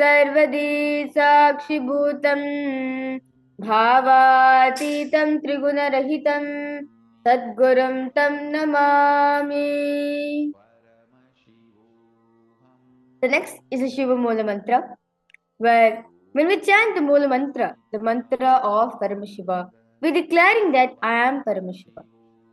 सर्वदी साक्षिभूतं भावातीतं त्रिगुणरहितं सद्गुरुं तं Namami. The next is a Shiva Mula mantra, where when we chant the Mula mantra, the mantra of Paramashiva, we're declaring that I am Paramashiva.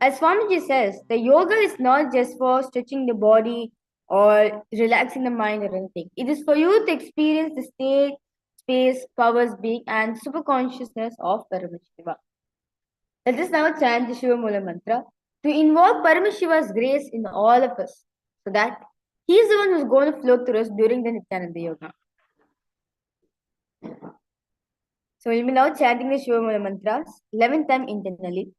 As Swamiji says, the yoga is not just for stretching the body or relaxing the mind or anything. It is for you to experience the state, space, powers, being, and super consciousness of Paramashiva. Let us now chant the Shiva Mula mantra to invoke Paramashiva's grace in all of us, so that he is the one who's going to flow through us during the Nithyananda Yoga. So we'll be now chanting the Shiva Mula mantras 11th time internally.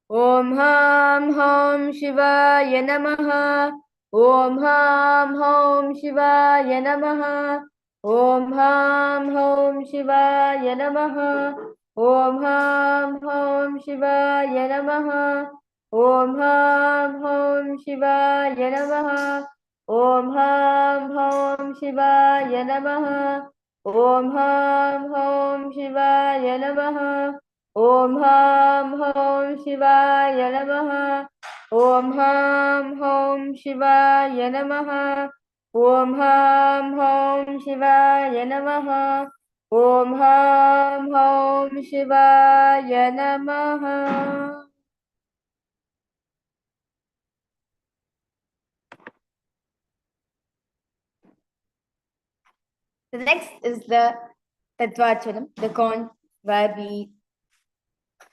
Om Ham Hom Shivaya Namaha. Om Ham Hom Shivaya Namaha. Om Ham Hom Shivaya Namaha. Om Ham Hom Shivaya Namaha. Om Ham Hom Shivaya Namaha. Om Ham Hom Shivaya Namaha. Om Ham Hom Shivaya Namaha. Om Ham Hom Shivaya Namaha. Om Ham Hom Shivaya Namaha. Om Ham Hom Shivaya Namaha. Om Ham Hom Shivaya Namaha. The next is the Tattvachanam, the con where we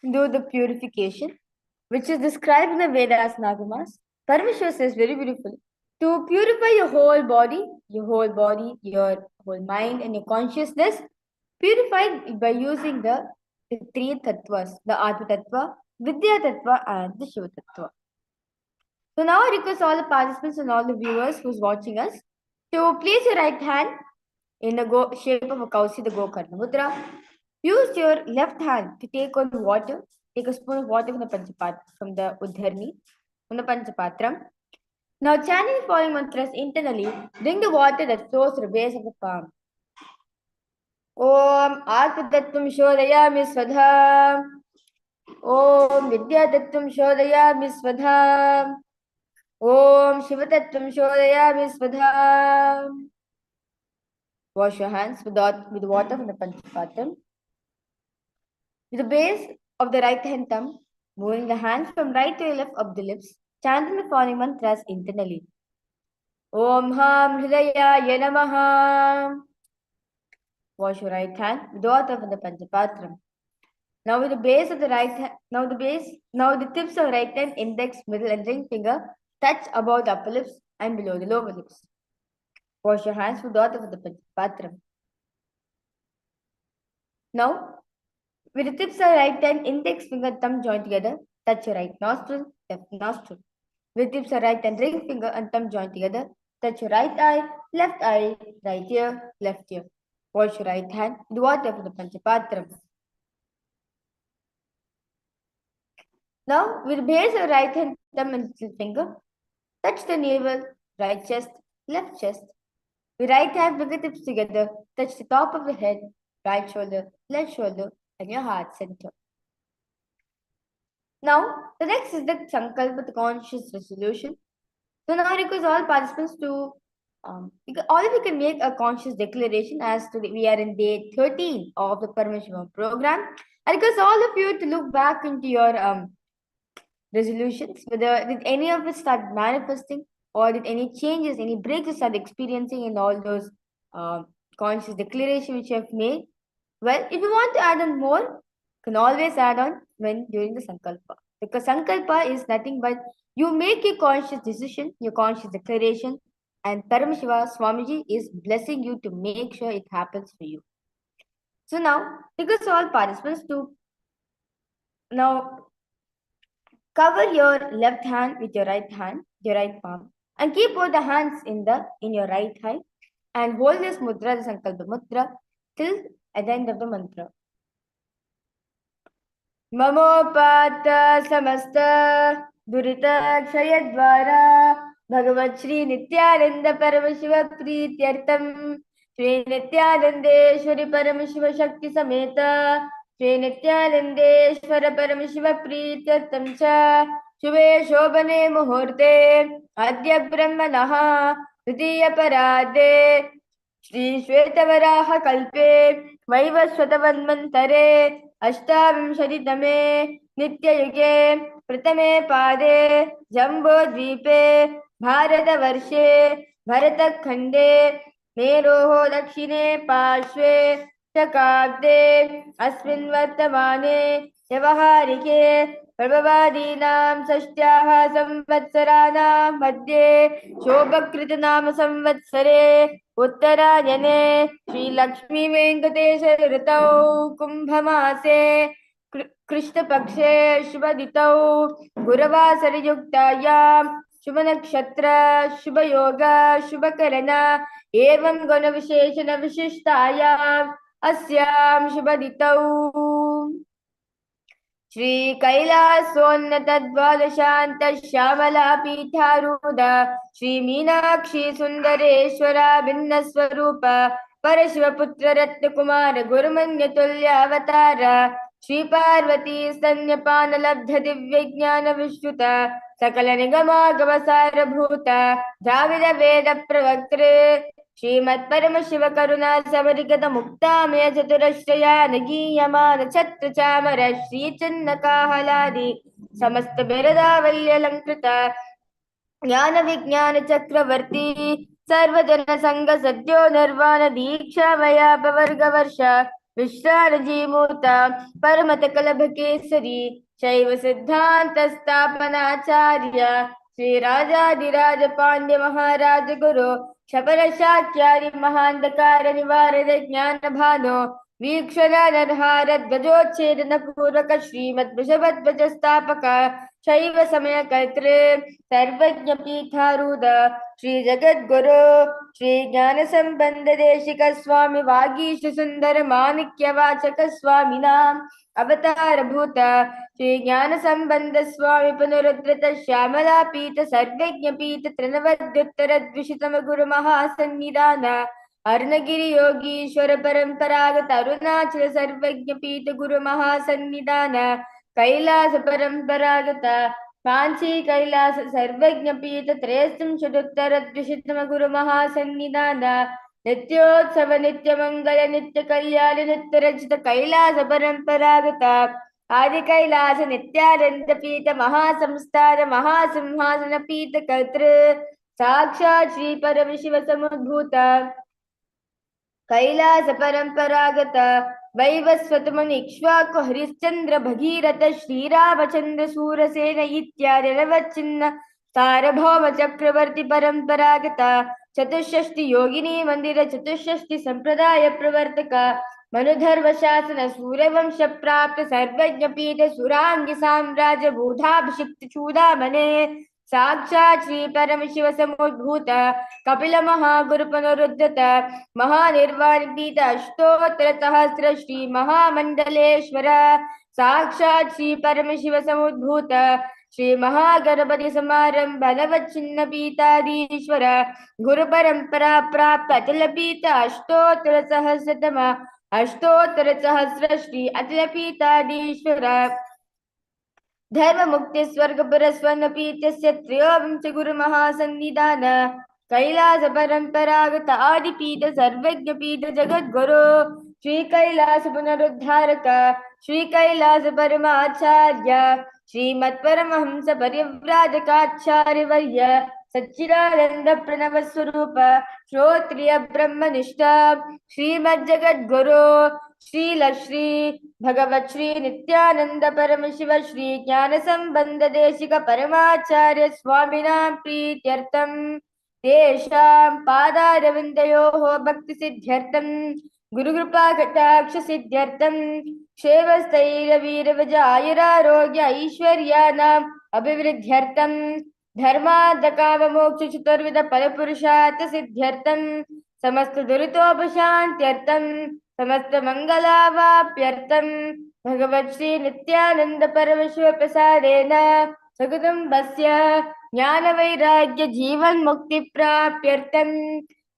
do the purification, which is described in the Vedas Nagamas. Paramashiva says very beautifully, to purify your whole body, your whole mind, and your consciousness, purified by using the three tattvas, the Atma Tattva, Vidya Tattva, and the Shiva Tattva. So now I request all the participants and all the viewers who's watching us to place your right hand in the shape of a Kausi, the Gokarna Mudra. Use your left hand to take on water. Take a spoon of water from the Udharni, from the Panchapatram. Now chanting the following mantras internally, bring the water that flows to the base of the palm. Om Atmatattvam Shodayami Svadha. Om Vidyatattvam Shodayami Svadha. Om Shivatattvam Shodayami Svadha. Wash your hands with water from the Panchapatram. With the base of the right hand thumb, moving the hands from right to left of the lips, chanting the following mantras internally. Om Ham Hridayaya Namaha. Wash your right hand with water from the Panchapatram. Now with the base of the right hand, now the tips of right hand, index, middle and ring finger touch above the upper lips and below the lower lips. Wash your hands with water from the Panchapatram. Now, with the tips of right hand, index finger, thumb joined together, touch your right nostril, left nostril. With tips of right hand, ring finger and thumb joined together, touch your right eye, right ear, left ear. Wash your right hand with water from the Panchapatram. Now, with the base of right hand, thumb and little finger, touch the navel, right chest, left chest. With right hand fingertips together, touch the top of the head, right shoulder, left shoulder, and your heart center. Now, the next is the Sankalpa, the conscious resolution. So now I request all participants to, all of you can make a conscious declaration as to we are in day 13 of the Paramashivoham program. I request all of you to look back into your resolutions, whether did any of it start manifesting or did any changes, any breaks you start experiencing in all those conscious declarations which you have made. Well, if you want to add on more, you can always add on when during the Sankalpa. Because Sankalpa is nothing but you make your conscious decision, your conscious declaration, and Paramashiva Swamiji is blessing you to make sure it happens for you. So now, request all participants to now cover your left hand with your right palm, and keep both the hands in your right hand and hold this mudra, the Sankalpa mudra, till at the end of the mantra. Mamopata samasta durita kshayadvara Bhagavat Shri Nithyananda Paramashiva Prityartam Shri नित्यानंदेश्वरी परम शिव शक्ति समेत श्री नित्यानंदेश्वर परम शिव प्रीत्यर्थं च शुभे शोभने मुहूर्ते अद्य ब्रह्मणः द्वितीय परार्धे श्री श्वेतवराह कल्पे वैवस्वतवन्मन्तरे अष्टाविंशतितमे नित्ययुगे प्रथमे पादे जम्बोद्वीपे भारतवर्षे भरतखण्डे मेरोः दक्षिणे पार्श्वे शकाब्दे अस्मिन् वर्तमाने व्यवहारिके प्रभवादीनां षष्ट्याः संवत्सराणां मध्ये शोभकृतनाम संवत्सरे उत्तरायणे श्रीलक्ष्मी वेङ्कटेश ऋतौ कुम्भमासे कृष्णपक्षे शुभदितौ गुरुवासरयुक्तायां शुभनक्षत्र शुभयोग शुभकरण एवं गुणविशेषण विशिष्टायाम् अस्यां शुभदितौ श्री कैलासोन्नत द्वादशान्त श्यामला पीठारूढ श्री मीनाक्षी सुंदरेश्वरा भिन्न स्वरूप परशिवपुत्र रत्नकुमार गुरुमन्यतुल्य अवतार श्री पार्वती स्तन्यपान लब्ध दिव्य ज्ञान विश्रुत सकल निगमागमसारभूत द्राविड वेद प्रवक्त्रे श्रीमत् परम शिव करुणा समरिगत मुक्तामय चतुरश्रया नगीयमान छत्र चामर श्री चन्न काहलादि समस्त बिरदावल्यलंकृत ज्ञान विज्ञान चक्रवर्ती सर्वजन संग सद्यो निर्वाण दीक्षा मयापवर्ग वर्ष विश्राणजी मूर्त परमत कलभ केसरी शैव सिद्धांत स्थापनाचार्य श्री राजाधिराज पांड्य महाराज गुरु क्षपर शाक्यादि महांधकार निवारद ज्ञान भानो वीक्षण नरहार ध्वजोच्छेदन पूर्वक श्रीमद वृषभध्वज स्थापक शैव समय कर्तृ सर्वज्ञ पीठारूढ़ श्री जगद्गुरु श्री ज्ञान संबंध देशिक स्वामी वागीश सुंदर माणिक्य वाचक स्वामिनाम अवतार भूत श्री ज्ञान संबंध स्वामी पुनरुद्धृत श्यामला पीठ सर्वज्ञ पीठ त्रिनवद्युत्तर द्विशतम गुरु महासन्निधान अर्णगिरि योगीश्वर परंपरागत अरुणाचल सर्वज्ञ पीठ गुरु महासन्निधान कैलास परंपरागत कांची कैलास सर्वज्ञ पीठ त्रयस्त्रिंशदुत्तर द्विशतम गुरु महासन्निधान नित्योत्सव नित्य मंगल नित्य कल्याण नित्य रचित कैलास परंपरागत आदि कैलास नित्यानंद पीठ महासंस्थान महासिंहासन पीठ कर्तृ साक्षात् श्री परम शिव समुद्भूत कैलास परंपरागत वैवस्वत मुनि इक्ष्वाकु हरिश्चंद्र भगीरथ श्रीरामचंद्र सूरसेन इत्यादि नवचिन्ह सार्वभौम चक्रवर्ती परंपरागत चतुष्षष्टि योगिनी मंदिर चतुष्षष्टि संप्रदाय प्रवर्तक मनुधर्म शासन सूर्यवंश प्राप्त सर्वज्ञ पीठ सुरांगी साम्राज्य बूधाभिषिक्त चूड़ामणे साक्षात् श्री परम शिव समुद्भूत कपिल महागुरु पुनरुद्धत महानिर्वाण पीठ अष्टोत्तर सहस्र श्री महामंडलेश्वर साक्षात् श्री परम शिव समुद्भूत श्री महागणपति समारंभ नवचिन्ह पीठाधीश्वर गुरु परंपरा प्राप्त अचल पीठ अष्टोत्तर सहस्रतम अष्टोत्तर सहस्र श्री अचल पीठाधीश्वर धर्म मुक्ति स्वर्ग पुरस्वर्ण पीठस्य त्रयोविंश गुरु महासन्निधान कैलास परंपरागत आदि पीठ सर्वज्ञ पीठ जगद्गुरु श्री कैलास पुनरुद्धारक श्री कैलास परमाचार्य श्रीमत् परमहंस परिव्राजकाचार्य वर्य सच्चिदानंद प्रणव स्वरूप श्रोत्रिय ब्रह्मनिष्ठ श्रीमद् जगद्गुरु श्री भगवत श्री नित्यानंद परम शिव श्री ज्ञान संबंध देशिक परमाचार्य स्वामिनां प्रीत्यर्थं तेषां पादारविन्दयोः भक्ति सिद्ध्यर्थं गुरुकृपा कटाक्ष सिद्ध्यर्थं क्षेमस्थैर्य वीर विजय आयुरारोग्य ऐश्वर्याणाम् अभिवृद्ध्यर्थं धर्मार्थ काम मोक्ष चतुर्विध फल पुरुषार्थ सिद्ध्यर्थं समस्त दुरितोपशान्त्यर्थं समस्त मंगलावाप्यर्थं भगवत श्री नित्यानंद परमेश्वर प्रसादेन सकुटुम्बस्य ज्ञान वैराग्य जीवन मुक्ति प्राप्त्यर्थं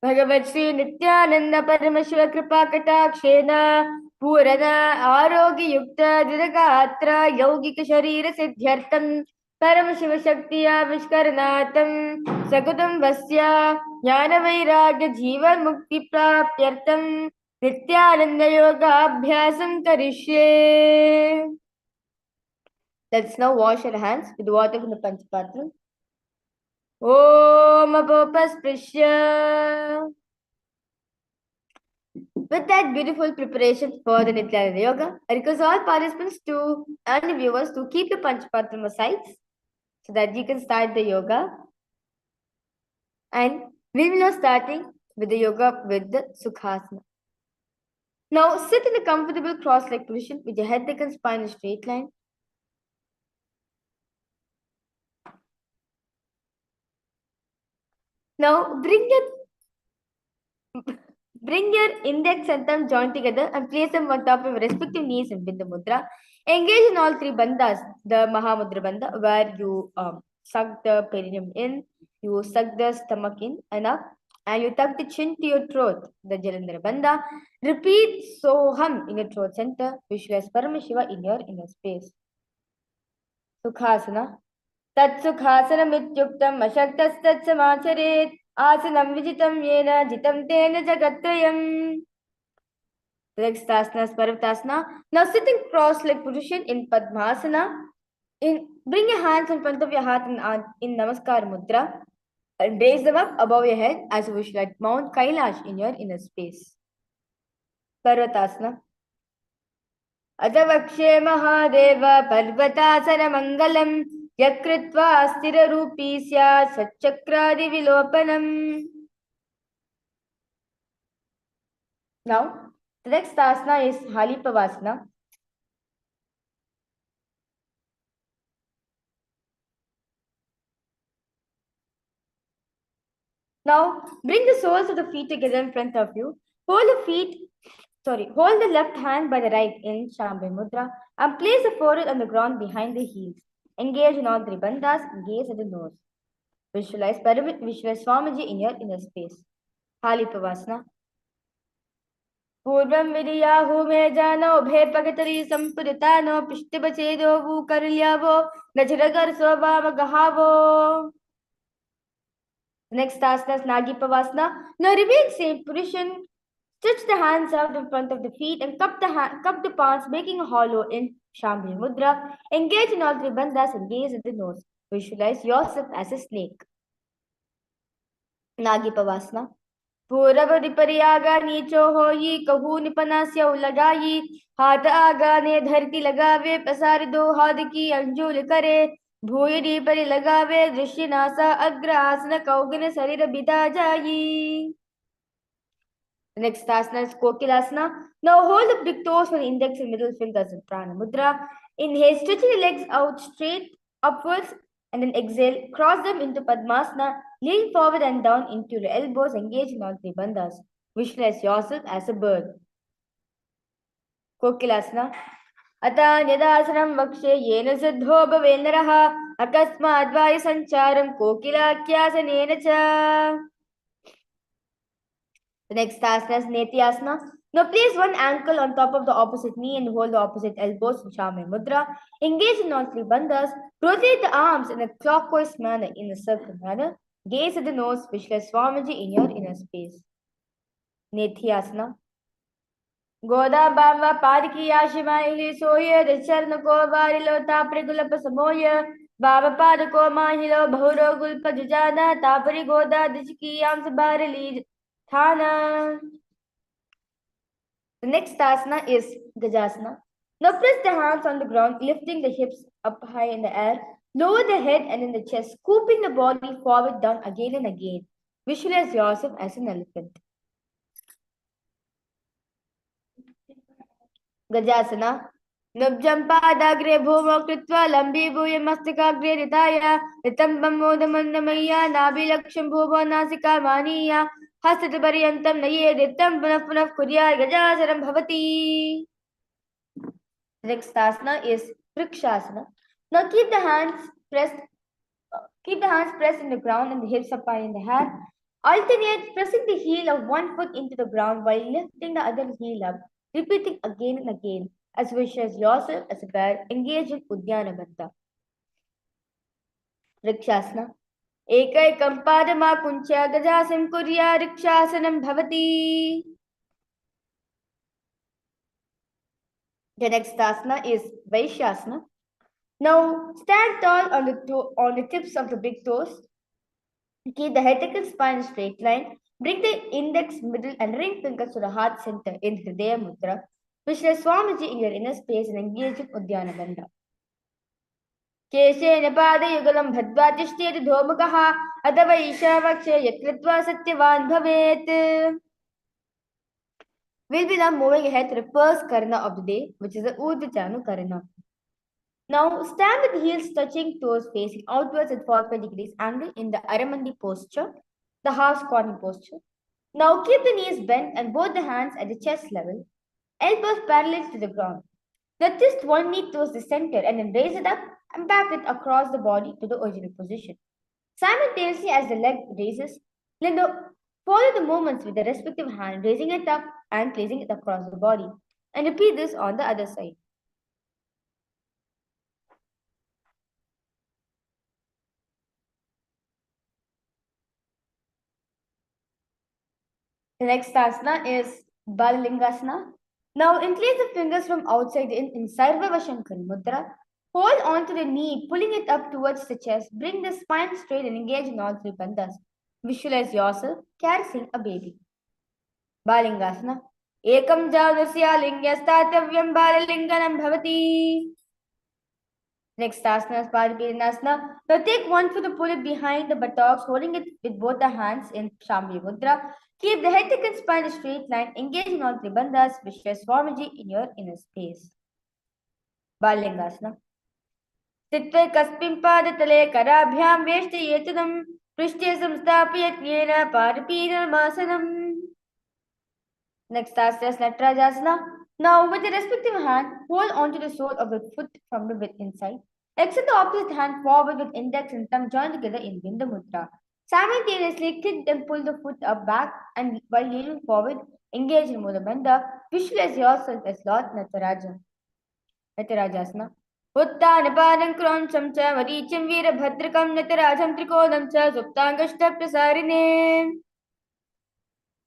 Bhagavat Sri Nithyananda Paramashiva Kripa Katakshena Purana Arogya Yukta Didagatra Yogika Sharira Siddhyartam Paramashiva Shakti Avishkaranatam Sakutam Vasya Jnana Vairagya Jivan Mukti Prapyartam Nithyananda Yoga Abhyasam Karishye. Let's now wash our hands with water from the Panchapatram. Om Apopasprisya. With that beautiful preparation for the Nithyananda Yoga, I request all participants and viewers to keep the Panchapatram aside so that you can start the yoga. And we will now starting with the yoga with the Sukhasana. Now sit in a comfortable cross-leg position with your head, neck and spine in a straight line. Now bring your index and thumb joined together and place them on top of your respective knees in Bindu Mudra. Engage in all three bandhas, the Mahamudra Bandha, where you suck the perineum in, you suck the stomach in and up, and you tuck the chin to your throat, the Jalandhara Bandha. Repeat Soham in your throat center. Visualize Paramashiva in your inner space. Sukhasana. तत्सुखासनमित्युक्तम् अशक्तस्तत्समाचरेत् आसनं विजितं येन जितं तेन जगत्त्रयम्. Next asana is Parvatasana. Now sitting cross-leg position in Padmasana. Bring your hands in front of your heart in Namaskar Mudra and raise them up above your head as you wish, like Mount Kailasa in your inner space. Parvatasana. अथवक्षे Mahadev पर्वतासनमङ्गलम् यकृत्वा स्थिररूपी स्यात् सच्चक्रादिविलोपनम्. Now, the next asana is Halipavasana. Now, bring the soles of the feet together in front of you. Hold the left hand by the right in Shambhi Mudra and place the forehead on the ground behind the heels. Engage in all three bandhas and gaze at the nose. Visualize Swamiji in your inner space. Halipavasana. Purvam vidiyahu me jano bhe pagatari sampuritano pishtibachedo vu karyavo najragar svabhava gahavo. Next asana is Nagipavasana. Now remain same position. Stretch the hands out in front of the feet and cup the palms, making a hollow in Shambhi Mudra. Engage in all three bandhas and gaze at the nose. Visualize yourself as a snake. Nagipavasana. पूरब दिपरियागा नीचो हो ये कहू निपनास्य लगाई हाथ आगा ने धरती लगावे पसार दो हाथ की अंजुल करे भूय दीपरि लगावे दृश्य नासा अग्र आसन कौगन शरीर बिदा जाई. The next asana is Kailasa. Now hold the big toes for the index and middle fingers in Prana Mudra. Inhale, stretching the legs out straight upwards and then exhale, cross them into Padmasana. Lean forward and down into your elbows, engage in all three bandhas. Visualize yourself as a bird. Kailasa. Ata nidāsanam vakshe yena siddho bhaven naraha akasmād vāyu sancharam kokilakyasanena cha. The next asana is Nithyananda. Now place one ankle on top of the opposite knee and hold the opposite elbows in Shambhi Mudra. Engage in all three bandhas. Rotate the arms in a clockwise manner in a circle manner. Gaze at the nose. Visualize Swamiji in your inner space. Nithyananda. Goda Bamba Padiki Yashima Ili Soya Dacharna Ko Varilo Tapri Gulapa Samoya Baba Padako Mahilo Bahuro Gulpa Jujana Tapri Goda Dishiki Yamsabarili Thana. The next asana is Gajasana. Now press the hands on the ground, lifting the hips up high in the air. Lower the head and in the chest, scooping the body forward down again and again. Visualize yourself as an elephant. Gajasana. Nubjam padagre bhumo kritva lambi bhuya mastikagre ritaya ritambam modamandamaya nabilaksham bhuvo nasika maniya hasataparyantam nayeditam punaf punaf kuryar gajasaram bhavati. Next asana is Vrikshasana. Now keep the hands pressed in the ground and the hips up high in the air. Alternate pressing the heel of one foot into the ground while lifting the other heel up, repeating again and again as visualize yourself as a bear engaged in Udyana Bandha. Rikshasana. Ekaikam padama kuncha gajasam kurya rikshasanam bhavati. The next asana is Vaishyasana. Now stand tall on the tips of the big toes. Keep the helical spine straight line. Bring the index, middle, and ring fingers to the heart center in Hridaya Mudra. Visualize Swamiji in your inner space and engage in Udyana Bandha. केशेन पादयुगलं भद्वा तिष्ठेति धूमकः अथवा ईशावक्षे यत्कृत्वा सत्यवान् भवेत्. We'll be now moving ahead to the first karna of the day, which is the Urdhva karna. Now stand with heels touching toes facing outwards at 45 degrees angle in the Aramandi posture, the half squatting posture. Now keep the knees bent and both the hands at the chest level, elbows parallel to the ground. Now twist one knee towards the center and then raise it up and back it across the body to the original position. Simultaneously as the leg raises, follow the movements with the respective hand, raising it up and placing it across the body. And repeat this on the other side. The next asana is Balalingasana. Now interlace the fingers from outside in Sarvavashankari Mudra. Hold onto the knee, pulling it up towards the chest. Bring the spine straight and engage in all three bandhas. Visualize yourself carrying a baby. Balingasana. Ekam jaunasya lingyastatavyam balalinganam bhavati. Next asana is Paripirinasana. Now take one foot and pull it behind the buttocks, holding it with both the hands in Shambhi Mudra. Keep the head, neck and spine in a straight line. Engage in all three bandhas. Visualize Swamiji in your inner space. Balingasana. स्थित्वा कस्मिन् पादतले कराभ्यां वेष्टयेतुदं पृष्ठे संस्थापयत्नेन पादपीडमासनम्. Next asana is Natarajasana. Now with the respective hand, hold onto the sole of the foot from the width inside. Extend the opposite hand forward with index and thumb joined together in Bindu Mudra. Simultaneously kick and pull the foot up back and while leaning forward, engage in Mula Bandha. Visualize yourself as Lord Natarajasana. उत्तानपानं क्रौञ्चं च मरीचिं वीरभद्रकं नटराजं त्रिकोणं च सुप्ताङ्गष्टप्रसारिणे.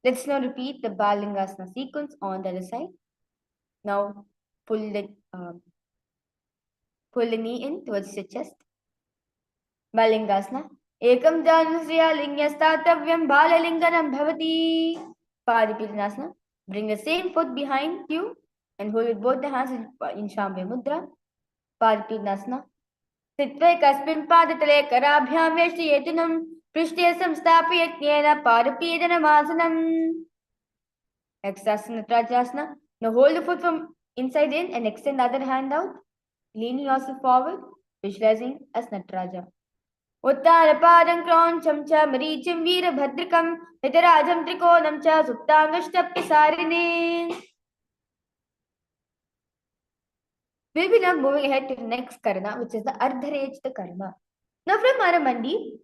Let's now repeat the Balingasana sequence on the other side. Now pull the knee in towards the chest. Balingasana. Ekam janasriya lingyastatavyam balalinganam bhavati. Paripirinasana. Bring the same foot behind you and hold with both the hands in Shambhi Mudra. Paripirinasana. स्थित्वा कस्मिन् पादतले कराभ्यां वेष्टयेतुनं पृष्ठे संस्थापयत्नेन पादपीडनमासनम्. Next asana, Natarajasana. Now hold the foot from inside in and extend the other hand out, leaning yourself forward, visualizing as Nataraja. उत्तानपादं क्रौञ्चं च मरीचिं वीरभद्रकं नटराजं त्रिकोणं च सुप्ताङ्गष्टप्रसारिणे. We'll be now moving ahead to the next karna, which is the Ardharechita karma. Now from Aramandi,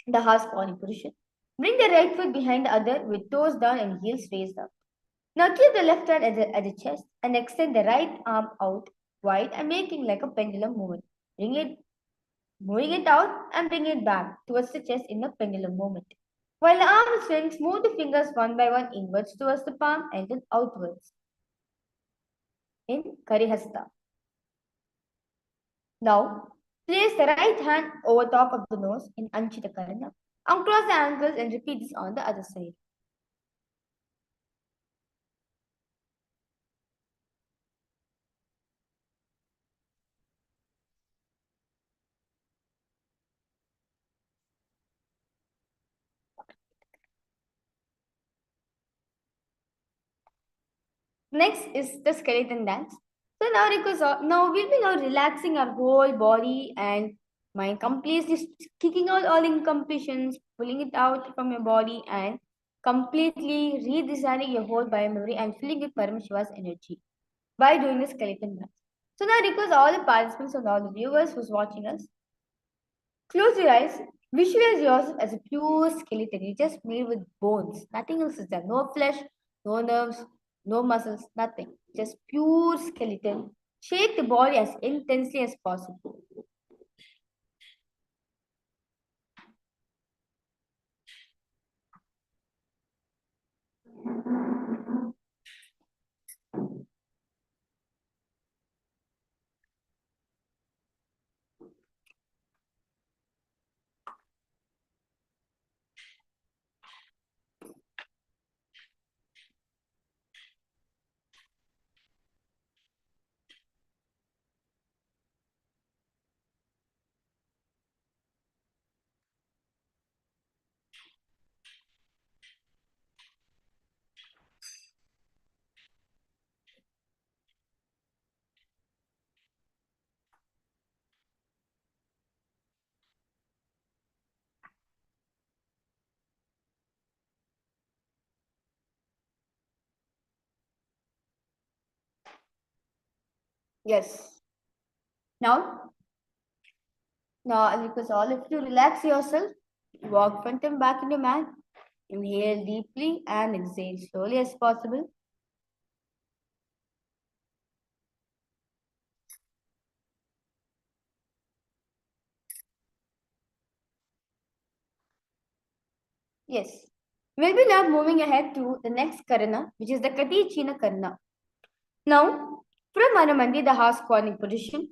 the half spawning position, bring the right foot behind the other with toes down and heels raised up. Now keep the left hand at the chest and extend the right arm out wide and making like a pendulum movement. Moving it out and bring it back towards the chest in a pendulum movement. While the arm swings, move the fingers one by one inwards towards the palm and then outwards in Karihasta. Now, place the right hand over top of the nose in Anchita Karana. Uncross the ankles and repeat this on the other side. Next is the skeleton dance. So now we'll be relaxing our whole body and mind completely, kicking out all incompletions, pulling it out from your body and completely redesigning your whole biomemory and filling with Paramashiva's energy by doing the skeleton dance. So now request all the participants and all the viewers who's watching us Close your eyes. Visualize yourself as a pure skeleton. You're just made with bones. Nothing else is there. No flesh, no nerves, no muscles, nothing. Just pure skeleton. Shake the body as intensely as possible. Yes. Now, because all of you relax yourself, walk front and back in your mat. Inhale deeply and exhale slowly as possible. Yes. We'll be now moving ahead to the next karana, which is the Kati China karana. Now, from Anamandi, the horse squatting position,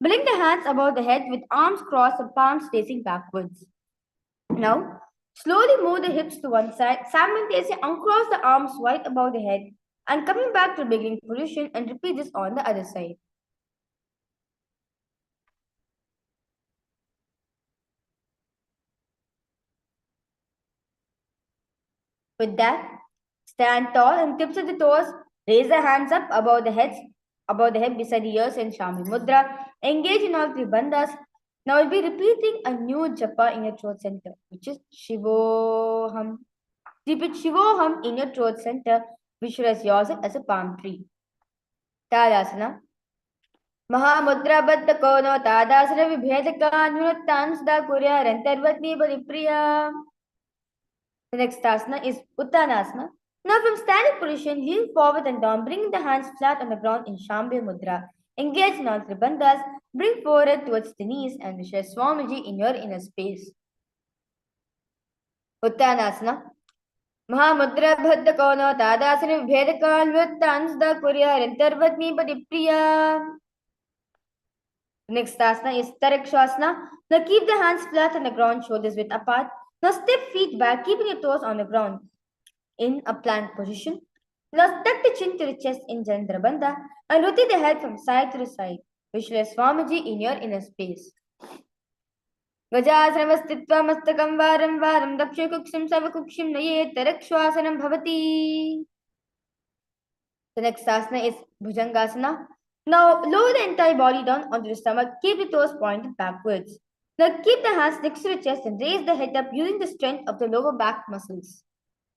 bring the hands above the head with arms crossed and palms facing backwards. Now, slowly move the hips to one side, simultaneously uncross the arms wide above the head and coming back to the beginning position and repeat this on the other side. With that, stand tall and tips of the toes, raise the hands up above the head beside the ears in Shambhi Mudra. Engage in all three bandhas. Now we'll be repeating a new japa in your throat center, which is Shivoham. Repeat Shivoham in your throat center. Visualize yourself as a palm tree. Talasana. Mahamudra Kono Tadasana Vibhedaka Nunattansda Kurya Rantarvatni Balipriya. The next asana is Uttanasana. Now from standing position, lean forward and down, bringing the hands flat on the ground in Shambhi Mudra. Engage in all three bandhas. Bring forward towards the knees and visualize Swamiji in your inner space. Uttanasana. Mahamudra Kono Tadasana Vibhedaka Nunattansda Kurya Rantarvatni Balipriya. Next asana is Tarakshasana. Now keep the hands flat on the ground, shoulders width apart. Now step feet back, keeping your toes on the ground in a plank position. Now tuck the chin to the chest in Jandra Bandha and rotate the head from side to side. Visualize Swamiji in your inner space. Gajasramastitva mastakam varam varam dakshakukshim savakukshim naye tarakshwasanam bhavati. The next asana is Bhujangasana. Now lower the entire body down onto the stomach. Keep the toes pointed backwards. Now keep the hands next to the chest and raise the head up using the strength of the lower back muscles.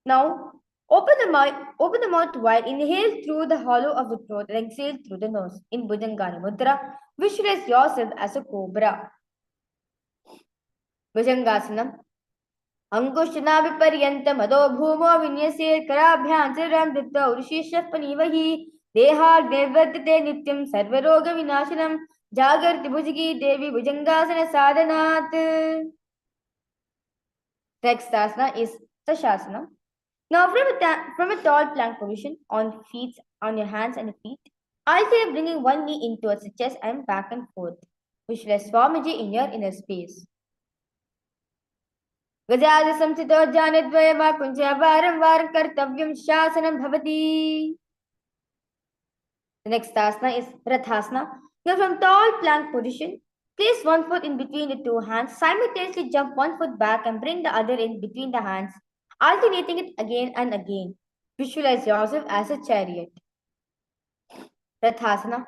Now open the mouth wide. Inhale through the hollow of the throat and exhale through the nose. In Bhujangana Mudra, visualize yourself as a cobra. Bhujangasana. Angushnaviparyanta mado bhumo vinyase karabhyan chiram dhritva urishishya panivahi dehag devartate nityam sarvaroga vinashanam jagarti bhujagi devi bhujangasana sadhanat. Next asana is Sashasana. Now from a tall plank position on your hands and feet, alternate bringing one knee in towards the chest and back and forth. Visualize Swamiji in your inner space. Gajaja samsito janadvayama kunja varam varam kartavyam shasanam bhavati. The next asana is Rathasana. Now from tall plank position, place one foot in between the two hands, simultaneously jump one foot back and bring the other in between the hands, alternating it again and again. Visualize yourself as a chariot. Rathasana.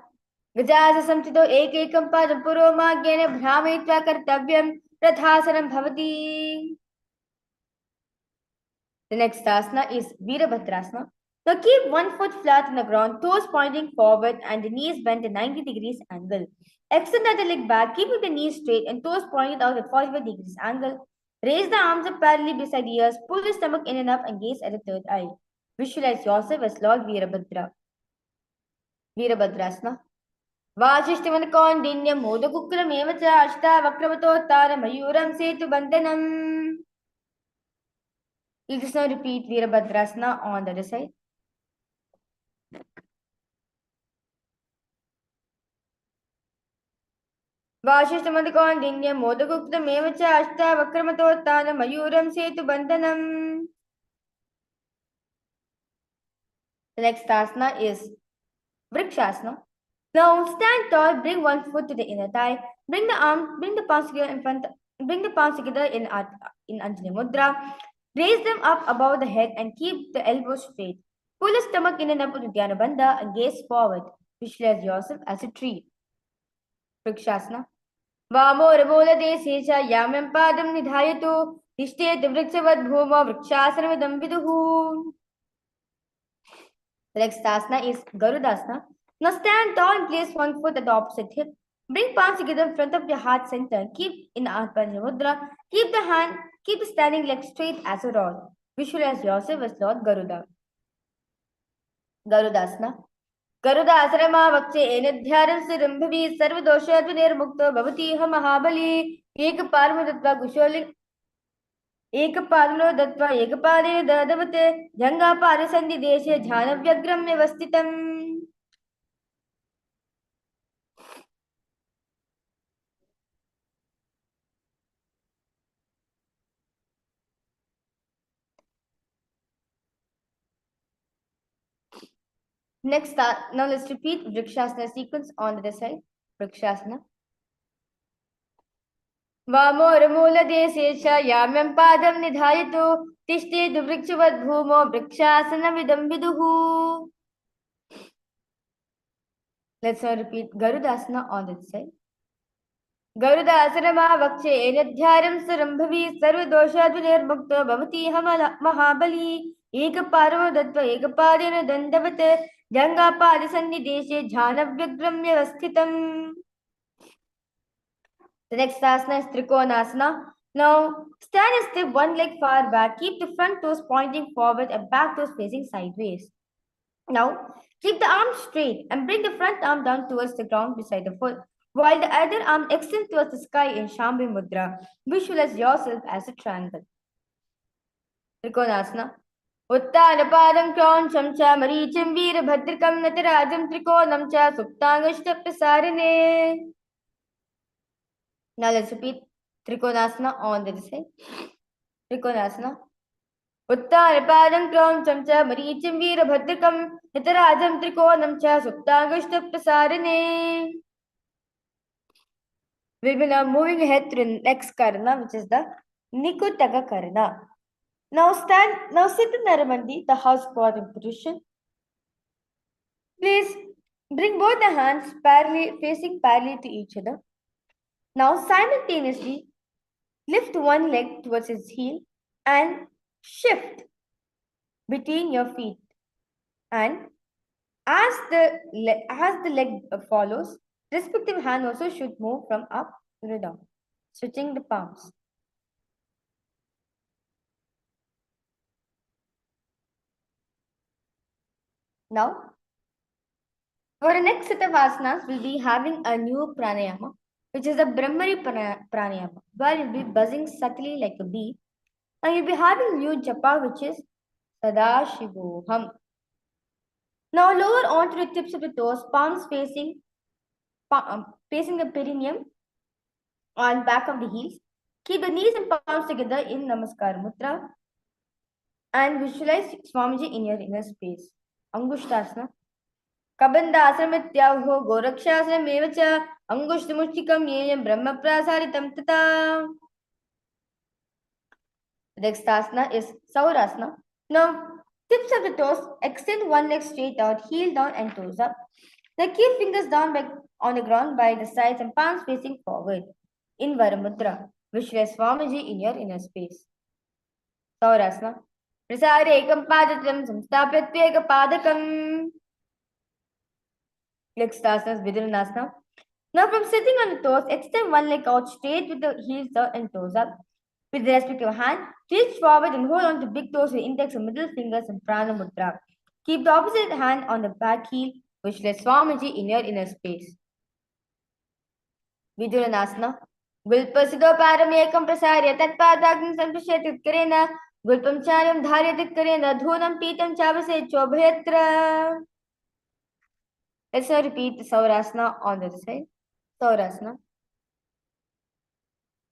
Gajaja samsito ekekam padam puromagyena bhramayitva kartavyam Rathasanam bhavati. The next asana is Virabhadrasana. Now keep one foot flat on the ground, toes pointing forward and the knees bent at 90 degrees angle. Extend the leg back, keeping the knees straight and toes pointed out at 45 degrees angle. Raise the arms up parallelly beside the ears, pull the stomach in and up and gaze at the third eye. Visualize yourself as Lord Veerabhadra. Veerabhadrasana. Vasishtamanakondinnyam modakukram cha ashta vakravattara mayuram setu bandhanam. You just now repeat Veerabhadrasana on the other side. Vasishtamanakondinnyam modakukram cha ashta vakravattara mayuram setu bandhanam. The next asana is Vrikshasana. Now stand tall, bring one foot to the inner thigh, bring the palms together in front, bring the palms together in Anjali Mudra, raise them up above the head and keep the elbows straight. Pull the stomach in and up into Dhyana Bandha and gaze forward. Visualize yourself as a tree. Vrikshasana. Vamo Ramola Desesha Yamam Padam Nidhayatu Tishtet Vrikshavad Bhuma Vrikshasana Vidam Viduhu. The next asana is Garudasana. Now stand tall and place one foot at the opposite hip. Bring palms together in front of your heart center. Keep in Arpanya Mudra. Keep the standing leg straight as a rod. Visualize yourself as Lord Garuda. Garudasana. Garudasana Vakche Enadhyaram Sirambhavi Sarvadosha Nirmukta Bhavati Mahabali Ekaparmadatva Gusholi Ekapadano Datva Ekapade Dadavate Janga Parasandi Deshe Jhanavyagram Vyavasthitam. Next, now let's repeat Vrikshasana sequence on the other side. Vrikshasana. Vamora desesha yamyam padam nidhayato tishte vrikshavad bhumo vrikshasana vidam viduhu. Let's now repeat Garudasana on the other side. Garudasana vakshe enadhyaram sarambhavi sarvadosha bhavati mahabali ekaparo datva ekapadena dandavate Janga Padisandi Deshe Jhanavyagram Vyavasthitam. The next asana is Trikonasana. Now stand and step one leg far back. Keep the front toes pointing forward and back toes facing sideways. Now keep the arms straight and bring the front arm down towards the ground beside the foot, while the other arm extends towards the sky in Shambhi Mudra. Visualize yourself as a triangle. Trikonasana. Uttanapadam Kroncham cha Maricham Veerabhadrikam Natarajam Trikonam cha Suptangashtaprasarine. Now let's repeat Trikonasana on the other side. Trikonasana. Uttanapadam Kroncham cha Maricham Veerabhadrikam Natarajam Trikonam cha Suptangashtaprasarine. We'll be now moving ahead to the next karana, which is the Nikutaga karana. Now sit in Naramandi, the house squatting position. Please bring both the hands facing parallel to each other. Now simultaneously lift one leg towards its heel and shift between your feet. And as the leg follows, respective hand also should move from up to the down, switching the palms. Now, for the next set of asanas, we'll be having a new pranayama, which is the Brahmari pranayama, where you'll be buzzing subtly like a bee, and you'll be having new japa, which is Sadashivoham. Now lower onto the tips of the toes, palms facing the perineum on back of the heels. Keep the knees and palms together in Namaskar Mudra, and visualize Swamiji in your inner space. Angushtasana. Kabandasanamityaho Gorakshasanamevacha Angushtamushtikam Yeyam Brahma Prasaritam Tata. The next asana is Saurasana. Now, tips of the toes, extend one leg straight out, heel down and toes up. Now keep fingers down on the ground by the sides and palms facing forward. In Varamudra, visualize Swamiji in your inner space. Saurasana. प्रसारे एकं पादत्रयं संस्थाप्यत्वेकपादकम्. Next asana is Vidyanasana. Now from sitting on the toes, extend one leg out straight with the heels out and toes up. With the respective hand, reach forward and hold on to big toes with index and middle fingers in Prana Mudra. Keep the opposite hand on the back heel, which lets Swamiji in your inner space. Vidyanasana. Gulpasido paramekam prasarya tatpadagam sampashyatit karena gulpam charyam dharyatit karena dhunam pitam chavase chobhayatra. Let's now repeat the Saurasana on the other side. Saurasana.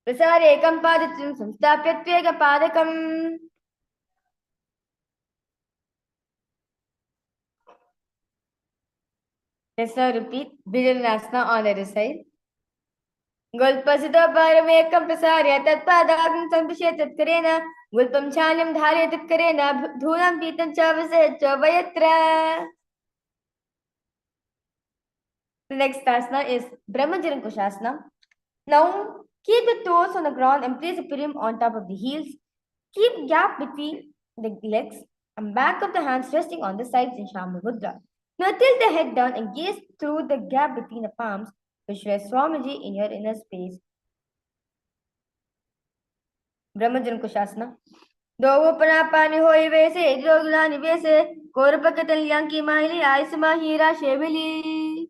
Prasare ekam padatyam samstapyatvega padakam. Let's now repeat Vidyanasana on the other side. Gulpasito paramekam prasarya tatpadagam sampashyatit karena gulpam chalyam dharyatit karena dhunam pitam chavase chobhayatra. The next asana is Brahmajarankushasana. Now, keep the toes on the ground and place the pirim on top of the heels. Keep gap between the legs and back of the hands resting on the sides in Shambhu Mudra. Now tilt the head down and gaze through the gap between the palms, visualize Swamiji in your inner space. Brahmajarankushasana. Dovo panapani hoi vese, idrogulani vese, korpakatalyanki mahili, aismahira shevili.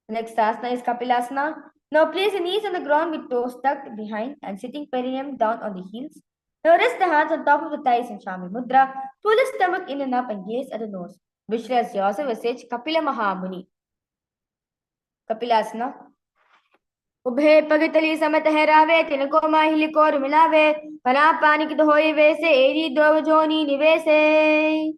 The next asana is Kapilasana. Now place the knees on the ground with toes tucked behind and sitting perineum down on the heels. Now rest the hands on top of the thighs in Shami Mudra. Pull the stomach in and up and gaze at the nose. Visualize yourself as sage Kapila Mahamuni. Kapilasana. उभे पगतली समत हैरावे तिनको माहिली core मिलावे पना पानी की होई वैसे एरी दो जोनी निवेसे.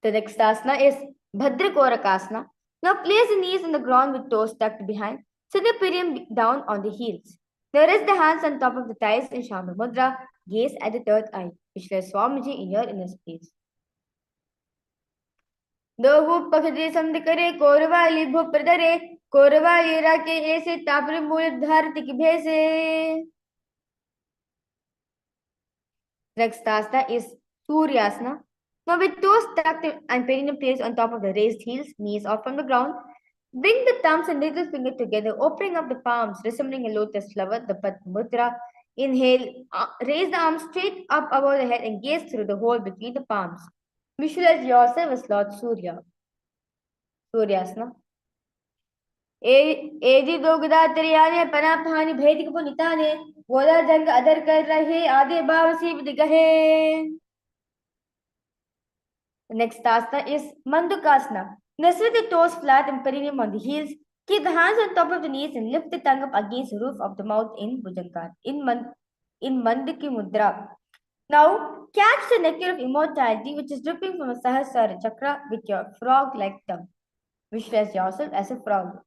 The next asana is Bhadrakorakasana. Now place the knees on the ground with toes tucked behind. Sit the perineum down on the heels. Now rest the hands on top of the thighs in Shambhu Mudra. Gaze at the third eye. Visualize Swamiji in your inner space. Dohu pakadri samdikare korvali bhupradare korvali rake aise tapre mool dharti ki bhese. Next asana is Suryasana. Now with toes tucked and perineum placed on top of the raised heels, knees off from the ground, bring the thumbs and little finger together, opening up the palms, resembling a lotus flower, the Padma Mudra. Inhale, raise the arms straight up above the head and gaze through the hole between the palms. Visualize yourself as Lord Surya. Suryasana. एजी दोगदा त्रियाने पना पानी भेद को निताने गोदा जंग other कर रहे आधे बाव sieve दिगहे. The next asana is Mandukasana. Now sit the toes flat and perineum on the heels. Keep the hands on top of the knees and lift the tongue up against the roof of the mouth in Bhujangar, in Mandiki Mudra. Now catch the nectar of immortality which is dripping from a Sahasrara chakra with your frog-like tongue. Visualize yourself as a frog.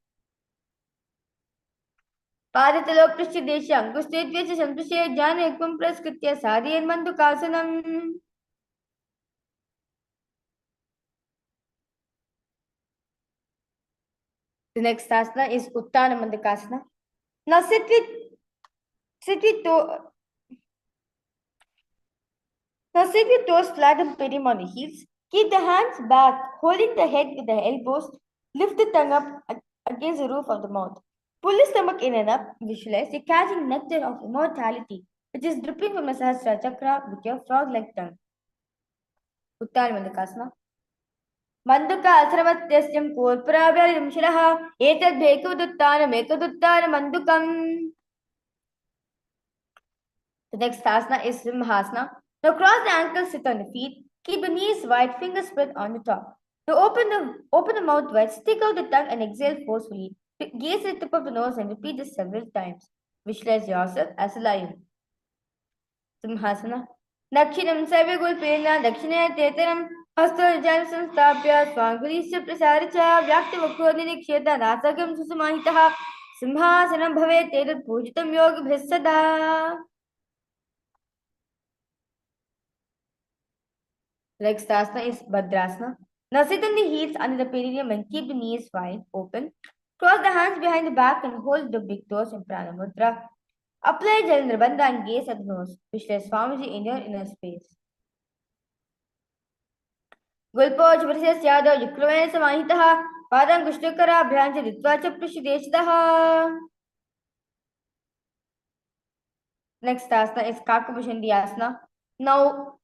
Padatalo Prishidesha Angustetvesha Sampashe Jana Ekvam Praskritya Sadi and Mandukasanam. The next asana is Uttana Mandukasana. Now sit with toes flat and perineum on the heels. Keep the hands back, holding the head with the elbows. Lift the tongue up against the roof of the mouth. Pull the stomach in and up. Visualize you're catching nectar of immortality, which is dripping from a Sahasrara chakra with your frog-like tongue. Uttana Mandukasana. Manduka asravatyasam korparavyam shiraha etad ekaduttanam mandukam. The next asana is Simhasana. Now cross the ankles, sit on the feet. Keep the knees wide, fingers spread on the top. Now open the mouth wide, stick out the tongue and exhale forcefully. Gaze at the tip of the nose and repeat this several times. Visualize yourself as a lion. Simhasana. Dakshinam Savigulpena Dakshina Tetaram Hasta Jan Samstapya Swangulisya Prasaricha Vyaktivakrodini Ksheta Nasagam Susamahitaha Simhasanam Bhave Tetat Pujitam Yoga Bhisada. Next asana is Bhadrasana. Now sit on the heels under the perineum and keep the knees wide open. Cross the hands behind the back and hold the big toes in Prana Mudra. Apply gel nirbandha and gaze at the nose. Visualize Swamiji in your inner space. Gulpoj versus Yadav Yukraven Samahitaha Padam Gushtukara Branch Ritvacha Prishideshdaha. Next asana is Kakabhushandi asana. Now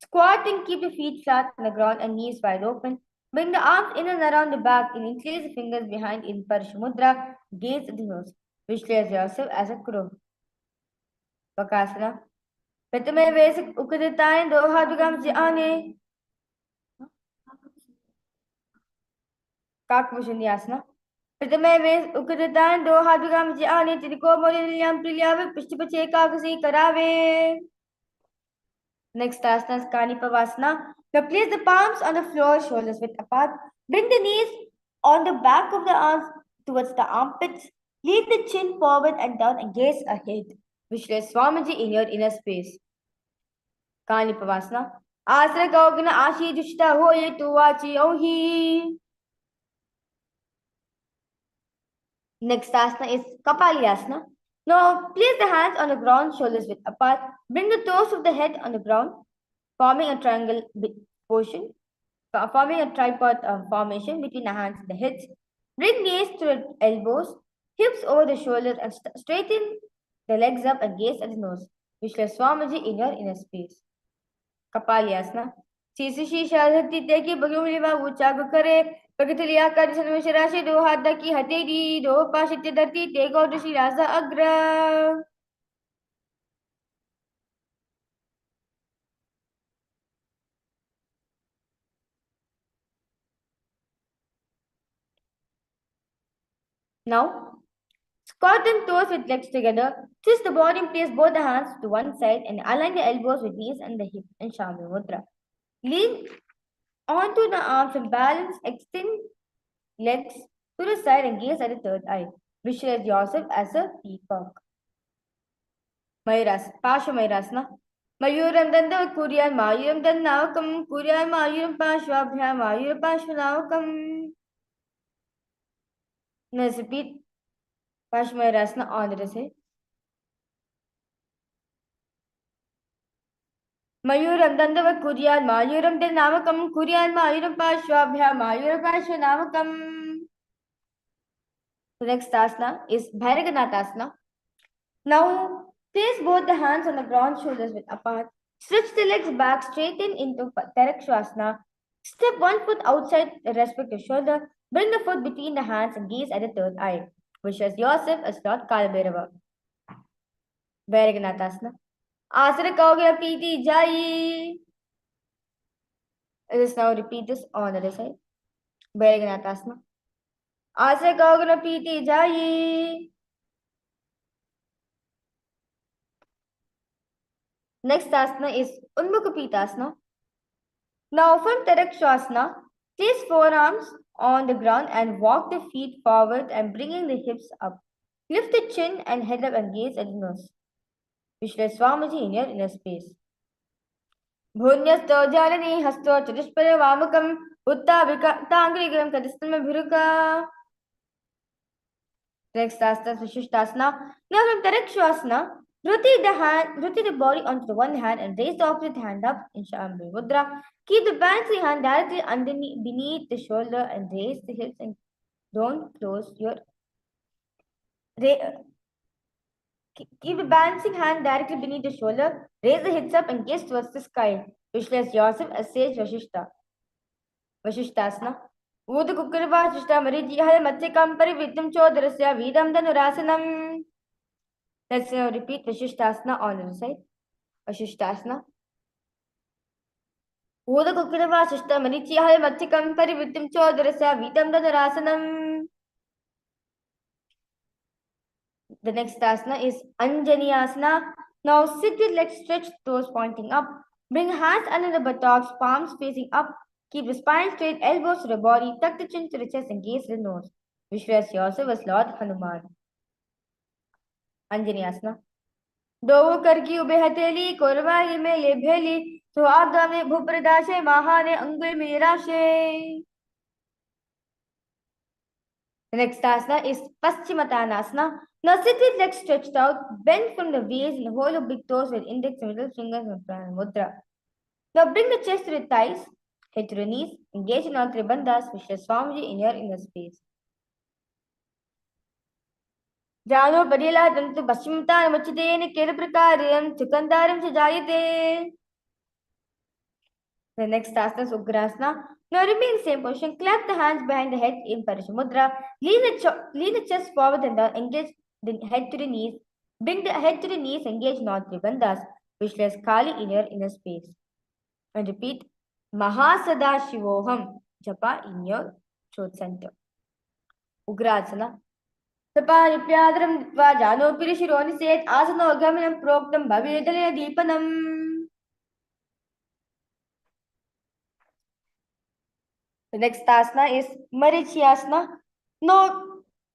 squat and keep your feet flat on the ground and knees wide open. Bring the arms in and around the back and interlace the fingers behind in Parshamudra. Gaze at the nose. Visualize yourself as a crow. Bakasana. प्रथमे वेश उकदताएं दो हाथ गम से आने काकभूषण आसना प्रथमे वेश उकदताएं दो हाथ गम से आने त्रिको मोलियम प्रियावे पृष्ठपचे काकसी करावे. Next asana is Kanipavasana. Now place the palms on the floor, shoulders width apart. Bring the knees on the back of the arms towards the armpits. Lead the chin forward and down and gaze ahead. Visualize Swamiji in your inner space. Kanipavasana. Asana Gaugana Ashi Dushta Hoye Tuvachi Ohi. Next asana is Kapalyasana. Now place the hands on the ground, shoulders width apart. Bring the toes of the head on the ground, forming a triangle portion, forming a tripod formation between the hands and the hips. Bring knees to the elbows, hips over the shoulders, and straighten the legs up and gaze at the nose. Visualize Swamiji in your inner space. Kapalyasana. Sisi Shadhakti Teki Bhagavaliva Uchagu Kare. Pagatuliya Kadishanvasharashi do Hadaki Hatedi do Pashitya Dharti Tego Rishi Rasa Agra. Now, squat and toes with legs together. Twist the body and place both the hands to one side and align the elbows with knees and the hip and Shambhu Mudra. Lean onto the arms and balance. Extend legs to the side and gaze at the third eye. Visualize yourself as a peacock. Mayurasana. Pasha Mayurasana. Mayuram Danda Kuryan Mayuram Dandavakam Kuryan Mayuram Pashvabhyam Mayuram Pashvanavakam. Let's repeat Pasha Mayurasana on the side. Mayuram Dandava Kuryan Mayuram Dandavakam Kuryan Mayuram Pashvabhyam Mayuram Pashvanavakam. The next asana is Bhairaganathasana. Now place both the hands on the ground, shoulders width apart. Stretch the legs back, straighten into Tarakshasana. Step one foot outside the respective shoulder. Bring the foot between the hands and gaze at the third eye. Visualize yourself as Lord Kalabhairava. Bhairaganathasana. Asana Kaugya Piti Jai. Let us now repeat this on the other side. Bhairaganathasana. Asana Kaugya Piti Jai. Next asana is Unmukapitasana. Now from Tarakshasana, place forearms on the ground and walk the feet forward and bringing the hips up. Lift the chin and head up and gaze at the nose. Visualize Swamiji in your inner space. Bhunyasto Jalani Hasto Chatushpara Vamakam Utta Vikatangrigram Kadistama Bhiruka. Next asana is Vishishtasana. Now from Tarakshasana, rotate the body onto the one hand and raise the opposite hand up in Shambhu Mudra. Keep the balancing hand directly underneath beneath the shoulder and raise the hips and don't close your. Keep the balancing hand directly beneath the shoulder. Raise the hips up and gaze towards the sky. Visualize yourself as Sage Vashishta. Vashishtasana. Uda Kukurva Shishta Mariji Haya Matsikam Parivitam Chodrasya Vidam Danurasanam. Let's now repeat Vashishtasana on the other side. Vashishtasana. Uda Kukurva Shishta Mariji Haya Matsikam Parivitam Chodrasya Vidam Danurasanam. The next asana is Anjani Asana. Now sit with legs stretched, toes pointing up. Bring hands under the buttocks, palms facing up. Keep the spine straight, elbows to the body. Tuck the chin to the chest and gaze to the nose. Visualize yourself as Lord Hanuman. Anjani Asana. Do karki ube hateli, korvahi me ye bheli. So agame bhupradashe, mahane angul mirashe. The next asana is Paschimottanasana. Now sit with legs stretched out, bend from the waist and hold your big toes with index and middle fingers in Pranamudra. Now bring the chest to the thighs, head to the knees, engage in all three bandhas, which is Swamiji in your inner space. Jano padila tantu paschimta namachite kera prakaryam chukandaram chajayate. The next asana is Ugrasana. Now remain in same position. Clap the hands behind the head in Paramashivoham. Lean the chest forward and down. Engage the head to the knees. Bring the head to the knees. Engage in all three bandhas, which lays Kali in your inner space. And repeat Mahasada-shivoham japa in your throat center. Ugrasana. Sapanipradaram dva jano pirishironi set asana gamanam proktam bhavedalaya deepanam. The next asana is Marichyasana. Now,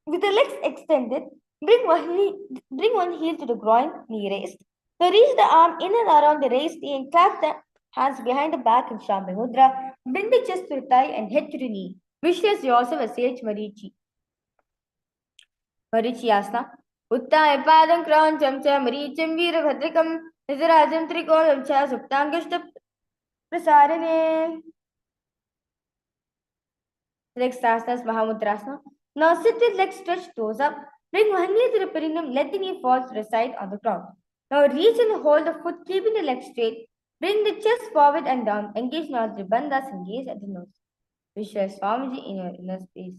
with the legs extended, bring one heel to the groin, knee raised. Now reach the arm in and around the raised knee and clap the hands behind the back in Shambhi Mudra. Bring the chest to the thigh and head to the knee. Visualize yourself as Sage Marichi. Marichyasana. Uttaya padam krancham cha maricham virabhadrakam nizarajam trikolam cha suptangashta prasarane. Next asana is Mahamudrasana. Now sit with legs stretched, toes up. Bring one knee to the perineum, let the knee fall to the side on the ground. Now reach and hold the foot, keeping the leg straight. Bring the chest forward and down. Engage in all three bandhas and gaze at the nose. Visualize Swamiji in your inner space.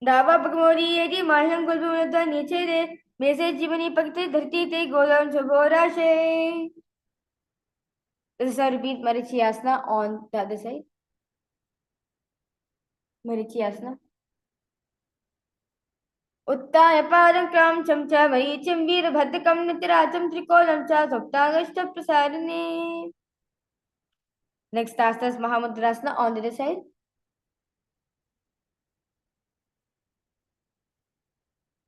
Dava Bhagmori Yedi Maham Gulbunata Niche De Mese Jivani Pakte Dharti Te Golam Chaborashe. This is how repeat Marichyasana on the other side. Marichyasana. Uttaya padam kram cham cha maricham virabhadrakam nitiracham trikolam cha saptangashta prasarane. Next asana is Mahamudrasana on the other side.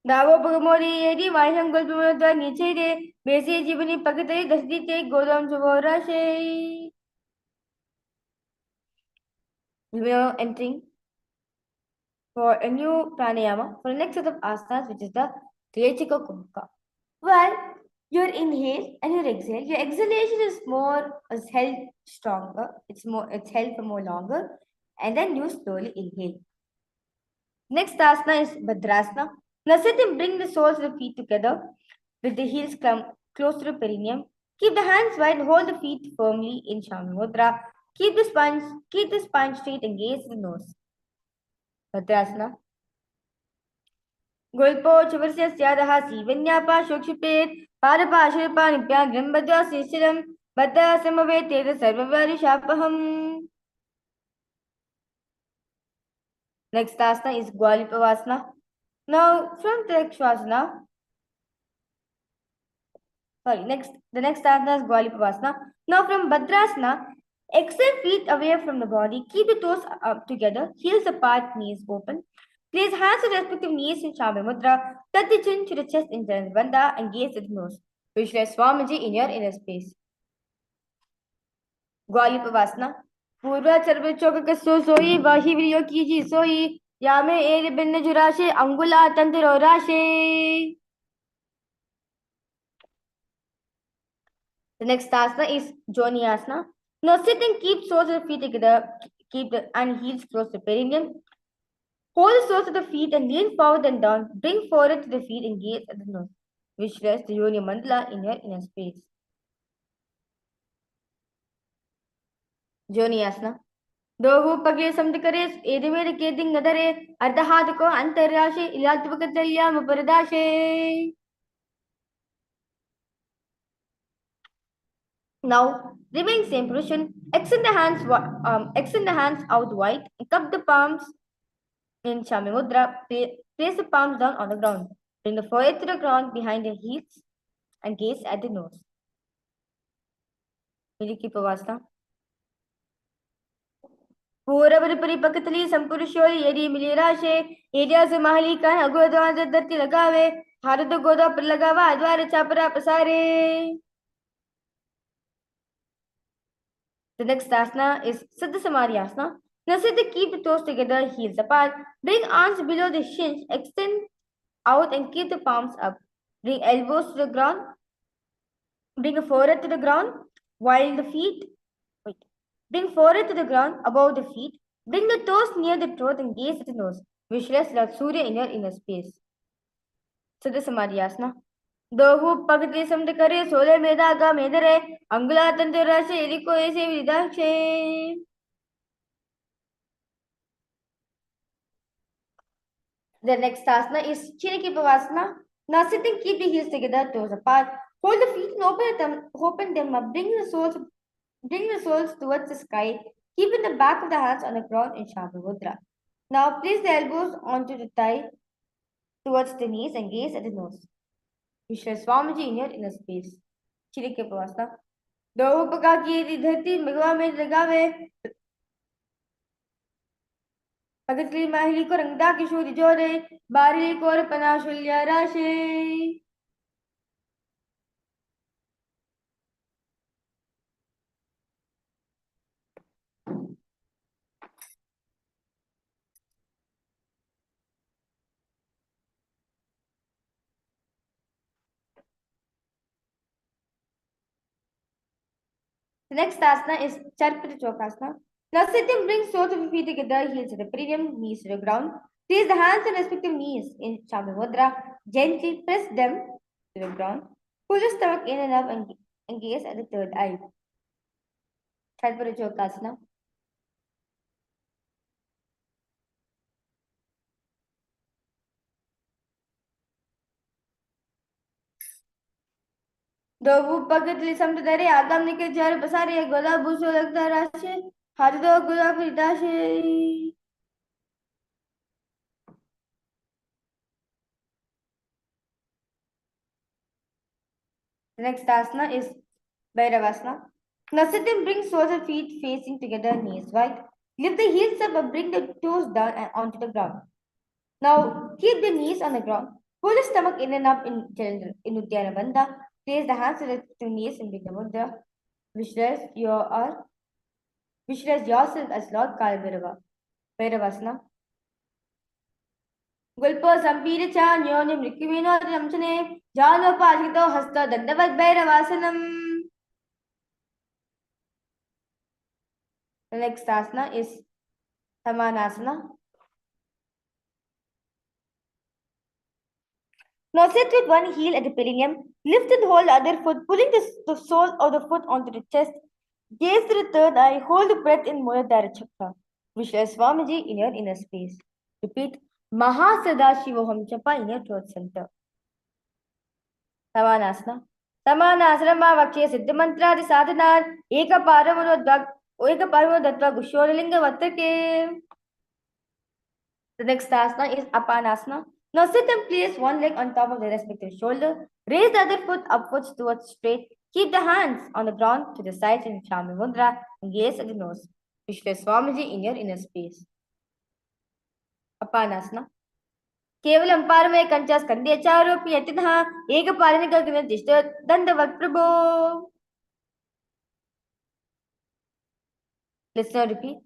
Davo Bhagamori Yedi Maham Gulbunata Niche De Mese Jivani Pakte Dharti Te Golam Chaborashe. We are entering for a new pranayama for the next set of asanas, which is the Rechika Kumbhaka. While your inhale and your exhale, your exhalation is held stronger. It's held for more longer, and then you slowly inhale. Next asana is Bhadrasana. Now sit and bring the soles of the feet together with the heels close to the perineum. Keep the hands wide and hold the feet firmly in Shambhi Mudra. Keep the spine straight and gaze at the nose. Bhadrasana. Gulpo Chavarsia Syadaha Sivanyapa Shokshipet Parapashirpa Nipya Grimbadya Sishiram Bada Samavete the Sarvavari Shapaham. Next asana is Gwalipavasana. Now from Trekshvasana. The next asana is Gwalipavasana. Now from Bhadrasana, extend feet away from the body. Keep the toes up together, heels apart, knees open. Place hands on respective knees in Shambhi Mudra. Touch the chin to the chest in Janabandha and gaze at the nose. Visualize Swamiji in your inner space. Gwalipavasana. Purva Charva Chokakaso Soi Vahi Viryo Kiji Soi Yame Ere Binna Jurashe Angula Tantiro Rashe. The next asana is Joni Asana. Now sit and keep soles of the feet together. Keep the heels close to the perineum. Hold the soles of the feet and lean forward and down. Bring forward to the feet and gaze at the nose. Visualize the Yoni Mandala in your inner space. Joni Asana. Dohu Pagir Samdikares, Edimere Keding Nadare, Ardahadako, Antarashe, Ilatvakatalya Muparadashe. Now, remain same position. Extend the hands out wide and cup the palms in Shambhi Mudra. Place the palms down on the ground. Bring the forehead to the ground behind the heels and gaze at the nose. Virikipavasana. Puravari Paripakatali Sampurishori Yedi Milirashe, Areas of Mahalika, Agodwa Dati Lagave, Harada Goda Pilagava, Advara Chapara Pasare. The next asana is Siddha Samadhi Asana. Now sit and keep the toes together, heels apart. Bring arms below the shins, extend out and keep the palms up. Bring elbows to the ground. Bring a forehead to the ground while the feet. Bring forehead to the ground above the feet. Bring the toes near the throat and gaze at the nose. Visualize Lord Surya in your inner space. Siddha Samadhi Asana. Dohu pagati samdakare sole medaga medare angula tanturashe eriko ese vidakshe. The next asana is Chinikipavasana. Now sit and keep the heels together, toes apart. Hold the feet and open them up. Bring the soles towards the sky. Keeping the back of the hands on the ground in Shabha Mudra. Now place the elbows onto the thigh towards the knees and gaze at the nose. Visualize Swamiji in your inner space. Chinikipavasana. Dohu pagaki dhati magwa mein lagave. पगतली माहिली को रंगदा किशोरी जोरे बारिली को पनाशुल्या राशे. The next asana is Charpita Chokasana. Now sit and bring soles of your feet together, heels to the perineum, knees to the ground. Place the hands on respective knees in Shabha Mudra. Gently press them to the ground. Pull your stomach in and up and gaze at the third eye. Charpita Chokasana. दो पगतली समतरे आगम निकल jar बसारे गोला बुसो लगता राशे हाथ दो गोला फिरदाशे. The next asana is Bhairavasana. Now sit and bring soles of feet facing together, knees wide. Lift the heels up and bring the toes down and onto the ground. Now keep the knees on the ground. Pull the stomach in and up in Uddiyana Bandha. Place the hands to the knees in Vigna Mudra. Visualize yourself as Lord Kalabhairava. Bhairavasana. Gulpo Sampira Chan Yonim Rikimino Ramchane Jalo Pajito Hasta Dandavat Bhairavasanam. The next asana is Samanasana. Now sit with one heel at the perineum. Lift and hold the other foot, pulling the sole of the foot onto the chest. Gaze to the third eye. Hold the breath in Muladhara Chakra. Visualize Swamiji in your inner space. Repeat Paramashivoham Chapa in your throat center. Samanasana. Samanasana Vakya Siddha Mantradi Sadhanar Eka Paramano Dattva Gushoralinga Vatrake. The next asana is Apanasana. Now sit and place one leg on top of the respective shoulder. Raise the other foot upwards towards straight. Keep the hands on the ground to the sides in Shami Mudra and gaze at the nose. Visualize Swamiji in your inner space. Apanasana. केवलं पारमे कंचा स्कंदे चारोपि यतिनः एक पारमिकग्न तिष्ठ दंडवत् प्रभो. Let's now repeat.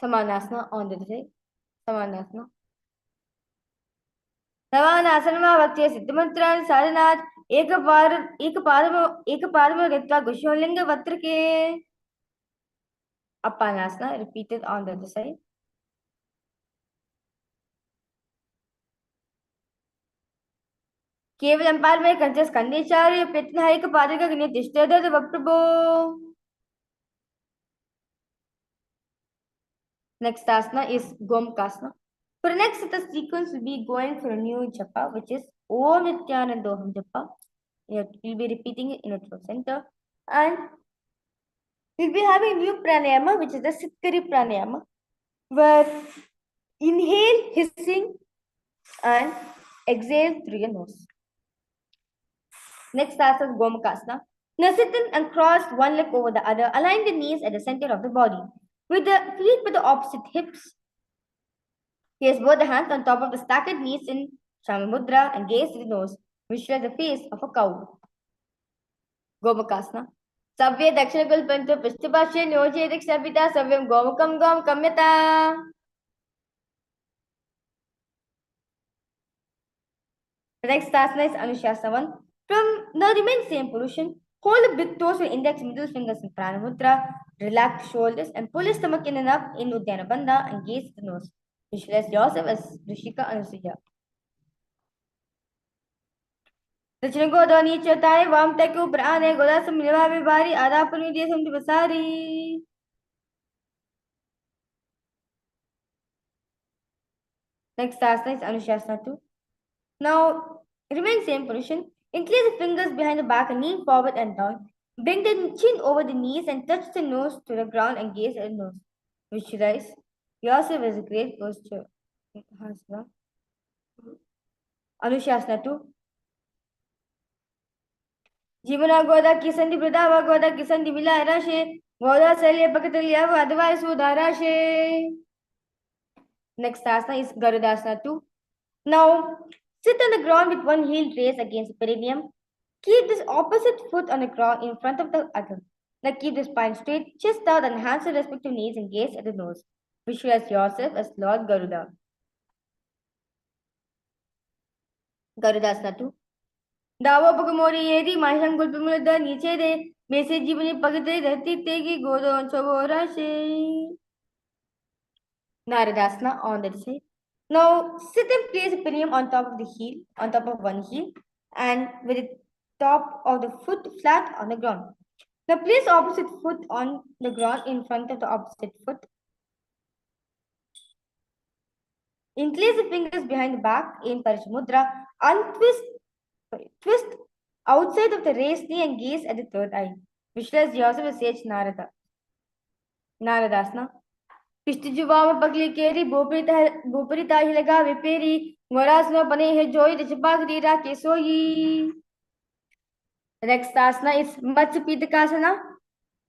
Samanasana on the side. Samanasana. Samanasana Vakya Siddhamantran Sadhanath एक पाद में गत्वा गुशोलिंग वत्र के. Apanasana repeated on the other side. केवल पाद में कंचस कंदेचार्य पितना एक पाद का गणित तिष्ठद वप्रभो. Next asana is Gomkasana. For the next set of sequence, we'll be going for a new japa, which is Om Nithyananda japa. We'll be repeating it in a throat center. And we'll be having a new pranayama, which is the Sitkari pranayama, where inhale hissing and exhale through your nose. Next asana is Gomkasana. Now sit in and cross one leg over the other. Align the knees at the center of the body. With the feet with the opposite hips. Place both the hands on top of the stacked knees in Shami Mudra and gaze to the nose. Visualize the face of a cow. Gomakasana. Savya Dakshinagulpantu Pishtipashe Nyojedik Savita Savyam Gomukam Gom Kamyata. The next asana is Anushasana. From now remain same position. Hold the big toes with index and middle fingers in Pranamudra. Relax shoulders and pull your stomach in and up in Uddiyana Bandha and gaze the nose. Visualize yourself as Rishika Anusuya. दक्षिण को दो नीचे ताए वाम तक के ऊपर आने गोदा से मिलवा में बारी आधा पर में दिए समझ बसारी. Next asana is Anushasana 2. Now remain same position. Increase the fingers behind the back and lean forward and down. Bring the chin over the knees and touch the nose to the ground and gaze at the nose. Visualize yourself as a great posture. Anushasana 2. Jimana Goda Kisandi Bradava Goda Kisandi Mila Rashe Goda Salya Pakatalia otherwise Udarashe. Next asana is Garudasana 2. Now sit on the ground with one heel raised against the perineum. Keep this opposite foot on the ground in front of the other. Now keep the spine straight, chest out, and hands to respective knees and gaze at the nose. Visualize yourself as Lord Garuda. Garudasana 2. दावो पगमोरी येरी माशं गुलपमुलदा नीचे दे मेसे जीवनी पगते रहती तेगी गोदो चबोरा से. Naradasana on that side. Now sit and place a perineum on top of the heel, on top of one heel, and with the top of the foot flat on the ground. Now place opposite foot on the ground in front of the opposite foot. Increase the fingers behind the back in Parishamudra. Twist outside of the raised knee and gaze at the third eye. Visualize yourself as Sage Narada. Naradasana. Pishtijuva pagli keri bopurita hilaga viperi morasna pane hai joy dachapagri ra kesoyi. The next asana is Matsupidakasana.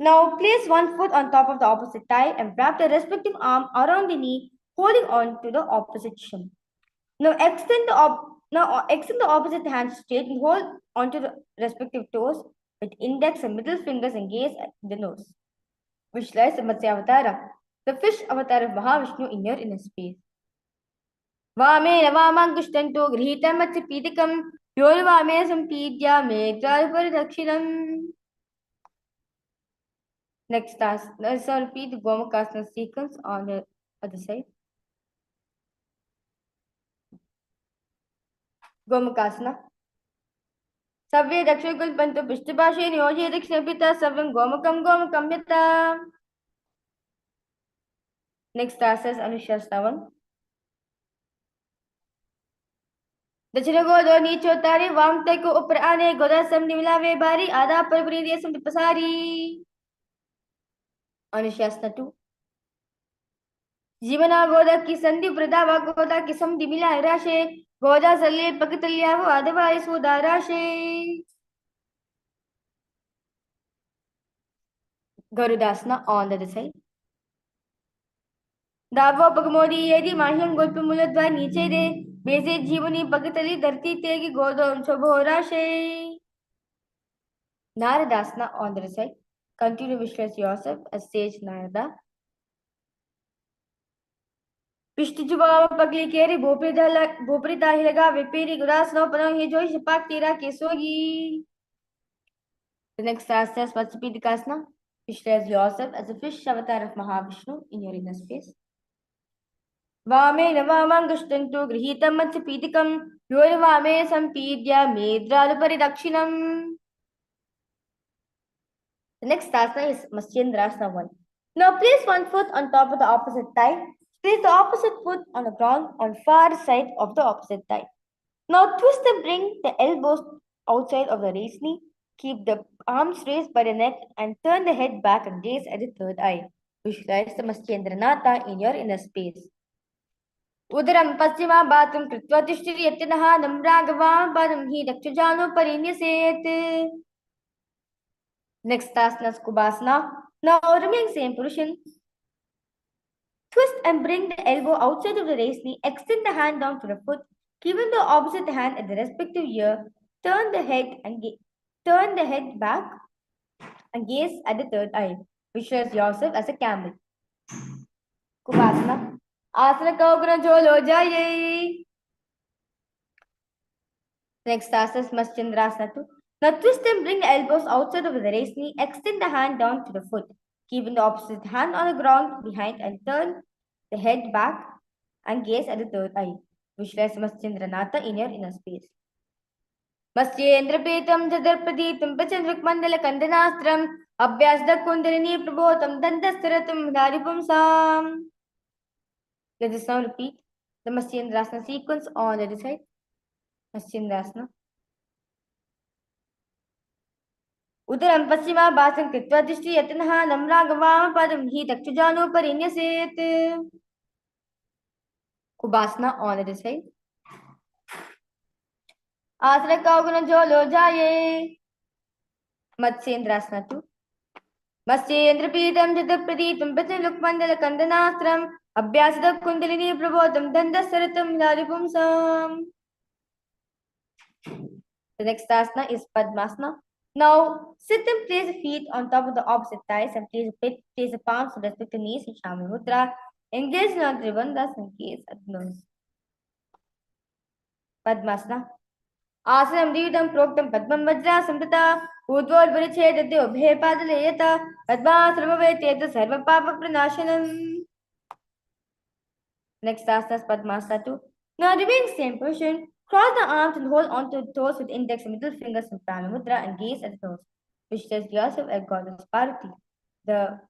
Now place one foot on top of the opposite thigh and wrap the respective arm around the knee, holding on to the opposite shin. Now extend the opposite hand straight and hold onto the respective toes with index and middle fingers and gaze at the nose. Visualize the Matsyavatara, the fish avatar of Mahavishnu in your inner space. Vame Navamangushtantho Grihitam Matsupidikam Yorvame Sampidya Megdal Dakshinam. Next task, let's repeat the Gomakasana sequence on the other side. Gomakasana. Savya Dakshakul Pantu Pishtipashe Nyoje Dakshnapita Savyam Gomakam Yata. Next task is Anushasana 1. दक्षिण को दो नीचे उतारे वाम तक को ऊपर आने गोदा समधि मिलावे बारी आधा पर बनी दिए समधि पसारी. Anushasana 2. जीवना गोदा की संधि प्रदावा गोदा की समधि मिला राशे गोदा सल्ले पकतलिया वो आधवाई सुदा राशे. Garudasana on the other side. दावो पगमोदी येदी माहियं गोल्प मुलद्वा नीचे दे बेसे जीवनी पगतली धरती तेगी गोदो शोभोराशे. Naradasana on the other side. Continue to visualize yourself as Sage Narada. Pishtijuva pagli keri bhoprita hilaga viperi gurasno panang he joy shapak tira kesogi. The next asana is Matsupidakasana. Visualize yourself as a fish avatar of Mahavishnu in your inner space. Vame Navamangushtantho Grihitam Matsupidikam Yorvame Sampidya Medralupari Dakshinam. The next asana is Matsyendrasana 1. Now place one foot on top of the opposite thigh. Place the opposite foot on the ground on far side of the opposite thigh. Now twist and bring the elbows outside of the raised knee. Keep the arms raised by the neck and turn the head back and gaze at the third eye. Visualize the Matsyendranatha in your inner space. Udaram paschima bhatam kritva tishtiri yatinaha namragava padam hi dakshajano parinyaset. Next asana is Kubasana. Now remain same position. Twist and bring the elbow outside of the raised knee. Extend the hand down to the foot. Keeping the opposite hand at the respective ear. Turn the head back and gaze at the third eye. Visualize yourself as a camel. Kupasana. Asana Kaugana Jolo Jaye. Next asana is Maschindrasana 2. Now twist and bring the elbows outside of the raised knee. Extend the hand down to the foot. Keeping the opposite hand on the ground behind and turn the head back and gaze at the third eye. Visualize Maschindranatha in your inner space. Maschendrapetam Jadarpaditam Pachandrikmandala Kandanastram Abhyasda Kundalini Prabhotam Dandastaratam Dharipumsam. Let us now repeat the Maschendrasana sequence on the other side. Maschendrasana. Udaram Paschima Basan Kritva Dishti Yatanaha Namragavama Padam Hi Takchujano Parinyaset. Kubasana on the other side. Asana Kaugana Jolo Jaye. Matsyendrasana 2. Matsyendrapidam Jatapraditam Pachalukmandala Kandanastram Abhyasada Kundalini Prabhotam Dandasaratam Laripumsam. The next asana is Padmasana. Now sit and place the feet on top of the opposite thighs and place the palms to respect the knees in Shami Mudra. Engage in all Tribandhas and gaze at the nose. Padmasana. Asanam Dividam Proktam Padmam Vajra Samtata Udvad Varichedate Ubhe Padalayata Padmasramavete Sarva Papa Pranashanam. Next asana is Padmasana 2. Now remain same position. Cross the arms and hold onto the toes with index and middle fingers in Prana Mudra and gaze at the toes. Visualize yourself as Goddess Parvati, the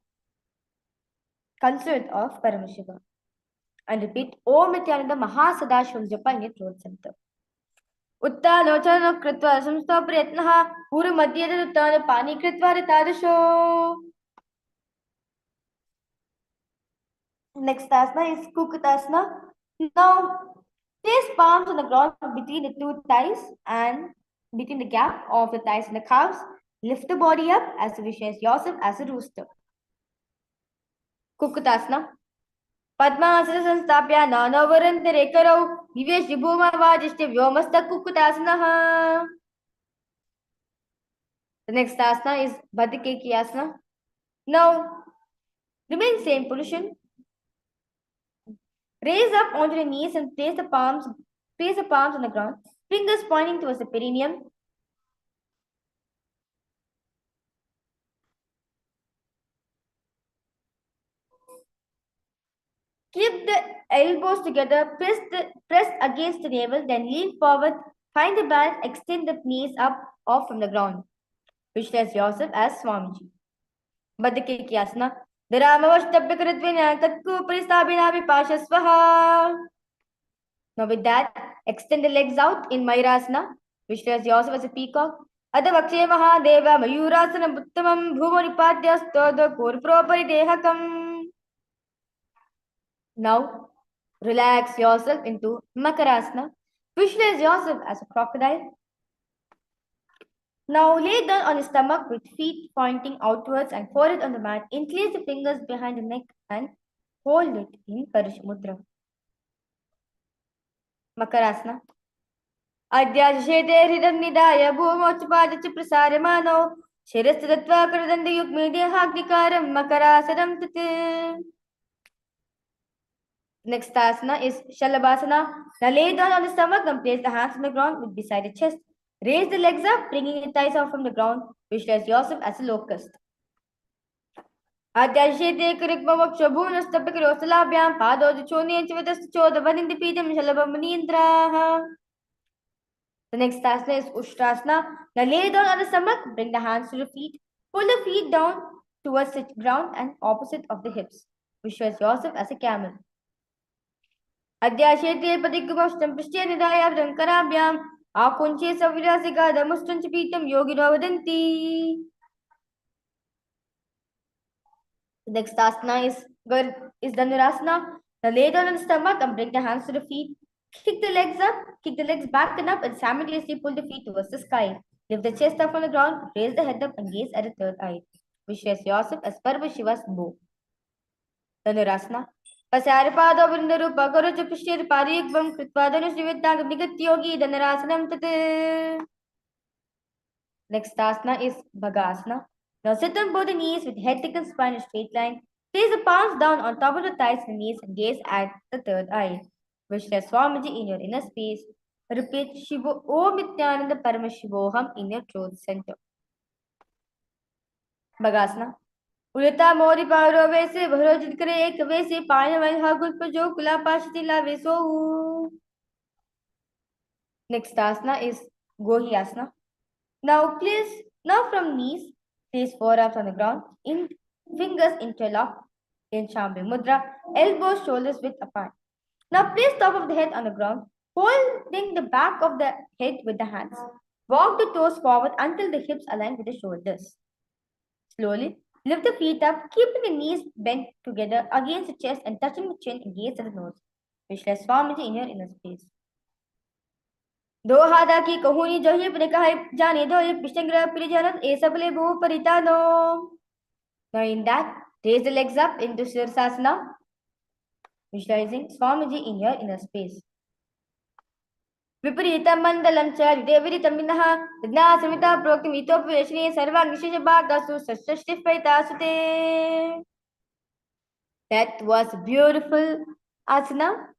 consort of Paramashiva. And repeat Om Nithyananda Mahasadashivam Japa in your throat center. Uttalochana Kritva Samstha Priyatnaha Puru Madhyada Uttana Pani Kritva Ritadasho. Next asana is Kukutasana. Now place palms on the ground between the two thighs and between the gap of the thighs and the calves. Lift the body up as you visualize yourself as a rooster. Kukutasana. Padmasana Sanstapya Nanavarantare Karau Nivesh Vibhuma Vajishte Vyomasta Kukutasana. The next asana is Bhaddakeki Asana. Now remain same position. Raise up onto the knees and place the palms on the ground. Fingers pointing towards the perineum. Keep the elbows together, press against the navel, then lean forward, find the balance, extend the knees up off from the ground. Visualize yourself as Swamiji. Bhaddakeki Asana. Dharamavashtabhyakaradvina Tatku Paristabhina Vipasha Swaha. Now with that, extend the legs out in Mayurasana. Visualize yourself as a peacock. Adavakshe Mahadeva Mayurasana Uttamam Bhuva Nipadya Kurpropari Dehakam. Now relax yourself into Makarasana. Visualize yourself as a crocodile. Now lay down on your stomach with feet pointing outwards and forehead on the mat. Interlace the fingers behind the neck and hold it in Karush Mudra. Makarasana. Adyajashete hridam nidaya bhumochupadacha prasaramano shirastadatva karadanda yukme dehagdikaram makarasanam tate. Next asana is Shalabhasana. Now lay down on the stomach and place the hands on the ground with beside the chest. Raise the legs up, bringing the thighs out from the ground. Visualize yourself as a locust. Adyashete karikmavakshobhunastapikarosalabyam padojuchonenchivadastachodavanindipeedam shalabhamanindra. The next asana is Ushtrasana. Now lay down on the stomach, bring the hands to the feet. Pull the feet down towards the ground and opposite of the hips. Visualize yourself as a camel. Adyashete padikkumashtam pishtya nidaya vdankarabyam akunche savirasika damustunch pitam yogino vadanti. The next asana is Dhanurasana. Now lay down on the stomach and bring the hands to the feet. Kick the legs up, kick the legs back and up and simultaneously pull the feet towards the sky. Lift the chest up from the ground, raise the head up and gaze at the third eye. Visualize yourself as Paramashiva's bow. Dhanurasana. Pasaripado Vrindarupa Garucha Pishir Parikvam Kritvadanus Divittag Nigat Yogi Dhanurasanam Tate. Next asana is Bhagasana. Now sit on both the knees with head, thick and spine in a straight line. Place the palms down on top of the thighs and knees and gaze at the third eye. Visualize Swamiji in your inner space. Repeat Shivo Om Nithyananda Paramashivoham in your throat center. Bhagasana. उलटा मोरी पारो वैसे भरो जित करे एक वैसे पाने वाले हागुल पर जो कुला पाशति लावे सो. Next asana is Gohi asana. Now from knees, place forearms on the ground, fingers interlock in Shambhi Mudra, elbows, shoulders width apart. Now place top of the head on the ground, holding the back of the head with the hands. Walk the toes forward until the hips align with the shoulders. Slowly lift the feet up, keeping the knees bent together against the chest and touching the chin and gaze at the nose. Visualize Swamiji in your inner space. दो हादा की कहुनी जो ही कहा जाने दो ये पिष्टंग्र परिजनत ए सबले भू परितानो. Now in that, raise the legs up into Sirsasana, visualizing Swamiji in your inner space. Viparitam mandalam cha deviritam minaha vidna samita proktim itopveshni sarvangishya bhagasu sashashtifpaita sute. That was beautiful asana.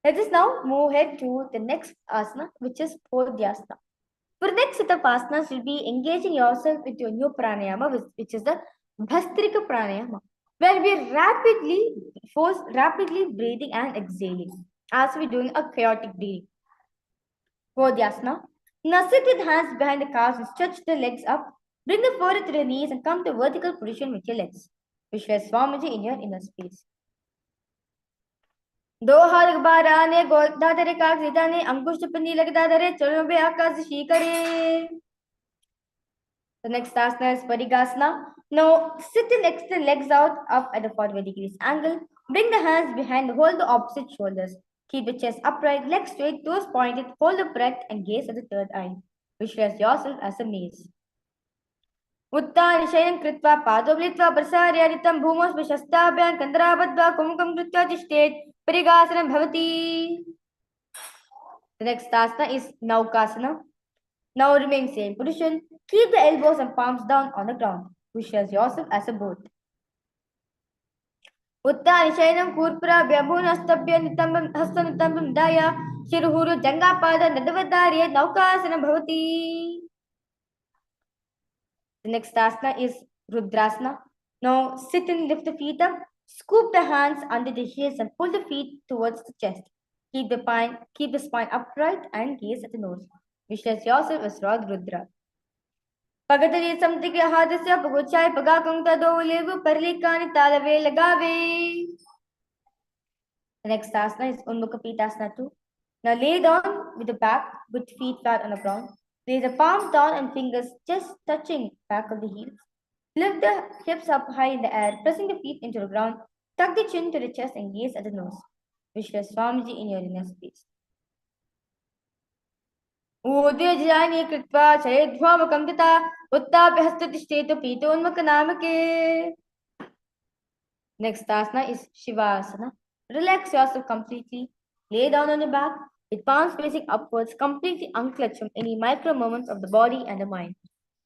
Let us now move ahead to the next asana, which is Podhyasana. For the next set of asanas, you'll be engaging yourself with your new pranayama, which is the Bhastrika pranayama, where we are rapidly breathing and exhaling as we're doing a chaotic breathing. Podhyasana. Now sit with hands behind the calves and stretch the legs up. Bring the forehead to the knees and come to vertical position with your legs. Visualize Swamiji in your inner space. दो हाथ बाराने गोदाधरे कागजिताने अंकुश पन्नी लगदाधरे चलो बे आकाश शीकरे. The next asana is Parigasana. Now sit the next legs out up at the 45 degrees angle. Bring the hands behind, hold the opposite shoulders. Keep the chest upright, legs straight, toes pointed, hold the breath and gaze at the third eye. Visualize yourself as a maze. उत्तान शयनं कृत्वा पादौ मिलित्वा प्रसार्यादितं भूमोऽस्पृशस्ताभ्यां कन्दराबद्ध्वा कुमुकं कृत्वा तिष्ठेत् परिगासनं भवति. The next asana is Naukasana. Now remain same position. Keep the elbows and palms down on the ground. Visualize yourself as a boat. उत्तान शयनं कूर्पराभ्यभूनस्तभ्य नितम्बं हस्तनितम्बं दाय शिरहुरु जङ्गापाद नदवदार्य नौकासनं भवति. The next asana is Rudrasana. Now sit and lift the feet up. Scoop the hands under the heels and pull the feet towards the chest. Keep the spine upright and gaze at the nose. Visualize yourself as Lord Rudra. Pagatari samtikya hadasya paguchai pagakungta do levu parlikani talave lagave. The next asana is Unmukha Pitasana 2. Now lay down with the back with feet flat on the ground. Place the palms down and fingers just touching back of the heels. Lift the hips up high in the air, pressing the feet into the ground. Tuck the chin to the chest and gaze at the nose. Visualize Swamiji in your inner space. Udhyajani kritva chayadhvamakam tata uttapya hastatistetu pitonnmakanamake. Next asana is Shivasana. Relax yourself completely. Lay down on your back with palms facing upwards, completely unclutched from any micro movements of the body and the mind.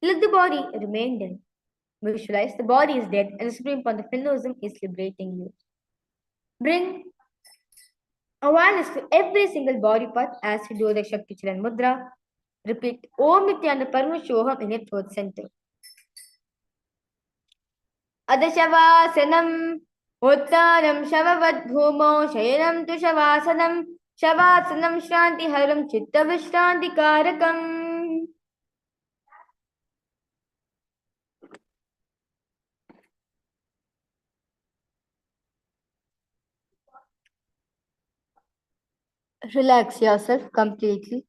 Let the body remain dead. Visualize the body is dead and the Supreme Pontiff of Hinduism is liberating you. Bring awareness to every single body part as you do the Shakti Chiran Mudra. Repeat Om Nithyananda Paramashivoham in your throat center. Adashavasanam Uttanam Shavavad Bhumo Shayanam Tu Shavasanam Shavasanam Shranti Haram Chitta Vishranti Karakam. Relax yourself completely.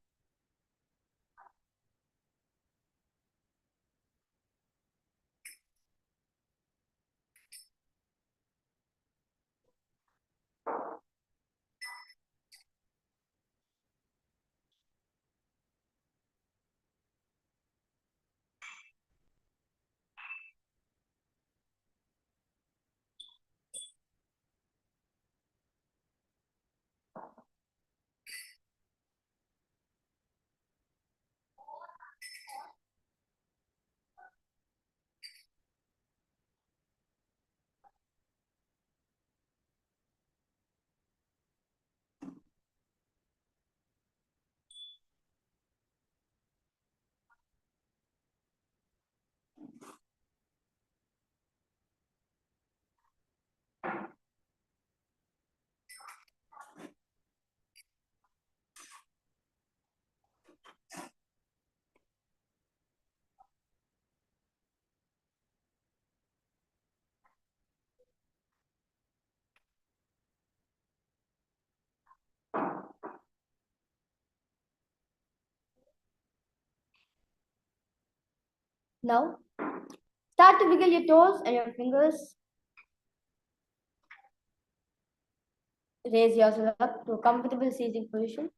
Now, start to wiggle your toes and your fingers. Raise yourself up to a comfortable seating position.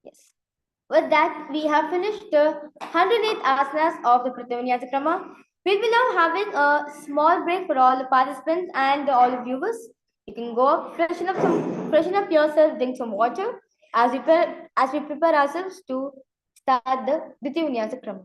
Yes. With that, we have finished the 108 asanas of the Pratyavyasa Krama. We will be now having a small break for all the participants and all the viewers. You can go up, freshen up yourself, drink some water as we prepare ourselves to start the Pratyavyasa Krama.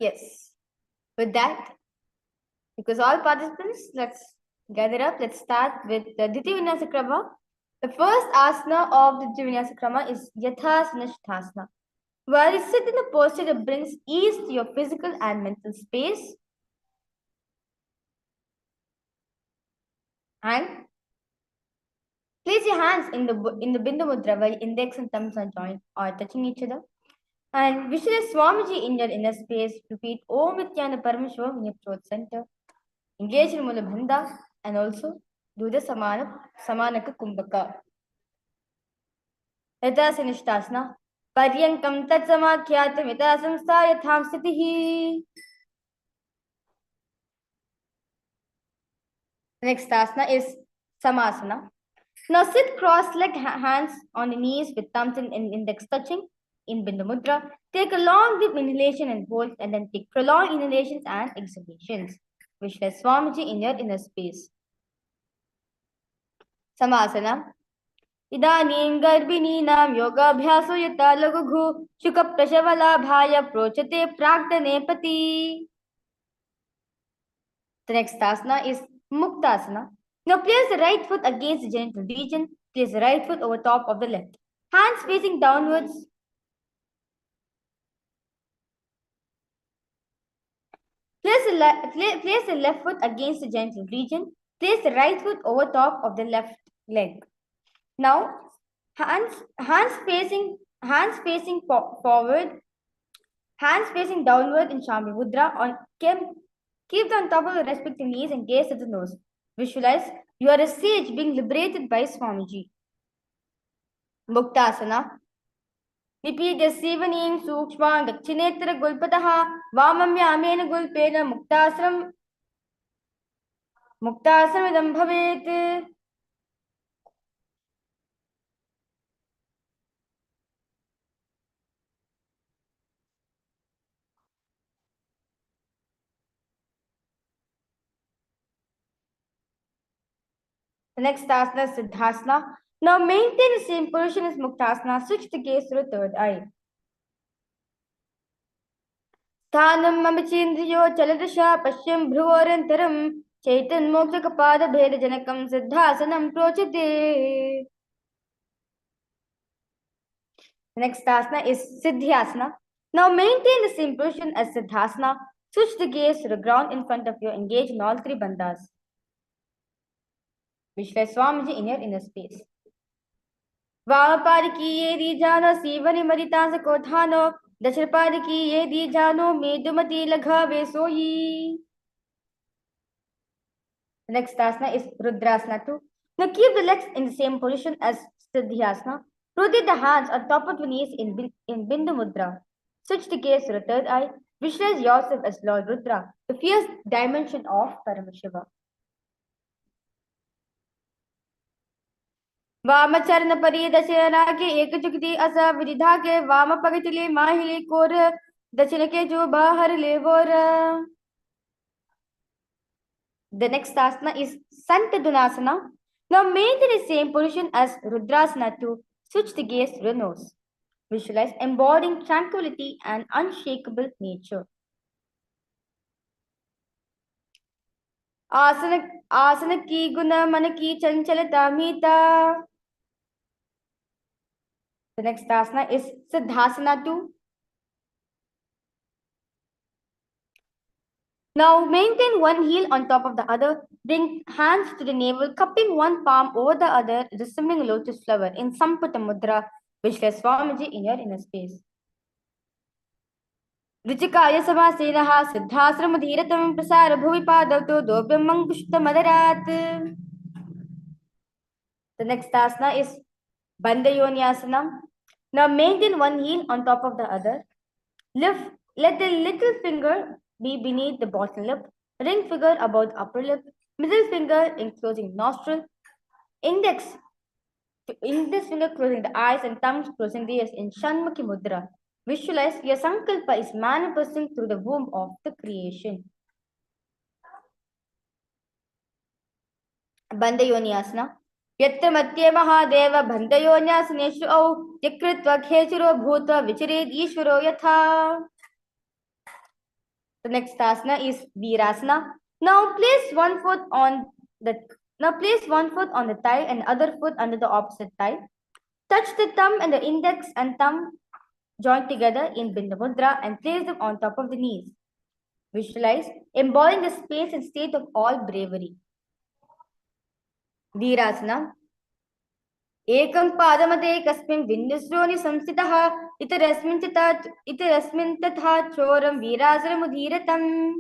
Yes. With that, because all participants, let's gather up. Let's start with the Diti Vinyasa Krama. The first asana of the Diti Vinyasa Krama is Yathasana Sthasana, where you sit in a posture that brings ease to your physical and mental space. And place your hands in the Bindu Mudra, where index and thumbs are joined or touching each other. And visualize Swamiji in your inner space. Repeat Om Nithyananda Paramashivoham in your throat center. Engage in Mula Bandha and also do the Samanaka Kumbhaka. Yathasana Sthasana. Paryankam tat samakyatam yathasam yatham sthitihi. Next asana is Samasana. Now sit cross-legged hands on the knees with thumbs and index touching in Bindu Mudra. Take a long deep inhalation and hold, and then take prolonged inhalations and exhalations. Visualize Swamiji in your inner space. Samasana. Idanim garbhininaam yogaabhyaso yata lagughu shukaprashavalabhaya prochate pragdane pati. The next asana is Muktasana. Now place the right foot against the genital region. Place the right foot over top of the left. Hands facing downwards. Place the left foot against the genital region. Place the right foot over top of the left leg. Now, hands facing forward, hands facing downward in Shami Mudra. Keep them on top of the respective knees and gaze at the nose. Visualize you are a sage being liberated by Swamiji. Muktasana. Repeat the Sivanim Sukshma Dakshinetra Gulpataha Vamamyamena Gulpena Muktasam Bhavet. The next asana is Siddhasana. Now maintain the same position as Muktasana. Switch the gaze to the third eye. Sthanam mamachindriyo chaladasha pashyam bhruvorantaram chaitan mokshakapada bheda janakam Siddhasanam prochite. The next asana is Siddhyasana. Now maintain the same position as Siddhasana. Switch the gaze to the ground in front of you. Engage in all three bandhas. Visualize Swamiji in your inner space. वामपाद की ये दी जानो सीवनि मरिता से कोठानो दक्षिणपाद की ये दी जानो मेदुमती लघावे सोई. The next asana is Rudrasana too. Now keep the legs in the same position as Siddhyasana. Rotate the hands on top of the knees in Bindu Mudra. Switch the gaze to the third eye. Visualize yourself as Lord Rudra, the fierce dimension of Paramashiva. वामचरण परिदशना के एक चुकती अस विरिधा के वाम पगचले माहिले core दक्षिण के जो बाहर ले bore. The next asana is Santadunasana. Now maintain the same position as Rudrasana to switch the gaze to the nose. Visualize embodying tranquility and unshakable nature. आसन की गुण मन की चंचलता मीता. The next asana is Siddhasana too. Now maintain one heel on top of the other. Bring hands to the navel, cupping one palm over the other, resembling a lotus flower in Samputta Mudra, visualize Swamiji in your inner space. Ruchikaya Samasenaha Siddhasana Dhiratam Prasara Bhuvipadavto Dobhyam Mangushta Madarat. The next asana is Bandayonyasana. Now maintain one heel on top of the other. Let the little finger be beneath the bottom lip, ring finger above the upper lip, middle finger enclosing nostril, index finger closing the eyes and thumb closing the ears in Shanmukhi Mudra. Visualize your sankalpa is manifesting through the womb of the creation. Bandayonyasana. Yatra Matye Mahadeva Bandayonyasneshu Au Yakritva Khechiro Bhutva Vichared Ishvaro Yatha. The next asana is Virasana. Now place one foot on the thigh and other foot under the opposite thigh. Touch the thumb and the index and thumb joined together in Bindu Mudra and place them on top of the knees. Visualize embodying the space and state of all bravery. Virasana. एकं पादमते कस्मिन् बिन्दुश्रोणि संस्थितः इतरस्मिन् तथा चोरं वीरासनमुदीरतम्.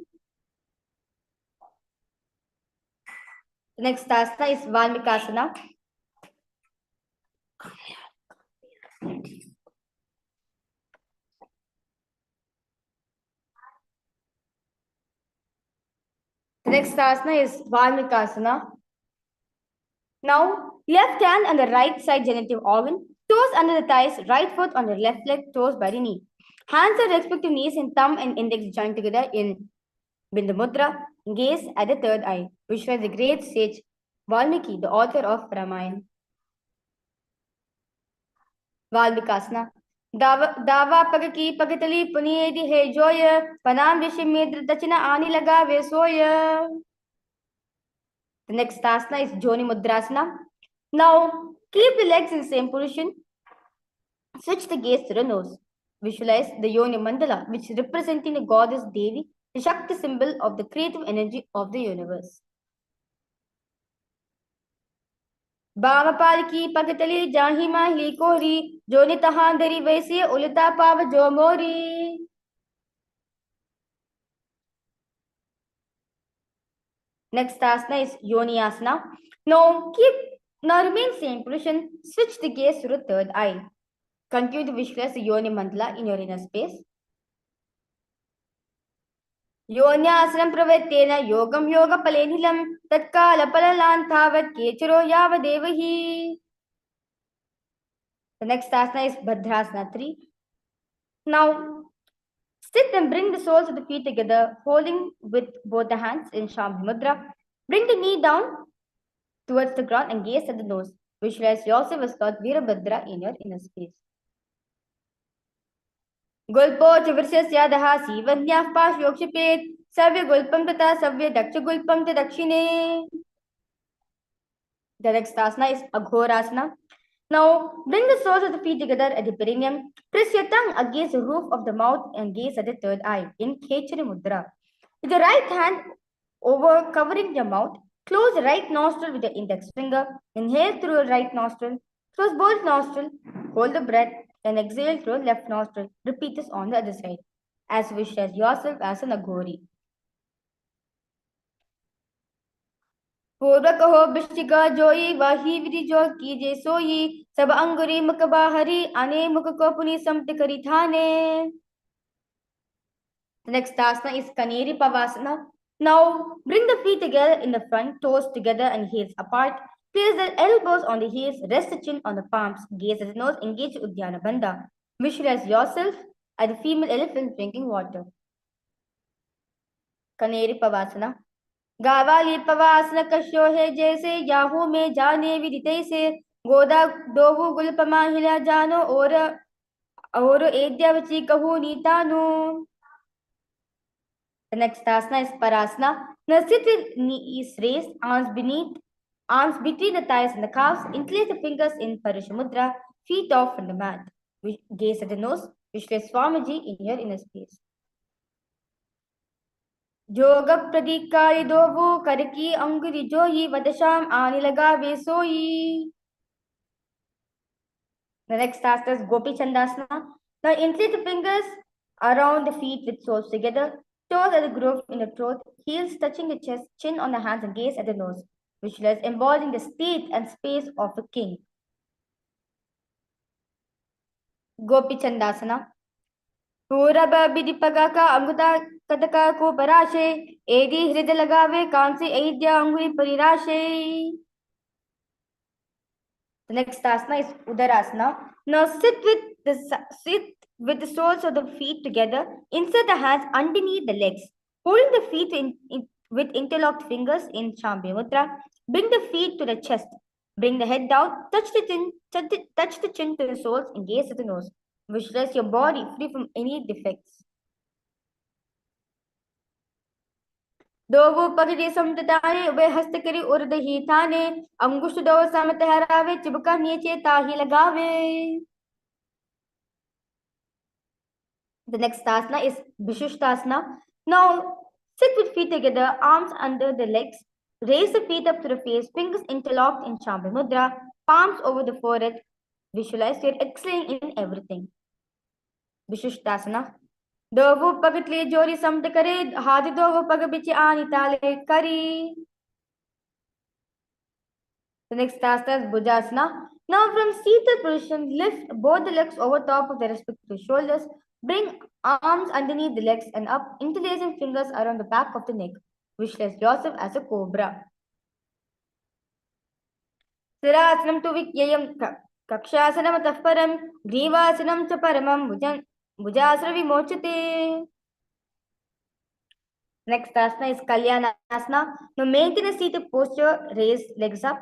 Next asana is Valmikasana. The next asana is Valmikasana. Now, left hand on the right side genital organ, toes under the thighs, right foot on the left leg, toes by the knee. Hands on respective knees and thumb and index joined together in Bindu Mudra. Gaze at the third eye. Visualize the great sage Valmiki, the author of Ramayana. Valmikasana. दावा पग की पगतली पुनियेदि हे जोय पनाम विषि मेद्र दचना आनी लगा वे सोय. The next asana is Joni Mudrasana. Now keep the legs in the same position. Switch the gaze to the nose. Visualize the Yoni Mandala, which is representing the goddess Devi, the Shakti symbol of the creative energy of the universe. Bhavapal ki pagatali jahi mahli kori joni tahandari vaisi ulita pava jomori. Next asana is Yoni Asana. Now remain same position. Switch the gaze to the third eye. Continue to visualize the Yoni Mandala in your inner space. Yonyasana pravettena yogam yoga palenilam tatkala palalantavat kecharo yavadevahi. The next asana is Bhadrasana 3. Now, sit and bring the soles of the feet together, holding with both the hands in Shambhu Mudra. Bring the knee down towards the ground and gaze at the nose. Visualize yourself as Lord Veerabhadra in your inner space. Gulpo Chivrasyasyadaha Sivanyah Pashyokshipeet Savya Gulpam Tata Savya Daksha Gulpam Te Dakshine. The next asana is Aghorasana. Now bring the soles of the feet together at the perineum. Press your tongue against the roof of the mouth and gaze at the third eye in Khechari Mudra. With the right hand over covering your mouth, close the right nostril with the index finger. Inhale through the right nostril. Close both nostrils. Hold the breath. Then exhale through the left nostril. Repeat this on the other side. As you visualize yourself as an Aghori. पूर्व कहो वृश्चिका जोई वाही विधि जो कीजे सोई सब अंगुरी मुख बाहरी आने मुख को पुनि समट करी थाने. The next asana is Kaneri Pavasana. Now bring the feet together in the front, toes together and heels apart. Place the elbows on the heels, rest the chin on the palms, gaze at the nose, engage Uddiyana Bandha. Visualize yourself as the female elephant drinking water. Kaneri Pavasana. गावाली पवासन कश्यो है जैसे Yahoo में जाने विदिते से गोदा दोहु गुलपमा हिला जानो और एद्यावची कहू नीतानु. The next asana is Parasana. Now sit with knees raised, arms between the thighs and the calves. Interlace the fingers in Parashamudra, feet off from the mat. Gaze at the nose. Visualize Swamiji in your inner space. जोग प्रदीकाय दोवो करकी अंगुरी जोई वदशाम आने लगा वे सोई. The next asana is Gopi Chandasana. Now interlace the fingers around the feet with soles together, toes at the groove in the throat, heels touching the chest, chin on the hands and gaze at the nose. Visualize embodying the state and space of a king. Gopi Chandasana. पूरब बिदिपगा का अंगुता कटका को पराशे एदी हृदय लगावे कांसे ऐद्या अंगुली परिराशे. The next asana is Udarasana. Now sit with the soles of the feet together. Insert the hands underneath the legs, holding the feet with interlocked fingers in Shambhu Mudra. Bring the feet to the chest. Bring the head down. Touch the chin to the soles and gaze at the nose. Visualize your body free from any defects. दोवो पगड़े समताने उभय हस्त करी उर्द ही थाने अंगुष्ठ दो सम ठहरावे चिबका नीचे ताही लगावे. The next asana is Vishishtasana. Now sit with feet together, arms under the legs. Raise the feet up to the face, fingers interlocked in Shambhu Mudra, palms over the forehead. Visualize you're excelling in everything. Vishishtasana. Dovo pagatle jori samta kare, hadi dovo pagabichi ani tale kari. The next asana is Bhujasana. Now from seated position, lift both the legs over top of the respective shoulders. Bring arms underneath the legs and up, interlacing fingers around the back of the neck. Visualize yourself as a cobra. Sirasanam tu vikyayam kakshasanam atah param grivasanam cha paramam bhujasana vimochate. Next asana is Kalyanasana. Now maintain a seated posture, raise legs up.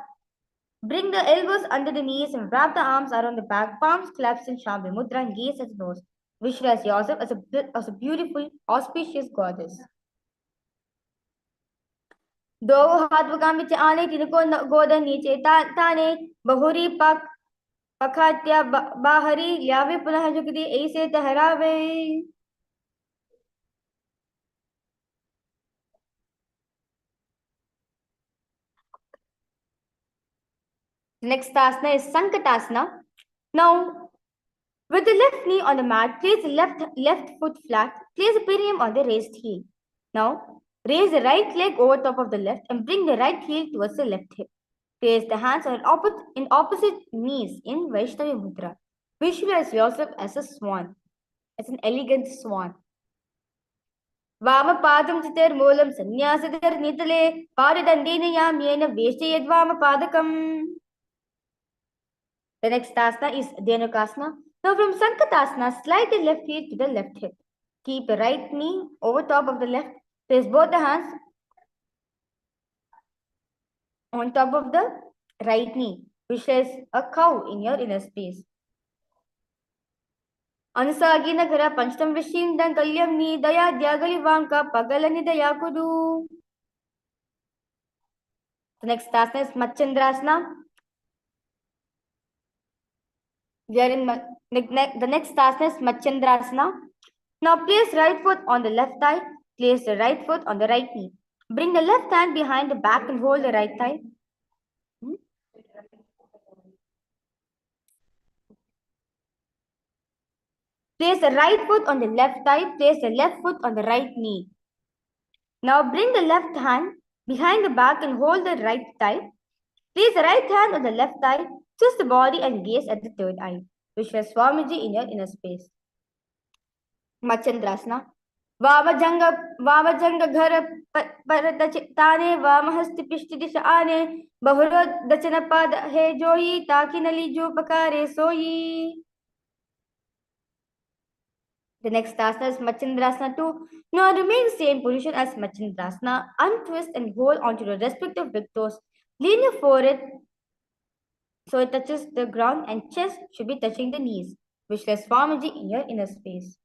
Bring the elbows under the knees and wrap the arms around the back, palms collapsed in Shambhu Mudra and gaze at the nose. Visualize yourself as a beautiful, auspicious goddess. दो हाथ बगाम विच आने तिनको गोदन नीचे ताने बहुरी पखात्या बाहरी ल्यावे पुनः जुगदी ऐसे ठहरावे. Next asana is Sankatasana. Now, with the left knee on the mat, place the left foot flat. Place the perineum on the raised heel. Now, raise the right leg over top of the left and bring the right heel towards the left hip. Place the hands on opposite knees in Vaishnavi Mudra. Visualize yourself as a swan, as an elegant swan. Vamapadam chitar moolam sannyasitar nitale paridandena yam yena veshayad vamapadakam. The next asana is Dhenukasana. Now from Sankatasana, slide the left heel to the left hip. Keep the right knee over top of the left. Place both the hands on top of the right knee. Visualize a cow in your inner space. Anusagina gara panchtam vishindan kalyam ni daya dyagali vanka pagalani daya kudu. The next asana is Machandrasana. We are in the next asana is Machandrasana. Now place right foot on the left thigh. Place the right foot on the right knee. Bring the left hand behind the back and hold the right thigh. Place the right foot on the left thigh. Place the left foot on the right knee. Now bring the left hand behind the back and hold the right thigh. Place the right hand on the left thigh. Twist the body and gaze at the third eye. Visualize Swamiji in your inner space. Machandrasana. वामजंग घर ताने वामहस्त पृष्ठ दिश आने बहुरो दचन पाद है जोई ताकि नली जो पकारे सोई. The next asana is Machandrasana 2. Now remain the same position as Machandrasana. Untwist and hold onto the respective big toes. Lean your forehead so it touches the ground and chest should be touching the knees. Visualize Swamiji in your inner space.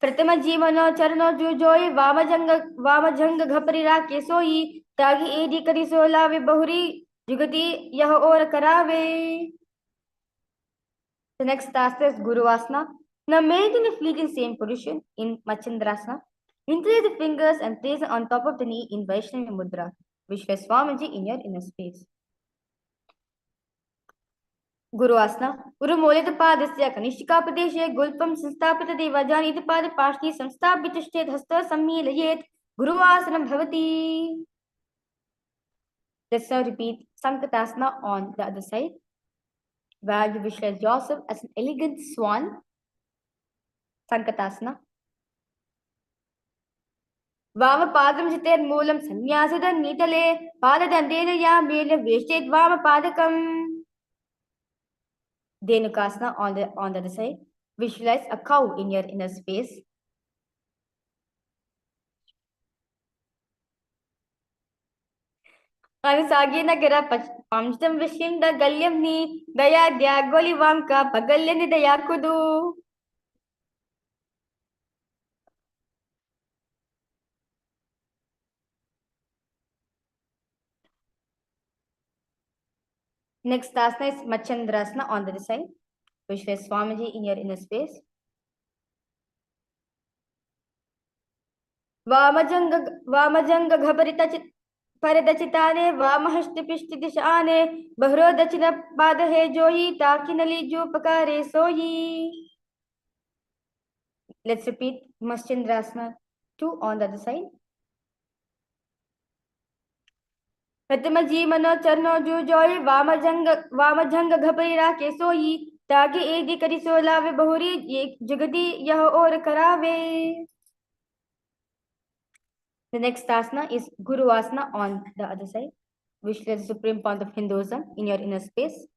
प्रथम जीवन चरण जो जोई वामजंग घपरिरा के सोई तागी AD करी सोलावे बहुरी जुगति यह और करावे. The next asana is Guruvasana. Now maintain a fleeting same position in Machandrasana. Interlace the fingers and place it on top of the knee in Vaishnavi Mudra. Visualize Swamiji in your inner space. Guruvasana. Guru Molita Padasya Kanishika Padeshe Gulpam Sanstapita Devajani Pada Pashti Samstapitashtet Hasta Sammilayet Guruvasanam Bhavati. Let's now repeat Sankatasana on the other side, where you visualize yourself as an elegant swan. Sankatasana. Vamapadam Chitar Moolam Sannyasada Nitale Padadandena Yamela Veshtet Vamapadakam. Dhenukasana on the other side. Visualize a cow in your inner space. Anusagina gara pamchtam vishinda galyam ni daya dyagoli vamka pagalyani daya kudu. Next asana is Machandrasana on the other side. Visualize Swamiji in your inner space. वामजंग परदचिताने वामहस्तिपिष्टि दिशाने बहरो दक्षिण पाद है जोई ताकि नली जो पकारे सोई. Let's repeat Maschindrasana 2 on the other side. प्रथम जी मनो चरणो जो जोई वामजंग घपरिरा के सोई ताकि एदी करी सोलावे बहुरी एक जगदी यह और करावे. The next asana is Guru Asana on the other side. Visualize the Supreme Point of Hinduism in your inner space.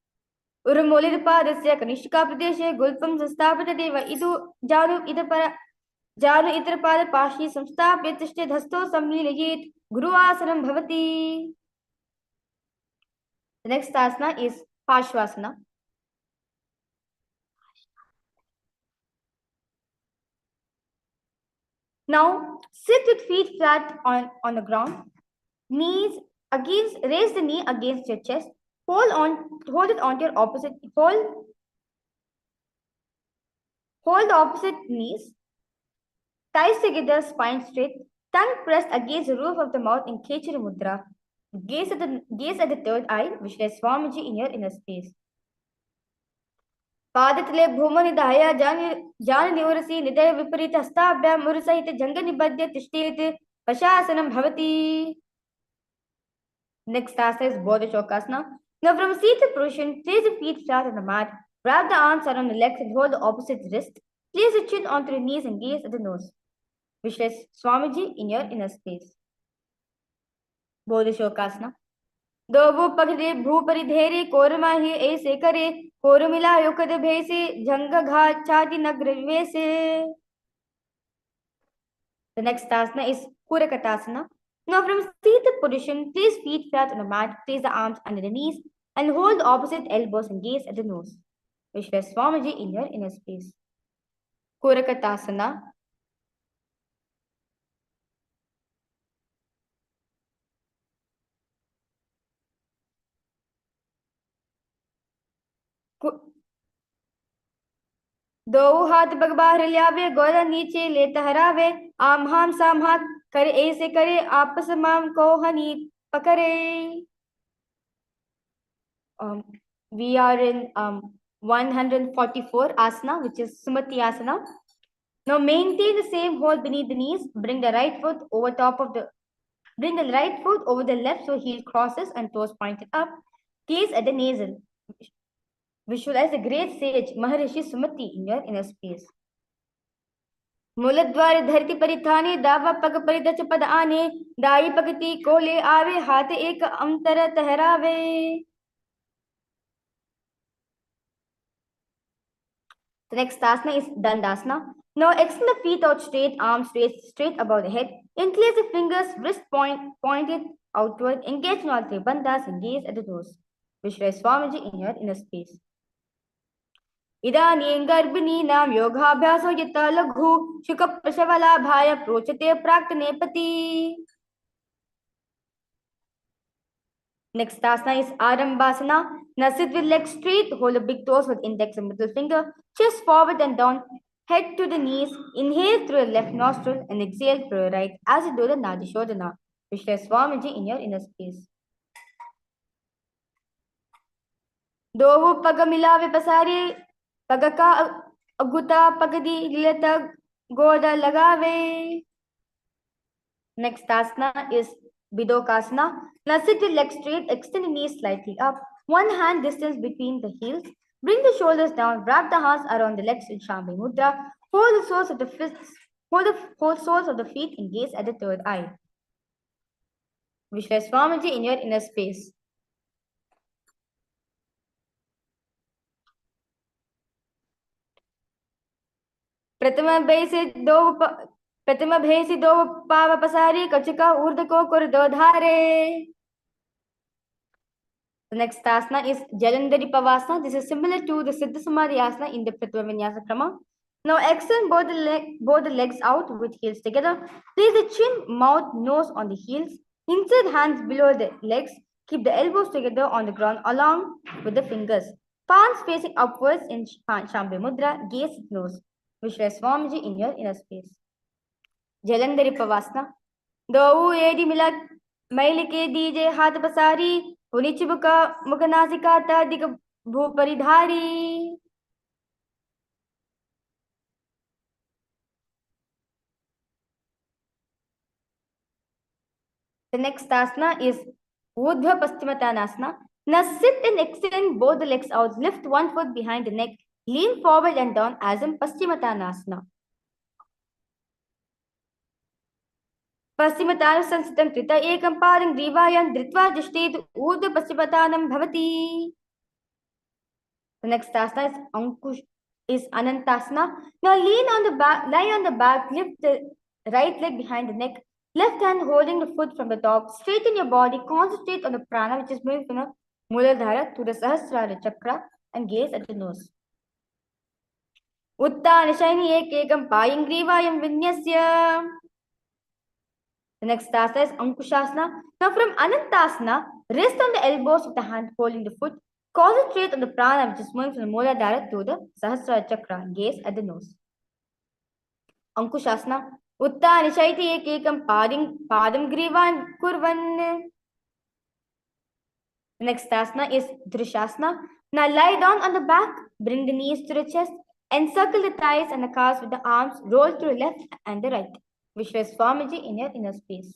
Urumolirpadasya Kanishka Pradeshe Gulpam Sastapata Deva Idu Janu Itrapada Pashi Samstapya Tishte Dhasto Samlilayit Guru Asanam Bhavati. The next asana is Parshvasana. Now sit with feet flat on the ground. Knees against, raise the knee against your chest. Hold it onto your opposite. Hold the opposite knees. Thighs together, spine straight. Tongue pressed against the roof of the mouth in Kechara Mudra. Gaze at the third eye. Visualize Swamiji in your inner space. पादतले भूमनिधाय जान निवरसी निदय विपरीत हस्ताभ्याम मुरसहित जंग निबद्ध तिष्ठेत पशासनम भवति. Next asana is Bodha Chokasana. Now from seated position, place the feet flat on the mat. Wrap the arms around the legs and hold the opposite wrist. Place the chin onto the knees and gaze at the nose. Visualize Swamiji in your inner space. Bodha Chokasana. दोबो पगदे भूपरिधेरे korma ही ऐसे करे कोरमिला युकद भेसे जंग घा छाती नग्र विवेसे. The next asana is Kurakatasana. Now from seated position, place feet flat on the mat, place the arms under the knees and hold the opposite elbows and gaze at the nose. Visualize Swamiji in your inner space. Kurakatasana. दो हाथ bug बाहर लियावे गोरा नीचे ले तहरावे आम हाम साम हाथ करे ऐसे करे आपस माम को हनी पकड़े. We are in 144 asana, which is Sumati asana. Now maintain the same hold beneath the knees. Bring the right foot over the left so heel crosses and toes pointed up. Gaze at the navel. Visualize the great sage Maharishi Sumati in your inner space. मूलद्वार धरती परिथाने दावा पग परिदच पद आने दाई पगति कोले आवे हाथ एक अंतर तहरावे. The next asana is Dandasana. Now extend the feet out straight, arms straight above the head. Enclace the fingers, wrist pointed outward. Engage in all three bandhas and gaze at the toes. Visualize Swamiji in your inner space. इदानीं गर्भिणीनां योगाभ्यासो यत लघु शुक प्रसवलाभाय प्रोचते प्राक्तनेपति. Next asana is Arambhasana. Now sit with legs straight, hold the big toes with index and middle finger, chest forward and down, head to the knees. Inhale through your left nostril and exhale through your right as you do the Nadi Shodhana. Visualize Swamiji in your inner space. दोवो पग मिलावे पसारे पग का अगुता पगदी लता गोदा लगावे. Next asana is Bidokasana. Now sit with legs straight, extend the knees slightly up. One hand distance between the heels. Bring the shoulders down, wrap the hands around the legs in Shambhi Mudra. Hold the soles of the fists, hold the soles of the feet and gaze at the third eye. Visualize Swamiji in your inner space. प्रथम भय से दो पाव पसारी कचका ऊर्ध को कर दो धारे. The next asana is Jalandhari Pavasana. This is similar to the Siddha Samadhi asana in the Pratva Vinyasa Krama. Now extend both the legs out with heels together. Place the chin, mouth, nose on the heels. Insert hands below the legs. Keep the elbows together on the ground along with the fingers. Palms facing upwards in Shambhi Mudra. Gaze close. Visualize Swamiji in your inner space. Jalandhari Pavasana. दो AD मिला मैल के दीजे हाथ पसारी पुनि चिबुका मुखनासिका दिग भूपरिधारी. The next asana is Urdhva Paschimottanasana. Now sit and extend both the legs out. Lift one foot behind the neck. Lean forward and down as in Paschimottanasana. Paschimottanasana krita ekam padam grivayam dhritva jishtet Urdhva Paschimottanam bhavati. The next asana is Ankush Anantasana. Now lie on the back, lift the right leg behind the neck. Left hand holding the foot from the top. Straighten your body. Concentrate on the prana, which is moving from the Muladhara to the Sahasrara chakra, and gaze at the nose. Uttan Shaini Ekam Payam Grivayam Vinyasya. The next asana is Ankushasana. Now from Anantasana, rest on the elbows with the hand holding the foot. Concentrate on the prana, which is moving from the Muladhara to the Sahasrara chakra. Gaze at the nose. Ankushasana. Uttan Shaiti Ekam Padam Grivan Kurvan. The next asana is Drishasana. Now lie down on the back, bring the knees to the chest, encircle the thighs and the calves with the arms, roll to the left and the right. Visualize Swamiji in your inner space.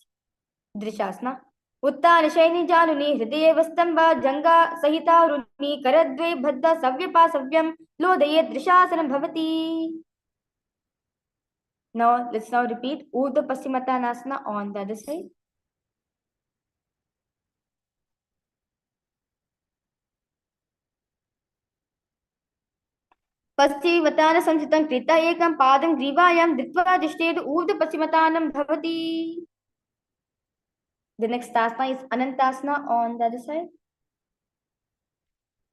Drishasana. Uttan Shaini Januni Hridaye Vastamba Janga Sahita Runi Karadve Bhadda Savyapa Savyam Lodaye Drishasanam Bhavati. Let's repeat Urdhva Paschimottanasana on the other side. Paschimottanasana samchitam krita ekam padam grivayam dhritva jishtet Urdhva Paschimottanam bhavati. The next asana is Anantasana on the other side.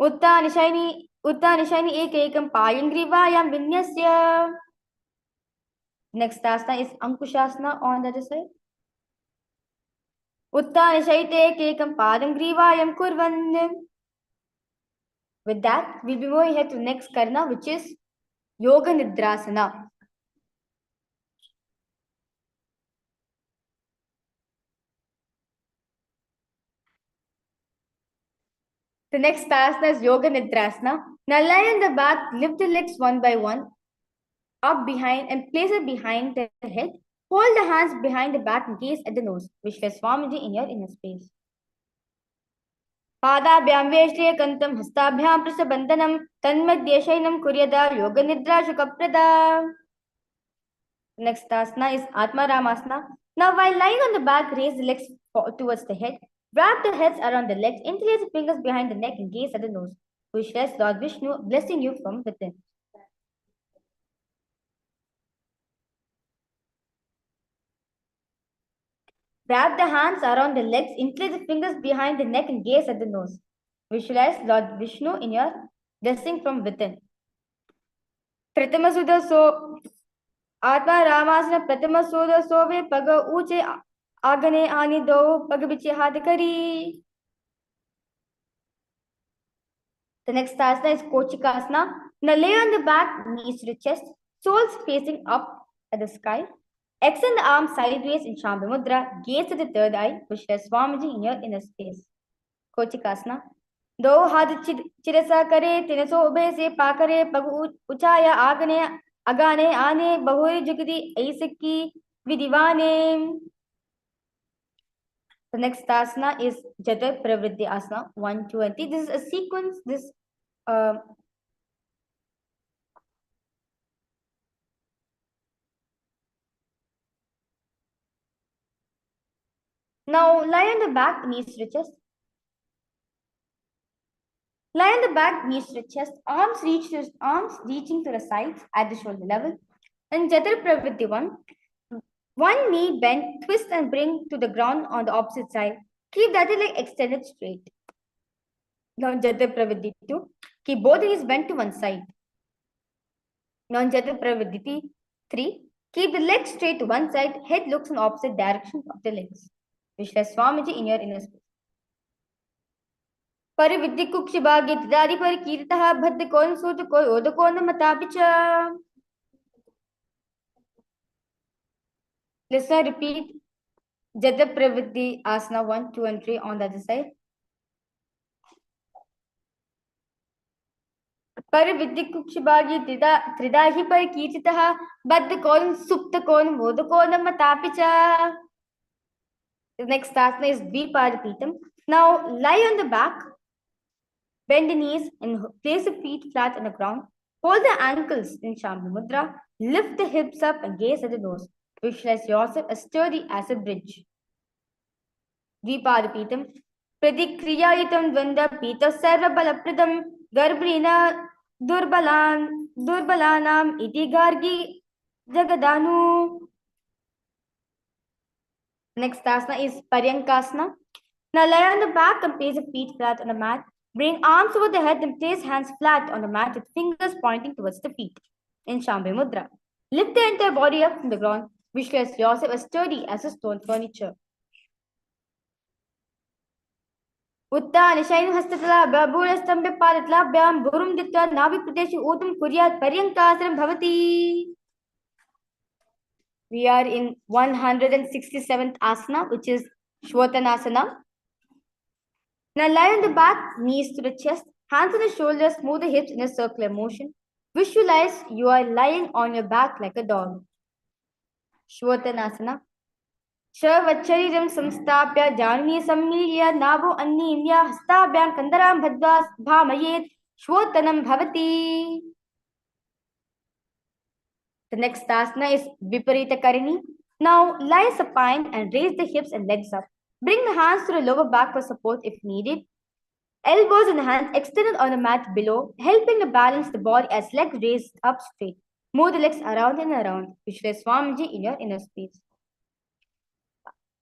Uttan Shaini ekam payam grivayam vinyasya. Next asana is Ankushasana on the other side. Uttan Shaite ekam padam grivayam kurvan. With that, we'll be moving ahead to the next karna, which is Yoga Nidrasana. The next asana is Yoga Nidrasana. Now lie on the back, lift the legs one by one, up behind and place it behind the head. Hold the hands behind the back and gaze at the nose. Visualize Swamiji in your inner space. Padabhyam Veshriya Kantam Hastabhyam Prasabandhanam Tanmadhya Shainam Kuryada Yoga Nidra Shukaprada. Next asana is Atma Ramasana. Now while lying on the back, raise the legs towards the head. Wrap the heads around the legs, interlace the fingers behind the neck and gaze at the nose. Visualize Lord Vishnu blessing you from within. Wrap the hands around the legs, interlace the fingers behind the neck and gaze at the nose. Visualize Lord Vishnu in your blessing from within. Pratama Sudha So Atma Ramasana Pratama Sudha Sove Paga Uche Agane Ani Do Pagabiche Hadakari. The next asana is Kochikasana. Now lay on the back, knees to the chest, soles facing up at the sky. Extend the arms sideways in Shambhi Mudra. Gaze at the third eye, visualize Swamiji in your inner space. Kochikasana. Do hath chirasa kare, tinaso ube se pakare, pagu uchaya agane ane, bahuri jugadi aisaki vidivane. The next asana is Jata Pravritti Asana 120. This is a sequence. Now lie on the back, knees to the chest. Lie on the back, knees to the chest, arms reaching to the sides at the shoulder level. And Jata Pravritti 1. One knee bent, twist and bring to the ground on the opposite side. Keep the other leg extended straight. Now Jata Pravritti 2. Keep both knees bent to one side. Now Jata Pravritti 3. Keep the legs straight to one side, head looks in opposite direction of the legs. Visualize Swamiji in your inner space. परिविद्यकुक्षिभागे तदाधिपरिकीर्तितः बद्धकोन सूतको ओदकोन मतापि च. Let's repeat Jada Pravritti asana 1, 2 and 3 on the other side. परिविद्यकुक्षिभागे त्रिदाहि परिकीर्तितः बद्धकोन सुप्तकोन ओदकोन मतापि च. The next asana is Dvipadapitam. Now lie on the back, bend the knees and place the feet flat on the ground. Hold the ankles in Shambhu Mudra. Lift the hips up and gaze at the nose. Visualize yourself as sturdy as a bridge. Dvipadapitam. Pradikriyaitam dvanda pita sarva balapradam garbhina durbalanam iti gargi jagadanu. Next asana is Paryankasana. Now lie on the back and place the feet flat on the mat. Bring arms over the head and place hands flat on the mat with fingers pointing towards the feet in Shambhu Mudra. Lift the entire body up from the ground. Visualize yourself as sturdy as a stone furniture. Uttan Shainu Hastatala Babura Stambya Padatlabyam Burum Dittva Navi Pradeshi Utam Kuryat Paryankasanam Bhavati. We are in 167th asana, which is Shvotanasana. Now lie on the back, knees to the chest, hands on the shoulders, move the hips in a circular motion. Visualize you are lying on your back like a dog. Shvotanasana. Shavachariram samstapya janani sammilya navo annimya hastabhyam kandaram bhadva bhamayet shvotanam bhavati. The next asana is Viparita Karini. Now lie supine and raise the hips and legs up. Bring the hands to the lower back for support if needed. Elbows and hands extended on the mat below, helping to balance the body as legs raised up straight. Move the legs around and around. Visualize Swamiji in your inner space.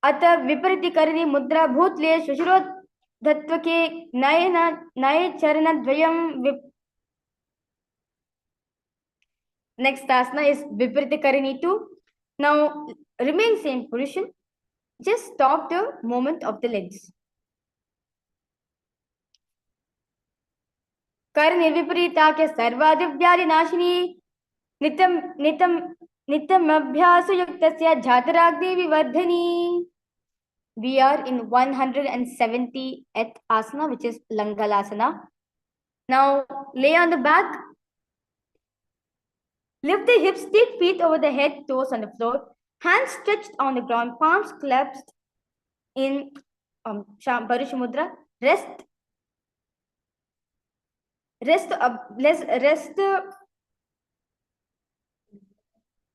Ata Vipariti Karini Mudra Bhutle Shushirot Dhattvake Naya Charana Dvayam. Next asana is Viparita Karini 2. Now remain same position. Just stop the movement of the legs. Karni Viparita ke Sarvadivyari Nashini Nitam Abhyasu Yuktasya Jhataragni Vivardhani. We are in 170th asana, which is Langalasana. Now lay on the back. Lift the hips, take feet over the head, toes on the floor. Hands stretched on the ground, palms clasped in Parusha Mudra. Rest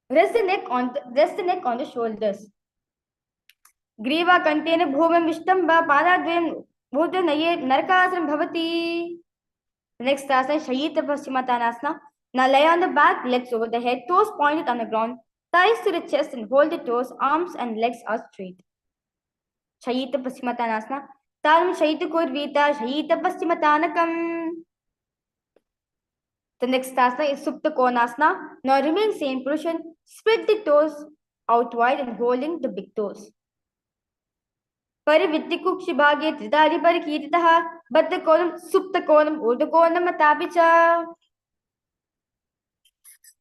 the neck on the shoulders. Griva Kantena Bhumam Vishtamba Padadvayam Bhutanaye Narkasram Bhavati. The next asana is Shayita Paschimottanasana. Now lie on the back, legs over the head, toes pointed on the ground, thighs to the chest and hold the toes, arms and legs are straight. Shayita Paschimottanasana. Taram Shayita Kurvita Shayita Paschimottanakam. The next asana is Supta Konasana. Now remain same position. Spread the toes out wide and holding the big toes. Parividdikukshiභāge tridāri parikīritah baddha konam supta konam urdha konam matapi ca.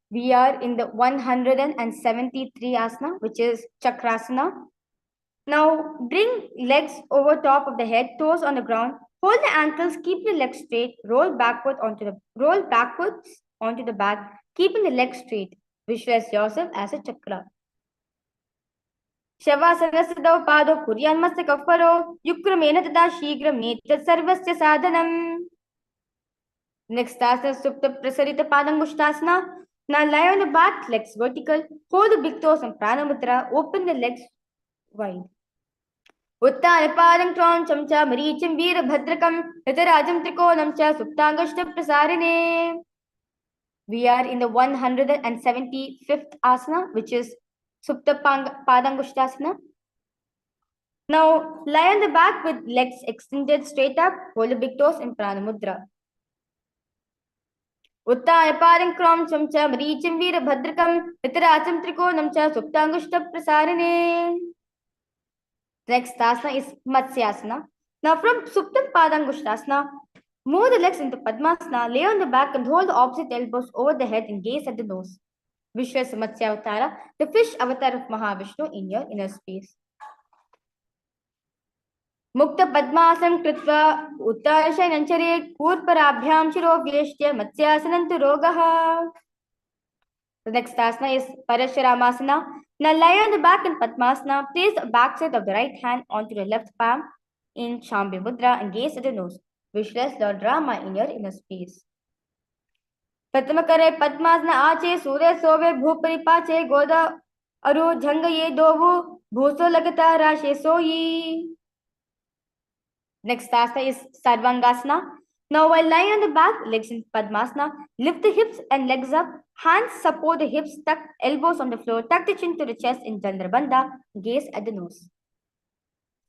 We are in the 173 asana, which is Chakrasana. Now bring legs over top of the head, toes on the ground. Hold the ankles, keep the legs straight. Roll backwards onto the back, keeping the legs straight. Visualize yourself as a chakra. Shavasana pado kuryan mastakafaro yukramena tada shigram netat sarvasya sadhanam. Next asana is Supta Prasarita Padangushtasana. Now lie on the back, legs vertical. Hold the big toes and Pranamudra. Open the legs wide. Uttana Padam Kram Chamcha Maricham Veera Bhadrakam Hitarajam Trikonam Cha Suptangashta Prasarine. We are in the 175th asana, which is Supta Padangushtasana. Now lie on the back with legs extended straight up. Hold the big toes in Pranamudra. Uttana Padam Kram Chamcha Maricham Veera Bhadrakam Hitarajam Trikonam Cha Suptangashta Prasarine. Next asana is Matsyasana. Now from Supta Padangushtasana, move the legs into Padmasana, lay on the back and hold the opposite elbows over the head and gaze at the nose. Vishwa Samatsya Avatara, the fish avatar of Mahavishnu in your inner space. Mukta Padmasam Kritva Uttarashananchare Kurparabhyam Shiro Vyeshtya Matsyasanantu Rogaha. The next asana is Parasharamasana. Now lie on the back in Padmasana. Place the backside of the right hand onto the left palm in Shambhi Mudra and gaze at the nose. Visualize Lord Rama in your inner space. Pratama kare Padmasana Ache Surya Sove Bhupari Pache Goda Aru Jhangaye Dovu Bhuso Lagata Rashe Soyi. Next asana is Sarvangasana. Now while lying on the back, legs in Padmasana, lift the hips and legs up. Hands support the hips, tuck elbows on the floor, tuck the chin to the chest in Chandrabandha, gaze at the nose.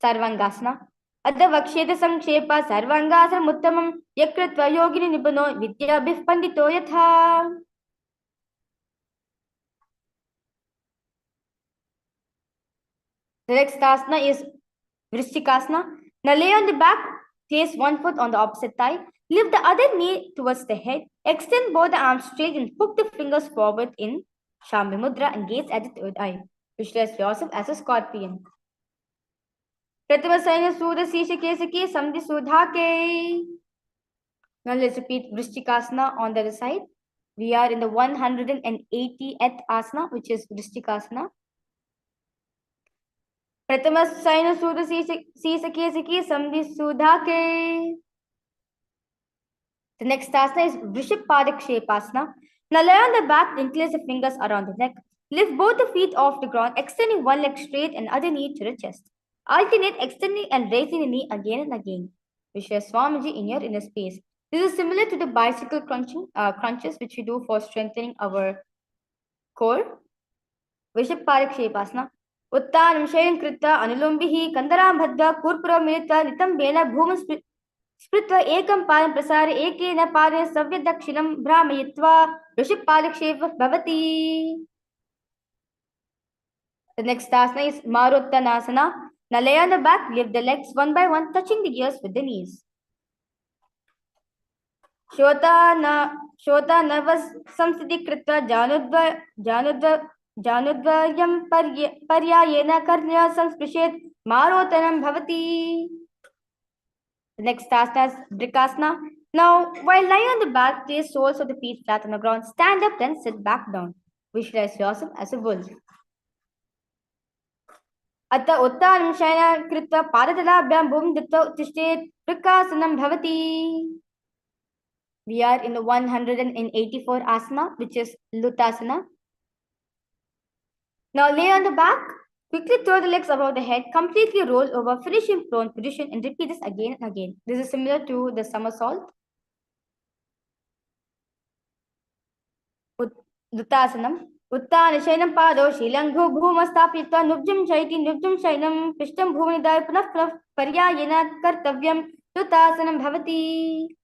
Sarvangasana. Adha Vaksheta Sankshepa Sarvangasana Muttamam Yakritva Yogini Nipuno Vidya Bhif Pandito Yatha. The next asana is Vrishchikasana. Now lay on the back, place one foot on the opposite thigh, lift the other knee towards the head, extend both the arms straight and hook the fingers forward in Shambhi Mudra and gaze at the third eye. Visualize yourself as a scorpion. Prathama Saina Sudha Sisha Kesaki Samdhi Sudhake. Now let's repeat Vrishchikasana on the other side. We are in the 180th asana, which is Vrishchikasana. Pratama Saina Sudha Sisha Kesaki Samdhi Sudhake. The next asana is Vrishapadakshepaasana. Now lie on the back, interlace the fingers around the neck. Lift both the feet off the ground, extending one leg straight and other knee to the chest. Alternate extending and raising the knee again and again. Vishwa Swamiji in your inner space. This is similar to the bicycle crunches which we do for strengthening our core. Vrishapadakshepaasana. Uttanam Shayan Krita Anulumbihi Kandaram Bhadda Kurpura Milita Nitam Bela Bhuma Spritva ekam padam prasare ekena pade savya dakshinam brahmayitva Vrishapadakshepa bhavati. The next asana is Maruttanasana. Now lay on the back, lift the legs one by one, touching the ears with the knees. Shota navas samsiti kritva janudvayam paryayena karnya samsprishet Maruttanam bhavati. The next asana is Brikasana. Now, while lying on the back, place soles of the feet flat on the ground. Stand up, then sit back down. Visualize yourself as a bull. Atta uttanam shayana krita padatadabhyam bhum ditta uttishtet Brikasanam bhavati. We are in the 184 asana, which is Lutasana. Now lay on the back. Quickly throw the legs above the head, completely roll over, finish in prone position and repeat this again and again. This is similar to the somersault. Luttasanam. Uttana Shainam Pado, Shilanghu Bhumastapita, Nubjum Shaiti, Nubjum Shainam, Pishtam Bhuminidai, Punaf, Paryayena, Kartavyam, Luttasanam Bhavati.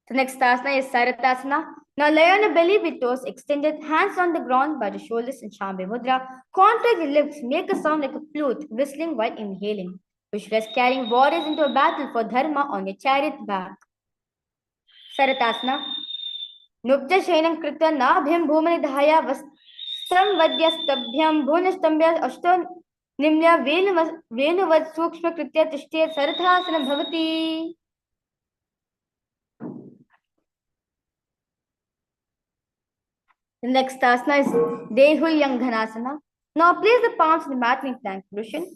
The next asana is Saratasana. Now lay on the belly with toes extended, hands on the ground by the shoulders in Shambhi Mudra. Contract the lips, make a sound like a flute, whistling while inhaling. Visualize carrying warriors into a battle for dharma on your chariot back. Saratasana. Nubja Shainam Krita Nabhyam Bhumani Dhaya Vastam Vadyastabhyam Bhunastambya Ashton Nimya Venuvad Sukshma Kritya Tishtet Sarathasana Bhavati. The next asana is Dehulyanganasana. Now place the palms in the mat in plank position.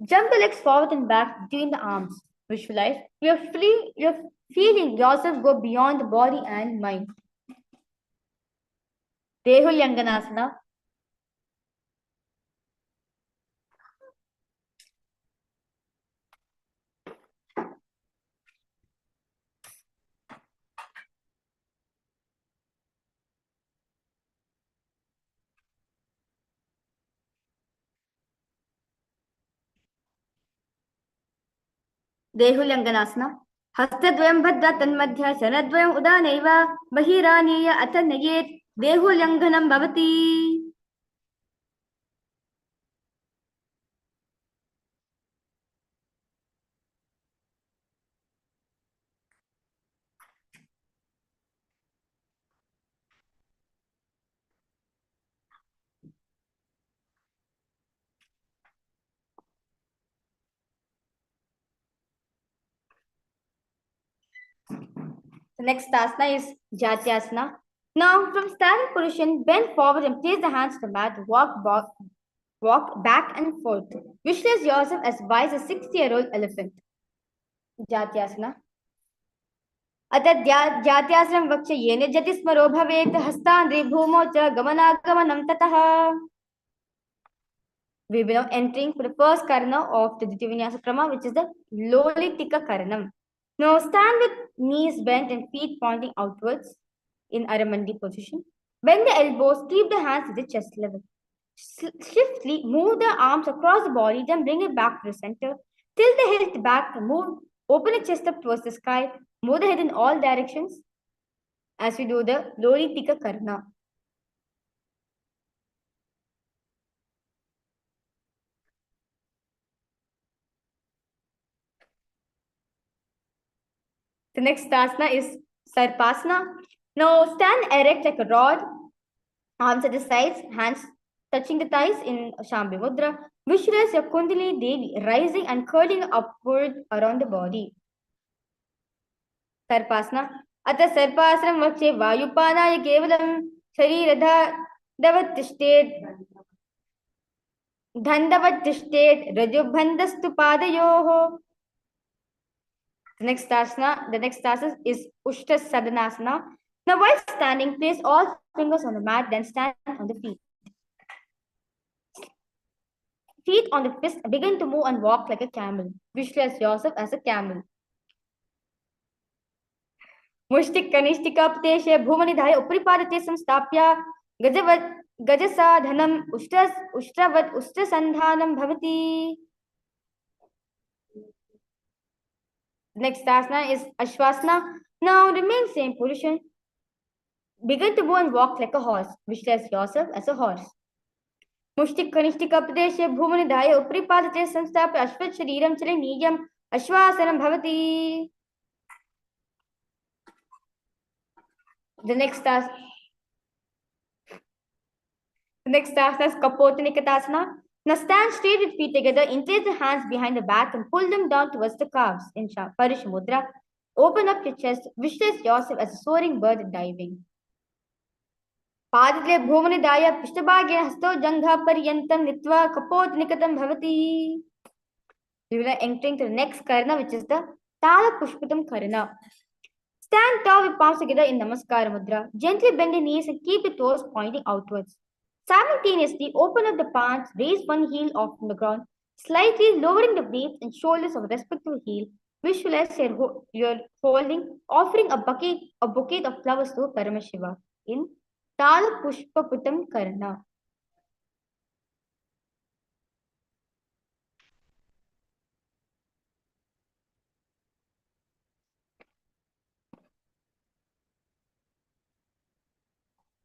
Jump the legs forward and back between the arms. Visualize. You're feeling yourself go beyond the body and mind. Dehulyanganasana. Dehulyanganasana. Hastadvayam bhadda tanmadhya shanadvayam udanaiva bahiraniya atanayet Dehulyanganam bhavati. The next asana is Jatyasana. Now, from standing position, bend forward and place the hands to the mat. Walk back and forth. Visualize yourself as wise as a 60-year-old elephant. Jatyasana. अत जात्याश्रम वक्ष येन जति स्मरो भवेत् हस्तान्द्रि भूमौ च गमनागमनं ततः. We will now entering for the first karana of the Dvitiya Vinyasa Krama, which is the Lolitika Karanam. Now stand with knees bent and feet pointing outwards in Aramandi position. Bend the elbows, keep the hands at the chest level. Swiftly move the arms across the body, then bring it back to the center. Tilt the head back, move, open the chest up towards the sky, move the head in all directions as we do the Lolitika Karana. The next asana is Sarpasana. Now stand erect like a rod, arms at the sides, hands touching the thighs in Shambhi Mudra. Visualize your Kundalini Devi rising and curling upward around the body. Sarpasana. Ata Sarpasanam Vakshe Vayupanaya Kevalam Shariradha Dhandavattishtet Rajubhandastu Padayoho. The next asana is Ushta Sadanasana. Now, while standing, place all fingers on the mat, then stand on the feet. Feet on the fist, begin to move and walk like a camel. Visualize yourself as a camel. Mushtik Kanishtikapteshe Bhumanidhaya Upripadate Samstapya Gajasadhanam Ushtravat Ustrasandhanam Bhavati. Next asana is Ashwasana. Now remain same position. Begin to move and walk like a horse. Visualize yourself as a horse. Mushtik Kanishtikapdeshe Bhumanidhaya Upripadate Samstapya Ashvat Shariram Chale Nijam Ashwasanam Bhavati. The next asana is Kapottanikatasana. Now stand straight with feet together, interlace the hands behind the back and pull them down towards the calves in Parish Mudra. Open up your chest, visualize yourself as a soaring bird diving. Padile Bhumanidaya Pishtabhagya Hasto Jangha Paryantam Nitva Kapottanikatam Bhavati. We will be entering to the next Karana, which is the Tala Pushpatam Karana. Stand tall with palms together in Namaskara Mudra. Gently bend the knees and keep the toes pointing outwards. Simultaneously, open up the palms, raise one heel off from the ground, slightly lowering the weights and shoulders of the respective heel. Visualize you're holding, offering a bouquet of flowers to Paramashiva in Tala Pushpaputam Karana.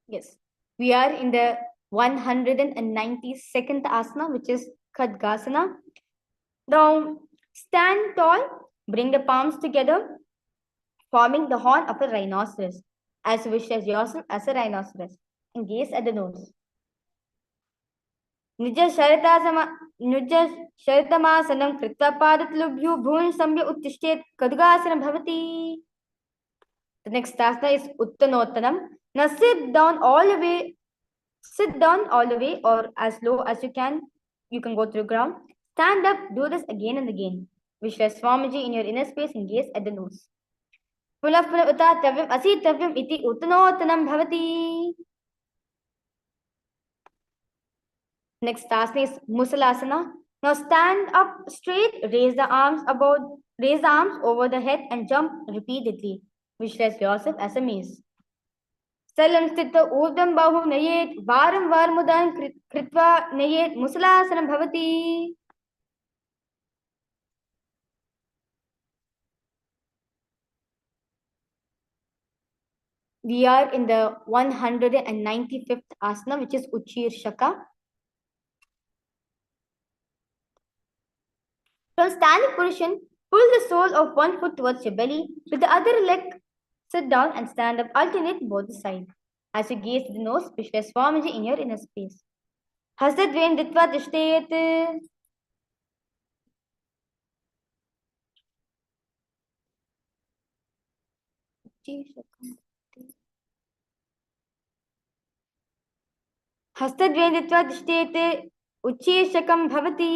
Yes, we are in the 192nd asana, which is Khadgasana. Now, stand tall, bring the palms together, forming the horn of a rhinoceros, as you visualize yourself as a rhinoceros, and gaze at the nose. Nija Sharitamasanam Krita Padatlubhyu Bhun Sambhya Uttishtet Khadgasana Bhavati. The next asana is Uttanottanam. Now sit down all the way or as low as you can. You can go to the ground. Stand up, do this again and again. Visualize Swamiji in your inner space and gaze at the nose. Pula utatavyam asitavyam iti uttanottanam bhavati. Next asana is Musalasana. Now stand up straight, raise the arms over the head and jump repeatedly. Visualize yourself as a maze. Salam sthita urdham bahu nayet varam varmudan kritva nayet musalasanam bhavati. We are in the 195th asana, which is Uchirshaka. From standing position, pull the sole of one foot towards your belly. With the other leg, sit down and stand up, alternate both sides. As you gaze at the nose, visualize Swamiji in your inner space. Hasadvain ditva tishtayet. हस्तद्वयत्वा तिष्ठेते उच्चैषकं भवति.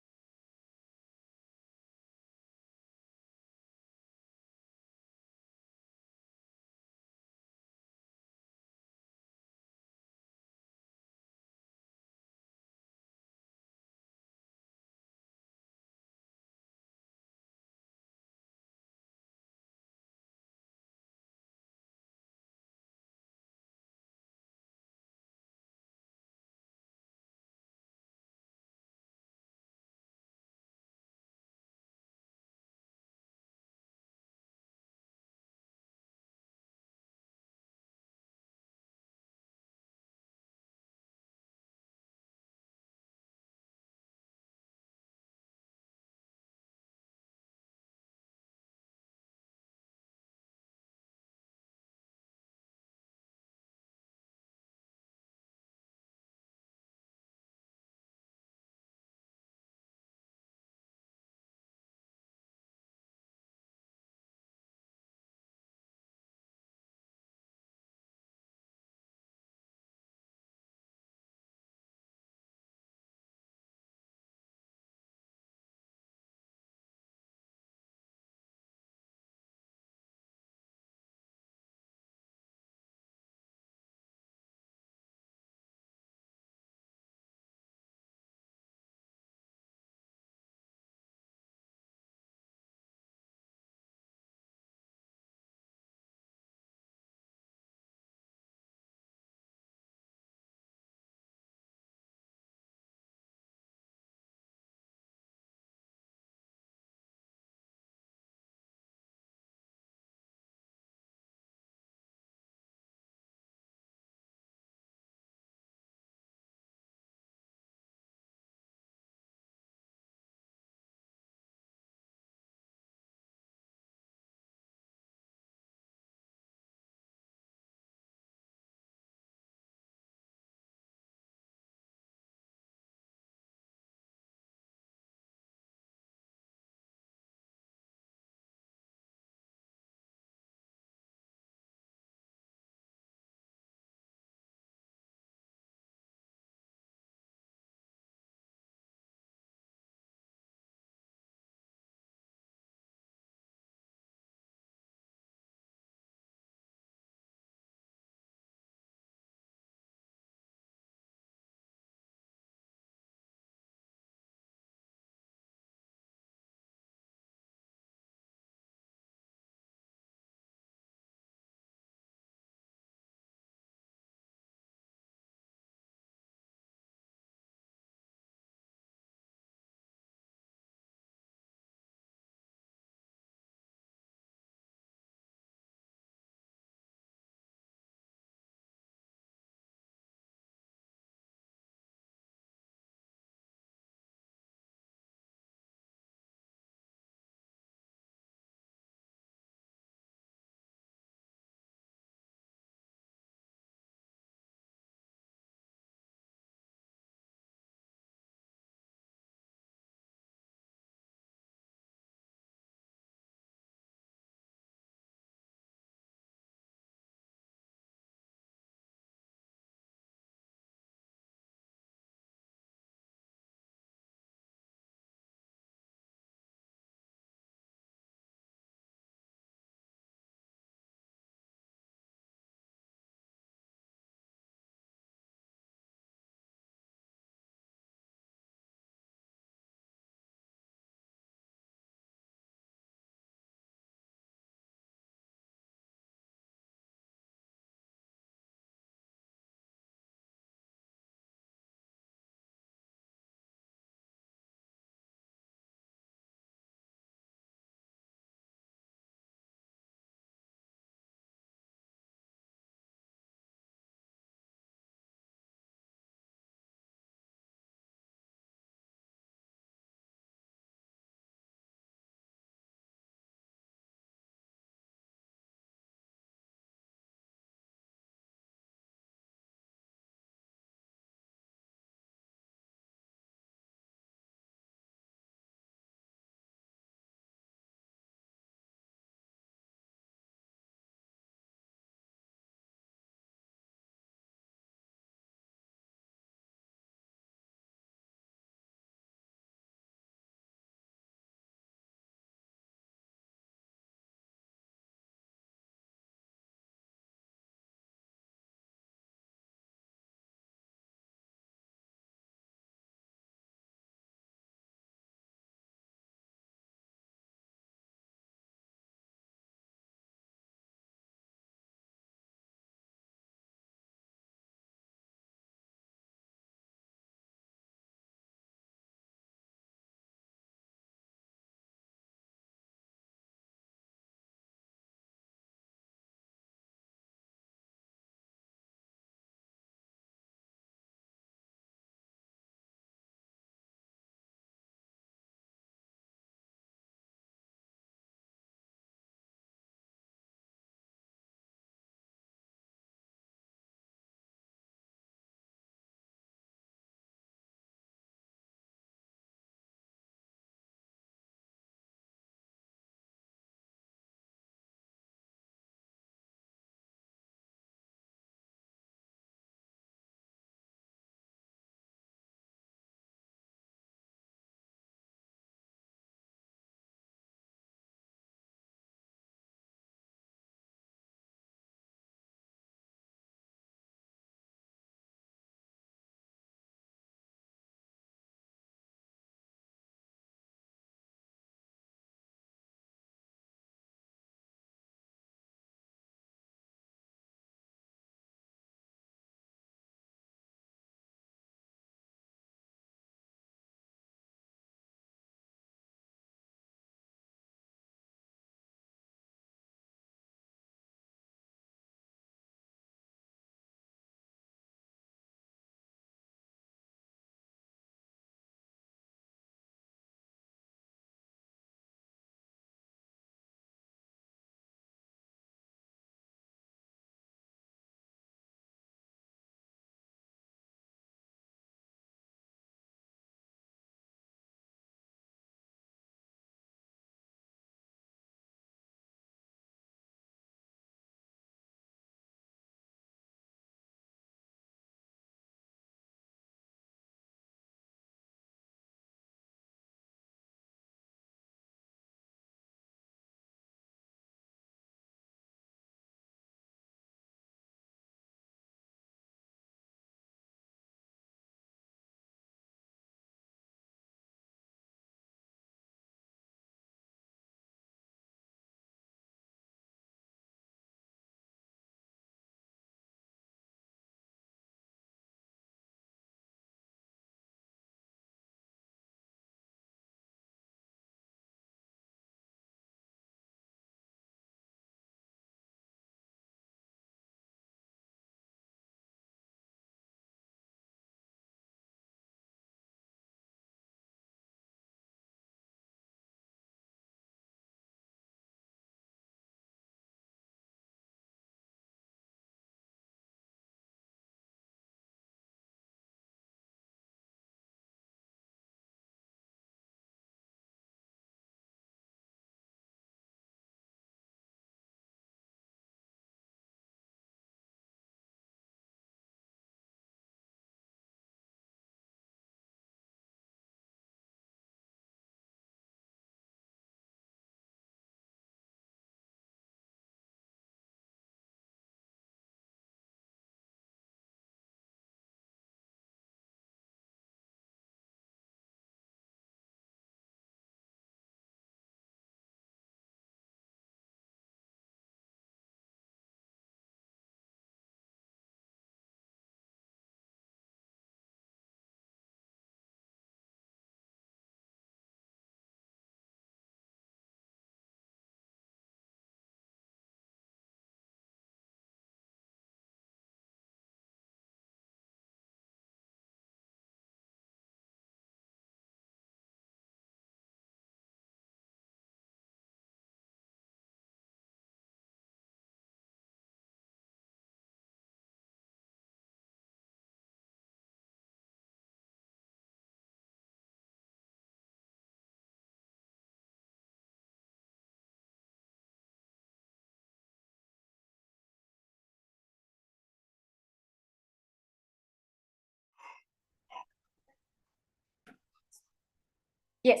Yes.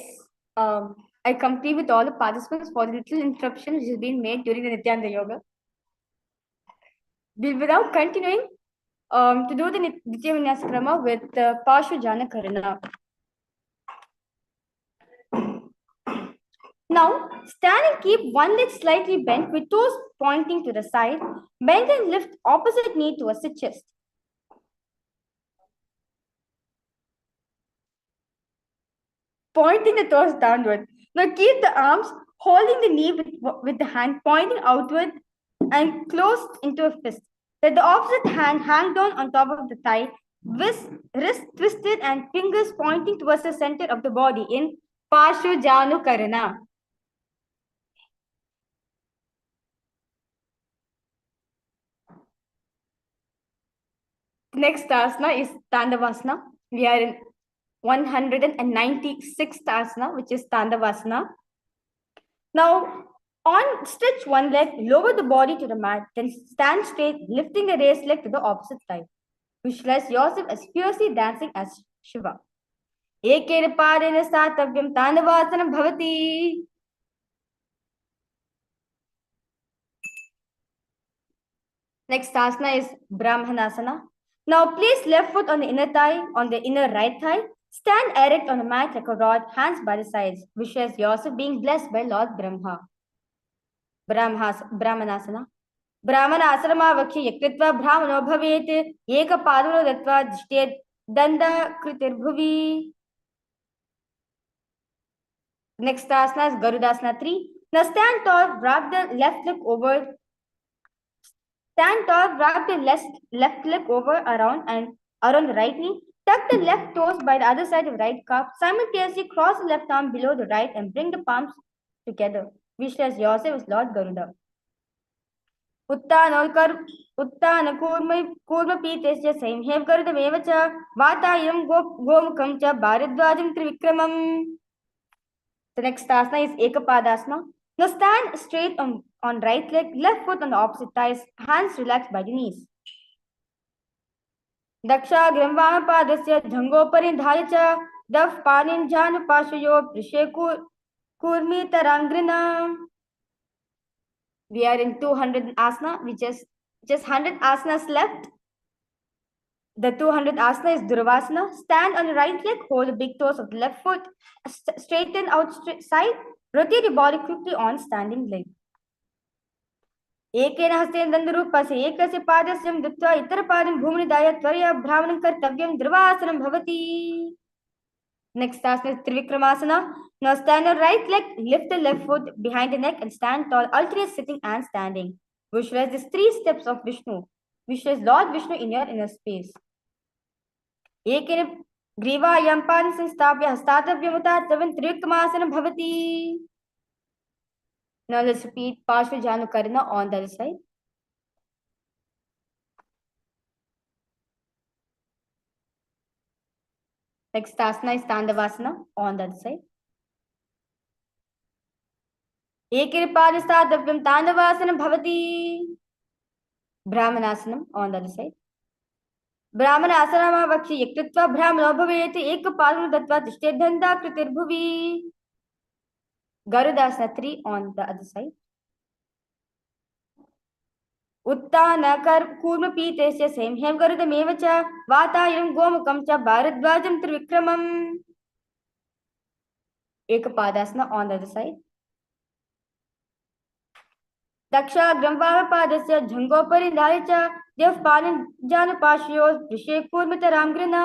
I complete with all the participants for the little interruption which has been made during the Nithyananda Yoga. Without continuing, to do the Nitya Vinyasa Krama with Parshu Jana Karana. Now, stand and keep one leg slightly bent with toes pointing to the side. Bend and lift opposite knee towards the chest. Pointing the toes downward. Now keep the arms holding the knee with the hand pointing outward and closed into a fist. Let the opposite hand hang down on top of the thigh, wrist twisted and fingers pointing towards the center of the body in Parshu Janu Karana. Next asana is Tandavasana. We are in 196th asana, which is Tandavasana. Now, on stretch one leg, lower the body to the mat, then stand straight, lifting the raised leg to the opposite side. Visualize yourself as fiercely dancing as Shiva. Ekena padena satavyam Tandavasanam bhavati. Next asana is Brahmanasana. Now place left foot on the inner thigh, on the inner right thigh. Stand erect on the mat like a rod, hands by the sides. Visualize yourself being blessed by Lord Brahma. Brahmanasana. ब्राह्मणाश्रमावख्य यकृत्वा ब्राह्मणो भवेत् एकपादो दत्वा दृष्टे दण्डकृतिर्भुवि. Next asana is Garudasana 3. Now stand tall, wrap the left leg over. Stand tall, wrap the left leg over around the right knee. Tuck the left toes by the other side of the right calf. Simultaneously cross the left arm below the right and bring the palms together. Visualize yourself as Lord Garuda. उत्तान कूर्मपीतस्य संहेव गरुडमेव च वातायं गोमुखं च भारद्वाजं त्रिविक्रमम्. The next asana is Ekapadasana. Now stand straight on right leg, left foot on the opposite thighs, hands relaxed by the knees. Dakshagram Vamapadasya Dhangoparidhaya cha Daf Panin Janupashayo Prishe Kurmitarangrina. We are in 200 asana, which is just 100 asanas left. The 200 asana is Durvasana. Stand on the right leg, hold the big toes of the left foot, straighten out side, rotate your body quickly on standing leg. एकेन हस्तेन दण्डरूपस्य एकस्य पादस्य दत्वा इतरपादं भूमिनिधाय त्वरया भ्रामणं कर्तव्यं ध्रुवासनं भवति. Next asana is Trivikramasana. Now stand on right leg, lift the left foot behind the neck and stand tall, alternate sitting and standing. Visualize these 3 steps of Vishnu. Visualize Lord Vishnu in your inner space. एकेन ग्रीवायां पादं संस्थाप्य हस्तातव्यमुत्थातव्यं त्रिविक्रमासनं भवति. Now let's repeat Parshva Karana on the other side. Next asana is Tandavasana on the other side. Ekirpadastadavyam Tandavasanam bhavati. Brahmanasanam on the other side. Brahmanasana vakshi yaktitva brahmano bhavet ekapalanu datva dishte dhanda kritirбhuvi. Garudasana 3 on the other side. उत्तान कूर्मपीतस्य संहेव गरुडमेव च वातायं गोमुखं च भारद्वाजं त्रिविक्रमम्. Ekapadasana on the other side. दक्षाग्रं वामपादस्य जङ्घोपरिधाय च देवपानं जानपाशयो वृषे कूर्मितराङ्घ्रिणा.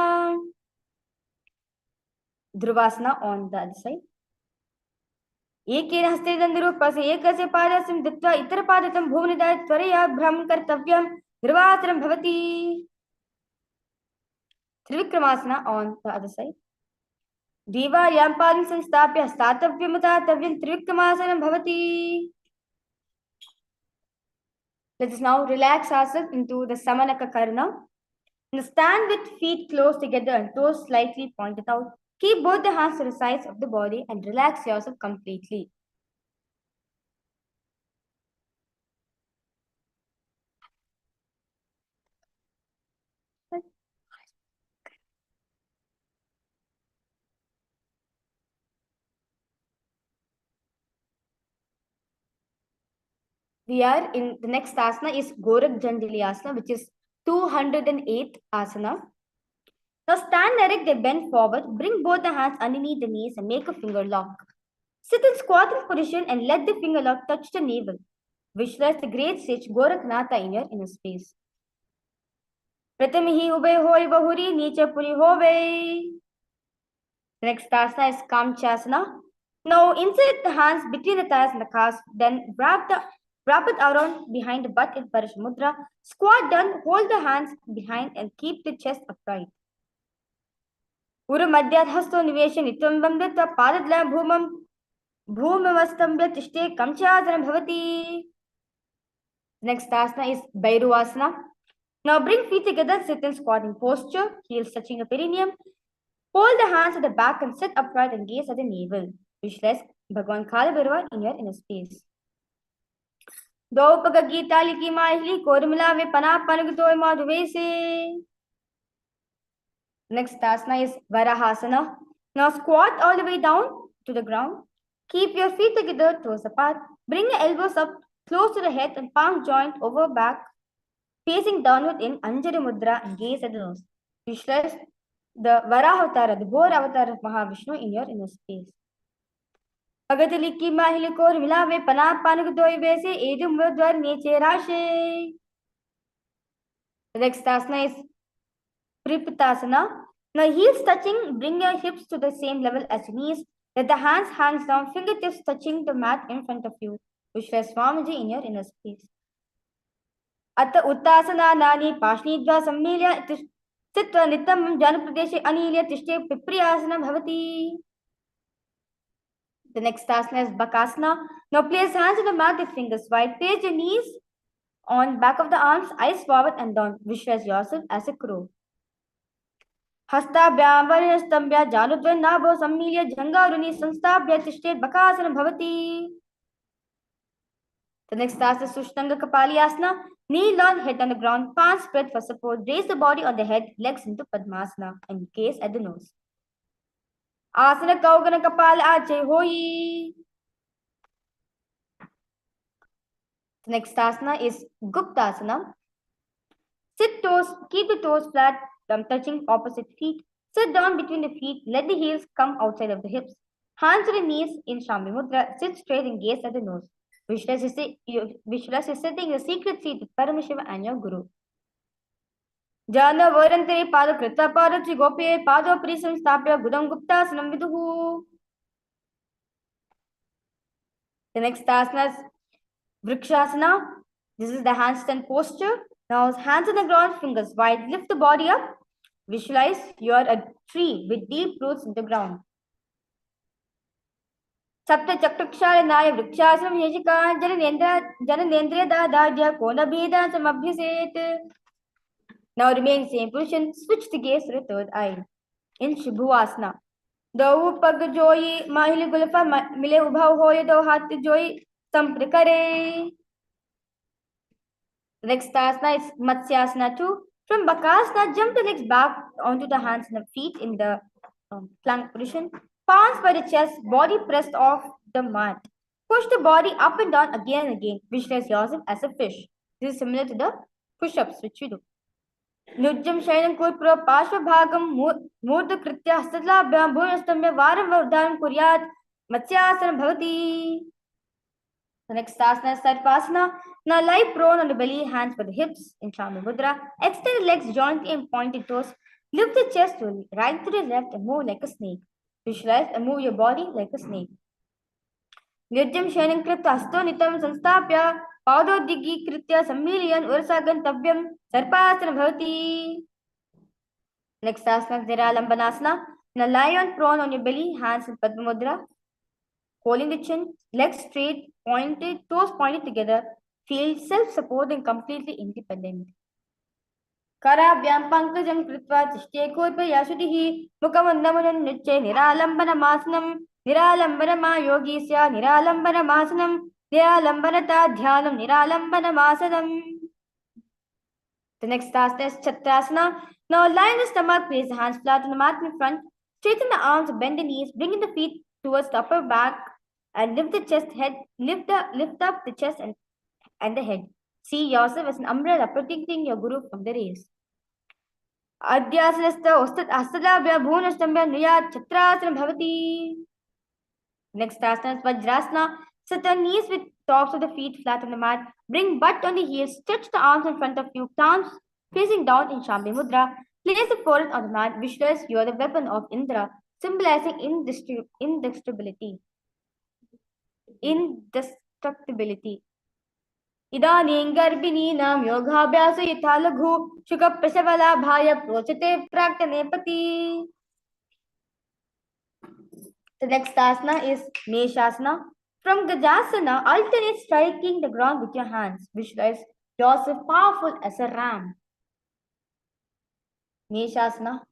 Dhruvasana on the other side. एकेन हस्ते दण्डरूपस्य एकस्य पादस्य दत्वा इतरपादं भूमिनिधाय त्वरया भ्रमणं कर्तव्यं ध्रुवासनं भवति. Trivikramasana on the other side. दीवायां पादं संस्थाप्य हस्तातव्यमुत्थातव्यं त्रिविक्रमासनं भवति. Let us now relax ourselves into the Samanaka Karna. Now stand with feet close together and toes slightly pointed out. Keep both the hands to the sides of the body and relax yourself completely. We are in the next asana is Gorak Janjali asana, which is 208th asana. Now stand erect, they bend forward, bring both the hands underneath the knees and make a finger lock. Sit in squatting position and let the finger lock touch the navel. Visualize the great sage Goraknatha in your inner space. Pratamihi ube hoi bahuri nicha puri hove. The next asana is Kamchasana. Now insert the hands between the thighs and the calves, then wrap it around behind the butt in Parashamudra. Squat down, hold the hands behind and keep the chest upright. Uru Madhyat Hasto Nivesha Nityam Bamdita Padadla Bhumavastambya Tishte Kamchasana Bhavati. Next asana is Bairu Asana. Now bring feet together, sit in squatting posture, heels touching the perineum. Hold the hands at the back and sit upright and gaze at the navel. Visualize Bhagwan Kalabhairava in your inner space. Dopaga Gita Liki Mahili Kormila Vipana Panagutoi Madhuvese. Next asana is Varahasana. Now squat all the way down to the ground. Keep your feet together, toes apart. Bring the elbows up close to the head and palm joint over back, facing downward in Anjali Mudra and gaze at the nose. Visualize the Varaha Avtara, the boar avatar of Mahavishnu in your inner space. Agathaliki Mahilikor Milave Pana Panagdoi Vese Edum Mudwar Neche Rashe. The next asana is Pripitasana. Now heels touching, bring your hips to the same level as your knees. Let the hands hang down, fingertips touching the mat in front of you. Visualize Swamiji in your inner space. Atta Uttasana Nani Pashnidva Sammilya Sitva Nitam Janapradeshi Anilya Tishte Pipriyasana Bhavati. The next asana is Bakasana. Now place hands on the mat with fingers wide. Place your knees on back of the arms, eyes forward and down. Visualize yourself as a crow. Hastabhyam Varinastambhya Janudva Nabho Sammilya Jangaruni Sanstabhya Tishte Bakasana Bhavati. The next asana is Sushtanga Kapali Asana. Kneel on, head on the ground, palms spread for support. Raise the body on the head, legs into Padmasana and gaze at the nose. Asana Kaugana Kapala Ache Hoi. The next asana is Guptasana. Sit toes, keep the toes flat, thumb touching opposite feet. Sit down between the feet, let the heels come outside of the hips. Hands on the knees in Shambhi Mudra, sit straight and gaze at the nose. Visualize you sitting in the secret seat with Paramashiva and your Guru. Jana Varantari Pada Krita Pada Trigope Pado Prisam Stapya Gudam Guptasanam Viduhu. The next asana is Vrikshasana. This is the handstand posture. Now hands on the ground, fingers wide. Lift the body up. Visualize you are a tree with deep roots in the ground. Sapta Chaktaksharanaya Vrikshasam Yajika Jananendriya Dadadya Kona Bheda Samabhyaset. Now remain same position. Switch the gaze to the third eye. In Shibhuasana. Dahu Pag Joyi Mahili Gulfa Mile Ubha Hoye Do Hat Joyi Samprakare. The next asana is Matsyasana 2. From Bakasana, jump the legs back onto the hands and the feet in the plank position. Palms by the chest, body pressed off the mat. Push the body up and down again and again. Visualize yourself as a fish. This is similar to the push-ups which we do. Nujjam Shainam Kurpura Pashva Bhagam Murda Kritya Hastadla Bhunastambya Varam Vardhanam Kuryat Matsyasana Bhavati. The next asana is Sarvasana. Now lie prone on the belly, hands by the hips in Shambhi Mudra. Extend the legs jointly and pointed toes. Lift the chest to right to the left and move like a snake. Visualize and move your body like a snake. Nirjam Shainam Kripta Hasto Nitam Sanstapya Pado Digi Kritya Sammiliyan Ursagan Tavyam Sarpasana Bhavati. Next asana is Niralambanasana. Now lie on prone on your belly, hands in Padma Mudra. Holding the chin, legs straight, pointed, toes pointed together. Feel self-support and completely independent. Karabhyam pankajam kritva tishte kodva yasudihi mukamandamunan nitche niralambana masanam niralambana ma yogisya niralambana masanam niralambanata dhyanam niralambana masanam. The next asana is Chatrasana. Now lie on the stomach, place the hands flat on the mat in front. Straighten the arms, bend the knees, bringing the feet towards the upper back and lift the chest head, lift up the chest and and the head. See yourself as an umbrella protecting your guru from the rays. Adhyasana hastadabhya bhunastambhya nuyat chatrasana bhavati. Next asana is Vajrasana. Sit on knees with tops of the feet flat on the mat. Bring butt on the heels. Stretch the arms in front of you. Palms facing down in Shambhi Mudra. Place the forehead on the mat. Visualize you are the weapon of Indra, symbolizing indestructibility. इदानीं गर्भिणीनां योगाभ्यास यथा लघु शुकप्रसवलाभाय प्रोचते प्राक्तनेपति. The next asana is Meshasana. From Gajasana, alternate striking the ground with your hands. Visualize yourself powerful as a ram. Meshasana.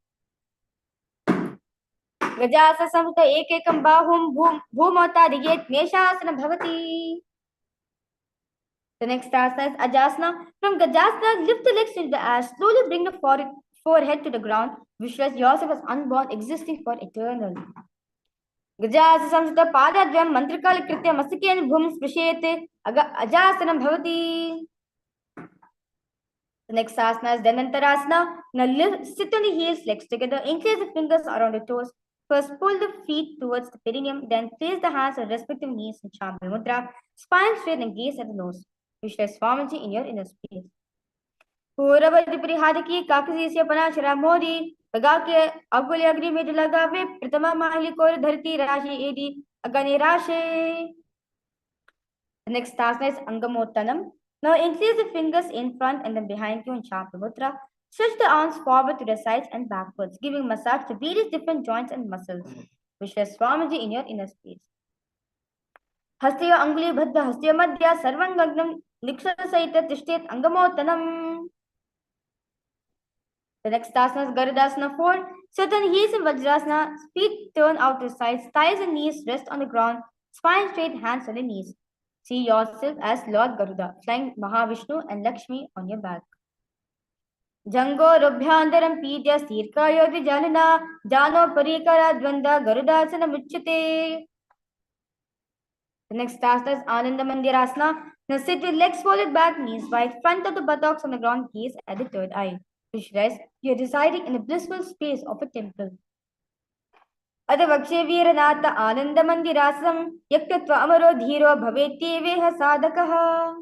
Gajasa samhita ekekam bahum bhumata diget Meshasana bhavati. The next asana is Ajasana. From Gajasana, lift the legs into the air. Slowly bring the forehead to the ground. Visualize yourself as unborn, existing for eternal. Gajasa samsita padadvyam mantrikali kritya masikeन bhum sprishyate ajasanam bhavati. The next asana is Dhanantarasana. Now sit on the heels, legs together. Increase the fingers around the toes. First, pull the feet towards the perineum. Then, place the hands on respective knees in Shambhi Mudra. Spine straight and gaze at the nose. Visualize Swamiji in your inner space. पूर्ववर्ती परिहारकी काकसी से पनाशरा मोदी लगा के अगुले अग्नि में लगावे प्रथमा Mahuli core धरती राशि एदी अगनि राशि. The next asana is Angamottanam. Now increase the fingers in front and then behind you in Shambhi Mudra. Stretch the arms forward to the sides and backwards, giving massage to various different joints and muscles. Visualize Swamiji in your inner space. Hastya Anguli Bhaddha Hastya Madhya Sarvangagnam Nikshara Saita Tishtet Angamottanam. The next asana is Garudasana 4. Sit on heels in Vajrasana. Feet turn out to sides. Thighs and knees rest on the ground. Spine straight, hands on the knees. See yourself as Lord Garuda, flying Mahavishnu and Lakshmi on your back. Jango Rubhyandaram Pidya Stirkayo Vijalina Jano Parikara Dvanda Garudasana Muchate. The next asana is Ananda Mandirasana. Now sit with legs folded back, knees wide, front of the buttocks on the ground, gaze at the third eye. Visualize you are residing in the blissful space of a temple. Adavakshe Veeranatha Ananda Mandirasam Yaktatva Amaro Dhiro Bhavetyeveha Sadakaha.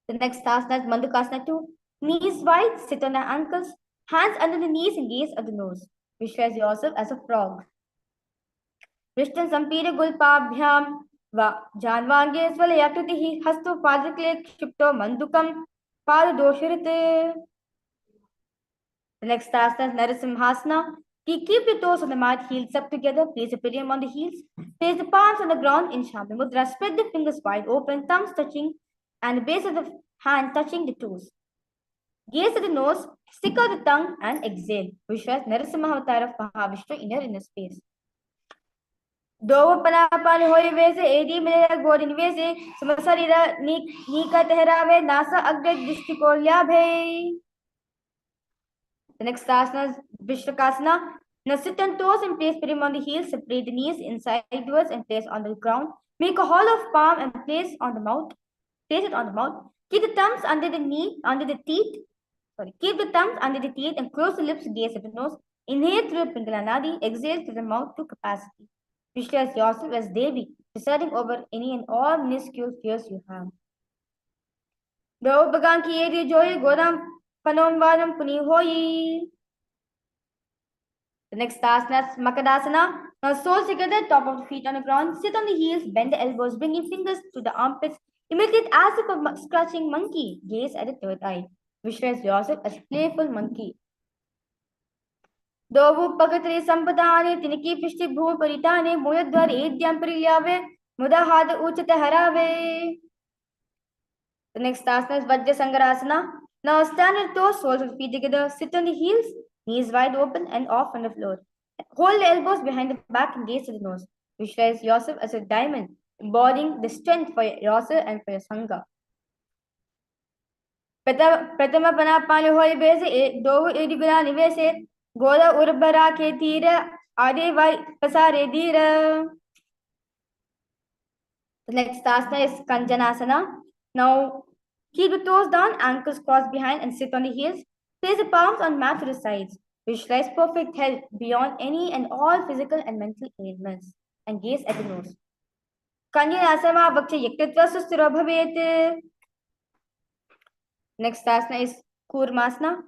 The next asana is Mandukasana 2. Knees wide, sit on the ankles, hands under the knees and gaze at the nose. Visualize yourself as a frog. Vishtan Sampira Gulpabhyam Janvange Svalayakutihi Hastu Padakle Kshipto Mandukam Padadosharite. The next asana is Narasimhasana. Keep your toes on the mat, heels up together. Place the perineum on the heels. Place the palms on the ground in Shambhi Mudra. Spread the fingers wide open, thumbs touching, and the base of the hand touching the toes. Gaze at the nose, stick out the tongue, and exhale. Visualize Narasimha Avatar of Mahavishnu in your inner space. Dovo Panapani Hoy Vese, Edi Milera Godin Vese, Sumasarira Nika Teherave, Nasa Agret Dishtikolya Bhe. The next asana is Vishwakasana. Now sit on toes and place perineum on the heels. Separate the knees insidewards and place on the ground. Make a hollow palm and place it on the mouth. Keep the thumbs under the teeth. Keep the thumbs under the teeth and close the lips to gaze at the nose. Inhale through the Pingala Nadi. Exhale through the mouth to capacity. Visualize yourself as Devi, presiding over any and all minuscule fears you have. Do Bagan ki edi joy Godam Panomvanam Puni Hoyi. The next asana is Makadasana. Now soles together, top of the feet on the ground. Sit on the heels, bend the elbows, bringing fingers to the armpits. Imitate as if a scratching monkey. Gaze at the third eye. Visualize yourself as a playful monkey. Dovu Pagatri Sampadane, Tiniki Pishti Bhu Paritane, Moyadwar Edyam Prilyave, Mudahada Uchata Harave. The next asana is Vajra Sangarasana. Now stand on toes, soles of feet together, sit on the heels, knees wide open and off on the floor. Hold the elbows behind the back and gaze to the nose. Visualize yourself as a diamond, embodying the strength for yourself and for your Sangha. Pratama Panapani Hoy Bese, Dovu Ediguna Nivese, Goda Urbara Ketira, Ade Vai Pasare Dira. The next asana is Kanjanasana. Now, keep the toes down, ankles crossed behind and sit on the heels. Place the palms on mat to the sides. Visualize perfect health beyond any and all physical and mental ailments. And gaze at the nose. Kanjanasana bhakti yaktitva sustira bhavet. Next asana is Kurmasana.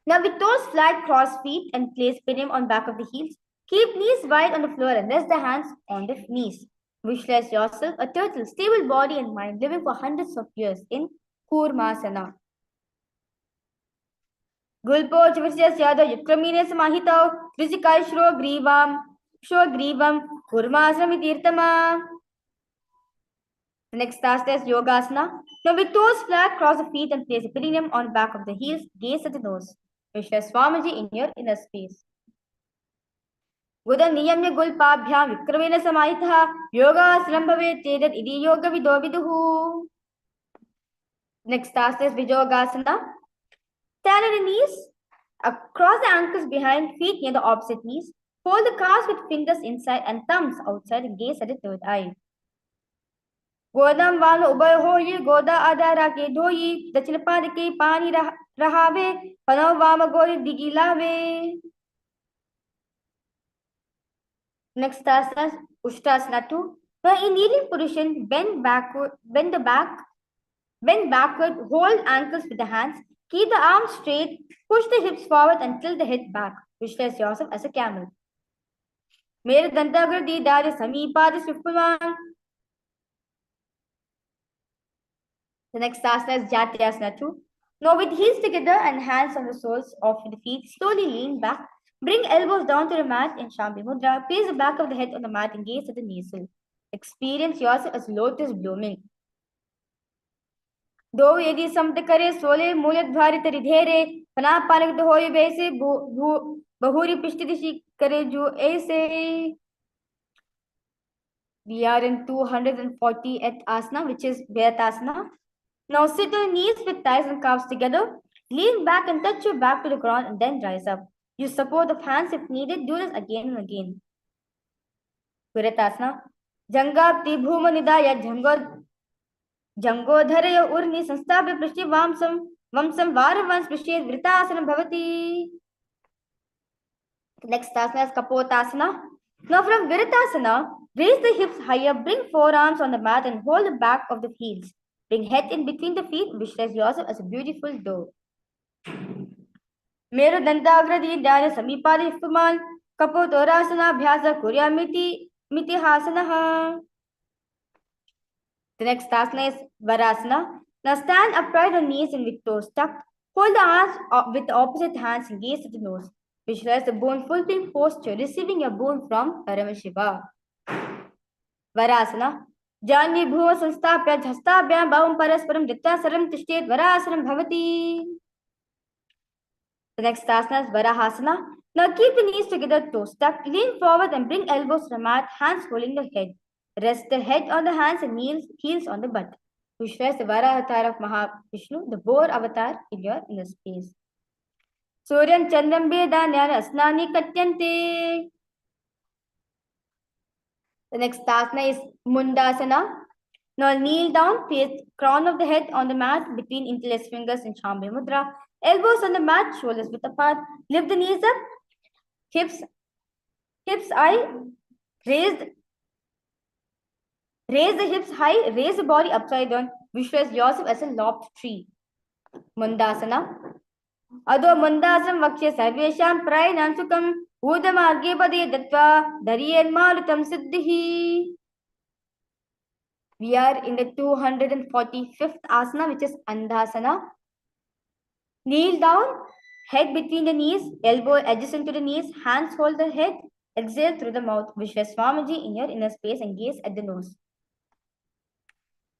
Now with toes flat, cross feet and place perineum on back of the heels. Keep knees wide on the floor and rest the hands on the knees. Visualize yourself a turtle, stable body and mind, living for hundreds of years in Kurmasana. Gulpo Chivisya Yada Yukramine Samahitao, Physical Shro Grivam, Kurmasana Tirtama. The next task is Yogasana. Now with toes flat, cross the feet and place a perineum on back of the heels, gaze at the nose. Visualize Swamiji in your inner space. Guda niyamya gulpabhyam vikramena samaitha yogasram bhavet tedat idi yoga vido viduhu. Next task is Vijogasana. Stand on the knees, across the ankles behind, feet near the opposite knees. Hold the calves with fingers inside and thumbs outside and gaze at the third eye. Godam vano ubay hoye goda adara ke dhoyi dachinapad ke pani rahave panav vama gori digilave. Next asana is Ushtrasana 2. Now in kneeling position, bend backward, hold ankles with the hands, keep the arms straight, push the hips forward and tilt the head back. Visualize yourself as a camel. Mere dantagradi dare samipadi swipuman. The next asana is Jatyasana 2. Now with heels together and hands on the soles of the feet, slowly lean back. Bring elbows down to the mat in Shambhi Mudra. Place the back of the head on the mat and gaze at the nasal. Experience yourself as lotus blooming. दो यदि समत करे सोले मूलध्वारि तरिधेरे फना पानक होय वैसे बहुरी पिष्टि दिशि करे जो ऐसे. We are in 240th asana, which is Virtasana. Now sit on knees with thighs and calves together. Lean back and touch your back to the ground and then rise up. Use support of hands if needed. Do this again and again. Virtasana. Jangapti bhuma nidaya Jangodharaya urni sansthabya prishti vamsam varavans prishti vritasana bhavati. Next asana is Kapotasana. Now from Viritasana, raise the hips higher, bring forearms on the mat and hold the back of the heels. Bring head in between the feet, visualize yourself as a beautiful doe. Meru dantagradi dhyana samipadi hipuman Kapotorasana bhyasa kurya miti hasanaha. The next asana is Varasana. Now stand upright on knees and with toes tucked. Hold the arms with the opposite hands and gaze at the nose. Visualize the bone fulfilling posture, receiving your bone from Paramashiva. Varasana. Jani bhuva sanstapya dhastabhyam bhavam parasparam dityasaram tishtet varasaram bhavati. The next asana is Varahasana. Now keep the knees together, toes tucked. Lean forward and bring elbows to the mat, hands holding the head. Rest the head on the hands and heels on the butt. Visualize the Vara avatar of Mahavishnu, the boar avatar in your inner space. Suryan Chandram Vedanyana Asnani Katyante. The next asana is Mundasana. Now kneel down, place crown of the head on the mat between interlaced fingers in Shambhi Mudra. Elbows on the mat, shoulders width apart. Lift the knees up, hips high, raise the hips high, raise the body upside down. Visualize yourself as a lopped tree. Mundasana. Ado Mundasam Vakshe Sarvesham Prayanam Sukam Udamarge Bade Datva Dariyan Marutam Siddhi. We are in the 245th asana, which is Andhasana. Kneel down, head between the knees, elbow adjacent to the knees, hands hold the head, exhale through the mouth. Visualize Swamiji in your inner space and gaze at the nose.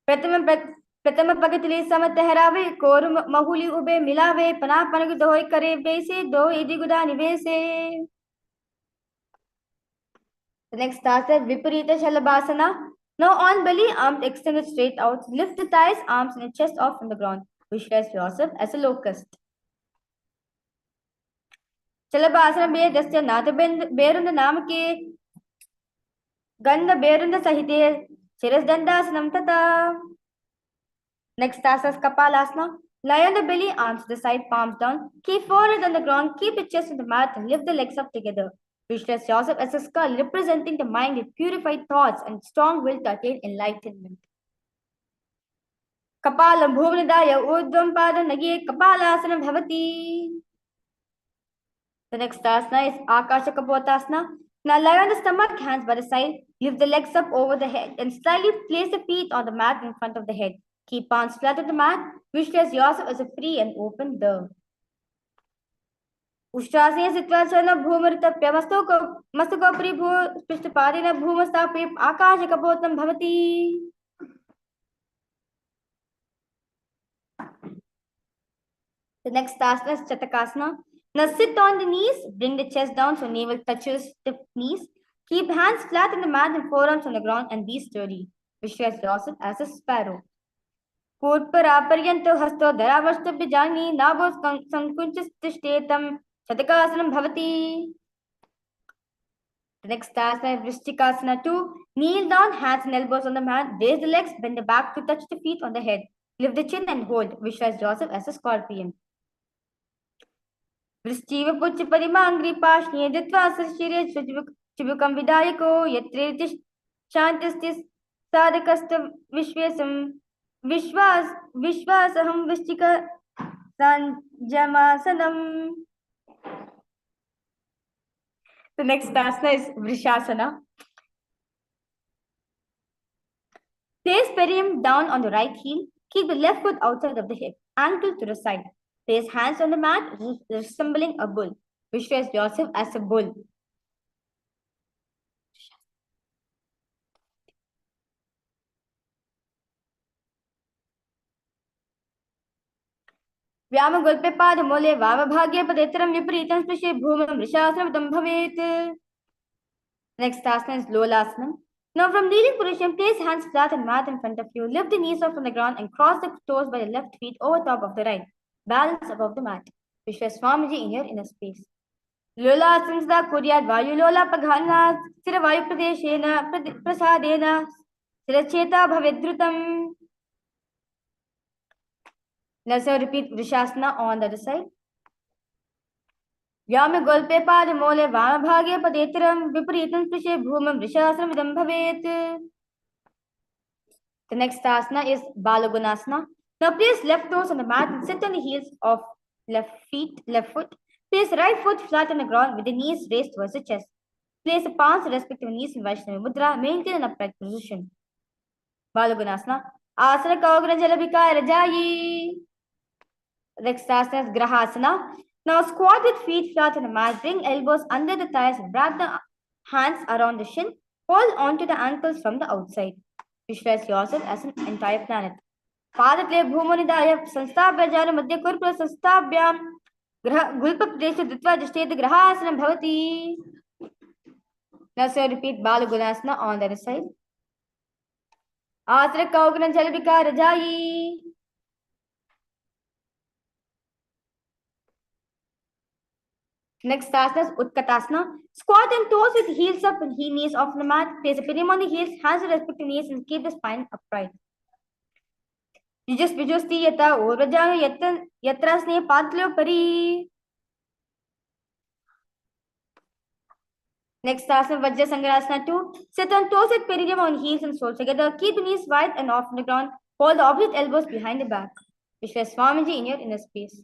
प्रथम पगतले सम तहरावे core mahuli ube milave pana panag doy kare bese do idi guda nivese. The next task is Viparita Shalabhasana. Now on belly, arms extended straight out. Lift the thighs, arms and chest off from the ground. Visualize yourself as a locust. चलभासनं बेदस्य नाथ बेरुंद नाम के गंध बेरुंद सहिते शिरस्दंडासनं तथा. Next task is Kapalasana. Lie on the belly, arms to the side, palms down. Keep forehead on the ground, keep the chest on the mat, and lift the legs up together. Visualize yourself as a skull representing the mind with purified thoughts and strong will to attain enlightenment. Kapalam bhuvanidaya urdhvam pada nage kapalasanam bhavati. The next asana is Akasha Kapotasana. Now lie on the stomach, hands by the side. Lift the legs up over the head and slightly place the feet on the mat in front of the head. Keep palms flat on the mat. Visualize yourself as a free and open dove. Ushtrasena Sitvasana Bhumartapya Mastukopri Pishtapadina Bhumastapi Akasha Kapotam Bhavati. The next asana is Chatakasana. Now sit on the knees, bring the chest down so navel touches the knees. Keep hands flat on the mat and forearms on the ground and be sturdy. Visualize yourself as a sparrow. Purparaparyanto hasto dharavastabhijani nabos sankunchastishthetam Chatakasanam bhavati. The next asana is Vrishtikasana 2. Kneel down, hands and elbows on the mat. Raise the legs, bend the back to touch the feet on the head. Lift the chin and hold. Visualize yourself as a scorpion. Vrishtiva pucha parimangri pashni ditva sarshire chibukam vidayako yatritish shantistis sadakasta vishvesam Vishwasaham Vishtika Sanjamasanam. The next asana is Vrishasana. Place perineum down on the right heel. Keep the left foot outside of the hip, ankle to the side. Place hands on the mat, resembling a bull. Visualize yourself as a bull. व्यामगुल्पे पादमूले वामभागे पदेतरं विपरीतं स्पृशे भूमं वृषासनमिदं भवेत्. Next asana is Lolasana. Now from kneeling position, place hands flat and mat in front of you. Lift the knees up from the ground and cross the toes by the left feet over top of the right. Balance above the mat. Visualize Swamiji in your inner space. Lolasana kuryad vayu lola paghana sthira vayu pradeshena prasadena sthiracheta bhavedrutam. Let's repeat Vrishasana on the other side. व्यामे गोल्पे पादमूले वामभागे पदेतरं विपरीतं स्पृशे भूमं वृषासनमिदं भवेत्. The next asana is Balagunasana. Now place left toes on the mat and sit on the heels of left foot. Place right foot flat on the ground with the knees raised towards the chest. Place the palms to respective knees in Vaishnavi Mudra. Maintain an upright position. Balagunasana. Asana Kaugana Jalabhika Rajayi. Next asana is Grahasana. Now squat with feet flat on the mat. Bring elbows under the thighs and wrap the hands around the shin. Hold onto the ankles from the outside. Visualize yourself as an entire planet. Padatle bhumanidaya sansthabhyajana madhya kurpura sansthabhyam gulpa pradesha ditva jashtet grahasanam bhavati. Now so repeat Balagunasana on the other side. Asana Kaugana Jalabhika Rajayi. Next asana is Utkatasana. Squat and toes with heels up and knees off the mat. Place a perineum on the heels, hands to respective knees and keep the spine upright. Vijusti yata urvajana yatrasne patlo pari. Next asana Vajra Sangrasana 2. Sit on toes with perineum on heels and soles together. Keep the knees wide and off on the ground. Hold the opposite elbows behind the back. Visualize Swamiji in your inner space.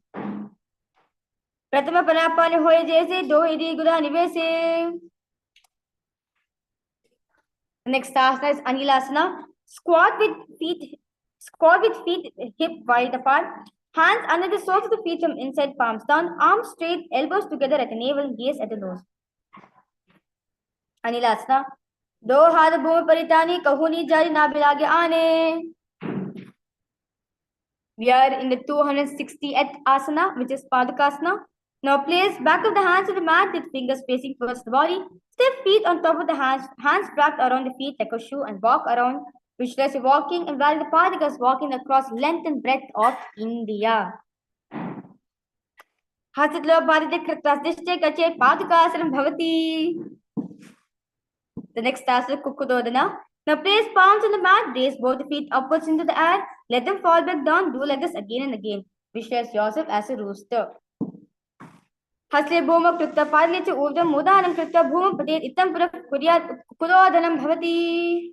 Pratama Panapani hoye jaise do idi guda nivese. Next asana is Anilasana. Squat with feet hip wide apart. Hands under the soles of the feet from inside, palms down, arms straight, elbows together at the navel, gaze at the nose. Anilasana. Do hada bhumi paritani kahuni jari na bilage aane. We are in the 260th asana, which is Padakasana. Now place back of the hands to the mat with fingers facing towards the body. Stiff feet on top of the hands wrapped around the feet like a shoe and walk around. Visualize you walking and while the Padakas walking across length and breadth of India. Hasitlo Bharati Krasdishte Kache Padukasaram Bhavati. The next task is Kukudodana. Now place palms on the mat, raise both feet upwards into the air, let them fall back down, do like this again and again. Visualize yourself as a rooster. Hasle Bhoma Krutta Padle to Urdam Mudanam Krutta Bhoma Pate Itam Kuryat Kudodanam Bhavati.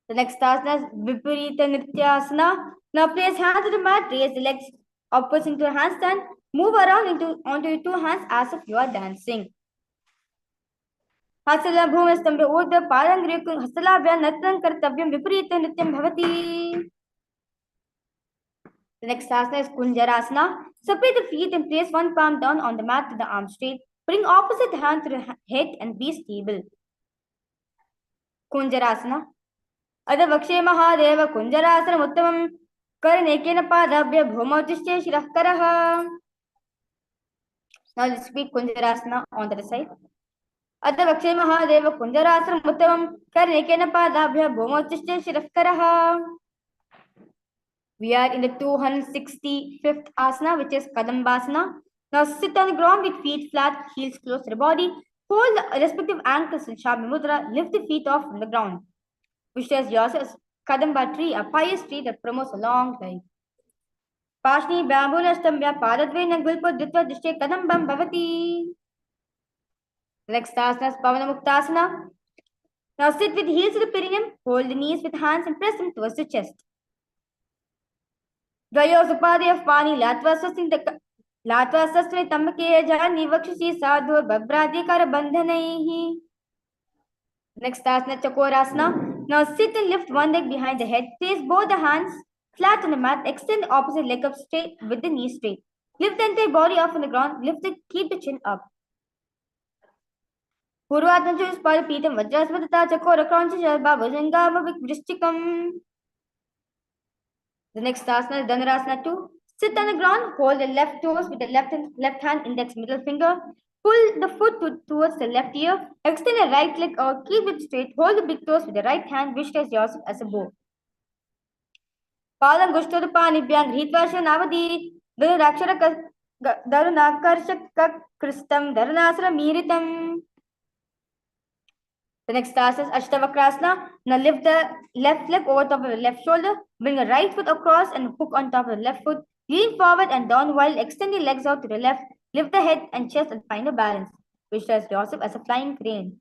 The next asana is Viparita Nityasana. Now place hands on the mat, raise the legs upwards into a handstand, move around onto your two hands as if you are dancing. Hasala Bhumastambe Urda Parangrikum Hasalabhya Natran Kartavyam Viparita Nityam Bhavati. The next asana is Kunjarasana. Separate the feet and place one palm down on the mat to the arm straight. Bring opposite hand to the head and be stable. Kunjarasana. Adavakshe Mahadeva Kunjarasana Uttamam Karanekena Padabhya Bhumautishtya Shirah Karaha. Now let's repeat Kunjarasana on the other side. Adavakshe Mahadeva Kunjarasana Uttamam Karanekena Padabhya Bhumautishtya Shirah Karaha. We are in the 265th asana, which is Kadambasana. Now sit on the ground with feet flat, heels close to the body. Hold the respective ankles in Shabda Mudra. Lift the feet off from the ground. Visualize yourself as Kadamba tree, a pious tree that promotes a long life. Pashni Bambunastambya Padadvena Gulpa Dritva Dishte Kadambam Bhavati. Next asana is Pavanamuktasana. Now sit with heels to the perineum. Hold the knees with hands and press them towards the chest. Dvayo Supadya Pani Latva Sastre Tamake Jani Vakshi Sadhu Babradikara Bandhanaihi. Next asana Chakorasana. Now sit and lift one leg behind the head. Place both the hands flat on the mat. Extend the opposite leg up straight with the knee straight. Lift the entire body off on the ground. Lift it, keep the chin up. Purvatmanchu is Paripitam Vajrasvatata Chakora Krancha Shalba Bhujangama Vrishchikam. The next asana is Dhanurasana 2. Sit on the ground, hold the left toes with the left hand index middle finger. Pull the foot towards the left ear. Extend the right leg out, keep it straight. Hold the big toes with the right hand. Visualize yourself as a bow. Palam Gushtodupanibhyang Hritvasha Navadi Darunakarshak Kristam Darunasra Miritam. The next task is Ashtavakrasana. Now lift the left leg over top of the left shoulder. Bring the right foot across and hook on top of the left foot. Lean forward and down while extending legs out to the left. Lift the head and chest and find a balance. Visualize yourself as a flying crane.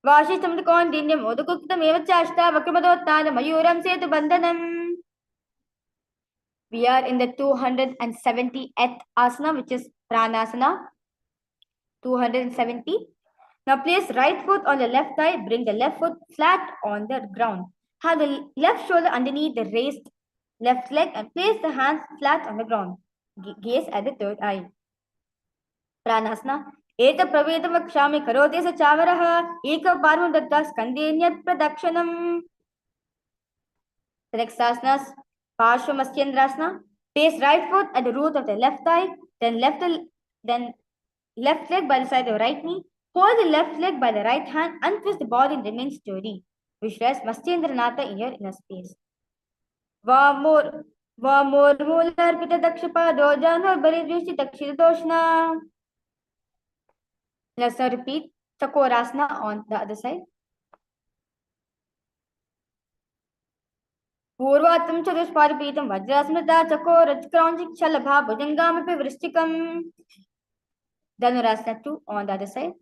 Vashishtam Kondinyam Udukuktam Evacha Ashtavakramadavatana Mayuram Setu Bandhanam. We are in the 270th asana, which is Pranasana. 270. Now place right foot on the left thigh, bring the left foot flat on the ground. Have the left shoulder underneath the raised left leg and place the hands flat on the ground. Gaze at the third eye. Pranasana. Eta pravedam vakshami karote sa chavaraha eka parvam datta skandenyat pradakshanam. The next asana is Parshvamasyendrasana. Place right foot at the root of the left thigh, then left leg by the side of the right knee. Hold the left leg by the right hand, untwist the body and remain sturdy. Visualize Matsyendranath in your inner space. Vamor Mularpita Dakshapado Janor Baridrishi Dakshiradoshna. Let's now repeat Chakorasana on the other side. Purvatam Chadushparipitam Vajrasmrita Chakor Rajkranjik Shalabha Bhujangamapi Vrishchikam. Dhanurasana 2 on the other side.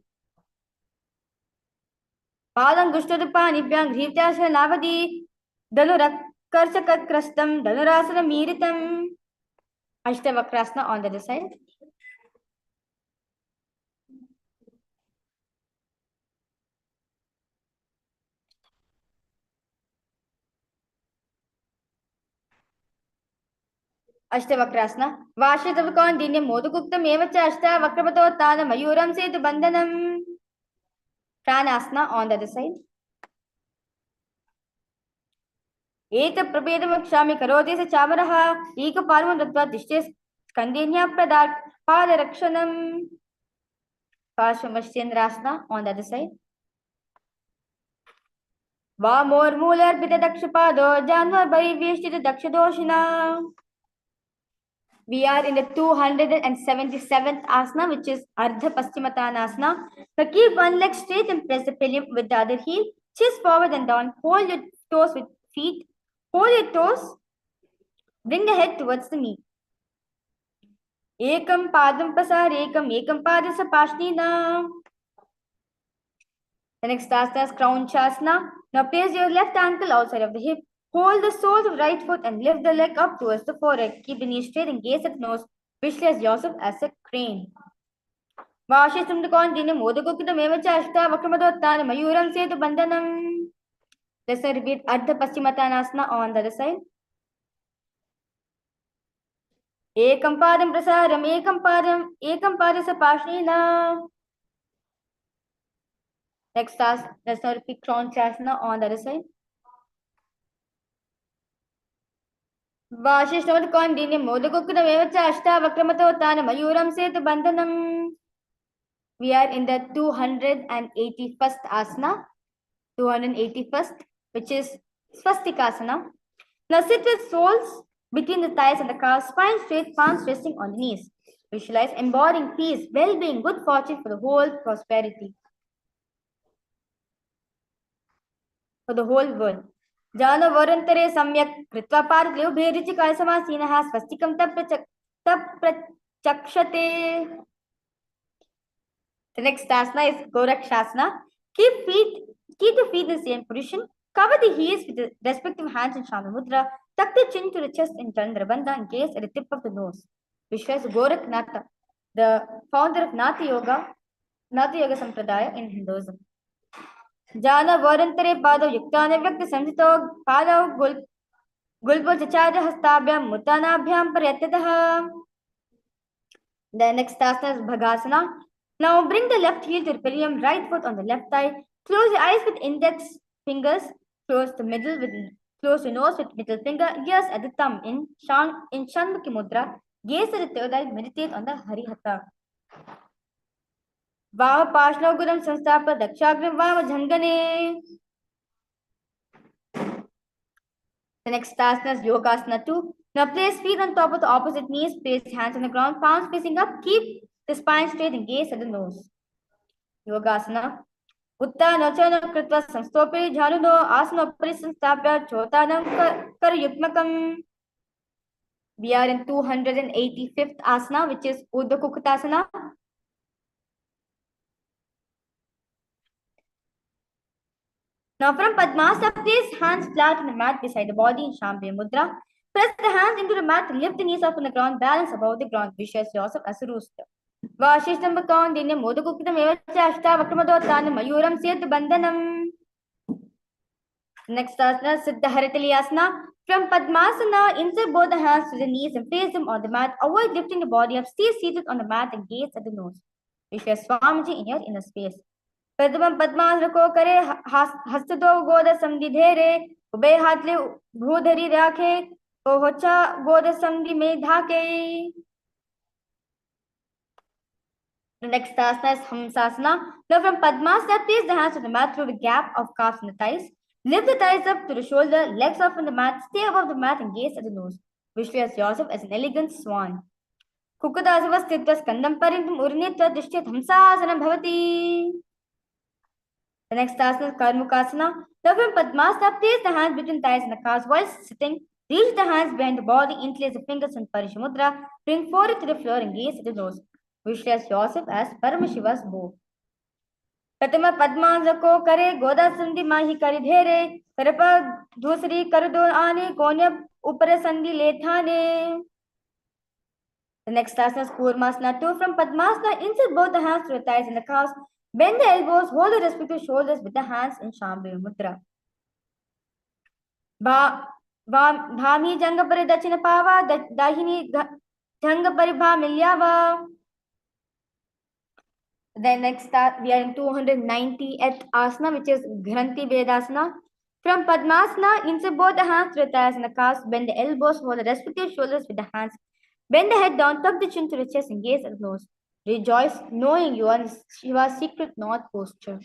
Padam Gushtodupanibhyang Hrityasana Navadi Dhanurakkarshakakrastam Dhanurasana Miritam. Ashtavakrasana on the other side. Ashtavakrasana. Vashitavakondinyam Modukuktam Evacha Ashtavakrapatotana Mayuram Setu Bandhanam. Pranasana on the other side. Eta prabedam vakshami karote sa chavaraha eka parvam dattva dishte skandenya padarakshanam. Parshvamasyendrasana on the other side. Vamor mularpita dakshapado janvar bariveshtita dakshadoshina. We are in the 277th asana, which is Ardha Paschimottanasana. So keep one leg straight and press the pelvium with the other heel. Chest forward and down. Hold your toes with feet. Hold your toes. Bring the head towards the knee. Ekam padam pasarekam ekam padasa pashnina. The next asana is Crown Chasana. Now place your left ankle outside of the hip. Hold the soles of right foot and lift the leg up towards the forehead. Keep the knee straight and gaze at the nose. Visualize yourself as a crane. Vashistam the continue Modakukita Mevacha Ashta Vakamadotana Mayuram Setu Bandhanam. Let's repeat Ardha Paschimottanasana on the other side. Ekam padam prasaram ekam padasa pashnina. Next task, let's now repeat Crown Chasana on the other side. Vashishtavad continue Modakukita Mevacha Ashta Vakamadotana Mayuram Setu Bandhanam. We are in the 281st asana, 281st, which is Swastikasana. Now sit with soles between the thighs and the calves, spine straight, palms resting on the knees. Visualize embodying peace, well-being, good fortune for the whole prosperity, for the whole world. Jana varantare samyak kritva parglyo bherichi kalsamasinah swastikam tapprachakshate. The next asana is Gorakshasana. Keep the feet in the same position. Cover the heels with the respective hands in Shami Mudra. Tuck the chin to the chest in Chandrabandha and gaze at the tip of the nose. Visualize Gorakhnatha, the founder of Natha Yoga Sampradaya in Hinduism. Jana Varantare Padav Yuktana Vyakta Samjito Padav Gulpo Chacharya Hastabhyam Muttanabhyam Paryatataha. The next asana is Bhagasana. Now bring the left heel to the perineum, right foot on the left thigh. Close your eyes with index fingers. Close your nose with middle finger. Ears at the thumb in Shanmukhi Mudra. Gaze at the third eye. Meditate on the Harihata. Vama Pashna Guram Sanstapa Dakshagram Vama Jhangane. The next asana is Yogasana 2. Now place feet on top of the opposite knees. Place hands on the ground, palms facing up. Keep the spine straight and gaze at the nose. Yogasana. Uttana Chana Kritva Samstopi Jhanuno Asana Parisanstapya Chotanam Karyukmakam. We are in 285th asana, which is Urdhva Kukutasana. Now from Padmasana, place hands flat on the mat beside the body in Shambhvi Mudra. Press the hands into the mat, lift the knees up on the ground, balance above the ground. Visualize yourself as a rooster. Vashistam Bakandine Modakukita Mevacha Ashta Vakamadotana Mayuram Setu Bandhanam. Next asana, Siddha Haritali Asana. From Padmasana, insert both the hands to the knees and place them on the mat. Avoid lifting the body up. Stay seated on the mat and gaze at the nose. Visualize Swamiji in your inner space. प्रथम पद्मासन को करे हस्त दो गोद समधि धेरे उभय हाथ ले भूधरी राखे ओ होचा गोद समधि में धाके. The next asana is Hamsasana. Now from Padmasana, place the hands on the mat through the gap of calves and the thighs. Lift the thighs up to the shoulder, legs up on the mat, stay above the mat and gaze at the nose. Visualize yourself as an elegant swan. Kukudasava sthitva skandam parintam urnitva drishyat Hamsasanam bhavati. The next asana is Karmukasana. Now from Padmasana, place the hands between thighs and the calves while sitting. Reach the hands behind the body, interlace the fingers in Parishamudra. Bring forehead to the floor and gaze at the nose. Visualize yourself as Paramashiva's bow. Pratama Padmasana ko kare goda sandhi mahi kari dhere. Karapa dusri kardo aane konya upara sandhi lethane. The next asana is Kurmasana 2. From Padmasana, insert both the hands to the thighs and the calves. Bend the elbows, hold the respective shoulders with the hands in Shambhvi Mudra. Bhami Jangapari Dachina Pava, Dahini Jangapari Bhamilyava. Then next we are in 290th asana, which is Granthi Vedasana. From Padmasana, insert both the hands to the thighs and the calves. Bend the elbows, hold the respective shoulders with the hands. Bend the head down, tuck the chin to the chest and gaze at the nose. Rejoice knowing you are Shiva's secret north posture.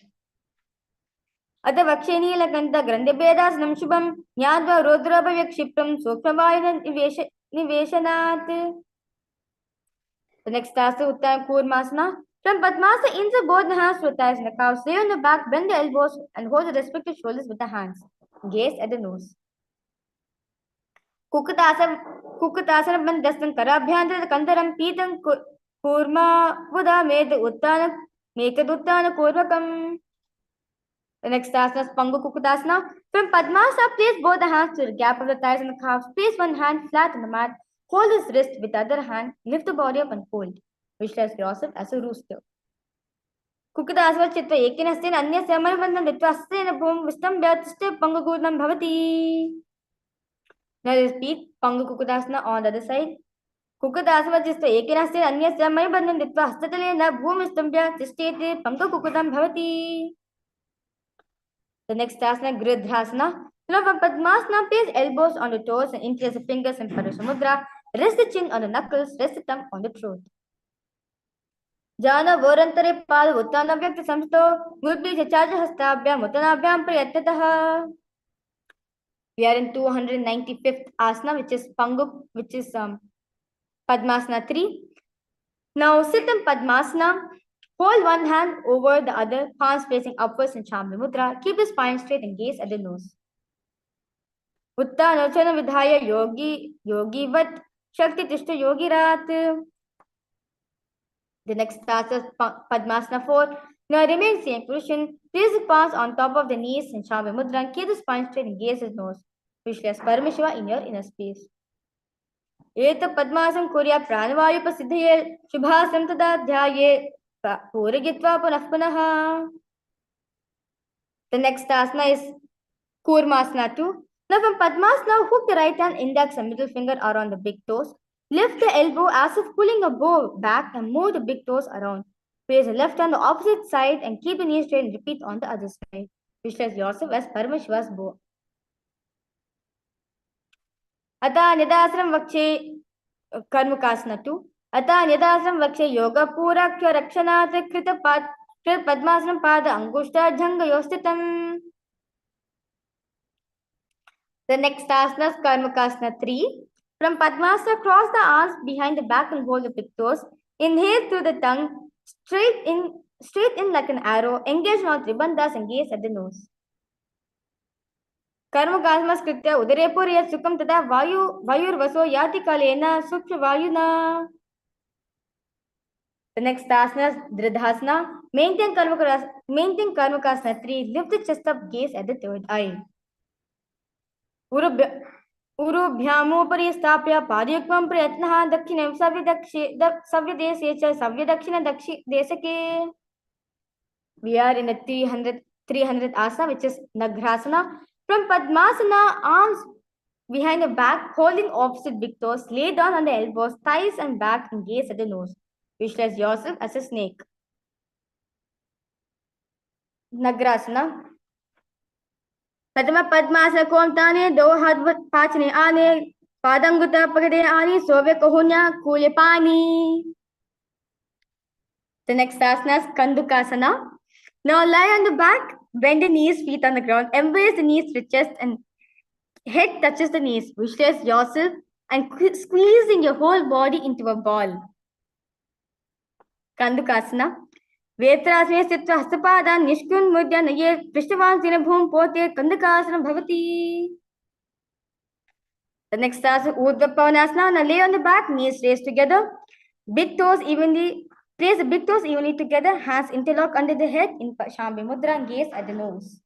Ata Vaksheni Lakanta Grande Bedas Namshubam Nyadva Rudrabha Yakshipram Sukravayana Niveshanat. The next asana, Uttam Kurmasana. From Padmasana, insert both the hands to the thighs and the calves. Lay on the back, bend the elbows, and hold the respective shoulders with the hands. Gaze at the nose. Kukutasana Bandasam Karabhyandra Kandaram Pitam Kurma Buddha made the Uttana make a Duttana Kurvakam. The next asana is Pangu Kukutasana. From Padmasana, place both the hands to the gap of the thighs and the calves. Place one hand flat on the mat. Hold his wrist with the other hand. Lift the body up and fold. Visualize yourself as a rooster. Kukutasana Chitva Ekinastin Anya Samarabandam Ditwastin Boom Wisdom Byatsте Pangukurnam Bhavati. Now repeat Pangu Kukutasana on the other side. Kukutasana Chitva Ekinastin Anya Samarabandam Ditwastin Boom Wisdom Byatsте Pangukurnam Bhavati. The next asana, Gridhasana. From Padmasana, place elbows on the toes and interlace the fingers in Parasamudra. Rest the chin on the knuckles, rest the thumb on the throat. Jana Vorantare Pad Uttanavyakta Samsto Murti Chachaja Hastabhyam Uttanabhyam Prayatataha. We are in 295th asana, which is Pangu, which is Padmasana 3. Now sit in Padmasana. Hold one hand over the other, palms facing upwards in Chambi Mudra. Keep the spine straight and gaze at the nose. Uttanachana Vidhaya Yogi Vat Shakti Tishta Yogi Rat. The next asana is Padmasana 4. Now remain same position. Place the palms on top of the knees in Chambi Mudra. Keep the spine straight and gaze at the nose. Visualize Paramashiva in your inner space. Eta Padmasam Kurya Pranavayupasiddhaye Shubhasam Tadadhyaye Puragitva Punah Punaha. The next asana is Kurmasana 2. Now from Padmasana, hook the right hand, index and middle finger are on the big toes. Lift the elbow as if pulling a bow back and move the big toes around. Place the left hand on the opposite side and keep the knee straight and repeat on the other side. Visualize yourself as Paramashiva's bow. Ata Nidasram Vakshe Karmakasana 2. Ata Nidasram Vakshe Yoga Purakya Rakshanat Krita Padmasana Pada Angushta Janga Yostitam. The next asana is Karmakasana 3. From Padmasana, cross the arms behind the back and hold the big toes. Inhale through the tongue, straight in like an arrow. Engage on Tribandhas and gaze at the nose. Karmakasana Skritya Udarepur Yat Sukham Tada Vayur Vaso Yati Kalena Suksha Vayuna. The next asana is Dridhasana. Maintain Karmakasana 3. Lift the chest up, gaze at the third eye. Urubhyamopari Stapya Padyakvam Prayatnaha Dakshinam Savyadeshe Savyadakshina Desake. We are in a 300th asana, which is Nagrasana. From Padmasana, arms behind the back, holding opposite big toes, lay down on the elbows, thighs and back and gaze at the nose. Visualize yourself as a snake. Nagrasana. Padma Padmasana Komtane, Do Hadvat Pachane Ane, Padanguta Pagade Ani, Sove Kohunya, Kule Pani. The next asana is Kandukasana. Now lie on the back, bend the knees, feet on the ground, embrace the knees with chest and head touches the knees. Visualize yourself and squeezing your whole body into a ball. Kandukasana. Vetrasme Sitva Hastapada Nishkun Mudya Naye Prishtavan Sinabhum Pote Kandukasana Bhavati. The next asana Urdhva Pavanasana. Now lay on the back, knees raised together. Big toes evenly. Place the big toes evenly together, hands interlock under the head in Shambhi Mudra and gaze at the nose.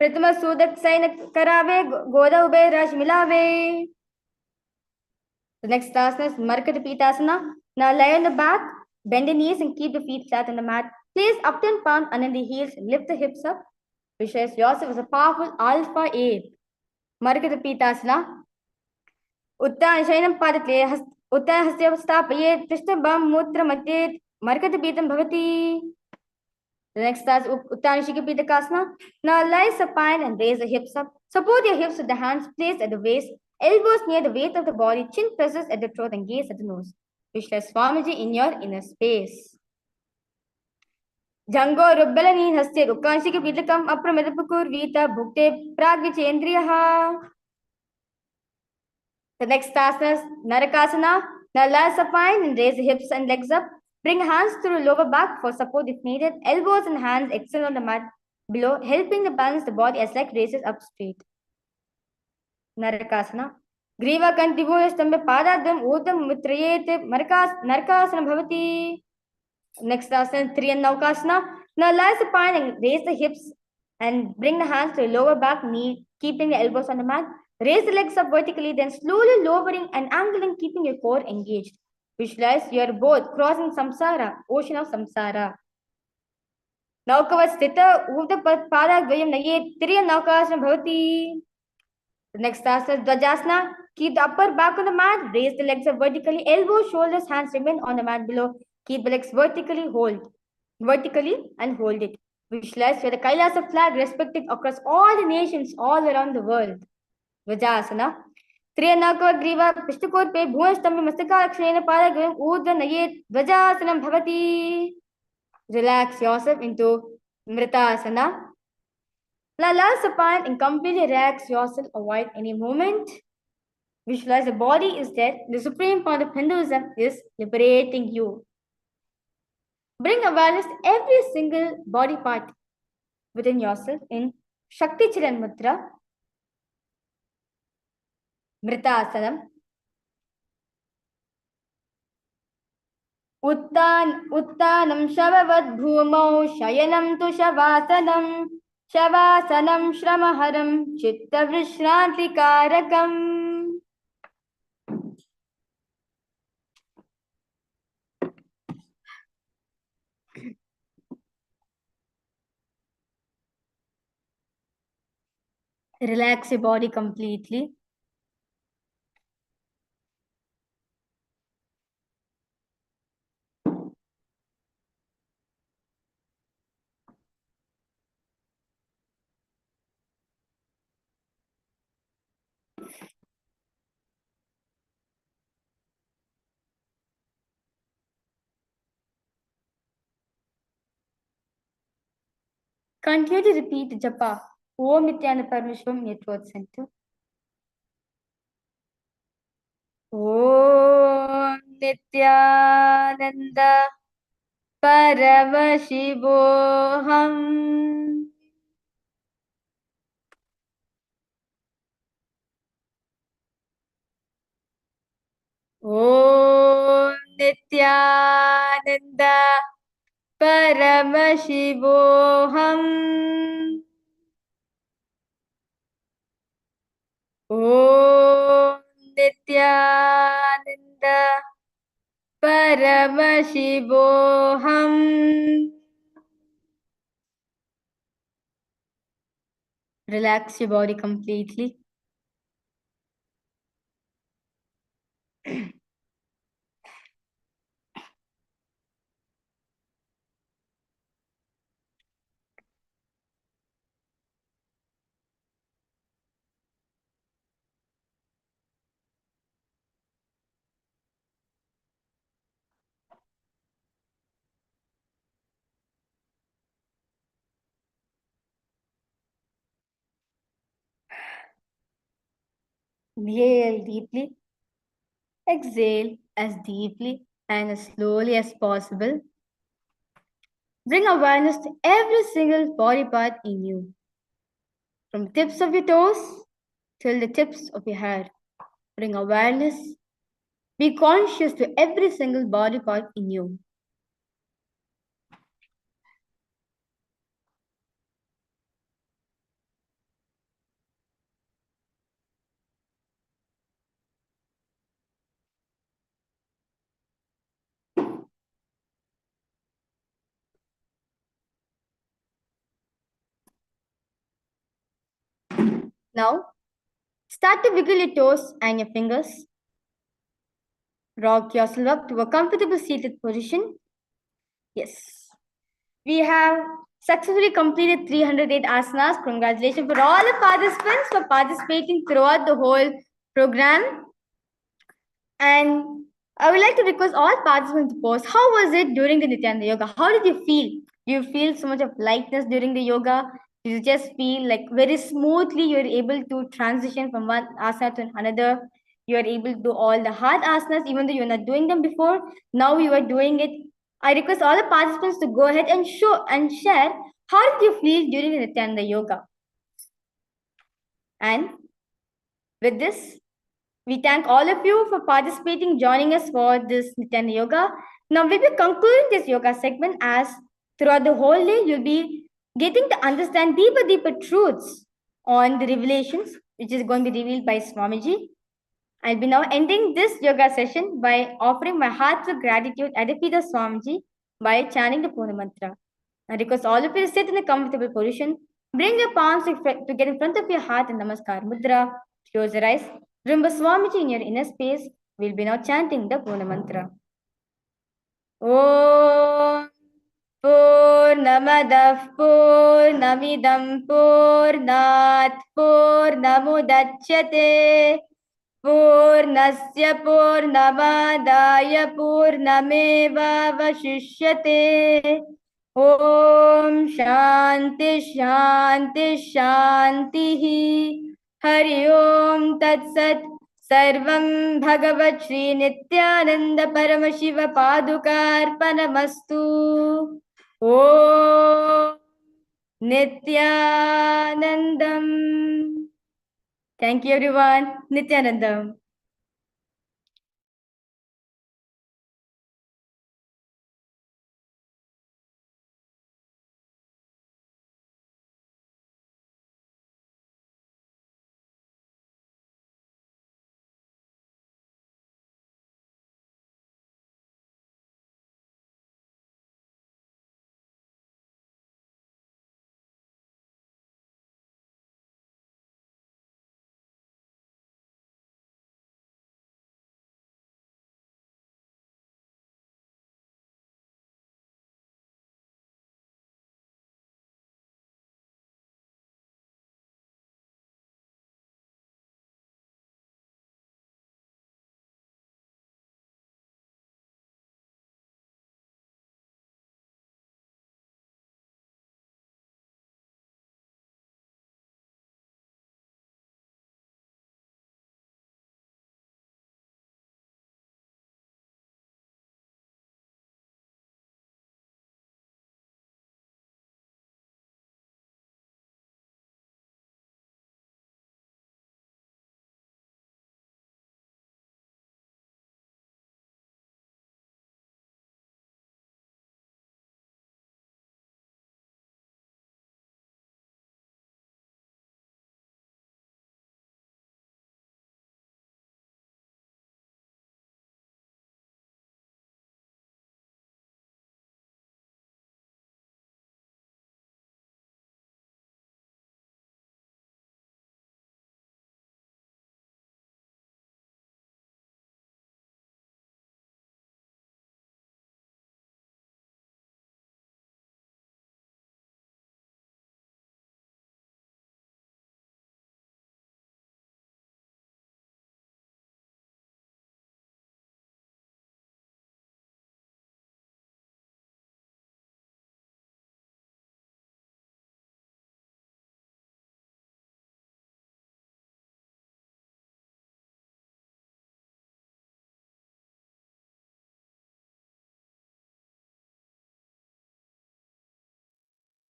Pratama Sudak Saina Karave, Goda Ube Raj Milave. The next asana is Markata Pitasana. Now lie on the back, bend the knees and keep the feet flat on the mat. Place upturned palm under the heels and lift the hips up. Visualize yourself as a powerful Alpha 8. Markata Pitasana. Uttan Shainam Padatle Uttan Hasya Stapaye Prishtabam Mutra Mate Markata Pitam Bhavati. The next is Uttan Shika Pitakasana. Now lie supine and raise the hips up. Support your hips with the hands placed at the waist, elbows near the weight of the body, chin presses at the throat and gaze at the nose. Visualize Swamiji in your inner space. Jango Rubbalani Hasya Ukanshika Pitakam Apramidapukur Vita Bhukte Pragvichendriyaha. The next asana is Narakasana. Now lie supine and raise the hips and legs up. Bring hands to the lower back for support if needed. Elbows and hands extend on the mat below, helping to balance the body as leg raises up straight. Narakasana. Griva kantivo stambe padadam udam mitrayete narkasana bhavati. Next asana, Triyan Naukasana. Now lie supine and raise the hips and bring the hands to the lower back knee, keeping the elbows on the mat. Raise the legs up vertically, then slowly lowering and angling, keeping your core engaged. Visualize you are both crossing samsara, ocean of samsara. Naukavat sthita, uvda pada dvayam naye, Triyan Naukasana bhavati. The next asana, Dvajasana. Keep the upper back on the mat, raise the legs up vertically, elbows, shoulders, hands remain on the mat below. Keep the legs vertically and hold it. Visualize where the Kailasa flag respected across all the nations all around the world. Vajasana. Triyanaka Griva Pishtakor Pe Bhuastambi Mastaka Akshena Paragam Udra Nayet Vajasanam Bhavati. Relax yourself into Mritasana. Lie supine and completely relax yourself. Avoid any movement. Visualize the body is dead. The supreme point of Hinduism is liberating you. Bring awareness to every single body part within yourself in Shakti Chiran Mudra, Mritasanam. Uttanam Shavavad Bhumau Shayanam Tu Shavasanam Shavasanam Shramaharam Chitta Vrishranti Karakam. Relax your body completely. Continue to repeat the japa. Om Nithyananda Paramashivoham Network Center. Om Nithyananda Paramashivoham. Om Nithyananda Paramashivoham. Om Nithyananda Paramashivoham. Relax your body completely. Inhale deeply. Exhale as deeply and as slowly as possible. Bring awareness to every single body part in you. From the tips of your toes till the tips of your hair. Bring awareness. Be conscious to every single body part in you. Now, start to wiggle your toes and your fingers. Rock yourself up to a comfortable seated position. Yes. We have successfully completed 308 asanas. Congratulations for all the participants for participating throughout the whole program. And I would like to request all participants to post. How was it during the Nithyananda Yoga? How did you feel? Do you feel so much of lightness during the yoga? Do you just feel like very smoothly you're able to transition from one asana to another? You are able to do all the hard asanas, even though you're not doing them before. Now you are doing it. I request all the participants to go ahead and show and share how did you feel during the Nithyananda yoga. And with this, we thank all of you for participating, joining us for this Nithyananda yoga. Now we'll be concluding this yoga segment as throughout the whole day you'll be getting to understand deeper truths on the revelations which is going to be revealed by Swamiji. I'll be now ending this yoga session by offering my heartfelt gratitude at the feet of Swamiji by chanting the Purna Mantra. I request all of you to sit in a comfortable position. Bring your palms to get in front of your heart in Namaskar Mudra. Close your eyes. Remember Swamiji in your inner space. We'll be now chanting the Purna Mantra. Om Purnamadah Purnamidam Purnat Purnamudachyate पूर्णस्य पूर्णमादाय पूर्णमेवावशिष्यते ॐ शान्ति शान्ति शान्तिः हरि ओं तत्सत् सर्वं भगवत् श्री नित्यानन्द परमशिव पादुकार्पणमस्तु ॐ नित्यानन्दम्. Thank you, everyone. Nithyananda.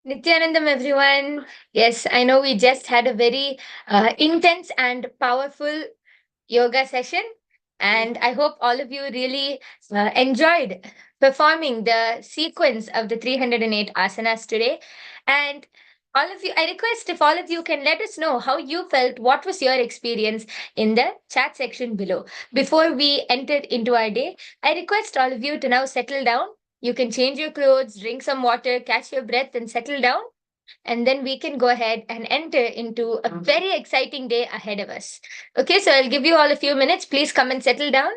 Nithyanandam, everyone. Yes, I know we just had a very intense and powerful yoga session, and I hope all of you really enjoyed performing the sequence of the 308 asanas today. And all of you, I request if all of you can let us know how you felt, what was your experience in the chat section below. Before we entered into our day, I request all of you to now settle down. You can change your clothes, drink some water, catch your breath, and settle down. And then we can go ahead and enter into a very exciting day ahead of us. Okay, so I'll give you all a few minutes. Please come and settle down.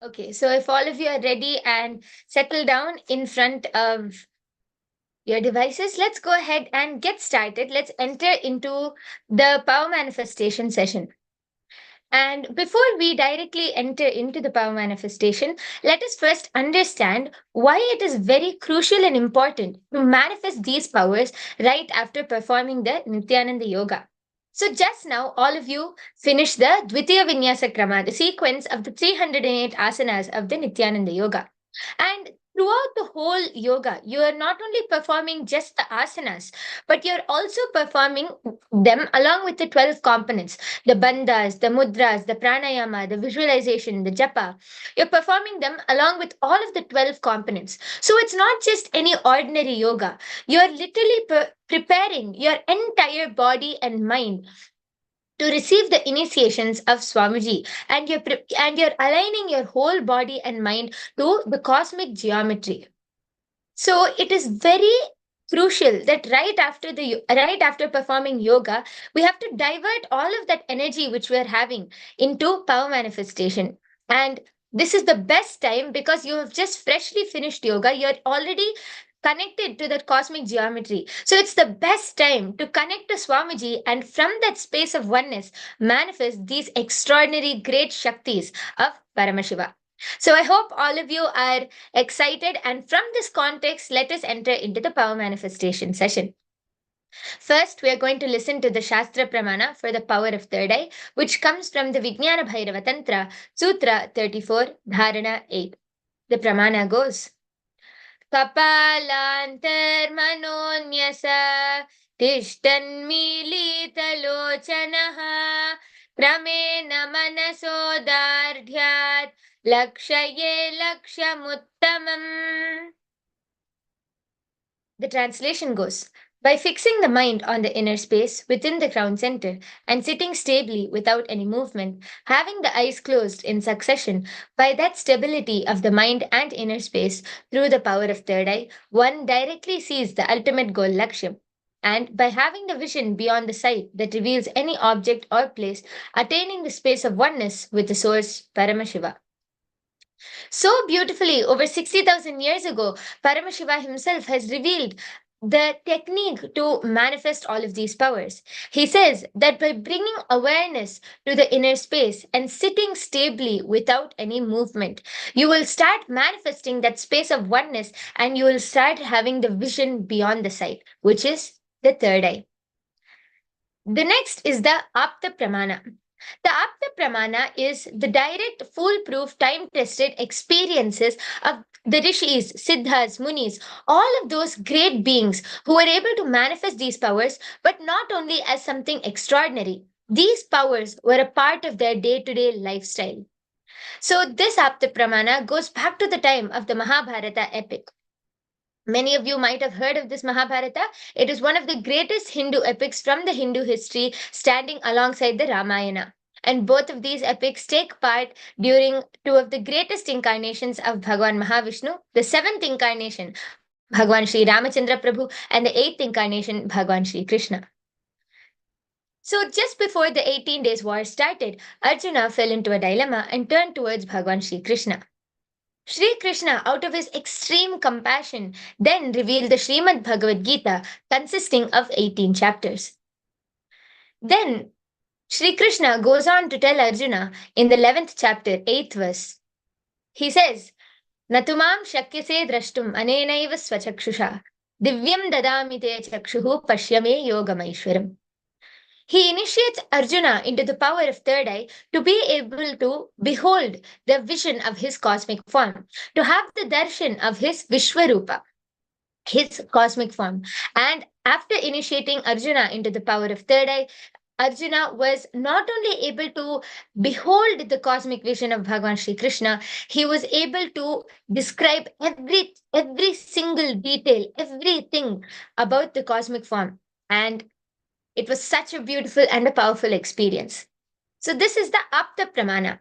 Okay, so if all of you are ready and settle down in front of your devices, let's go ahead and get started. Let's enter into the power manifestation session. And before we directly enter into the power manifestation, let us first understand why it is very crucial and important to manifest these powers right after performing the Nithyananda Yoga. So just now, all of you finished the Dvitiya Vinyasa Krama, the sequence of the 308 asanas of the Nithyananda Yoga. And throughout the whole yoga, you are not only performing just the asanas, but you're also performing them along with the 12 components, the bandhas, the mudras, the pranayama, the visualization, the japa. You're performing them along with all of the 12 components. So it's not just any ordinary yoga. You're literally preparing your entire body and mind to receive the initiations of Swamiji, and you're aligning your whole body and mind to the cosmic geometry. So it is very crucial that right after performing yoga, we have to divert all of that energy which we are having into power manifestation. And this is the best time because you have just freshly finished yoga. You're already connected to that cosmic geometry. So it's the best time to connect to Swamiji and from that space of oneness manifest these extraordinary great Shaktis of Paramashiva. So I hope all of you are excited. And from this context, let us enter into the power manifestation session. First, we are going to listen to the Shastra Pramana for the power of third eye, which comes from the Vijnana Bhairava Tantra, Sutra 34, Dharana 8. The Pramana goes कपालान्तर्मनोन्यस तिष्ठन्मीलितलोचनः क्रमेण मनसोदार्ढ्यात् लक्षये लक्ष्यमुत्तमम्. The translation goes by fixing the mind on the inner space within the crown center and sitting stably without any movement, having the eyes closed in succession, by that stability of the mind and inner space through the power of third eye, one directly sees the ultimate goal Lakshyam. And by having the vision beyond the sight that reveals any object or place, attaining the space of oneness with the source Paramashiva. So beautifully, over 60,000 years ago, Paramashiva himself has revealed the technique to manifest all of these powers. He says that by bringing awareness to the inner space and sitting stably without any movement, you will start manifesting that space of oneness and you will start having the vision beyond the sight, which is the third eye. The next is the Apta Pramana. The Apta Pramana is the direct, foolproof, time tested experiences of the rishis, siddhas, munis, all of those great beings who were able to manifest these powers, but not only as something extraordinary. These powers were a part of their day to day lifestyle. So, this Apta Pramana goes back to the time of the Mahabharata epic. Many of you might have heard of this Mahabharata. It is one of the greatest Hindu epics from the Hindu history, standing alongside the Ramayana. And both of these epics take part during two of the greatest incarnations of Bhagwan Mahavishnu, the seventh incarnation, Bhagwan Sri Ramachandra Prabhu, and the eighth incarnation, Bhagwan Sri Krishna. So, just before the 18 Days War started, Arjuna fell into a dilemma and turned towards Bhagwan Sri Krishna. Sri Krishna, out of his extreme compassion, then revealed the Srimad Bhagavad Gita, consisting of 18 chapters. Then Sri Krishna goes on to tell Arjuna in the 11th chapter, 8th verse. He says, Natumam shakyase drashtum anenaiva swachakshusha divyam dadami te chakshuhu pashyame yogamaishwaram. He initiates Arjuna into the power of third eye to be able to behold the vision of his cosmic form, to have the darshan of his Vishwarupa, his cosmic form. And after initiating Arjuna into the power of third eye, Arjuna was not only able to behold the cosmic vision of Bhagwan Sri Krishna, he was able to describe every single detail, everything about the cosmic form. And it was such a beautiful and a powerful experience. So this is the Apta Pramana.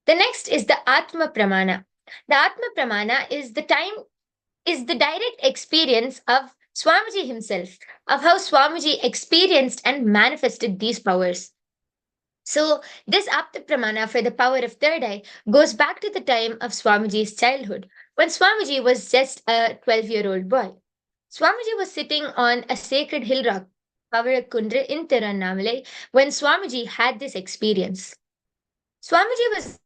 The next is the Atma Pramana. The Atma Pramana is the direct experience of Swamiji himself, of how Swamiji experienced and manifested these powers. So this Apta Pramana for the power of third eye goes back to the time of Swamiji's childhood, when Swamiji was just a 12-year-old boy. Swamiji was sitting on a sacred hill rock, Pavarakundra in Tiruvannamalai, when Swamiji had this experience. Swamiji was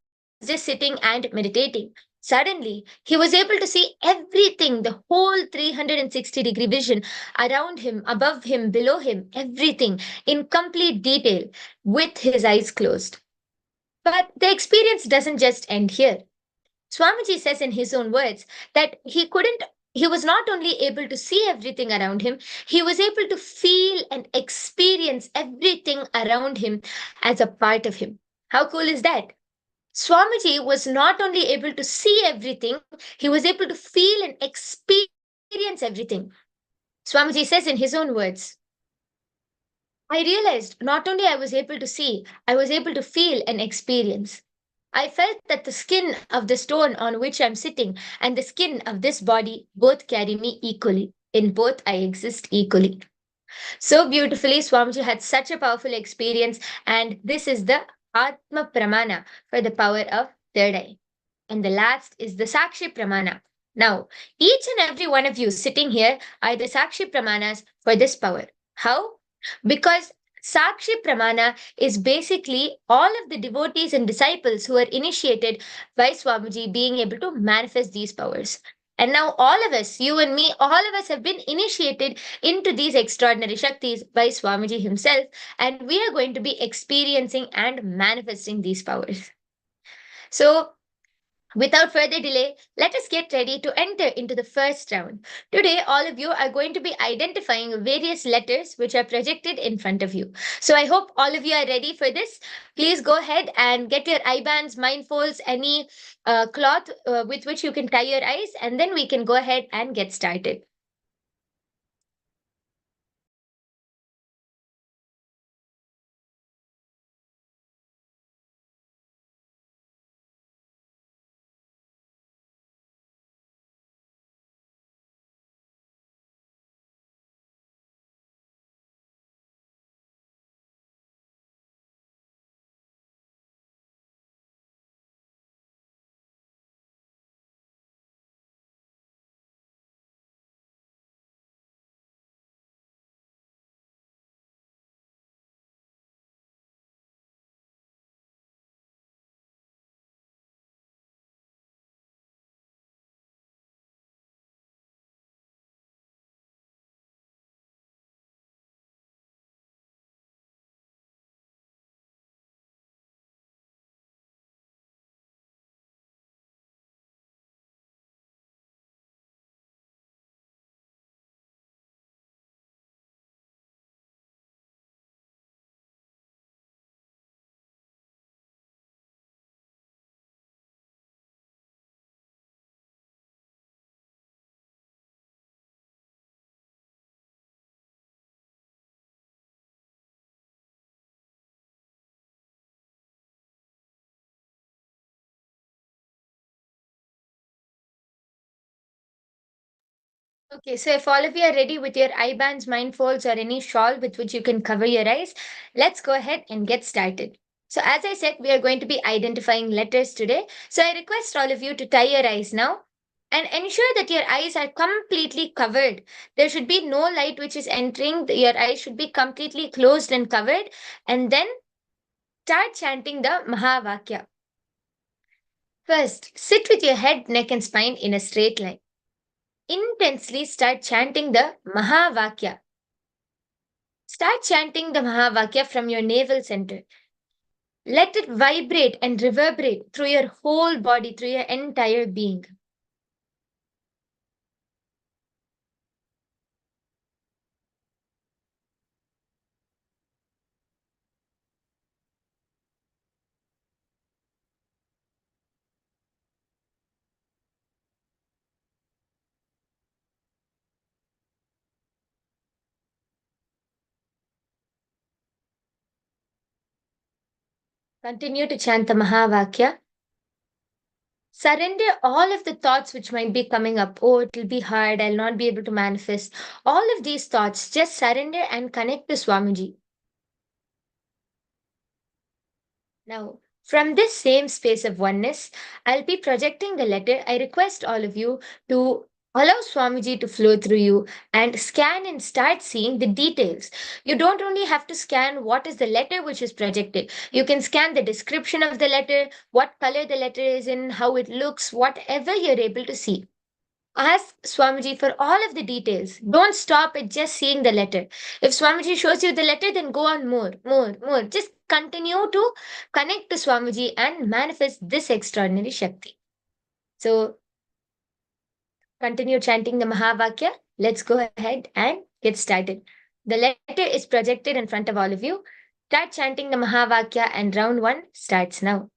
just sitting and meditating. Suddenly, he was able to see everything, the whole 360-degree vision around him, above him, below him, everything in complete detail with his eyes closed. But the experience doesn't just end here. Swamiji says in his own words that he was not only able to see everything around him, he was able to feel and experience everything around him as a part of him. How cool is that? Swamiji was not only able to see everything, he was able to feel and experience everything. Swamiji says in his own words, I realized not only I was able to see, I was able to feel and experience. I felt that the skin of the stone on which I'm sitting and the skin of this body both carry me equally. In both, I exist equally. So beautifully, Swamiji had such a powerful experience, and this is the Atma Pramana for the power of third eye. And the last is the Sakshi Pramana. Now, each and every one of you sitting here are the Sakshi Pramanas for this power. How? Because Sakshi Pramana is basically all of the devotees and disciples who are initiated by Swamiji being able to manifest these powers. And now, all of us, you and me, all of us have been initiated into these extraordinary Shaktis by Swamiji himself, and we are going to be experiencing and manifesting these powers. So, without further delay, let us get ready to enter into the first round. Today, all of you are going to be identifying various letters which are projected in front of you. So I hope all of you are ready for this. Please go ahead and get your eye bands, mindfolds, any cloth with which you can tie your eyes, and then we can go ahead and get started. Okay, so if all of you are ready with your eye bands, mindfolds, or any shawl with which you can cover your eyes, let's go ahead and get started. So, as I said, we are going to be identifying letters today. So, I request all of you to tie your eyes now and ensure that your eyes are completely covered. There should be no light which is entering. Your eyes should be completely closed and covered. And then start chanting the Mahavakya. First, sit with your head, neck, and spine in a straight line. Intensely start chanting the Mahavakya. Start chanting the Mahavakya from your navel center. Let it vibrate and reverberate through your whole body, through your entire being. Continue to chant the Mahavakya. Surrender all of the thoughts which might be coming up. Oh, it will be hard. I'll not be able to manifest. All of these thoughts, just surrender and connect to Swamiji. Now, from this same space of oneness, I'll be projecting the letter. I request all of you to allow Swamiji to flow through you and scan and start seeing the details. You don't only have to scan what is the letter which is projected, you can scan the description of the letter, what color the letter is in, how it looks, whatever you're able to see. Ask Swamiji for all of the details. Don't stop at just seeing the letter. If Swamiji shows you the letter, then go on more, more, more. Just continue to connect to Swamiji and manifest this extraordinary Shakti. So continue chanting the Mahavakya. Let's go ahead and get started. The letter is projected in front of all of you. Start chanting the Mahavakya, and round one starts now.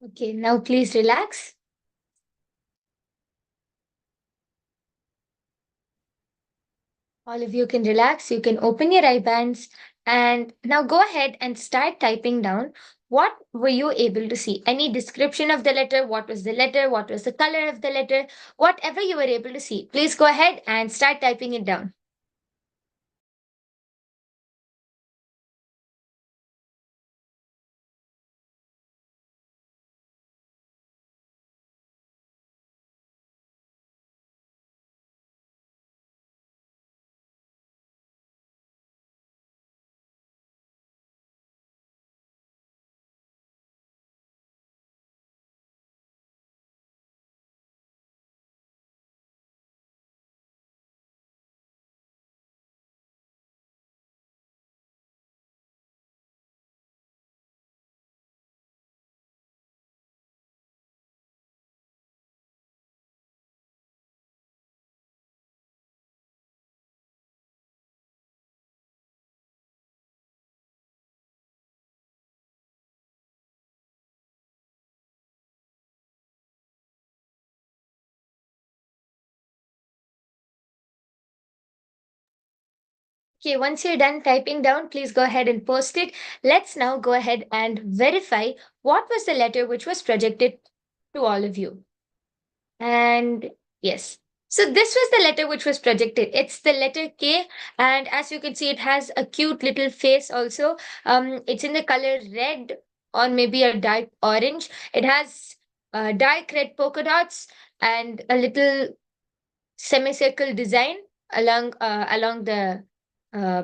Okay, now please relax. All of you can relax. You can open your eye bands and now go ahead and start typing down what were you able to see. Any description of the letter, what was the letter, what was the color of the letter, whatever you were able to see. Please go ahead and start typing it down. Okay, once you're done typing down, please go ahead and post it. Let's now go ahead and verify what was the letter which was projected to all of you. And yes, so this was the letter which was projected. It's the letter K, and as you can see, it has a cute little face also. It's in the color red or maybe a dark orange. It has dark red polka dots and a little semicircle design along the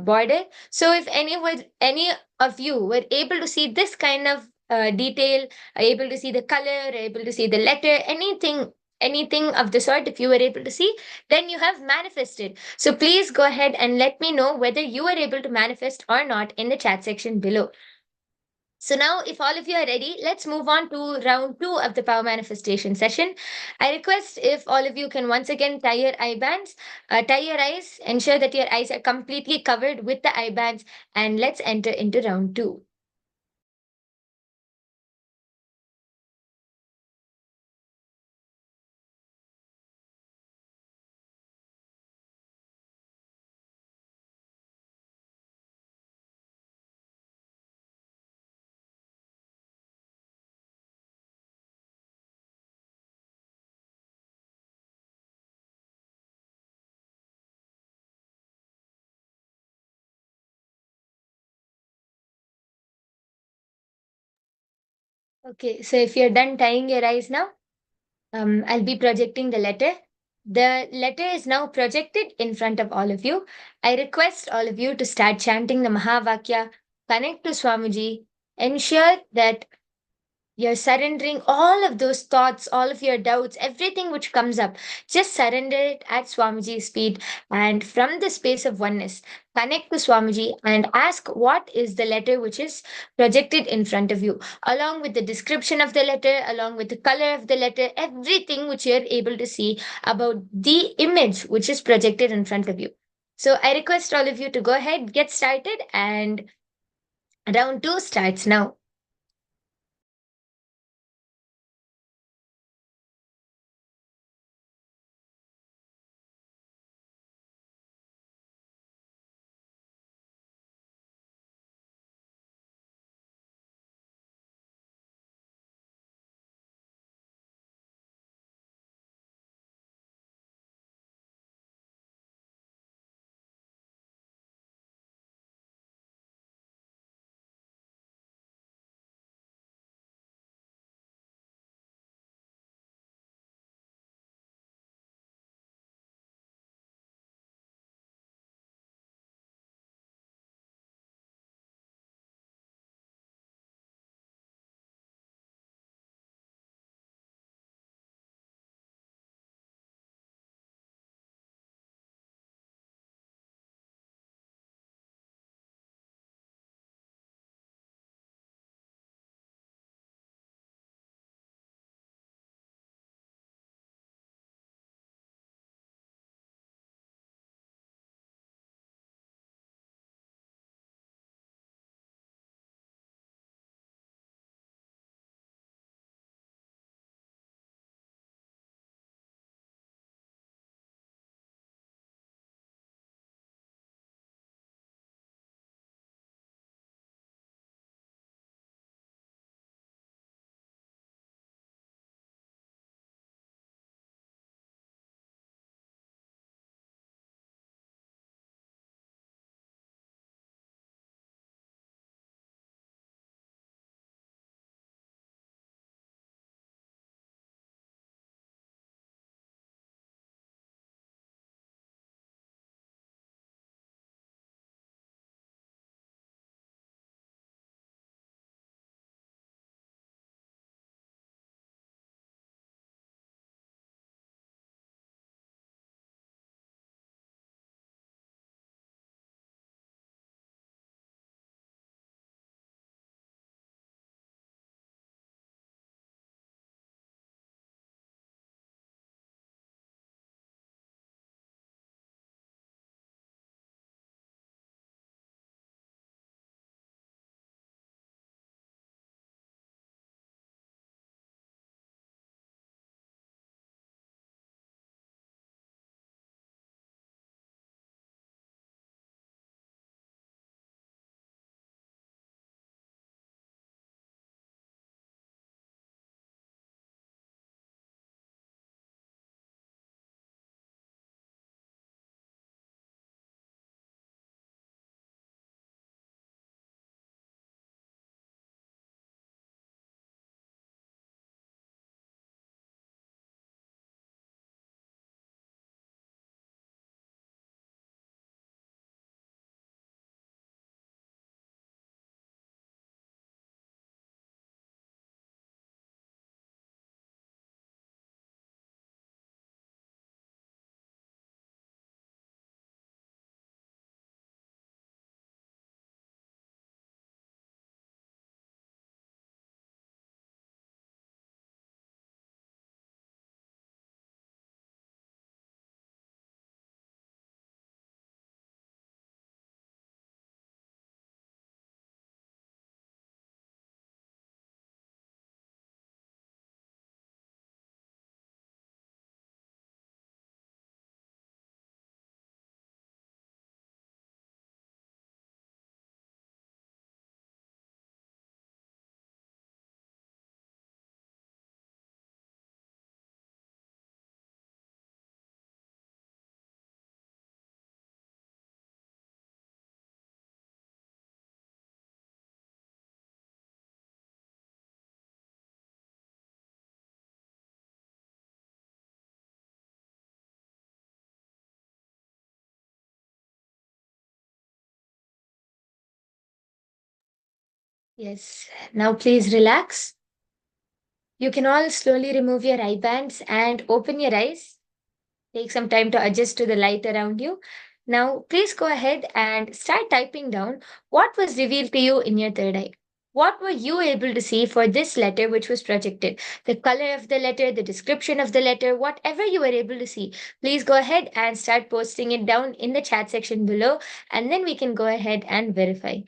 border. So if any of you were able to see this kind of detail, are able to see the color, are able to see the letter, anything of the sort, if you were able to see, then you have manifested. So please go ahead and let me know whether you were able to manifest or not in the chat section below. So now, if all of you are ready, let's move on to round 2 of the power manifestation session. I request if all of you can once again tie your eye bands, tie your eyes, ensure that your eyes are completely covered with the eye bands, and let's enter into round 2. Okay, so if you're done tying your eyes now, I'll be projecting the letter. The letter is now projected in front of all of you. I request all of you to start chanting the Mahavakya, connect to Swamiji, ensure that you're surrendering all of those thoughts, all of your doubts, everything which comes up. Just surrender it at Swamiji's feet. And from the space of oneness, connect to Swamiji and ask what is the letter which is projected in front of you, along with the description of the letter, along with the color of the letter, everything which you're able to see about the image which is projected in front of you. So I request all of you to go ahead, get started, and round 2 starts now. Yes. Now please relax. You can all slowly remove your eye bands and open your eyes. Take some time to adjust to the light around you. Now, please go ahead and start typing down what was revealed to you in your third eye. What were you able to see for this letter which was projected? The color of the letter, the description of the letter, whatever you were able to see. Please go ahead and start posting it down in the chat section below, and then we can go ahead and verify.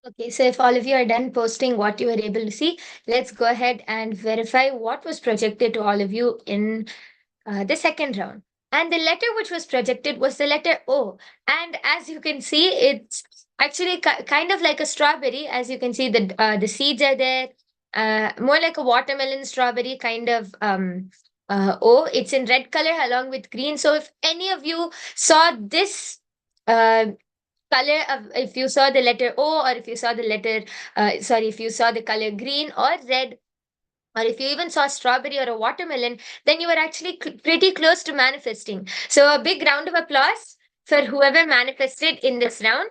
Okay, so if all of you are done posting what you were able to see, let's go ahead and verify what was projected to all of you in the second round. And the letter which was projected was the letter O. And as you can see, it's actually kind of like a strawberry. As you can see, the seeds are there, more like a watermelon strawberry kind of O. It's in red color along with green. So if any of you saw this uh, color of, if you saw the letter O, or if you saw the letter, if you saw the color green or red, or if you even saw strawberry or a watermelon, then you were actually pretty close to manifesting. So a big round of applause for whoever manifested in this round.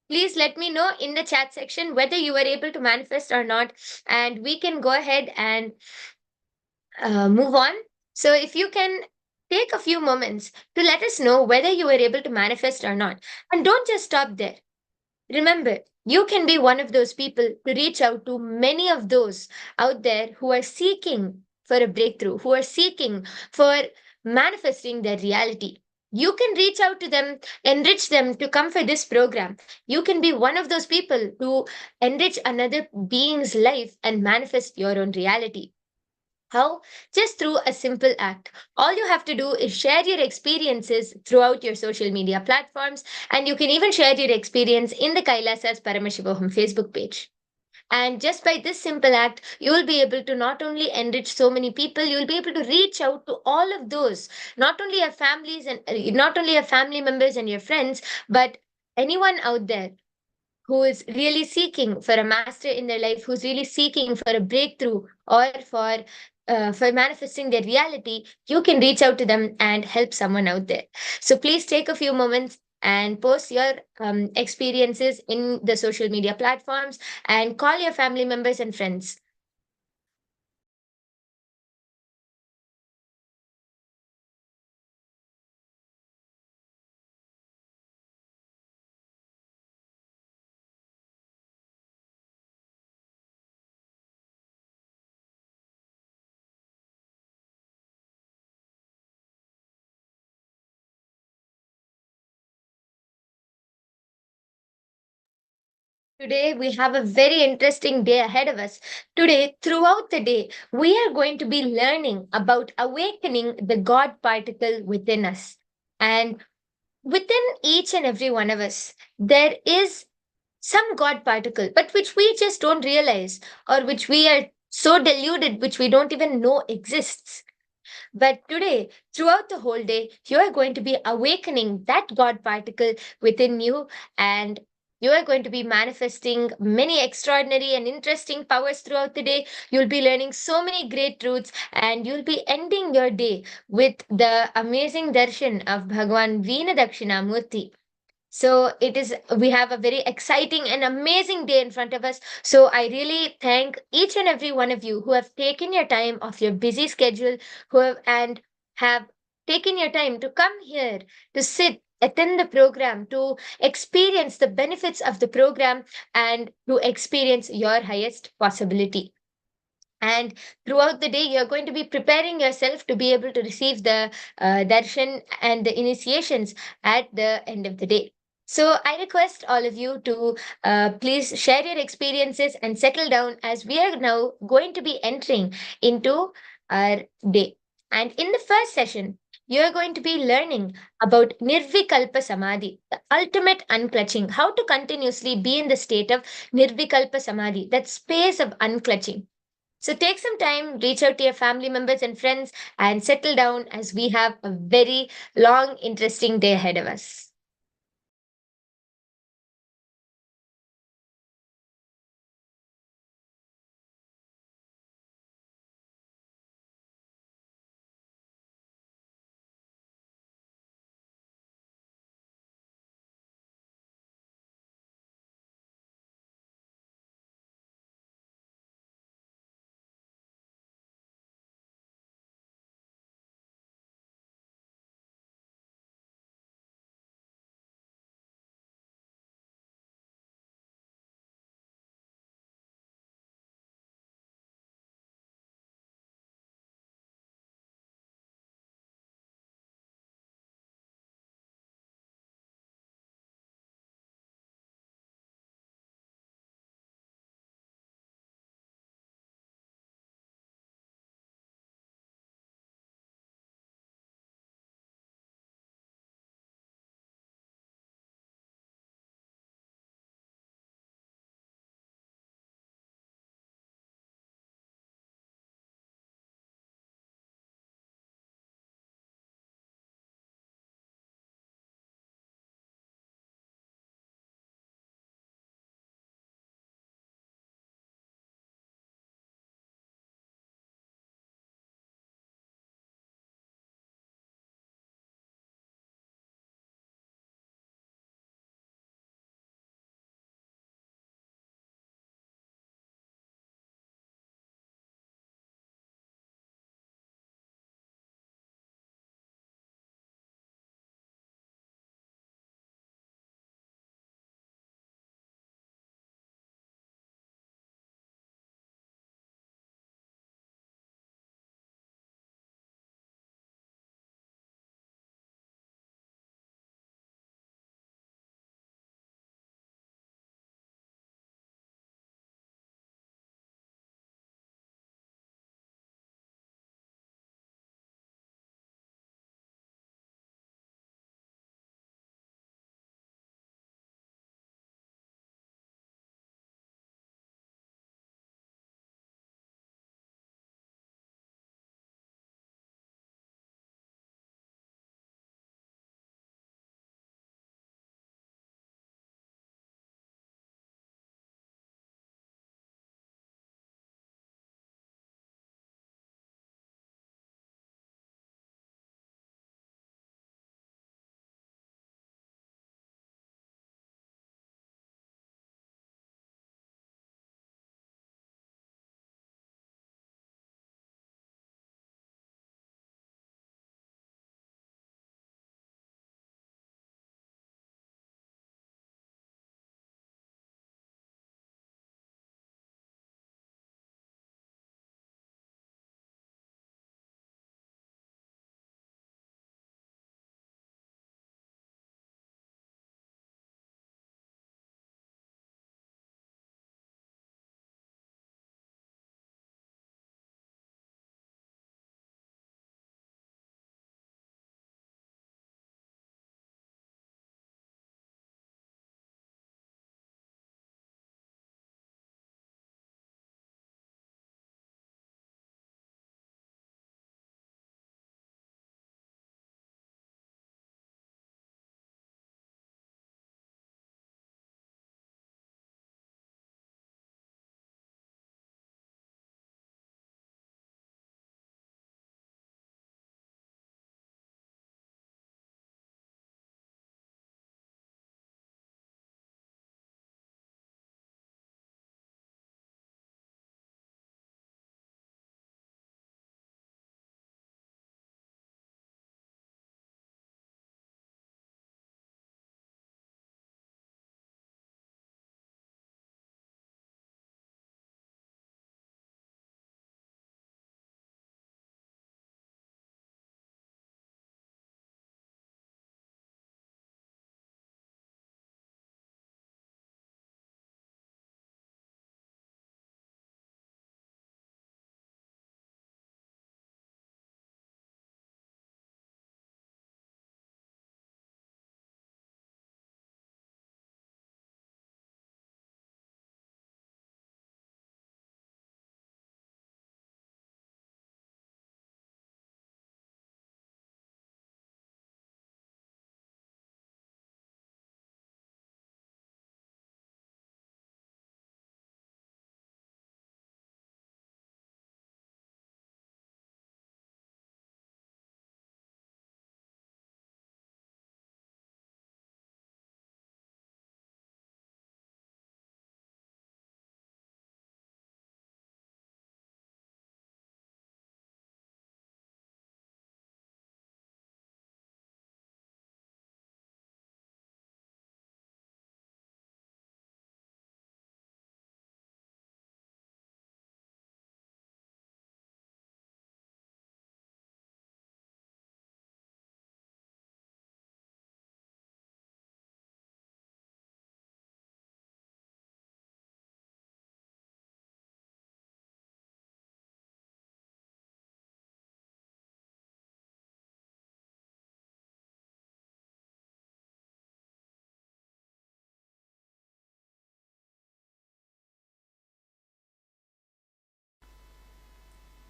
Please let me know in the chat section whether you were able to manifest or not, and we can go ahead and move on. So if you can take a few moments to let us know whether you were able to manifest or not. And don't just stop there. Remember, you can be one of those people to reach out to many of those out there who are seeking for a breakthrough, who are seeking for manifesting their reality. You can reach out to them, enrich them to come for this program. You can be one of those people to enrich another being's life and manifest your own reality. How? Just through a simple act. All you have to do is share your experiences throughout your social media platforms, and you can even share your experience in the Kailasa's Paramashivoham Facebook page. And just by this simple act, you will be able to not only enrich so many people, you will be able to reach out to all of those, not only your families and not only your family members and your friends, but anyone out there who is really seeking for a master in their life, who's really seeking for a breakthrough or for manifesting their reality, you can reach out to them and help someone out there. So please take a few moments and post your experiences in the social media platforms and call your family members and friends. Today, we have a very interesting day ahead of us. Today, throughout the day, we are going to be learning about awakening the God particle within us. And within each and every one of us, there is some God particle, but which we just don't realize, or which we are so deluded, which we don't even know exists. But today, throughout the whole day, you are going to be awakening that God particle within you, and you are going to be manifesting many extraordinary and interesting powers throughout the day. You'll be learning so many great truths, and you'll be ending your day with the amazing darshan of Bhagwan Veena Dakshinamurti. So we have a very exciting and amazing day in front of us. So I really thank each and every one of you who have taken your time off your busy schedule, have taken your time to come here to sit, attend the program, to experience the benefits of the program, and to experience your highest possibility. And throughout the day, you're going to be preparing yourself to be able to receive the darshan and the initiations at the end of the day. So I request all of you to please share your experiences and settle down, as we are now going to be entering into our day. And in the first session, you are going to be learning about Nirvikalpa Samadhi, the ultimate unclutching, how to continuously be in the state of Nirvikalpa Samadhi, that space of unclutching. So take some time, reach out to your family members and friends, and settle down, as we have a very long, interesting day ahead of us.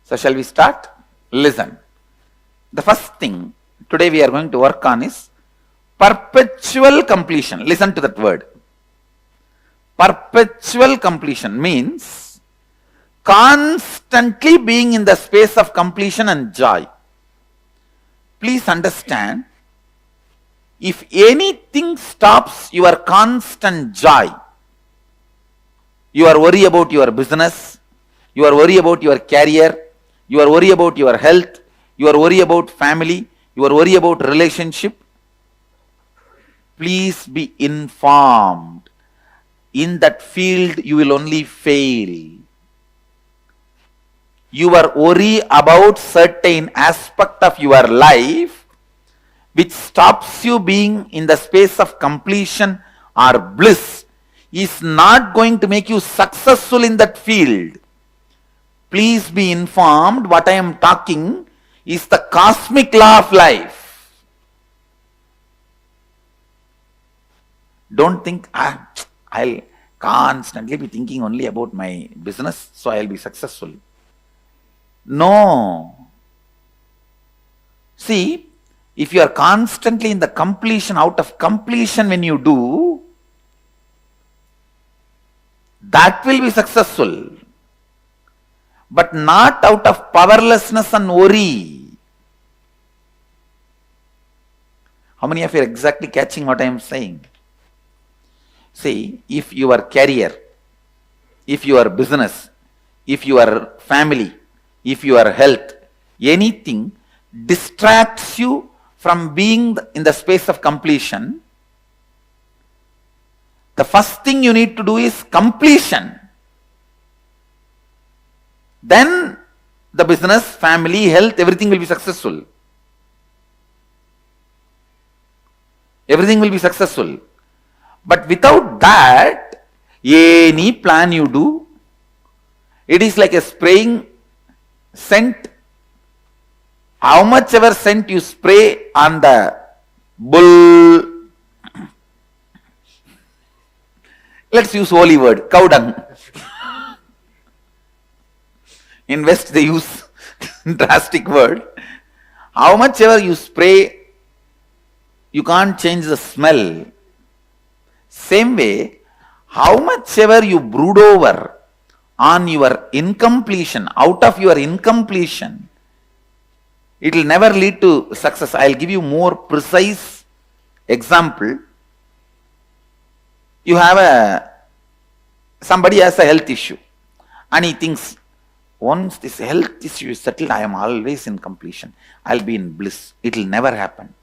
So shall we start? Listen. The first thing today we are going to work on is perpetual completion. Listen to that word. Perpetual completion means constantly being in the space of completion and joy. Please understand, if anything stops your constant joy, you are worried about your business, you are worried about your career, you are worried about your health, you are worried about family, you are worried about relationship, please be informed. In that field, you will only fail. You are worried about certain aspect of your life which stops you being in the space of completion or bliss is not going to make you successful in that field. Please be informed, what I am talking is the cosmic law of life. Don't think, I'll constantly be thinking only about my business, so I'll be successful. No. See, if you are constantly in the completion, out of completion when you do, that will be successful. But not out of powerlessness and worry. How many of you are exactly catching what I am saying? See, if your career, if your business, if your family, if your health, anything distracts you from being in the space of completion, the first thing you need to do is completion. Then the business, family, health, everything will be successful. Everything will be successful. But without that, any plan you do, it is like a spraying scent. How much ever scent you spray on the bull, let's use holy word, cow dung. In West they use drastic word. How much ever you spray, you can't change the smell. Same way, how much ever you brood over on your incompletion, out of your incompletion, it will never lead to success. I will give you more precise example. You have somebody has a health issue and he thinks, once this health issue is settled, I am always in completion. I will be in bliss. It will never happen.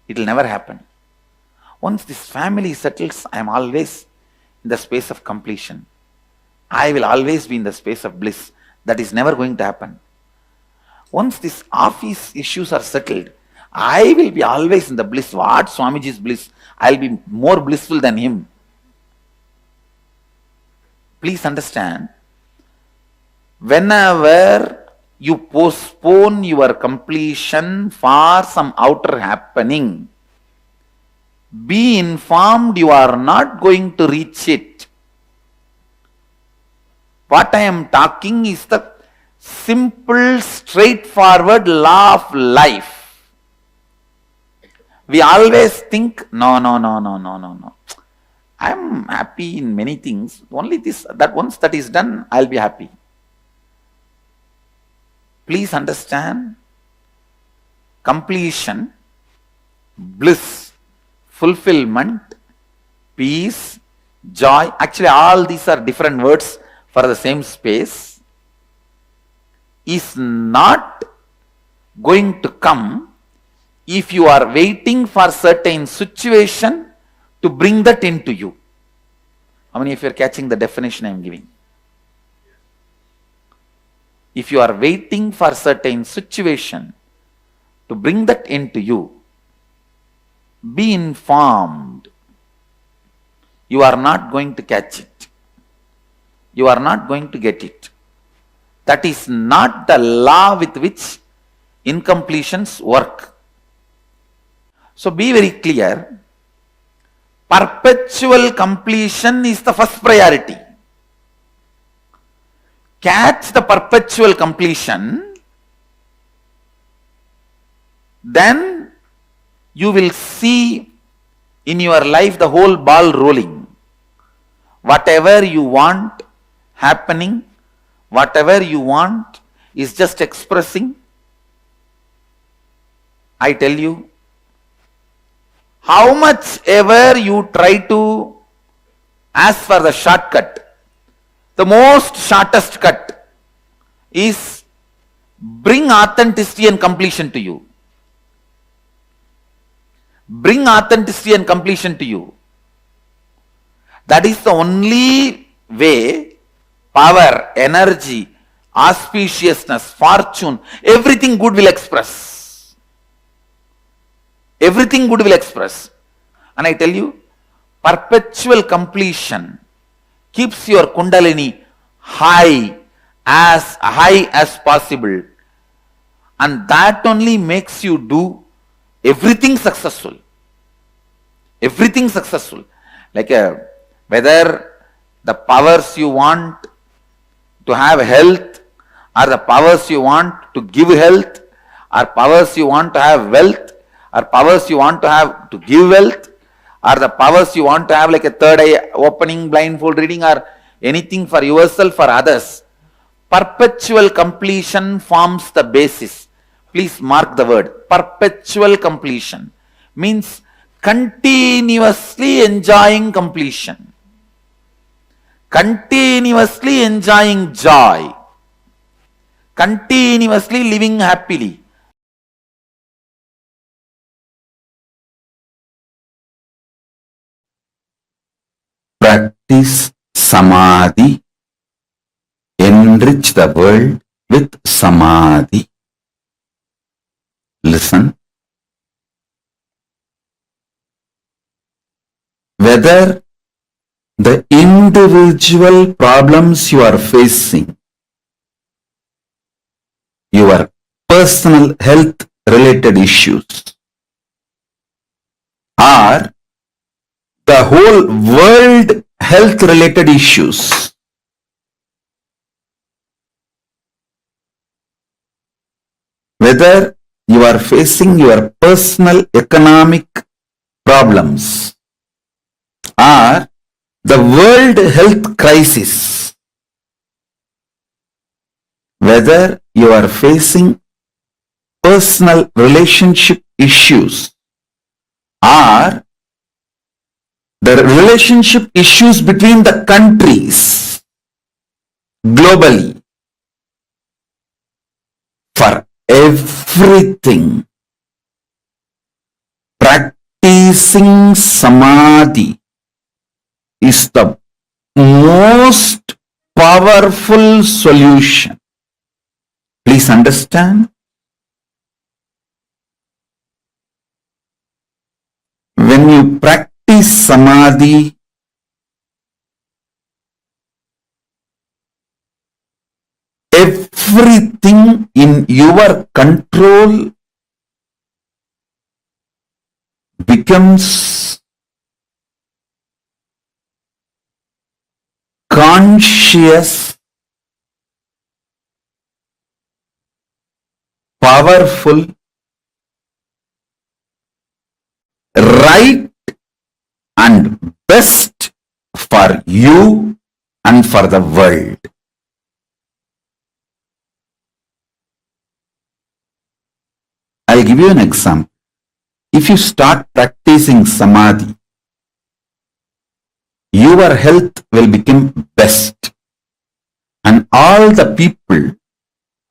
It will never happen. Once this family settles, I am always in the space of completion. I will always be in the space of bliss. That is never going to happen. Once these office issues are settled, I will be always in the bliss. What Swamiji's bliss? I will be more blissful than him. Please understand, whenever you postpone your completion for some outer happening, be informed you are not going to reach it. What I am talking is the simple, straightforward law of life. We always think, no. I am happy in many things. Only this, that once that is done, I will be happy. Please understand, completion, bliss, fulfillment, peace, joy. Actually, all these are different words for the same space. Is not going to come if you are waiting for certain situation to bring that into you. How many of you are catching the definition I am giving? If you are waiting for certain situation to bring that into you, be informed. You are not going to catch it. You are not going to get it. That is not the law with which incompletions work. So be very clear. Perpetual completion is the first priority. catch the perpetual completion, then you will see in your life the whole ball rolling. Whatever you want happening, whatever you want is just expressing. I tell you, how much ever you try to ask for the shortcut, the most shortest cut is bring authenticity and completion to you. Bring authenticity and completion to you. That is the only way power, energy, auspiciousness, fortune, everything good will express. Everything good will express. And I tell you, perpetual completion keeps your kundalini high as possible. And that only makes you do everything successful. Everything successful. Like whether the powers you want to have health, or the powers you want to give health, or powers you want to have wealth, or powers you want to have to give wealth, or the powers you want to have like a third eye opening, blindfold reading, or anything for yourself or others. Perpetual completion forms the basis. Please mark the word. Perpetual completion means continuously enjoying completion. Continuously enjoying joy. Continuously living happily. Practice samadhi. Enrich the world with samadhi. Listen. Whether the individual problems you are facing, your personal health related issues, or the whole world health related issues, whether you are facing your personal economic problems or the world health crisis, whether you are facing personal relationship issues or the relationship issues between the countries globally, for everything, practicing samadhi is the most powerful solution. Please understand. When you practice samadhi, everything in your control becomes conscious, powerful, right, and best for you and for the world. I'll give you an example. If you start practicing samadhi, your health will become best. And all the people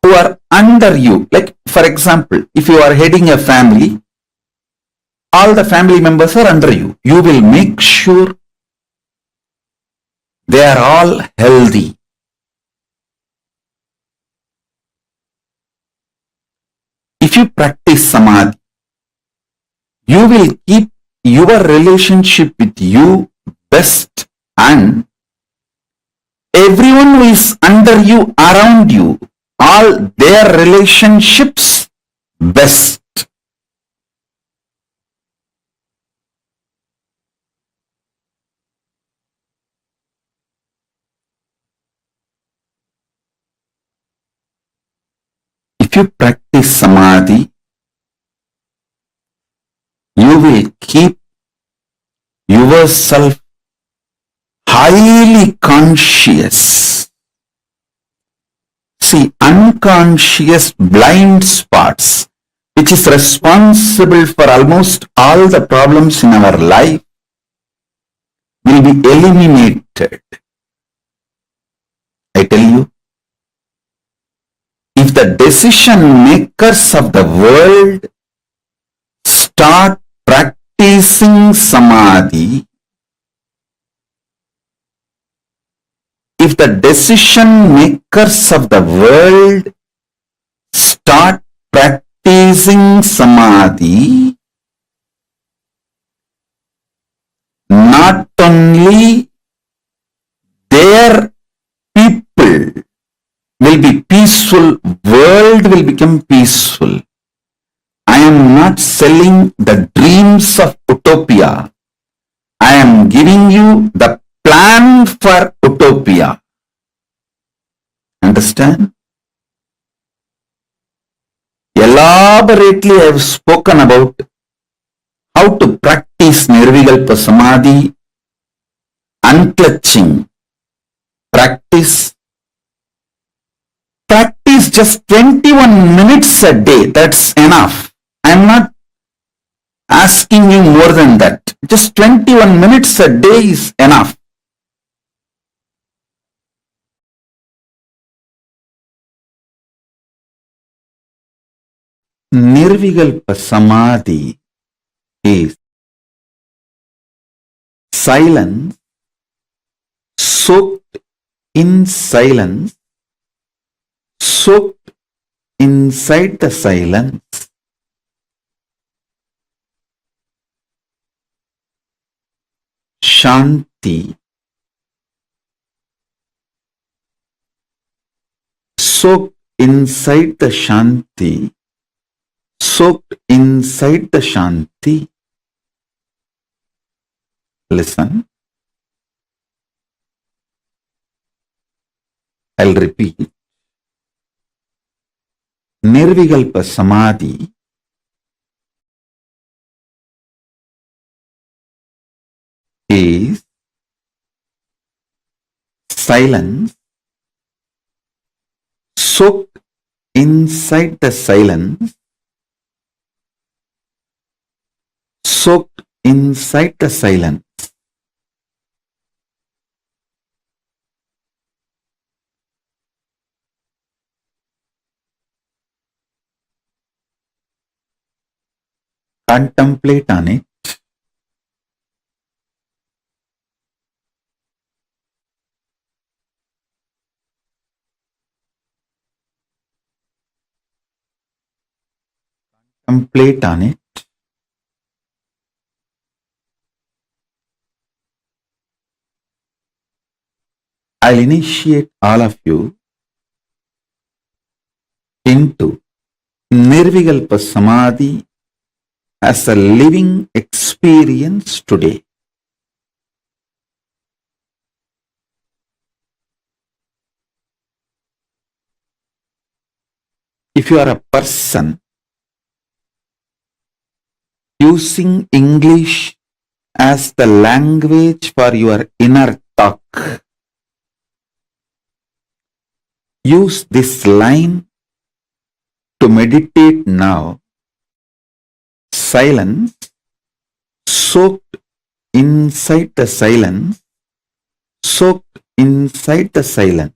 who are under you, like for example, if you are heading a family, all the family members are under you. You will make sure they are all healthy. If you practice samadhi, you will keep your relationship with you best, and everyone who is under you, around you, all their relationships best. you practice samadhi, you will keep yourself highly conscious. See, unconscious blind spots, which is responsible for almost all the problems in our life, will be eliminated. I tell you, if the decision makers of the world start practicing samadhi, if the decision makers of the world start practicing samadhi, not only their people will be peaceful, world will become peaceful. I am not selling the dreams of utopia. I am giving you the plan for utopia. Understand? Elaborately I have spoken about how to practice Nirvikalpa Samadhi, unclutching. Practice just 21 minutes a day. That's enough. I am not asking you more than that. Just 21 minutes a day is enough. Nirvikalpa Samadhi is silence, soaked in silence, soaked inside the silence. Shanti, soaked inside the Shanti, soaked inside the Shanti. Listen. I'll repeat. Nirvikalpa Samadhi is silence, soaked inside the silence, soaked inside the silence. Contemplate on it. Contemplate on it. I'll initiate all of you into Nirvikalpa Samadhi as a living experience today. If you are a person using English as the language for your inner talk, use this line to meditate now. Silence, soaked inside the silence, soaked inside the silence.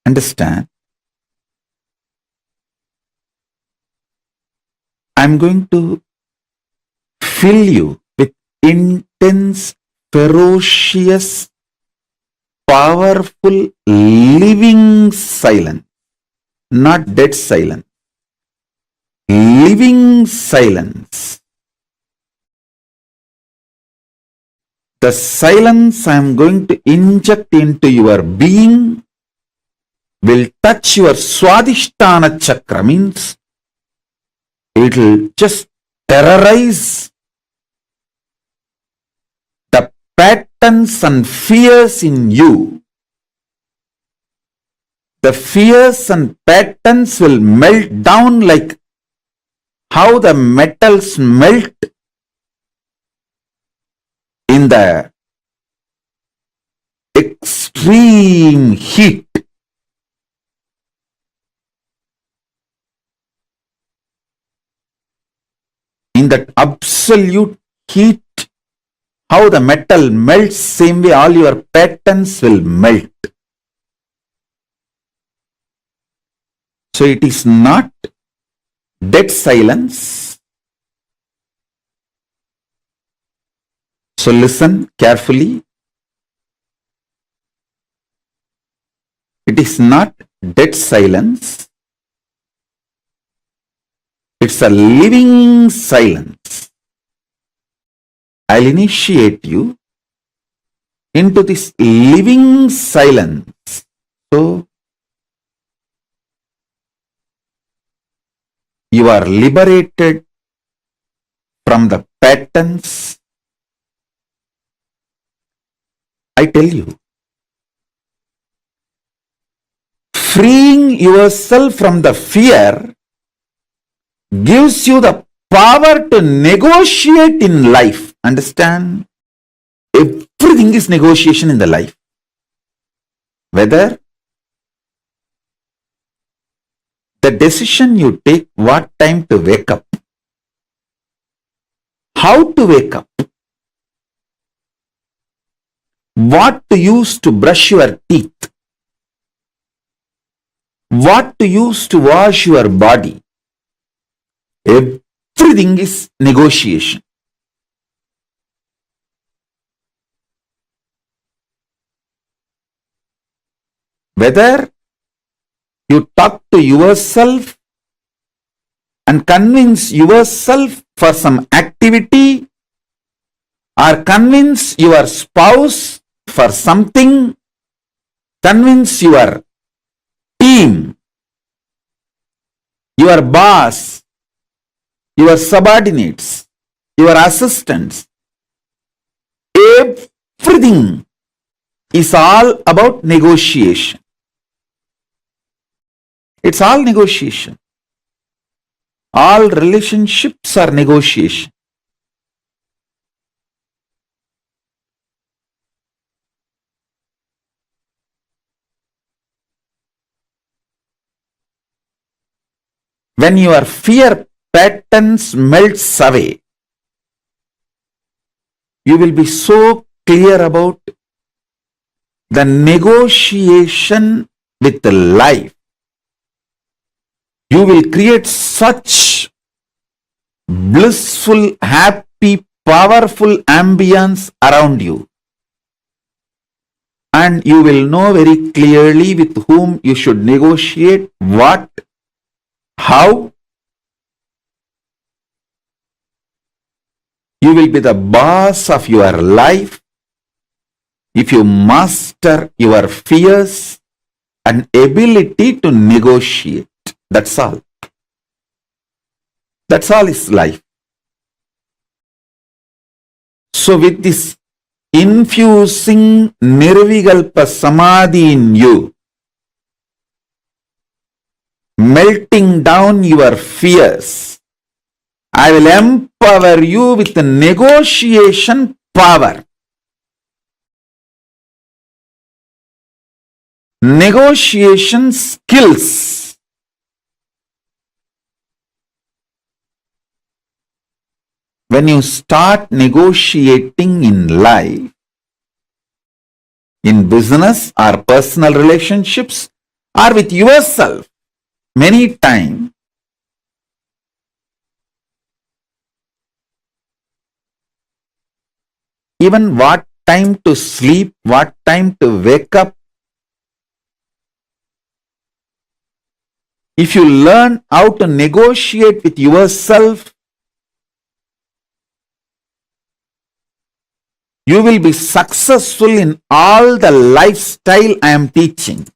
Understand? I'm going to fill you with intense, ferocious, powerful, living silence, not dead silence. Living silence. The silence I am going to inject into your being will touch your Swadhisthana chakra, means it will just terrorize the patterns and fears in you, the fears and patterns will melt down like how the metals melt in the extreme heat. In that absolute heat, how the metal melts, same way all your patterns will melt. So it is not dead silence. So listen carefully. It is not dead silence. It's a living silence. I'll initiate you into this living silence. So you are liberated from the patterns. I tell you, freeing yourself from the fear gives you the power to negotiate in life. Understand? Everything is negotiation in the life. Whether the decision you take, what time to wake up, how to wake up, what to use to brush your teeth, what to use to wash your body, everything is negotiation. Whether you talk to yourself and convince yourself for some activity, or convince your spouse for something, convince your team, your boss, your subordinates, your assistants, everything is all about negotiation. It's all negotiation. All relationships are negotiation. When your fear patterns melts away, you will be so clear about the negotiation with the life. You will create such blissful, happy, powerful ambience around you. And you will know very clearly with whom you should negotiate, what, how. You will be the boss of your life if you master your fears and ability to negotiate. That's all. That's all is life. So with this infusing Nirvikalpa Samadhi in you, melting down your fears, I will empower you with the negotiation power. Negotiation skills. When you start negotiating in life, in business or personal relationships or with yourself, many times, even what time to sleep, what time to wake up, if you learn how to negotiate with yourself, you will be successful in all the lifestyle I am teaching.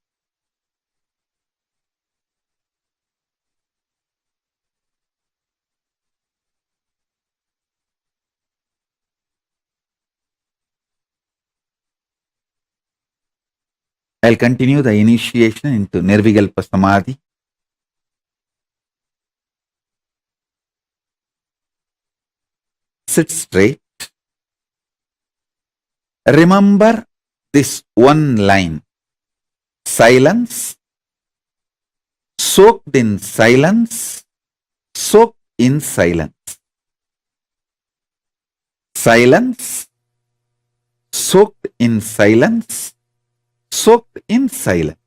I'll continue the initiation into Nirvikalpa Samadhi. Sit straight. Remember this one line. Silence. Soaked in silence. Soaked in silence. Silence. Soaked in silence. Soaked in silence.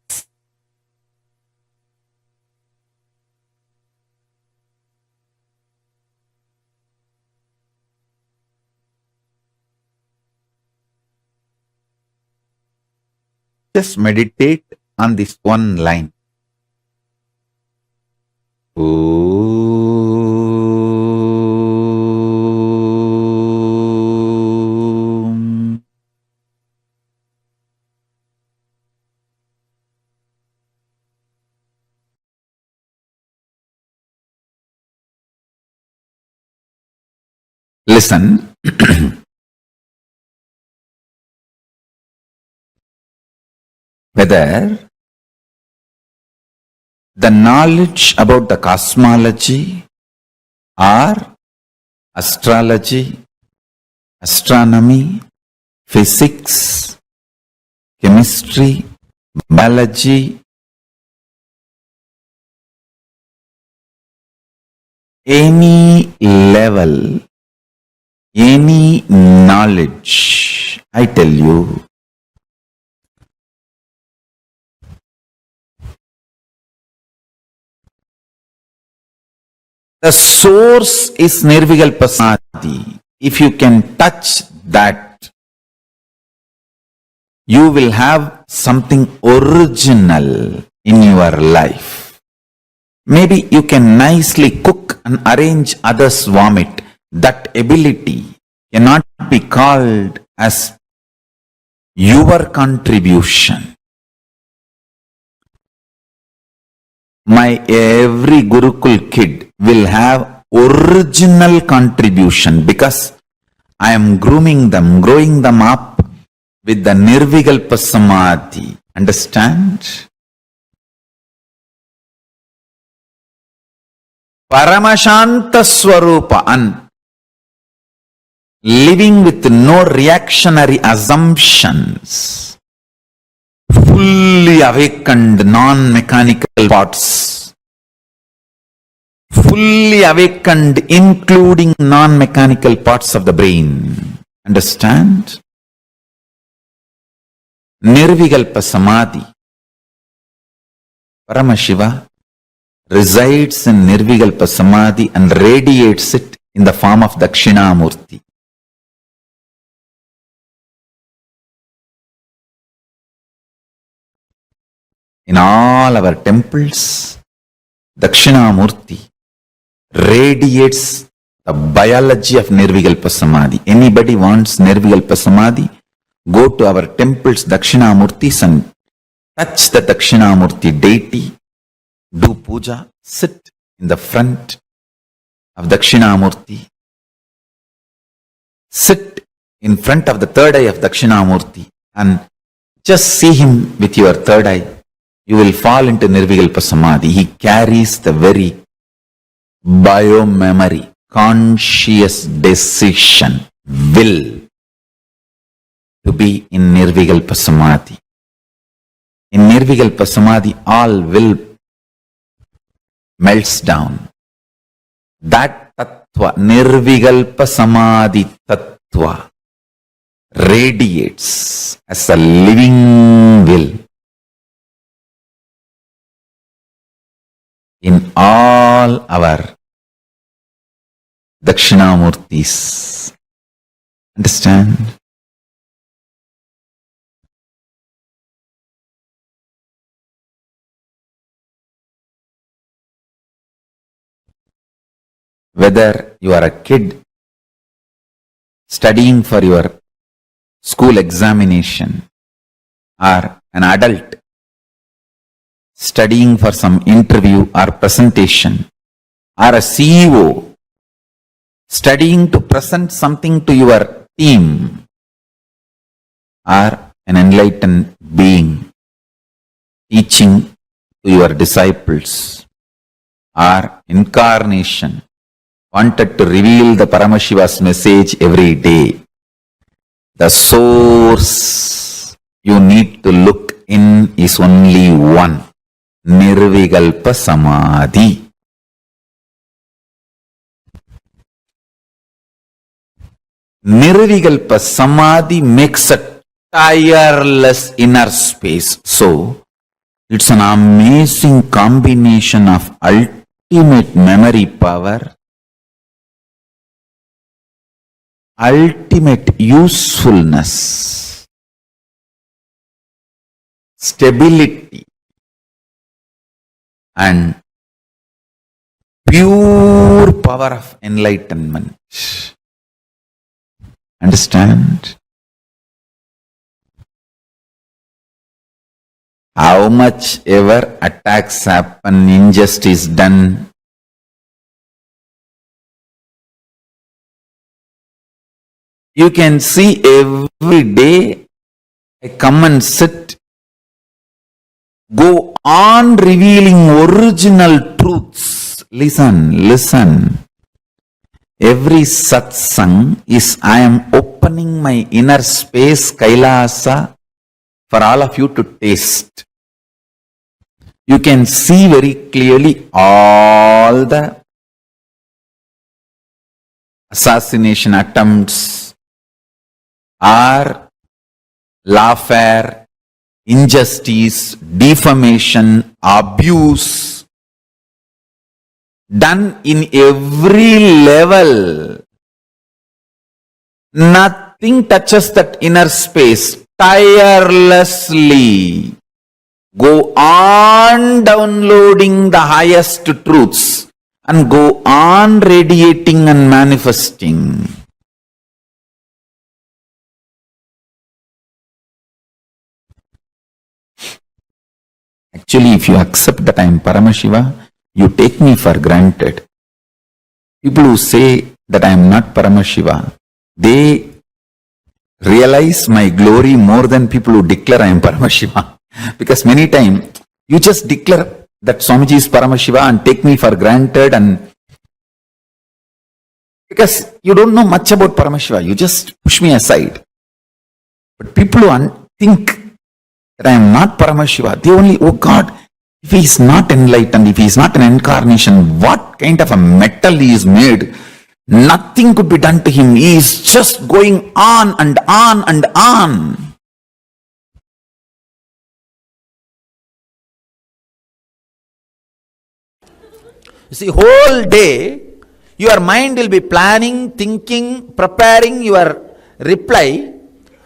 Just meditate on this one line. Om. Listen. Whether the knowledge about the cosmology or astrology, astronomy, physics, chemistry, biology, any level, any knowledge, I tell you, the source is Nirvikalpa Samadhi. If you can touch that, you will have something original in your life. Maybe you can nicely cook and arrange others' vomit. That ability cannot be called as your contribution. My every Gurukul kid will have original contribution because I am grooming them, growing them up with the Nirvikalpa Samadhi. Understand? Paramashanta Swarupa, and living with no reactionary assumptions. Fully awakened non-mechanical parts. Fully awakened including non-mechanical parts of the brain. Understand? Nirvikalpa Samadhi. Paramashiva resides in Nirvikalpa Samadhi and radiates it in the form of Dakshinamurti. In all our temples, Dakshinamurti radiates the biology of Nirvikalpa Samadhi. Anybody wants Nirvikalpa Samadhi? Go to our temples, Dakshinamurtis, and touch the Dakshinamurti deity. Do puja. Sit in the front of Dakshinamurti. Sit in front of the third eye of Dakshinamurti and just see him with your third eye. You will fall into Nirvikalpa Samadhi. He carries the very bio-memory, conscious decision, will to be in Nirvikalpa Samadhi. In Nirvikalpa Samadhi, all will melts down. That Tattva, Nirvikalpa Samadhi Tattva, radiates as a living will in all our Dakshinamurtis. Understand? Whether you are a kid studying for your school examination or an adult studying for some interview or presentation, or a CEO studying to present something to your team, or an enlightened being teaching to your disciples or incarnation wanted to reveal the Paramashiva's message every day, the source you need to look in is only one, Nirvikalpa Samadhi. Nirvikalpa Samadhi makes a tireless inner space. So, it's an amazing combination of ultimate memory power, ultimate usefulness, stability, and pure power of enlightenment. Understand? How much ever attacks happen, injustice done, you can see every day I come and sit, go on revealing original truths. Listen. Every satsang is I am opening my inner space, Kailasa, for all of you to taste. You can see very clearly all the assassination attempts or lawfare, injustice, defamation, abuse done in every level. Nothing touches that inner space. Tirelessly go on downloading the highest truths and go on radiating and manifesting. Actually, if you accept that I am Paramashiva, you take me for granted. People who say that I am not Paramashiva, they realize my glory more than people who declare I am Paramashiva. Because many times, you just declare that Swamiji is Paramashiva and take me for granted, and because you don't know much about Paramashiva, you just push me aside. But people who think that I am not Paramashiva, they only, oh God, if he is not enlightened, if he is not an incarnation, what kind of a metal he is made? Nothing could be done to him. He is just going on and on and on. You see, whole day, your mind will be planning, thinking, preparing your reply,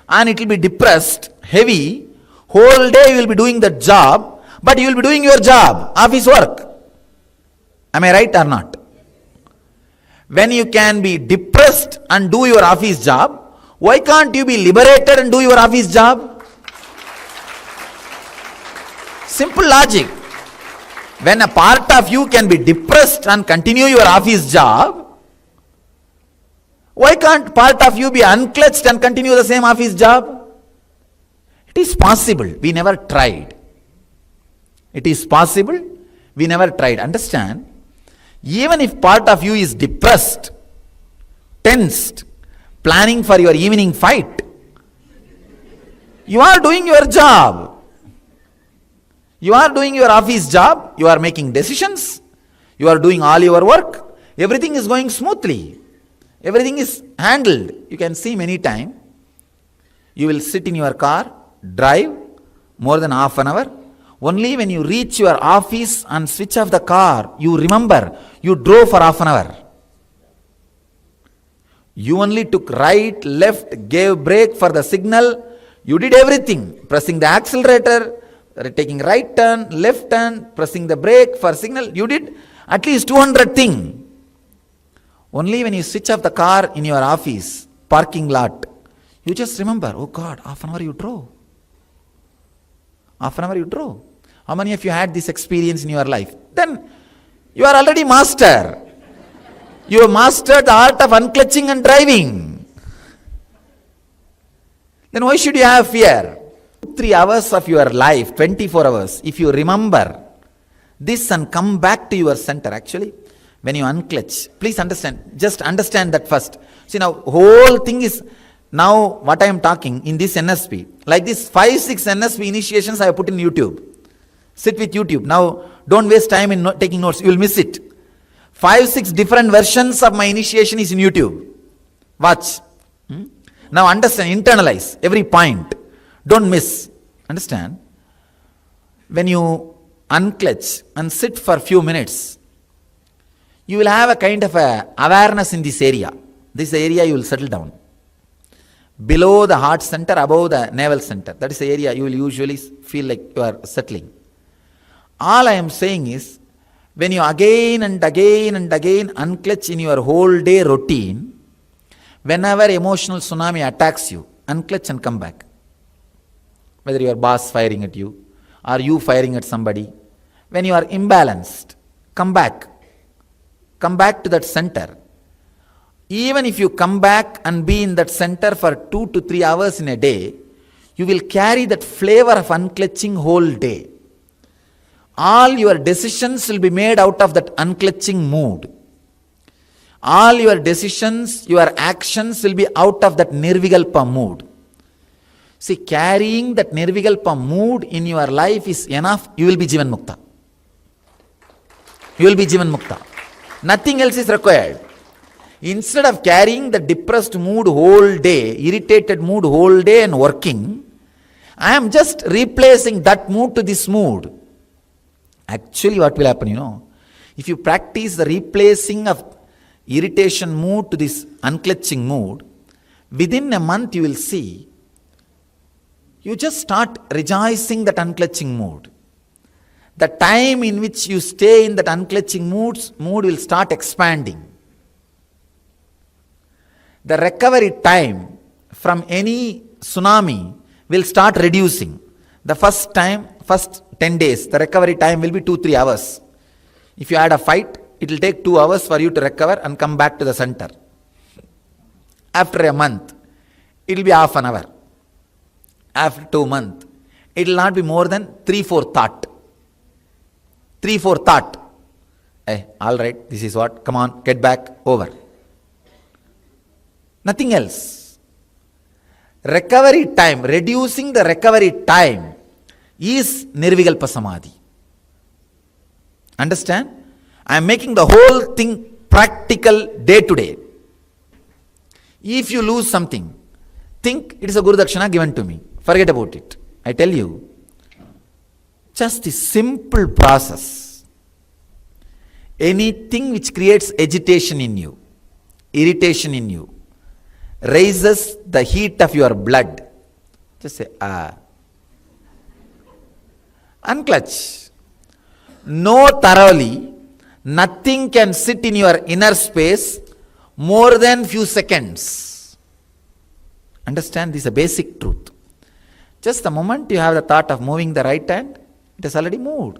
and it will be depressed, heavy. Whole day you will be doing the job, but you will be doing your job, office work. Am I right or not? When you can be depressed and do your office job, why can't you be liberated and do your office job? Simple logic. When a part of you can be depressed and continue your office job, why can't part of you be unclutched and continue the same office job? It is possible. We never tried. It is possible. We never tried. Understand? Even if part of you is depressed, tensed, planning for your evening fight, you are doing your job. You are doing your office job. You are making decisions. You are doing all your work. Everything is going smoothly. Everything is handled. You can see many times. You will sit in your car, drive more than half an hour. Only when you reach your office and switch off the car, you remember you drove for half an hour. You only took right, left, gave brake for the signal. You did everything. Pressing the accelerator, taking right turn, left turn, pressing the brake for signal. You did at least 200 things. Only when you switch off the car in your office, parking lot, you just remember, oh God, half an hour you drove. Half an hour you drove. How many of you had this experience in your life? Then you are already master. You have mastered the art of unclutching and driving. Then why should you have fear? 3 hours of your life, 24 hours, if you remember this and come back to your center, actually, when you unclutch, please understand, just understand that first. See, now, whole thing is, now what I am talking in this NSP, like this 5-6 NSP initiations I have put in YouTube. Sit with YouTube. Now, don't waste time in taking notes, you will miss it. 5-6 different versions of my initiation is in YouTube. Watch. Now understand, internalize every point. Don't miss. Understand? When you unclutch and sit for a few minutes, you will have a kind of a awareness in this area. This area you will settle down. Below the heart center, above the navel center. That is the area you will usually feel like you are settling. All I am saying is, when you again and again and again unclutch in your whole day routine, whenever emotional tsunami attacks you, unclutch and come back. Whether your boss firing at you, or you firing at somebody, when you are imbalanced, come back. Come back to that center. Even if you come back and be in that center for 2 to 3 hours in a day, you will carry that flavor of unclutching whole day. All your decisions will be made out of that unclutching mood. All your decisions, your actions will be out of that nirvikalpa mood. See, carrying that nirvikalpa mood in your life is enough. You will be Jivan Mukta. You will be Jivan Mukta. Nothing else is required. Instead of carrying the depressed mood whole day, irritated mood whole day and working, I am just replacing that mood to this mood. Actually, what will happen, if you practice the replacing of irritation mood to this unclutching mood, within a month you will see, you just start rejoicing that unclutching mood. The time in which you stay in that unclutching mood will start expanding. The recovery time from any tsunami will start reducing. The first 10 days, the recovery time will be 2-3 hours. If you had a fight, it will take 2 hours for you to recover and come back to the center. After a month, it will be half an hour. After 2 months, it will not be more than 3-4 thought. 3-4 thought. Hey, all right, this is what, come on, get back, over. Nothing else. Recovery time, reducing the recovery time is nirvikalpa samadhi. Understand? I am making the whole thing practical day to day. If you lose something, think it is a Guru Dakshina given to me. Forget about it. I tell you, just a simple process. Anything which creates agitation in you, irritation in you, raises the heat of your blood. Just say, unclutch. Know thoroughly, nothing can sit in your inner space more than few seconds. Understand? This is a basic truth. Just the moment you have the thought of moving the right hand, it has already moved.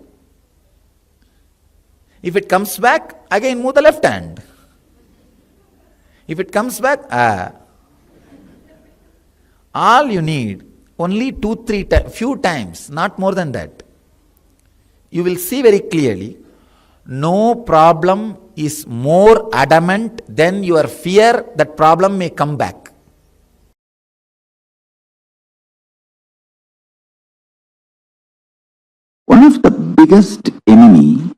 If it comes back, again move the left hand. If it comes back, all you need, only 2-3 few times, not more than that. You will see very clearly, no problem is more adamant than your fear that problem may come back. One of the biggest enemy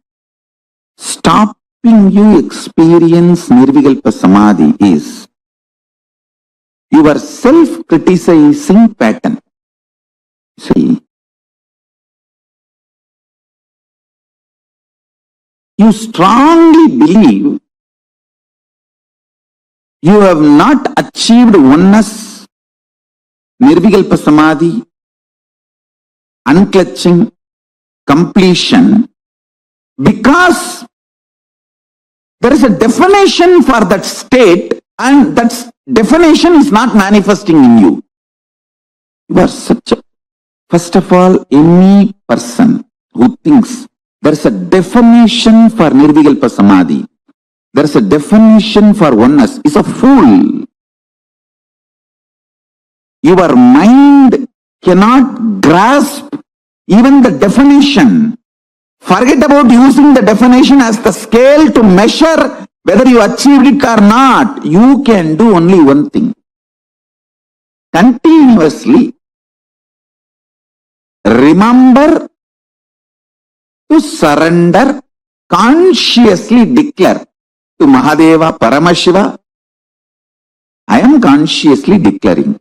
stopping you experience nirvikalpa samadhi is your self-criticizing pattern. See, you strongly believe you have not achieved oneness, nirvikalpa samadhi, unclutching, completion, because there is a definition for that state and that definition is not manifesting in you. You are such a, first of all, any person who thinks there is a definition for nirvikalpa samadhi, there is a definition for oneness, is a fool. Your mind cannot grasp even the definition. Forget about using the definition as the scale to measure whether you achieved it or not. You can do only one thing. Continuously remember to surrender, consciously declare to Mahadeva, Paramashiva, I am consciously declaring.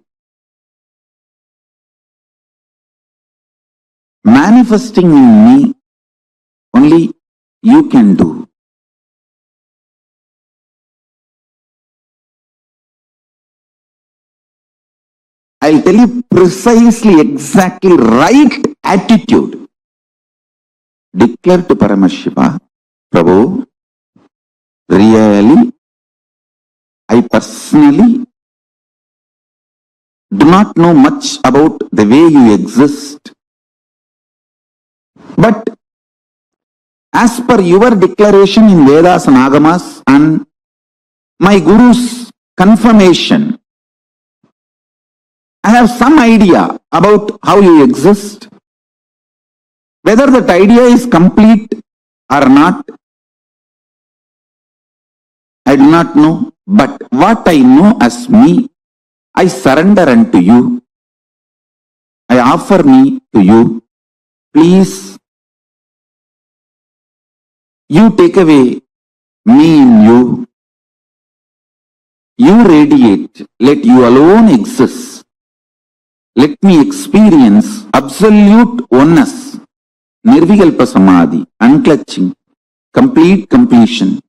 Manifesting in me only you can do. I'll tell you precisely, exactly right attitude. Declare to Paramashiva, Prabhu, really, I personally do not know much about the way you exist. But as per your declaration in Vedas and Agamas and my Guru's confirmation, I have some idea about how you exist. Whether that idea is complete or not, I do not know. But what I know as me, I surrender unto you. I offer me to you. Please, you take away me in you. You radiate. Let you alone exist. Let me experience absolute oneness, nirvikalpa samadhi, unclutching, complete completion,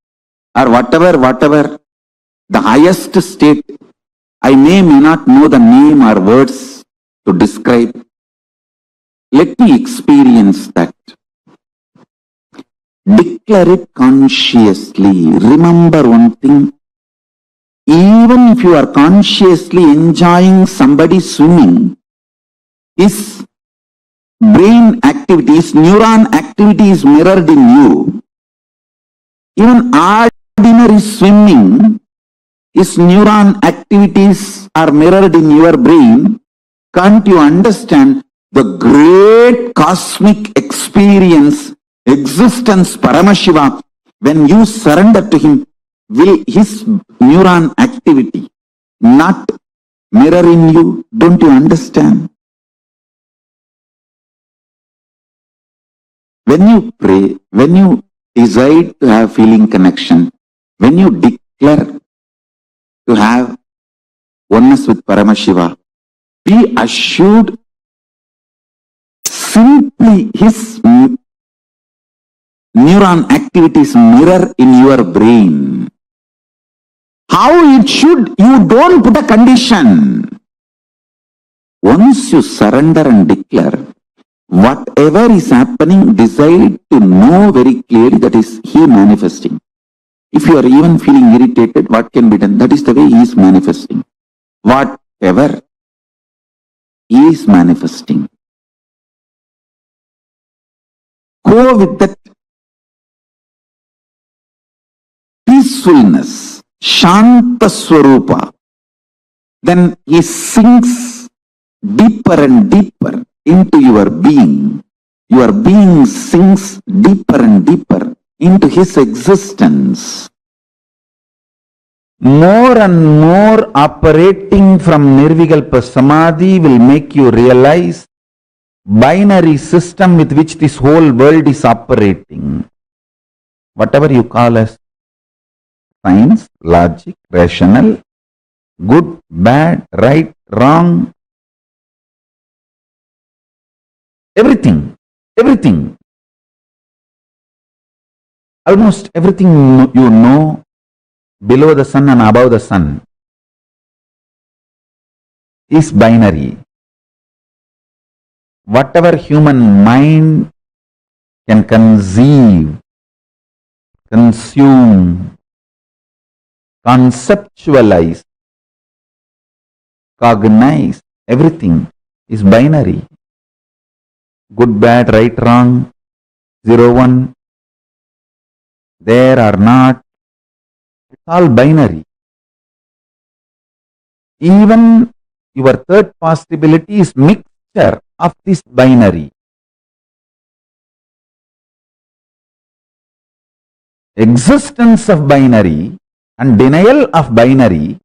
or whatever the highest state. I may not know the name or words to describe. Let me experience that. Declare it consciously. Remember one thing. Even if you are consciously enjoying somebody swimming, his brain activity, his neuron activity is mirrored in you. Even ordinary swimming, his neuron activities are mirrored in your brain. Can't you understand the great cosmic experience, existence, Paramashiva, when you surrender to him? Will his neuron activity not mirror in you? Don't you understand? When you pray, when you decide to have feeling connection, when you declare to have oneness with Paramashiva, be assured simply his neuron activities mirror in your brain. How it should, you don't put a condition. Once you surrender and declare, whatever is happening, decide to know very clearly that is he manifesting. If you are even feeling irritated, what can be done? That is the way he is manifesting. Whatever he is manifesting. Go with that peacefulness, Shanta Swarupa. Then he sinks deeper and deeper into your being. Your being sinks deeper and deeper into his existence. More and more operating from Nirvikalpa Samadhi will make you realize binary system with which this whole world is operating. Whatever you call as science, logic, rational, good, bad, right, wrong, everything, almost everything you know below the sun and above the sun is binary. Whatever human mind can conceive, consume, conceptualize, cognize, everything is binary. Good, bad, right, wrong, 0, 1, there or not, it's all binary. Even your third possibility is mixed mixture of this binary. Existence of binary and denial of binary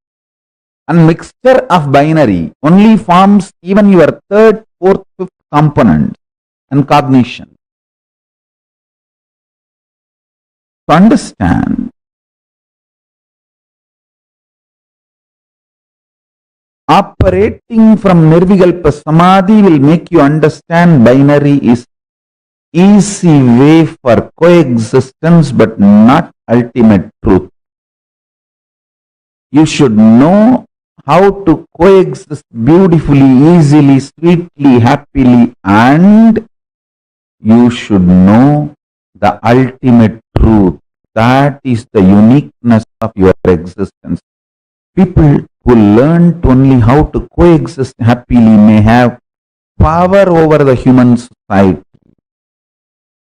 and mixture of binary only forms even your third, fourth, fifth component and cognition. To understand, operating from Nirvikalpa Samadhi will make you understand binary is easy way for coexistence but not ultimate truth. You should know how to coexist beautifully, easily, sweetly, happily, and you should know the ultimate truth. That is the uniqueness of your existence. People who learned only how to coexist happily may have power over the human society.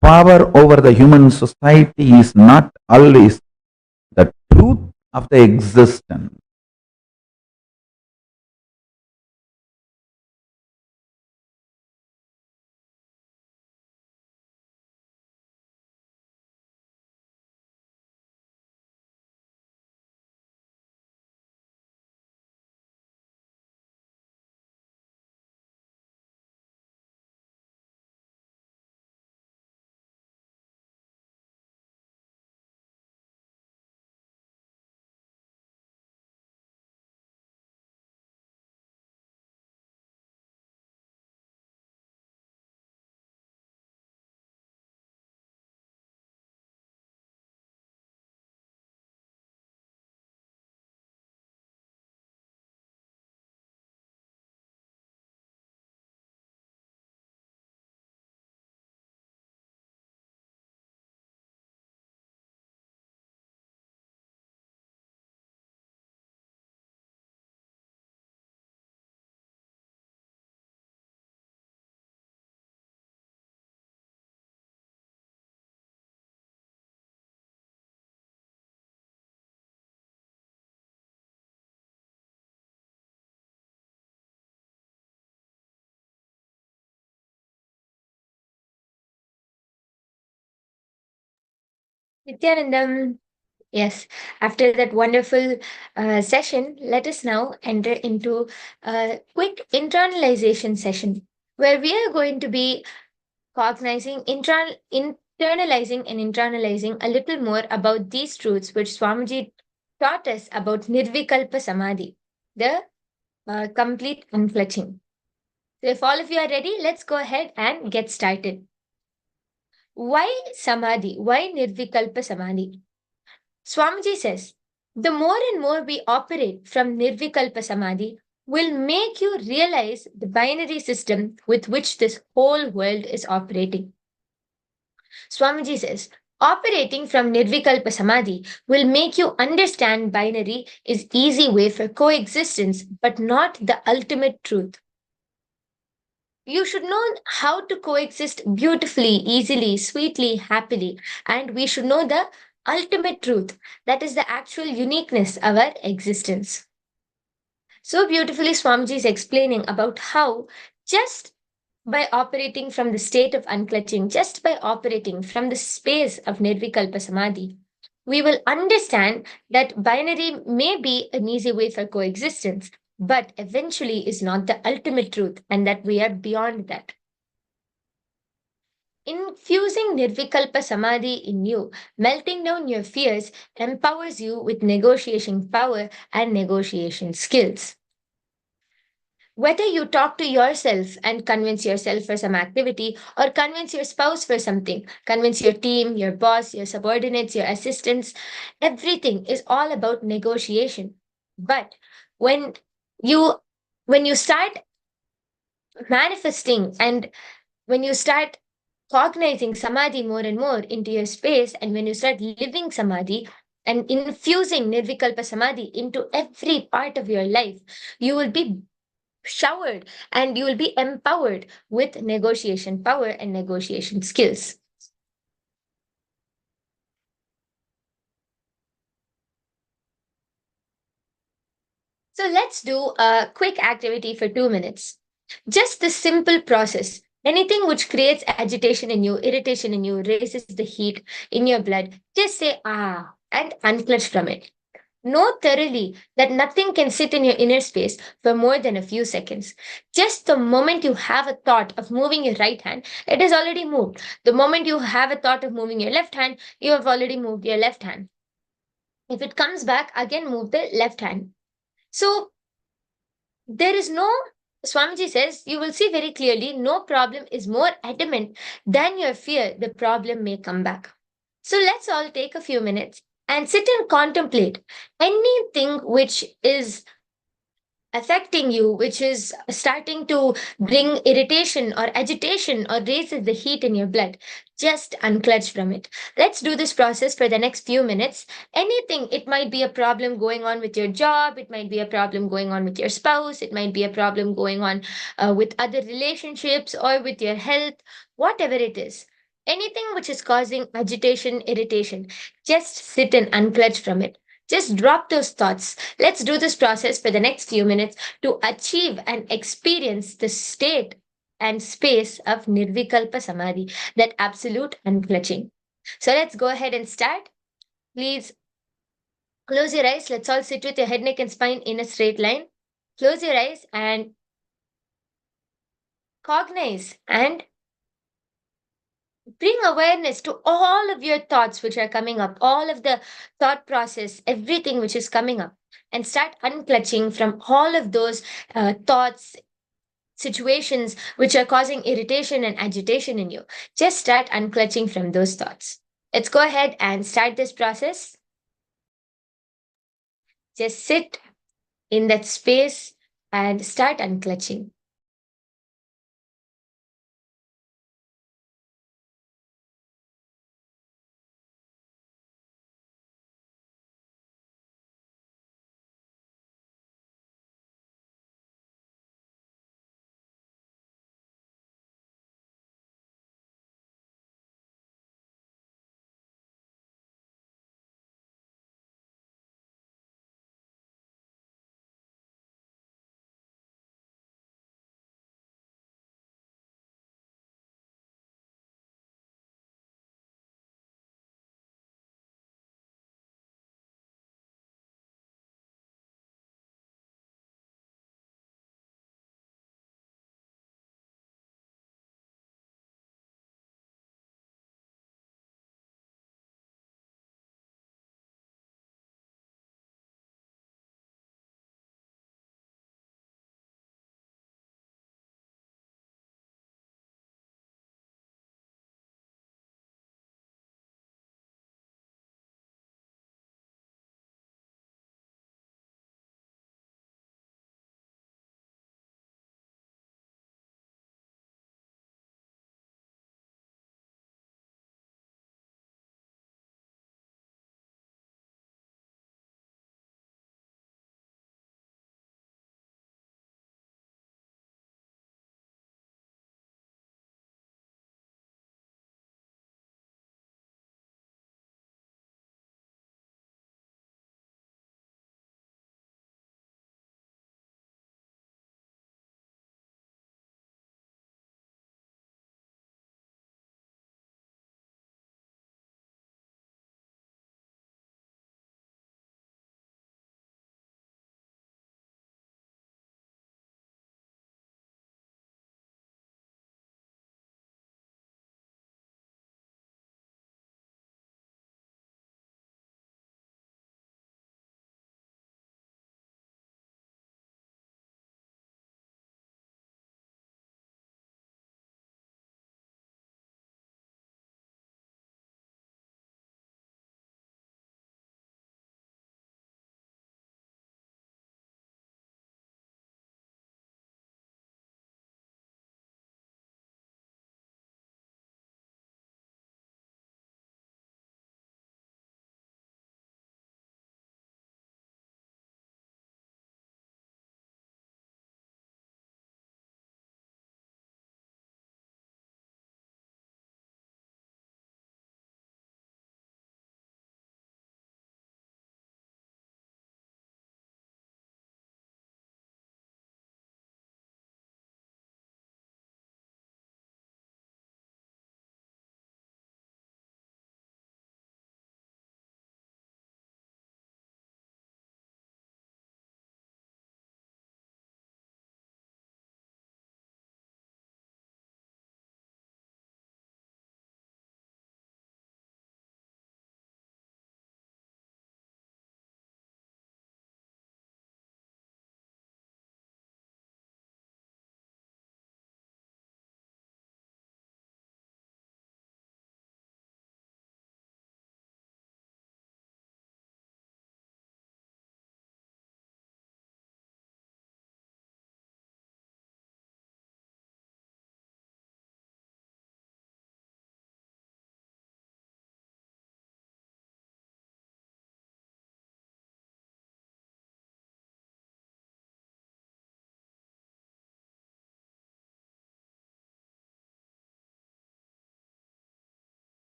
Power over the human society is not always the truth of the existence. Nithyanandam, yes, after that wonderful session, let us now enter into a quick internalization session where we are going to be cognizing, internalizing, and internalizing a little more about these truths which Swamiji taught us about Nirvikalpa Samadhi, the complete unclutching. So, if all of you are ready, let's go ahead and get started. Why Samadhi? Why Nirvikalpa Samadhi? Swamiji says, the more and more we operate from Nirvikalpa Samadhi will make you realize the binary system with which this whole world is operating. Swamiji says, operating from Nirvikalpa Samadhi will make you understand binary is easy way for coexistence, but not the ultimate truth. You should know how to coexist beautifully, easily, sweetly, happily, and we should know the ultimate truth, that is the actual uniqueness of our existence. So beautifully, Swamiji is explaining about how just by operating from the state of unclutching, just by operating from the space of Nirvikalpa Samadhi, we will understand that binary may be an easy way for coexistence, but eventually is not the ultimate truth, and that we are beyond that. Infusing Nirvikalpa Samadhi in you, melting down your fears, empowers you with negotiation power and negotiation skills. Whether you talk to yourself and convince yourself for some activity, or convince your spouse for something, convince your team, your boss, your subordinates, your assistants, everything is all about negotiation. But when you when you start manifesting and when you start cognizing samadhi more and more into your space, and when you start living samadhi and infusing nirvikalpa samadhi into every part of your life, you will be showered and you will be empowered with negotiation power and negotiation skills. So let's do a quick activity for 2 minutes. Just this simple process. Anything which creates agitation in you, irritation in you, raises the heat in your blood, just say ah and unclench from it. Know thoroughly that nothing can sit in your inner space for more than a few seconds. Just the moment you have a thought of moving your right hand, it has already moved. The moment you have a thought of moving your left hand, you have already moved your left hand. If it comes back, again move the left hand. So there is no, Swamiji says, you will see very clearly, no problem is more adamant than your fear the problem may come back. So let's all take a few minutes and sit and contemplate anything which is affecting you, which is starting to bring irritation or agitation or raises the heat in your blood, just unclench from it. Let's do this process for the next few minutes. Anything, it might be a problem going on with your job, it might be a problem going on with your spouse, it might be a problem going on with other relationships or with your health, whatever it is. Anything which is causing agitation, irritation, just sit and unclench from it. Just drop those thoughts. Let's do this process for the next few minutes to achieve and experience the state and space of Nirvikalpa Samadhi, that absolute unclutching. So let's go ahead and start. Please close your eyes. Let's all sit with your head, neck, and spine in a straight line. Close your eyes and cognize and bring awareness to all of your thoughts which are coming up, all of the thought process, everything which is coming up, and start unclutching from all of those thoughts, situations which are causing irritation and agitation in you. Just start unclutching from those thoughts. Let's go ahead and start this process. Just sit in that space and start unclutching.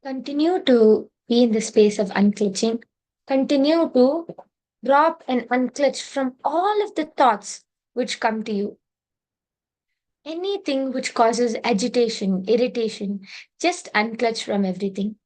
Continue to be in the space of unclutching. Continue to drop and unclutch from all of the thoughts which come to you. Anything which causes agitation, irritation, just unclutch from everything.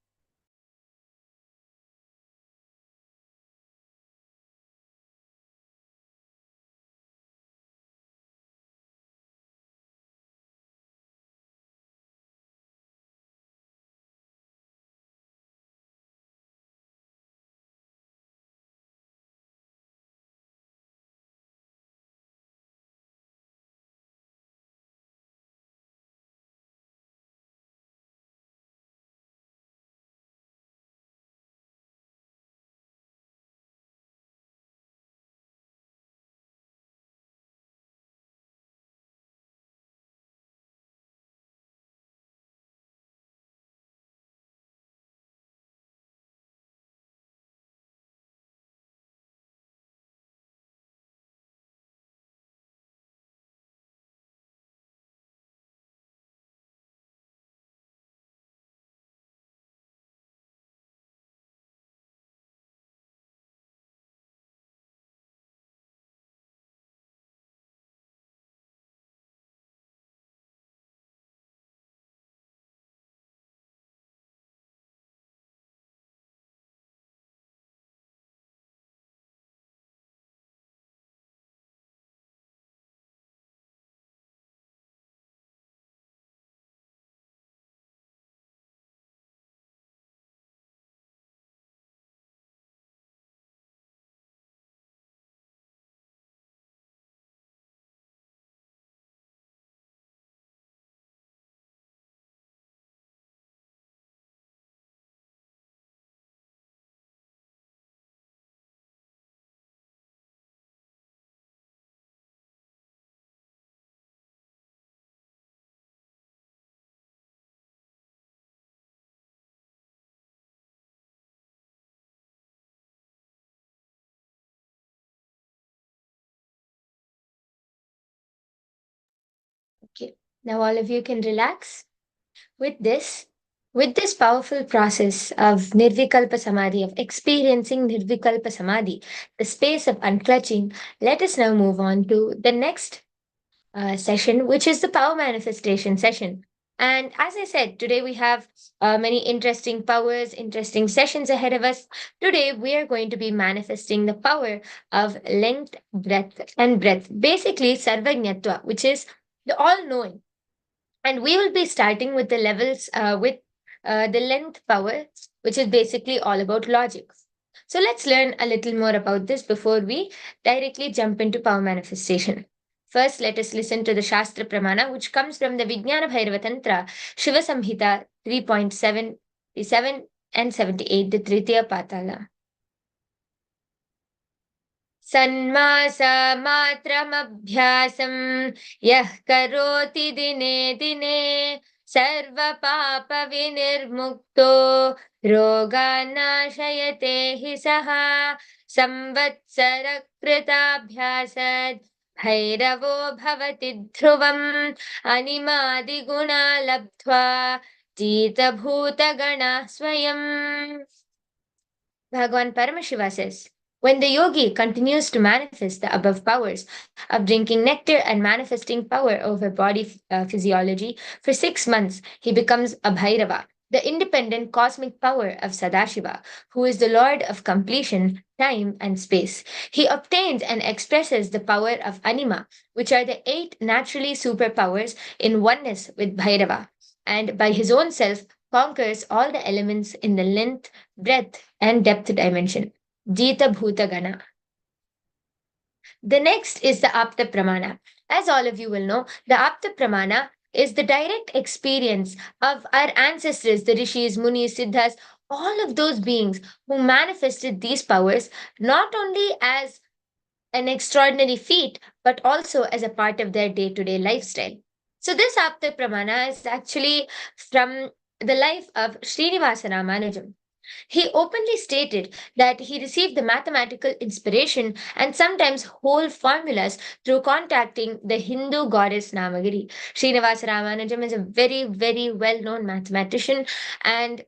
Okay. Now all of you can relax. With this, with this powerful process of Nirvikalpa Samadhi, of experiencing Nirvikalpa Samadhi, the space of unclutching, let us now move on to the next session, which is the power manifestation session. And as I said, today we have many interesting powers, interesting sessions ahead of us. Today we are going to be manifesting the power of length, breadth, and breadth. Basically, Sarvajnatva, which is the all knowing. And we will be starting with the levels, with the length power, which is basically all about logic. So let's learn a little more about this before we directly jump into power manifestation. First, let us listen to the Shastra Pramana, which comes from the Vijnana Bhairava Tantra, Shiva Samhita 3.77 and 78, the Tritiya Patala. सन्मासमात्रमभ्यासं यः करोति दिने दिने सर्वपापविनिर्मुक्तो रोगान्नाशयते हि सः संवत्सरकृताभ्यासात् भैरवो भवति ध्रुवम् अनिमादिगुणा लब्ध्वा जितभूतगणः स्वयम्. Bhagavan Paramashiva says, when the yogi continues to manifest the above powers of drinking nectar and manifesting power over body physiology for 6 months, he becomes a Bhairava, the independent cosmic power of Sadashiva, who is the Lord of completion, time, and space. He obtains and expresses the power of Anima, which are the 8 naturally superpowers in oneness with Bhairava, and by his own self conquers all the elements in the length, breadth, and depth dimension. Jita Bhuta Gana. The next is the Apta Pramana. As all of you will know, the Apta Pramana is the direct experience of our ancestors, the Rishis, Munis, Siddhas, all of those beings who manifested these powers not only as an extraordinary feat, but also as a part of their day to day lifestyle. So, this Apta Pramana is actually from the life of Srinivasa Ramanujam. He openly stated that he received the mathematical inspiration and sometimes whole formulas through contacting the Hindu goddess Namagiri. Srinivasa Ramanujam is a very, very well known mathematician, and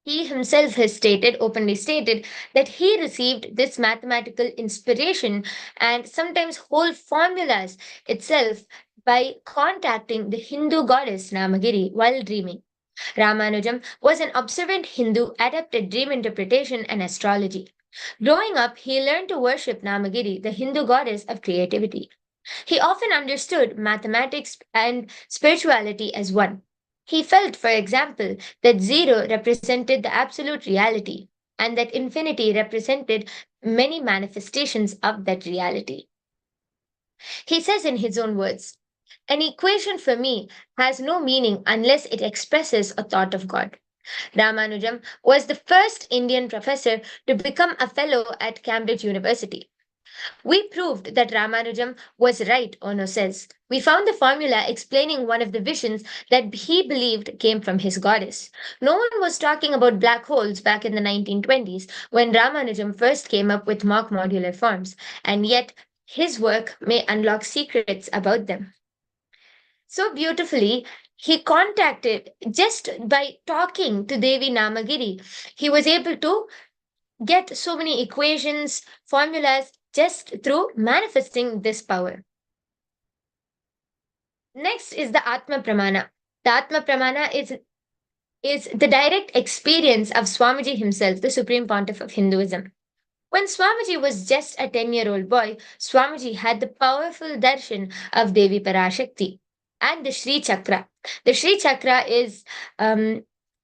He himself has openly stated, that he received this mathematical inspiration and sometimes whole formulas itself by contacting the Hindu goddess Namagiri while dreaming. Ramanujam was an observant Hindu adept at dream interpretation and astrology. Growing up, he learned to worship Namagiri, the Hindu goddess of creativity. He often understood mathematics and spirituality as one. He felt, for example, that zero represented the absolute reality and that infinity represented many manifestations of that reality. He says in his own words, an equation for me has no meaning unless it expresses a thought of God. Ramanujam was the first Indian professor to become a fellow at Cambridge University. We proved that Ramanujam was right, Ono says. We found the formula explaining one of the visions that he believed came from his goddess. No one was talking about black holes back in the 1920s when Ramanujam first came up with mock modular forms, and yet his work may unlock secrets about them. So beautifully, he contacted just by talking to Devi Namagiri. He was able to get so many equations, formulas just through manifesting this power. Next is the Atma Pramana. The Atma Pramana is the direct experience of Swamiji himself, the Supreme Pontiff of Hinduism. When Swamiji was just a 10-year-old boy, Swamiji had the powerful darshan of Devi Parashakti and the Sri Chakra. The Sri Chakra is,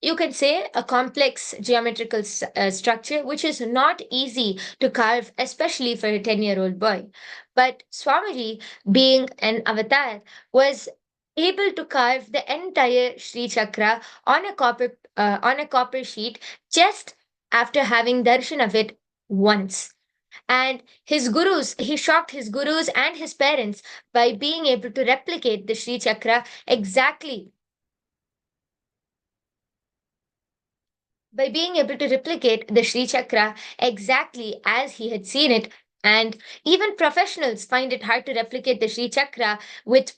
you can say, a complex geometrical structure which is not easy to carve, especially for a 10-year-old boy. But Swamiji, being an avatar, was able to carve the entire Sri Chakra on a copper sheet just after having darshan of it once. And his gurus, he shocked his gurus and his parents by being able to replicate the Sri Chakra exactly. By being able to replicate the Sri Chakra exactly as he had seen it. And even professionals find it hard to replicate the Sri Chakra with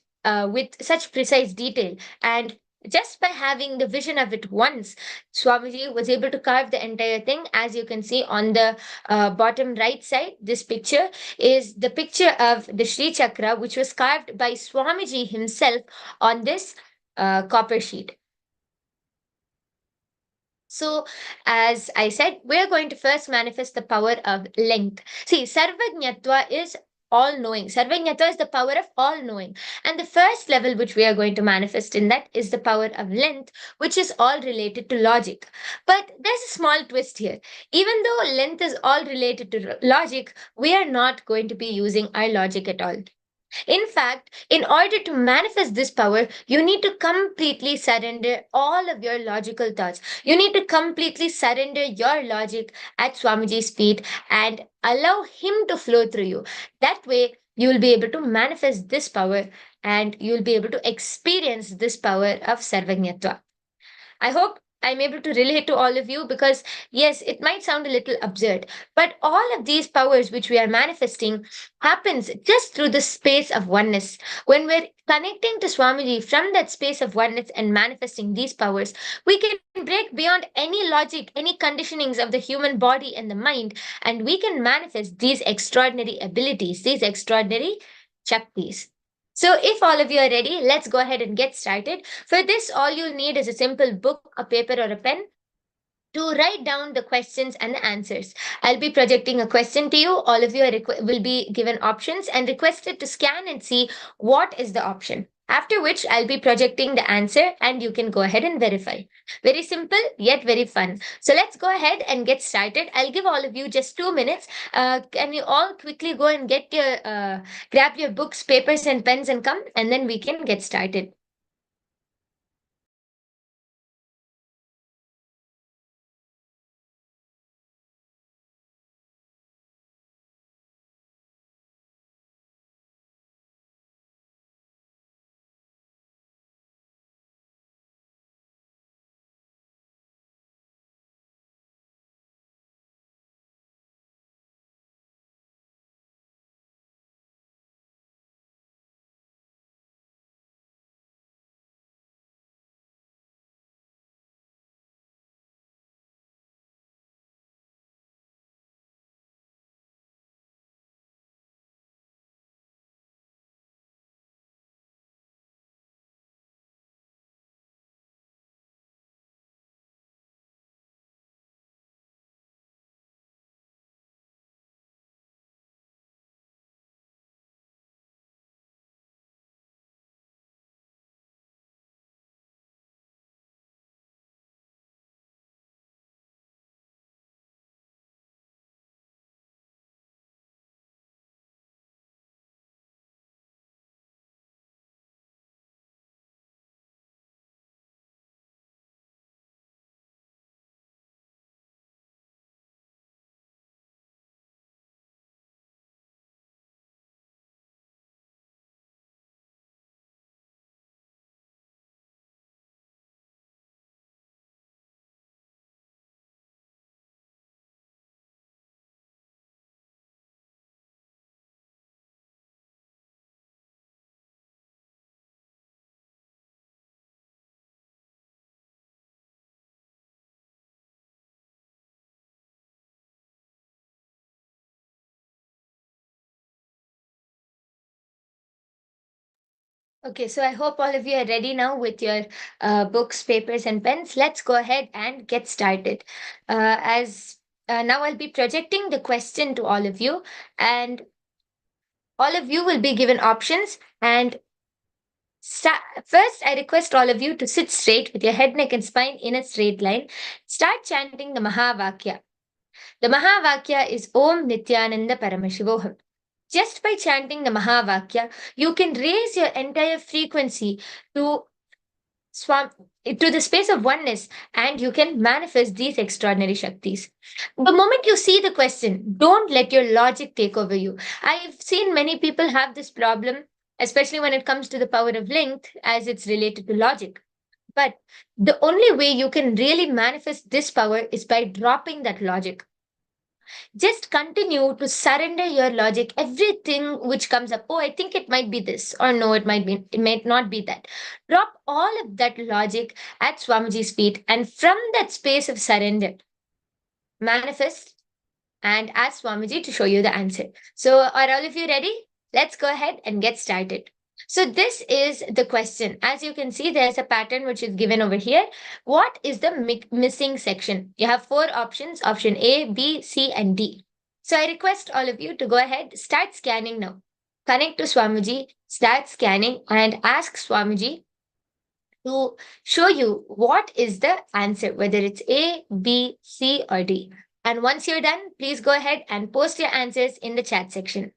such precise detail. And just by having the vision of it once, Swamiji was able to carve the entire thing. As you can see on the bottom right side, this picture is the picture of the Sri Chakra, which was carved by Swamiji himself on this copper sheet. So, as I said, we're going to first manifest the power of length. See, Sarvajñatva is all knowing. Sarvajñatva is the power of all knowing. And the first level which we are going to manifest in that is the power of length, which is all related to logic. But there's a small twist here. Even though length is all related to logic, we are not going to be using our logic at all. In fact, in order to manifest this power, you need to completely surrender all of your logical thoughts. You need to completely surrender your logic at Swamiji's feet and allow him to flow through you. That way, you will be able to manifest this power and you will be able to experience this power of Sarvajñatva. I hope I'm able to relate to all of you because, yes, it might sound a little absurd, but all of these powers which we are manifesting happens just through the space of oneness. When we're connecting to Swamiji from that space of oneness and manifesting these powers, we can break beyond any logic, any conditionings of the human body and the mind, and we can manifest these extraordinary abilities, these extraordinary Shaktis. So, if all of you are ready, let's go ahead and get started. For this, all you'll need is a simple book, a paper, or a pen to write down the questions and the answers. I'll be projecting a question to you. All of you will be given options and requested to scan and see what is the option. After which, I'll be projecting the answer and you can go ahead and verify. Very simple, yet very fun. So let's go ahead and get started. I'll give all of you just 2 minutes. Can you all quickly go and grab your books, papers, and pens and come, and then we can get started. Okay, so I hope all of you are ready now with your books, papers, and pens. Let's go ahead and get started. As Now, I'll be projecting the question to all of you, and all of you will be given options. And first, I request all of you to sit straight with your head, neck, and spine in a straight line. Start chanting the Mahavakya. The Mahavakya is Om Nithyananda Paramashivoham. Just by chanting the Mahavakya, you can raise your entire frequency to to the space of oneness, and you can manifest these extraordinary Shaktis. The moment you see the question, don't let your logic take over you. I've seen many people have this problem, especially when it comes to the power of length, as it's related to logic. But the only way you can really manifest this power is by dropping that logic. Just continue to surrender your logic, everything which comes up. Oh, I think it might be this, or no, it might not be that. Drop all of that logic at Swamiji's feet, and from that space of surrender, manifest and ask Swamiji to show you the answer. So, are all of you ready? Let's go ahead and get started. So, this is the question. As you can see, there's a pattern which is given over here. What is the missing section? You have four options, option A, B, C, and D. So, I request all of you to go ahead, start scanning now. Connect to Swamiji, start scanning, and ask Swamiji to show you what is the answer, whether it's A, B, C, or D. And once you're done, please go ahead and post your answers in the chat section.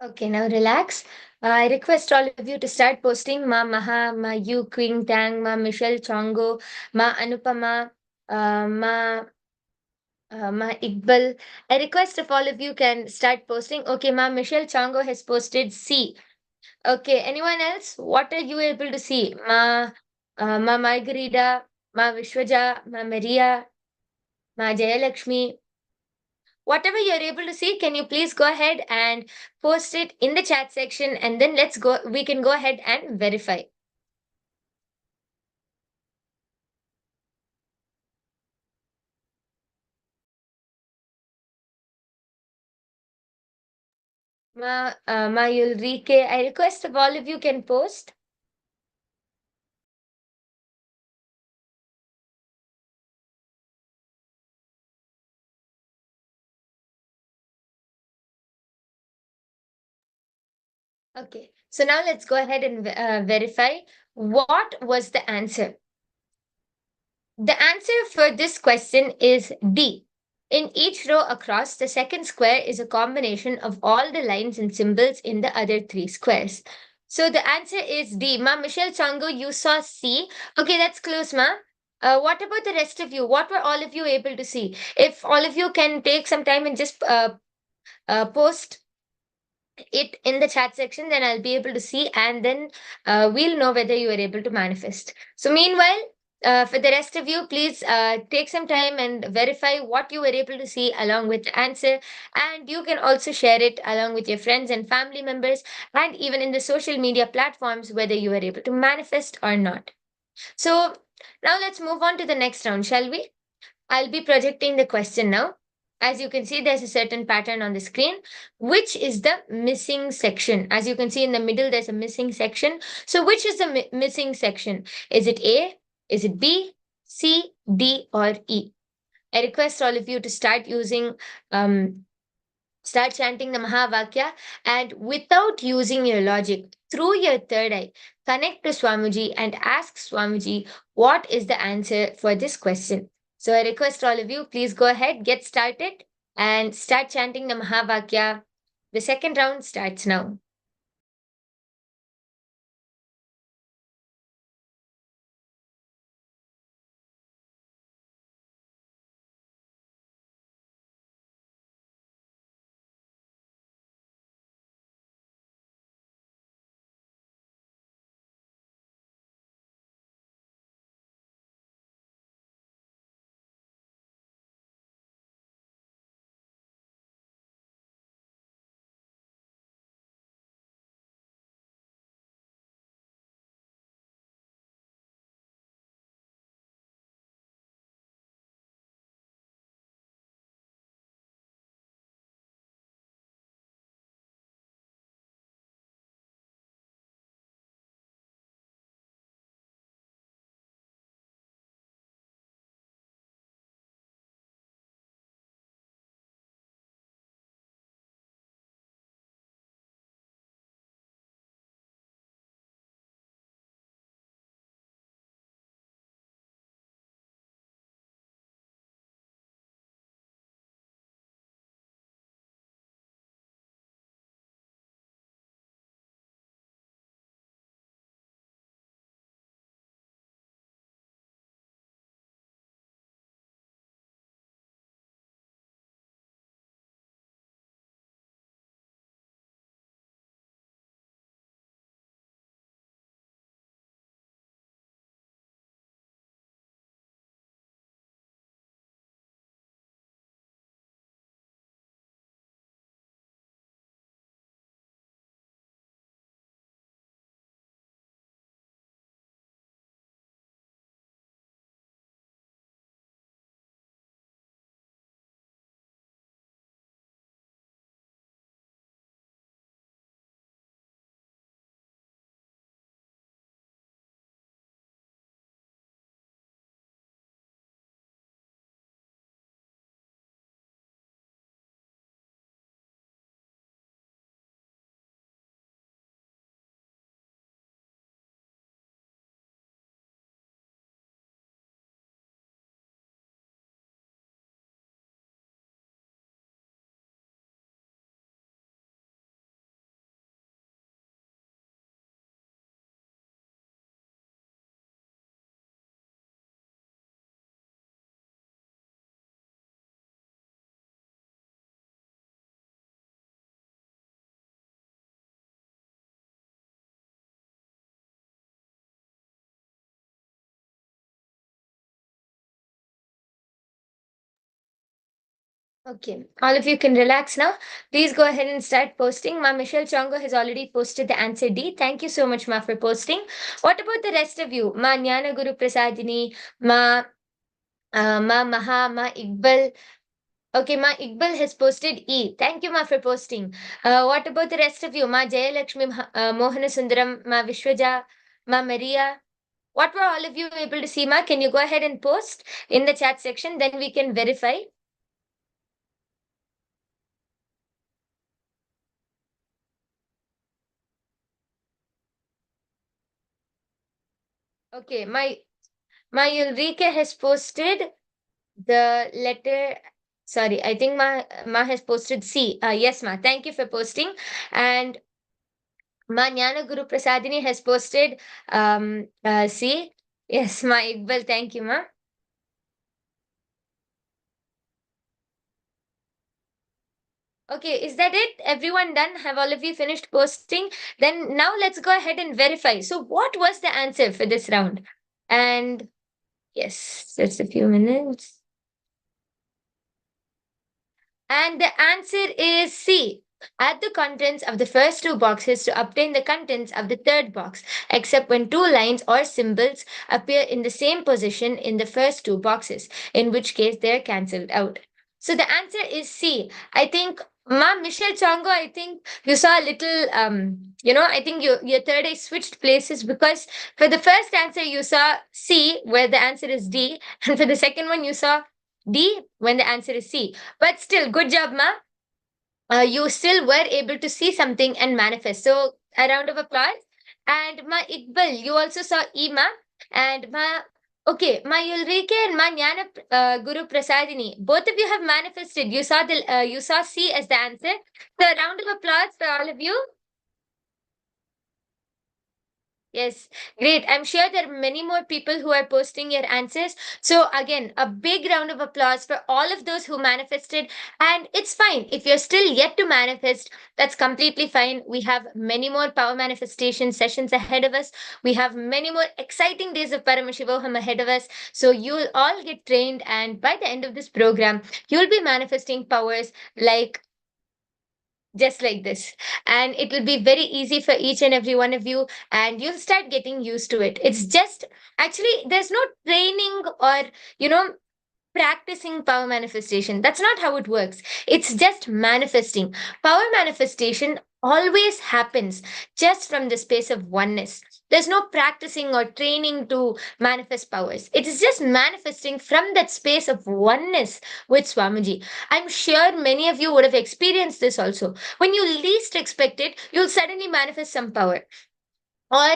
Okay, now relax. I request all of you to start posting Ma Maha, Ma Yu Queen Tang, Ma Michelle Chongo, Ma Anupama, Ma Ma Iqbal. I request if all of you can start posting. Okay, Ma Michelle Chango has posted C. Okay, anyone else? What are you able to see? Ma Margarita, Ma Vishwaja, Ma Maria, Ma Jayalakshmi. Whatever you're able to see, can you please go ahead and post it in the chat section, and then let's go. We can go ahead and verify. Ma Ulrike, I request if all of you can post. Okay, so now let's go ahead and verify what was the answer. The answer for this question is D. In each row across, the second square is a combination of all the lines and symbols in the other three squares. So the answer is D. Ma Michelle Chango, you saw C. Okay, that's close, Ma. What about the rest of you? What were all of you able to see? If all of you can take some time and just post it in the chat section, then I'll be able to see, and then we'll know whether you are able to manifest. So meanwhile, for the rest of you, please take some time and verify what you were able to see along with the answer, and you can also share it along with your friends and family members, and even in the social media platforms, whether you were able to manifest or not. So now let's move on to the next round, shall we? I'll be projecting the question now. As you can see, there's a certain pattern on the screen. Which is the missing section? As you can see in the middle, there's a missing section. So which is the missing section? Is it A? Is it B, C, D, or E? I request all of you to start chanting the Mahavakya, and without using your logic, through your third eye, connect to Swamiji and ask Swamiji what is the answer for this question. So I request all of you, please go ahead, get started, and start chanting the Mahavakya. The second round starts now. Okay, all of you can relax now. Please go ahead and start posting. Ma Michelle Chongo has already posted the answer D. Thank you so much, Ma, for posting. What about the rest of you? Ma Jnana Guru Prasadini, Ma Maha, Ma Iqbal. Okay, Ma Iqbal has posted E. Thank you, Ma, for posting. What about the rest of you? Ma Jayalakshmi Mohana Sundaram, Ma Vishwaja, Ma Maria. What were all of you able to see, Ma? Can you go ahead and post in the chat section? Then we can verify. Okay, my Ulrike has posted the letter. Sorry, I think Ma has posted C. Yes, Ma. Thank you for posting. And Ma Jnana Guru Prasadini has posted C. Yes, Ma Iqbal. Thank you, Ma. Okay, is that it? Everyone done? Have all of you finished posting? Then now let's go ahead and verify. So, what was the answer for this round? And yes, just a few minutes. And the answer is C. Add the contents of the first two boxes to obtain the contents of the third box, except when two lines or symbols appear in the same position in the first two boxes, in which case they're cancelled out. So the answer is C. I think Ma Michelle Chongo, I think you saw a little I think your third eye switched places, because for the first answer you saw C where the answer is D, and for the second one you saw D when the answer is C. But still, good job, Ma. You still were able to see something and manifest. So, a round of applause. And Ma Iqbal, you also saw E, Ma. And okay, Ma Ulrike and Ma Jnana Guru Prasadini, both of you have manifested. You saw C as the answer. So, a round of applause for all of you. Yes, great. I'm sure there are many more people who are posting your answers. So, again, a big round of applause for all of those who manifested. And it's fine. If you're still yet to manifest, that's completely fine. We have many more power manifestation sessions ahead of us. We have many more exciting days of Paramashivoham ahead of us. So, you'll all get trained. And by the end of this program, you'll be manifesting powers like just like this, and it will be very easy for each and every one of you, and you'll start getting used to it. It's just, actually, there's no training or you know practicing power manifestation. That's not how it works. It's just manifesting. Power manifestation always happens just from the space of oneness. There's no practicing or training to manifest powers. It is just manifesting from that space of oneness with Swamiji. I'm sure many of you would have experienced this also. When you least expect it, you'll suddenly manifest some power. Or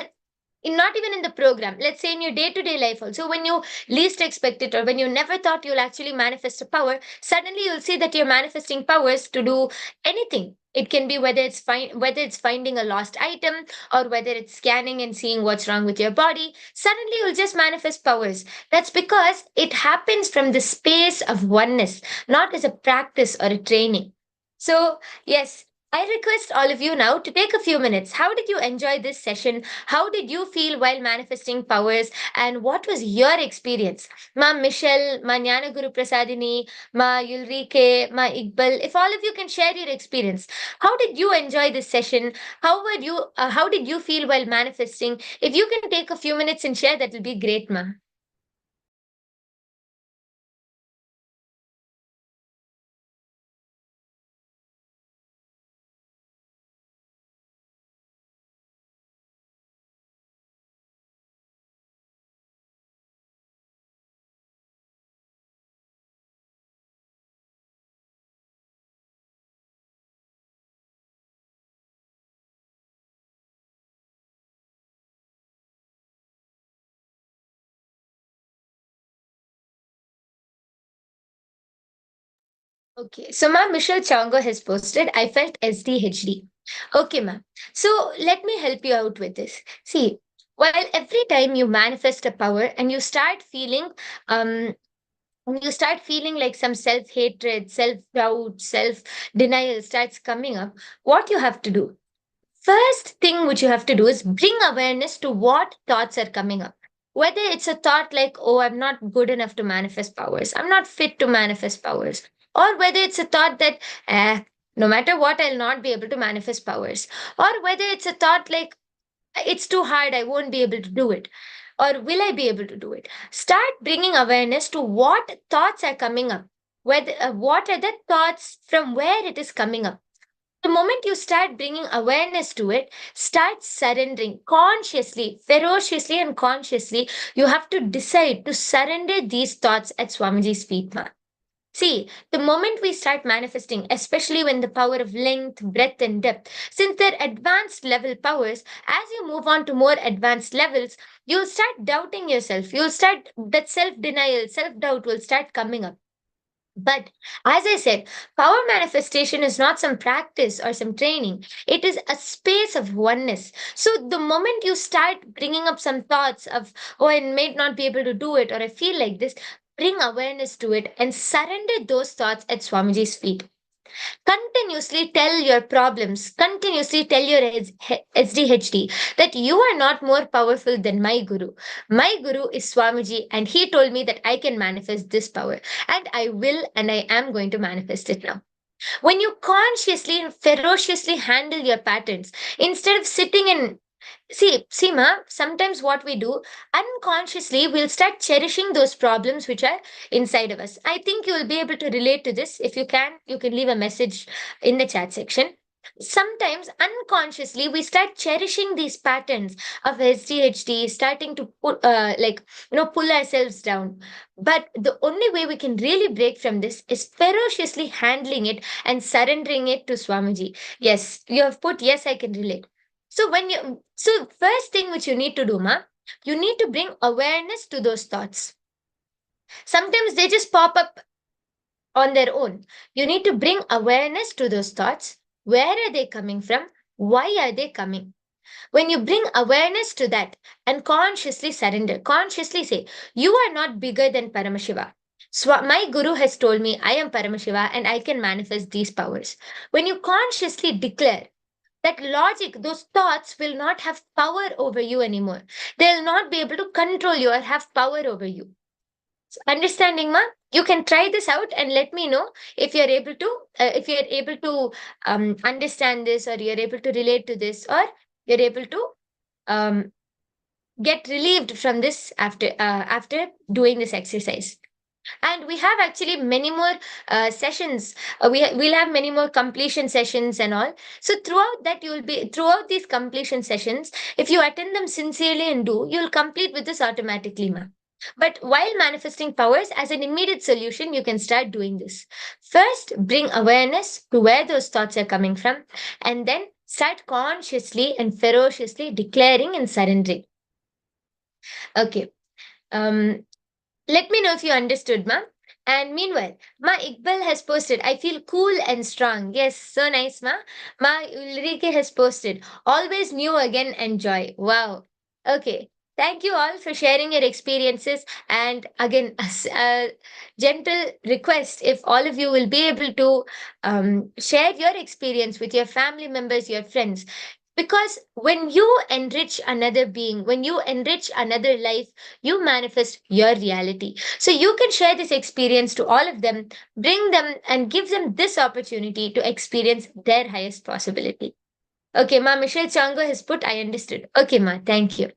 not even in the program, let's say in your day-to-day life also, when you least expect it or when you never thought you'll actually manifest a power, suddenly you'll see that you're manifesting powers to do anything. It can be whether it's finding a lost item, or whether it's scanning and seeing what's wrong with your body. Suddenly you'll just manifest powers. That's because it happens from the space of oneness, not as a practice or a training. So yes, I request all of you now to take a few minutes. How did you enjoy this session? How did you feel while manifesting powers? And what was your experience? Ma Michelle, Ma Jnana Guru Prasadini, Ma Ulrike, Ma Iqbal, if all of you can share your experience. How did you enjoy this session? How did you feel while manifesting? If you can take a few minutes and share, that will be great, Ma. Okay, so Ma Michelle Chango has posted, I felt SDHD. Okay, ma'am. So let me help you out with this. See, while every time you manifest a power and um, you start feeling like some self-hatred, self-doubt, self-denial starts coming up, what you have to do? First thing which you have to do is bring awareness to what thoughts are coming up. Whether it's a thought like, oh, I'm not good enough to manifest powers, I'm not fit to manifest powers, or whether it's a thought that no matter what, I'll not be able to manifest powers, or whether it's a thought like it's too hard, I won't be able to do it, or will I be able to do it. Start bringing awareness to what thoughts are coming up, whether what are the thoughts, from where it is coming up. The moment you start bringing awareness to it, start surrendering consciously, ferociously, and consciously. You have to decide to surrender these thoughts at Swamiji's feet, ma. See, the moment we start manifesting, especially when the power of length, breadth, and depth, since they're advanced level powers, as you move on to more advanced levels, you'll start doubting yourself. You'll start, that self denial, self doubt will start coming up. But as I said, power manifestation is not some practice or some training. It is a space of oneness. So the moment you start bringing up some thoughts of, oh, I may not be able to do it, or I feel like this, bring awareness to it and surrender those thoughts at Swamiji's feet. Continuously tell your problems, continuously tell your SDHD that you are not more powerful than my Guru. My Guru is Swamiji, and he told me that I can manifest this power, and I will, and I am going to manifest it now. When you consciously and ferociously handle your patterns, instead of sitting in, see, ma, sometimes what we do unconsciously, we'll start cherishing those problems which are inside of us. I think you will be able to relate to this. If you can, you can leave a message in the chat section. Sometimes unconsciously we start cherishing these patterns of SDHD, starting to put pull ourselves down. But the only way we can really break from this is ferociously handling it and surrendering it to Swamiji. Yes, you have put yes, I can relate. So first thing which you need to do, ma, you need to bring awareness to those thoughts. Sometimes they just pop up on their own. You need to bring awareness to those thoughts. Where are they coming from? Why are they coming? When you bring awareness to that and consciously surrender, consciously say, you are not bigger than Paramashiva. My Guru has told me I am Paramashiva and I can manifest these powers. When you consciously declare, that logic, those thoughts will not have power over you anymore. They'll not be able to control you or have power over you. So understanding, ma? You can try this out and let me know if you're able to, understand this, or you're able to relate to this, or you're able to um, get relieved from this after doing this exercise. And we have actually many more sessions. We'll have many more completion sessions and all. So throughout these completion sessions, if you attend them sincerely and do, you'll complete with this automatically, ma. But while manifesting powers, as an immediate solution, you can start doing this. First, bring awareness to where those thoughts are coming from, and then start consciously and ferociously declaring and surrendering. Okay. Um, Let me know if you understood, ma. And meanwhile, Ma Iqbal has posted, I feel cool and strong. Yes, so nice, ma. Ma Ulrike has posted, always new again and joy. Wow. Okay. Thank you all for sharing your experiences. And again, a gentle request, if all of you will be able to share your experience with your family members, your friends. Because when you enrich another being, when you enrich another life, you manifest your reality. So you can share this experience to all of them, bring them and give them this opportunity to experience their highest possibility. Okay, ma, Michelle Chango has put, I understood. Okay, ma, thank you.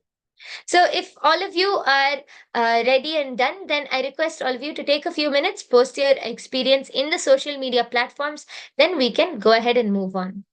So if all of you are ready and done, then I request all of you to take a few minutes, post your experience in the social media platforms, then we can go ahead and move on.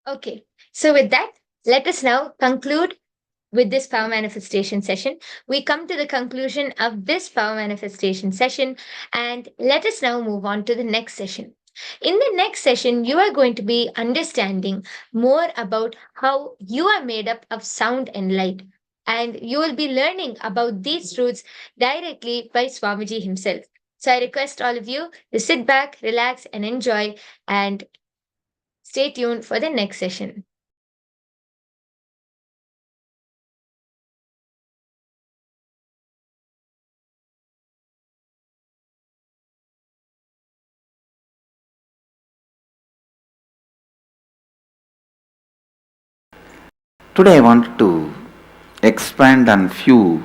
Okay, so with that, let us now conclude with this power manifestation session. We come to the conclusion of this power manifestation session, and let us now move on to the next session. In the next session, you are going to be understanding more about how you are made up of sound and light. And you will be learning about these truths directly by Swamiji himself. So I request all of you to sit back, relax, and enjoy, and stay tuned for the next session. Today I want to expand on few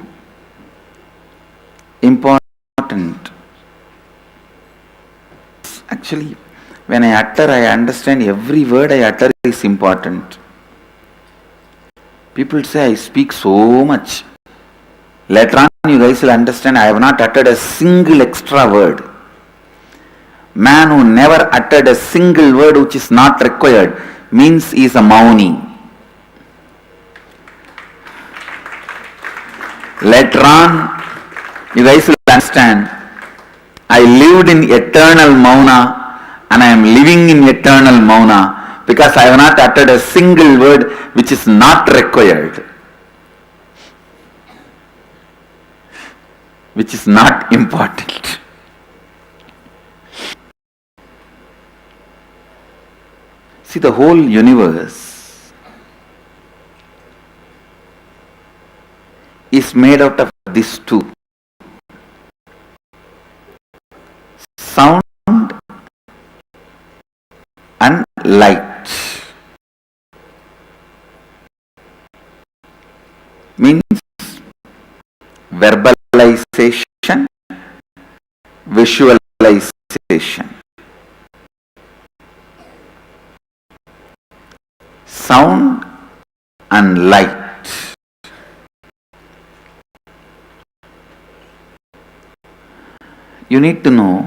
important. Actually, when I utter, I understand every word I utter is important. People say I speak so much. Later on, you guys will understand I have not uttered a single extra word. Man who never uttered a single word which is not required means he is a Mauni. Later on, you guys will understand I lived in eternal Mauna and I am living in eternal Mauna because I have not uttered a single word which is not required, which is not important. See, the whole universe is made out of these two: sound and light. Means verbalization, visualization. Sound and light. You need to know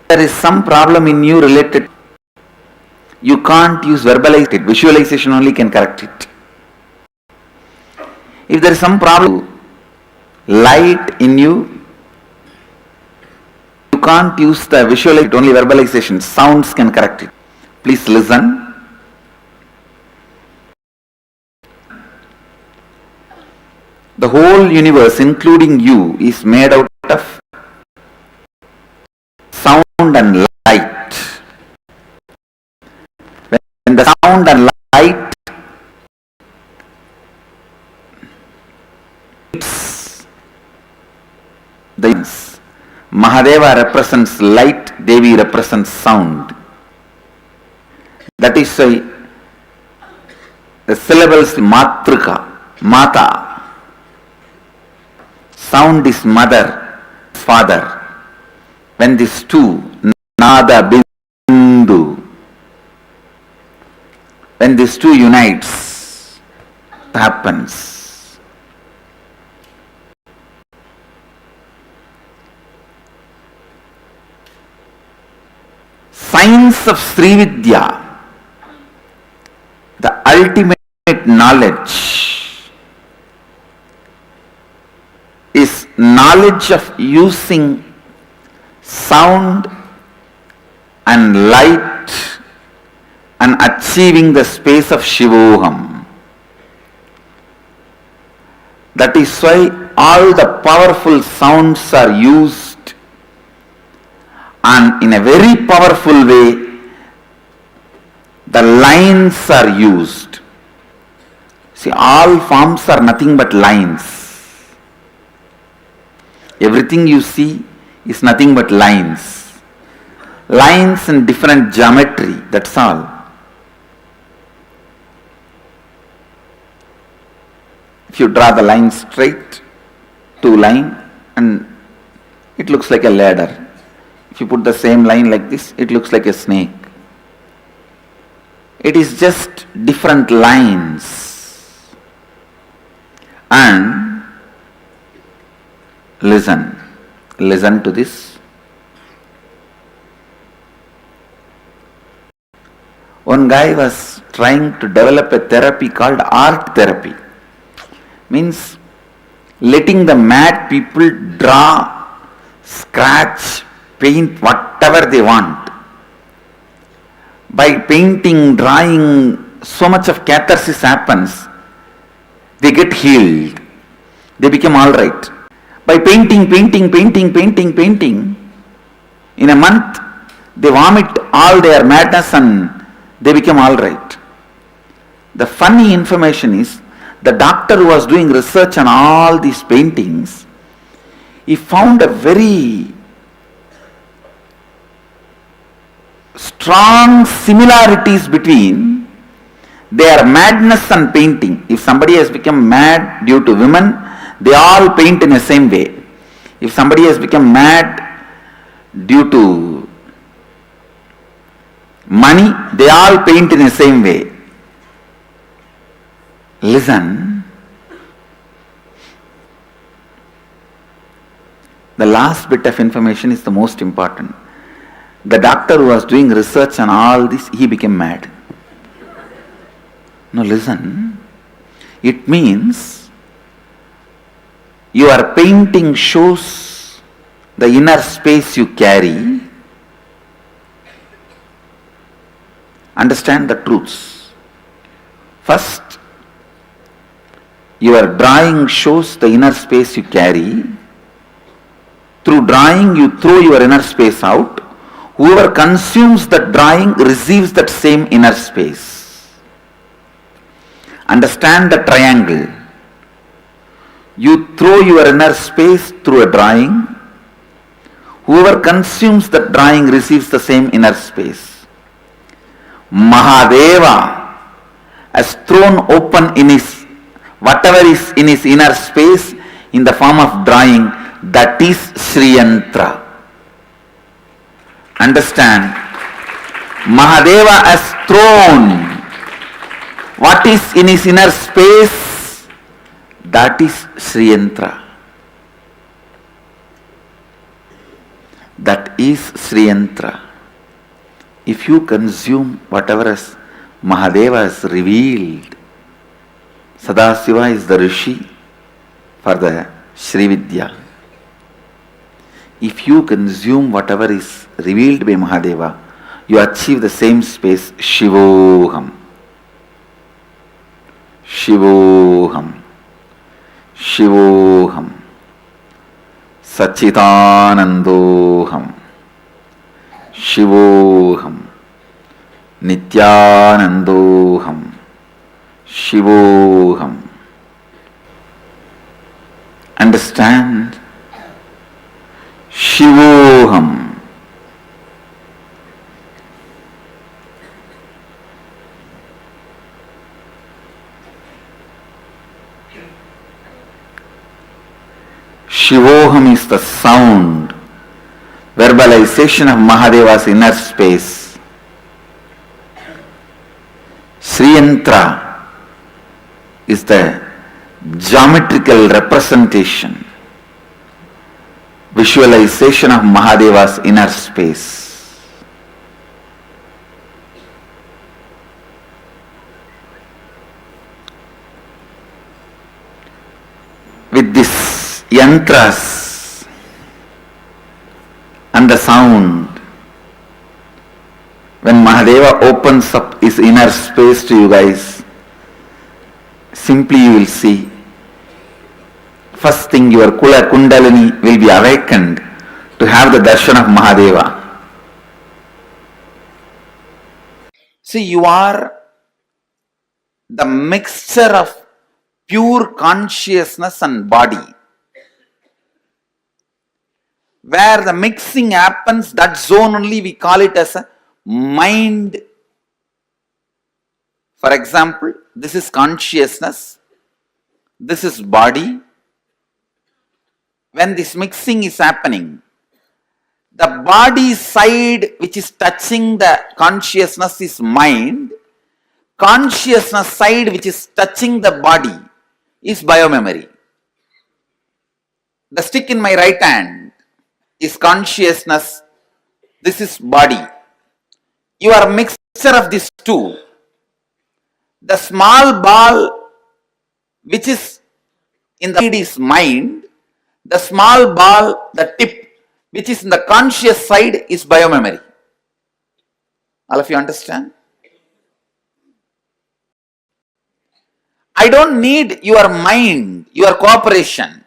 there is some problem in you related. You can't use verbalization. Visualization only can correct it. If there is some problem, light in you, you can't use the visualization, only verbalization. Sounds can correct it. Please listen. The whole universe, including you, is made out of sound and light. When the sound and light the Mahadeva represents light, Devi represents sound. That is why the syllables Matrika, Mata. Sound is mother, father. When these two, Nada, Bindu, when these two unites, happens. Science of Srividya, the ultimate knowledge, is knowledge of using sound and light and achieving the space of Shivoham. That is why all the powerful sounds are used, and in a very powerful way the lines are used. See, all forms are nothing but lines. Everything you see is nothing but lines. Lines in different geometry, that's all. If you draw the line straight, two line, and it looks like a ladder. If you put the same line like this, it looks like a snake. It is just different lines. And listen to this. One guy was trying to develop a therapy called art therapy. Means letting the mad people draw, scratch, paint whatever they want. By painting, drawing, so much of catharsis happens. They get healed. They become alright. By painting, in a month, they vomit all their madness and they become alright. The funny information is, the doctor who was doing research on all these paintings, he found a very strong similarities between their madness and painting. If somebody has become mad due to women, they all paint in the same way. If somebody has become mad due to money, they all paint in the same way. Listen. The last bit of information is the most important. The doctor who was doing research on all this, he became mad. Now listen. It means your painting shows the inner space you carry. Understand the truths. First, your drawing shows the inner space you carry. Through drawing, you throw your inner space out. Whoever consumes that drawing receives that same inner space. Understand the triangle. You throw your inner space through a drawing. Whoever consumes that drawing receives the same inner space. Mahadeva has thrown open in his whatever is in his inner space in the form of drawing, that is Sri Yantra. Understand? Mahadeva has thrown what is in his inner space, that is Sri Yantra. That is Sri Yantra. If you consume whatever has Mahadeva has revealed, Sadasiva is the Rishi for the Sri Vidya. If you consume whatever is revealed by Mahadeva, you achieve the same space, Shivoham. Shivoham. Shivoham. Sachitanandoham. Shivoham. Nithyanandoham. Shivoham. Understand? Shivoham. Shivoham is the sound, verbalization of Mahadeva's inner space. Sri Yantra is the geometrical representation, visualization of Mahadeva's inner space. With this yantras and the sound, when Mahadeva opens up his inner space to you guys, simply you will see, first thing your Kula Kundalini will be awakened to have the darshan of Mahadeva. See, you are the mixture of pure consciousness and body. Where the mixing happens, that zone only we call it as a mind. For example, this is consciousness, this is body. When this mixing is happening, the body side which is touching the consciousness is mind. Consciousness side which is touching the body is biomemory. The stick in my right hand is consciousness, this is body. You are mixed mixture of these two, the small ball which is in the mind, the small ball, the tip which is in the conscious side is biomemory. All of you understand? I don't need your mind, your cooperation.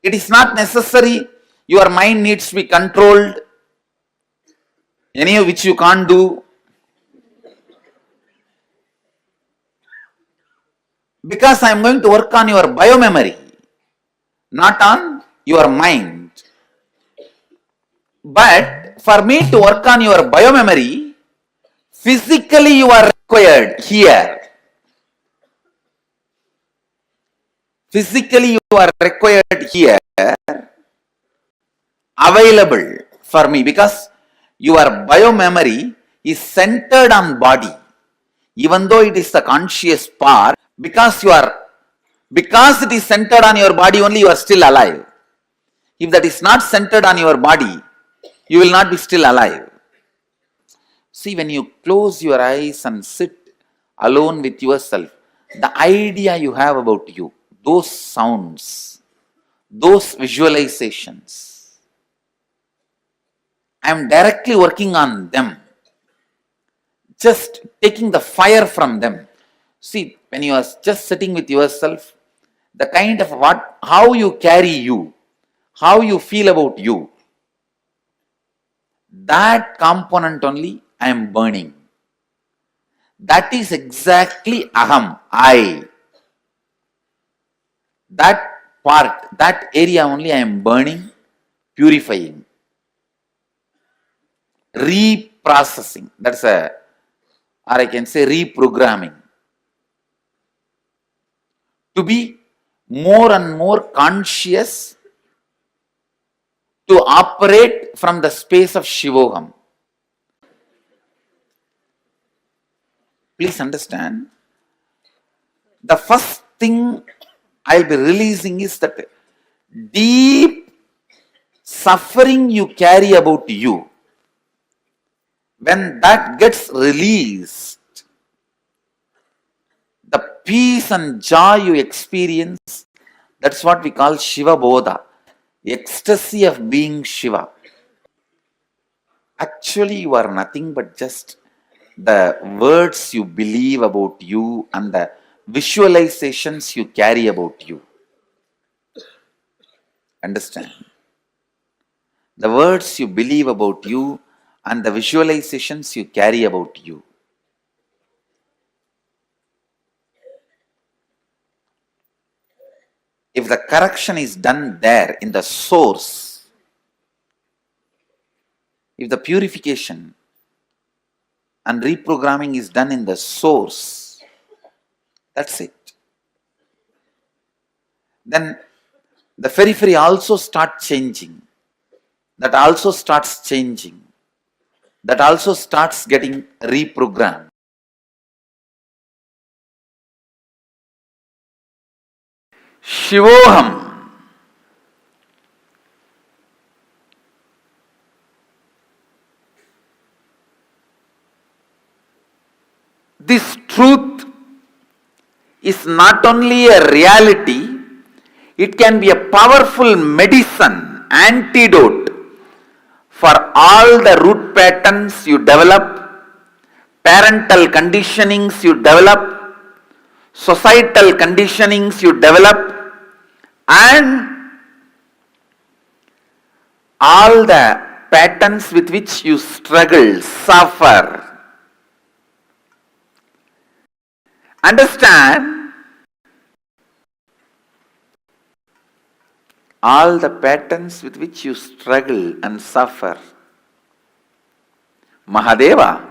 It is not necessary your mind needs to be controlled, any of which you can't do. Because I am going to work on your biomemory, not on your mind. But for me to work on your biomemory, physically you are required here. Physically you are required here, available for me, because your biomemory is centered on body. Even though it is the conscious part, because it is centered on your body only, you are still alive. If that is not centered on your body, you will not be still alive. See, when you close your eyes and sit alone with yourself, the idea you have about you, those sounds, those visualizations, I am directly working on them, just taking the fire from them. See, when you are just sitting with yourself, the kind of how you carry you, how you feel about you, that component only I am burning. That is exactly aham, I. That part, that area only I am burning, purifying, reprocessing. That's or I can say reprogramming. To be more and more conscious, to operate from the space of Shivoham. Please understand, the first thing I'll be releasing is that deep suffering you carry about you. When that gets released, the peace and joy you experience, that's what we call Shiva Bodha, ecstasy of being Shiva. Actually, you are nothing but just the words you believe about you and the visualizations you carry about you. Understand? The words you believe about you and the visualizations you carry about you. If the correction is done there in the source, if the purification and reprogramming is done in the source, that's it. Then the periphery also starts changing. That also starts changing. That also starts getting reprogrammed. Shivoham. This truth is not only a reality, it can be a powerful medicine, antidote for all the root patterns you develop, parental conditionings you develop, societal conditionings you develop, and all the patterns with which you struggle, suffer. Understand? All the patterns with which you struggle and suffer. Mahadeva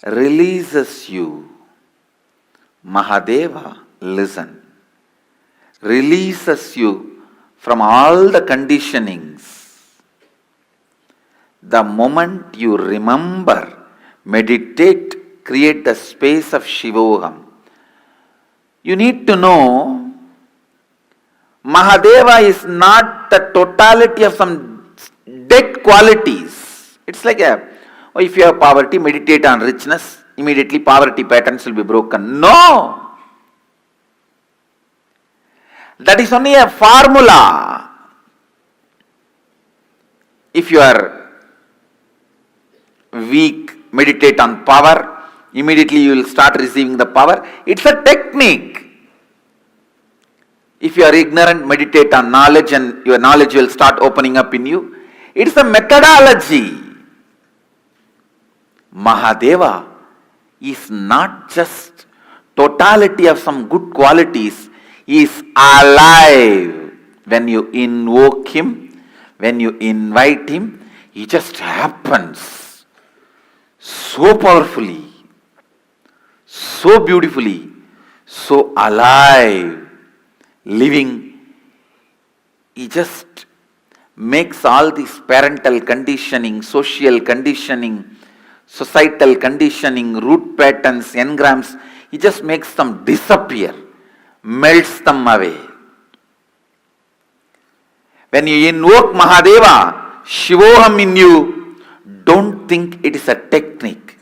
releases you. Mahadeva, listen, releases you from all the conditionings. The moment you remember, meditate, create the space of Shivoham. You need to know, Mahadeva is not the totality of some dead qualities. It's like if you have poverty, meditate on richness, immediately poverty patterns will be broken. No! That is only a formula. If you are weak, meditate on power, immediately you will start receiving the power. It's a technique. If you are ignorant, meditate on knowledge and your knowledge will start opening up in you. It's a methodology. Mahadeva is not just totality of some good qualities. He is alive. When you invoke him, when you invite him, he just happens so powerfully, so beautifully, so alive. Living, he just makes all this parental conditioning, social conditioning, societal conditioning, root patterns, engrams, he just makes them disappear, melts them away. When you invoke Mahadeva, Shivoham in you, don't think it is a technique.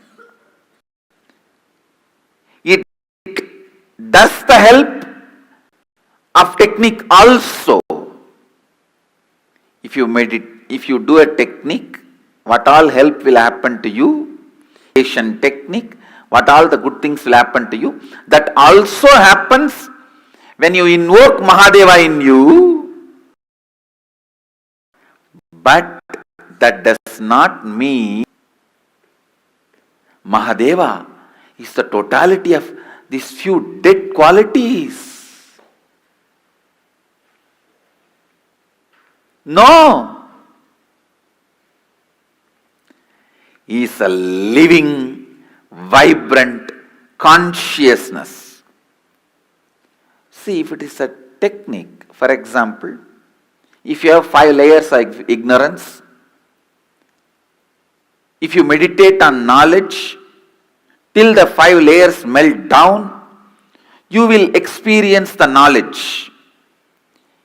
It does the help of technique also. If you do a technique, what all help will happen to you? Patient technique, what all the good things will happen to you? That also happens when you invoke Mahadeva in you. But that does not mean Mahadeva is the totality of these few dead qualities. No. He is a living, vibrant consciousness. See, if it is a technique, for example, if you have 5 layers of ignorance, if you meditate on knowledge till the 5 layers melt down, you will experience the knowledge.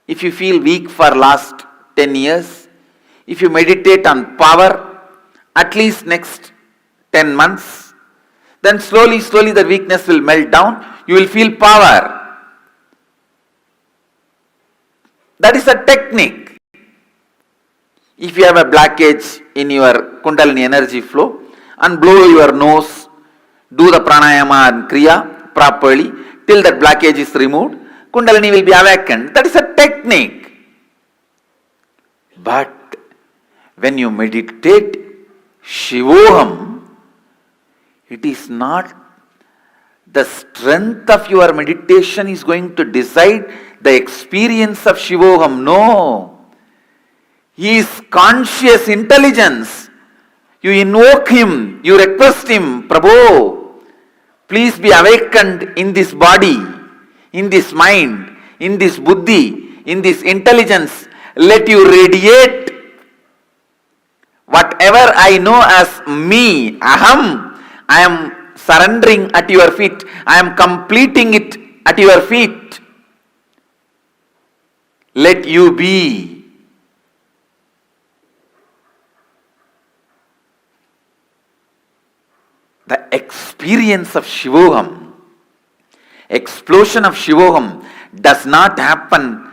If you feel weak for last 10 years, if you meditate on power, at least next 10 months, then slowly the weakness will melt down, you will feel power. That is a technique. If you have a blockage in your Kundalini energy flow, and blow your nose, do the pranayama and kriya properly, till that blockage is removed, Kundalini will be awakened. That is a technique. But when you meditate Shivoham, it is not the strength of your meditation is going to decide the experience of Shivoham. No. He is conscious intelligence. You invoke him, you request him, Prabhu, please be awakened in this body, in this mind, in this buddhi, in this intelligence. Let you radiate whatever I know as me, aham. I am surrendering at your feet. I am completing it at your feet. Let you be. The experience of Shivoham, explosion of Shivoham does not happen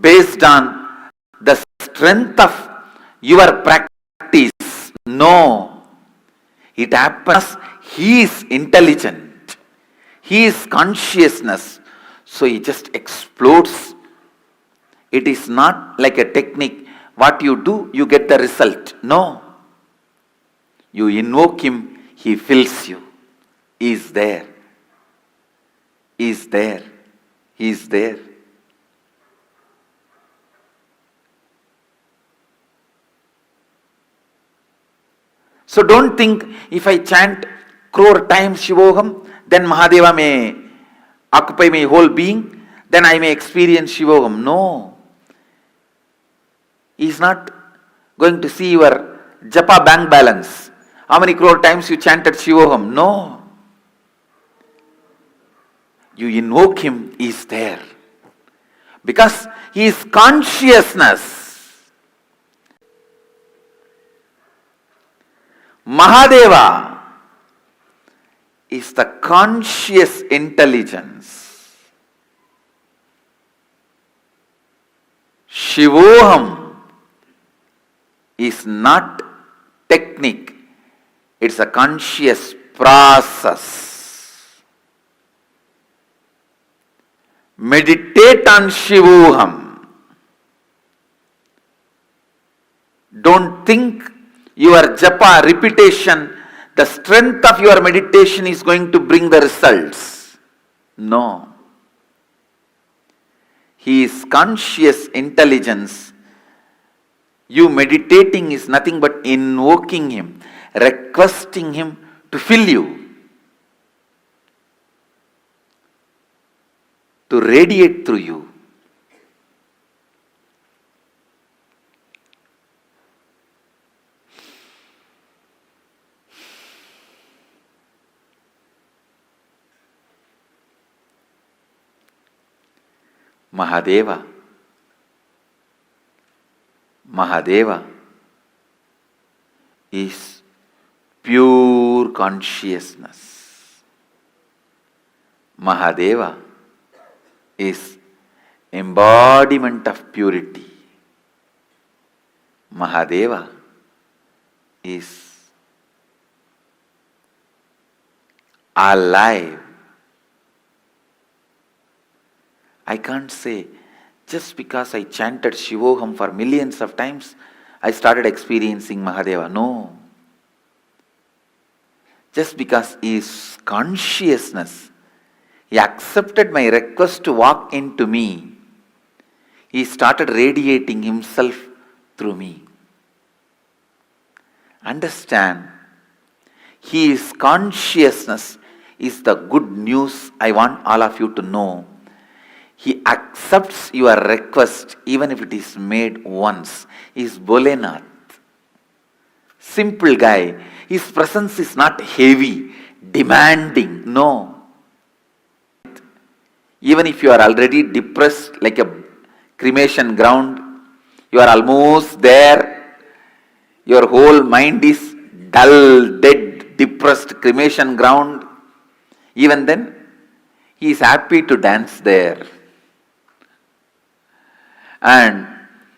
based on the strength of your practice. No. It happens, he is intelligent. He is consciousness. So he just explodes. It is not like a technique. What you do, you get the result. No. You invoke him, he fills you. He is there. He is there. He is there. So don't think if I chant crore times Shivoham, then Mahadeva may occupy my whole being, then I may experience Shivoham. No. He is not going to see your japa bank balance. How many crore times you chanted Shivoham? No. You invoke him, he is there. Because he is consciousness. Mahadeva is the conscious intelligence. Shivoham is not technique, it's a conscious process. Meditate on Shivoham. Don't think your japa repetition, the strength of your meditation is going to bring the results. No. He is conscious intelligence. You meditating is nothing but invoking him, requesting him to fill you, to radiate through you. Mahadeva. Mahadeva is pure consciousness. Mahadeva is embodiment of purity. Mahadeva is alive. I can't say, just because I chanted Shivoham for millions of times, I started experiencing Mahadeva. No. Just because he is consciousness, he accepted my request to walk into me. He started radiating himself through me. Understand, he is consciousness is the good news I want all of you to know. He accepts your request even if it is made once. He is Bholenath. Simple guy. His presence is not heavy, demanding. No. Even if you are already depressed like a cremation ground, you are almost there. Your whole mind is dull, dead, depressed cremation ground. Even then, he is happy to dance there. And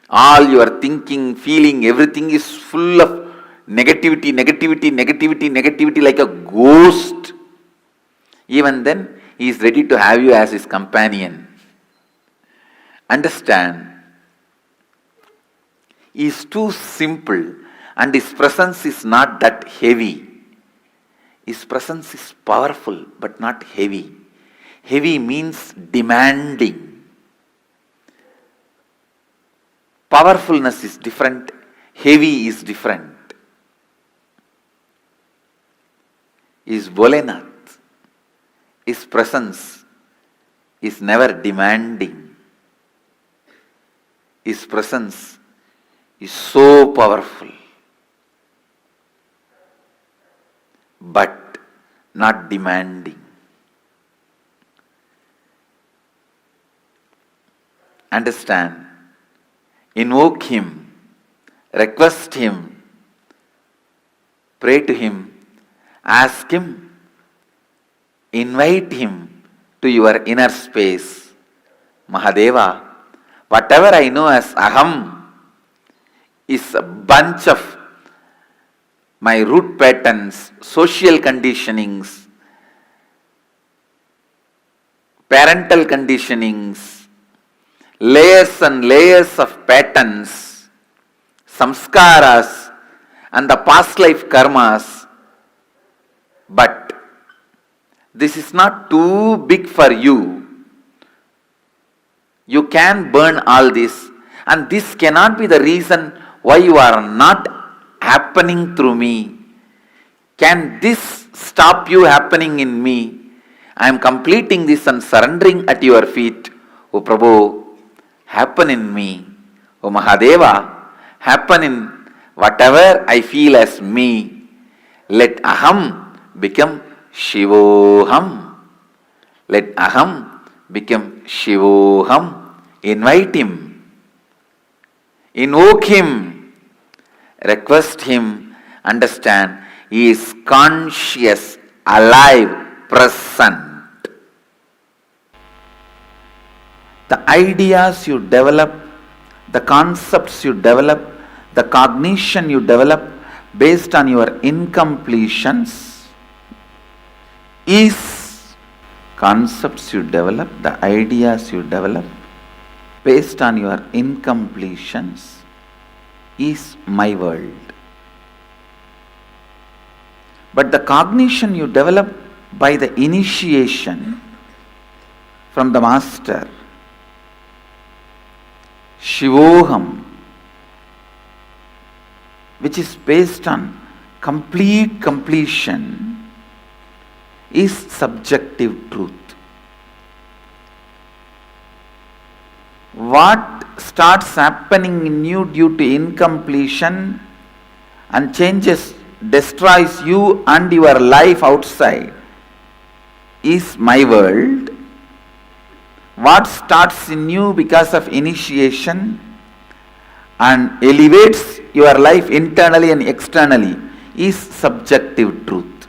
all your thinking, feeling, everything is full of negativity, like a ghost. Even then, he is ready to have you as his companion. Understand, he is too simple and his presence is not that heavy. His presence is powerful but not heavy. Heavy means demanding. Powerfulness is different, heavy is different. Is Bholenath. His presence is never demanding. His presence is so powerful, but not demanding. Understand? Invoke him, request him, pray to him, ask him, invite him to your inner space. Mahadeva, whatever I know as Aham is a bunch of my root patterns, social conditionings, parental conditionings, layers and layers of patterns, samskaras, and the past life karmas. But this is not too big for you. You can burn all this, and this cannot be the reason why you are not happening through me. Can this stop you happening in me? I am completing this and surrendering at your feet. O Prabhu, happen in me. O Mahadeva, happen in whatever I feel as me. Let Aham become Shivoham. Let Aham become Shivoham Invite him, invoke him, request him, understand he is conscious, alive, present. The ideas you develop, the concepts you develop, the cognition you develop based on your incompletions is concepts you develop, the ideas you develop based on your incompletions is my world. But the cognition you develop by the initiation from the master, Shivoham, which is based on complete completion, is subjective truth. What starts happening in you due to incompletion and changes, destroys you and your life outside is my world. What starts in you because of initiation and elevates your life internally and externally is subjective truth.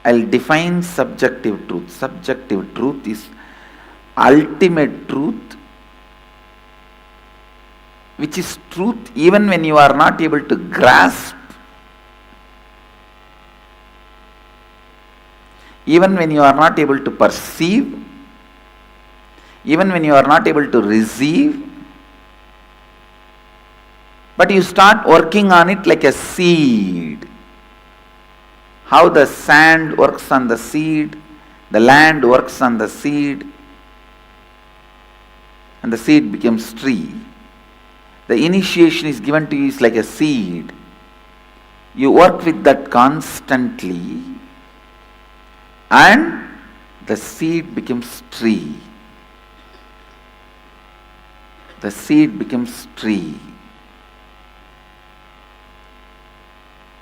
I'll define subjective truth. Subjective truth is ultimate truth, which is truth even when you are not able to grasp, even when you are not able to perceive, even when you are not able to receive, but you start working on it like a seed. How the sand works on the seed, the land works on the seed, and the seed becomes tree. The initiation is given to you is like a seed. You work with that constantly, and the seed becomes tree. The seed becomes tree.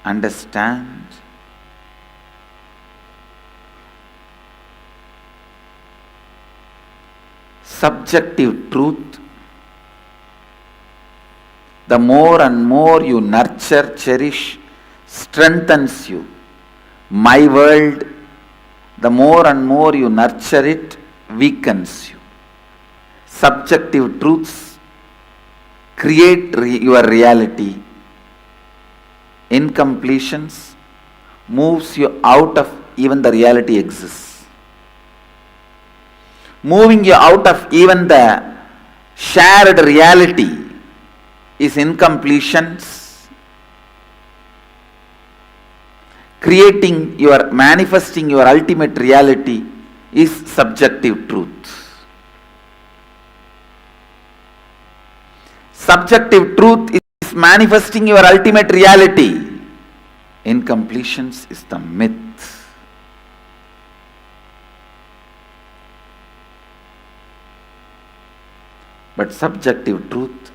Understand? Subjective truth, the more and more you nurture, cherish, strengthens you. My world, the more and more you nurture it, weakens you. Subjective truths create your reality. Incompletions moves you out of even the reality exists. Moving you out of even the shared reality is incompletions. Manifesting your ultimate reality is subjective truth. Subjective truth is manifesting your ultimate reality. Incompletions is the myth. But subjective truth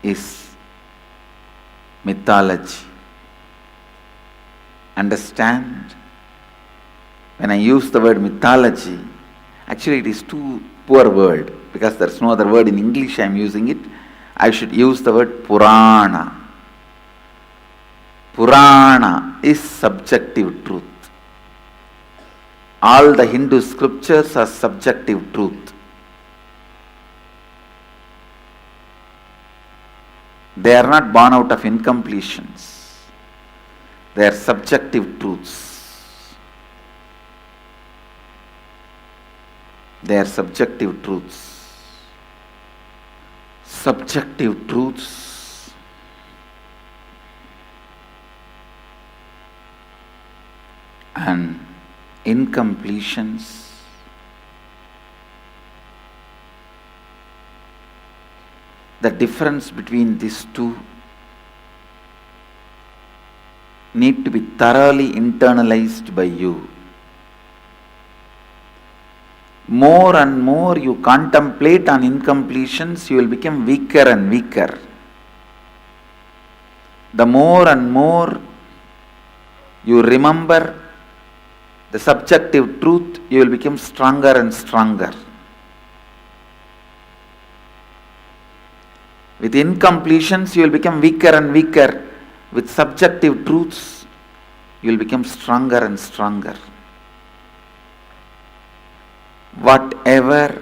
is mythology. Understand? When I use the word mythology, actually it is too poor word because there is no other word in English I am using it. I should use the word Purana. Purana is subjective truth. All the Hindu scriptures are subjective truth. They are not born out of incompletions. They are subjective truths. They are subjective truths. Subjective truths and incompletions the difference between these two need to be thoroughly internalized by you. More and more you contemplate on incompletions, you will become weaker and weaker. The more and more you remember the subjective truth, you will become stronger and stronger. With incompletions, you will become weaker and weaker. With subjective truths, you will become stronger and stronger. Whatever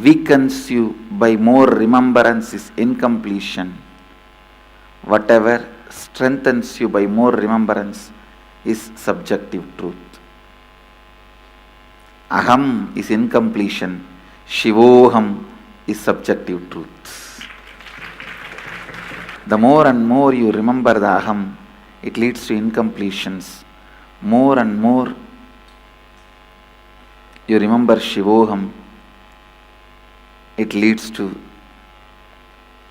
weakens you by more remembrance is incompletion. Whatever strengthens you by more remembrance is subjective truth. Aham is incompletion. Shivoham is subjective truth. The more and more you remember the aham, it leads to incompletions. More and more you remember Shivoham, it leads to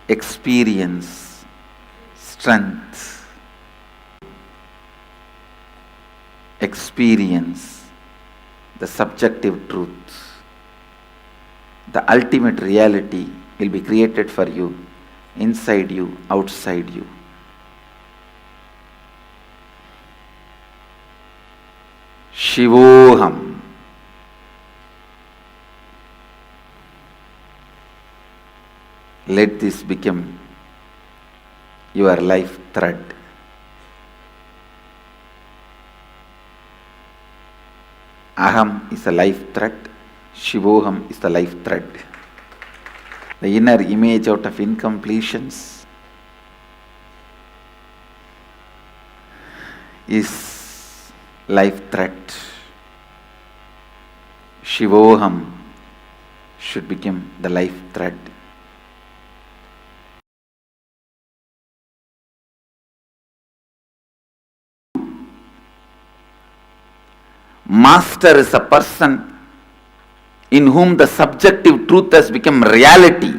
experience, strength, experience, the subjective truth. The ultimate reality will be created for you, inside you, outside you. Shivoham. Let this become your life thread. Aham is a life thread. Shivoham is the life thread. The inner image out of incompletions is life thread. Shivoham should become the life thread. Master is a person in whom the subjective truth has become reality.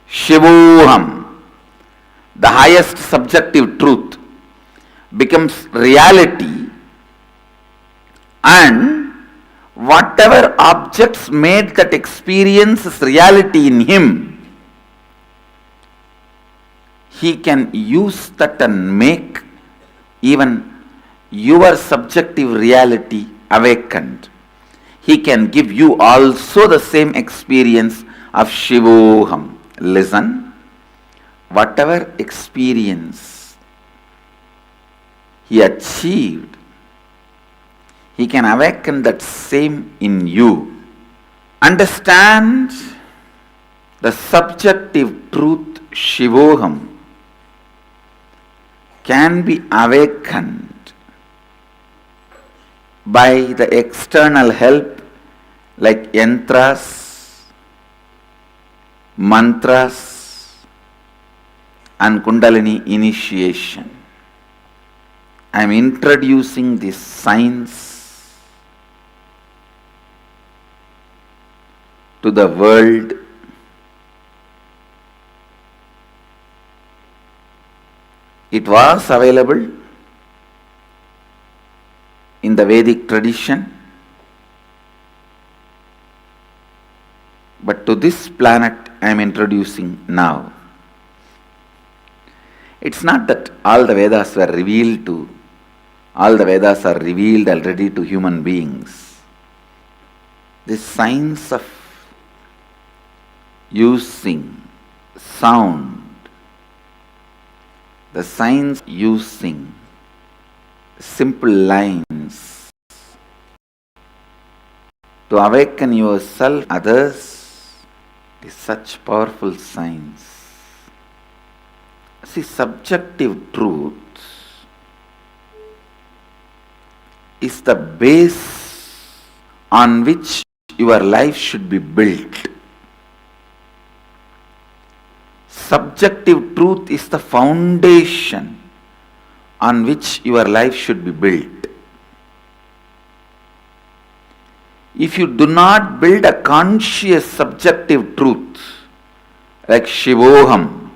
Shivoham, the highest subjective truth, becomes reality, and whatever objects made that experience as reality in him, he can use that and make even your subjective reality awakened. He can give you also the same experience of Shivoham. Listen, whatever experience he achieved, he can awaken that same in you. Understand the subjective truth Shivoham can be awakened by the external help like yantras, mantras, and Kundalini initiation. I am introducing this science to the world. It was available in the Vedic tradition, but to this planet I am introducing now. It's not that all the Vedas were revealed to, all the Vedas are revealed already to human beings. This science of using sound, the science using simple lines to awaken yourself, others, is such powerful science. See, subjective truth is the base on which your life should be built. Subjective truth is the foundation on which your life should be built. If you do not build a conscious subjective truth like Shivoham,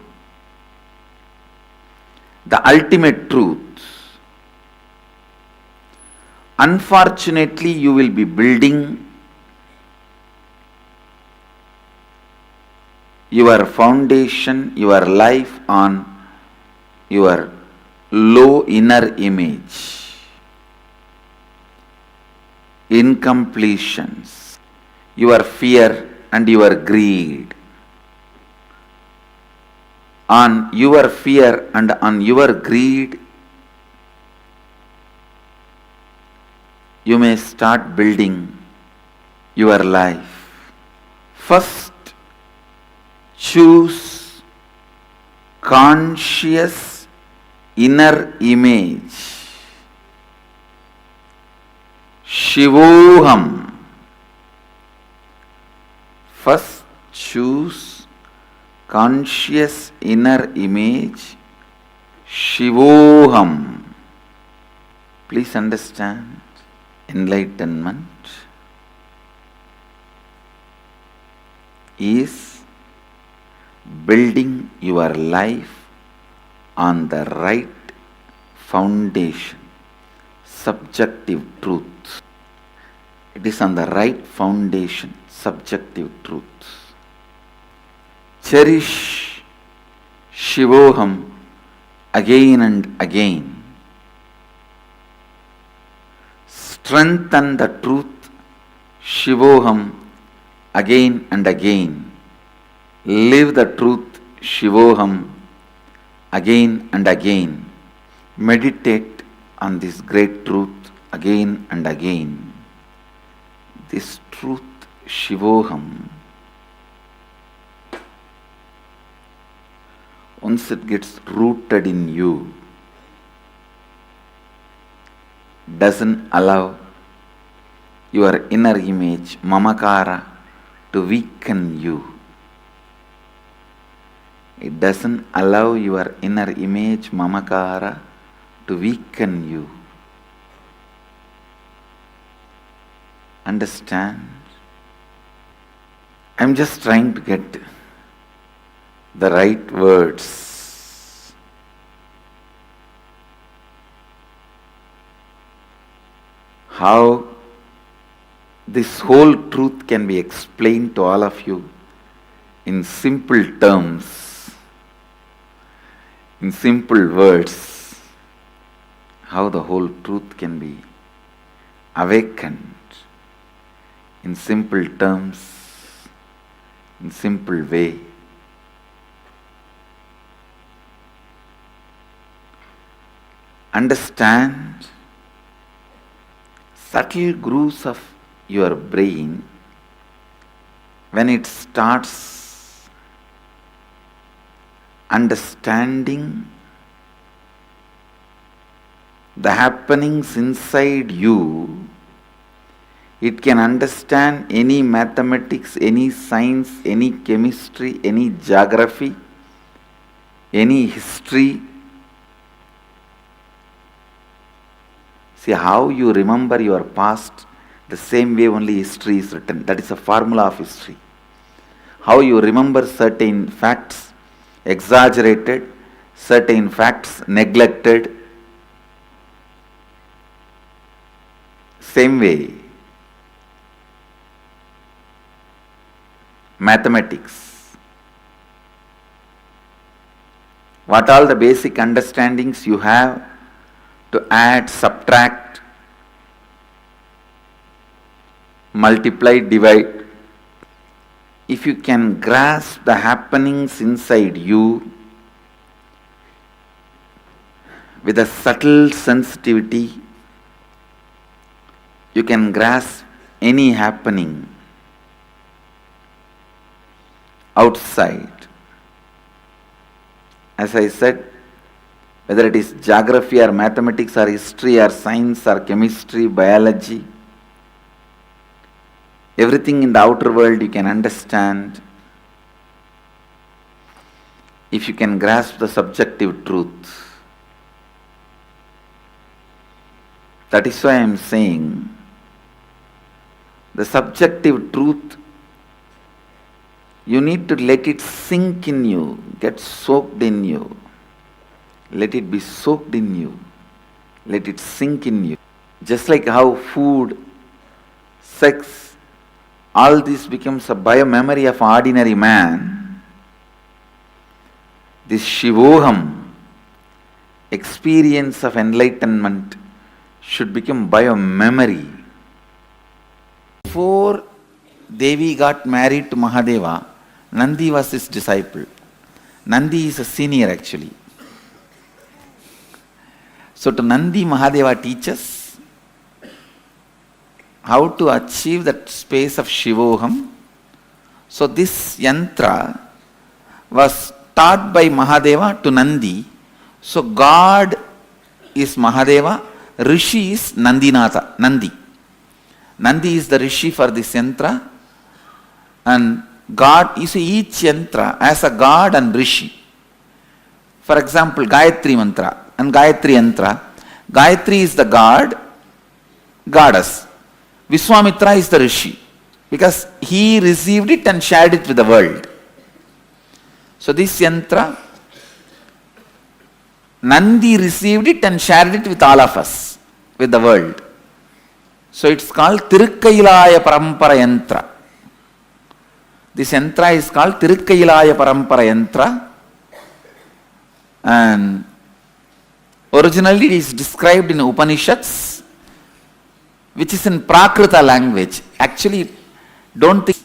the ultimate truth, unfortunately you will be building your foundation, your life on your low inner image, incompletions, your fear and your greed. on your fear and on your greed, you may start building your life. First, choose conscious inner image. Shivoham. First, choose conscious inner image. Shivoham. Please understand, enlightenment is building your life on the right foundation, subjective truth. It is on the right foundation, subjective truth. Cherish Shivoham again and again. Strengthen the truth Shivoham again and again. Live the truth Shivoham again and again. Meditate on this great truth again and again. This truth Shivoham, once it gets rooted in you, doesn't allow your inner image, mamakara, to weaken you. It doesn't allow your inner image, mamakara, to weaken you. Understand? I'm just trying to get the right words. How this whole truth can be explained to all of you in simple terms, in simple words. How the whole truth can be awakened in simple terms, in simple way. Understand subtle grooves of your brain when it starts understanding the happenings inside you. It can understand any mathematics, any science, any chemistry, any geography, any history. See how you remember your past, the same way only history is written. That is a formula of history. How you remember certain facts, exaggerated, certain facts neglected. Same way, mathematics. What all the basic understandings you have to add, subtract, multiply, divide. If you can grasp the happenings inside you with a subtle sensitivity, you can grasp any happening outside. As I said, whether it is geography or mathematics or history or science or chemistry, biology, everything in the outer world you can understand if you can grasp the subjective truth. That is why I am saying the subjective truth, you need to let it sink in you, get soaked in you. Let it be soaked in you. Let it sink in you. Just like how food, sex, all this becomes a bio-memory of ordinary man, this Shivoham, experience of enlightenment, should become bio-memory. Before Devi got married to Mahadeva, Nandi was his disciple. Nandi is a senior actually. So to Nandi, Mahadeva teaches how to achieve that space of Shivoham. So this yantra was taught by Mahadeva to Nandi. So God is Mahadeva, Rishi is Nandinatha, Nandi. Nandi is the Rishi for this yantra, and God, you see each yantra as a God and Rishi. For example, Gayatri mantra and Gayatri yantra. Gayatri is the God, goddess. Vishwamitra is the Rishi, because he received it and shared it with the world. So this yantra, Nandi received it and shared it with all of us, with the world. So it's called Tirukkailaya Parampara Yantra. This yantra is called Tirukkailaya Parampara Yantra, and originally it is described in Upanishads, which is in Prakrita language. Actually, don't think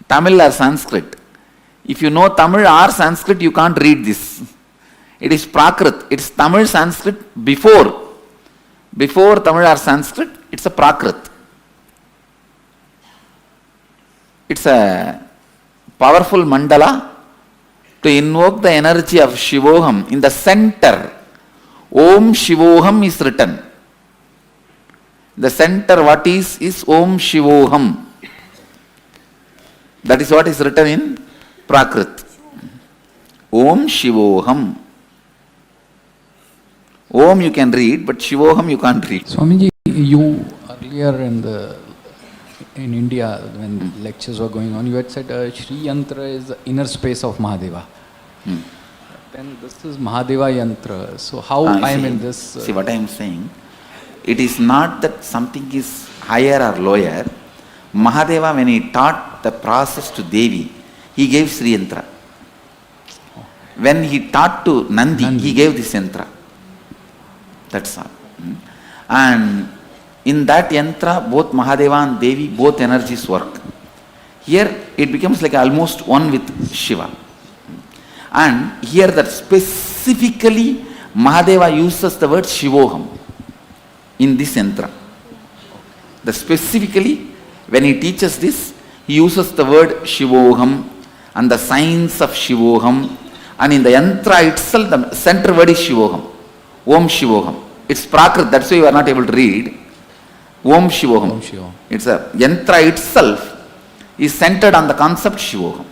Tamil or Sanskrit. If you know Tamil or Sanskrit, you can't read this. It is Prakrit. It's Tamil Sanskrit before Tamil or Sanskrit, it's a Prakrit. It's a powerful mandala to invoke the energy of Shivoham. In the center, Om Shivoham is written. The center, what is Om Shivoham. That is what is written in Prakrit. Om Shivoham. Om you can read, but Shivoham you can't read. Swamiji, you earlier in India, when lectures were going on, you had said Shri Yantra is the inner space of Mahadeva. Then this is Mahadeva Yantra. So how I am in this? See what I am saying? It is not that something is higher or lower. Mahadeva, when he taught the process to Devi, he gave Sri Yantra. When he taught to Nandi, he gave this Yantra. That's all. And in that yantra, both Mahadeva and Devi, both energies work. Here it becomes like almost one with Shiva. And here that specifically Mahadeva uses the word Shivoham in this yantra. The specifically, when he teaches this, he uses the word Shivoham and the signs of Shivoham. And in the yantra itself, the center word is Shivoham. Om Shivoham. It's Prakrit, that's why you are not able to read. Om Shivoham. Om Shivoham. It's a yantra itself is centered on the concept Shivoham.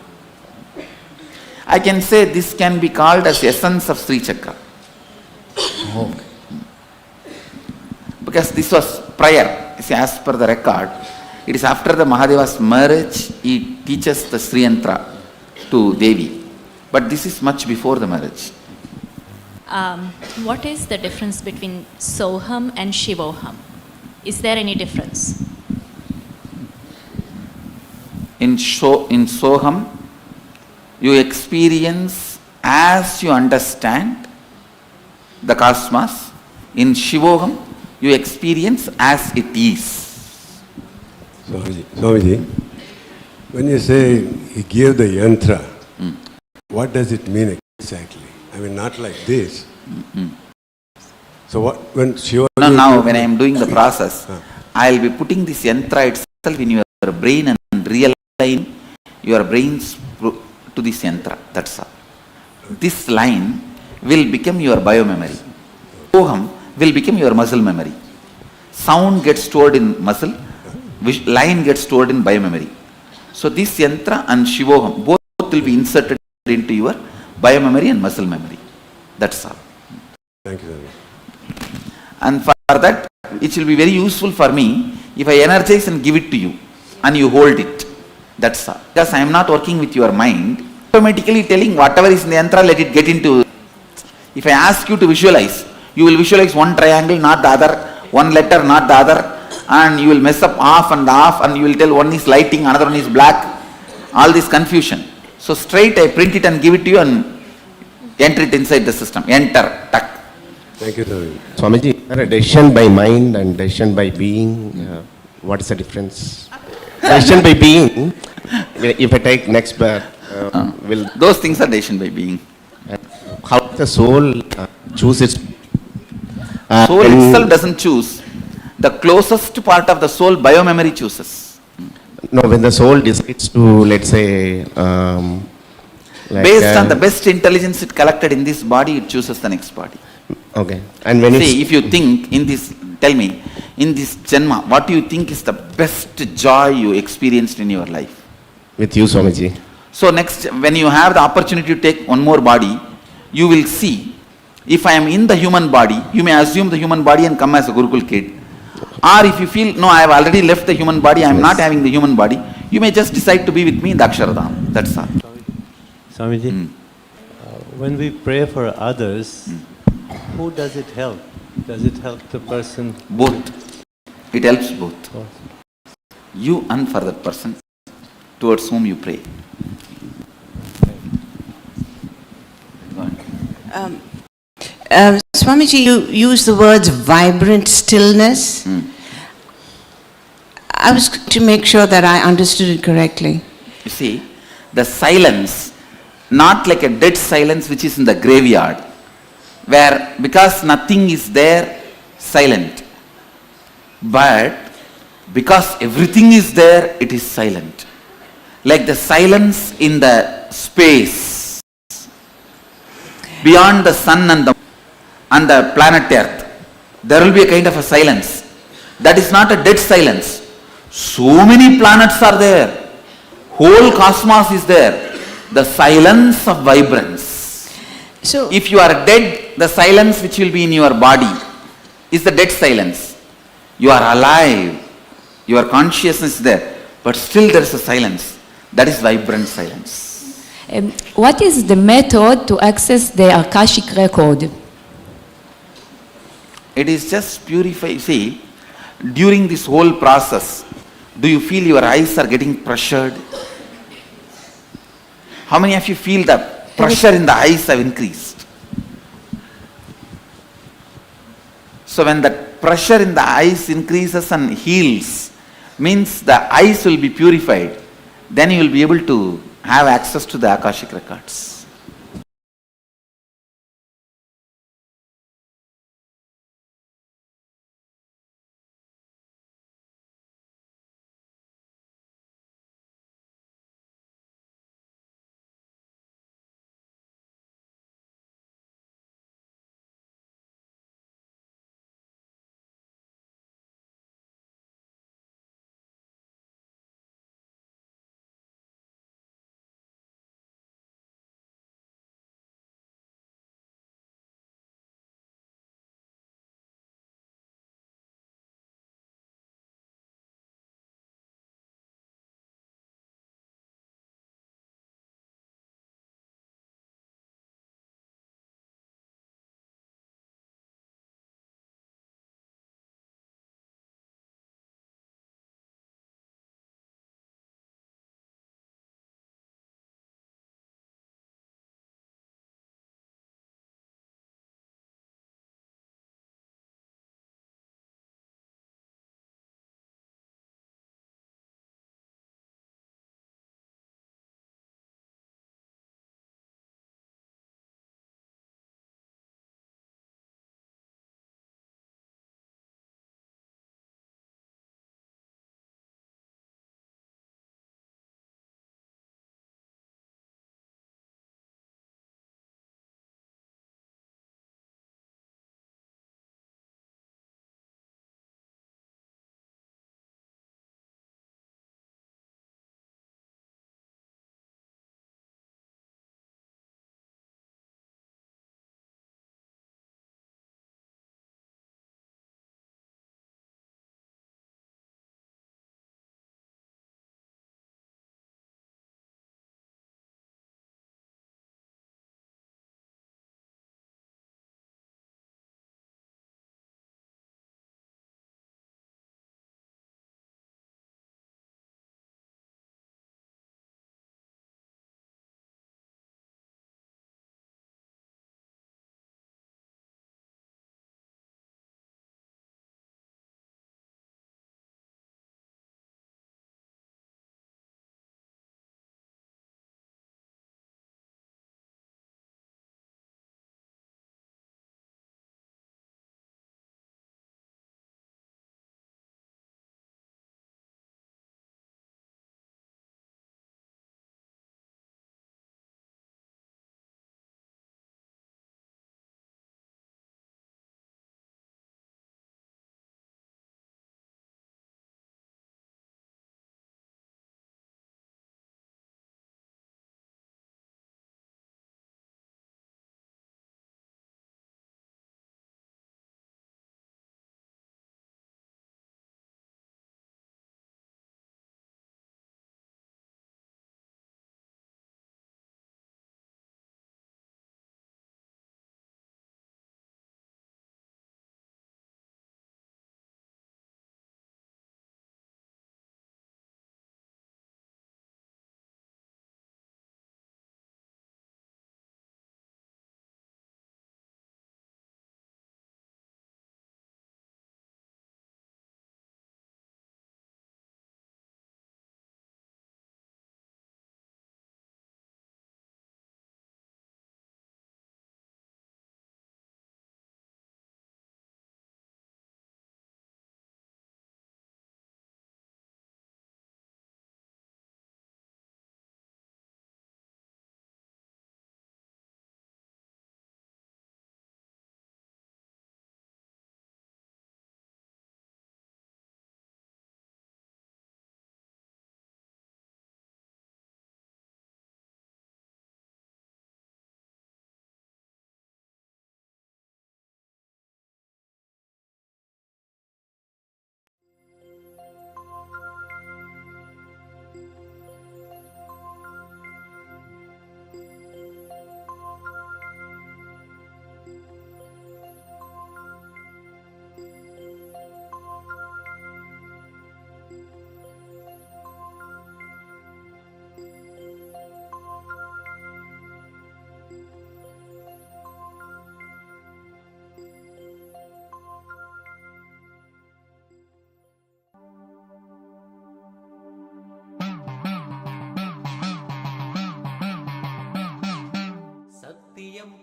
I can say this can be called as essence of Sri Chakra. Okay. Because this was prior, see, as per the record, it is after the Mahadeva's marriage, he teaches the Sri Yantra to Devi. But this is much before the marriage. What is the difference between Soham and Shivoham? Is there any difference? In Soham, you experience as you understand the cosmos. In Shivoham, you experience as it is. Swamiji, when you say he gave the yantra, what does it mean exactly? I mean, not like this. So what, when Shiva... No, now when I am doing the process, I will be putting this yantra itself in your brain and realign your brains to this yantra. That's all. This line will become your biomemory. Soham will become your muscle memory. Sound gets stored in muscle, line gets stored in biomemory. So this yantra and Shivoham, both will be inserted into your biomemory and muscle memory. That's all. Thank you. And for that, it will be very useful for me if I energize and give it to you and you hold it. That's all. Because I am not working with your mind, automatically telling whatever is in the yantra, let it get into. If I ask you to visualize, you will visualize one triangle, not the other, one letter, not the other, and you will mess up half, and you will tell one is lighting, another one is black. All this confusion. So straight I print it and give it to you and enter it inside the system. Enter. Tuck. Thank you, Swamiji. Swamiji, decision by mind and decision by being, what is the difference? Decision by being, if I take next birth, will... Those things are decision by being. the soul choose its Soul itself doesn't choose. The closest part of the soul, biomemory, chooses. no, when the soul decides to, let's say, like, Based on the best intelligence it collected in this body, it chooses the next body. okay, and when See, if you think in this, tell me, in this Janma, what do you think is the best joy you experienced in your life? with you, Swamiji. So next, when you have the opportunity to take one more body, you will see, if I am in the human body, you may assume the human body and come as a Gurukul kid. Or if you feel, no, I have already left the human body, I am not having the human body, you may just decide to be with me in the Aksharadham. That's all. Swamiji, when we pray for others, who does it help? Does it help the person? Both. It helps both. You and for that person towards whom you pray. Swamiji, you use the words vibrant stillness. I was to make sure that I understood it correctly. You see, the silence, not like a dead silence which is in the graveyard, where because nothing is there, silent. But because everything is there, it is silent. Like the silence in the space, beyond the sun and the planet Earth, there will be a kind of a silence. That is not a dead silence. So many planets are there. Whole cosmos is there. The silence of vibrance. So, if you are dead, the silence which will be in your body is the dead silence. You are alive. Your consciousness is there. But still there is a silence. That is vibrant silence. What is the method to access the Akashic record? It is just purify. See, during this whole process, do you feel your eyes are getting pressured? How many of you feel the pressure in the eyes have increased? So when the pressure in the eyes increases and heals, means the eyes will be purified. Then you will be able to have access to the Akashic records.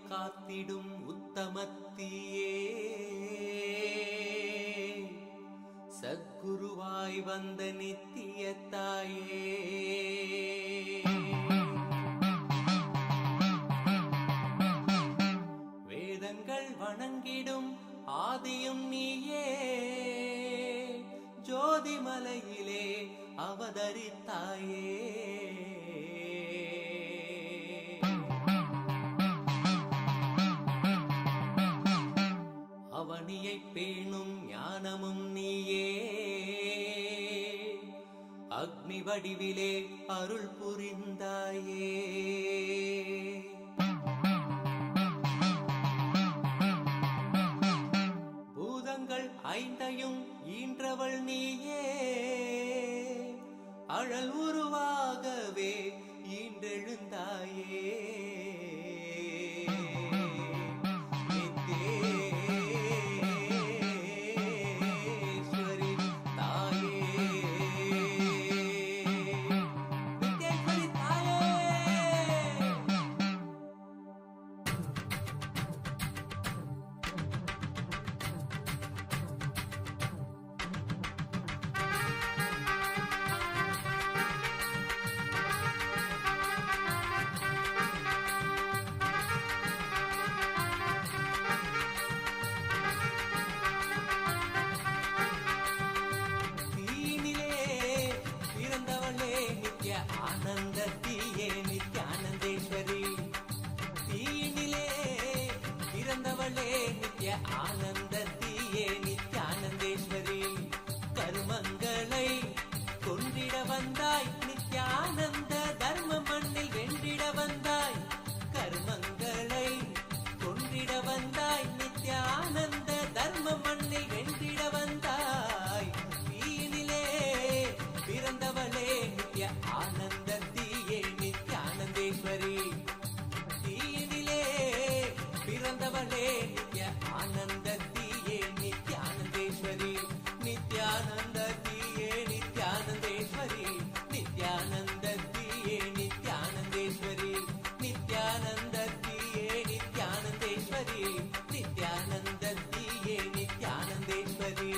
காத்திடும் உத்தமத்தியே சத்குருவாய் வந்த நித்திய தாயே வேதங்கள் வணங்கிடும் ஆதியும் நீயே ஜோதிமலையிலே அவதரித்தாயே அவனியை பேணும் ஞானமும் நீயே அக்னி வடிவிலே அருள் புரிந்தாயே பூதங்கள் ஐந்தையும் ஈன்றவள் நீயே அழல் உருவாகவே ஈன்றெழுந்தாயே ஆனந்தத்தியே நித்யானந்தேஸ்வரி தீனிலே பிறந்தவளே நித்ய ஆனந்தத்தியே நித்யானந்தேஸ்வரி கருமங்களை கொன்றிட வந்தாய் நித்யானந்த தர்ம மண்ணில் வென்றிட வந்தாய் கருமங்களை கொன்றிட வந்தாய் நித்யானந்த தர்ம மண்ணில் வென்றிட வந்தாய் தீனிலே பிறந்தவளே நித்ய ஆனந்தத்தியே நித்யானந்தேஸ்வரி தீனிலே பிறந்தவளே நித்ய ஆனந்தத்தியே நித்யானந்தேஸ்வரி நித்யானந்தத்தியே நித்யானந்தேஸ்வரி நித்யானந்தத்தியே நித்யானந்தேஸ்வரி நித்யானந்தத்தியே நித்யானந்தேஸ்வரி நித்யானந்தத்தியே நித்யானந்தேஸ்வரி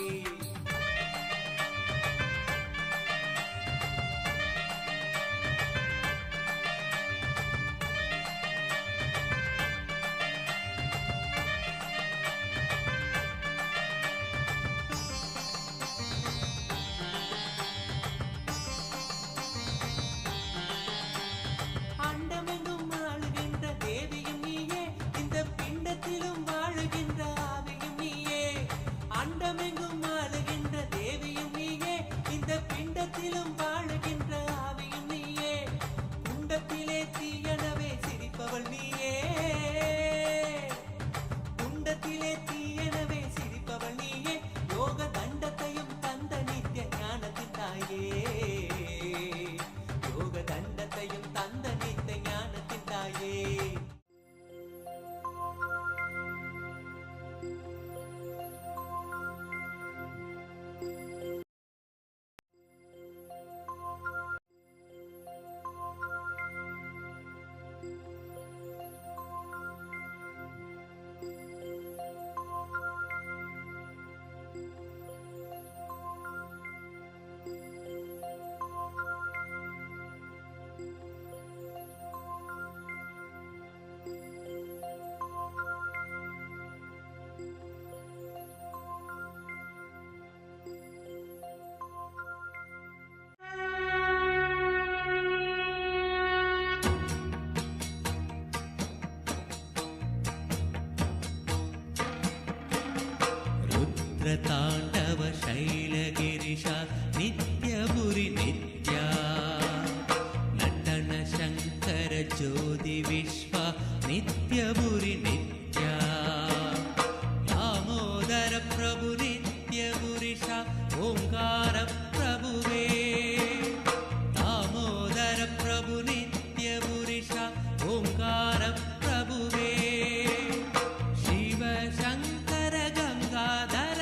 அண்டமெங்கும் ஆளுகின்ற தேவியும் நீயே இந்த பிண்டத்திலும் வாழுகின்ற ஆவியும் நீயே அண்டமெங்கும் ஆளுகின்ற தேவியும் நீயே இந்த பிண்டத்திலும் வாழுகின்ற ஆவியும் நீயே குண்டத்திலே தீயனவே சிரிப்பவள் நீயே குண்டத்திலே தீயனவே சிரிப்பவள் நீயே யோக தண்டத்தையும் தந்த நித்திய ஞானத்தின் தாயே யோக தண்டத்தையும் தந்த நித்திய ஞானத்தின் தாயே तांडव शैलगिरिशा नित्यपुरी नित्या नटन शंकर ज्योति विश्वा नित्यपुरी नित्या दामोदर प्रभु नित्यपुरिशा ओंकार प्रभुवे दामोदर प्रभु नित्यपुरिशा ओंकार प्रभुवे शिव शंकर गंगाधर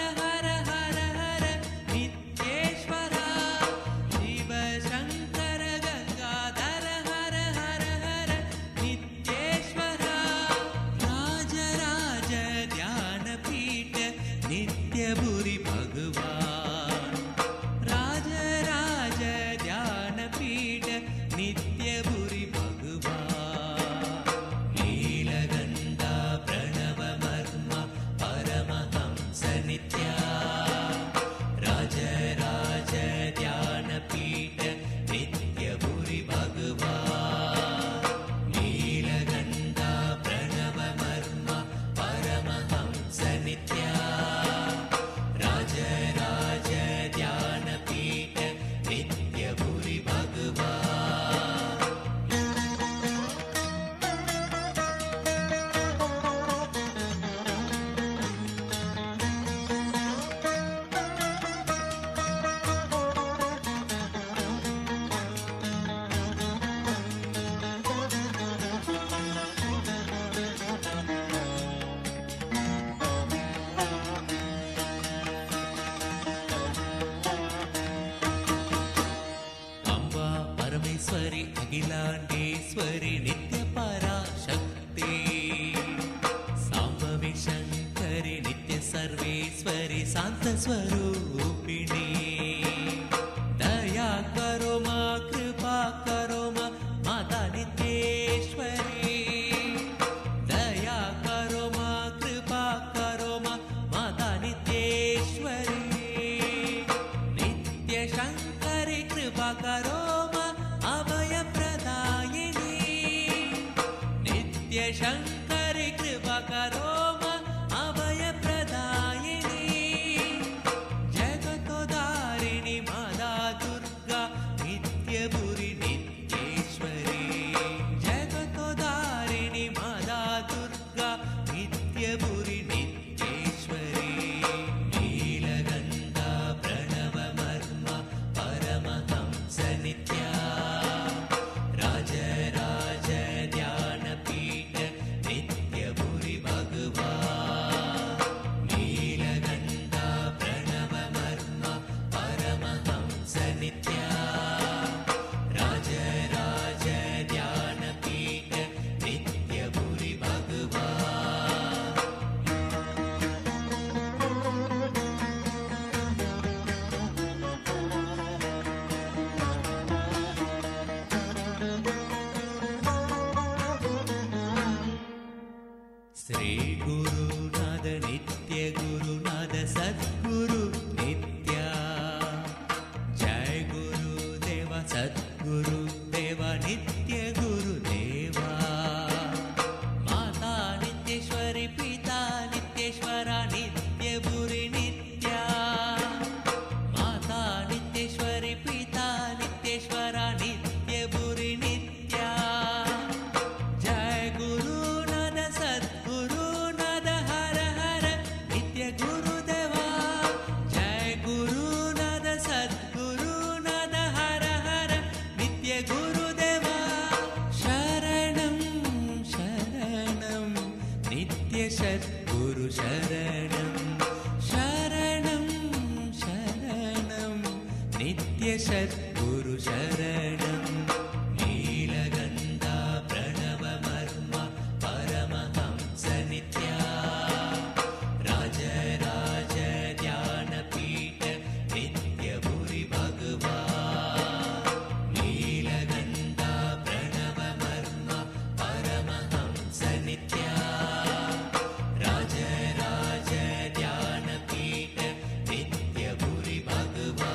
शङ्करि कृपा करो मा अभयप्रदायिनी जगतोदारिणि माता दुर्गा नित्यपुरि नित्येश्वरी जगतोदारिणि माता दुर्गा नित्यपुरि नित्येश्वरी नीलगन्धा प्रणवमर्म परमहंस नित्या राज राज ध्यानपीठ नित्यपुरि भगवा नीलगन्धा प्रणवमर्म परमहंस नित्या राज राज ध्यानपीठ नित्यपुरि भगवा श्री गुरुनाथ नित्य गुरुनाथ सद्गुरु नित्या जय गुरुदेवा सद्गुरु देवा नित्य गुरुदेवा माता नित्येश्वरी पिता नित्येश्वरा नित्यपुरि नित्या माता नित्येश्वरी पिता नित्येश्वरा नित्यपुरि नित्या जय गुरुनाथ सद्गुरुनाथ हर हर नित्य गुरुदेवा जय गुरुनाथ सद्गुरुनाथ हर हर नित्य गुरुदेवा शरणं शरणं नित्य सद्गुरु शरणं शरणं शरणं नित्य सद्गुरु शरणं नीलगन्धा प्रणवमर्म परमहंस नित्या राज राज ध्यानपीठ नित्यपुरि भगवा नीलगन्धा प्रणवमर्म परमहंस नित्या राज राज ध्यानपीठ नित्यपुरि भगवा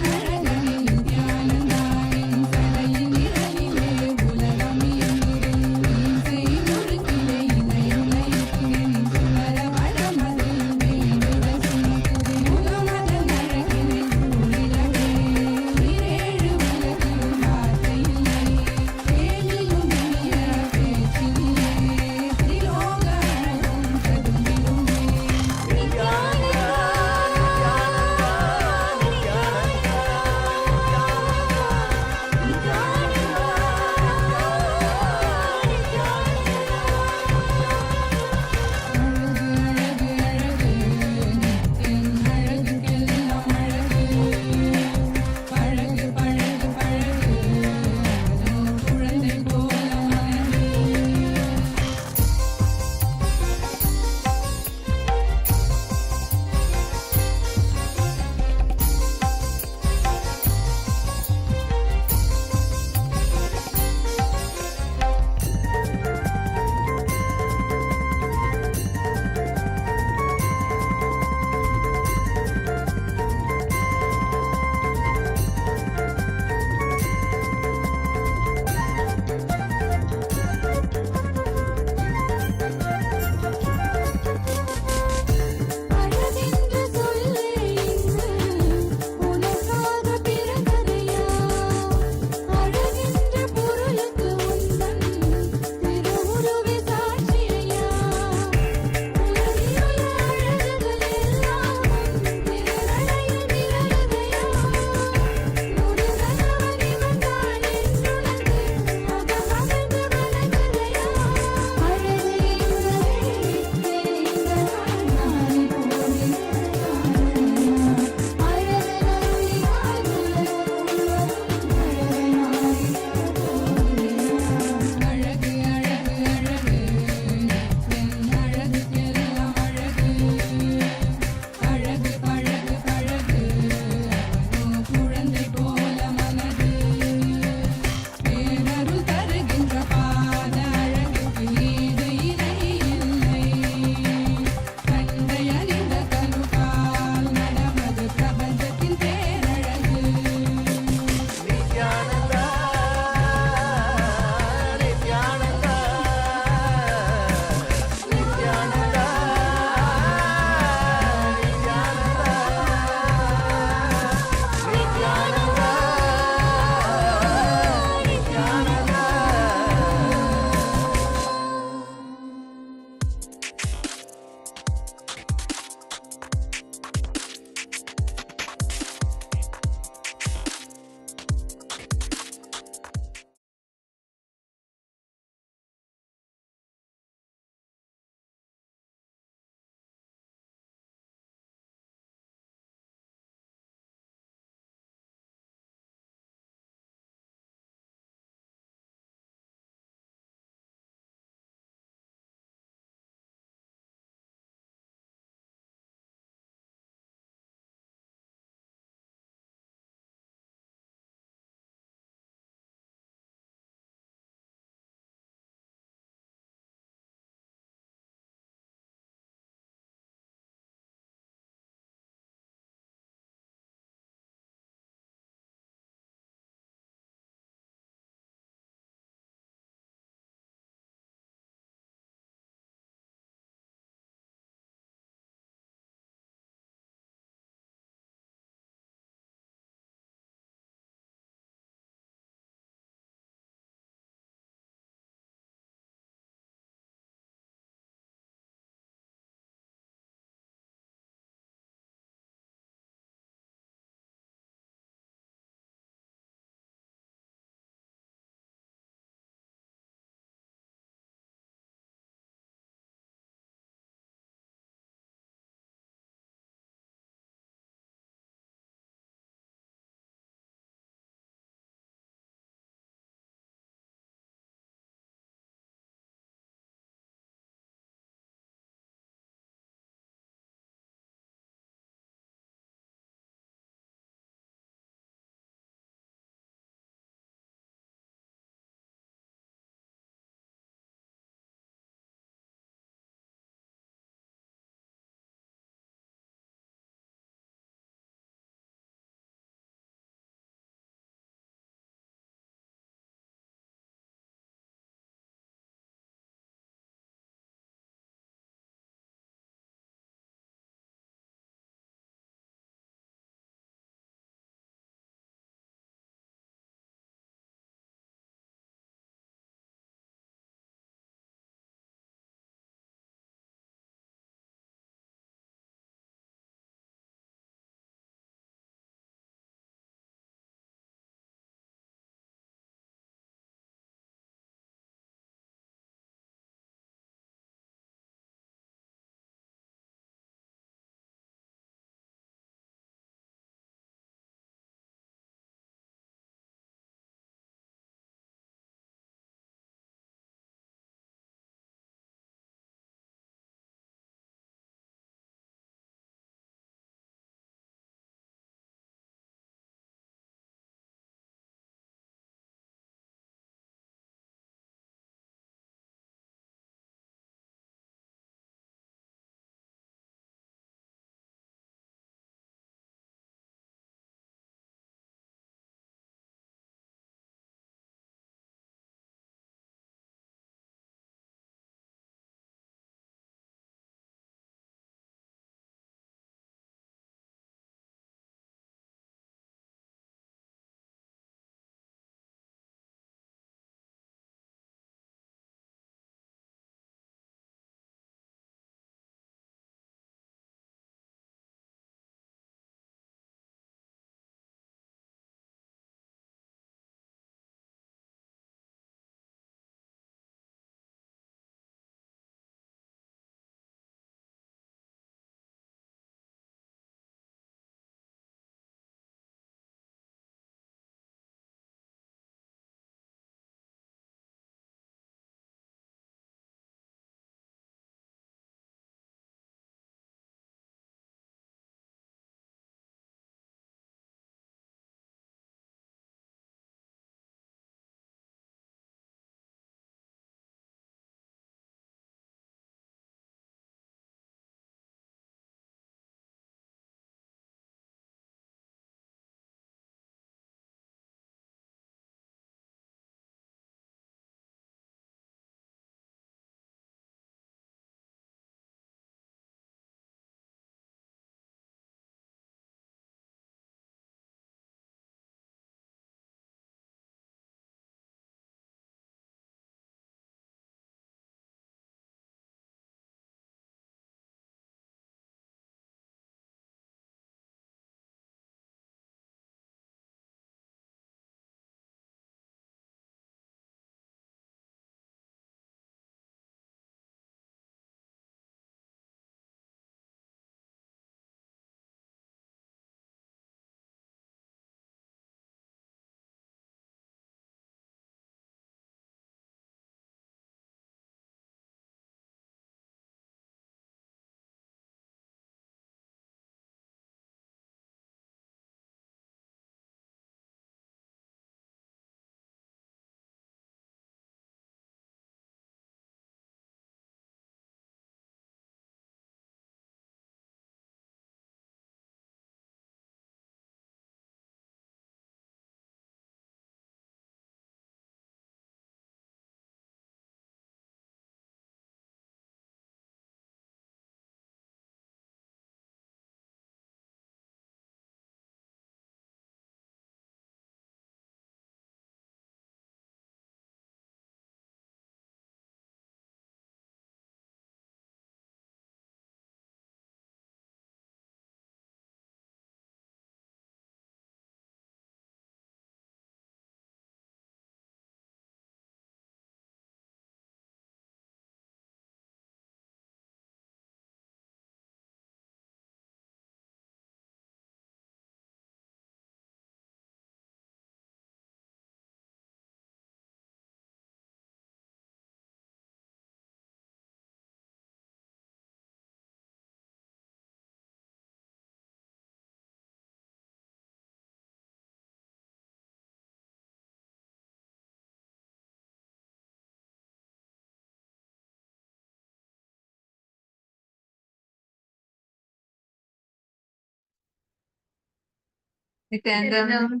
Nithyananda.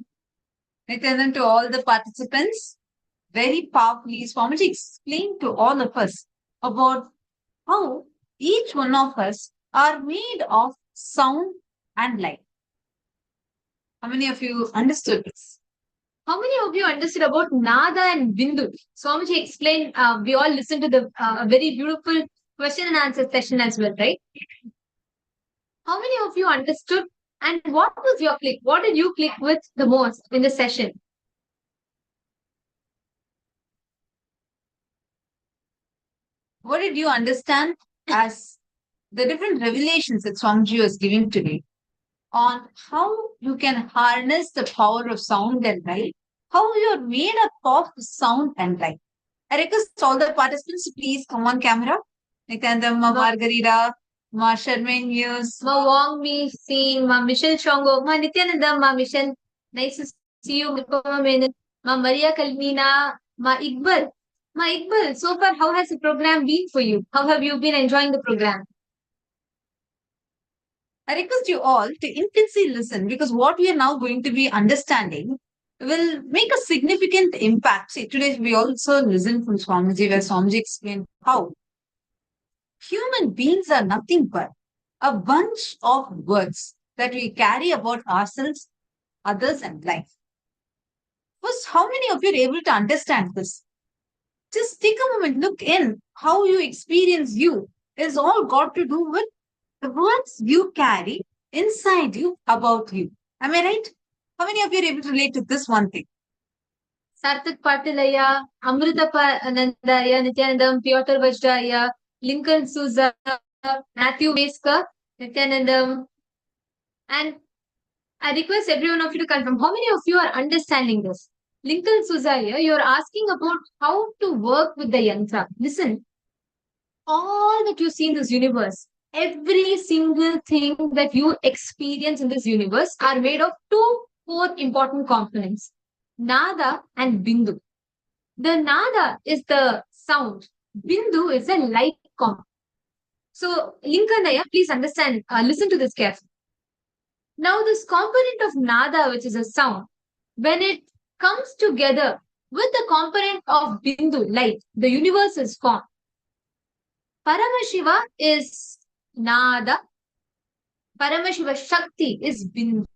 Nithyananda to all the participants. Very powerfully, Swamiji explained to all of us about how each one of us are made of sound and light. How many of you understood this? How many of you understood about Nada and Bindu? Swamiji explained, we all listened to the very beautiful question and answer session as well, right? How many of you understood and what was your click? What did you click with the most in the session? What did you understand as the different revelations that Swamiji was giving today on how you can harness the power of sound and light, how you are made up of sound and light? I request all the participants to please come on camera. Nithyananda, Ma Margarita, Ma Sharmaine News, Ma Wong Mi Singh, Ma Michelle Chongo, Ma Nithyananda, Ma Michelle. Nice to see you, Ma Menon, Ma Maria Kalmina, Ma Iqbal. Ma Iqbal, so far, how has the program been for you? How have you been enjoying the program? I request you all to intensely listen because what we are now going to be understanding will make a significant impact. See, today we also listened from Swamiji where Swamiji explained how human beings are nothing but a bunch of words that we carry about ourselves, others, and life. First, how many of you are able to understand this? Just take a moment, look in how you experience you is all got to do with the words you carry inside you about you. Am I right? How many of you are able to relate to this one thing? Sarthak Patilaya, Amrita Nandaya, Nithyanandam, Piotr Vajraya, Lincoln Souza, Matthew Veska, Nithyanandam. And I request every one of you to confirm how many of you are understanding this. Lincoln Souza here, you're asking about how to work with the yantra. Listen, all that you see in this universe, every single thing that you experience in this universe are made of four important components. Nada and Bindu. The Nada is the sound. Bindu is a light component. So, Linkanaya, please understand, listen to this carefully. Now, this component of Nada, which is a sound, when it comes together with the component of Bindu, light, the universe is formed. Paramashiva is Nada. Paramashiva Shakti is Bindu.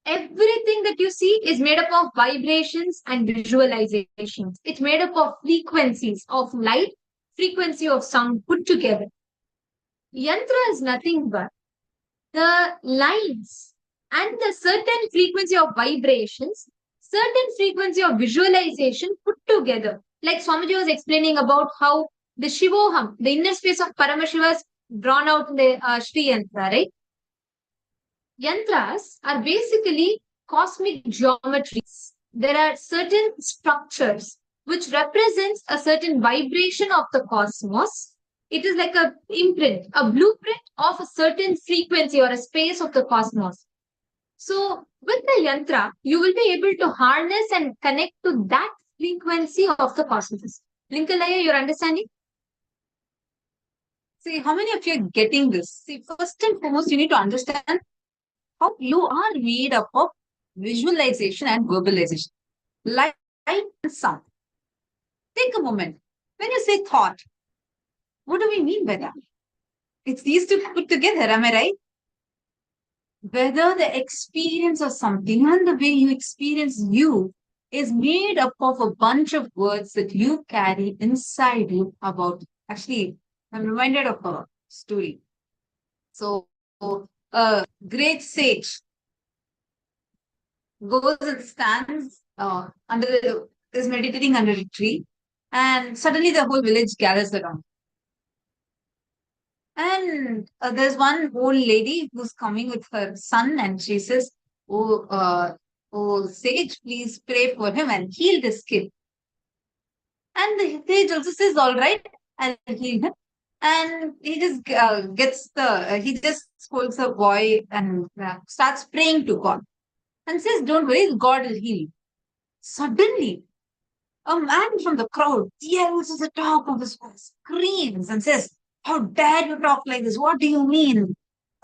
Everything that you see is made up of vibrations and visualizations. It's made up of frequencies of light, frequency of sound put together. Yantra is nothing but the lines and the certain frequency of vibrations, certain frequency of visualization put together. Like Swamiji was explaining about how the Shivoham, the inner space of Paramashiva is drawn out in the Shri Yantra, right? Yantras are basically cosmic geometries. There are certain structures which represents a certain vibration of the cosmos. It is like a imprint, a blueprint of a certain frequency or a space of the cosmos. So with the yantra, you will be able to harness and connect to that frequency of the cosmos. Linkalaya, you're understanding? See, how many of you are getting this? See, first and foremost, you need to understand how you are made up of visualization and verbalization, light and sound. Take a moment. When you say thought, what do we mean by that? It's these two put together, am I right? Whether the experience of something and the way you experience you is made up of a bunch of words that you carry inside you about. Actually, I'm reminded of a story. So, a great sage goes and stands is meditating under a tree, and suddenly the whole village gathers around. And there's one old lady who's coming with her son, and she says, "Oh, sage, please pray for him and heal this kid." And the sage also says, "All right, I'll heal him." And he just he just holds a boy and starts praying to God and says, "Don't worry, God will heal you." Suddenly, a man from the crowd yells at the top of his voice, screams and says, "How dare you talk like this? What do you mean?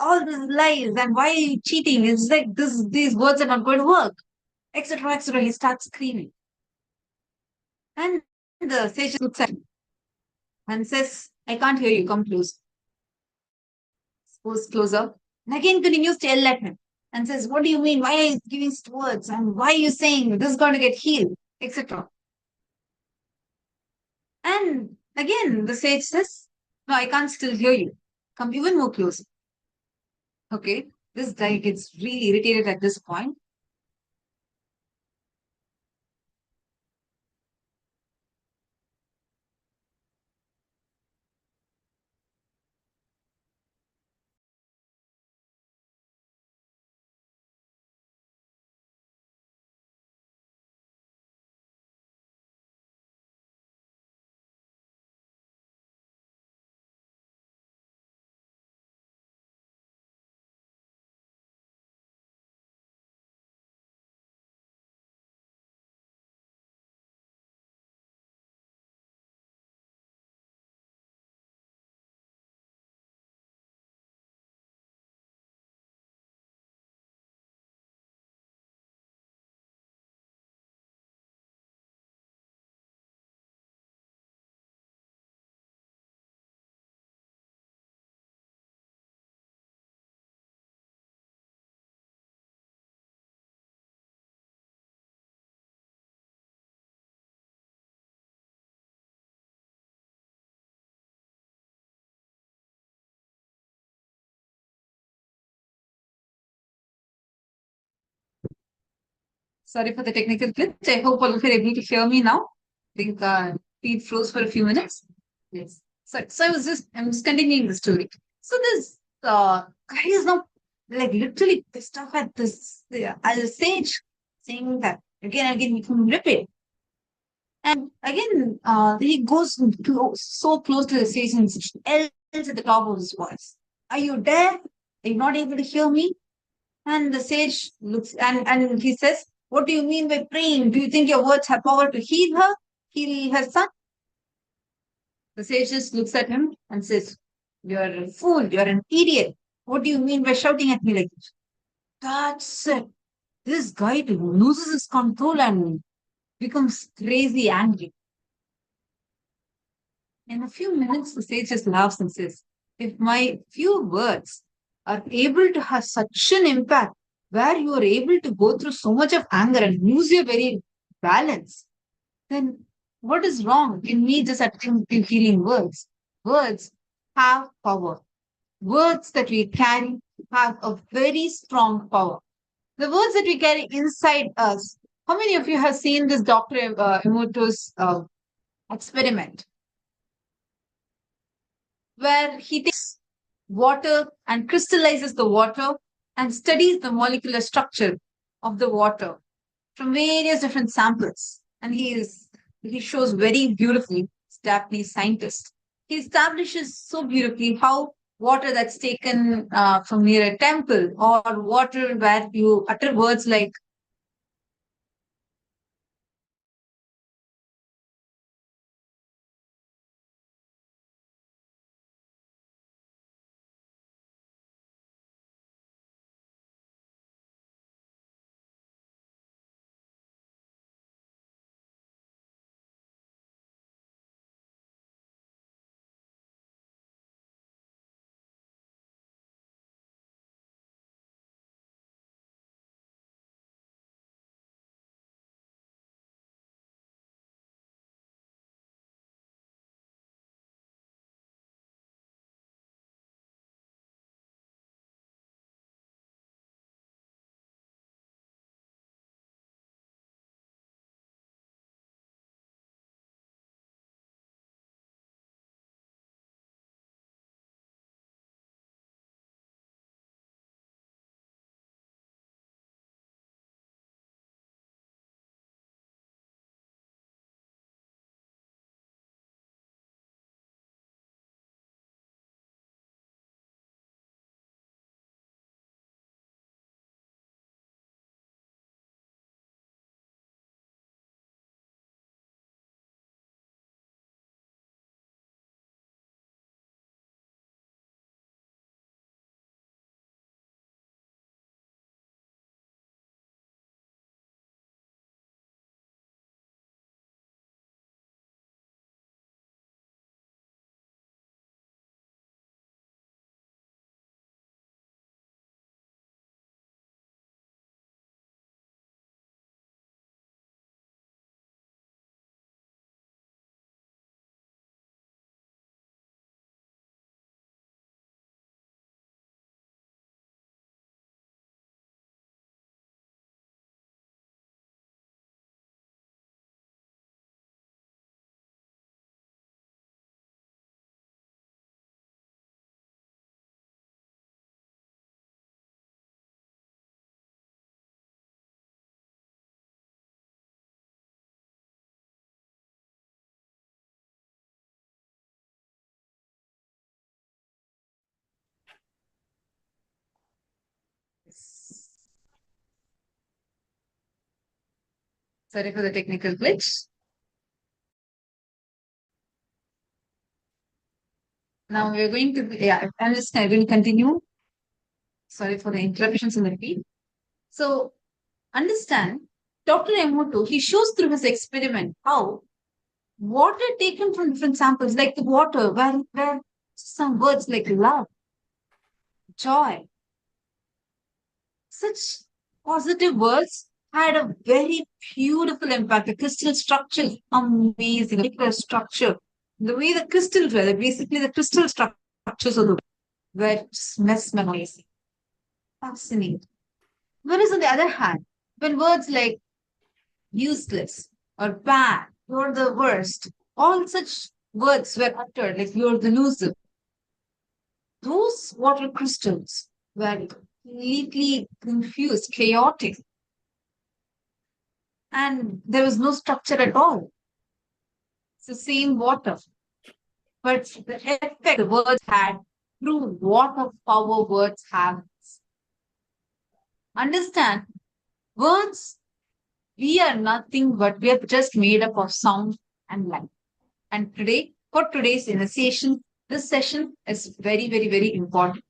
all these lies and why are you cheating? It's like these words are not going to work, etc., etc. He starts screaming. And the sage looks at him and says, I can't hear you, come close. Goes closer and again continues to yell at him and says, what do you mean? Why are you giving words? And why are you saying this is going to get healed, etc.? And again, the sage says, no, I can't still hear you. Come even more close. Okay, this guy gets really irritated at this point. Sorry for the technical glitch. I hope all of you are able to hear me now. I think feed froze for a few minutes. Yes. So I'm just continuing the story. So this guy is now like literally pissed off at this sage, saying that again and again, you can repeat. And again, he goes so close to the sage and yells at the top of his voice. Are you there? Are you not able to hear me? And the sage looks and he says, what do you mean by praying? Do you think your words have power to heal her son? The sage just looks at him and says, you're a fool, you're an idiot. What do you mean by shouting at me like this? That's it. This guy loses his control and becomes crazy angry. In a few minutes, the sage just laughs and says, if my few words are able to have such an impact where you are able to go through so much of anger and lose your very balance, then what is wrong in me just attempting healing words? Words have power. Words that we carry have a very strong power. The words that we carry inside us. How many of you have seen this Dr. Emoto's experiment? Where he takes water and crystallizes the water and studies the molecular structure of the water from various different samples. And he shows very beautifully, this Japanese scientist. He establishes so beautifully how water that's taken from near a temple or water where you utter words like Sorry for the technical glitch. Now we're going to, I'm just going to continue. Sorry for the interruptions in the repeat. So, understand, Dr. Emoto, he shows through his experiment how water taken from different samples, like the water, where some words like love, joy, such positive words had a very beautiful impact. The crystal structure is amazing. The structure, the way the crystals were, basically the crystal structures of the were mesmerizing, fascinating. Whereas on the other hand, when words like useless or bad or the worst, all such words were uttered, like you're the loser, those water crystals were completely confused, chaotic, and there was no structure at all. It's the same water, but the effect the words had through what power words have. Understand, words, we are nothing but we are just made up of sound and light. And today, for today's initiation, this session is very, very, very important.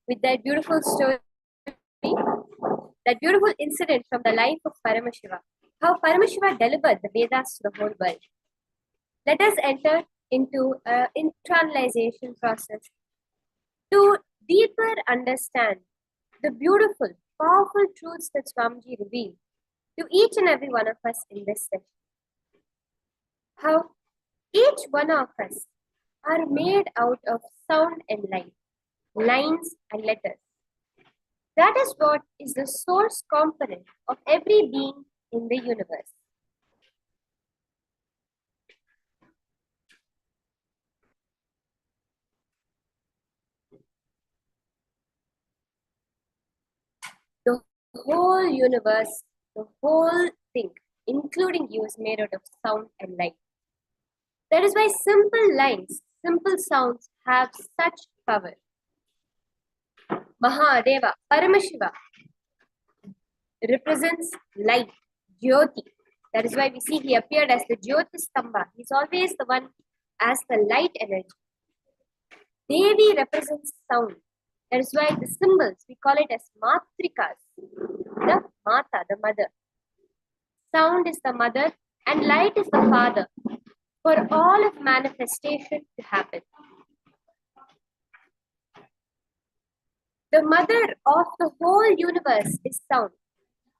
With that beautiful story, that beautiful incident from the life of Paramashiva, how Paramashiva delivered the Vedas to the whole world. Let us enter into an internalization process to deeper understand the beautiful, powerful truths that Swamiji revealed to each and every one of us in this session. How each one of us are made out of sound and light, lines and letters. That is what is the source component of every being in the universe. The whole universe, the whole thing, including you, is made out of sound and light. That is why simple lines, simple sounds have such power. Mahadeva, Paramashiva, represents light, Jyoti. That is why we see he appeared as the Jyoti Stamba. He is always the one as the light energy. Devi represents sound. That is why the symbols, we call it as Matrikas, the Mata, the mother. Sound is the mother and light is the father. for all of manifestation to happen. The mother of the whole universe is sound.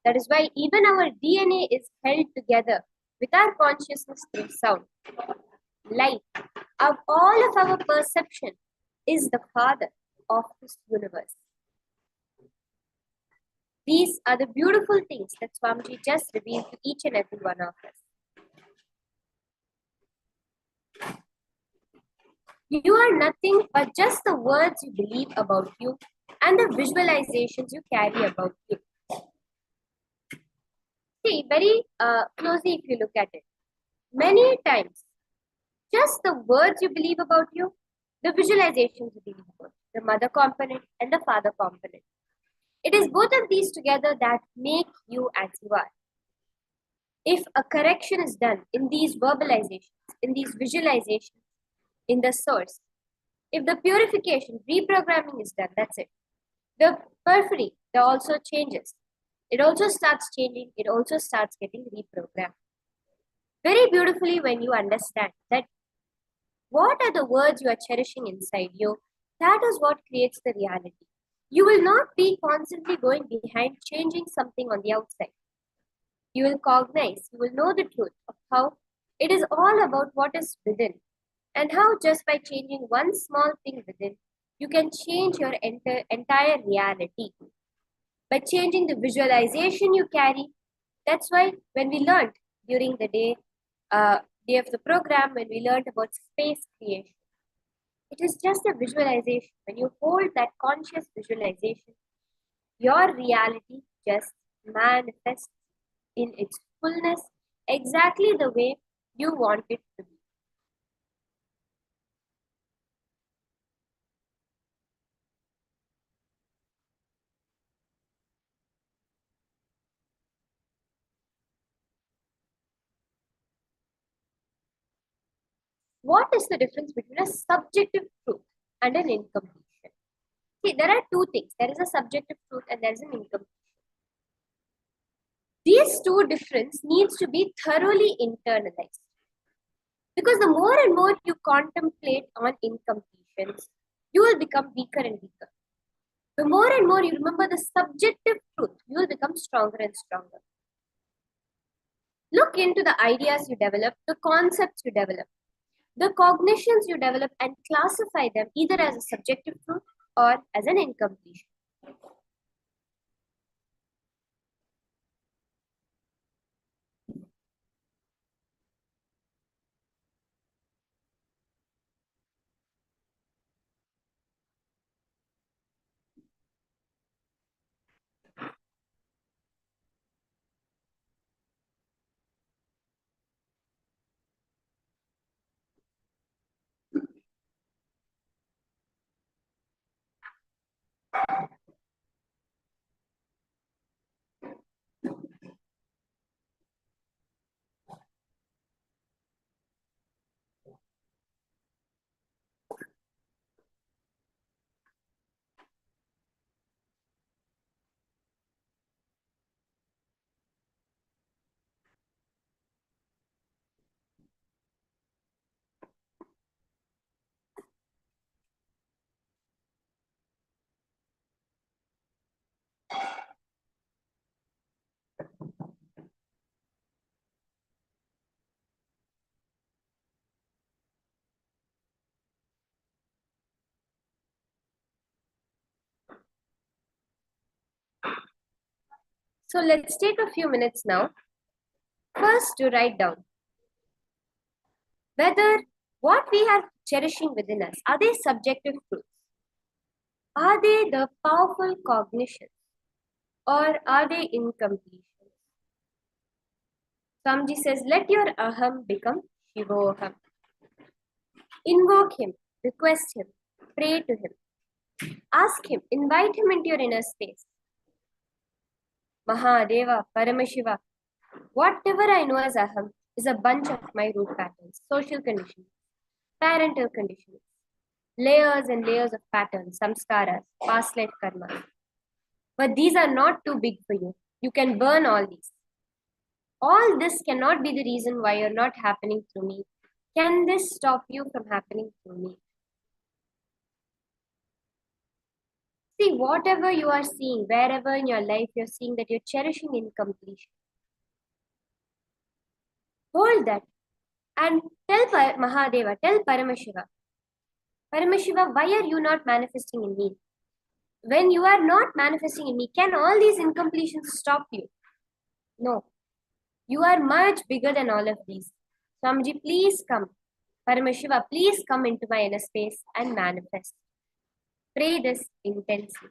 That is why even our DNA is held together with our consciousness through sound. Light, of all of our perception, is the father of this universe. These are the beautiful things that Swamiji just revealed to each and every one of us. You are nothing but just the words you believe about you and the visualizations you carry about you. See, very closely if you look at it. Many times, just the words you believe about you, the visualizations you believe about you, the mother component and the father component. It is both of these together that make you as you are. If a correction is done in these verbalizations, in these visualizations, in the source, if the purification, reprogramming is done, that's it. The periphery, that also changes. It also starts changing, it also starts getting reprogrammed. Very beautifully when you understand that what are the words you are cherishing inside you, that is what creates the reality. You will not be constantly going behind changing something on the outside. You will cognize, you will know the truth of how it is all about what is within, and how just by changing one small thing within, you can change your entire reality. By changing the visualization you carry, that's why when we learned during the day of the program, when we learned about space creation, it is just a visualization. When you hold that conscious visualization, your reality just manifests in its fullness exactly the way you want it to be. What is the difference between a subjective truth and an incompletion? See, there are two things. There is a subjective truth and there is an incompletion. These two differences needs to be thoroughly internalized. Because the more and more you contemplate on incompletions, you will become weaker and weaker. The more and more you remember the subjective truth, you will become stronger and stronger. Look into the ideas you develop, the concepts you develop, the cognitions you develop, and classify them either as a subjective truth or as an incompletion. So let's take a few minutes now. First, to write down whether what we are cherishing within us, are they subjective truths? Are they the powerful cognitions? Or are they incompletions? Swamiji says, let your aham become Shivoham. Invoke him, request him, pray to him. Ask him, invite him into your inner space. Mahadeva, Paramashiva, whatever I know as aham is a bunch of my root patterns, social conditions, parental conditions, layers and layers of patterns, samskaras, past life karma. But these are not too big for you. You can burn all these. All this cannot be the reason why you're not happening through me. Can this stop you from happening to me? See, whatever you are seeing, wherever in your life you're seeing that you're cherishing incompletion, hold that and tell Mahadeva, tell Paramashiva, Paramashiva, why are you not manifesting in me? When you are not manifesting in me, can all these incompletions stop you? No. You are much bigger than all of these. Swamiji, please come. Paramashiva, please come into my inner space and manifest. Pray this intensely.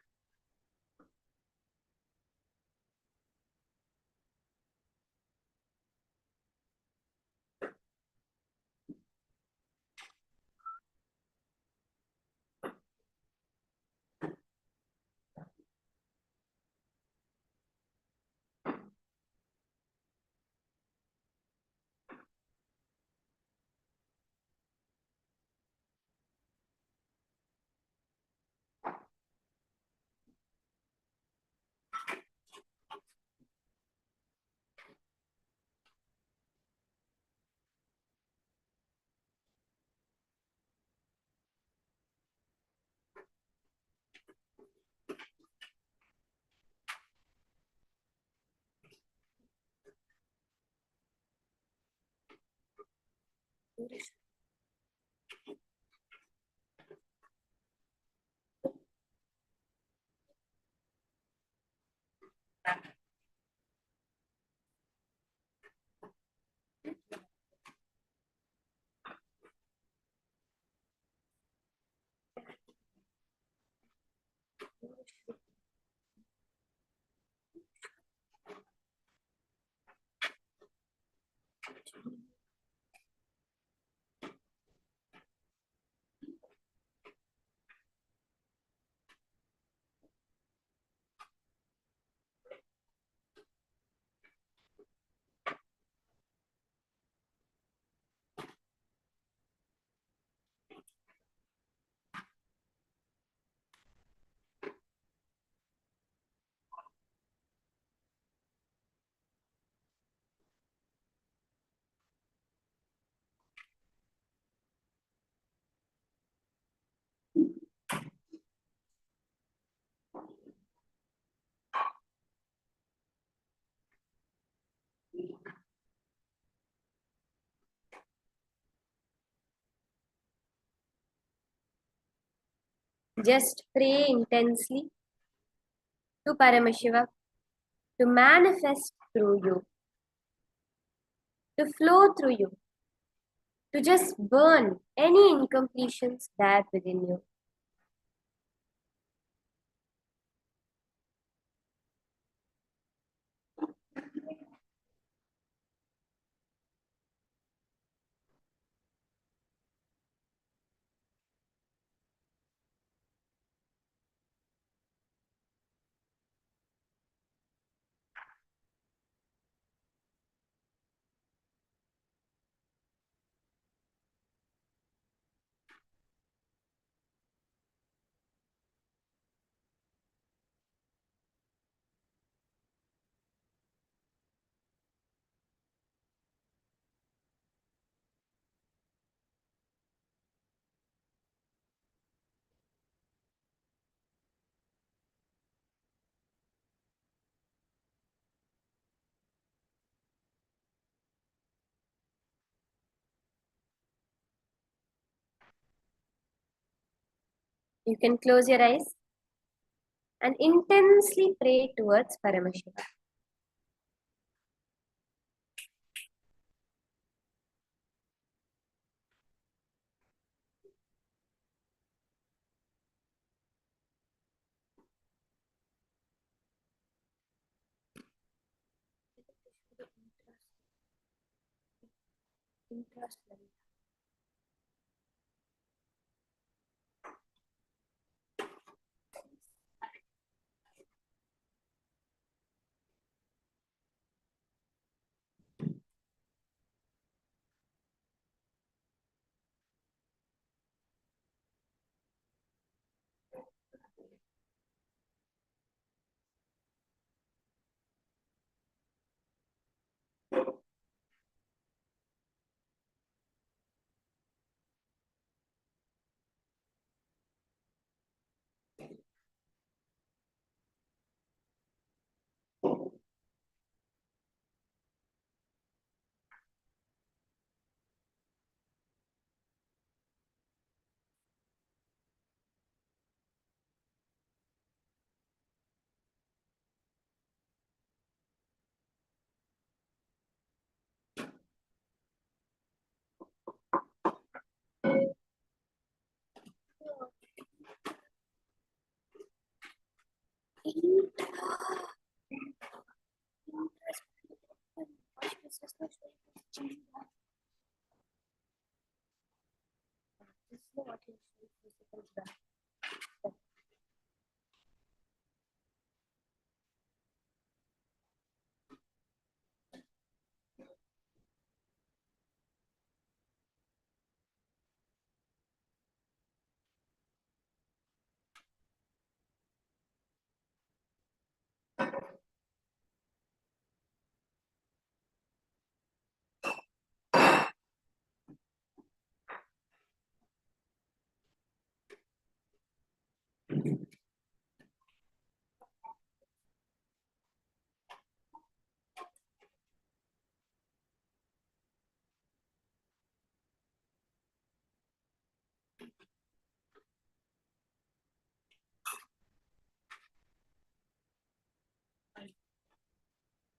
Just pray intensely to Paramashiva to manifest through you, to flow through you, to just burn any incompletions there within you. You can close your eyes and intensely pray towards Paramashiva.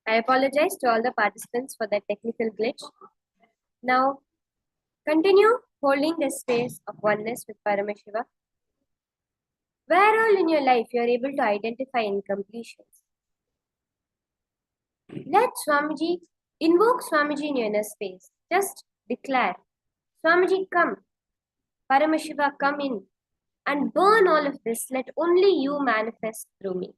I apologize to all the participants for that technical glitch. Now, continue holding the space of oneness with Paramashiva. Where all in your life you are able to identify incompletions, let Swamiji, invoke Swamiji in your inner space. Just declare, Swamiji, come. Paramashiva, come in and burn all of this. Let only you manifest through me.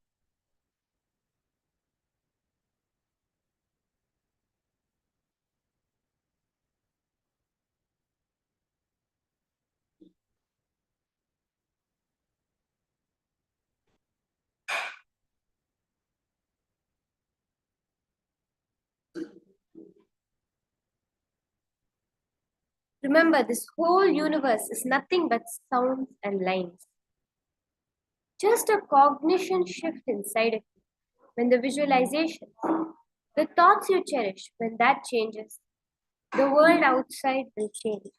Remember, this whole universe is nothing but sounds and lines. Just a cognition shift inside of you. When the visualization, the thoughts you cherish, when that changes, the world outside will change.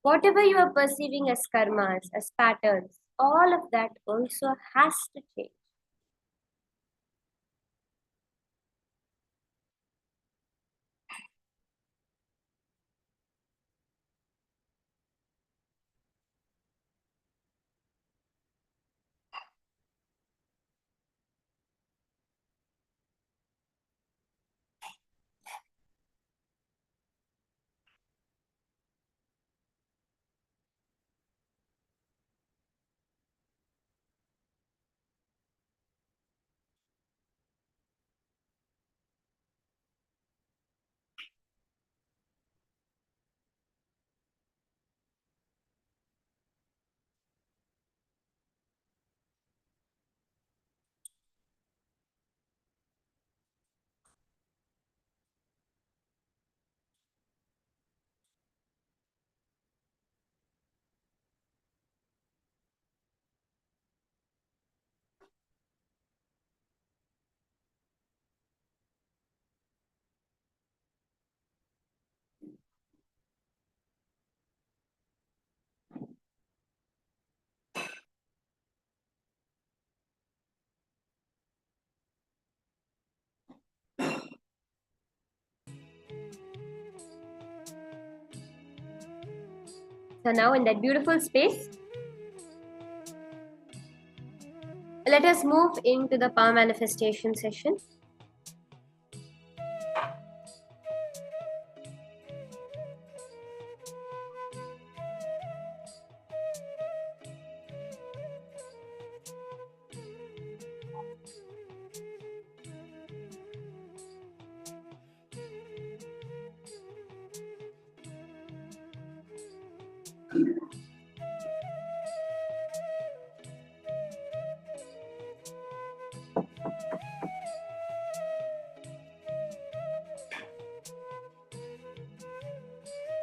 Whatever you are perceiving as karmas, as patterns, all of that also has to change. So now in that beautiful space, let us move into the power manifestation session.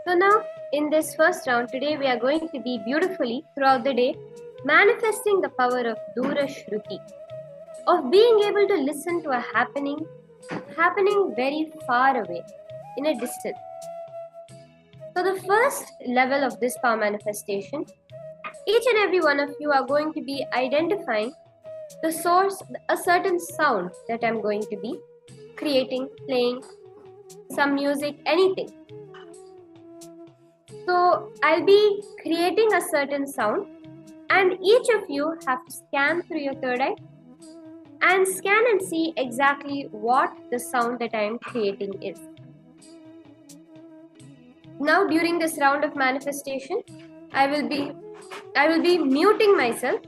So now, in this first round, today we are going to be beautifully throughout the day manifesting the power of Dura Shruti, of being able to listen to a happening very far away, in a distance. So the first level of this power manifestation, each and every one of you are going to be identifying the source, a certain sound that I'm going to be creating, playing, some music, anything. So I'll be creating a certain sound And each of you have to scan through your third eye and scan and see exactly what the sound that I am creating is. Now during this round of manifestation, I will be muting myself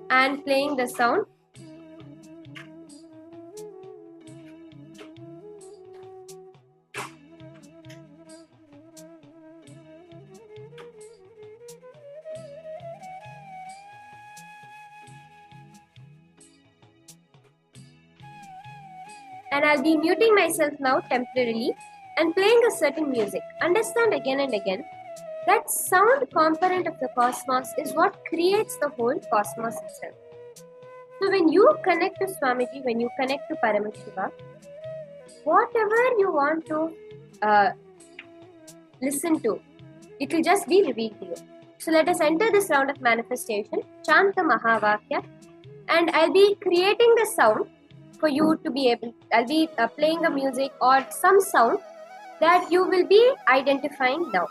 and playing the sound. And I'll be muting myself now temporarily and playing a certain music. Understand again and again that sound component of the cosmos is what creates the whole cosmos itself. So when you connect to Swamiji, when you connect to Paramashiva, whatever you want to listen to, it will just be revealed to you. So let us enter this round of manifestation, chant the Mahavakya, and I'll be creating the sound for you to be able, I'll be playing a music or some sound that you will be identifying now.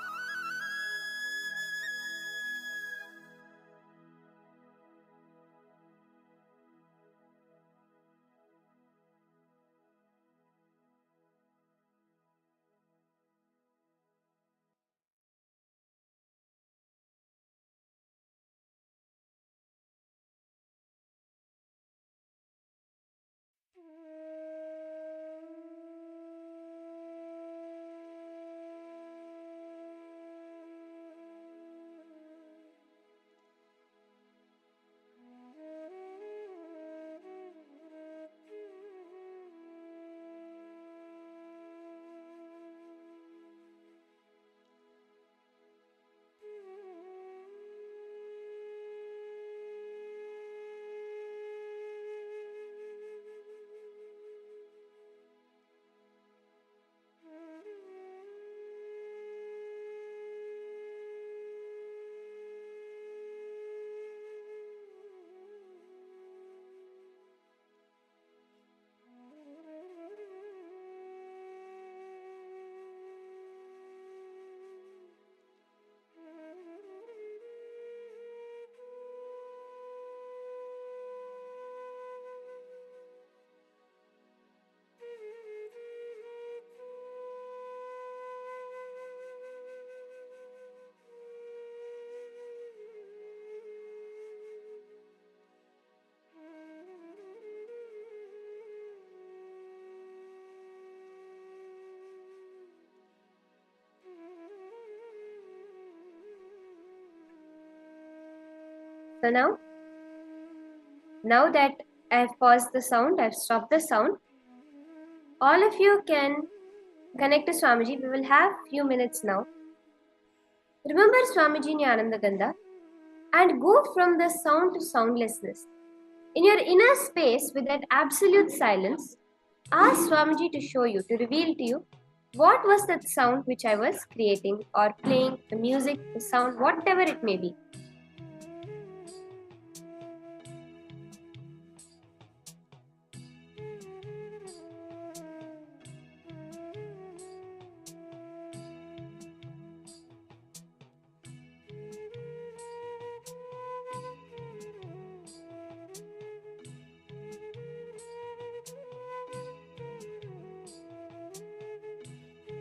So now that I've paused the sound, I've stopped the sound, all of you can connect to Swamiji. We will have few minutes now. Remember Swamiji in your Ananda Gandha and go from the sound to soundlessness. In your inner space with that absolute silence, ask Swamiji to show you, to reveal to you what was that sound which I was creating or playing, the music, the sound, whatever it may be.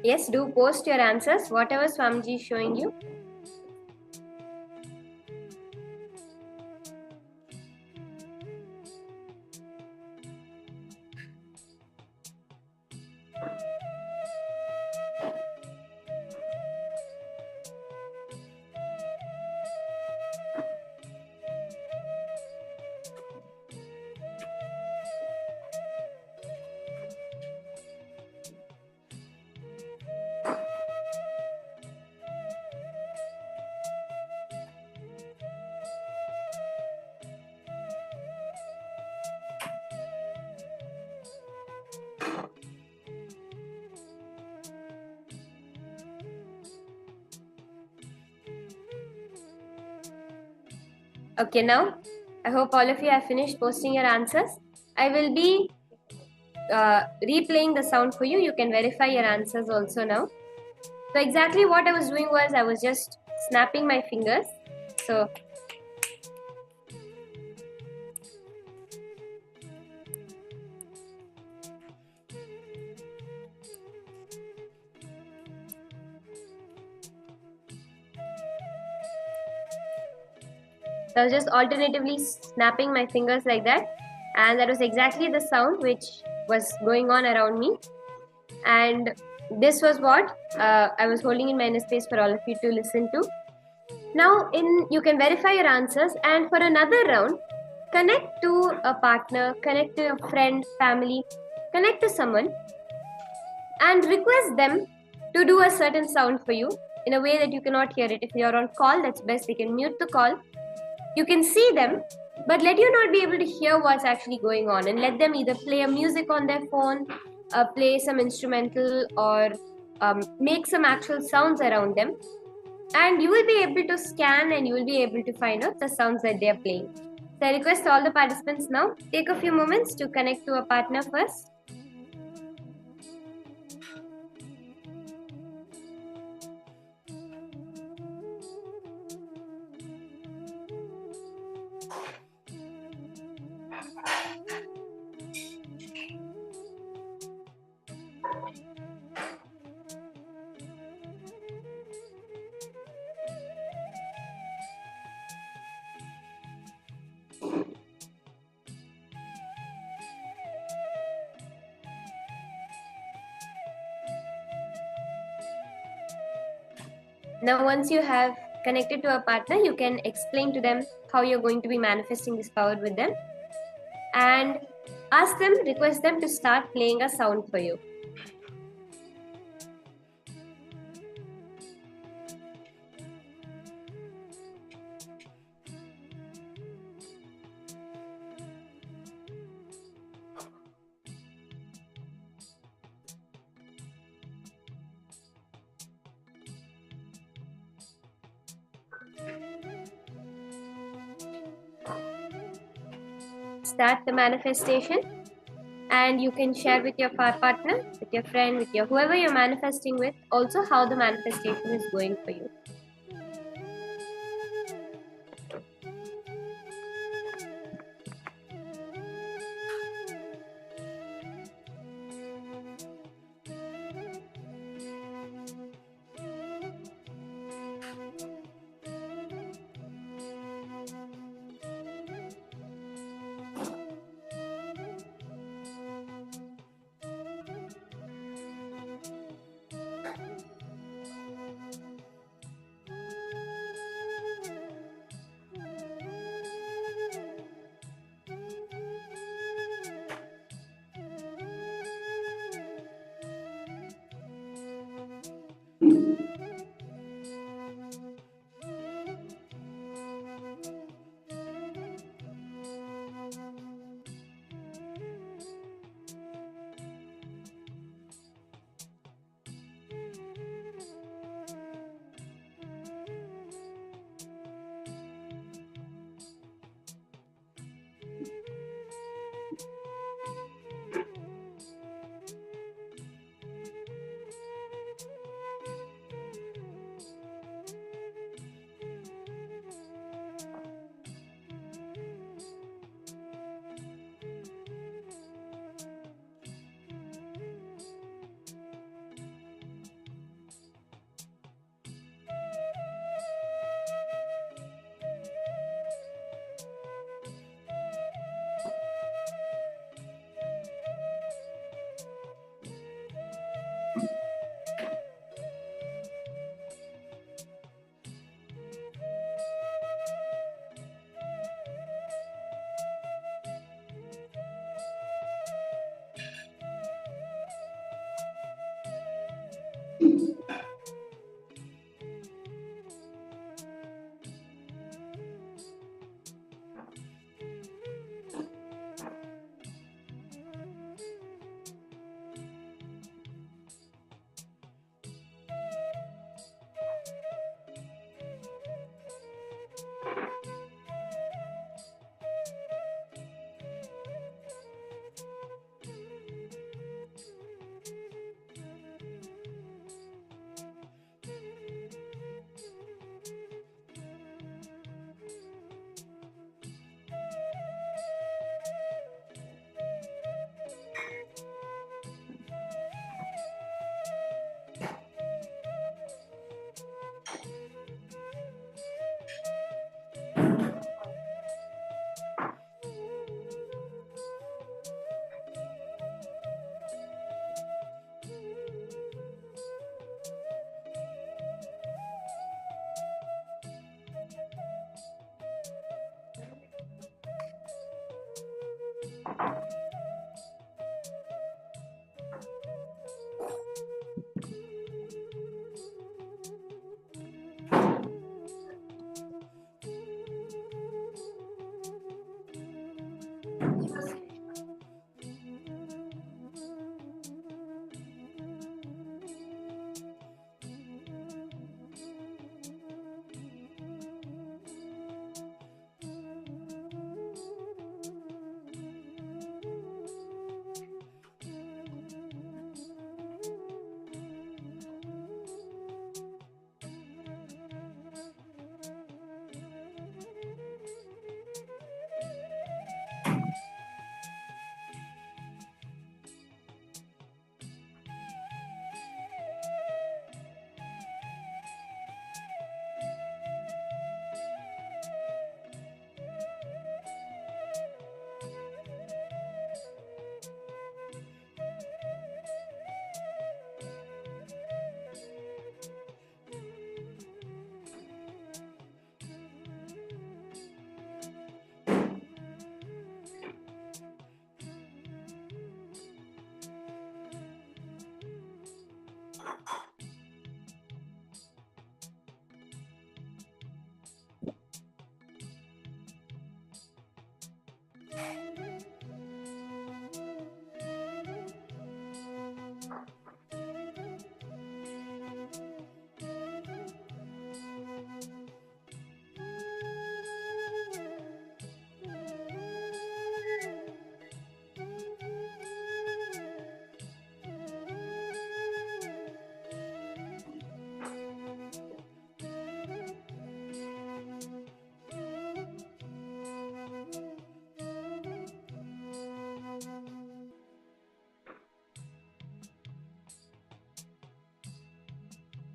Yes, do post your answers, whatever Swamiji is showing you. Okay, now I hope all of you have finished posting your answers. I will be replaying the sound for you. You can verify your answers also now. So exactly what I was doing was I was just snapping my fingers. So So I was just alternatively snapping my fingers like that, and that was exactly the sound which was going on around me. And this was what I was holding in my inner space for all of you to listen to. Now, you can verify your answers, and for another round, connect to a partner, connect to a friend, family, connect to someone, and request them to do a certain sound for you in a way that you cannot hear it. If you're on call, that's best. They can mute the call. You can see them, but let you not be able to hear what's actually going on, and let them either play a music on their phone, play some instrumental, or make some actual sounds around them. And you will be able to scan and you will be able to find out the sounds that they are playing. So I request all the participants now, take a few moments to connect to a partner first. Now, once you have connected to a partner, you can explain to them how you're going to be manifesting this power with them, and ask them, request them to start playing a sound for you. Start the manifestation, and you can share with your partner, with your friend, with your whoever you're manifesting with, also how the manifestation is going for you.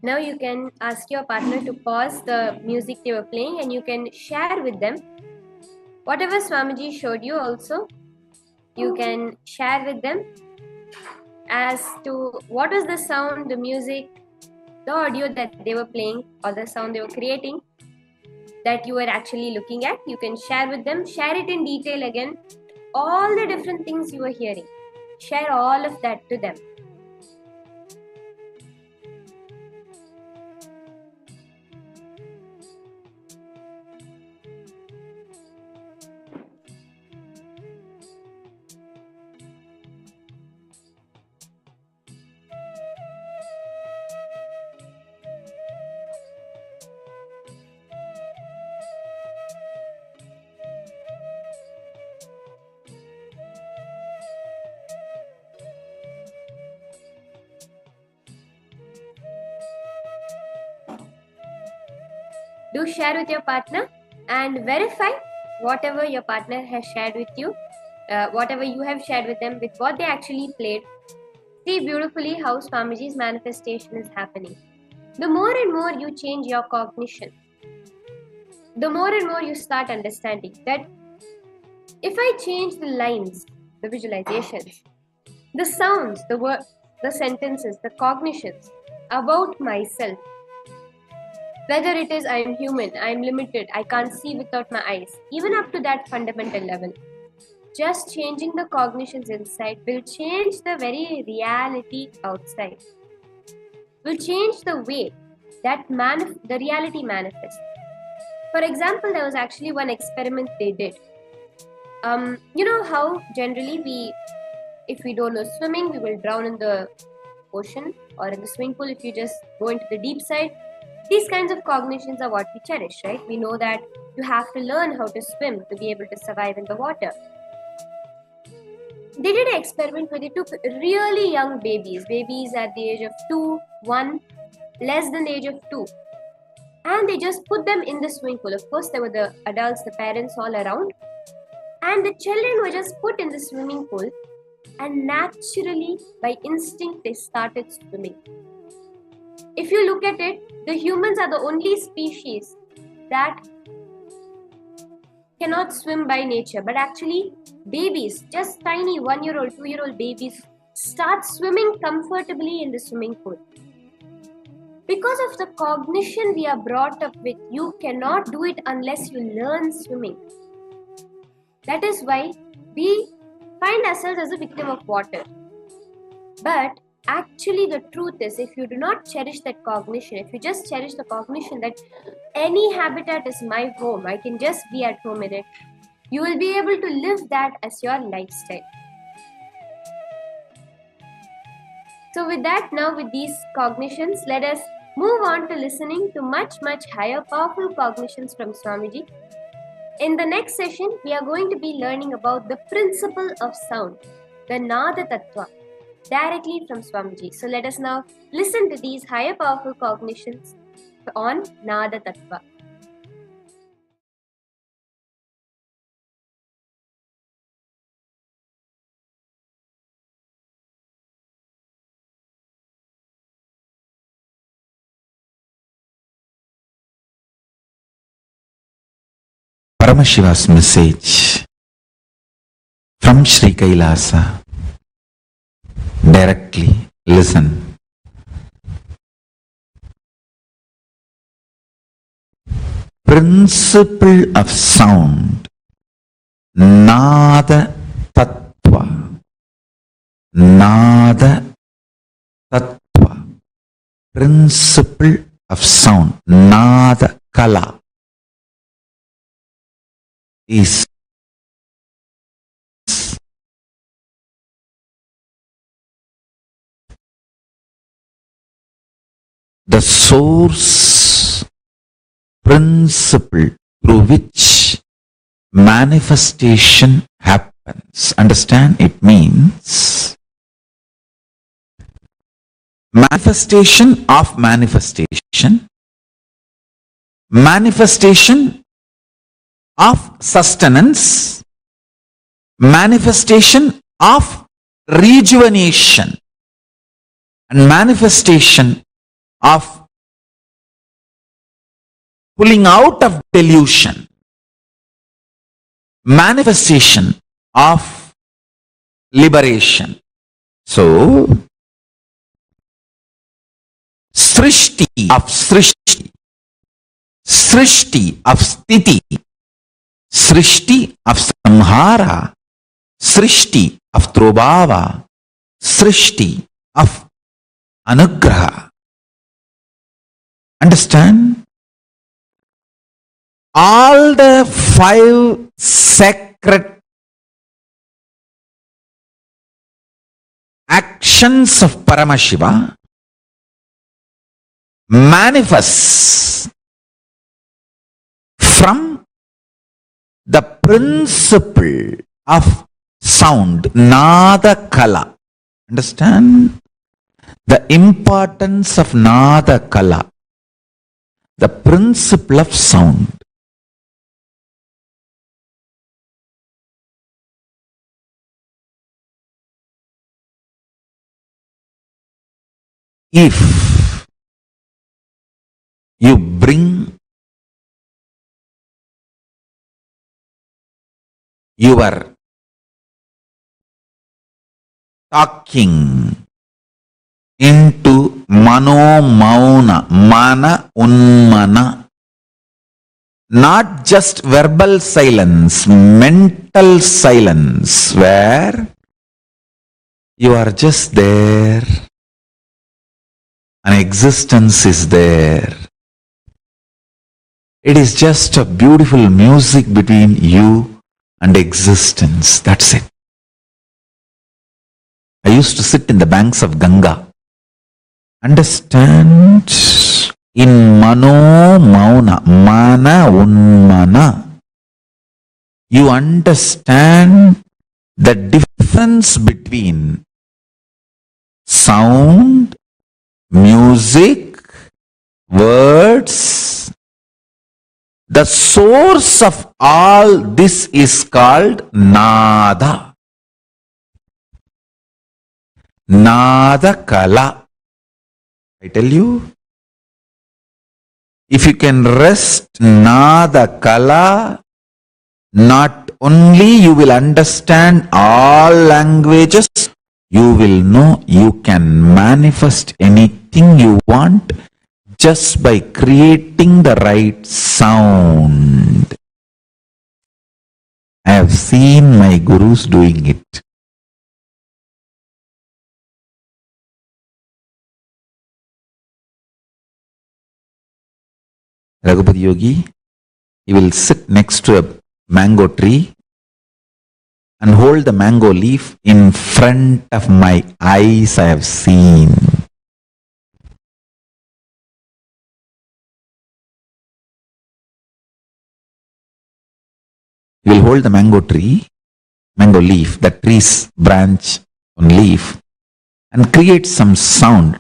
Now you can ask your partner to pause the music they were playing and you can share with them whatever Swamiji showed you also. You can share with them as to what is the sound, the music, the audio that they were playing or the sound they were creating that you were actually looking at. You can share with them, share it in detail again, all the different things you were hearing. Share all of that to them. Do share with your partner and verify whatever your partner has shared with you, whatever you have shared with them, with what they actually played. See beautifully how Swamiji's manifestation is happening. The more and more you change your cognition, the more and more you start understanding that if I change the lines, the visualizations, the sounds, the words, the sentences, the cognitions about myself, whether it is I am human, I am limited, I can't see without my eyes, even up to that fundamental level, just changing the cognitions inside will change the very reality outside, will change the way that the reality manifests. For example, there was actually one experiment they did. You know how generally if we don't know swimming, we will drown in the ocean or in the swimming pool if you just go into the deep side. These kinds of cognitions are what we cherish, right? We know that you have to learn how to swim to be able to survive in the water. They did an experiment where they took really young babies at the age of 2, 1, less than the age of 2. And they just put them in the swimming pool. Of course, there were the adults, the parents all around. And the children were just put in the swimming pool. And naturally, by instinct, they started swimming. If you look at it, the humans are the only species that cannot swim by nature. But actually, babies, just tiny 1-year-old, 2-year-old babies, start swimming comfortably in the swimming pool. Because of the cognition we are brought up with, you cannot do it unless you learn swimming. That is why we find ourselves as a victim of water. But actually, the truth is, if you do not cherish that cognition, if you just cherish the cognition that any habitat is my home, I can just be at home in it, you will be able to live that as your lifestyle. So with that, now with these cognitions, let us move on to listening to much higher powerful cognitions from Swamiji. In the next session, we are going to be learning about the principle of sound, the Nada Tattva, directly from Swamiji. So let us now listen to these higher powerful cognitions on Nada Tattva. Paramashiva's message from Sri Kailasa. Directly listen. Principle of sound, Nada Tattva. Nada Tattva. Principle of sound, Nada Kala, is the source principle through which manifestation happens. Understand? It means manifestation of manifestation, manifestation of sustenance, manifestation of rejuvenation, and manifestation of pulling out of delusion, manifestation of liberation. So, Srishti of Srishti, Srishti of Sthiti, Srishti of Samhara, Srishti of Trobhava, Srishti of Anugraha. Understand? All the 5 sacred actions of Paramashiva manifests from the principle of sound, Nada Kala. Understand? The importance of Nada Kala, the principle of sound. If you bring your talking into mano mauna, mana unmana, not just verbal silence, mental silence, where you are just there, an existence is there. It is just a beautiful music between you and existence. That's it. I used to sit in the banks of Ganga. Understand? In mano mauna, mana unmana, you understand the difference between sound, music, words. The source of all this is called Nada. Nada Kala. I tell you, if you can rest Nada Kala, not only you will understand all languages, you will know you can manifest anything you want just by creating the right sound. I have seen my gurus doing it. Raghupati Yogi, he will sit next to a mango tree and hold the mango leaf in front of my eyes. I have seen. He will hold the mango leaf, the tree's branch on leaf, and create some sound.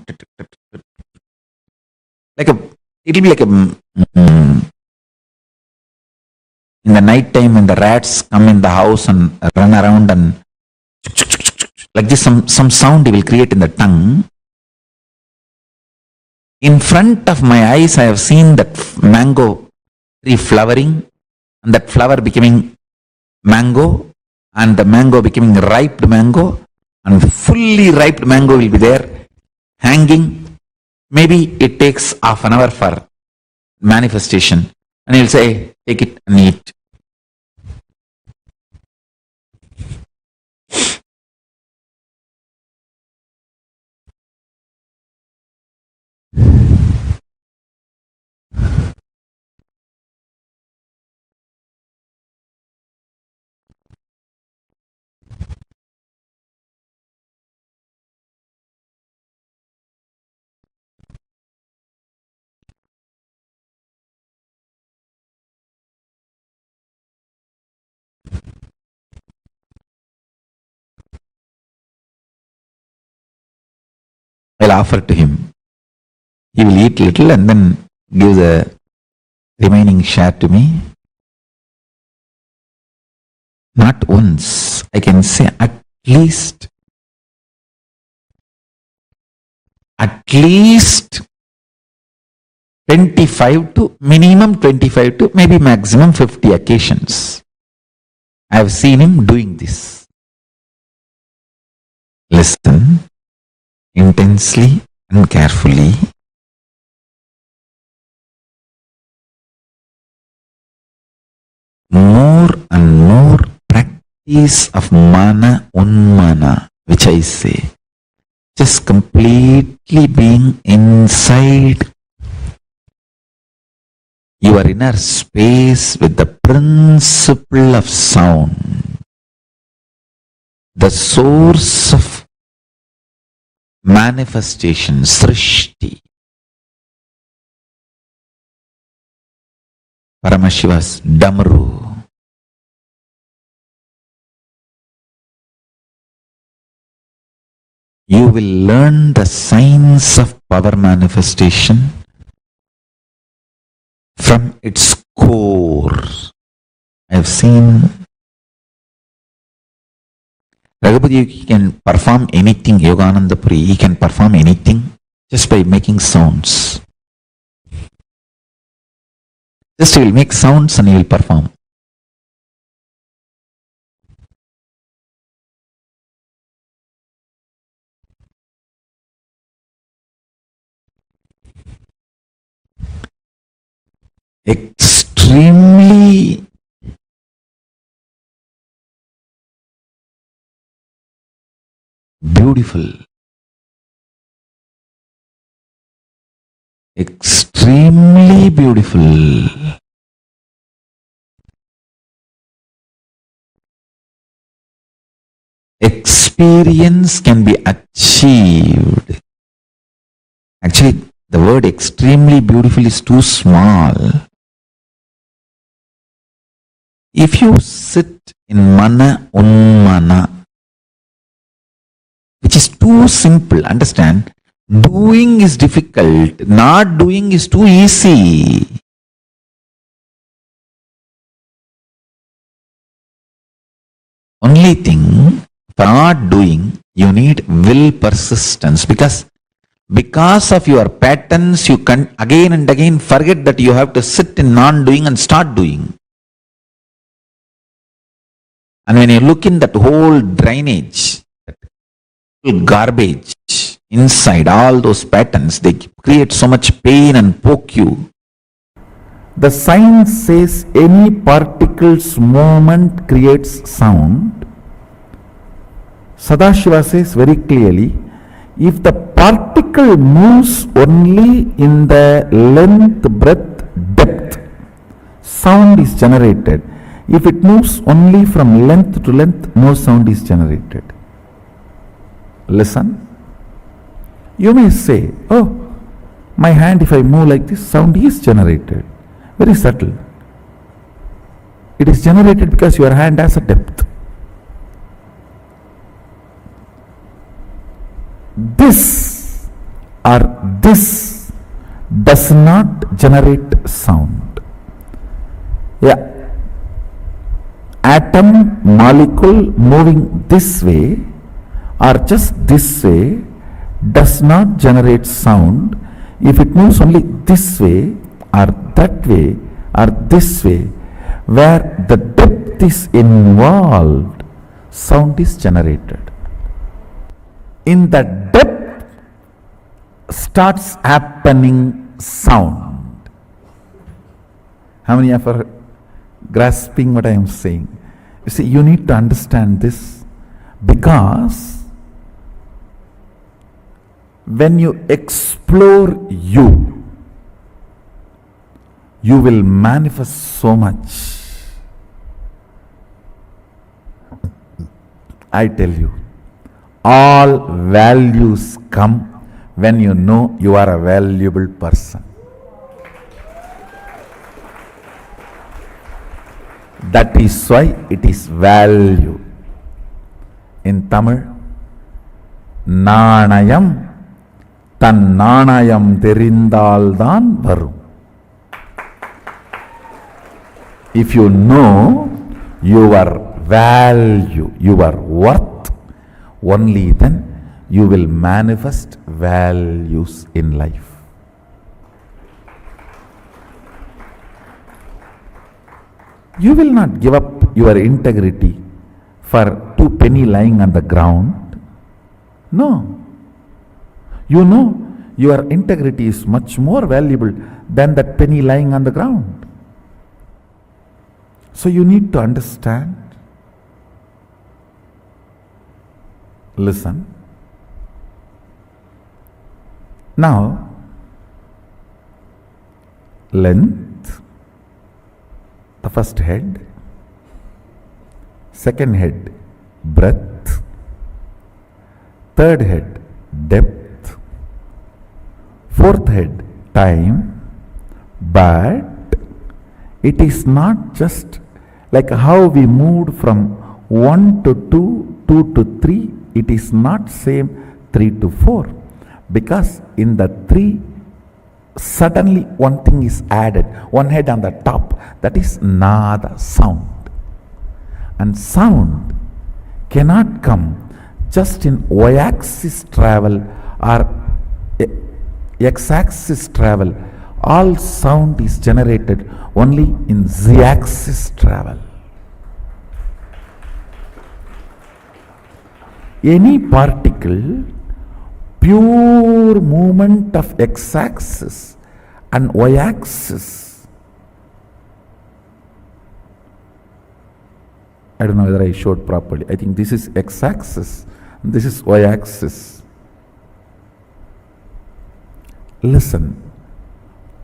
It'll be like in the night time when the rats come in the house and run around and like this, some sound he will create in the tongue. In front of my eyes, I have seen that mango tree flowering, and that flower becoming mango, and the mango becoming ripe mango, and fully ripe mango will be there, hanging. Maybe it takes half an hour for manifestation, and he'll say, take it and eat. I'll offer to him. He will eat little and then give the remaining share to me. Not once, I can say at least 25 to minimum 25 to maybe maximum 50 occasions. I have seen him doing this. Listen intensely and carefully. More and more practice of mana unmana, which I say, just completely being inside your inner space with the principle of sound, the source of manifestation, Srishti. Paramashiva's Damaru. You will learn the science of power manifestation from its core. I have seen Raghupati can perform anything, Yogananda Puri, he can perform anything just by making sounds. Just he will make sounds and he will perform. Extremely beautiful. Extremely beautiful. Experience can be achieved. Actually, the word extremely beautiful is too small. If you sit in mana unmana, which is too simple, understand, doing is difficult, not doing is too easy. Only thing, for not doing, you need will persistence, because of your patterns, you can again and again forget that you have to sit in non-doing and start doing. And when you look in that whole drainage, that garbage inside, all those patterns, they create so much pain and poke you. The science says any particle's movement creates sound. Sadashiva says very clearly, if the particle moves only in the length, breadth, depth, sound is generated. If it moves only from length to length, no sound is generated. Listen. You may say, oh, my hand, if I move like this, sound is generated. Very subtle. It is generated because your hand has a depth. This or this does not generate sound. Yeah. Atom, molecule moving this way or just this way does not generate sound. If it moves only this way or that way or this way, where the depth is involved, sound is generated. In the depth starts happening sound. How many of you are grasping what I am saying? You see, you need to understand this, because when you explore you will manifest so much. I tell you, all values come when you know you are a valuable person. That is why it is value. In Tamil, Nanayam Tan Nanayam Therindaldan Varum. If you know your value, your worth, only then you will manifest values in life. You will not give up your integrity for 2 pennies lying on the ground. No. You know your integrity is much more valuable than that penny lying on the ground. So you need to understand. Listen. Now, length, the first head, second head, breadth, third head, depth, fourth head, time, but it is not just like how we moved from 1 to 2, 2 to 3, it is not same 3 to 4, because in the 3, suddenly one thing is added, one head on the top, that is nada, sound. And sound cannot come just in y-axis travel or x-axis travel. All sound is generated only in z-axis travel. Any particle, pure movement of x-axis and y-axis. I don't know whether I showed properly. I think this is x-axis, this is y-axis. Listen.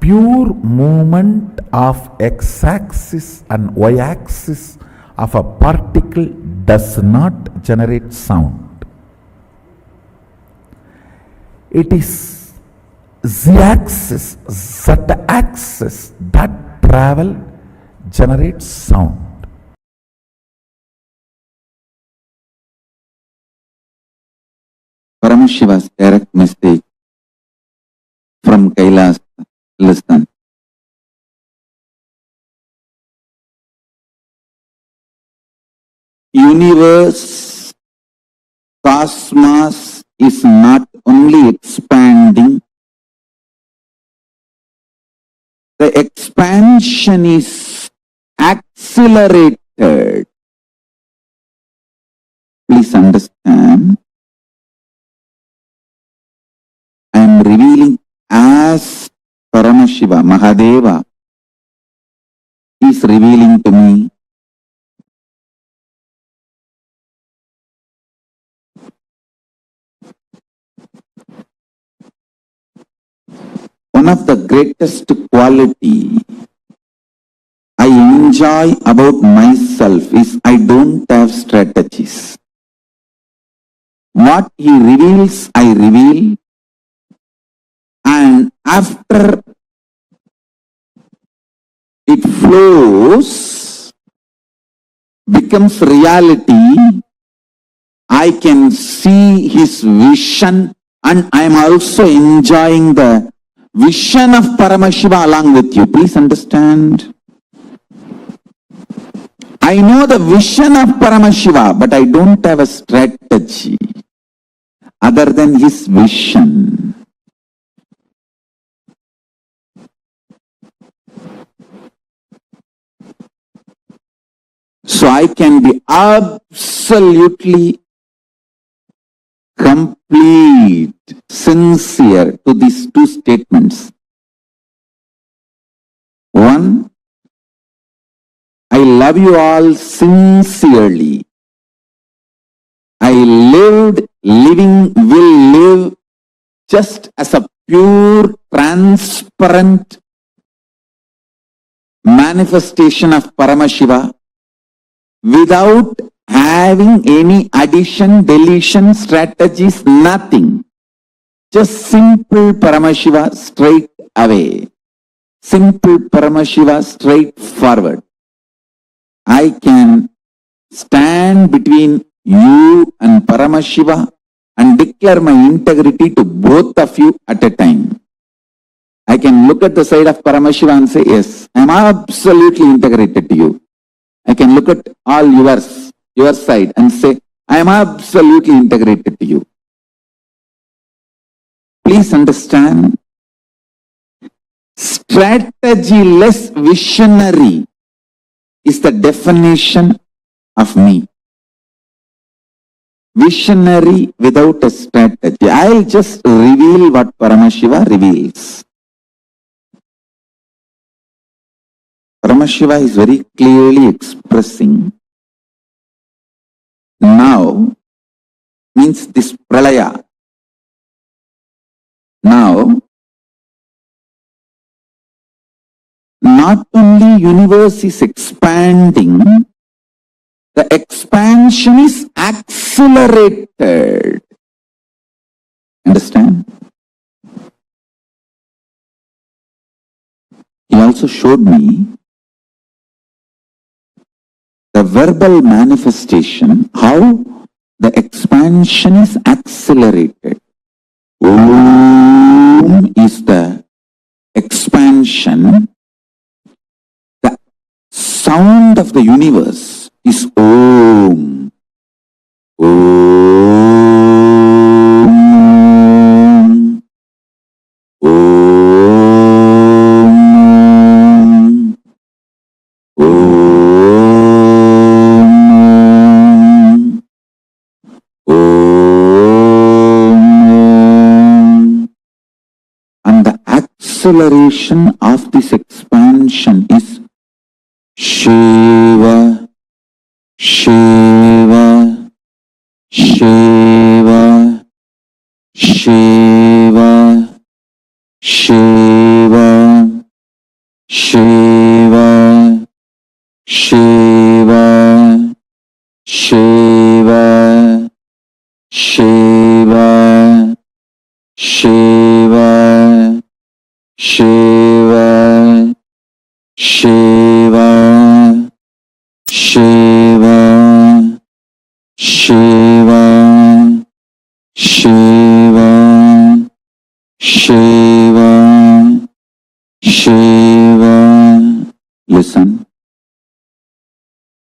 Pure movement of x-axis and y-axis of a particle does not generate sound. It is z-axis, z-axis that travel generates sound. Paramashiva's direct message from Kailasa. Listen. Universe, cosmos is not only expanding, the expansion is accelerated. Please understand. I am revealing as Paramashiva, Mahadeva is revealing to me. One of the greatest quality I enjoy about myself is I don't have strategies. What he reveals, I reveal. And after it flows, becomes reality, I can see his vision, and I am also enjoying the vision of Paramashiva along with you. Please understand. I know the vision of Paramashiva, but I don't have a strategy other than his vision. So I can be absolutely complete, sincere to these two statements. One, I love you all sincerely. I lived, living, will live just as a pure, transparent manifestation of Paramashiva without having any addition, deletion, strategies, nothing. Just simple Paramashiva straight away. Simple Paramashiva straight forward. I can stand between you and Paramashiva and declare my integrity to both of you at a time. I can look at the side of Paramashiva and say, yes, I am absolutely integrated to you. I can look at all yours, your side, and say, I am absolutely integrated to you. Please understand, strategy-less visionary is the definition of me. Visionary without a strategy. I'll just reveal what Paramashiva reveals. Paramashiva is very clearly expressing now means this pralaya. Now, not only universe is expanding, the expansion is accelerated. Understand? He also showed me the verbal manifestation, how the expansion is accelerated. Om is the expansion. The sound of the universe is Om. Om. Om. Om. Om. And the acceleration of this expansion is Shiva, Shiva, Shiva, Shiva, Shiva, Shiva, Shiva, Shiva, Shiva, Shiva, Shiva, Shiva, Shiva, Shiva, Shiva, Shiva, Shiva. Listen,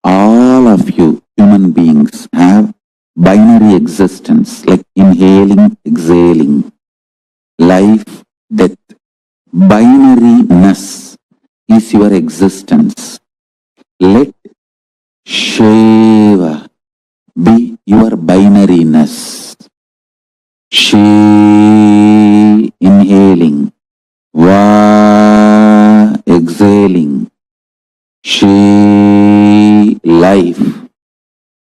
all of you human beings have binary existence, like inhaling, exhaling, life, death. Binariness is your existence. Let Shiva be your binariness. She inhaling, Va exhaling, She life,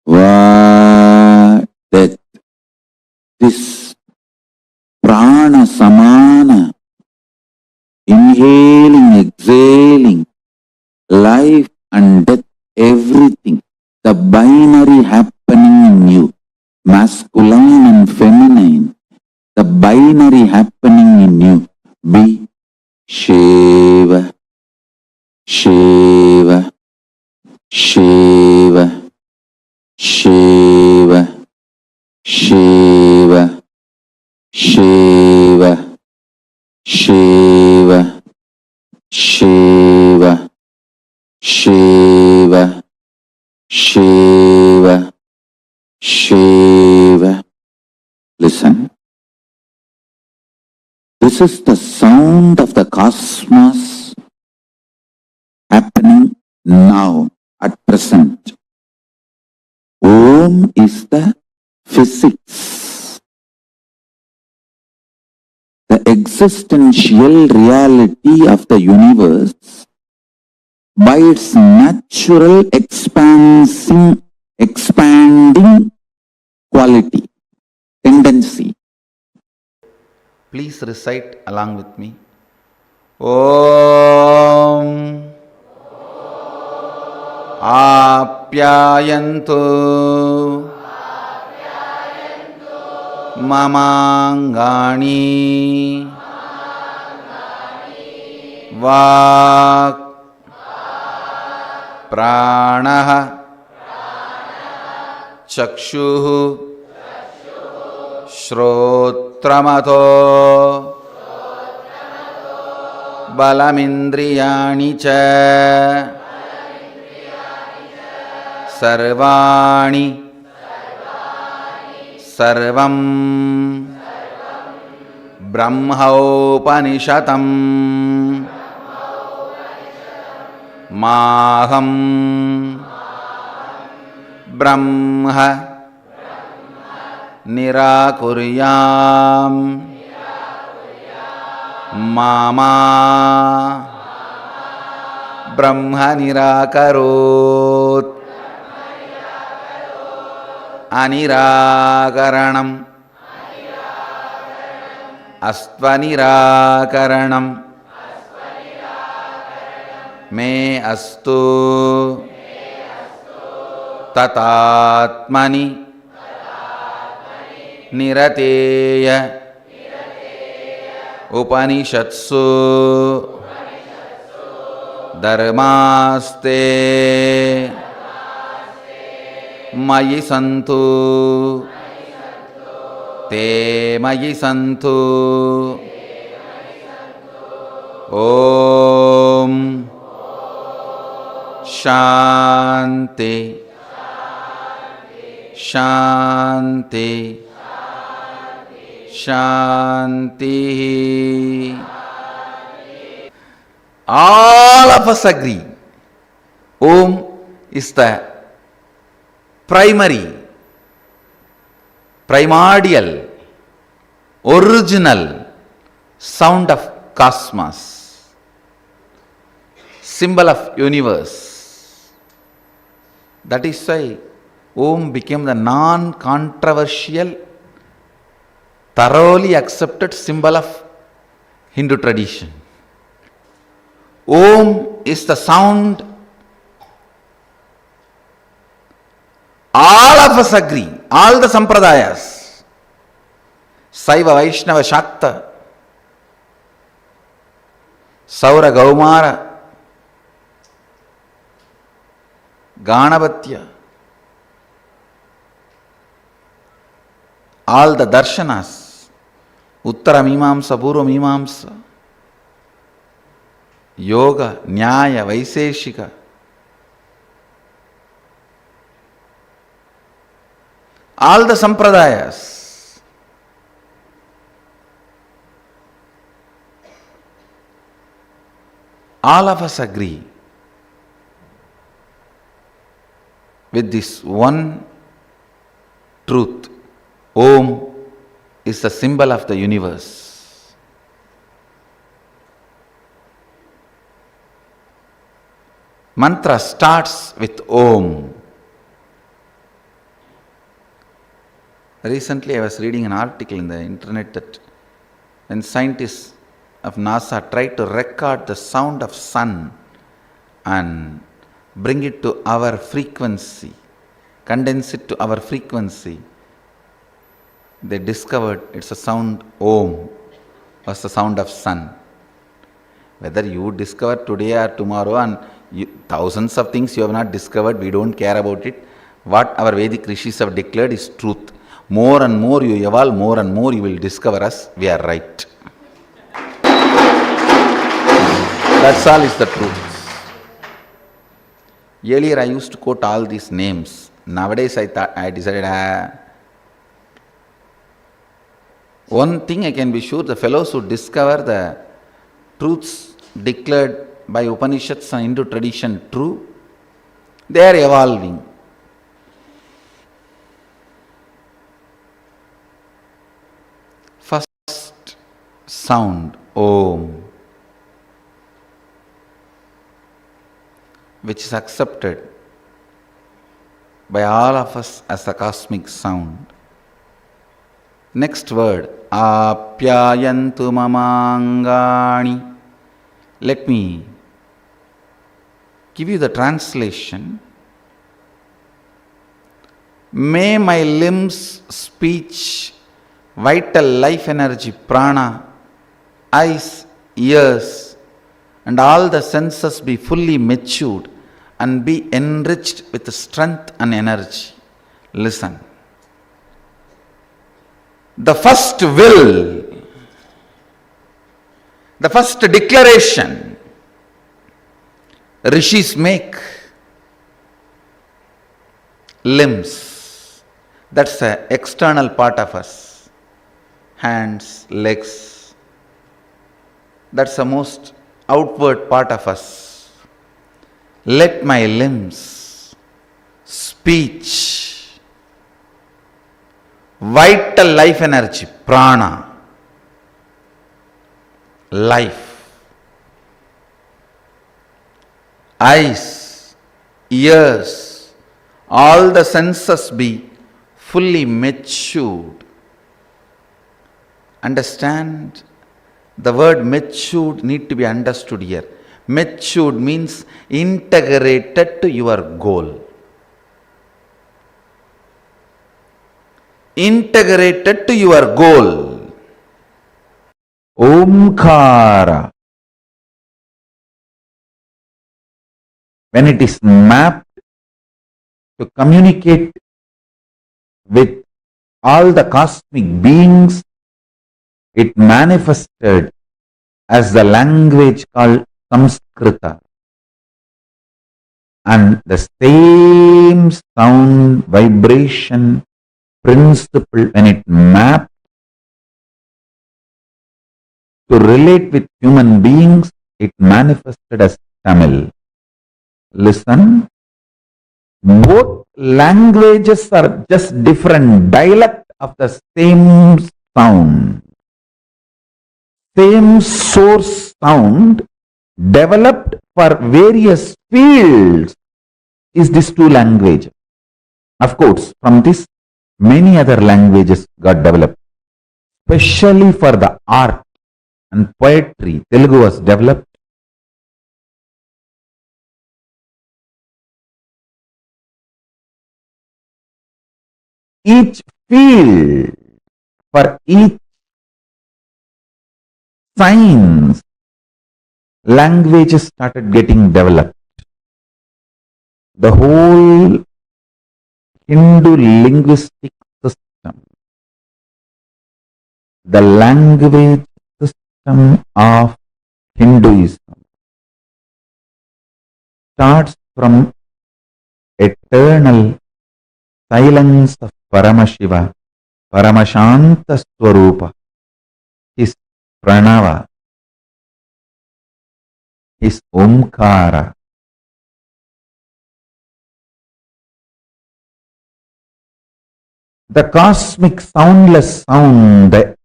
Va death. This prana samana, inhaling, exhaling, life and death, everything, the binary happening in you, masculine and feminine, the binary happening in you, be Shiva, Shiva, Shiva, Shiva, Shiva, Shiva, Shiva, Shiva, Shiva, Shiva, Shiva. Listen. This is the sound of the cosmos happening now, at present. Om is the physics, the existential reality of the universe by its natural expanding quality, tendency. Please recite along with me. Om Apyayantu Mamangani Vak Pranaha Chakshuhu Shrotramato Balamindriyani cha Sarvani Sarvam Brahmaupanishatam Maham Brahma Nirakuryam Mama Brahma Nirakarot Anirakaranam Astvanirakaranam Me astu Tatatmani Nirateya Upanishatsu Dharmaste Mayi santu Te mayi santu Om Shanti Shanti Shanti. All of us agree. Om is the primordial, original sound of cosmos, symbol of universe. That is why Om became the non-controversial, thoroughly accepted symbol of Hindu tradition. Om is the sound all of us agree, all the sampradayas, Saiva, Vaishnava, Shakta, Saura, Gaumara, Ganavatya, all the darshanas, Uttara Mimamsa, Purva Mimamsa, Yoga, Nyaya, Vaiseshika, all the sampradayas, all of us agree with this one truth. Om is the symbol of the universe. Mantra starts with Om. Recently I was reading an article in the internet that when scientists of NASA tried to record the sound of sun and bring it to our frequency, condense it to our frequency, they discovered it's a sound Om, was the sound of sun. Whether you discover today or tomorrow, and thousands of things you have not discovered, we don't care about it. What our Vedic rishis have declared is truth. More and more you evolve, more and more you will discover us, we are right. That's all is the truth. Earlier I used to quote all these names. Nowadays I decided, one thing I can be sure, the fellows who discover the truths declared by Upanishads and Hindu tradition true, they are evolving. First sound, Om, which is accepted by all of us as a cosmic sound. Next word, Apyayantu mamangani. Let me give you the translation. May my limbs, speech, vital life energy, prana, eyes, ears, and all the senses be fully matured and be enriched with strength and energy. Listen. The first will, the first declaration rishis make, limbs, that's an external part of us, hands, legs, that's the most outward part of us. Let my limbs, speech, vital life energy, prana, life, eyes, ears, all the senses be fully matured. Understand? The word matured need to be understood here. Matured means integrated to your goal. Integrated to your goal. Omkara. When it is mapped to communicate with all the cosmic beings, it manifested as the language called Samskrita. And the same sound, vibration, principle, when it mapped to relate with human beings, it manifested as Tamil. Listen, both languages are just different dialect of the same sound. Same source sound developed for various fields is these two languages. Of course, from this many other languages got developed. Especially for the art and poetry, Telugu was developed. Each field, for each science, languages started getting developed. The whole Hindu linguistic system, the language system of Hinduism, starts from eternal silence of Paramashiva, Paramashanta Swarupa, his Pranava, his Omkara. The cosmic soundless sound, the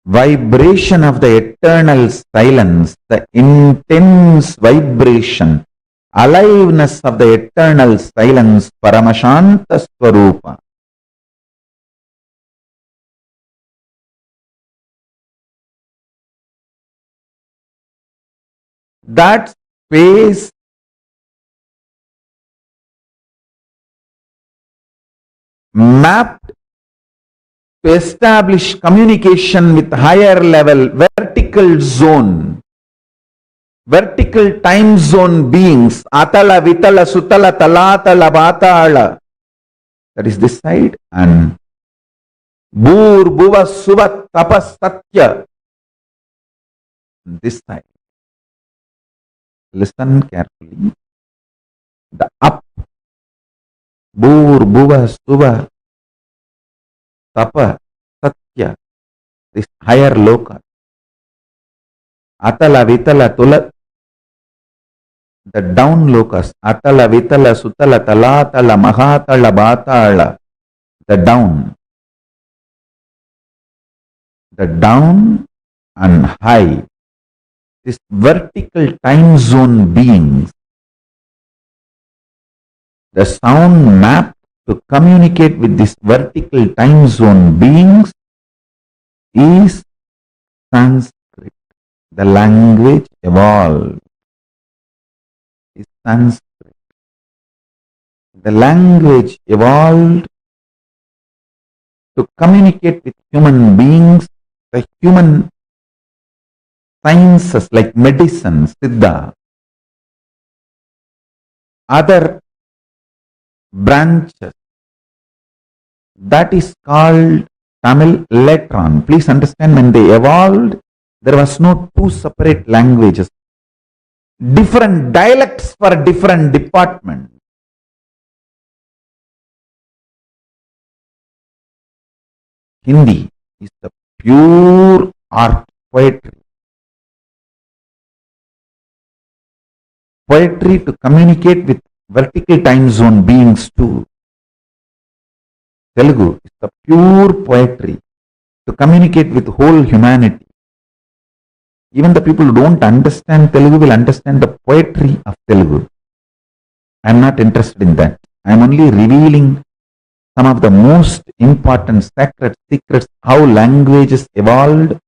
vibration of the eternal silence, the intense vibration, aliveness of the eternal silence, Paramashanta Swarupa. that space mapped to establish communication with higher level vertical zone, vertical time zone beings, Atala, Vitala, Sutala, Talatala, Vatala, that is this side, and Bhur, Bhuva, Suva, Tapas, Satya, this side. Listen carefully. The up, Bhur, Bhuva, Suva, Tapa, Satya, this higher loka. Atala, Vitala, Tula, the down lokas. Atala, Vitala, Sutala, Talatala, Mahatala, Bhatala, the down. The down and high. This vertical time zone beings. The sound map to communicate with this vertical time zone beings is Sanskrit. The language evolved is Sanskrit. The language evolved to communicate with human beings, the human sciences like medicine, Siddha, other branches. That is called Tamil later on. Please understand, when they evolved, there was no two separate languages. Different dialects for different departments. Hindi is the pure art, poetry. Poetry to communicate with vertical time zone beings too. Telugu is the pure poetry to communicate with whole humanity. Even the people who don't understand Telugu will understand the poetry of Telugu. I am not interested in that. I am only revealing some of the most important sacred secrets, how languages evolved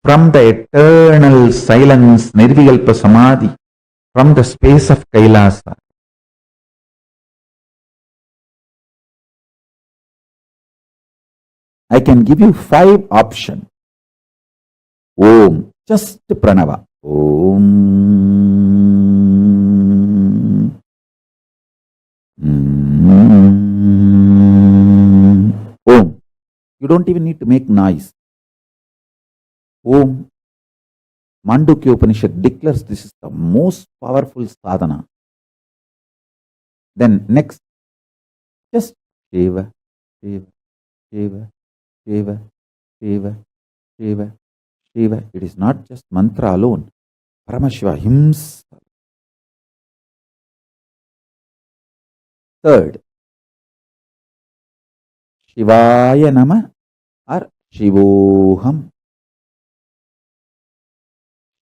from the eternal silence, Nirvikalpa Samadhi, from the space of Kailasa. I can give you 5 options. Om, just Pranava. Om. Om. You don't even need to make noise. Om. Mandukya Upanishad declares this is the most powerful sadhana. Then next, just Shiva, Shiva, Shiva, Shiva, Shiva, Shiva, Shiva. It is not just mantra alone. Paramashiva himself. Third, Shivaya Nama or Shivoham.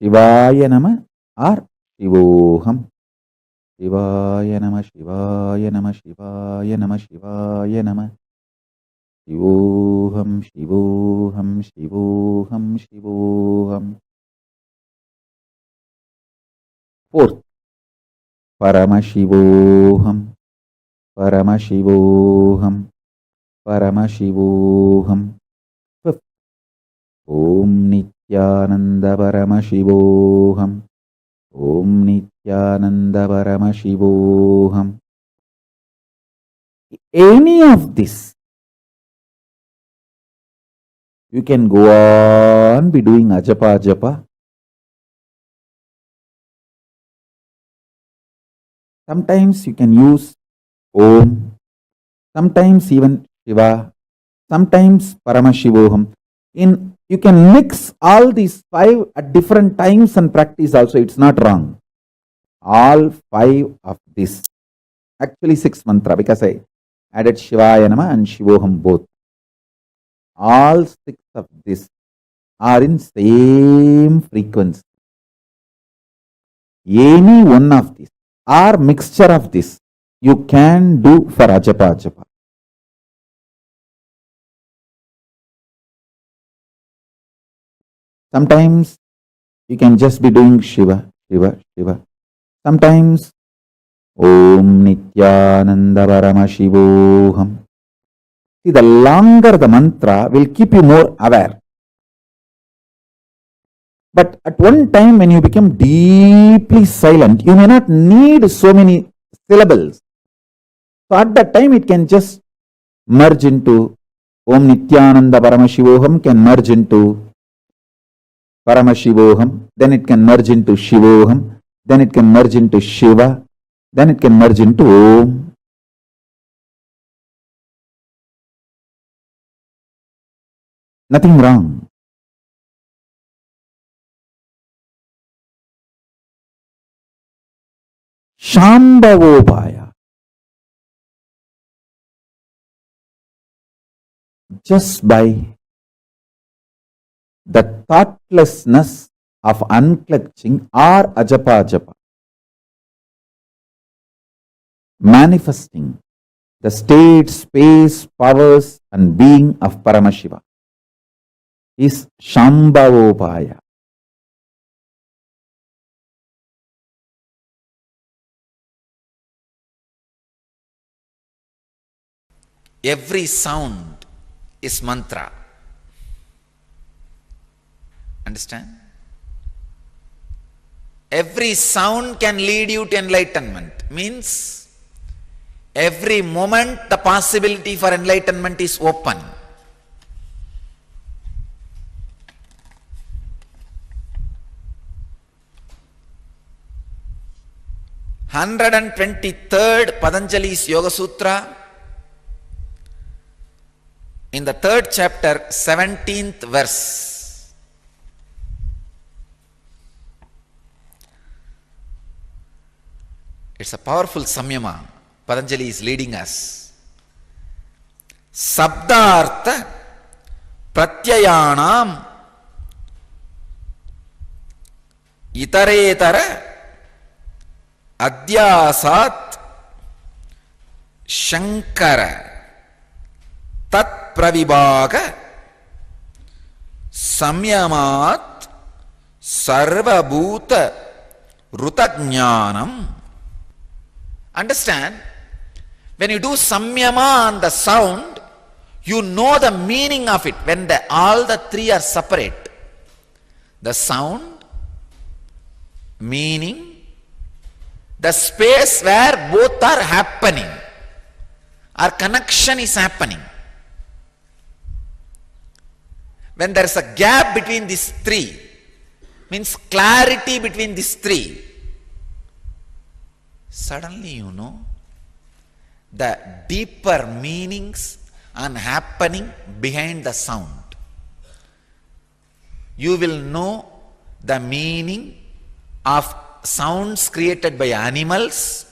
Shivaya Nama or Shivoham. Shivaya Nama, Shivaya Nama, Shivaya Nama, Shivaya Nama. Shivoham, Shivoham, Shivoham, Shivoham. Fourth, Paramashivoham, Paramashivoham, Paramashivoham. Fifth, Om Nithyananda Paramashivoham, Om Nithyananda Paramashivoham. Any of this, you can go on be doing ajapa ajapa. Sometimes you can use Om, sometimes even Shiva, sometimes Paramashivoham. You can mix all these 5 at different times and practice also. It's not wrong. All 5 of this. Actually 6 mantra, because I added Shivaya Nama and Shivoham both. All 6 of this are in same frequency. Any one of these or mixture of this you can do for ajapa ajapa. Sometimes you can just be doing Shiva, Shiva, Shiva. Sometimes, Om Nithyananda Paramashivoham. See, the longer the mantra will keep you more aware. But at one time when you become deeply silent, you may not need so many syllables. So at that time it can just merge into Om Nithyananda Paramashivoham can merge into Paramashivoham, then it can merge into Shivoham, then it can merge into Shiva, then it can merge into Om. Nothing wrong. Shambhavobhaya. Just by the thoughtlessness of unclutching or ajapa, manifesting the state, space, powers and being of Paramashiva is Shambhavobhaya. Every sound is mantra. Understand? Every sound can lead you to enlightenment. Means every moment the possibility for enlightenment is open. (123rd) Patanjali's Yoga Sutra, in the 3rd chapter, 17th verse. It's a powerful samyama. Patanjali is leading us. Sabdartha pratyayanam itaretara adhyasat shankara tat pravibhaga samyamat sarvabhuta rutajnanam. Understand, when you do samyama on the sound, you know the meaning of it when all the three are separate. The sound, meaning, the space where both are happening, our connection is happening. When there is a gap between these three, means clarity between these three, suddenly you know the deeper meanings and happening behind the sound. You will know the meaning of sounds created by animals,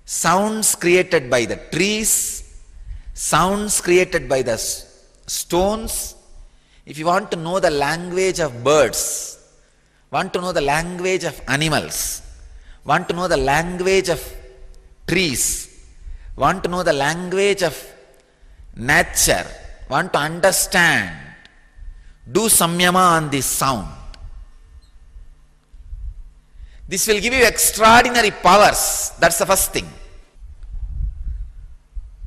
sounds created by the trees, sounds created by the stones. If you want to know the language of birds, want to know the language of animals, want to know the language of trees, want to know the language of nature, want to understand, do samyama on this sound. This will give you extraordinary powers. That's the first thing.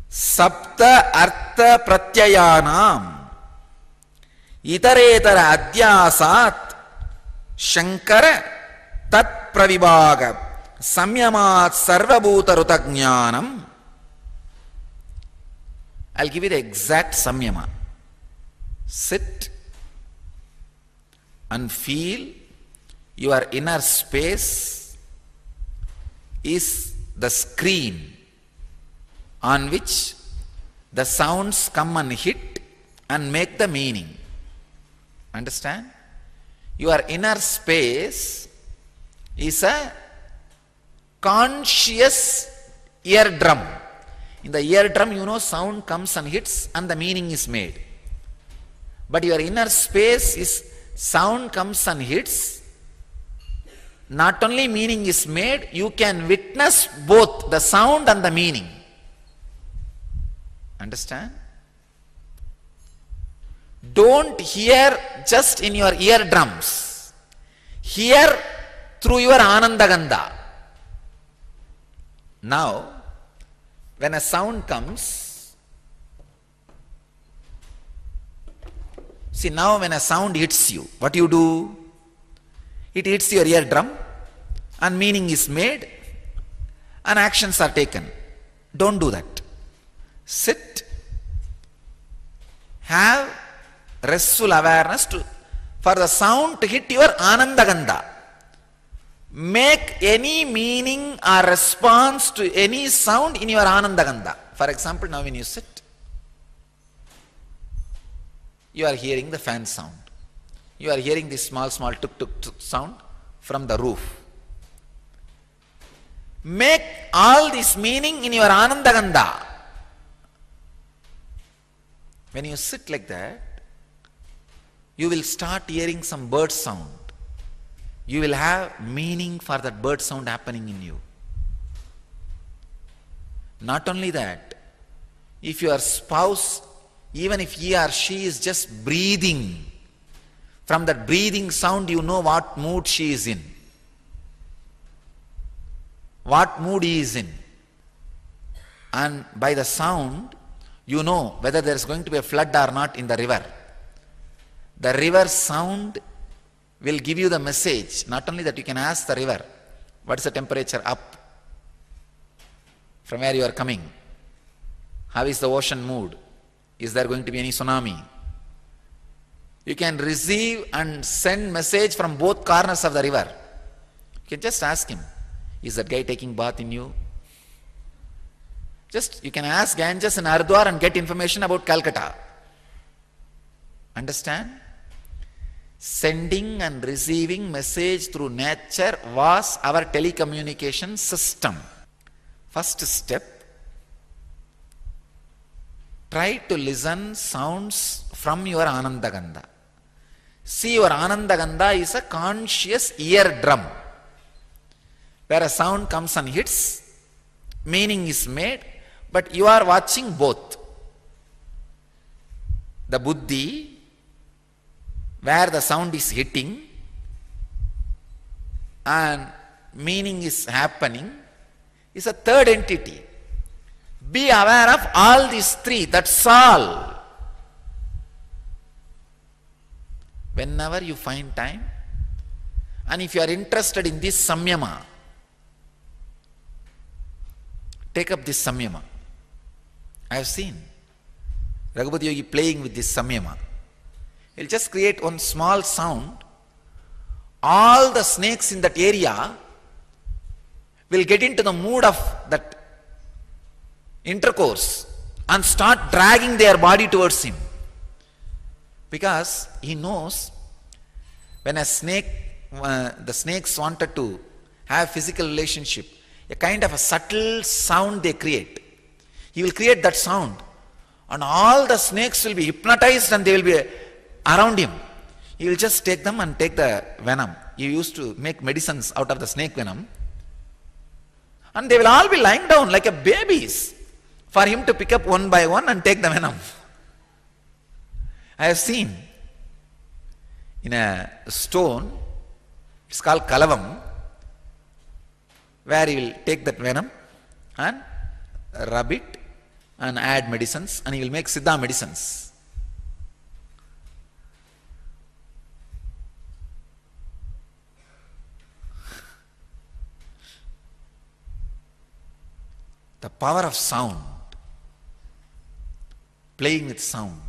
Sapta artha pratyayanam itaretara adhyasat shankara tat pravibhaga samyamat sarvabhuta rutajnanam. I'll give you the exact samyama. Sit and feel your inner space is the screen on which the sounds come and hit and make the meaning. Understand? Your inner space is a conscious eardrum. In the eardrum, you know, sound comes and hits and the meaning is made. But your inner space is sound comes and hits, not only meaning is made, you can witness both the sound and the meaning. Understand? Don't hear just in your eardrums. Hear through your Anandagandha. Now, when a sound comes, see now when a sound hits you, what do you do? It hits your eardrum and meaning is made and actions are taken. Don't do that. Sit, have restful awareness for the sound to hit your Anandagandha. Make any meaning or response to any sound in your Anandagandha. For example, now when you sit, you are hearing the fan sound. You are hearing this small tuk tuk tuk sound from the roof. Make all this meaning in your Anandagandha. When you sit like that, you will start hearing some bird sound. You will have meaning for that bird sound happening in you. Not only that, if your spouse, even if he or she is just breathing, from that breathing sound you know what mood she is in, what mood he is in. And by the sound, you know whether there is going to be a flood or not in the river. The river sound will give you the message. Not only that, you can ask the river, what is the temperature up from where you are coming? How is the ocean mood? Is there going to be any tsunami? You can receive and send message from both corners of the river. You can just ask him, is that guy taking bath in you? Just, you can ask Ganges and Hardwar and get information about Calcutta. Understand? Sending and receiving message through nature was our telecommunication system. First step, try to listen sounds from your Anandagandha. See, your Anandagandha is a conscious eardrum, where a sound comes and hits, meaning is made, but you are watching both. The buddhi, where the sound is hitting and meaning is happening, is a third entity. Be aware of all these three, that's all. Whenever you find time, and if you are interested in this samyama, take up this samyama. I have seen Raghupati Yogi playing with this samyama. He'll just create one small sound. All the snakes in that area will get into the mood of that intercourse and start dragging their body towards him. Because he knows when a snake, the snakes wanted to have physical relationship, a kind of a subtle sound they create. He will create that sound and all the snakes will be hypnotized and they will be around him. He will just take them and take the venom. He used to make medicines out of the snake venom. And they will all be lying down like a babies for him to pick up one by one and take the venom. I have seen in a stone, it's called Kalavam, where he will take that venom and rub it and add medicines, and he will make Siddha medicines. The power of sound, playing with sound.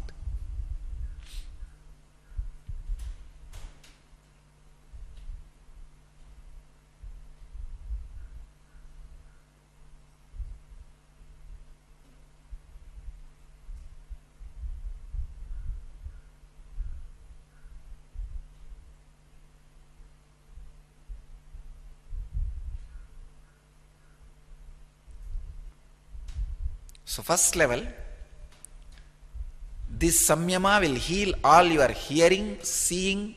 So first level, this samyama will heal all your hearing, seeing,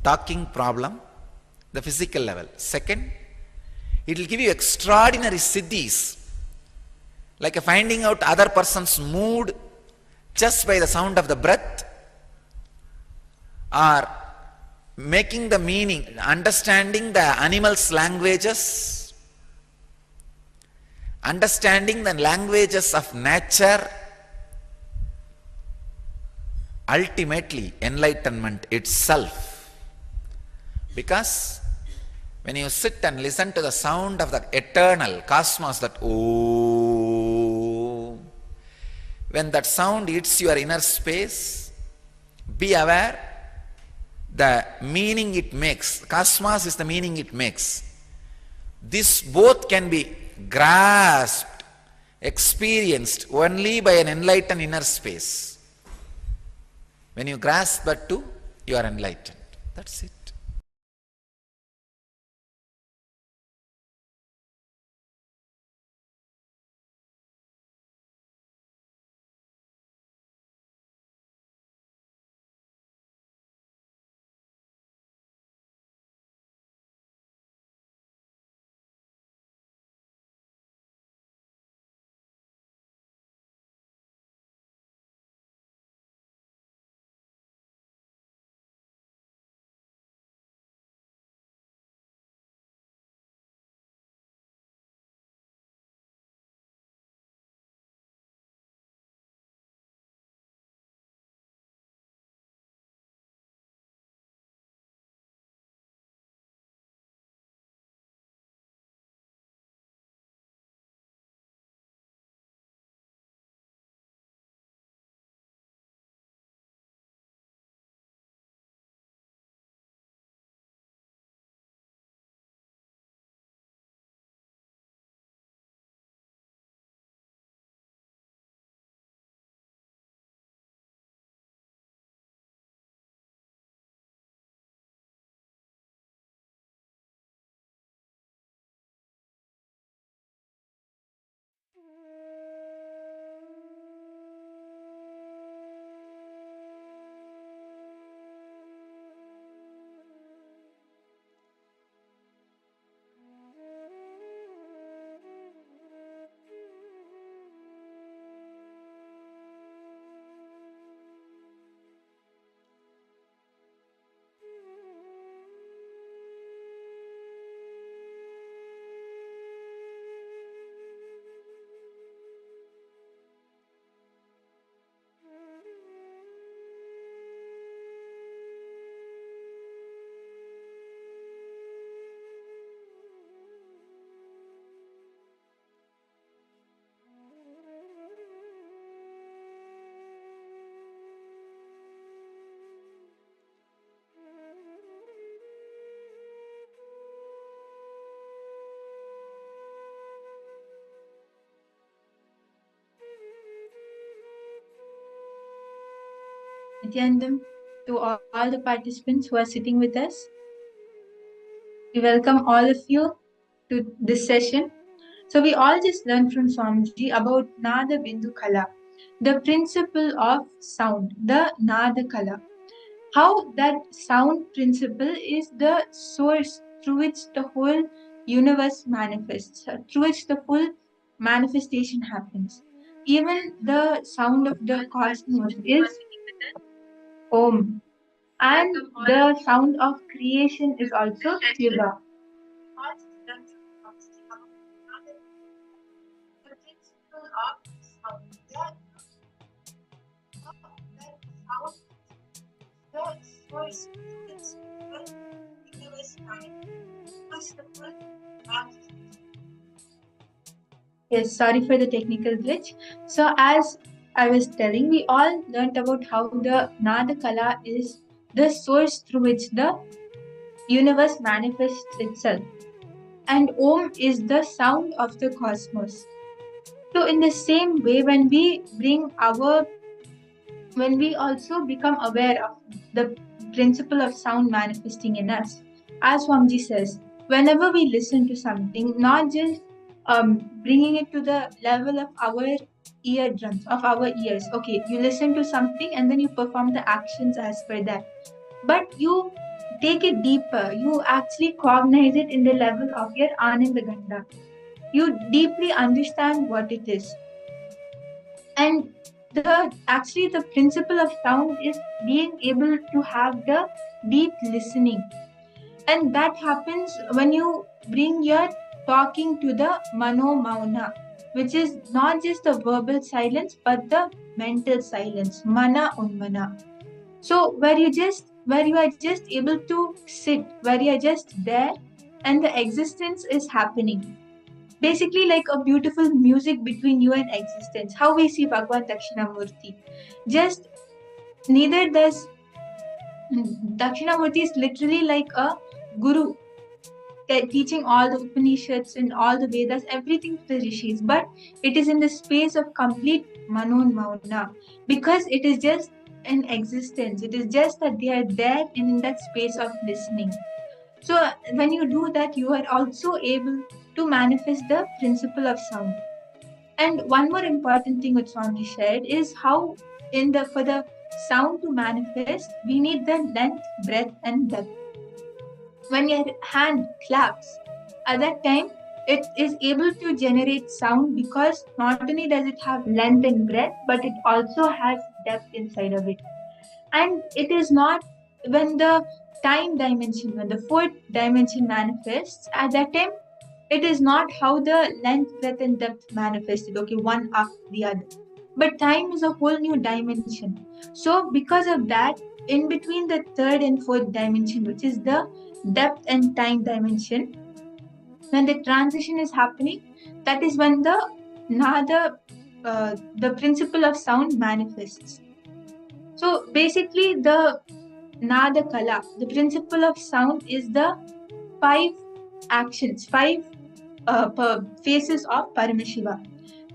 talking problem, the physical level. Second, it will give you extraordinary siddhis, like finding out other person's mood just by the sound of the breath, or making the meaning, understanding the animals' languages, understanding the languages of nature, ultimately enlightenment itself. Because when you sit and listen to the sound of the eternal cosmos, that oh, when that sound hits your inner space, be aware the meaning it makes. Cosmos is the meaning it makes. This both can be grasped, experienced only by an enlightened inner space. When you grasp that too, you are enlightened. That's it. Nithyananda, to all the participants who are sitting with us. We welcome all of you to this session. So we all just learned from Swamiji about Nada Bindu Kala, the principle of sound, the Nada Kala. How that sound principle is the source through which the whole universe manifests, through which the full manifestation happens. Even the sound of the cosmos is Om. And the sound of creation is also Shiva. Yes, sorry for the technical glitch. So as I was telling, we all learned about how the Nada Kala is the source through which the universe manifests itself. And Om is the sound of the cosmos. So in the same way, when we also become aware of the principle of sound manifesting in us, as Swamiji says, whenever we listen to something, not just bringing it to the level of our eardrums, of our ears. Okay, you listen to something and then you perform the actions as per that. But you take it deeper. You actually cognize it in the level of your Anandaganda. You deeply understand what it is. And the principle of sound is being able to have the deep listening. And that happens when you bring your talking to the mano mauna, which is not just the verbal silence but the mental silence, mana unmana. So where you are just able to sit, where you are just there and the existence is happening. Basically like a beautiful music between you and existence. How we see Bhagwan Dakshinamurti. Just neither does Dakshinamurti is literally like a guru teaching all the Upanishads and all the Vedas, everything to the rishis, but it is in the space of complete manon mauna because it is just an existence. It is just that they are there and in that space of listening. So when you do that, you are also able to manifest the principle of sound. And one more important thing which Swami shared is how for the sound to manifest, we need the length, breadth, and depth. When your hand claps, at that time, it is able to generate sound because not only does it have length and breadth, but it also has depth inside of it. And it is not when the time dimension, when the fourth dimension manifests, at that time, it is not how the length, breadth, and depth manifested, okay, one after the other. But time is a whole new dimension. So, because of that, in between the third and fourth dimension, which is the depth and time dimension, when the transition is happening, that is when the nada, the principle of sound manifests. So basically, the nada kala, the principle of sound, is the 5 actions, 5 phases of Paramashiva.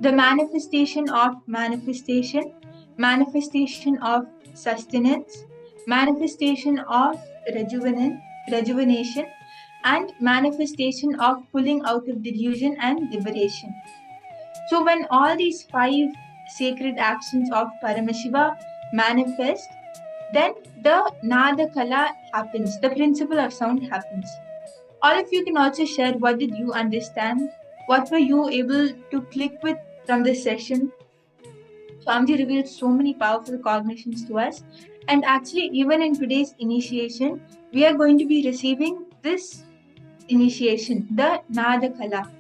The manifestation of manifestation, manifestation of sustenance, manifestation of rejuvenation, and manifestation of pulling out of delusion and liberation. So when all these 5 sacred actions of Paramashiva manifest, then the Nada Kala happens, the principle of sound happens. All of you can also share what did you understand, what were you able to click with from this session. Swamiji revealed so many powerful cognitions to us, and actually even in today's initiation, we are going to be receiving this initiation, the Nada Kala,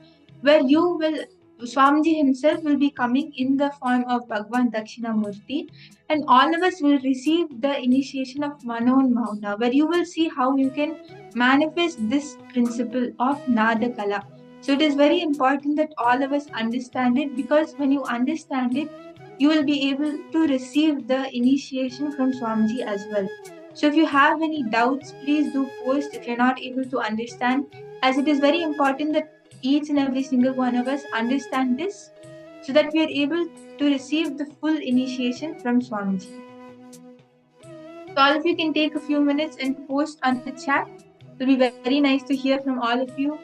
where Swamiji himself will be coming in the form of Bhagwan Dakshinamurti, and all of us will receive the initiation of Mano and Mauna, where you will see how you can manifest this principle of Nada Kala. So it is very important that all of us understand it, because when you understand it, you will be able to receive the initiation from Swamiji as well. So if you have any doubts, please do post if you're not able to understand, as it is very important that each and every single one of us understand this so that we are able to receive the full initiation from Swamiji. So all of you can take a few minutes and post on the chat. It will be very nice to hear from all of you.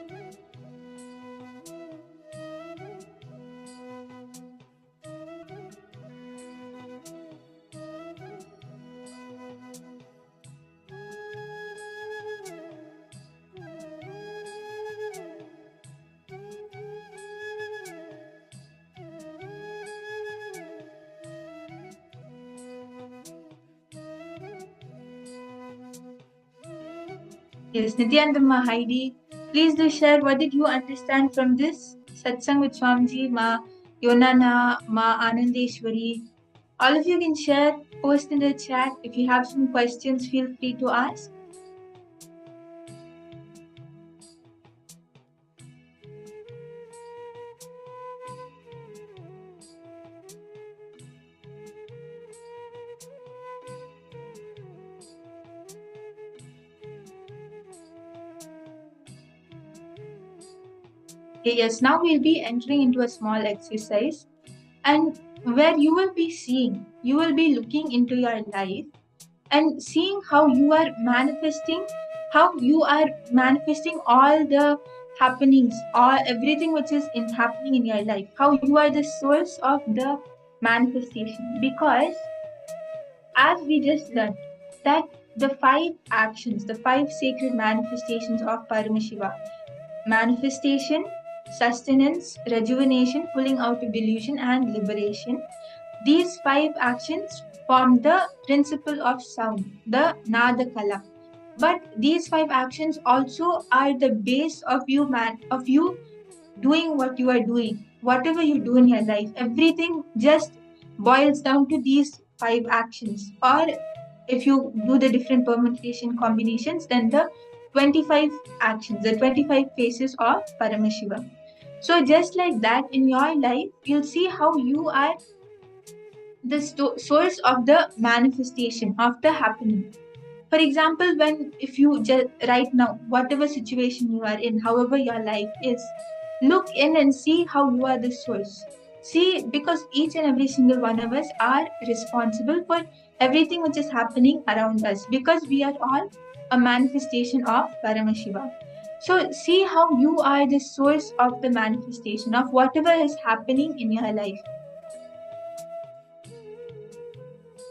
Yes, Nithyananda Heidi, please do share what did you understand from this satsang with Swamiji, Ma Yonana, Ma Anandeshwari. All of you can share, post in the chat. If you have some questions, feel free to ask. Yes, now we'll be entering into a small exercise, and where you will be seeing, you will be looking into your life and seeing how you are manifesting all the happenings, or everything which is happening in your life, how you are the source of the manifestation. Because as we just learned that the 5 actions, the 5 sacred manifestations of Paramashiva, manifestation, sustenance, rejuvenation, pulling out of delusion, and liberation, these 5 actions form the principle of sound, the Nada Kala. But these 5 actions also are the base of you doing what you are doing. Whatever you do in your life, everything just boils down to these 5 actions. Or if you do the different permutation combinations, then the 25 actions, the 25 faces of Paramashiva. So just like that in your life, you'll see how you are the source of the manifestation of the happening. For example, when if you just right now, whatever situation you are in, however your life is, look in and see how you are the source. See, because each and every single one of us are responsible for everything which is happening around us, because we are all a manifestation of Paramashiva. So see how you are the source of the manifestation of whatever is happening in your life.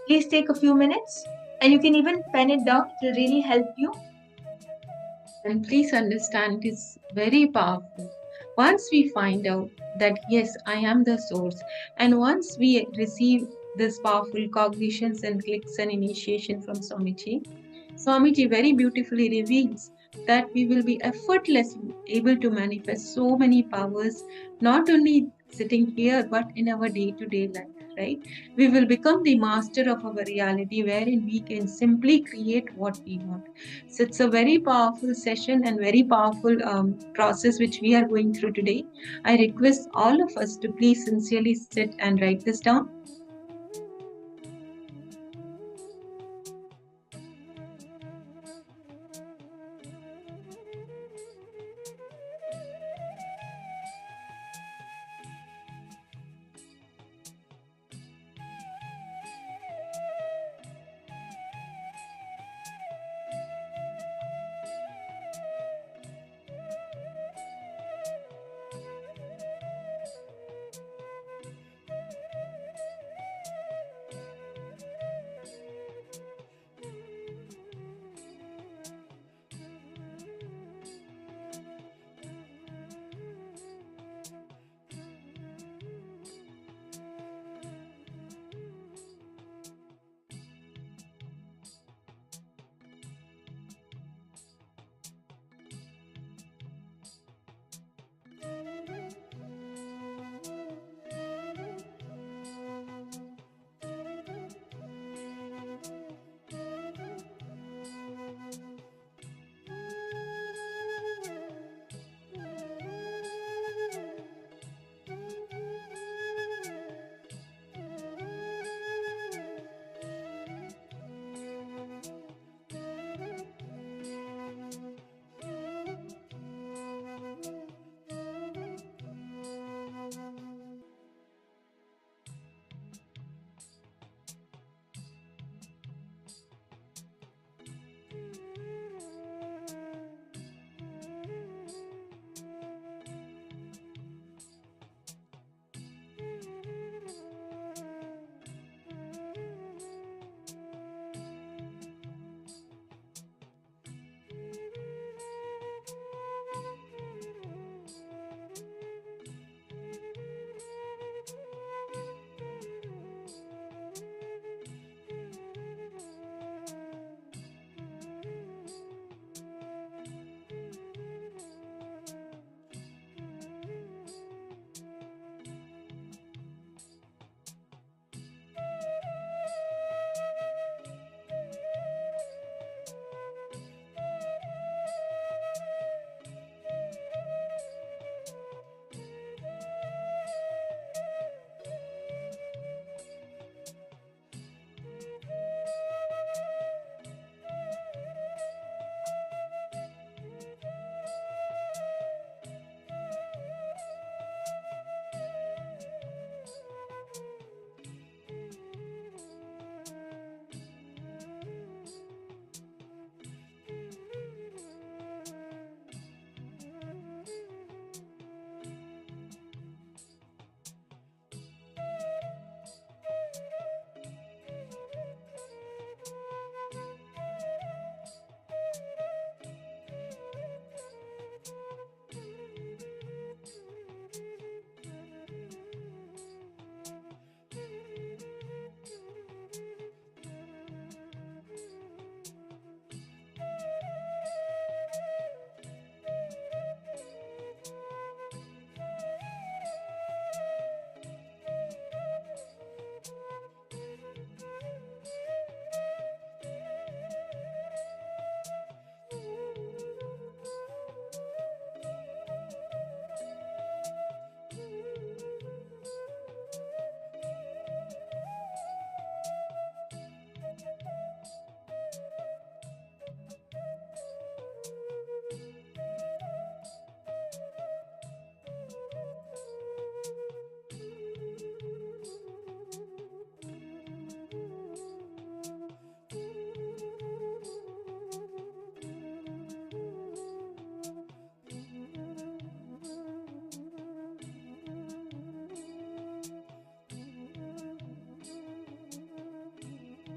Please take a few minutes, and you can even pen it down. It will really help you. And please understand, it is very powerful. Once we find out that yes, I am the source, and once we receive this powerful cognitions and clicks and initiation from Swamiji very beautifully reveals that we will be effortlessly able to manifest so many powers, not only sitting here, but in our day-to-day life, right? We will become the master of our reality, wherein we can simply create what we want. So it's a very powerful session and very powerful process which we are going through today. I request all of us to please sincerely sit and write this down.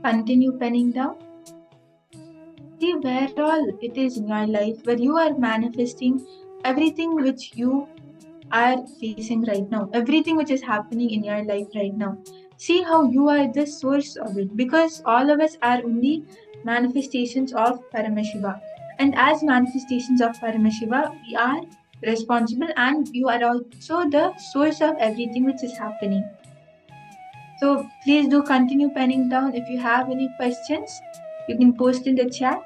continue penning down. See where all it is in your life, where you are manifesting everything which you are facing right now, everything which is happening in your life right now. See how you are the source of it, because all of us are only manifestations of Paramashiva. And as manifestations of Paramashiva, we are responsible, and you are also the source of everything which is happening. So please do continue penning down. If you have any questions, you can post in the chat.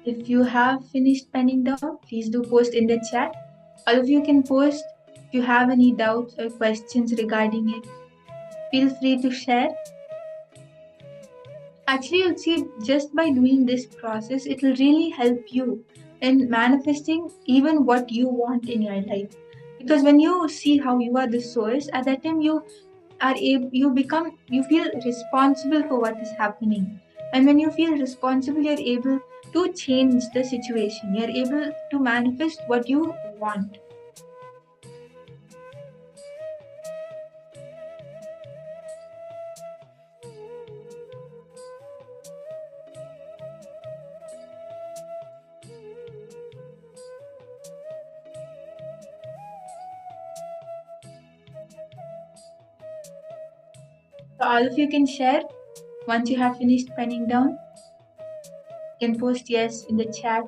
If you have finished penning down, please do post in the chat. All of you can post if you have any doubts or questions regarding it. Feel free to share. Actually, you'll see just by doing this process, it will really help you in manifesting even what you want in your life. Because when you see how you are the source, at that time you feel responsible for what is happening. And when you feel responsible, you're able to change the situation. You're able to manifest what you want. So all of you can share once you have finished penning down. You can post yes in the chat.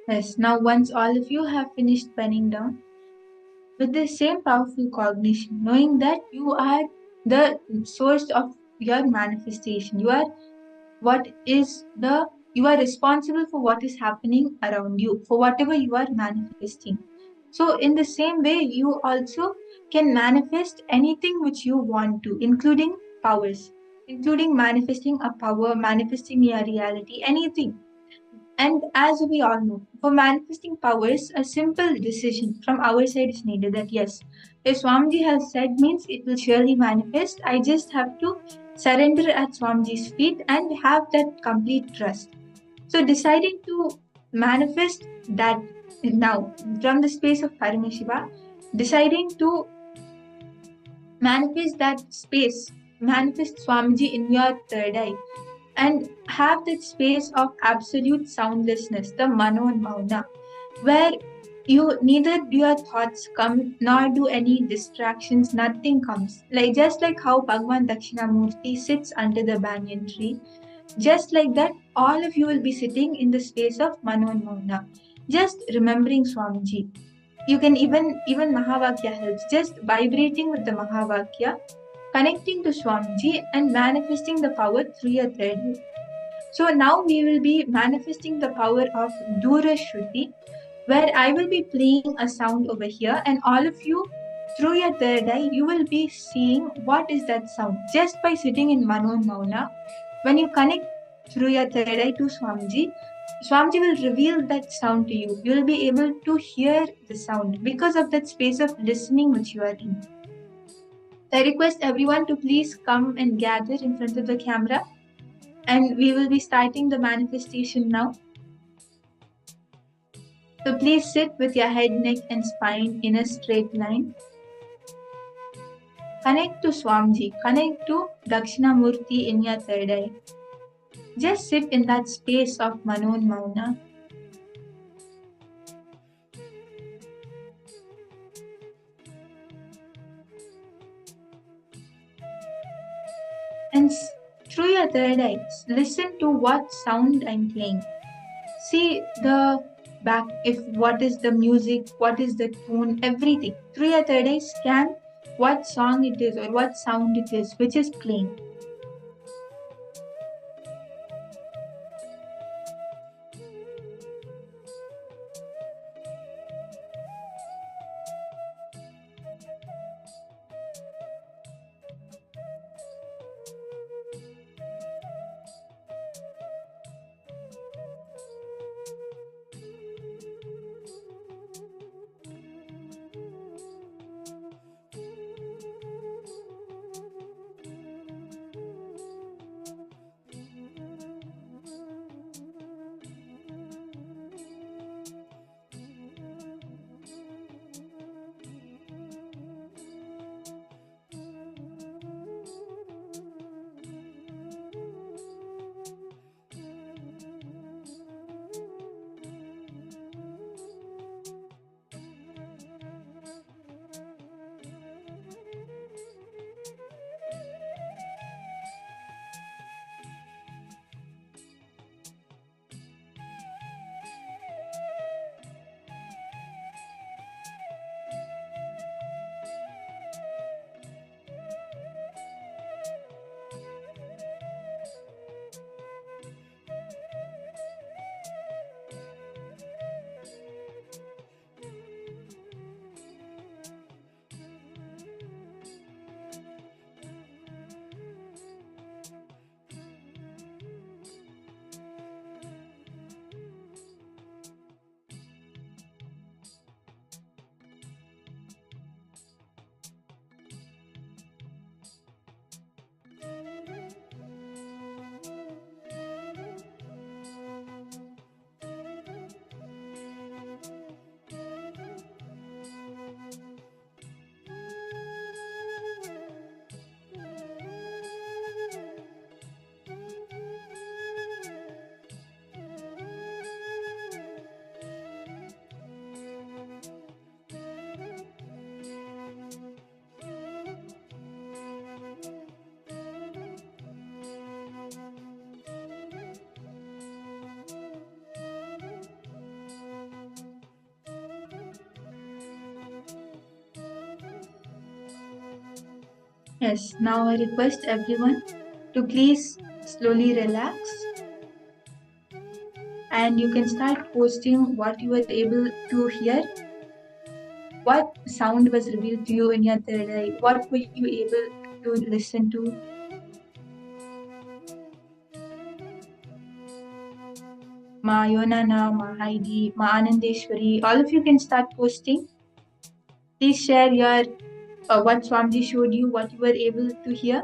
Yes, now once all of you have finished penning down, with the same powerful cognition, knowing that you are the source of your manifestation, you are responsible for what is happening around you, for whatever you are manifesting. So in the same way, you also can manifest anything which you want to, including powers, including manifesting a power, manifesting your reality, anything. And as we all know, for manifesting powers, a simple decision from our side is needed that yes, if Swamiji has said means it will surely manifest. I just have to surrender at Swamiji's feet and have that complete trust. So deciding to manifest that now from the space of Paramashiva, deciding to manifest that space, manifest Swamiji in your third eye, and have that space of absolute soundlessness, the Mano and Mauna, where you neither do your thoughts come nor do any distractions, nothing comes. Like just like how Bhagwan Dakshinamurti sits under the banyan tree, just like that, all of you will be sitting in the space of Mano and Mauna, just remembering Swamiji. You can even Mahavakya helps, just vibrating with the Mahavakya, connecting to Swamiji and manifesting the power through your third eye. So now we will be manifesting the power of Dura Shruti, where I will be playing a sound over here, and all of you, through your third eye, you will be seeing what is that sound. Just by sitting in Mano and Mauna, when you connect through your third eye to Swamiji, Swamiji will reveal that sound to you. You will be able to hear the sound because of that space of listening which you are in. I request everyone to please come and gather in front of the camera, and we will be starting the manifestation now. So please sit with your head, neck and spine in a straight line. Connect to Swamiji, connect to Dakshinamurti in your third eye. Just sit in that space of Mano and Mauna. And through your third eye, listen to what sound I'm playing. See the back, if what is the music, what is the tone, everything. Through your third eye, scan what song it is or what sound it is which is playing. Yes, now I request everyone to please slowly relax, and you can start posting what you were able to hear. What sound was revealed to you in your third eye? What were you able to listen to? Ma Yonana, Ma Heidi, Ma Anandeshwari, all of you can start posting. Please share your what Swamiji showed you, what you were able to hear.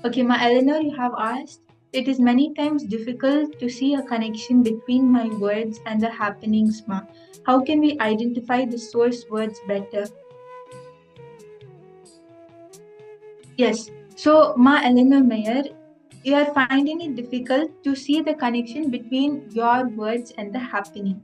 Okay, Ma Eleanor, you have asked, it is many times difficult to see a connection between my words and the happenings, Ma. How can we identify the source words better? Yes, so Ma Eleanor Mayer, you are finding it difficult to see the connection between your words and the happening.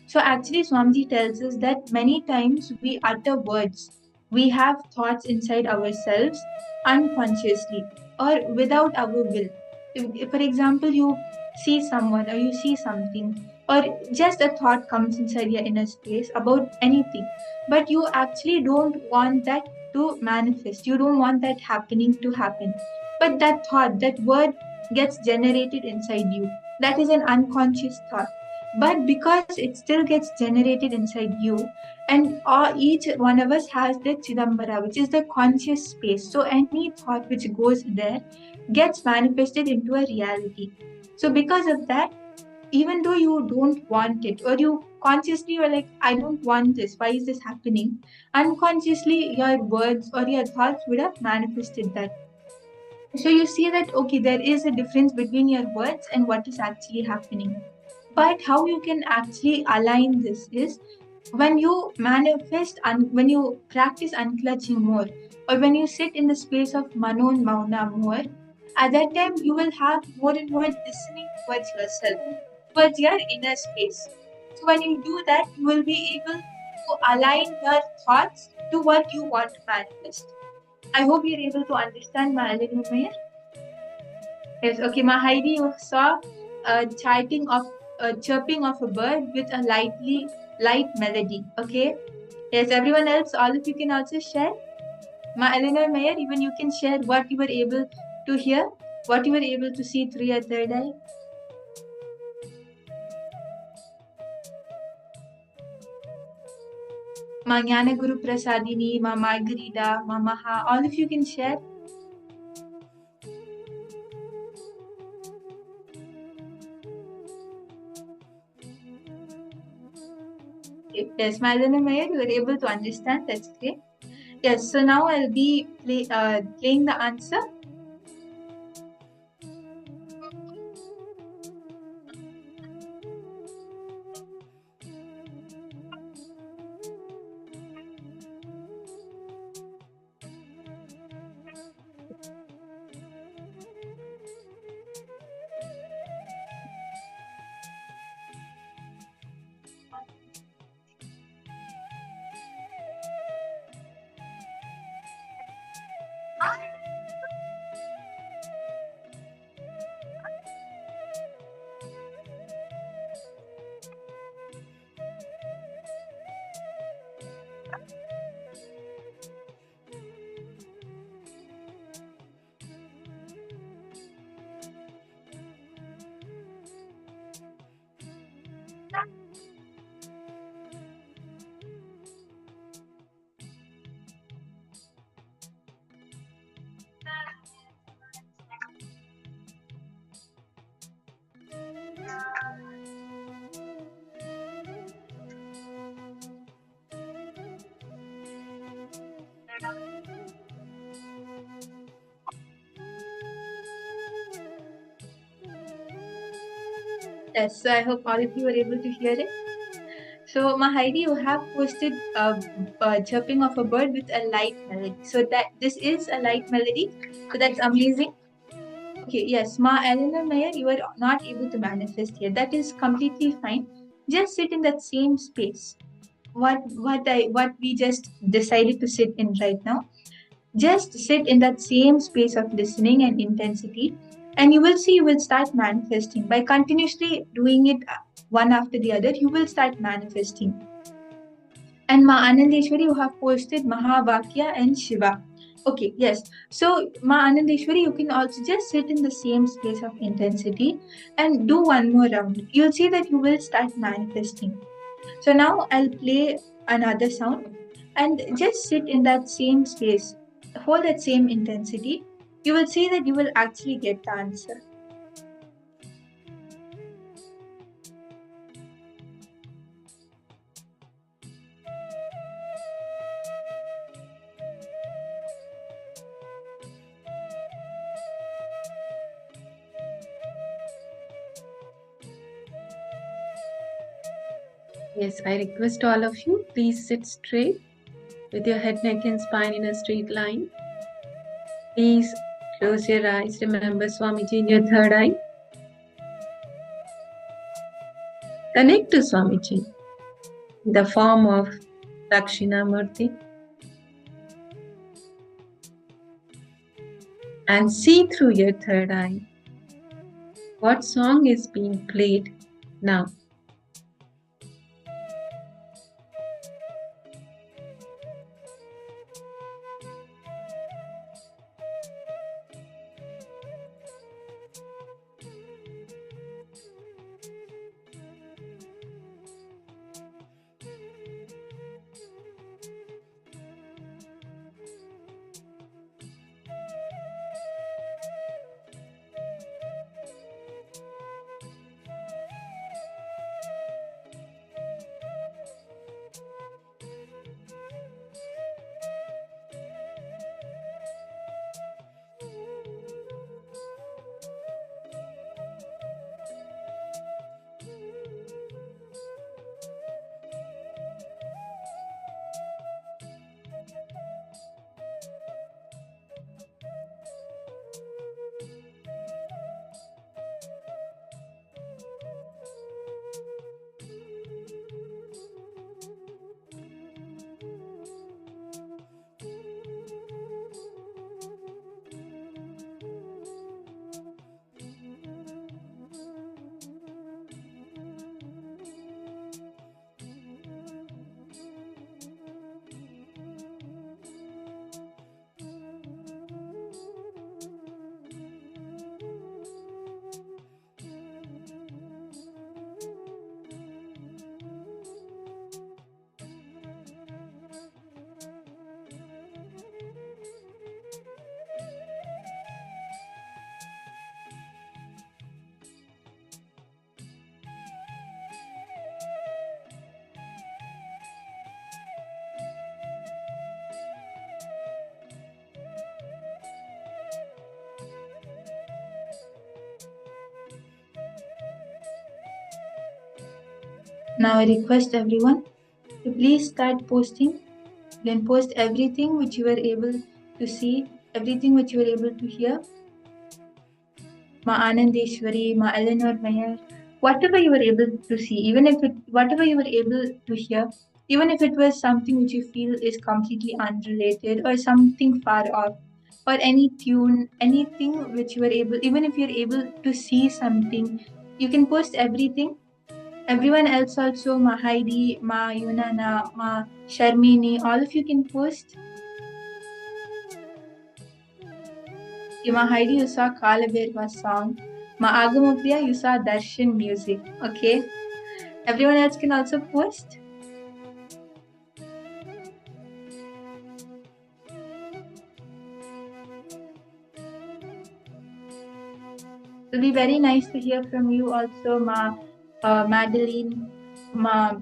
So actually, Swamiji tells us that many times we utter words. We have thoughts inside ourselves unconsciously or without our will. If, for example, you see someone or you see something, or just a thought comes inside your inner space about anything, but you actually don't want that to manifest. You don't want that happening to happen. But that thought, that word gets generated inside you. That is an unconscious thought. But because it still gets generated inside you, and each one of us has the Chidambara, which is the conscious space. So any thought which goes there gets manifested into a reality. So because of that, even though you don't want it, or you consciously are like, I don't want this, why is this happening? Unconsciously, your words or your thoughts would have manifested that. So you see that, okay, there is a difference between your words and what is actually happening. But how you can actually align this is when you manifest and when you practice unclutching more, or when you sit in the space of Mano and Mauna more, at that time you will have more and more listening towards yourself, towards your inner space. So when you do that, you will be able to align your thoughts to what you want to manifest. I hope you're able to understand my Mayer. Yes, okay, Ma Heidi, you saw chirping of a bird with a light melody. Okay. Yes, everyone else, all of you can also share. Ma Eleanor Mayer, even you can share what you were able to hear, what you were able to see through your third eye. Ma Jnana Guru Prasadini, Ma Margarita, Ma Maha, all of you can share. Yes, Ma Eleanor Mayer, you were able to understand. That's great. Yes, so now I'll be playing the answer. Yes, so I hope all of you were able to hear it. So, Heidi, you have posted chirping of a bird with a light melody. So that this is a light melody. So that's amazing. Okay, yes, Ma Eleanor Mayer, you are not able to manifest here. That is completely fine. Just sit in that same space. What we just decided to sit in right now. Just sit in that same space of listening and intensity, and you will see you will start manifesting. By continuously doing it one after the other, you will start manifesting. And Ma Anandeshwari, you have posted Mahavakya and Shiva. Okay, yes. So, Ma Anandeshwari, you can also just sit in the same space of intensity and do one more round. You'll see that you will start manifesting. So now I'll play another sound and just sit in that same space, hold that same intensity. You will see that you will actually get the answer. Yes, I request all of you, please sit straight with your head, neck, and spine in a straight line. Please close your eyes. Remember Swamiji in your third eye. Connect to Swamiji in the form of Dakshinamurti and see through your third eye what song is being played now. Now I request everyone to please start posting. Then post everything which you were able to see, everything which you were able to hear. Ma Anandeshwari, Ma Eleanor Mayer, whatever you were able to see, whatever you were able to hear, even if it was something which you feel is completely unrelated or something far off, or any tune, anything which you were able, even if you're able to see something, you can post everything. Everyone else also, Ma Heidi, Ma Yunana, Ma Sharmini, all of you can post. Ma Heidi, you saw Kalaberwa song. Ma Agamapriya, you saw Darshan music. Okay. Everyone else can also post. It'll be very nice to hear from you also, Ma Madeline, Ma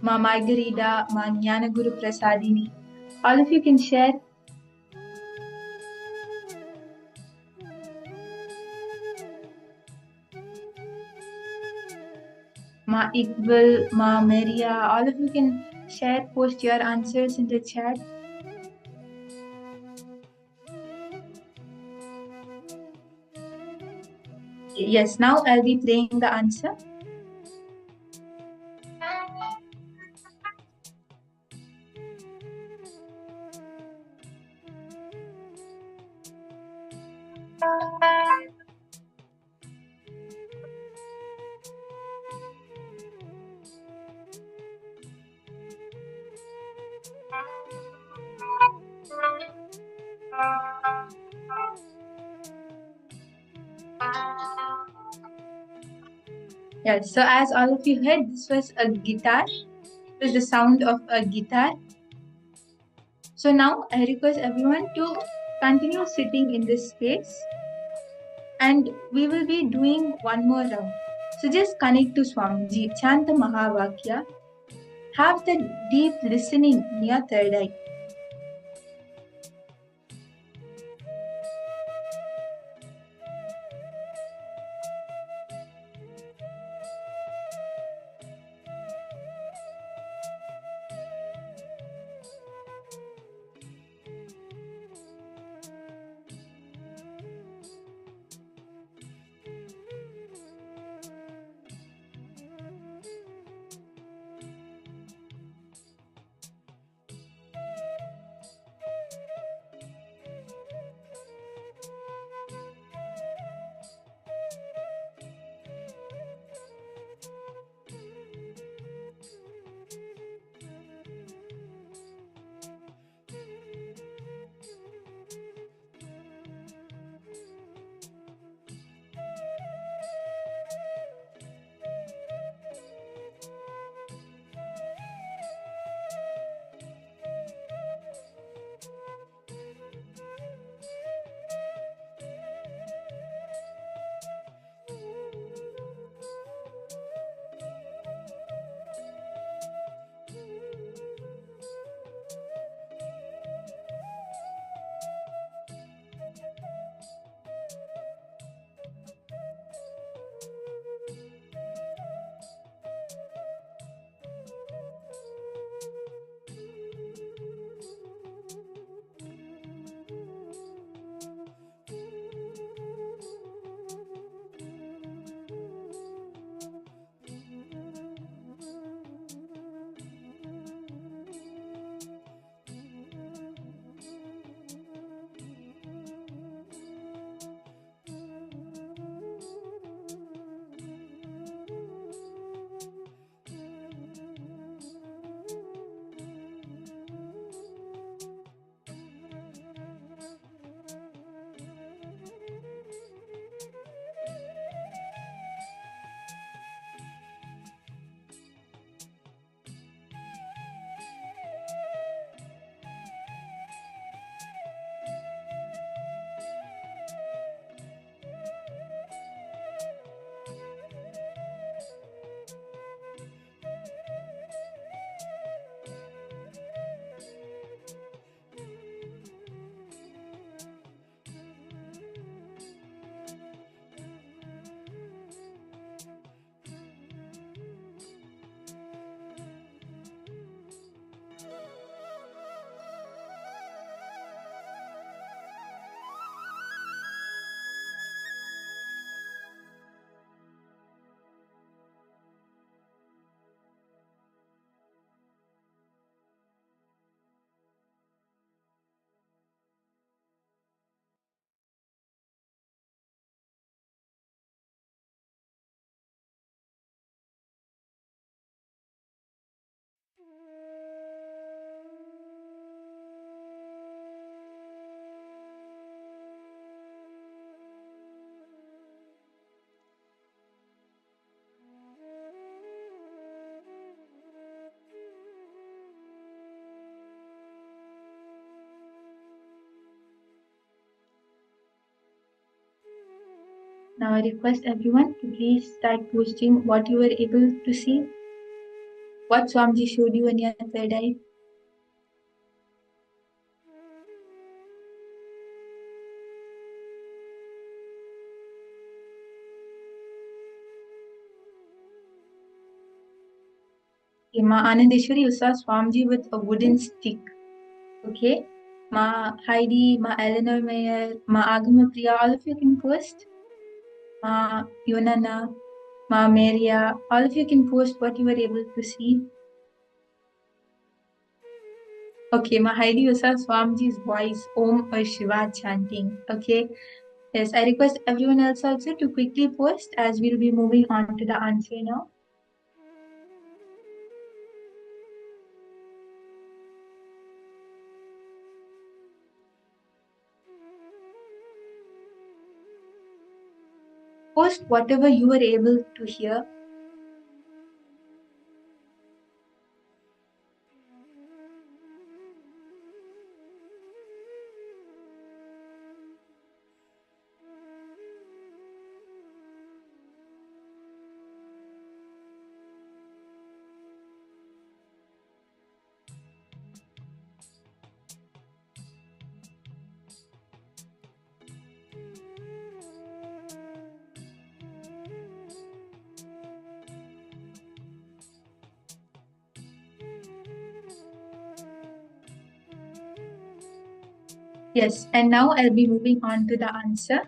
Margarita, Ma Jnana Guru Prasadini. All of you can share. Ma Iqbal, Ma Maria, all of you can share, post your answers in the chat. Yes, now I'll be playing the answer. Yes, so as all of you heard, this was a guitar. It was the sound of a guitar. So now I request everyone to continue sitting in this space, and we will be doing one more round. So just connect to Swamiji, chant the Mahavakya, have the deep listening in your third eye. Now I request everyone to please start posting what you were able to see, what Swamiji showed you in your third eye. Okay, Ma Anandeshwari, you saw Swamiji with a wooden stick. Okay, Ma Heidi, Ma Eleanor Mayer, Ma Agama Priya, all of you can post. Ma Yonana, Ma Maria, all of you can post what you were able to see. Okay, Ma Heidi, you saw Swamiji's voice, Om or Shiva chanting. Okay, yes, I request everyone else also to quickly post as we'll be moving on to the answer now. post whatever you were able to hear. Yes, and now I'll be moving on to the answer.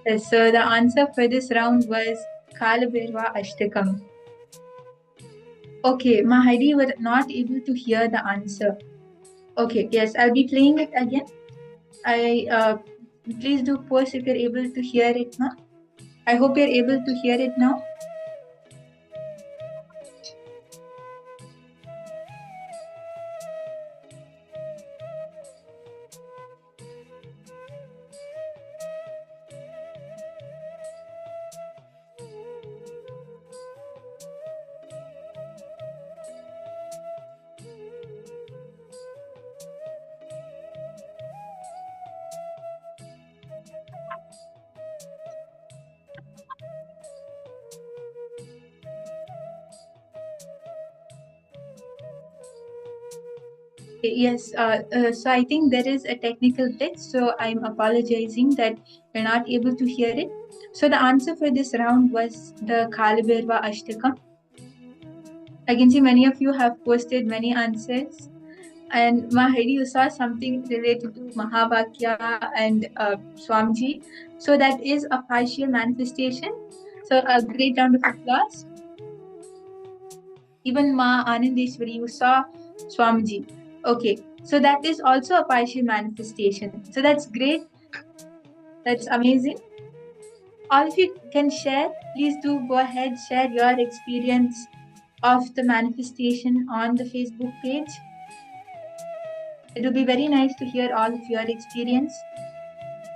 Yes, so the answer for this round was Kalabhairava Ashtakam. Okay, Mahadi, you were not able to hear the answer. Okay, yes, I'll be playing it again. Please do post if you're able to hear it now. I hope you're able to hear it now. Yes, so I think there is a technical glitch, so I'm apologizing that we're not able to hear it. So the answer for this round was the Kalabhairava Ashtakam. I can see many of you have posted many answers. And Mahadi, you saw something related to Mahavakya and Swamiji. So that is a partial manifestation. So a great round of applause. Even Ma Anandeshwari, you saw Swamiji. Okay, so that is also a partial manifestation. So that's great. That's amazing. All of you can share. Please do go ahead, share your experience of the manifestation on the Facebook page. It will be very nice to hear all of your experience.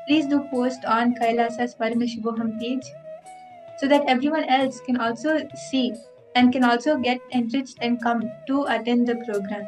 Please do post on Kailasa's Paramashivoham page so that everyone else can also see and can also get enriched and come to attend the program.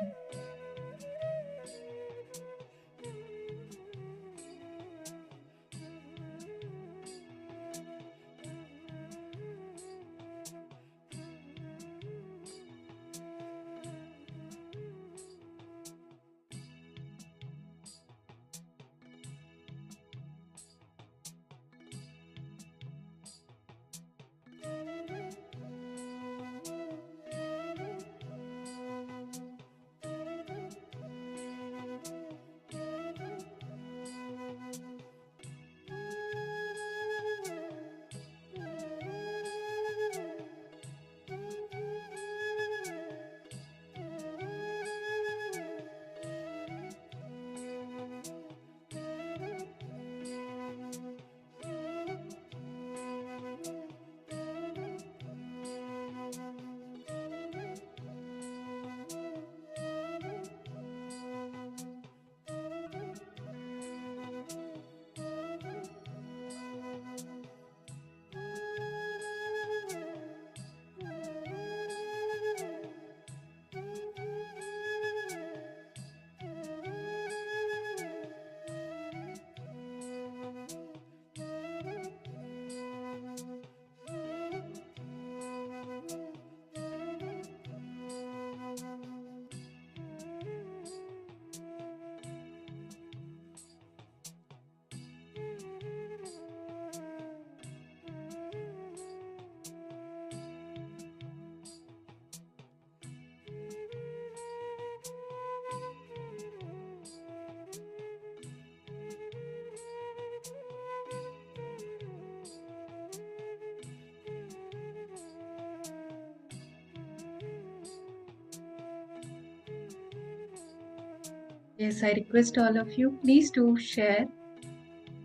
Yes, I request all of you, please do share.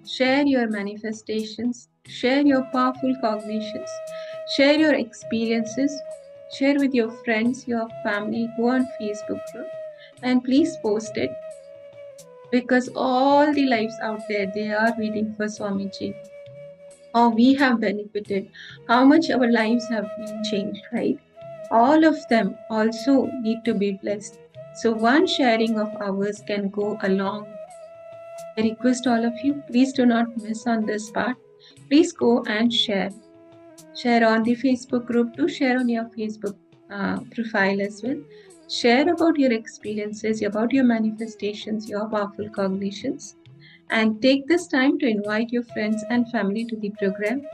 Share your manifestations, share your powerful cognitions, share your experiences, share with your friends, your family, go on Facebook group, and please post it, because all the lives out there, they are waiting for Swamiji. How we have benefited, how much our lives have been changed, right? All of them also need to be blessed. So one sharing of ours can go a long way. I request all of you, please do not miss on this part. Please go and share. Share on the Facebook group, do share on your Facebook profile as well. Share about your experiences, about your manifestations, your powerful cognitions, and take this time to invite your friends and family to the program.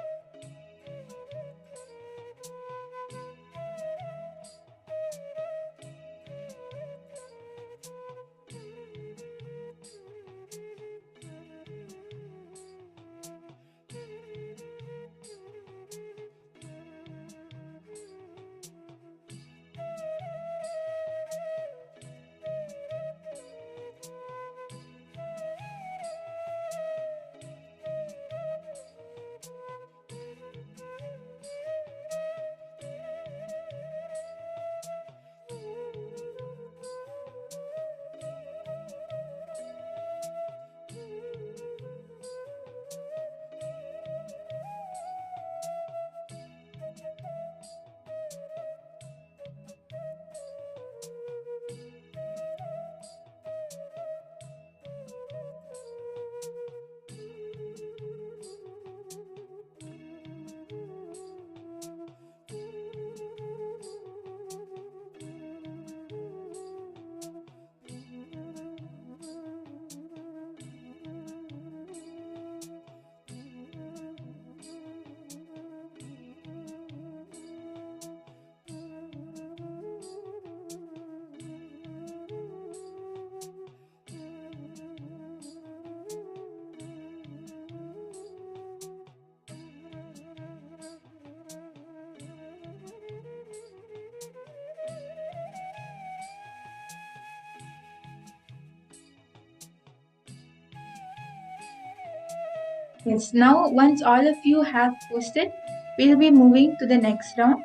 Yes, now once all of you have posted, we'll be moving to the next round.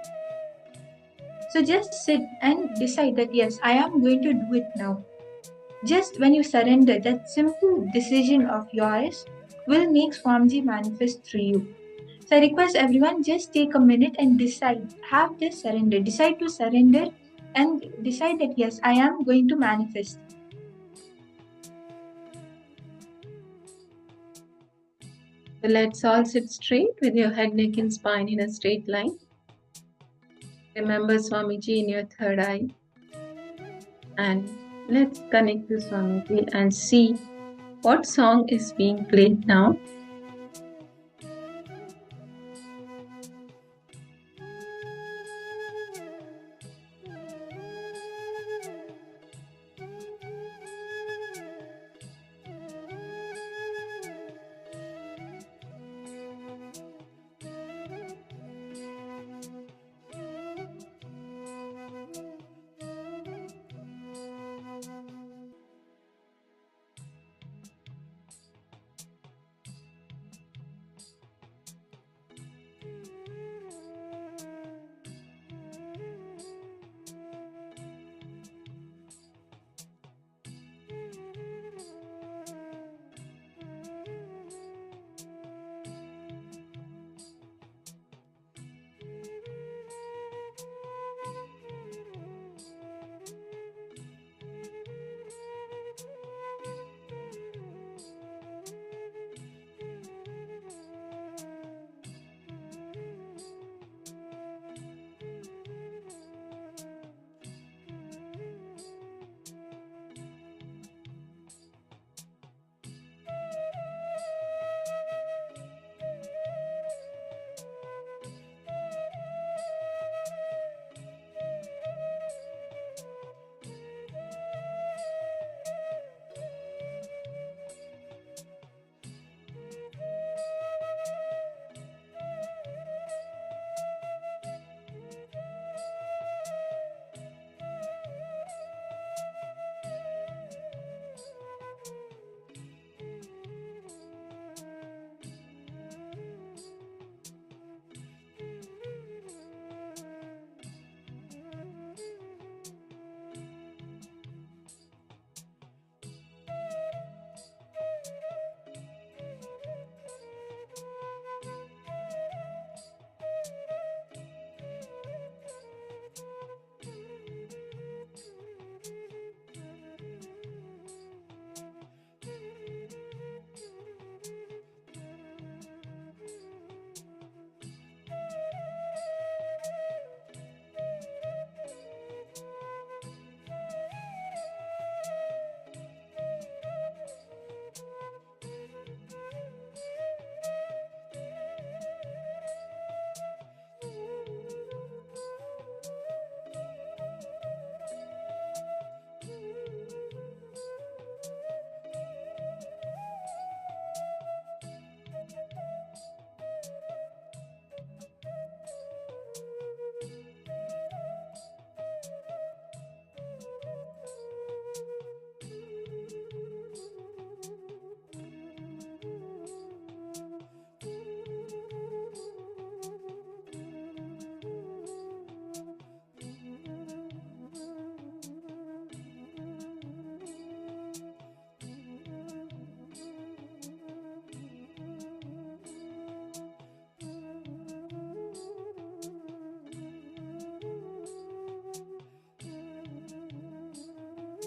So just sit and decide that yes, I am going to do it now. Just when you surrender, that simple decision of yours will make Swamiji manifest through you. So I request everyone just take a minute and decide, have this surrender, decide to surrender and decide that yes, I am going to manifest. So let's all sit straight with your head, neck, and spine in a straight line. Remember Swamiji in your third eye. And let's connect to Swamiji and see what song is being played now.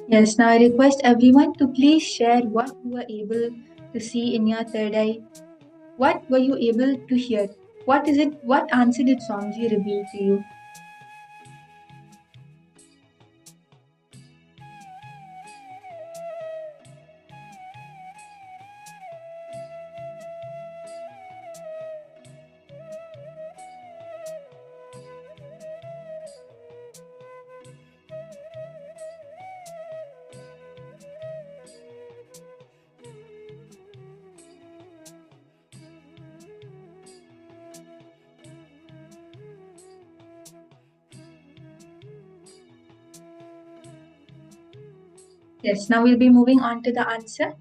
Yes, now I request everyone to please share what you were able to see in your third eye. What were you able to hear? What is it? What answer did Swamiji reveal to you? Yes, now we'll be moving on to the answer.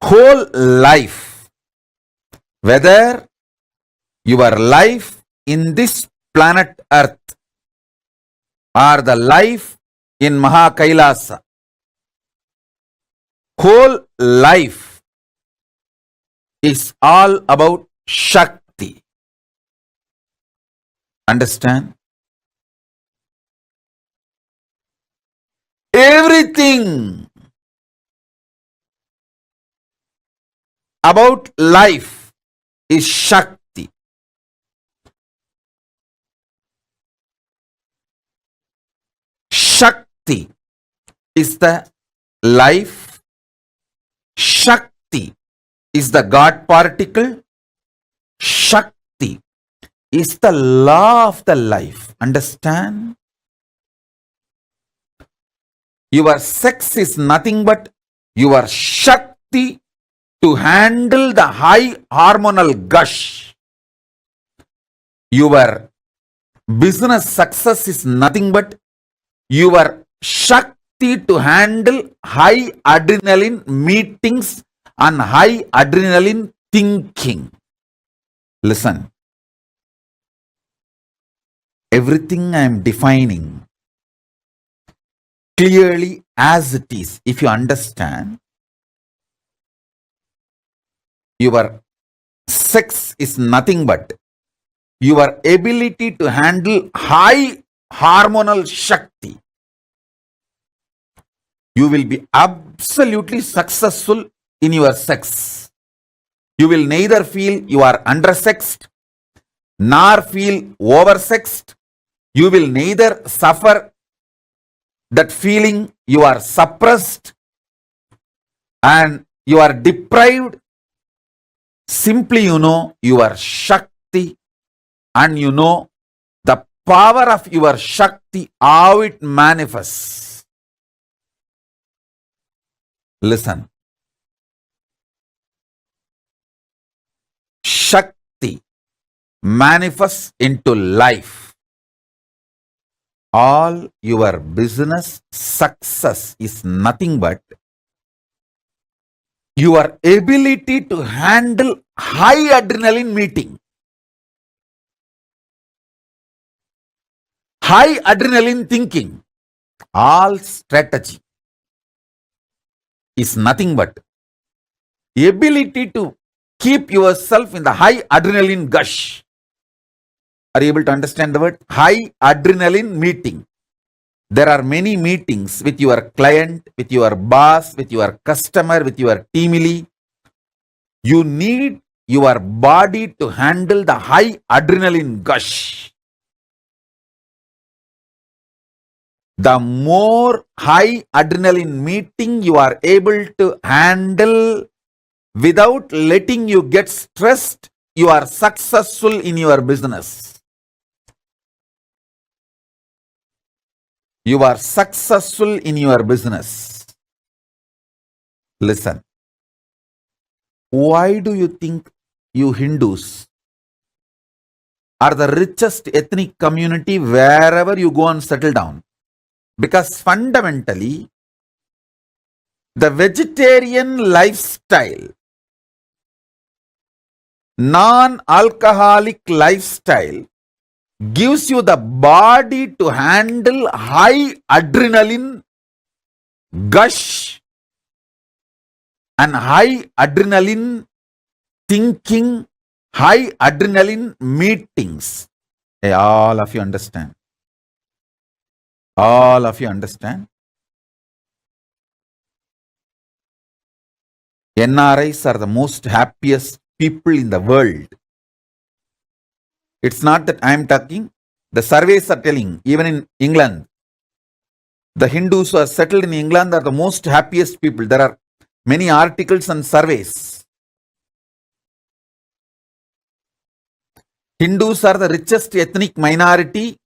Whole life, whether your life in this planet Earth or the life in Kailasa, whole life is all about Shakti. Understand? Everything about life is Shakti. Shakti is the life. Shakti is the God particle. Shakti is the law of the life. Understand? Your sex is nothing but your Shakti to handle the high hormonal gush. Your business success is nothing but your Shakti to handle high adrenaline meetings and high adrenaline thinking. Listen, everything I am defining clearly as it is. If you understand, your sex is nothing but your ability to handle high hormonal Shakti. You will be absolutely successful in your sex. You will neither feel you are undersexed nor feel oversexed. You will neither suffer that feeling you are suppressed and you are deprived. Simply you know your Shakti and you know the power of your Shakti, how it manifests. Listen. Shakti manifests into life. all your business success is nothing but your ability to handle high adrenaline meeting. High adrenaline thinking, all strategy is nothing but ability to keep yourself in the high adrenaline gush. Are you able to understand the word? High adrenaline meeting. There are many meetings with your client, with your boss, with your customer, with your team. You need your body to handle the high adrenaline gush. The more high adrenaline meeting you are able to handle without letting you get stressed, you are successful in your business. You are successful in your business. Listen. Why do you think you Hindus are the richest ethnic community wherever you go and settle down? Because fundamentally, the vegetarian lifestyle, non-alcoholic lifestyle gives you the body to handle high adrenaline gush and high adrenaline thinking, high adrenaline meetings. Hey, all of you understand? All of you understand? NRIs are the most happiest people in the world. It's not that I am talking. The surveys are telling, even in England, the Hindus who are settled in England are the most happiest people. There are many articles and surveys. Hindus are the richest ethnic minority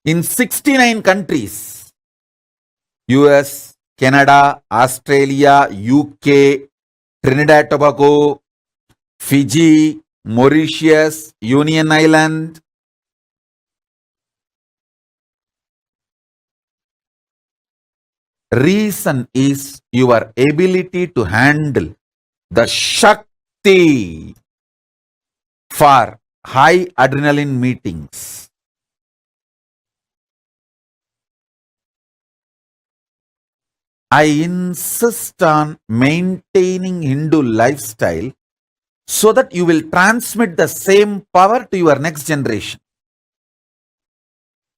in 69 countries. US, Canada, Australia, UK, Trinidad Tobago, Fiji, Mauritius, Union Island. Reason is your ability to handle the Shakti for high adrenaline meetings. I insist on maintaining Hindu lifestyle so that you will transmit the same power to your next generation.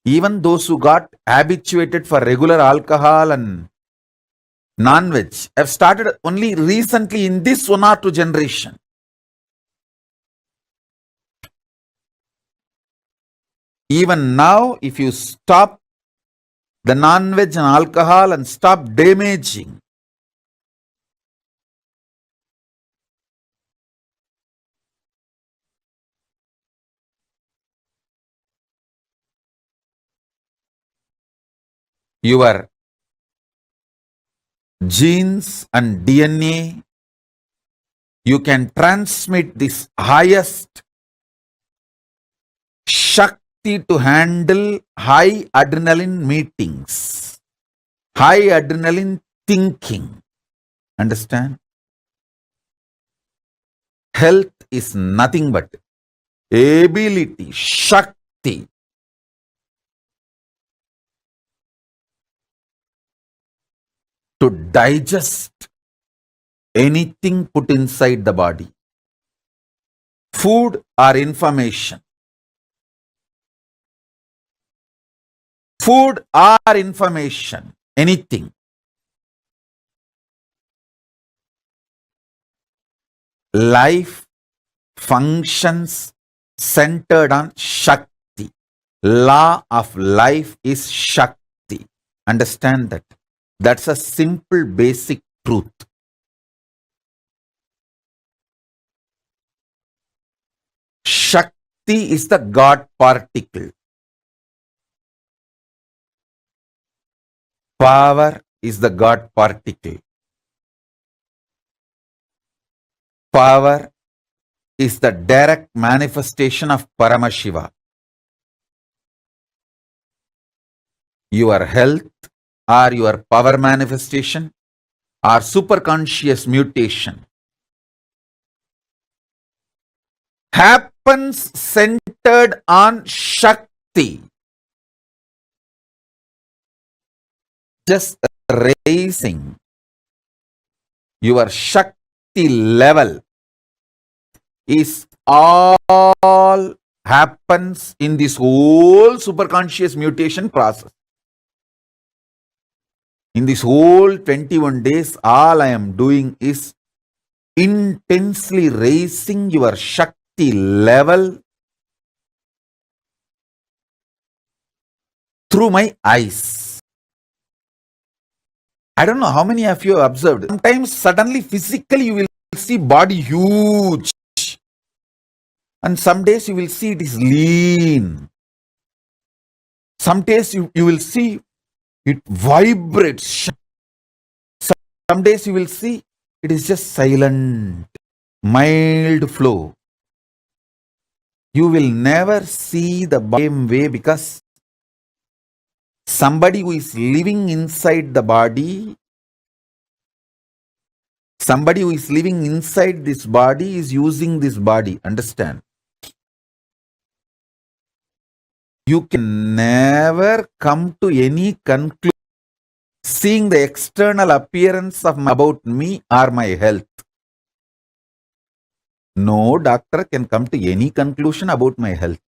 Even those who got habituated for regular alcohol and non-veg have started only recently in this 1 or 2 generation. Even now, if you stop the non-veg and alcohol and stop damaging your genes and DNA, you can transmit this highest Shakti to handle high adrenaline meetings, high adrenaline thinking. Understand? Health is nothing but ability, Shakti to digest anything put inside the body. Food or information. Food or information, anything. Life functions centered on Shakti. Law of life is Shakti. Understand that. That's a simple basic truth. Shakti is the God particle. Power is the God particle. Power is the direct manifestation of Paramashiva. your health, or your power manifestation, or superconscious mutation happens centered on Shakti. Just raising your Shakti level is all happens in this whole superconscious mutation process. In this whole 21 days, all I am doing is intensely raising your Shakti level through my eyes. I don't know how many of you have observed. Sometimes suddenly physically you will see body huge. And some days you will see it is lean. Some days you will see it vibrates. Some days you will see it is just silent, mild flow. You will never see the same way because somebody who is living inside the body, somebody who is living inside this body is using this body. Understand? You can never come to any conclusion seeing the external appearance of about me or my health. No doctor can come to any conclusion about my health.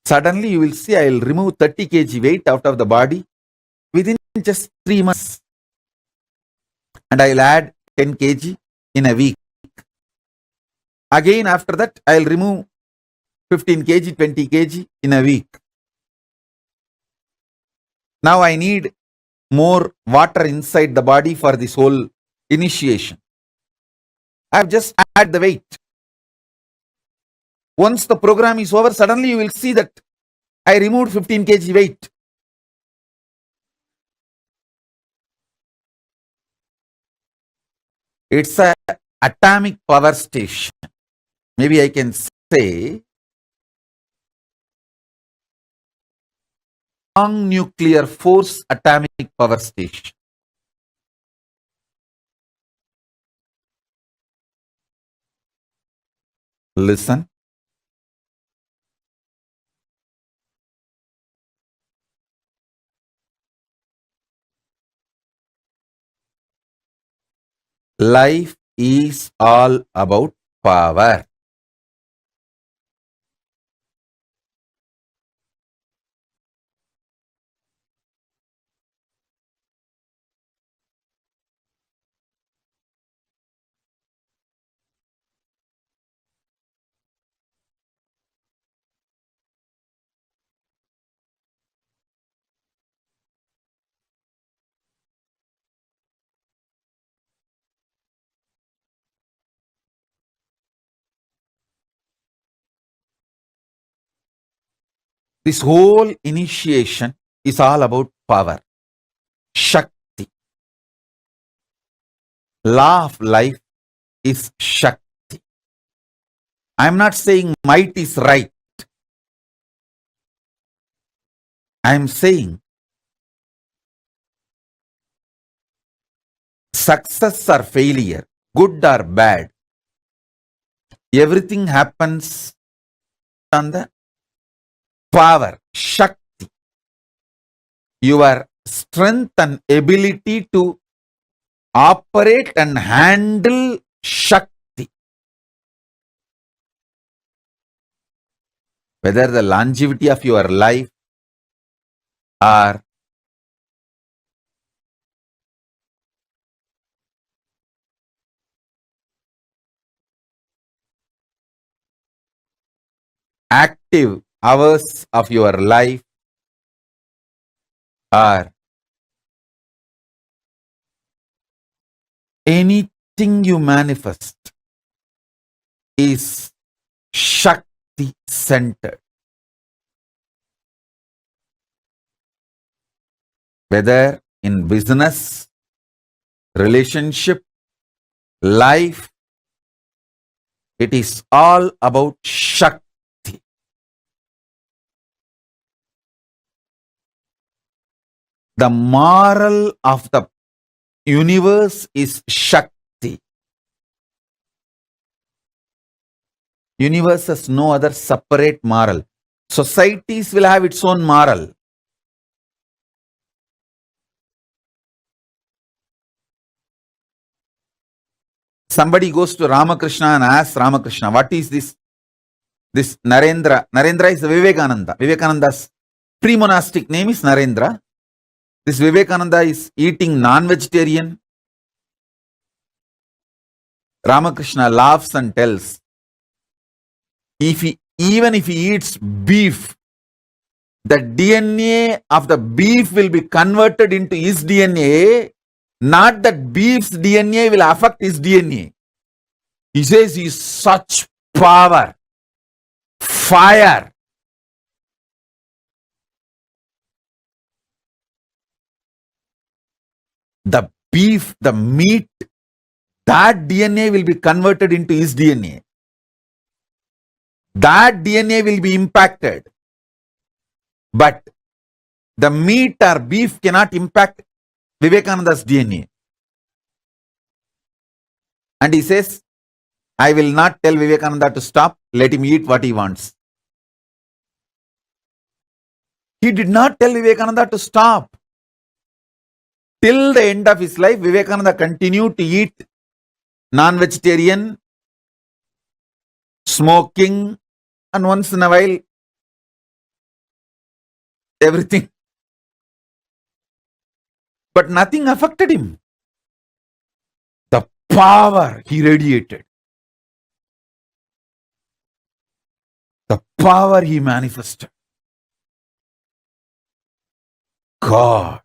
Suddenly you will see I will remove 30 kg weight out of the body within just 3 months. And I will add 10 kg in a week. Again after that I will remove 15 kg, 20 kg in a week. Now I need more water inside the body for this whole initiation. I have just add the weight. Once the program is over, suddenly you will see that I removed 15 kg weight. It's an atomic power station. Maybe I can say strong nuclear force atomic power station. Listen. Life is all about power. This whole initiation is all about power. Shakti. Law of life is Shakti. I am not saying might is right. I am saying success or failure, good or bad, everything happens on the power, Shakti. Your strength and ability to operate and handle Shakti. Whether the longevity of your life or active hours of your life or anything you manifest is Shakti centered. Whether in business, relationship, life, it is all about Shakti. The moral of the universe is Shakti. Universe has no other separate moral. Societies will have its own moral. Somebody goes to Ramakrishna and asks Ramakrishna, what is this? This Narendra. Narendra is Vivekananda. Vivekananda's pre-monastic name is Narendra. This Vivekananda is eating non-vegetarian. Ramakrishna laughs and tells, even if he eats beef, the DNA of the beef will be converted into his DNA, not that beef's DNA will affect his DNA. He says he is such power, fire. The beef, the meat, that DNA will be converted into his DNA. That DNA will be impacted. But the meat or beef cannot impact Vivekananda's DNA. And he says, I will not tell Vivekananda to stop, let him eat what he wants. He did not tell Vivekananda to stop. Till the end of his life, Vivekananda continued to eat non-vegetarian, smoking, and once in a while, everything. But nothing affected him. The power he radiated. The power he manifested. God.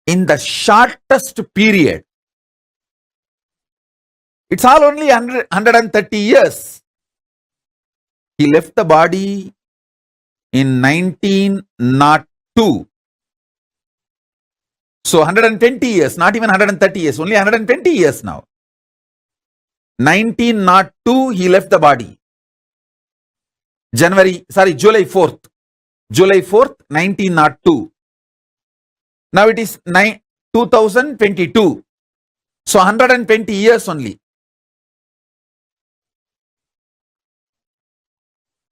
In the shortest period, it's all only 130 years. He left the body in 1902. So 120 years, not even 130 years, only 120 years now. 1902, he left the body. July 4th. July 4th, 1902. Now it is 2022. So 120 years only.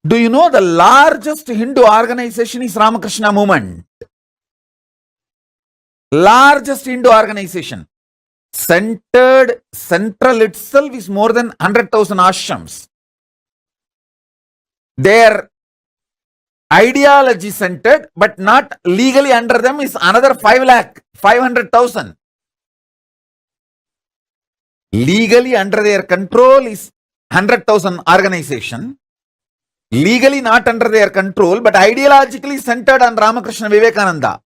Do you know the largest Hindu organization is Ramakrishna Movement? Largest Hindu organization. Central itself is more than 100,000 ashrams. Their ideology centered, but not legally under them is another 500,000. Legally under their control is 100,000 organization. Legally not under their control, but ideologically centered on Ramakrishna Vivekananda.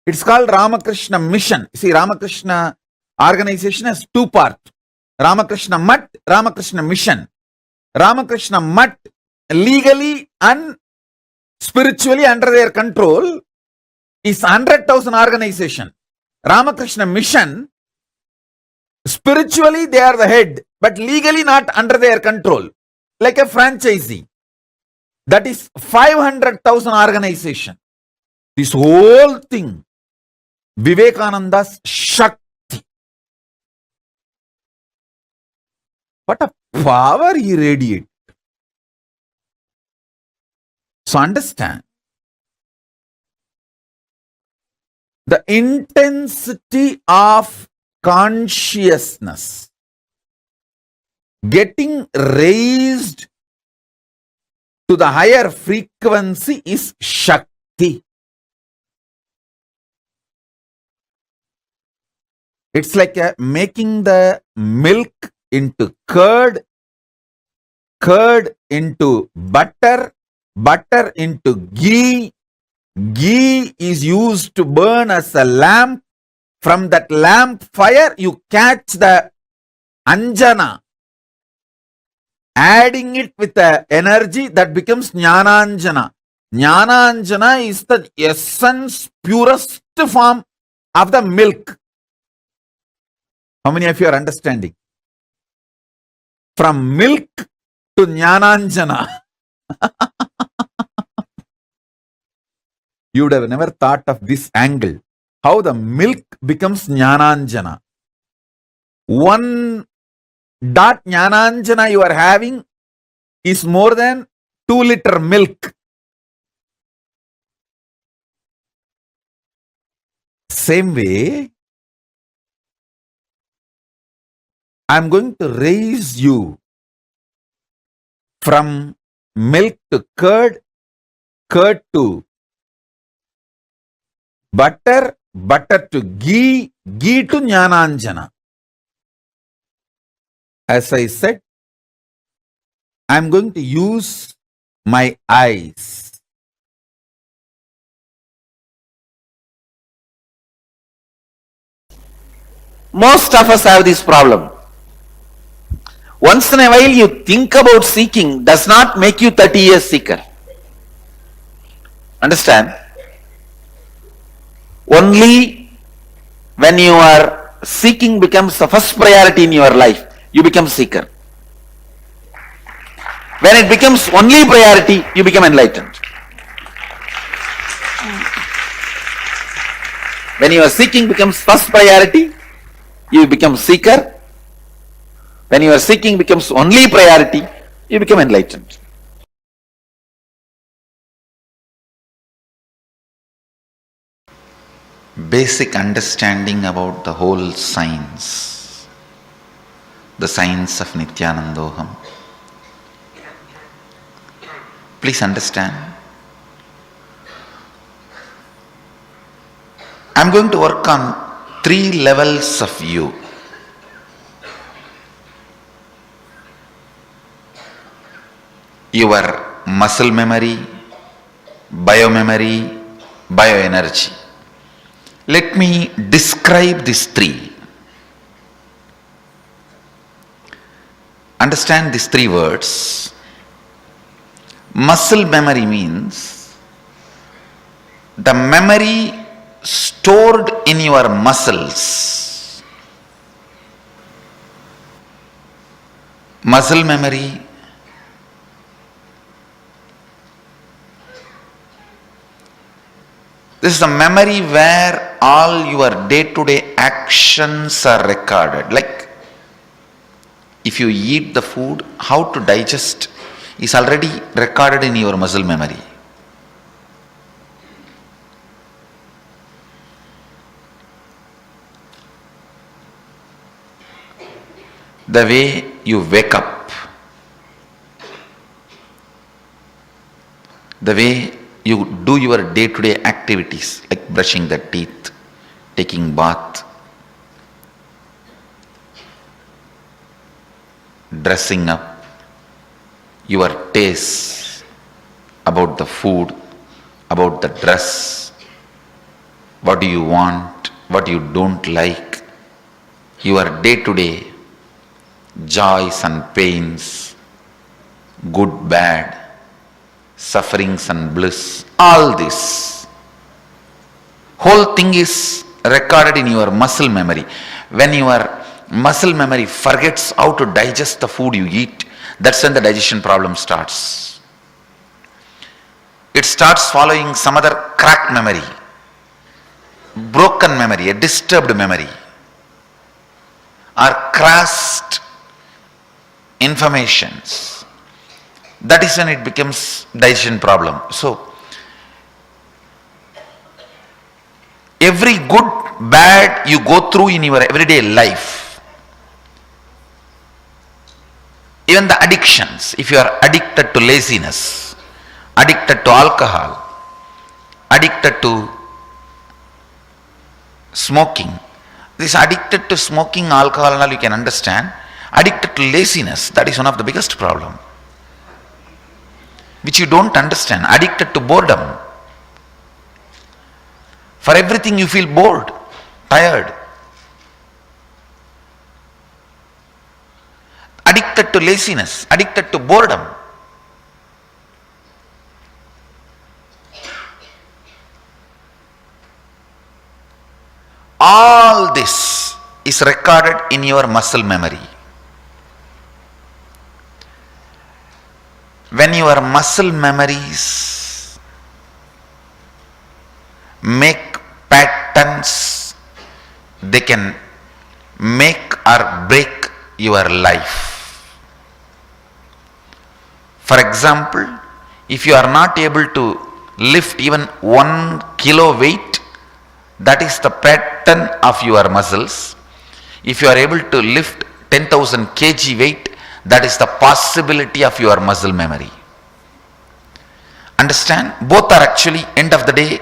It's called Ramakrishna Mission. See, Ramakrishna organization has two parts. Ramakrishna Mat, Ramakrishna Mission. Ramakrishna Mat, legally and spiritually under their control, is 100,000 organization. Ramakrishna Mission, spiritually they are the head, but legally not under their control. Like a franchisee. That is 500,000 organization. This whole thing, Vivekananda's Shakti. What a power he radiated. So understand, the intensity of consciousness getting raised to the higher frequency is Shakti. It's like making the milk into curd, curd into butter, butter into ghee. Ghee is used to burn as a lamp. From that lamp fire, you catch the anjana. Adding it with the energy that becomes Jnananjana. Jnananjana is the essence, purest form of the milk. How many of you are understanding? From milk to Jnananjana. You would have never thought of this angle. How the milk becomes Jnananjana. 1 dot Jnananjana you are having is more than 2-liter milk. Same way, I am going to raise you from milk to curd, curd to butter, butter to ghee, ghee to Jnananjana. As I said, I am going to use my eyes. Most of us have this problem. Once in a while you think about seeking does not make you 30 years seeker. Understand? Only when you are seeking becomes the first priority in your life, you become seeker. When it becomes only priority, you become enlightened. When your seeking becomes first priority, you become seeker. When your seeking becomes only priority, you become enlightened. Basic understanding about the whole science, the science of Nithyanandoham. Please understand. I am going to work on 3 levels of you. Your muscle memory, biomemory, bioenergy. Let me describe these 3. Understand these 3 words. Muscle memory means the memory stored in your muscles. Muscle memory this is the memory where all your day-to-day actions are recorded. Like if you eat the food, how to digest is already recorded in your muscle memory. The way you wake up, the way you do your day-to-day activities like brushing the teeth, taking bath, dressing up, your taste about the food, about the dress, what do you want, what you don't like, your day-to-day joys and pains, good, bad, sufferings and bliss, all this whole thing is recorded in your muscle memory. When your muscle memory forgets how to digest the food you eat, that's when the digestion problem starts. It starts following some other cracked memory, broken memory, a disturbed memory, or crashed informations. That is when it becomes digestion problem. So, every good, bad you go through in your everyday life, even the addictions, if you are addicted to laziness, addicted to alcohol, addicted to smoking, this addicted to smoking, alcohol and all you can understand. Addicted to laziness, that is one of the biggest problem, which you don't understand. Addicted to boredom. For everything you feel bored, tired. Addicted to laziness, addicted to boredom. All this is recorded in your muscle memory. When your muscle memories make patterns, they can make or break your life. For example, if you are not able to lift even 1 kilo weight, that is the pattern of your muscles. If you are able to lift 10,000 kg weight, that is the possibility of your muscle memory. Understand? Both are actually, end of the day,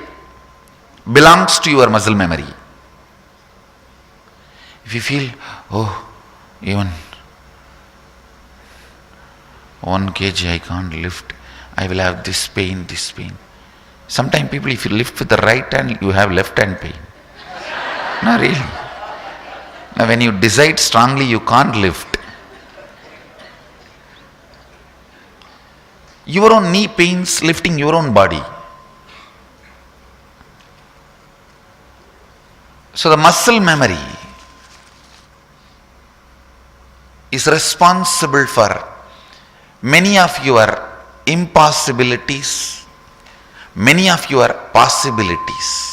belongs to your muscle memory. If you feel, oh, even 1 kg I can't lift, I will have this pain, this pain. Sometimes people, if you lift with the right hand, you have left hand pain. No, really. Now when you decide strongly, you can't lift. Your own knee pains lifting your own body. So the muscle memory is responsible for many of your impossibilities, many of your possibilities.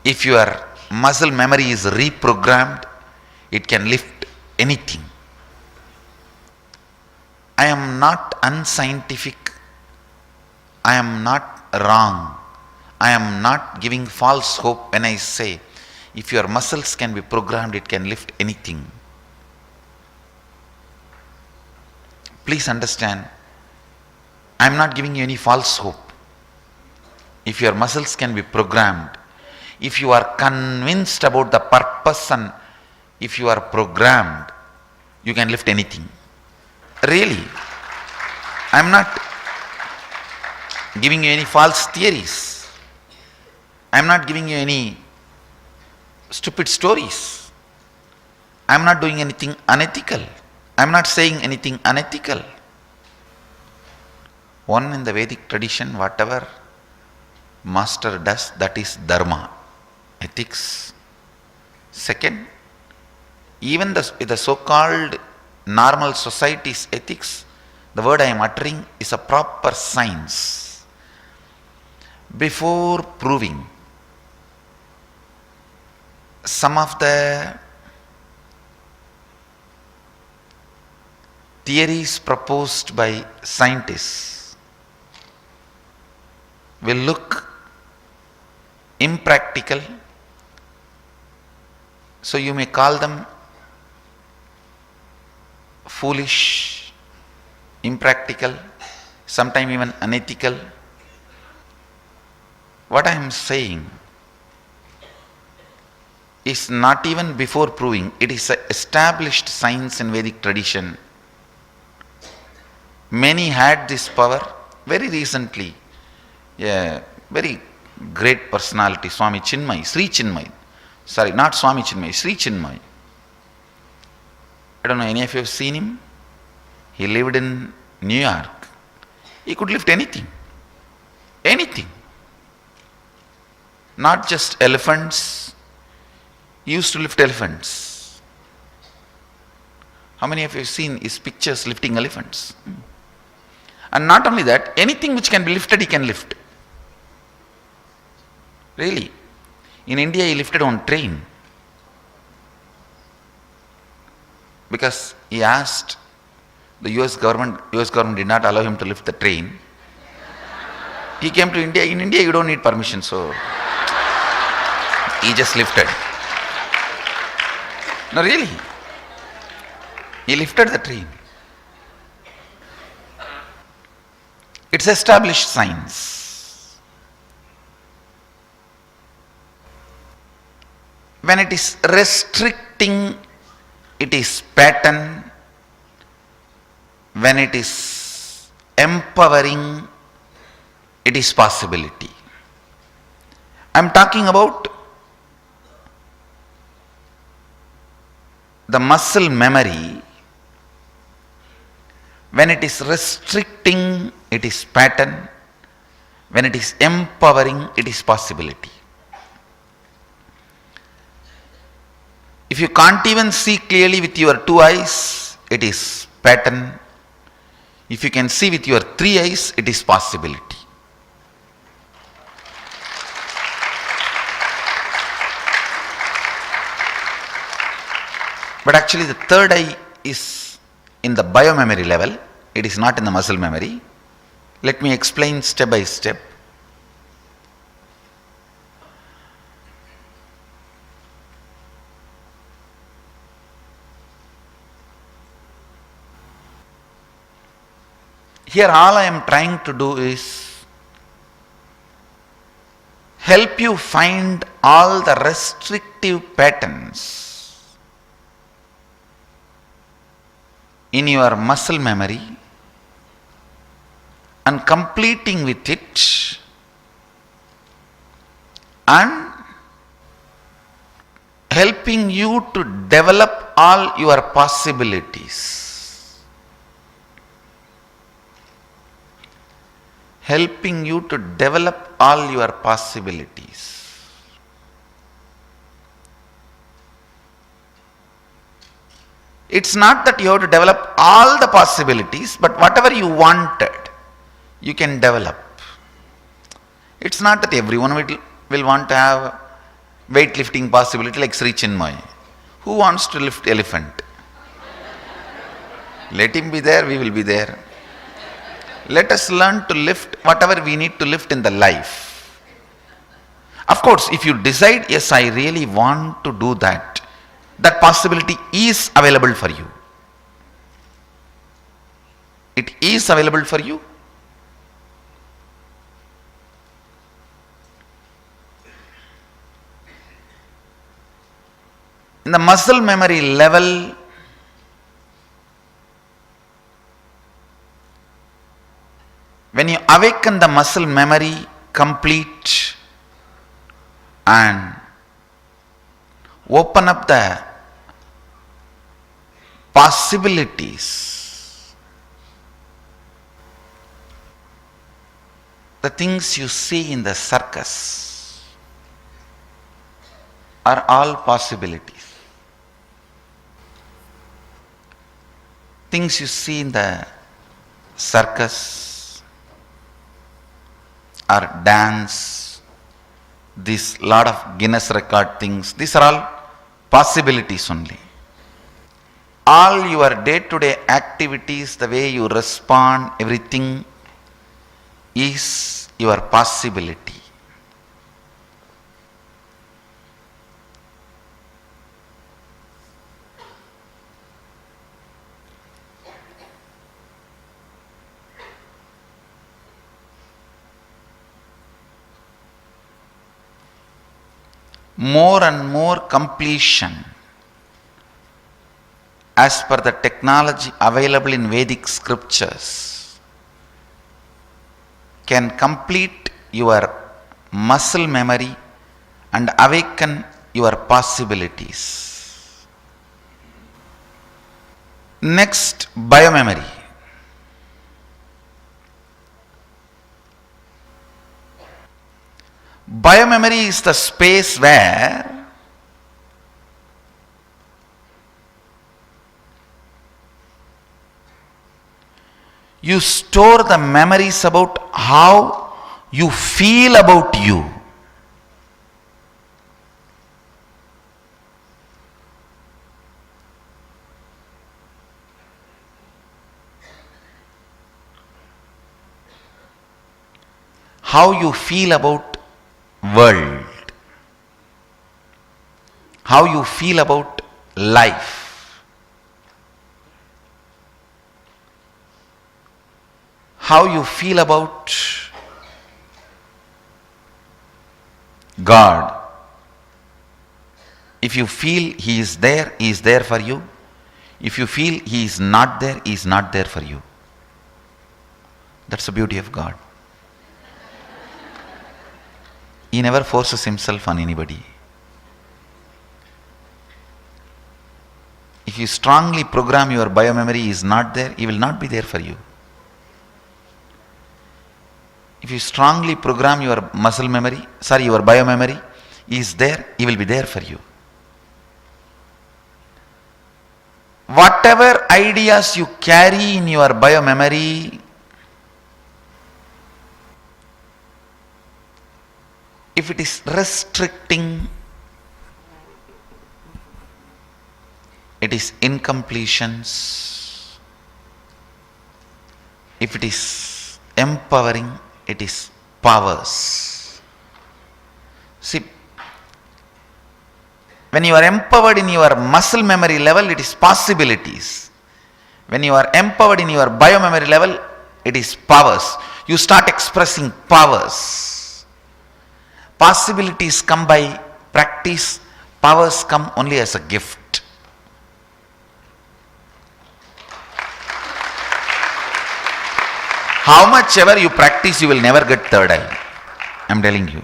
If your muscle memory is reprogrammed, it can lift anything. I am not unscientific. I am not wrong. I am not giving false hope when I say, if your muscles can be programmed, it can lift anything. Please understand, I am not giving you any false hope. If your muscles can be programmed, if you are convinced about the purpose and if you are programmed, you can lift anything. Really, I am not giving you any false theories. I am not giving you any stupid stories. I am not doing anything unethical. I am not saying anything unethical. One, in the Vedic tradition, whatever master does, that is dharma, ethics. Second, even the so-called normal society's ethics, the word I am uttering is a proper science. Before proving some of the theories proposed by scientists will look impractical, so you may call them foolish, impractical, sometimes even unethical. What I am saying is not even before proving, it is an established science in Vedic tradition. Many had this power. Very recently, a very great personality, Swami Chinmay, Sri Chinmay, sorry, not Swami Chinmay, Sri Chinmay. I don't know, any of you have seen him? He lived in New York. He could lift anything. Anything. Not just elephants. He used to lift elephants. How many of you have seen his pictures lifting elephants? And not only that, anything which can be lifted, he can lift. Really. In India, he lifted on train. Because he asked the US government did not allow him to lift the train. He came to India. In India, you don't need permission, so he just lifted. No, really. He lifted the train. It's established science. When it is restricting, it is pattern. When it is empowering, it is possibility. I am talking about the muscle memory. When it is restricting, it is pattern. When it is empowering, it is possibility. If you can't even see clearly with your 2 eyes, it is pattern. If you can see with your 3 eyes, it is possibility. But actually the third eye is in the biomemory level. It is not in the muscle memory. Let me explain step by step. Here all I am trying to do is help you find all the restrictive patterns in your muscle memory and completing with it and helping you to develop all your possibilities. Helping you to develop all your possibilities. It's not that you have to develop all the possibilities, but whatever you wanted, you can develop. It's not that everyone will want to have weightlifting possibility like Sri Chinmay. Who wants to lift elephant? Let him be there, we will be there. Let us learn to lift whatever we need to lift in the life. Of course, if you decide, yes, I really want to do that, that possibility is available for you. It is available for you. In the muscle memory level, when you awaken the muscle memory complete and open up the possibilities, the things you see in the circus are all possibilities. Things you see in the circus or dance, this lot of Guinness record things, these are all possibilities only. All your day-to-day activities, the way you respond, everything is your possibility. More and more completion as per the technology available in Vedic scriptures can complete your muscle memory and awaken your possibilities. Next, biomemory. Biomemory is the space where you store the memories about how you feel about you. How you feel about world, how you feel about life, how you feel about God. If you feel He is there for you. If you feel He is not there, He is not there for you. That's the beauty of God. He never forces Himself on anybody. If you strongly program your biomemory He is not there, He will not be there for you. If you strongly program your your biomemory, He is there, He will be there for you. Whatever ideas you carry in your biomemory, if it is restricting, it is incompletions. If it is empowering, it is powers. See, when you are empowered in your muscle memory level, it is possibilities. When you are empowered in your biomemory level, it is powers. You start expressing powers. Possibilities come by practice, powers come only as a gift. How much ever you practice, you will never get third eye. I am telling you.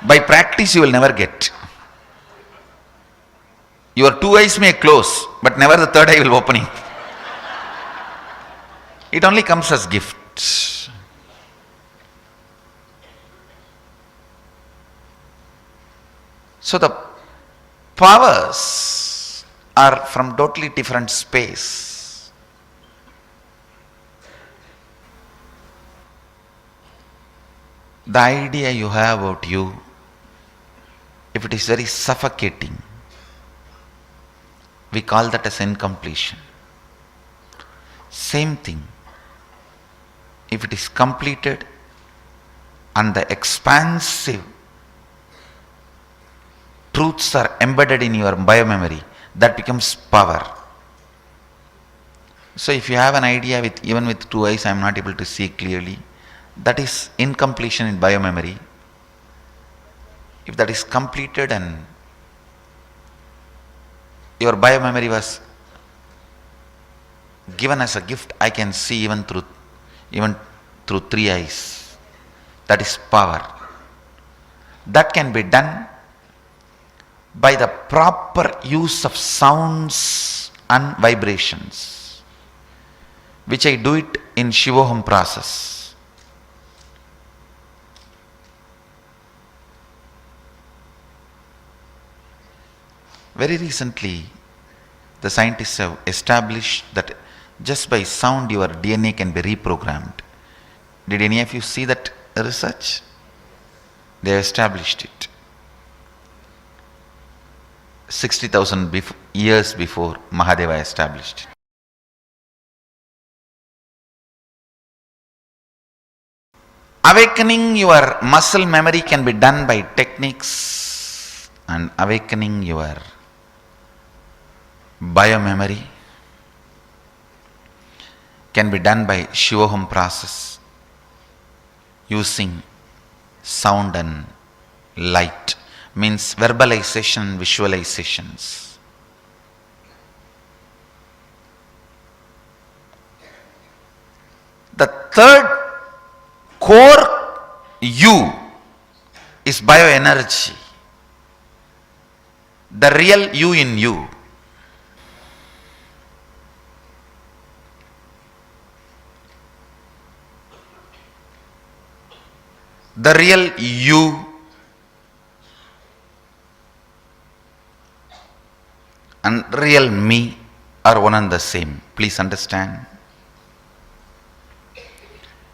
By practice, you will never get. Your two eyes may close, but never the third eye will opening. It only comes as gift. So the powers are from totally different space. The idea you have about you, if it is very suffocating, we call that as incompletion. Same thing, if it is completed and the expansive truths are embedded in your biomemory, that becomes power. So if you have an idea with even with two eyes, I am not able to see clearly, that is incompletion in biomemory. If that is completed and your biomemory was given as a gift, I can see even through three eyes. That is power. That can be done by the proper use of sounds and vibrations, which I do it in Shivoham process. Very recently, the scientists have established that just by sound your DNA can be reprogrammed. Did any of you see that research? They have established it. 60,000 years before Mahadeva established it. Awakening your muscle memory can be done by techniques, and awakening your biomemory can be done by Shivoham process using sound and light, means verbalization, visualizations. The third core you is bioenergy, the real you in you. The real you and real me are one and the same. Please understand.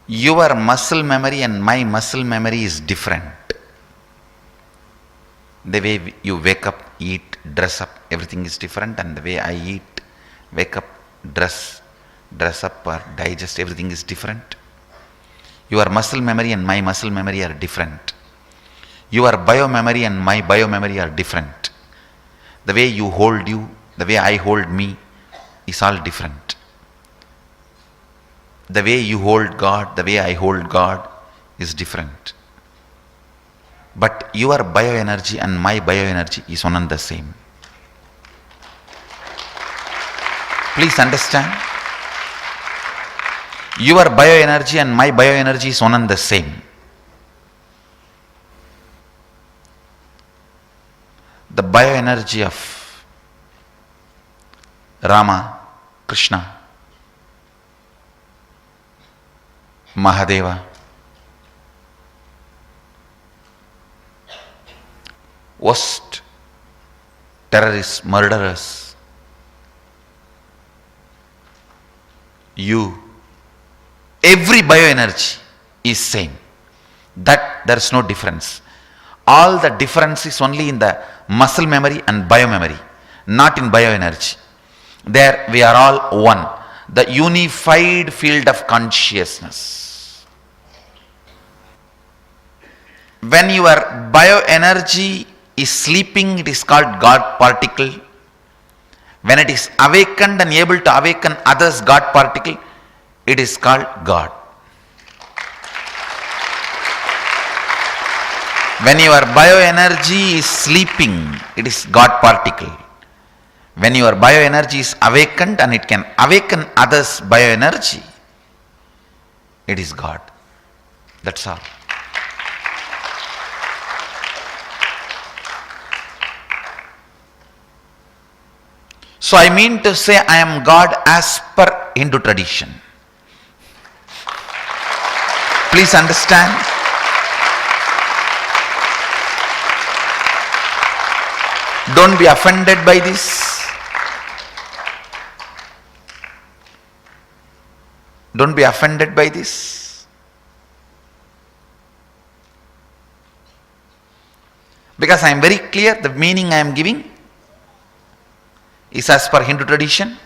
Your muscle memory and my muscle memory is different. The way you wake up, eat, dress up, everything is different, and the way I eat, wake up, dress up or digest, everything is different. Your muscle memory and my muscle memory are different. Your biomemory and my biomemory are different. The way you hold you, the way I hold me is all different. The way you hold God, the way I hold God is different. But your bioenergy and my bioenergy is one and the same. Please understand. Your bioenergy and my bioenergy is one and the same. The bioenergy of Rama, Krishna, Mahadeva, worst terrorists, murderers, you, every bioenergy is same. That there is no difference. All the difference is only in the muscle memory and biomemory. not in bioenergy. There we are all one. The unified field of consciousness. When your bioenergy is sleeping, it is called God particle. When it is awakened and able to awaken others, God particle, it is called God. When your bioenergy is sleeping, it is God particle. When your bioenergy is awakened and it can awaken others' bioenergy, it is God. That's all. So I mean to say I am God as per Hindu tradition. Please understand. Don't be offended by this. Don't be offended by this. Because I am very clear, the meaning I am giving is as per Hindu tradition.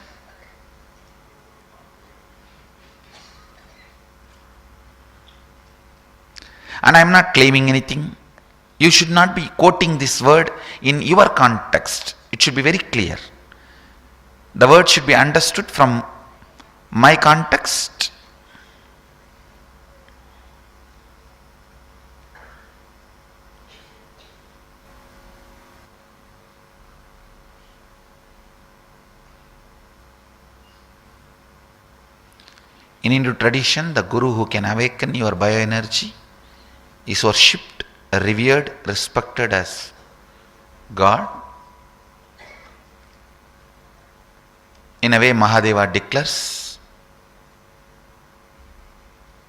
And I am not claiming anything. You should not be quoting this word in your context. It should be very clear. The word should be understood from my context. In Hindu tradition, the Guru who can awaken your bioenergy is worshipped, revered, respected as God. In a way, Mahadeva declares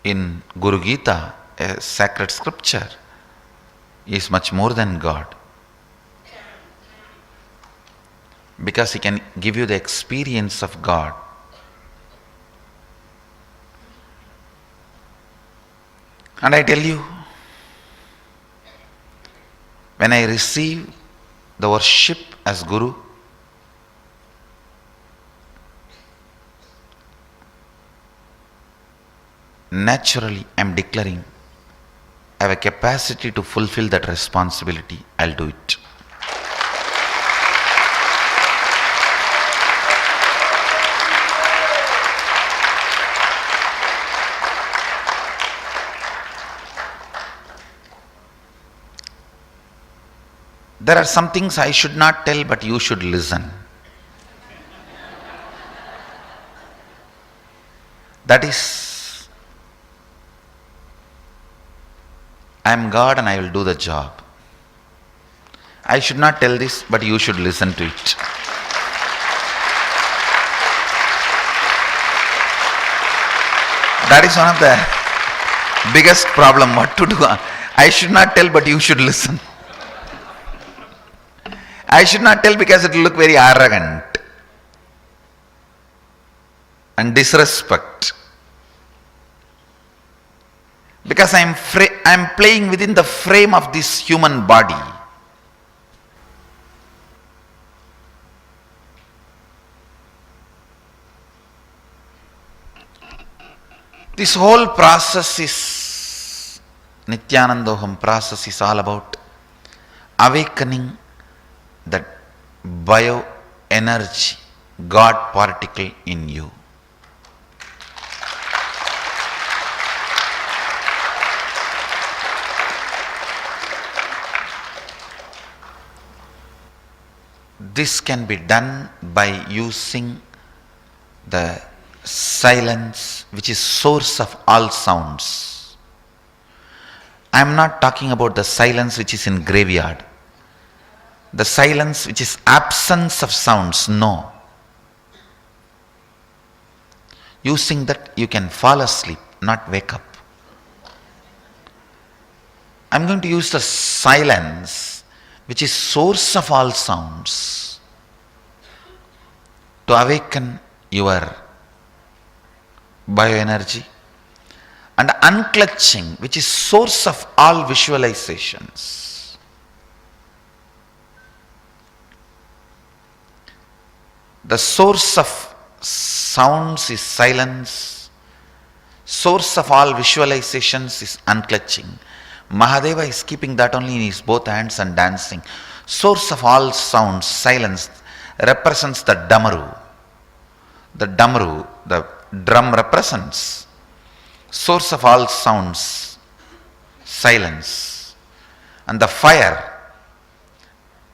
in Guru Gita, a sacred scripture, he is much more than God. Because he can give you the experience of God. And I tell you, when I receive the worship as Guru, naturally I am declaring I have a capacity to fulfill that responsibility. I'll do it. There are some things I should not tell, but you should listen. That is, I am God and I will do the job. I should not tell this, but you should listen to it. That is one of the biggest problem, what to do. I should not tell, but you should listen. I should not tell because it will look very arrogant and disrespect. Because I am playing within the frame of this human body. This whole process is, Nithyananda process is all about awakening that bioenergy, God particle in you. This can be done by using the silence which is source of all sounds. I am not talking about the silence which is in graveyard. The silence which is absence of sounds, no. Using that you can fall asleep, not wake up. I am going to use the silence which is source of all sounds to awaken your bioenergy, and unclutching which is source of all visualizations. The source of sounds is silence. Source of all visualizations is unclutching. Mahadeva is keeping that only in his both hands and dancing. Source of all sounds, silence, represents the damaru. The damaru, the drum represents source of all sounds, silence. And the fire,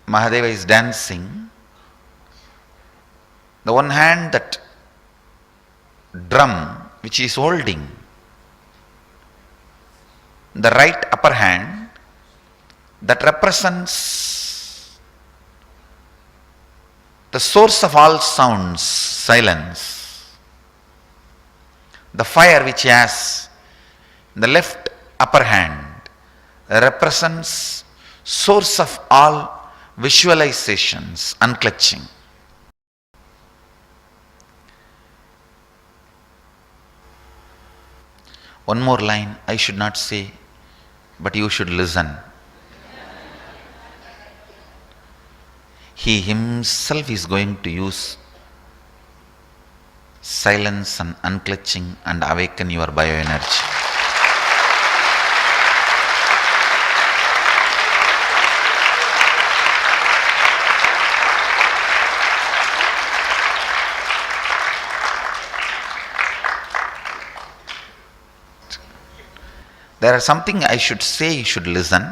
Mahadeva is dancing. The one hand, that drum which he is holding, the right upper hand, that represents the source of all sounds, silence. The fire which he has in the left upper hand represents source of all visualizations, unclutching. One more line I should not say, but you should listen. He himself is going to use silence and unclutching and awaken your bioenergy. There are something I should say, you should listen.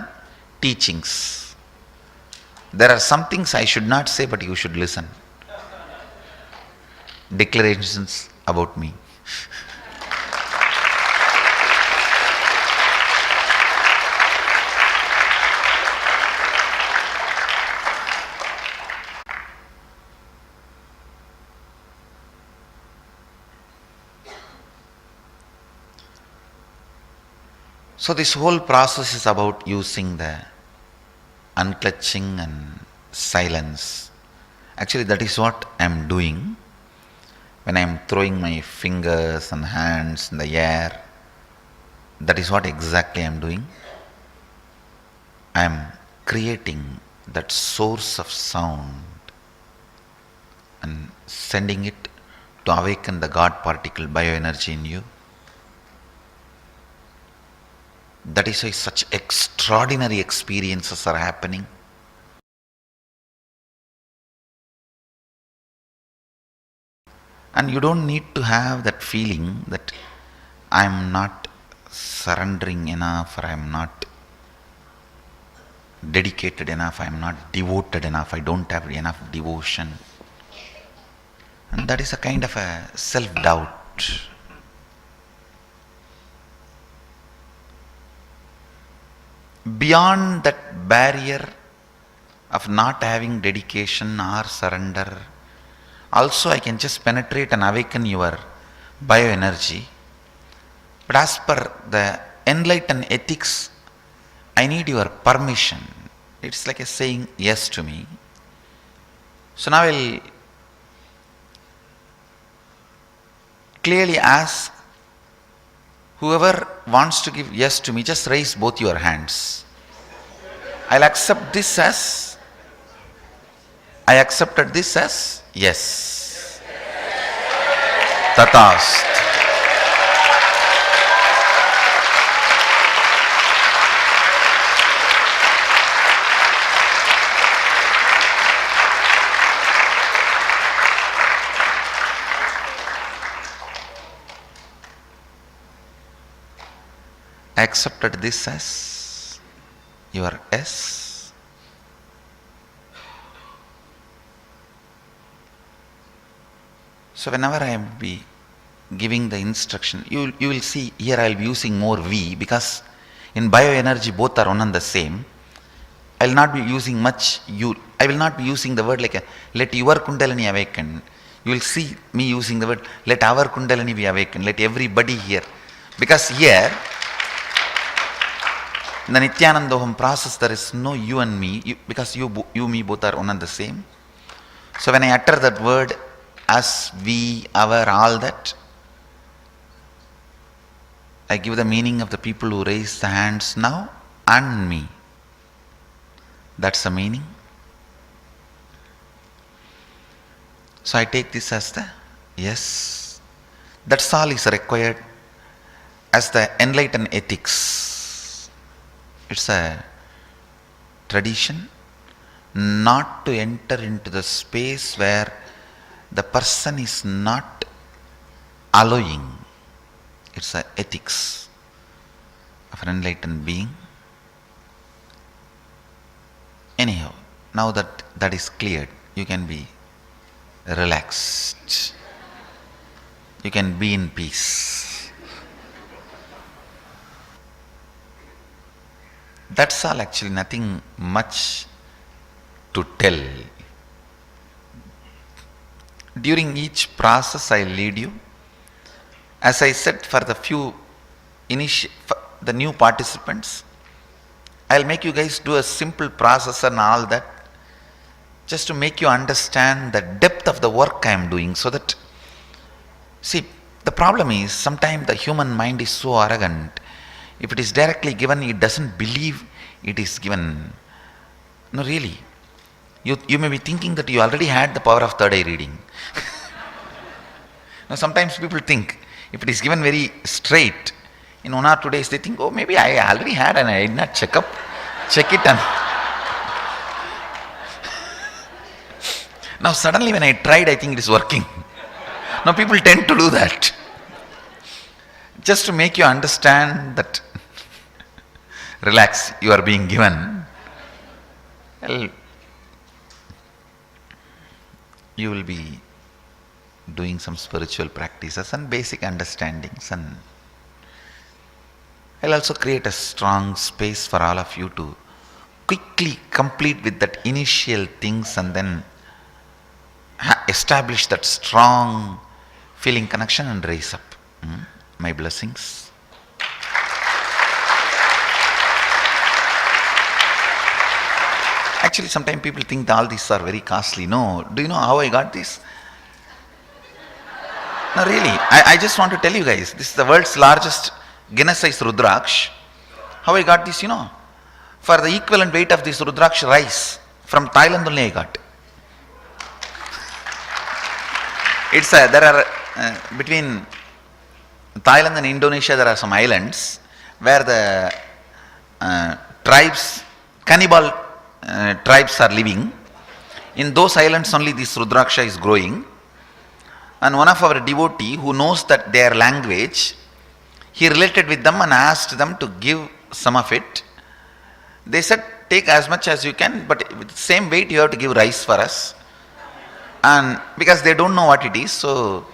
Teachings. There are some things I should not say, but you should listen. Declarations about me. So this whole process is about using the unclutching and silence. Actually, that is what I am doing when I am throwing my fingers and hands in the air. That is what exactly I am doing. I am creating that source of sound and sending it to awaken the God particle bioenergy in you. That is why such extraordinary experiences are happening. And you don't need to have that feeling that I am not surrendering enough, or I am not dedicated enough, I am not devoted enough, I don't have enough devotion. And that is a kind of a self-doubt. Beyond that barrier of not having dedication or surrender, also I can just penetrate and awaken your bioenergy. But as per the enlightened ethics, I need your permission. It's like a saying yes to me. So now I will clearly ask whoever wants to give yes to me, just raise both your hands. I'll accept this as, I accepted this as yes. Tatast. I accepted this as your S. So whenever I am be giving the instruction, you will see here I will be using more V, because in bioenergy both are one and the same. I will not be using much you. I will not be using the word like a, let your Kundalini awaken. You will see me using the word let our Kundalini be awakened. Let everybody here. Because here in the Nithyananda process, there is no you and me, because you, me, both are one and the same. So when I utter that word, us, we, our, all that, I give the meaning of the people who raise the hands now and me. That's the meaning. So I take this as the yes. That's all is required as the enlightened ethics. It's a tradition not to enter into the space where the person is not allowing. It's a ethics of an enlightened being. Anyhow, now that that is cleared, you can be relaxed. You can be in peace. That's all, actually, nothing much to tell. During each process I lead you, as I said, for the the new participants, I'll make you guys do a simple process and all that, just to make you understand the depth of the work I am doing, so that, see, the problem is sometimes the human mind is so arrogant. If it is directly given, it doesn't believe it is given. No, really. You may be thinking that you already had the power of third eye reading. Now, sometimes people think, if it is given very straight, in 1 or 2 days, they think, oh, maybe I already had and I did not check it. And now suddenly when I tried, I think it is working. Now people tend to do that. Just to make you understand that, relax, you are being given. Well, you will be doing some spiritual practices and basic understandings, and I'll also create a strong space for all of you to quickly complete with that initial things and then establish that strong feeling connection and raise up. My blessings. Actually, sometimes people think that all these are very costly. No. Do you know how I got this? No, really. I just want to tell you guys, this is the world's largest Guinness size Rudraksh. How I got this, you know? For the equivalent weight of this Rudraksh rice, from Thailand only I got. There are, between Thailand and Indonesia, there are some islands where the cannibal tribes are living. In those islands only this Rudraksha is growing. And one of our devotee who knows that their language, he related with them and asked them to give some of it. They said, take as much as you can, but with the same weight you have to give rice for us. And because they don't know what it is, so.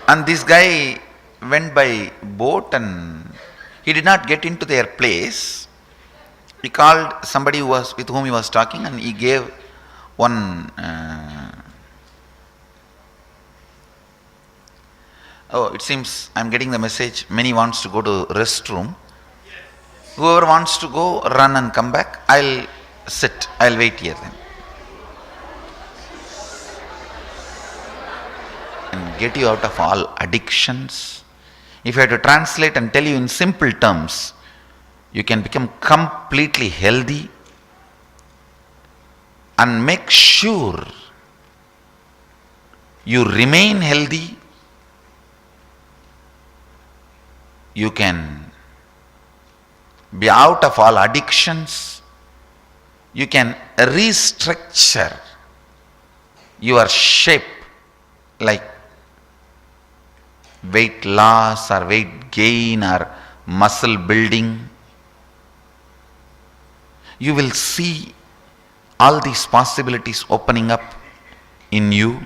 And this guy went by boat and he did not get into their place. He called somebody with whom he was talking, and he gave one. Oh, it seems I'm getting the message. Many wants to go to restroom. Whoever wants to go, run and come back. I'll sit. I'll wait here then. And get you out of all addictions. If I had to translate and tell you in simple terms, you can become completely healthy and make sure you remain healthy. You can be out of all addictions. You can restructure your shape, like weight loss or weight gain or muscle building. You will see all these possibilities opening up in you.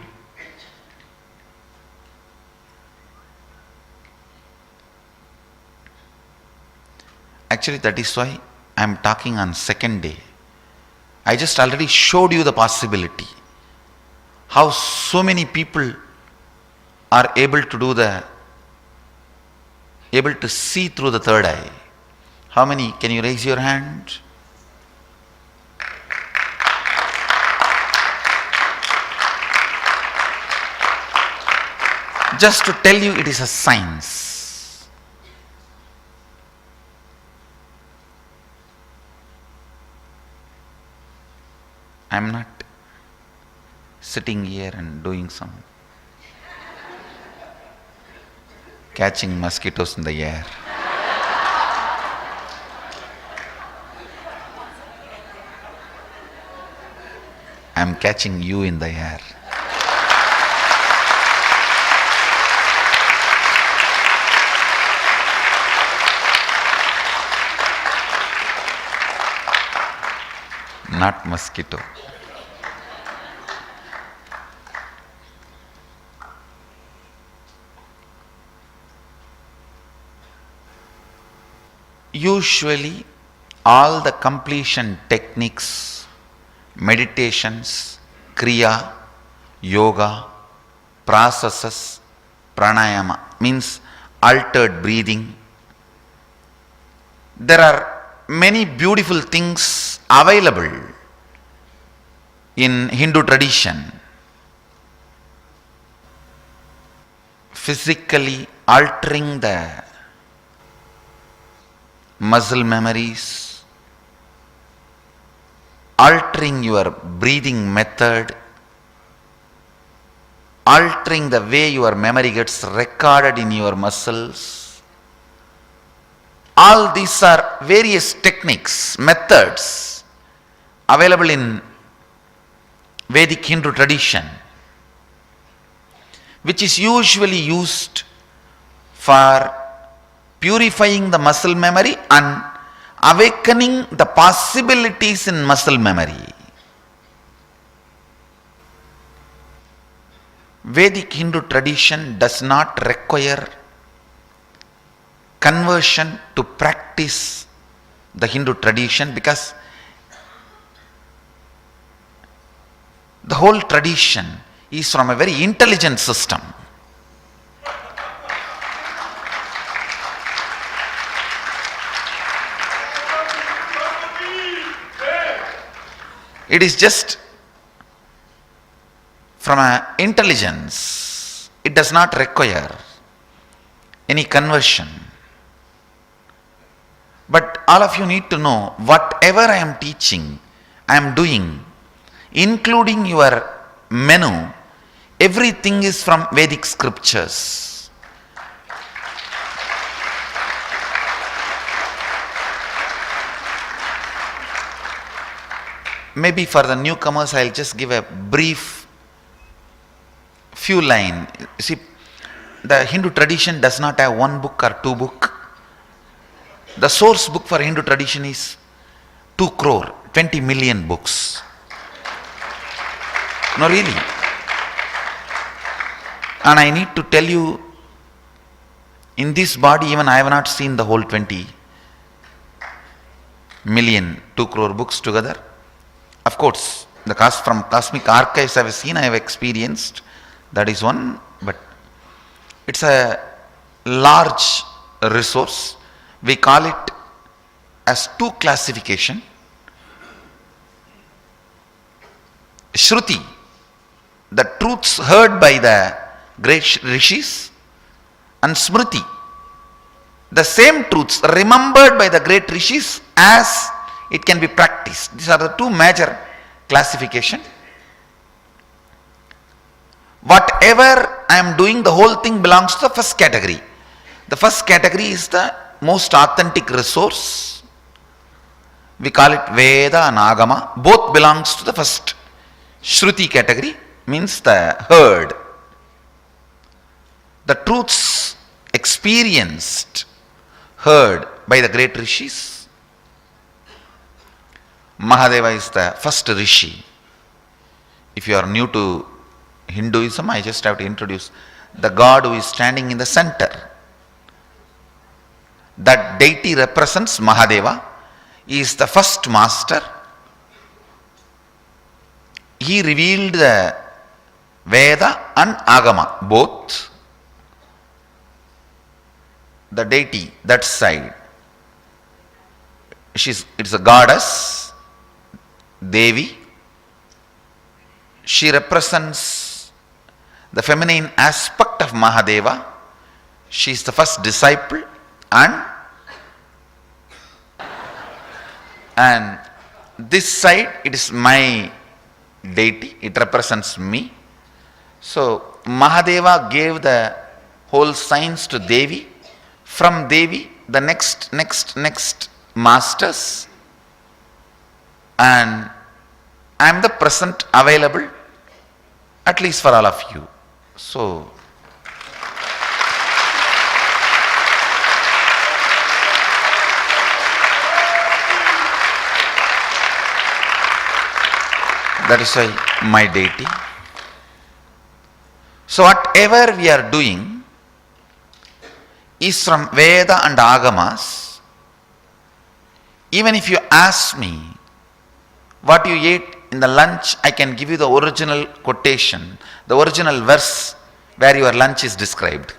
Actually, that is why I am talking on second day. I just already showed you the possibility. How so many people are able to see through the third eye. How many? Can you raise your hand? Just to tell you, it is a science. I am not sitting here and doing some catching mosquitoes in the air. I'm catching you in the air. Not mosquito. Usually, all the completion techniques, meditations, kriya, yoga, processes, pranayama, means altered breathing. There are many beautiful things available in Hindu tradition. Physically altering the muscle memories, altering your breathing method, altering the way your memory gets recorded in your muscles. All these are various techniques, methods available in Vedic Hindu tradition, which is usually used for purifying the muscle memory and awakening the possibilities in muscle memory. Vedic Hindu tradition does not require conversion to practice the Hindu tradition, because the whole tradition is from a very intelligent system. It is just from an intelligence. It does not require any conversion. But all of you need to know, whatever I am teaching, I am doing, including your menu, everything is from Vedic scriptures. Maybe for the newcomers, I'll just give a brief few lines. See, the Hindu tradition does not have one book or two books. The source book for Hindu tradition is 2 crore, 20 million books. No, really. And I need to tell you, in this body, even I have not seen the whole 20 million, 2 crore books together. Of course, from cosmic archives I have seen, I have experienced. That is one, but it's a large resource. We call it as 2 classification. Shruti, the truths heard by the great rishis, and Smriti, the same truths remembered by the great rishis as it can be practiced. These are the 2 major classification. Whatever I am doing, the whole thing belongs to the first category. The first category is the most authentic resource. We call it Veda and Agama. Both belongs to the first Shruti category, means the heard. The truths experienced, heard by the great rishis. Mahadeva is the first rishi. If you are new to Hinduism, I just have to introduce the God who is standing in the center. That deity represents Mahadeva. He is the first master. He revealed the Veda and Agama, both. The deity, that side, it's a goddess, Devi. She represents the feminine aspect of Mahadeva. She is the first disciple, and this side, it is my deity, it represents me. So Mahadeva gave the whole science to Devi. From Devi, the next masters, and I am the present available, at least for all of you. So that is why my deity. So whatever we are doing is from Veda and Agamas. Even if you ask me what you ate in the lunch, I can give you the original quotation, the original verse where your lunch is described.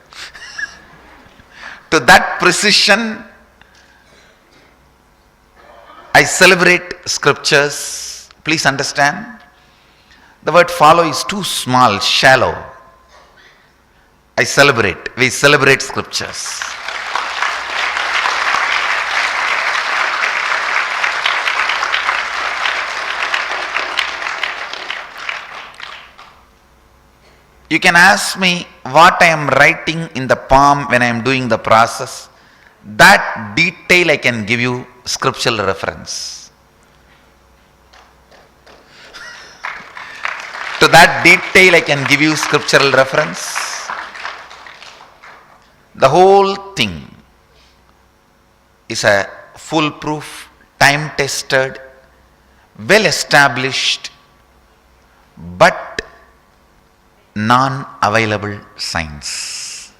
To that precision, I celebrate scriptures. Please understand, the word follow is too small, shallow. We celebrate scriptures. You can ask me what I am writing in the palm when I am doing the process. That detail I can give you scriptural reference. To that detail I can give you scriptural reference. The whole thing is a foolproof, time-tested, well-established, but non-available science.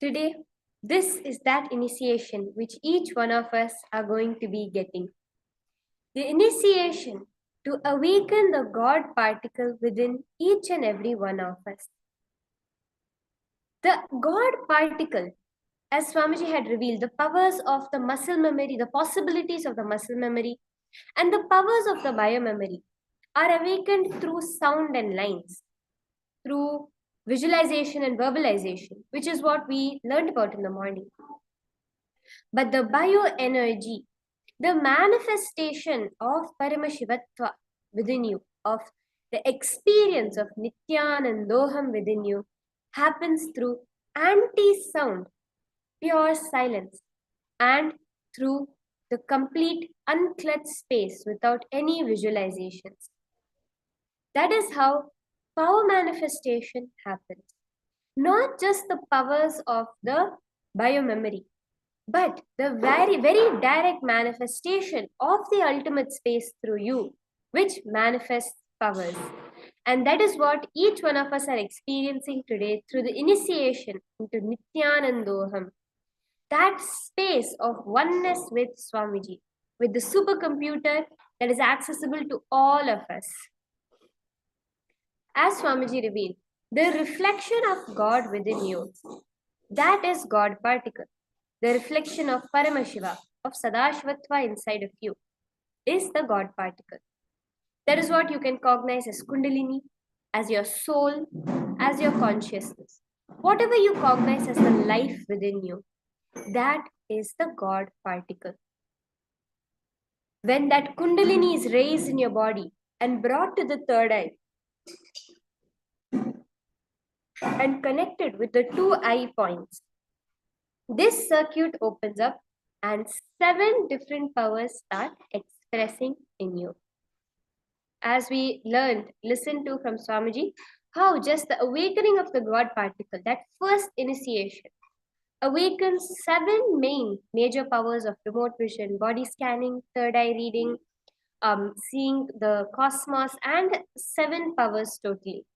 Today, this is that initiation which each one of us are going to be getting. The initiation to awaken the God particle within each and every one of us. The God particle, as Swamiji had revealed, the powers of the muscle memory, the possibilities of the muscle memory, and the powers of the biomemory are awakened through sound and lines, through visualization and verbalization, which is what we learned about in the morning. But the bioenergy, the manifestation of Paramashivatva within you, of the experience of Nithyanandoham within you, happens through anti-sound, pure silence, and through the complete unclutched space without any visualizations. That is how power manifestation happens. Not just the powers of the biomemory, but the very, very direct manifestation of the ultimate space through you, which manifests powers. And that is what each one of us are experiencing today through the initiation into Nithyanandoham. That space of oneness with Swamiji, with the supercomputer that is accessible to all of us. As Swamiji revealed, the reflection of God within you, that is God particle. The reflection of Paramashiva, of Sadashvatva inside of you, is the God particle. That is what you can cognize as Kundalini, as your soul, as your consciousness. Whatever you cognize as the life within you, that is the God particle. When that Kundalini is raised in your body and brought to the third eye and connected with the two eye points, this circuit opens up and 7 different powers start expressing in you. As we listened to from Swamiji, how just the awakening of the God particle, that first initiation, awakens 7 major powers of remote vision, body scanning, third eye reading, seeing the cosmos, and 7 powers totally.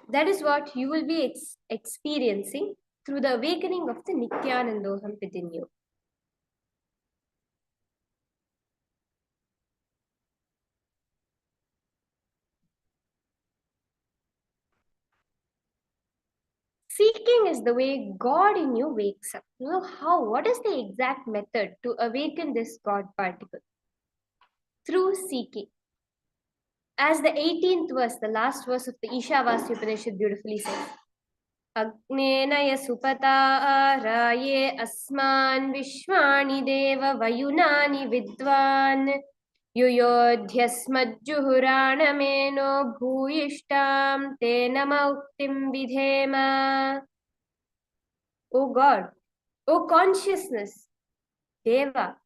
That is what you will be experiencing through the awakening of the Nithyanandoham within you. Seeking is the way God in you wakes up. You know how? What is the exact method to awaken this God particle? Through seeking. As the 18th verse, the last verse of the Ishavasya Upanishad beautifully says, Agnenaya supata araye asman vishwani deva vayunani vidvan yuyodhyasmajjuhuranameno bhuyishtam te namauktim vidhema. O God, O consciousness, Deva,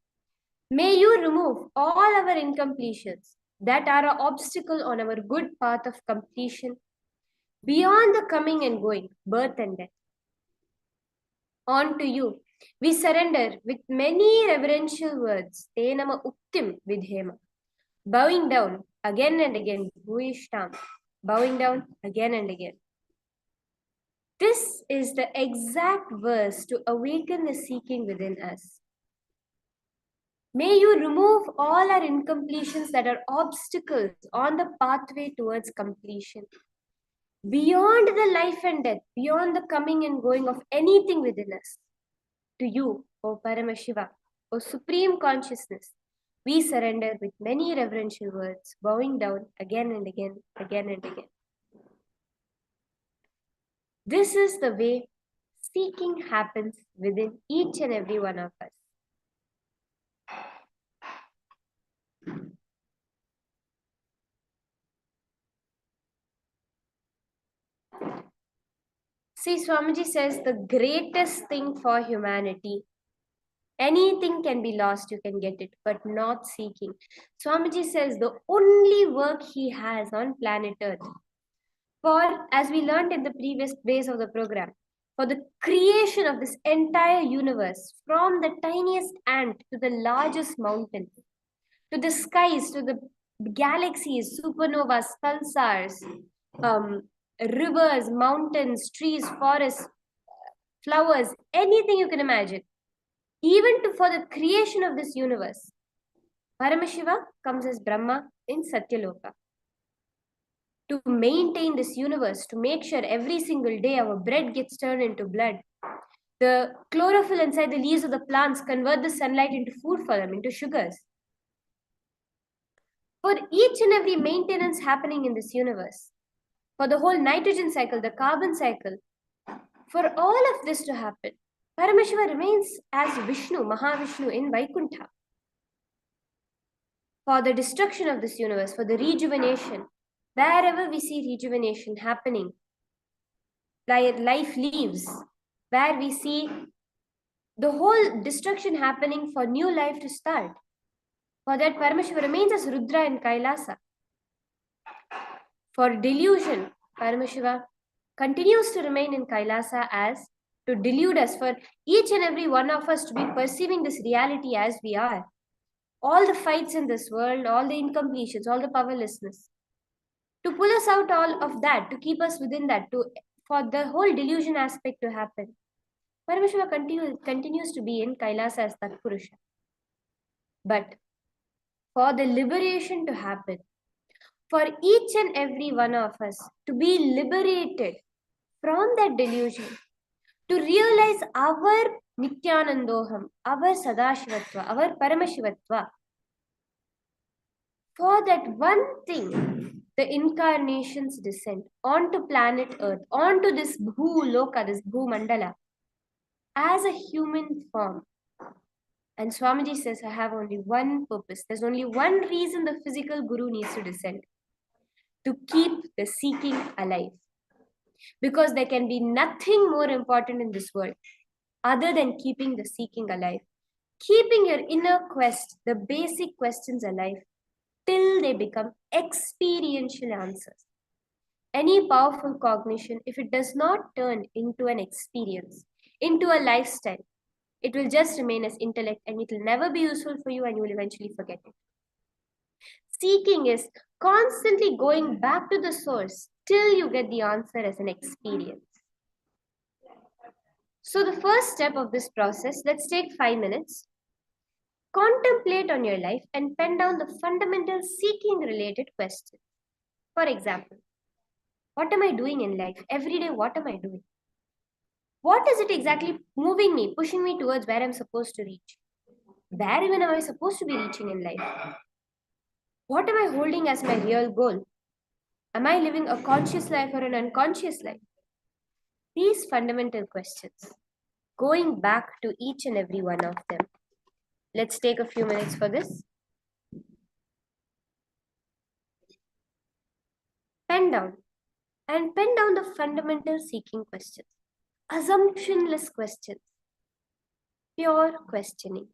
may you remove all our incompletions that are an obstacle on our good path of completion, beyond the coming and going, birth and death. On to you, we surrender with many reverential words, Te nama uktim vidhema, bowing down again and again, bhuyishtam, bowing down again and again. This is the exact verse to awaken the seeking within us. May you remove all our incompletions that are obstacles on the pathway towards completion. Beyond the life and death, beyond the coming and going of anything within us. To you, O Paramashiva, O Supreme Consciousness, we surrender with many reverential words, bowing down again and again, again and again. This is the way seeking happens within each and every one of us. See, Swamiji says the greatest thing for humanity, anything can be lost, you can get it, but not seeking. Swamiji says the only work he has on planet Earth, for, as we learned in the previous days of the program, for the creation of this entire universe, from the tiniest ant to the largest mountain, to the skies, to the galaxies, supernovas, pulsars, rivers, mountains, trees, forests, flowers, anything you can imagine, even for the creation of this universe. Paramashiva comes as Brahma in Satyaloka to maintain this universe, to make sure every single day our bread gets turned into blood. The chlorophyll inside the leaves of the plants convert the sunlight into food for them, into sugars. For each and every maintenance happening in this universe, for the whole nitrogen cycle, the carbon cycle, for all of this to happen, Paramashiva remains as Vishnu, Mahavishnu in Vaikuntha. For the destruction of this universe, for the rejuvenation, wherever we see rejuvenation happening, like life leaves, where we see the whole destruction happening for new life to start. For that, Paramashiva remains as Rudra in Kailasa. For delusion, Paramashiva continues to remain in Kailasa as to delude us, for each and every one of us to be perceiving this reality as we are. All the fights in this world, all the incompletions, all the powerlessness. To pull us out all of that, to keep us within that, for the whole delusion aspect to happen. Paramashiva continues to be in Kailasa as Tatpurusha. But for the liberation to happen, for each and every one of us to be liberated from that delusion, to realize our Nithyanandoham, our Sadashivatva, our Paramashivatva, for that one thing, the incarnation's descent onto planet Earth, onto this Bhu-loka, this Bhu-mandala, as a human form. And Swamiji says, I have only one purpose. There's only one reason the physical guru needs to descend. To keep the seeking alive. Because there can be nothing more important in this world other than keeping the seeking alive. Keeping your inner quest, the basic questions alive, till they become experiential answers. Any powerful cognition, if it does not turn into an experience, into a lifestyle, it will just remain as intellect and it will never be useful for you and you will eventually forget it. Seeking is constantly going back to the source till you get the answer as an experience. So the first step of this process, let's take 5 minutes. Contemplate on your life and pen down the fundamental seeking related questions. For example, what am I doing in life? Every day, what am I doing? What is it exactly moving me, pushing me towards where I'm supposed to reach? Where even am I supposed to be reaching in life? What am I holding as my real goal? Am I living a conscious life or an unconscious life? These fundamental questions, going back to each and every one of them. Let's take a few minutes for this. Pen down the fundamental seeking questions, assumptionless questions, pure questioning.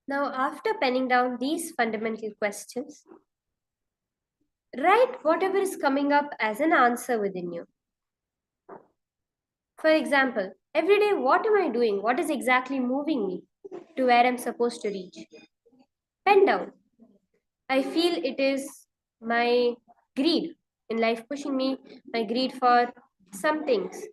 Now, after penning down these fundamental questions, write whatever is coming up as an answer within you. For example, every day, what am I doing? What is exactly moving me to where I'm supposed to reach? Pen down. I feel it is my greed in life pushing me, my greed for some things.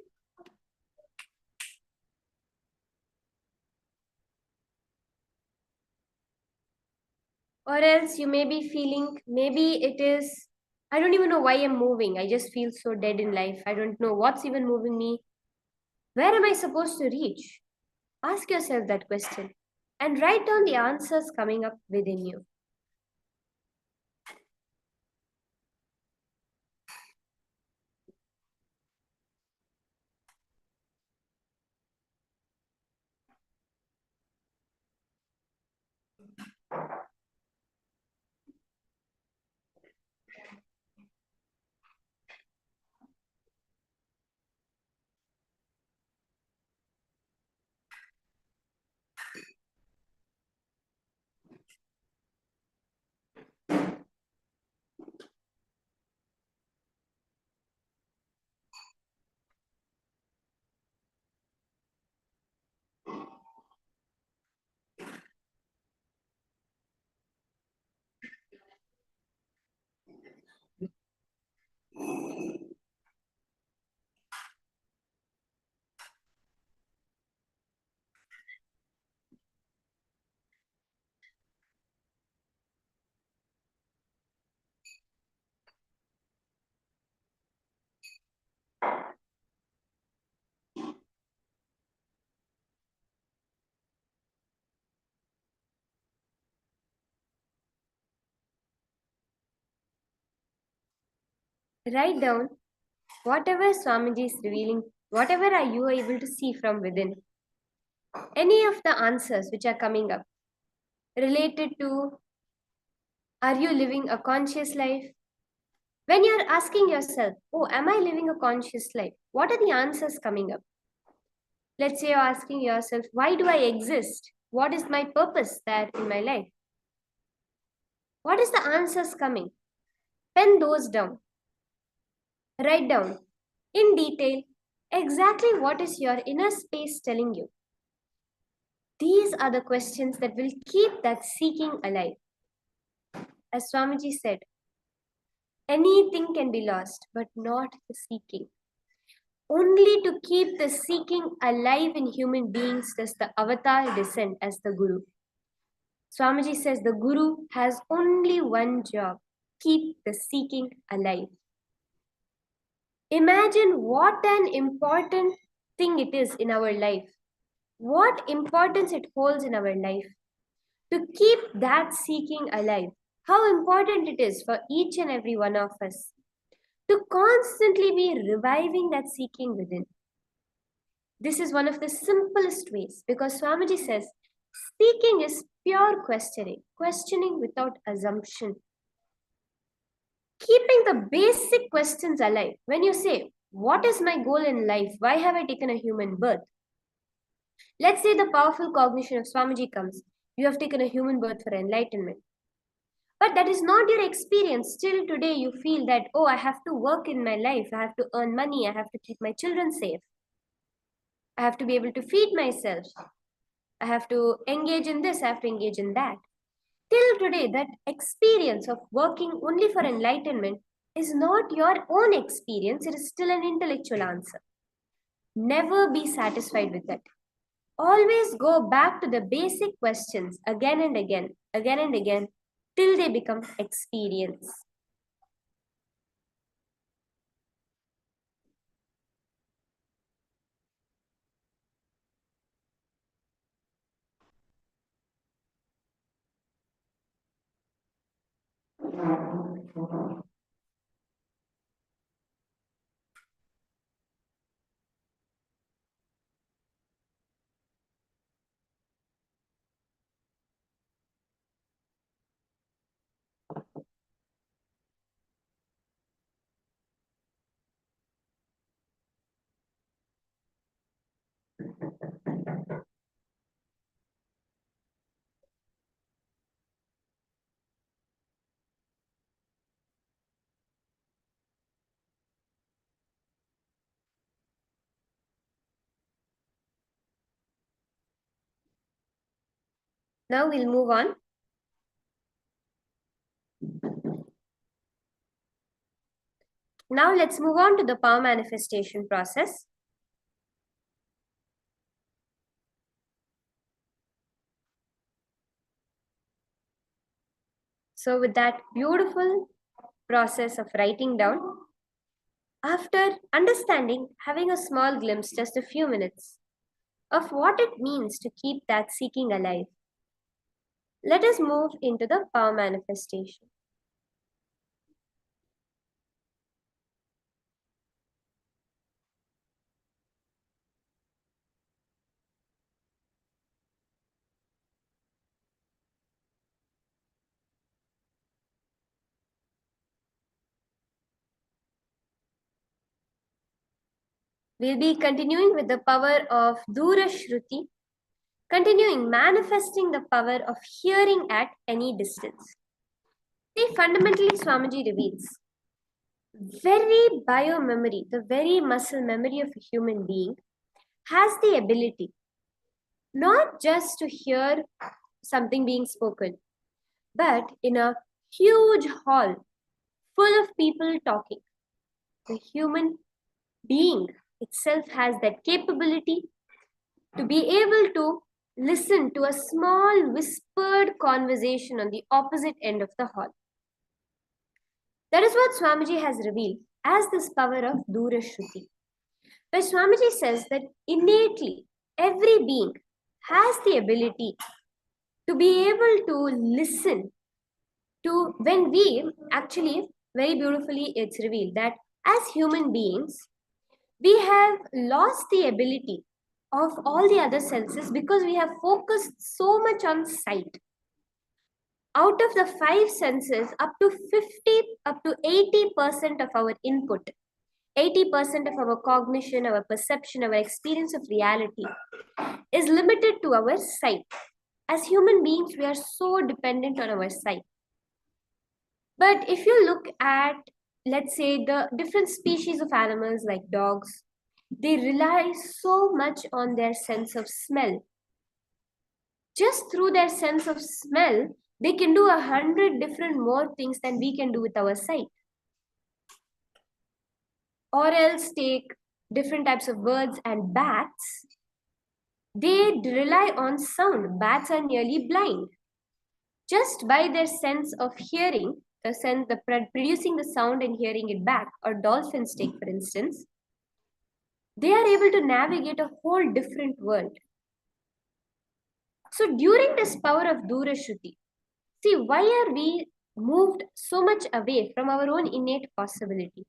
Or else you may be feeling, maybe it is, I don't even know why I'm moving. I just feel so dead in life. I don't know what's even moving me. Where am I supposed to reach? Ask yourself that question and write down the answers coming up within you. Write down whatever Swamiji is revealing, whatever are you able to see from within. Any of the answers which are coming up related to, are you living a conscious life? When you're asking yourself, oh, am I living a conscious life? What are the answers coming up? Let's say you're asking yourself, why do I exist? What is my purpose there in my life? What is the answers coming? Pen those down. Write down in detail exactly what is your inner space telling you. These are the questions that will keep that seeking alive. as Swamiji said, anything can be lost, but not the seeking. Only to keep the seeking alive in human beings does the avatar descend as the Guru. Swamiji says the Guru has only one job: keep the seeking alive. Imagine what an important thing it is in our life, what importance it holds in our life to keep that seeking alive. How important it is for each and every one of us to constantly be reviving that seeking within. This is one of the simplest ways, because Swamiji says seeking is pure questioning, questioning without assumption. Keeping the basic questions alive. When you say, what is my goal in life? Why have I taken a human birth? Let's say the powerful cognition of Swamiji comes. You have taken a human birth for enlightenment. But that is not your experience. Still today you feel that, oh, I have to work in my life. I have to earn money. I have to keep my children safe. I have to be able to feed myself. I have to engage in this. I have to engage in that. Till today, that experience of working only for enlightenment is not your own experience. It is still an intellectual answer. Never be satisfied with that. Always go back to the basic questions again and again, till they become experience. Now we'll move on. Now let's move on to the power manifestation process. So with that beautiful process of writing down, after understanding, having a small glimpse, just a few minutes, of what it means to keep that seeking alive, let us move into the power manifestation. We'll be continuing with the power of Dura Shruti, continuing manifesting the power of hearing at any distance. See, fundamentally, Swamiji reveals very biomemory, the very muscle memory of a human being, has the ability not just to hear something being spoken, but in a huge hall full of people talking. The human being itself has that capability to be able to listen to a small whispered conversation on the opposite end of the hall. That is what Swamiji has revealed as this power of Dura Shruti. Where Swamiji says that innately every being has the ability to be able to listen to, when we actually, very beautifully it's revealed that as human beings, we have lost the ability of all the other senses because we have focused so much on sight. Out of the 5 senses, up to 80% of our input, 80% of our cognition, our perception, our experience of reality is limited to our sight. As human beings, we are so dependent on our sight. But if you look at, let's say, the different species of animals like dogs, they rely so much on their sense of smell. Just through their sense of smell, They can do 100 different more things than we can do with our sight. Or else take different types of birds and bats. They rely on sound. Bats are nearly blind. Just by their sense of hearing, the producing the sound and hearing it back, or dolphins take for instance, they are able to navigate a whole different world. So during this power of Durashruti, see, why are we moved so much away from our own innate possibility?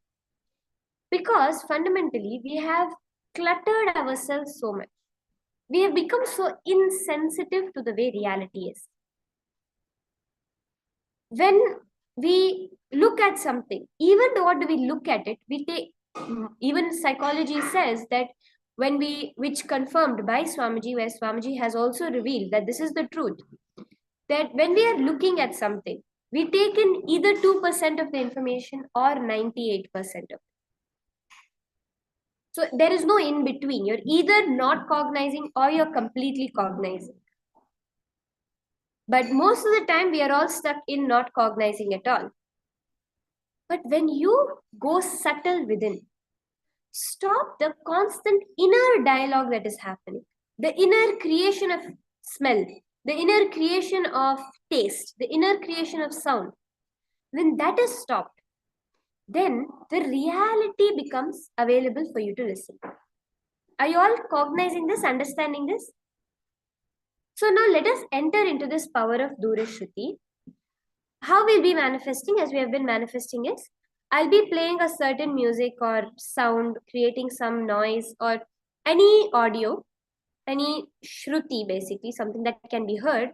Because fundamentally we have cluttered ourselves so much. We have become so insensitive to the way reality is. When we look at something, even though what do we look at it, we take, even psychology says that which confirmed by Swamiji, where Swamiji has also revealed that this is the truth, that when we are looking at something, we take in either 2% of the information or 98% of it. So there is no in between. You're either not cognizing or you're completely cognizing. But most of the time, we are all stuck in not cognizing at all. But when you go subtle within, stop the constant inner dialogue that is happening, the inner creation of smell, the inner creation of taste, the inner creation of sound. When that is stopped, then the reality becomes available for you to listen. Are you all cognizing this, understanding this? So now let us enter into this power of Durashruti. How we'll be manifesting, as we have been manifesting, is I'll be playing a certain music or sound, creating some noise or any audio, any shruti basically, something that can be heard.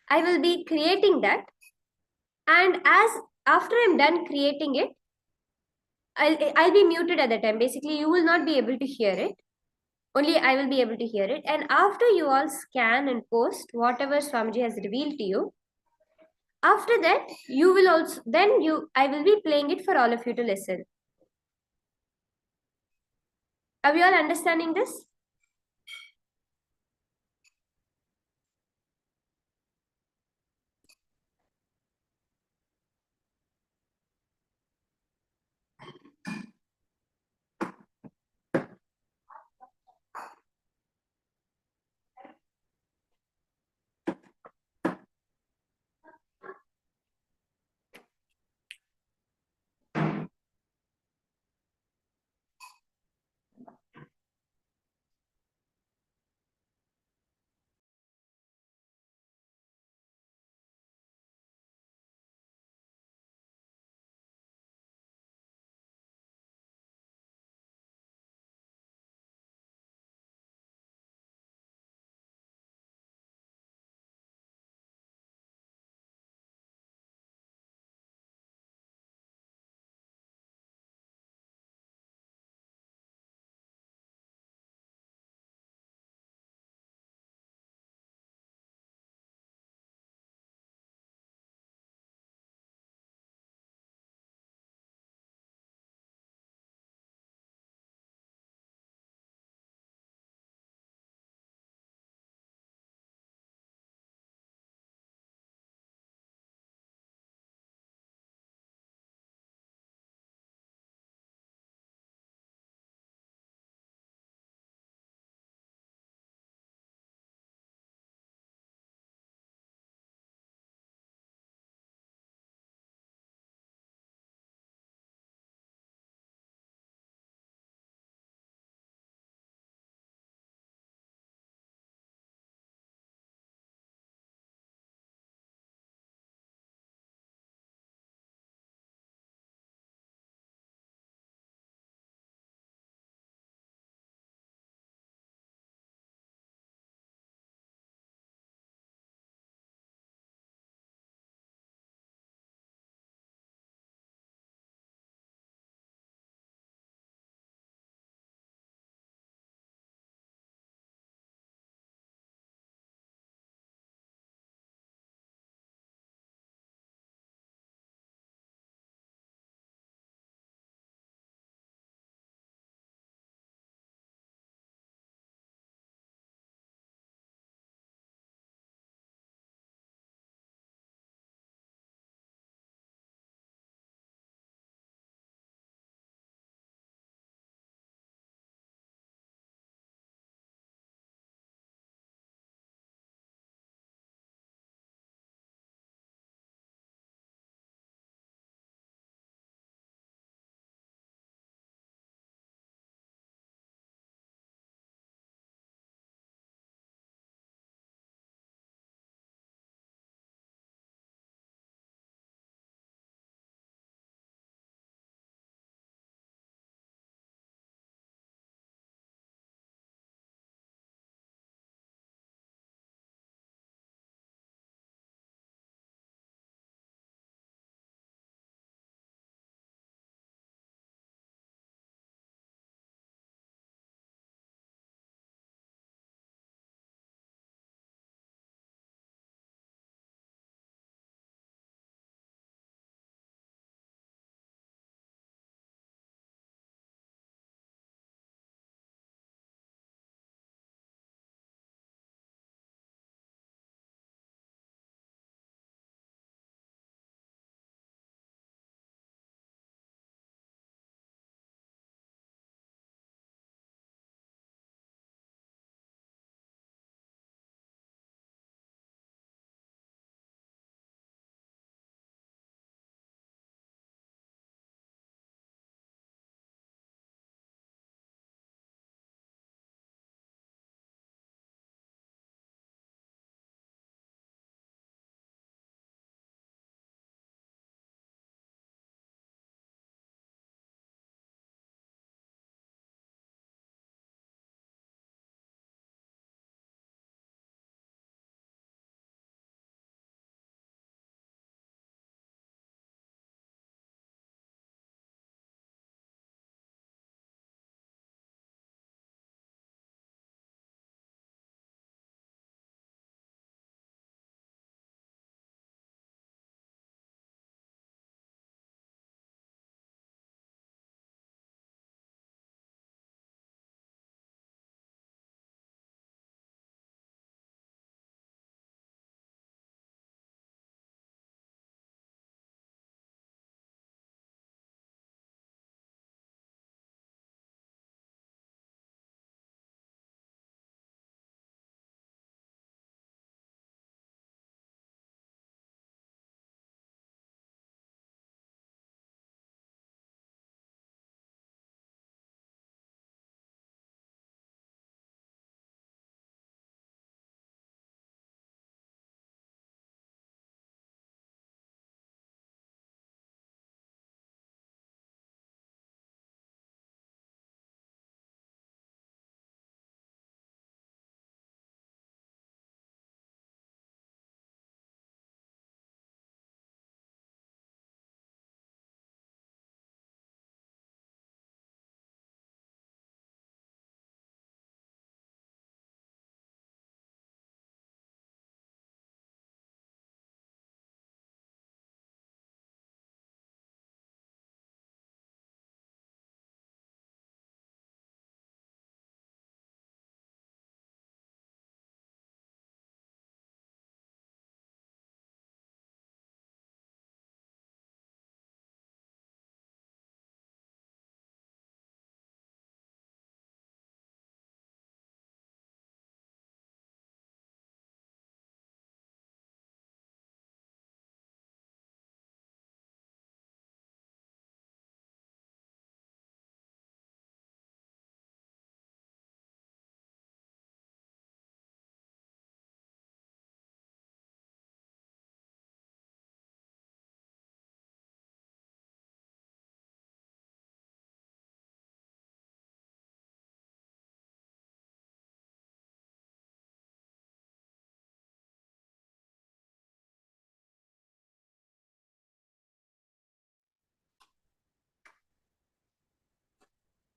I will be creating that, and after I'm done creating it, I'll be muted at the time. Basically, you will not be able to hear it. Only I will be able to hear it. And after you all scan and post whatever Swamiji has revealed to you, after that, you will also, I will be playing it for all of you to listen. Are we all understanding this?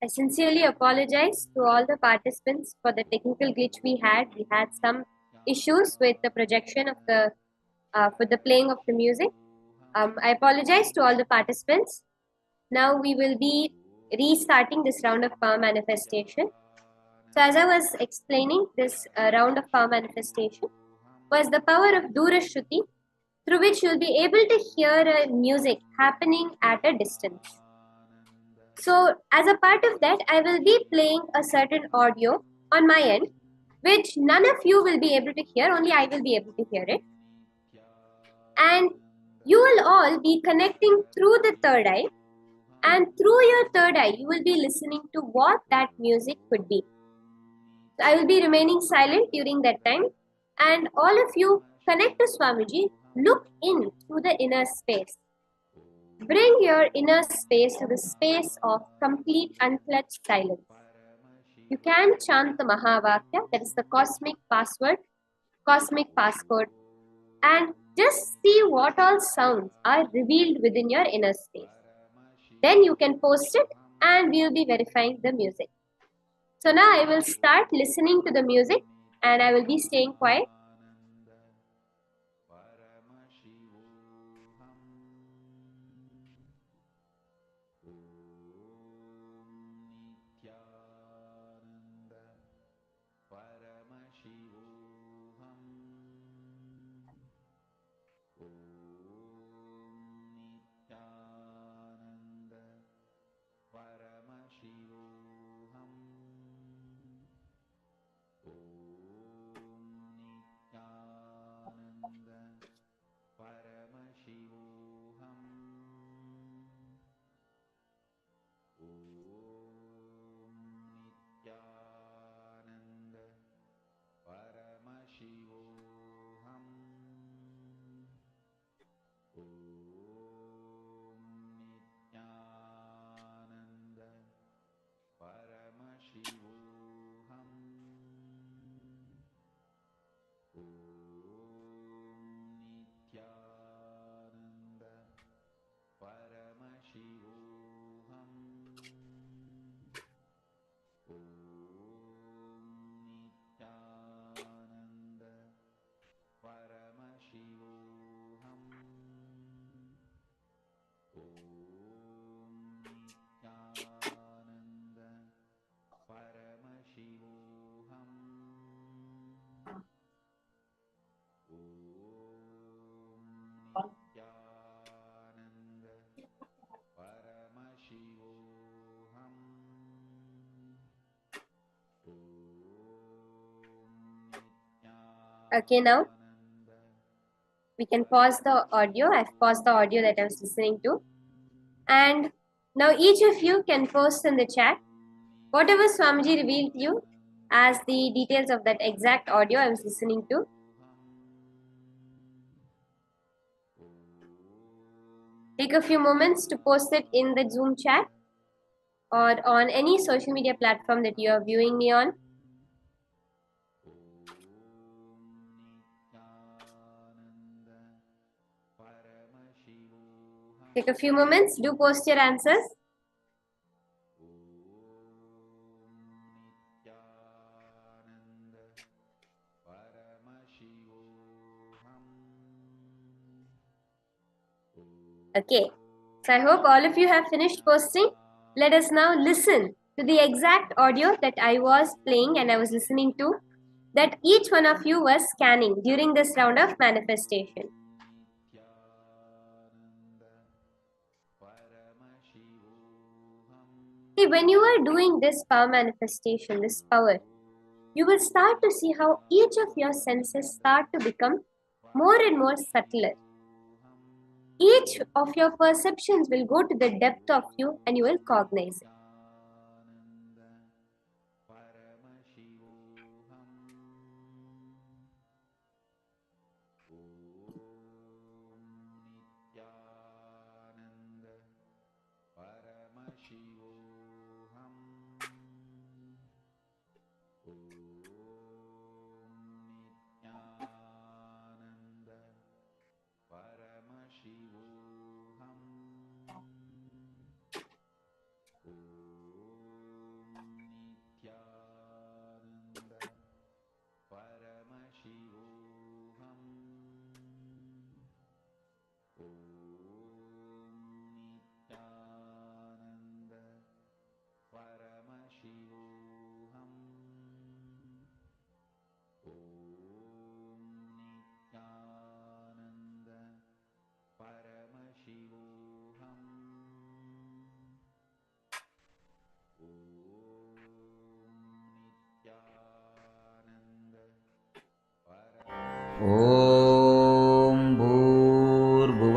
I sincerely apologize to all the participants for the technical glitch we had. We had some issues with the projection of the for the playing of the music. I apologize to all the participants. Now we will be restarting this round of power manifestation. So as I was explaining, this round of power manifestation was the power of Dura Shruti, through which you'll be able to hear music happening at a distance. So as a part of that, I will be playing a certain audio on my end, which none of you will be able to hear, only I will be able to hear it. And you will all be connecting through the third eye, and through your third eye, you will be listening to what that music could be. So I will be remaining silent during that time, and all of you connect to Swamiji, look in through the inner space. Bring your inner space to the space of complete unclutched silence. You can chant the Mahavakya, that is the cosmic password, cosmic passcode, and just see what all sounds are revealed within your inner space. Then you can post it and we will be verifying the music. So now I will start listening to the music and I will be staying quiet. Okay, now we can pause the audio. I've paused the audio that I was listening to. And now each of you can post in the chat whatever Swamiji revealed to you as the details of that exact audio I was listening to. Take a few moments to post it in the Zoom chat or on any social media platform that you are viewing me on. Take a few moments, do post your answers. Okay, so I hope all of you have finished posting. Let us now listen to the exact audio that I was playing and I was listening to, that each one of you was scanning during this round of manifestation. See, when you are doing this power manifestation, this power, you will start to see how each of your senses start to become more and more subtler. Each of your perceptions will go to the depth of you and you will cognize it.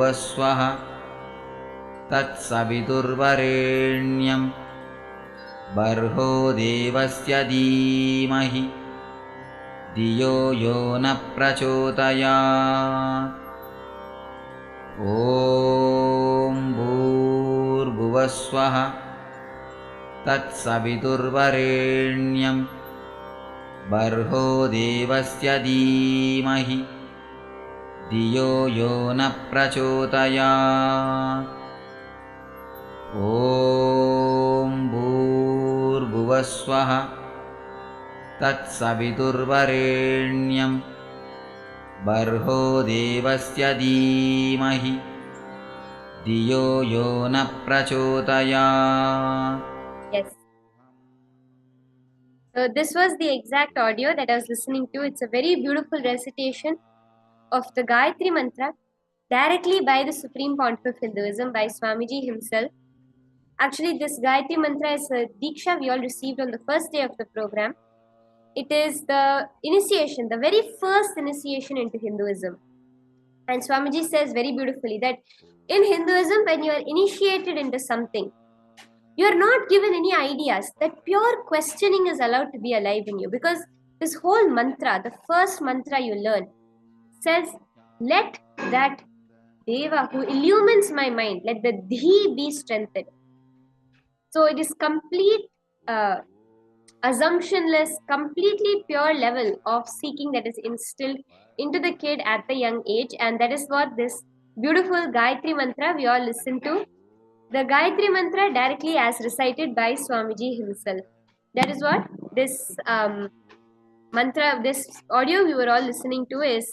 भूर्भुवस्वः तत्सवितुर्वरेण्यं बर्हो देवस्य धीमहि धियो यो न प्रचोदयात्। ॐ भूर्भुवस्वः तत्सवितुर्वरेण्यं बर्हो देवस्य धीमहि धियो यो न प्रचोदयात्। ॐ भूर्भुवस्वः तत्सवितुर्वरेण्यं बर्हो देवस्य धीमहि धियो यो न प्रचोदयात्. Yes. So this was the exact audio that I was listening to. It's a very beautiful recitation of the Gayatri Mantra directly by the Supreme Pontiff of Hinduism, by Swamiji himself. Actually, this Gayatri Mantra is a Diksha we all received on the first day of the program. It is the initiation, the very first initiation into Hinduism. And Swamiji says very beautifully that in Hinduism, when you are initiated into something, you are not given any ideas. That pure questioning is allowed to be alive in you, because this whole mantra, the first mantra you learn, says, let that Deva who illumines my mind, let the Dhi be strengthened. So it is complete assumptionless, completely pure level of seeking that is instilled into the kid at the young age. And that is what this beautiful Gayatri Mantra we all listen to. The Gayatri Mantra directly as recited by Swamiji himself. That is what this mantra, this audio we were all listening to is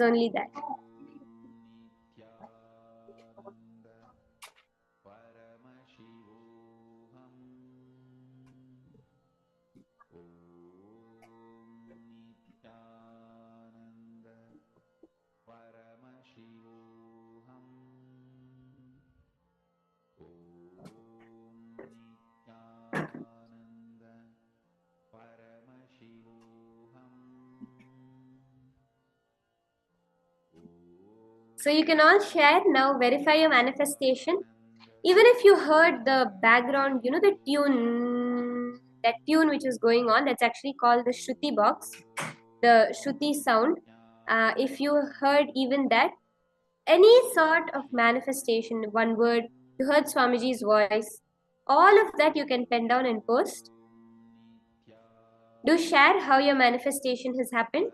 only that. So you can all share now, verify your manifestation. Even if you heard the background, you know, the tune, that tune which is going on, that's actually called the Shruti box, the Shruti sound. If you heard even that, any sort of manifestation, one word, you heard Swamiji's voice, all of that you can pen down and post. Do share how your manifestation has happened.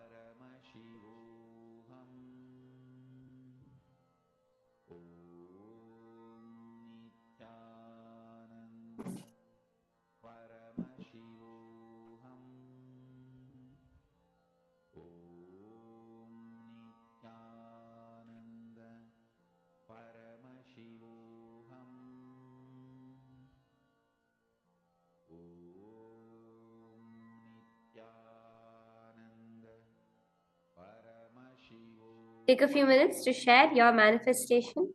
Take a few minutes to share your manifestation.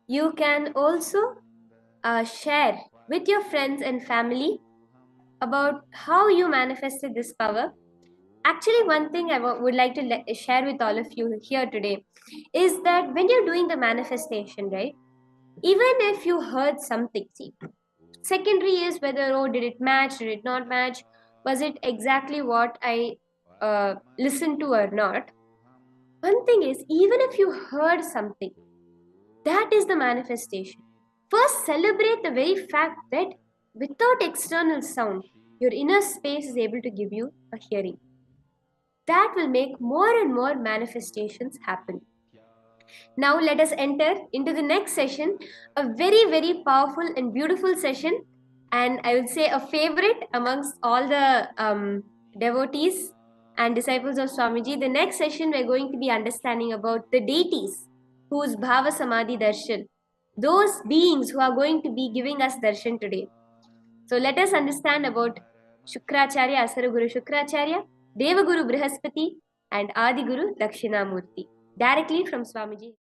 You can also share with your friends and family about how you manifested this power. Actually, one thing I would like to share with all of you here today is that when you're doing the manifestation, right, even if you heard something, see, secondary is whether, oh, did it match, did it not match, was it exactly what I listened to or not. One thing is, even if you heard something, that is the manifestation. First, celebrate the very fact that without external sound, your inner space is able to give you a hearing. That will make more and more manifestations happen. Now let us enter into the next session, a very, very powerful and beautiful session, and I would say a favorite amongst all the devotees and disciples of Swamiji. The next session we're going to be understanding about the deities whose Bhava Samadhi Darshan, those beings who are going to be giving us darshan today. So So let us understand about Shukracharya, Asaraguru Shukracharya, Devaguru Brihaspati, and Adiguru Dakshinamurti, directly from Swamiji.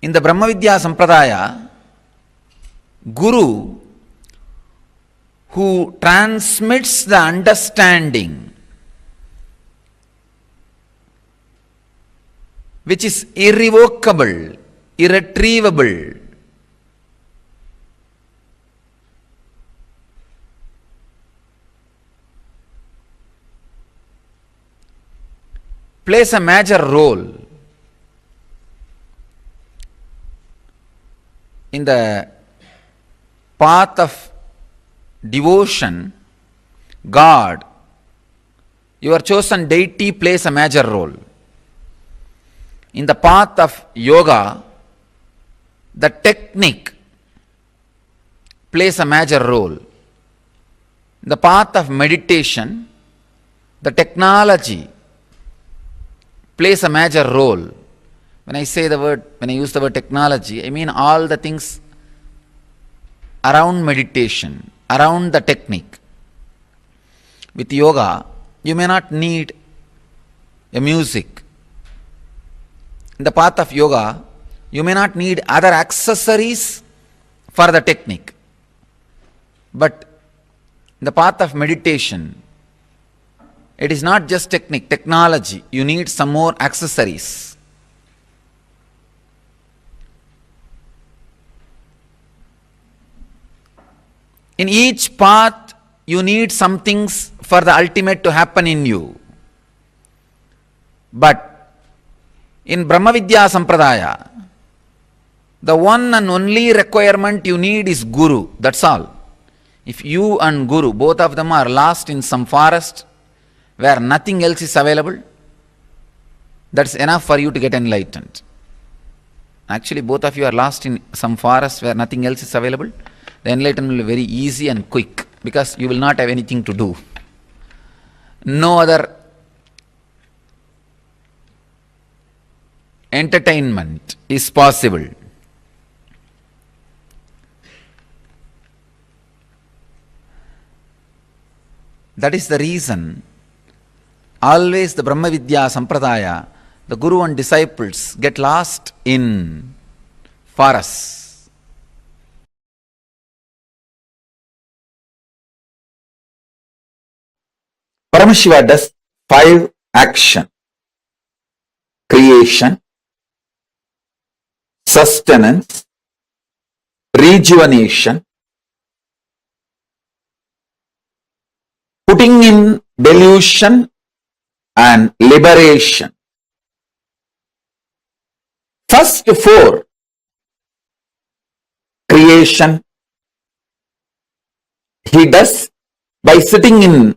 In the Brahma Vidya Sampradaya, Guru, who transmits the understanding which is irrevocable, irretrievable, plays a major role in the path of devotion. God, your chosen deity, plays a major role. In the path of yoga, the technique plays a major role. In the path of meditation, the technology plays a major role. When I use the word technology, I mean all the things around meditation, around the technique. With yoga, you may not need a music. In the path of yoga, you may not need other accessories for the technique. But in the path of meditation, it is not just technique, technology. You need some more accessories. In each path, you need some things for the ultimate to happen in you. But in Brahma Vidya Sampradaya, the one and only requirement you need is Guru. That's all. If you and Guru, both of them are lost in some forest where nothing else is available, that's enough for you to get enlightened. Actually, both of you are lost in some forest where nothing else is available. The enlightenment will be very easy and quick because you will not have anything to do. No other entertainment is possible. That is the reason always the Brahma Vidya Sampradaya, the Guru and disciples get lost in forests. Paramashiva does 5 action: creation, sustenance, rejuvenation, putting in delusion, and liberation. First 4, creation, he does by sitting in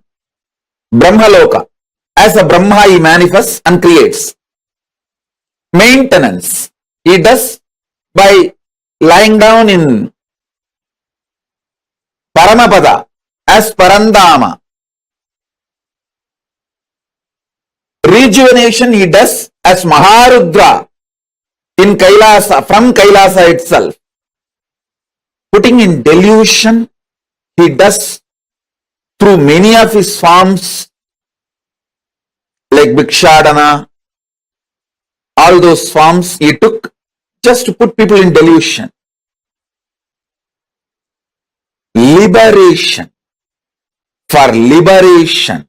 Brahmaloka. As a Brahma, he manifests and creates. Maintenance, he does by lying down in Paramapada as Parandama. Rejuvenation he does as Maharudra in Kailasa, from Kailasa itself. Putting in delusion he does through many of his forms like Bhikshadana. All those forms he took just to put people in delusion. Liberation. For liberation,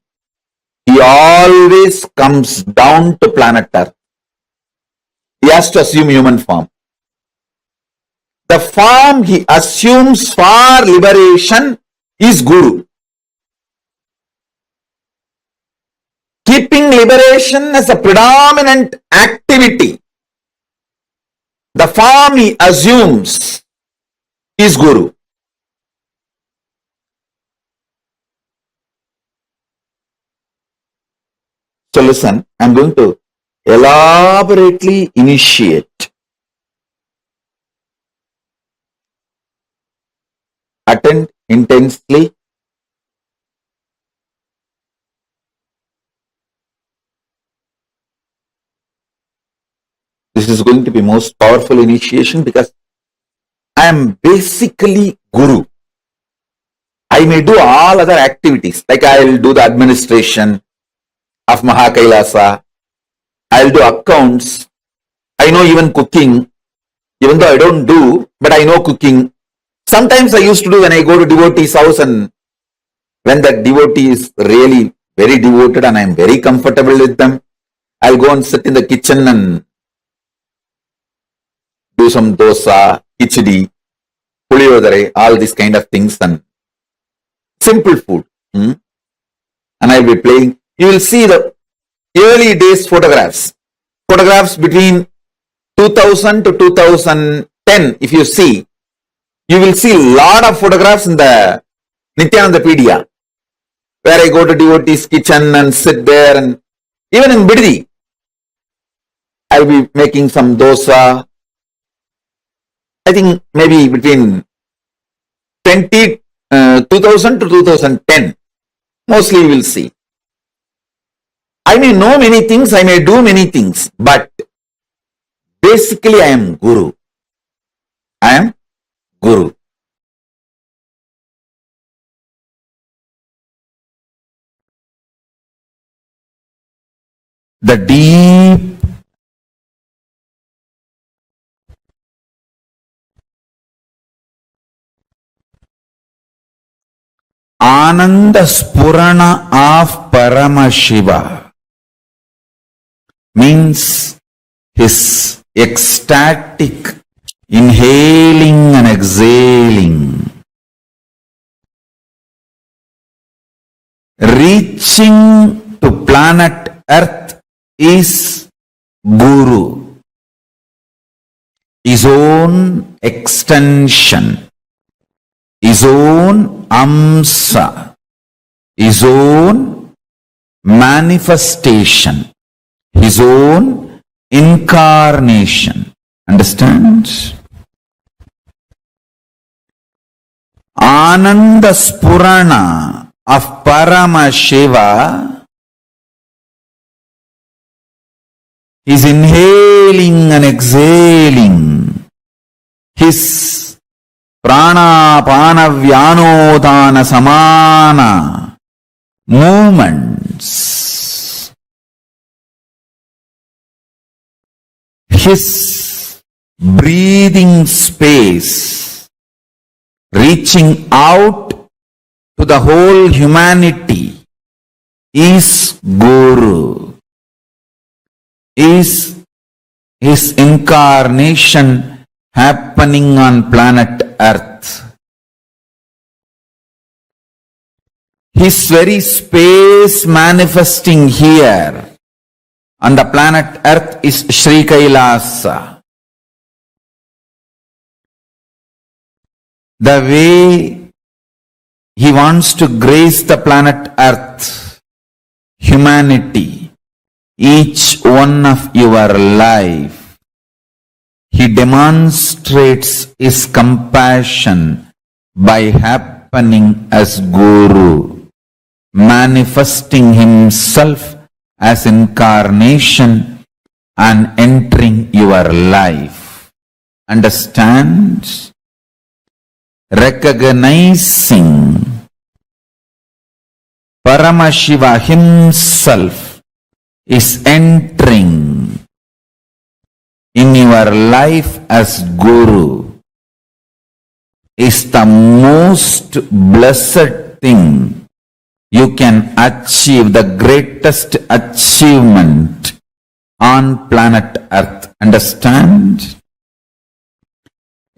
he always comes down to planet Earth. He has to assume human form. The form he assumes for liberation is Guru. Keeping liberation as a predominant activity, the form he assumes is Guru. So listen, I'm going to elaborately initiate. Attend intensely. This is going to be most powerful initiation because I am basically Guru. I may do all other activities, like I will do the administration of Kailasa. I will do accounts. I know even cooking, even though I don't do, but I know cooking. Sometimes I used to do when I go to devotee's house, and when that devotee is really very devoted and I am very comfortable with them, I'll go and sit in the kitchen and do some dosa, khichdi, puliyodare, all these kind of things, and simple food. And I'll be playing. You will see the early days photographs between 2000 to 2010. If you see, you will see a lot of photographs in the Nithyananda, where I go to devotee's kitchen and sit there, and even in Biddi, I'll be making some dosa. I think maybe between 2000 to 2010, mostly you will see. I may know many things, I may do many things, but basically I am Guru. I am Guru. The deep Ananda Spurana of Paramashiva means his ecstatic inhaling and exhaling, reaching to planet Earth is Guru, his own extension, his own amsa, his own manifestation, his own incarnation. Understand? Ananda Spurana of Paramashiva is inhaling and exhaling his prana pana vyanodana samana movements, his breathing space reaching out to the whole humanity is Guru, is his incarnation happening on planet Earth. His very space manifesting here on the planet Earth is Sri Kailasa. The way he wants to grace the planet Earth, humanity, each one of your life, he demonstrates his compassion by happening as Guru, manifesting himself as incarnation and entering your life. Understand? Recognizing Paramashiva himself is entering in your life as Guru is the most blessed thing you can achieve, the greatest achievement on planet Earth. Understand?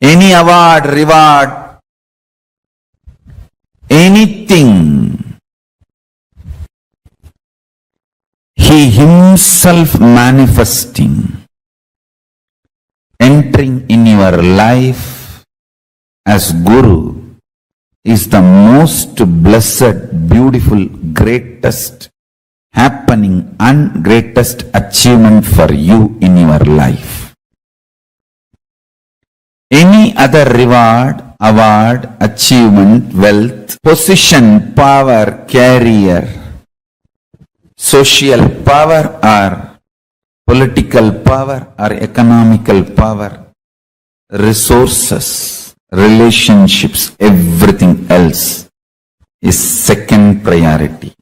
Any award, reward, anything, he himself manifesting, entering in your life as Guru is the most blessed, beautiful, greatest happening and greatest achievement for you in your life. Any other reward, award, achievement, wealth, position, power, career, social power or political power or economical power, resources, relationships, everything else is second priority.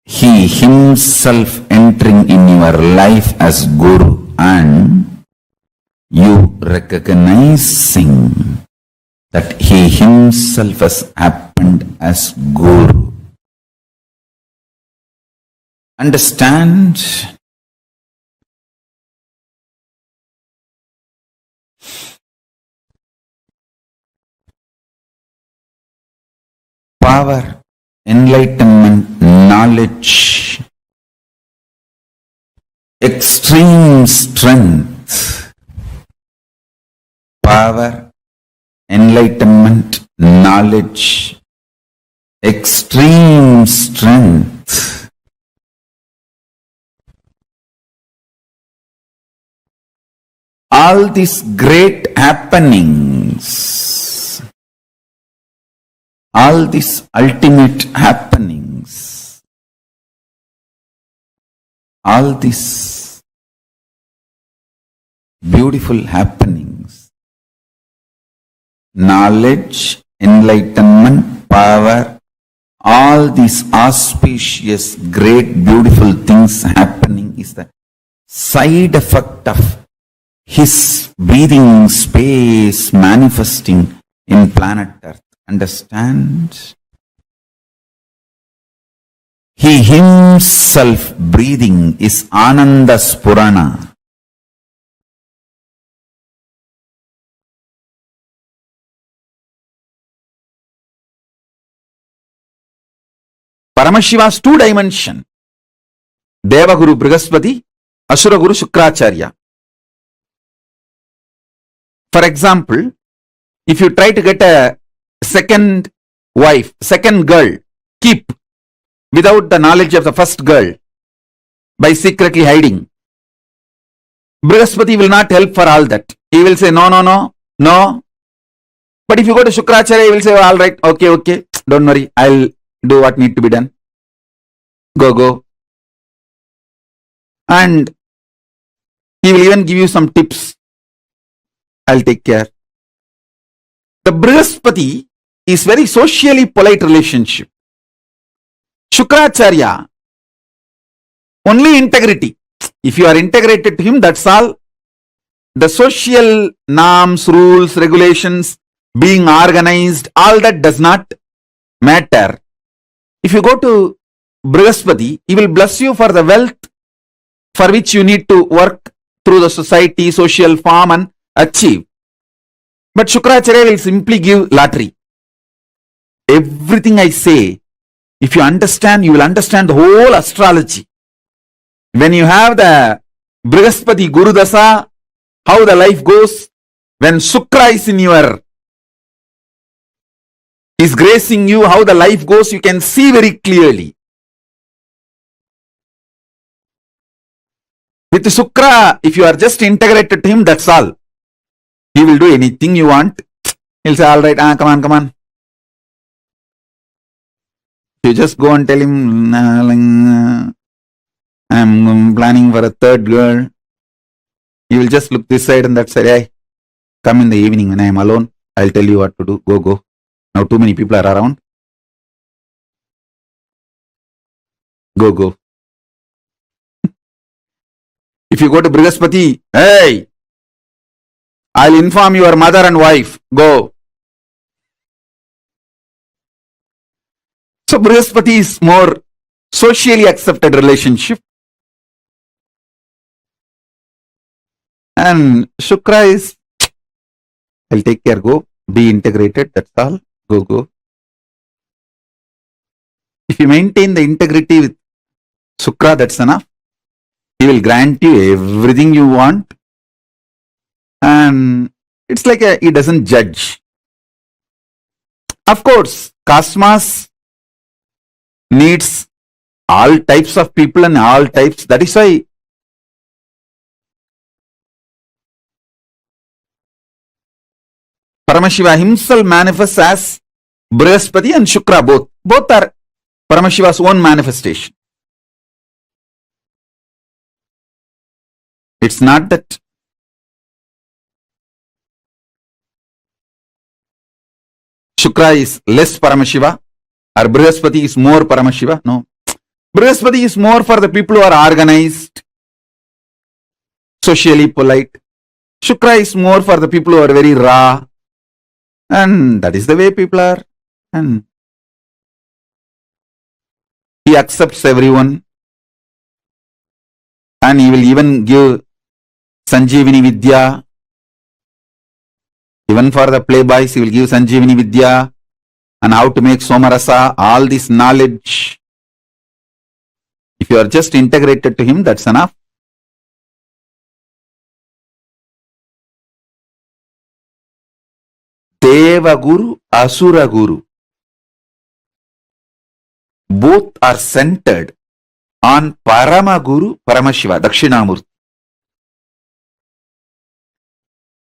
He himself entering in your life as Guru and you recognizing that he himself has happened as Guru. Understand? Power, enlightenment, knowledge, extreme strength. Power, enlightenment, knowledge, extreme strength. All these great happenings, all these ultimate happenings, all these beautiful happenings, knowledge, enlightenment, power, all these auspicious, great, beautiful things happening is the side effect of his breathing space manifesting in planet Earth. Understand? He himself breathing is Ananda Spurana. Paramashiva's two dimension. Devaguru Brihaspati, Asuraguru Shukracharya. For example, if you try to get a second wife, second girl, keep without the knowledge of the first girl by secretly hiding, Brihaspati will not help for all that. He will say, no, no, no, no. But if you go to Shukracharya, he will say, all right, okay, okay, don't worry, I'll do what need to be done. Go, go. And he will even give you some tips. I'll take care. The Brihaspati is very socially polite relationship. Shukracharya, only integrity. If you are integrated to him, that's all. The social norms, rules, regulations, being organized, all that does not matter. If you go to Brihaspati, he will bless you for the wealth for which you need to work through the society, social form and achieve. But Shukracharya will simply give lottery. Everything I say, if you understand, you will understand the whole astrology. When you have the Brihaspati Guru Dasa, how the life goes, when Shukra is in your, is gracing you, how the life goes, you can see very clearly. With Shukra, if you are just integrated to him, that's all. He will do anything you want. He'll say, all right, come on, come on. You just go and tell him, I'm planning for a third girl. He will just look this side and that side. Hey, come in the evening when I am alone. I'll tell you what to do. Go, go. Now too many people are around. Go, go. If you go to Brihaspati, hey, I'll inform your mother and wife. Go. So Brihaspati is more socially accepted relationship. And Shukra is, I'll take care, go. Be integrated, that's all. Go, go. If you maintain the integrity with Shukra, that's enough. He will grant you everything you want. And it's like he doesn't judge. Of course, Cosmos needs all types of people and all types. That is why Paramashiva himself manifests as Brihaspati and Shukra both. Both are Paramashiva's own manifestation. It's not that Shukra is less Paramashiva or Brihaspati is more Paramashiva. No. Brihaspati is more for the people who are organized, socially polite. Shukra is more for the people who are very raw. And that is the way people are. And he accepts everyone. And he will even give Sanjeevani Vidya. Even for the playboys, he will give Sanjeevani Vidya and how to make Somarasa, all this knowledge. If you are just integrated to him, that's enough. Deva Guru, Asura Guru. Both are centered on Parama Guru, Paramashiva, Dakshinamurti.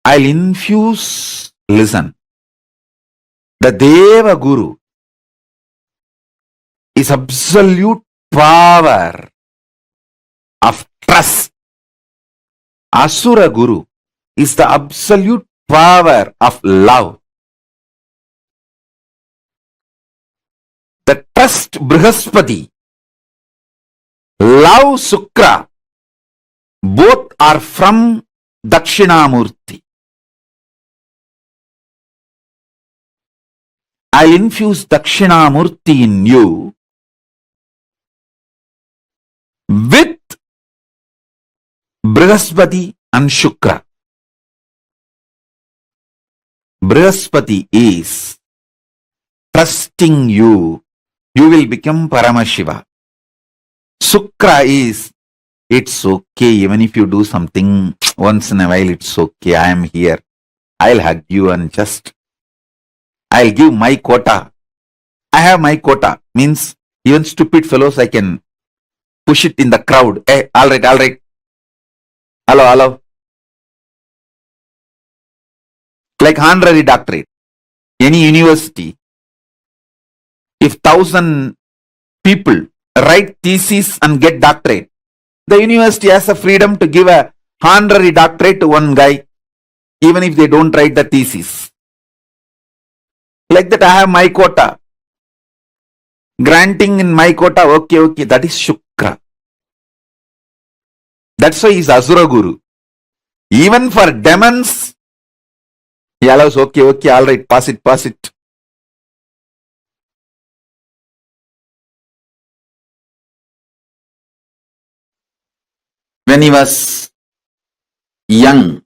I'll infuse, listen. The Deva Guru is absolute power of trust. Asura Guru is the absolute power of love. The trust Brihaspati, love Shukra, both are from Dakshinamurti. I'll infuse Dakshinamurti in you with Brihaspati and Shukra. Brihaspati is trusting you. You will become Paramashiva. Shukra is, it's okay, even if you do something once in a while, it's okay, I am here. I'll hug you and just, I'll give my quota. I have my quota. Means even stupid fellows, I can push it in the crowd. Hey, all right. Hello. Like honorary doctorate. Any university, if 1,000 people write thesis and get doctorate, the university has the freedom to give a honorary doctorate to one guy, even if they don't write the thesis. Like that, I have my quota. Granting in my quota, okay, that is Shukra. That's why he's Asura Guru. Even for demons, he allows, okay, all right, pass it. When he was young,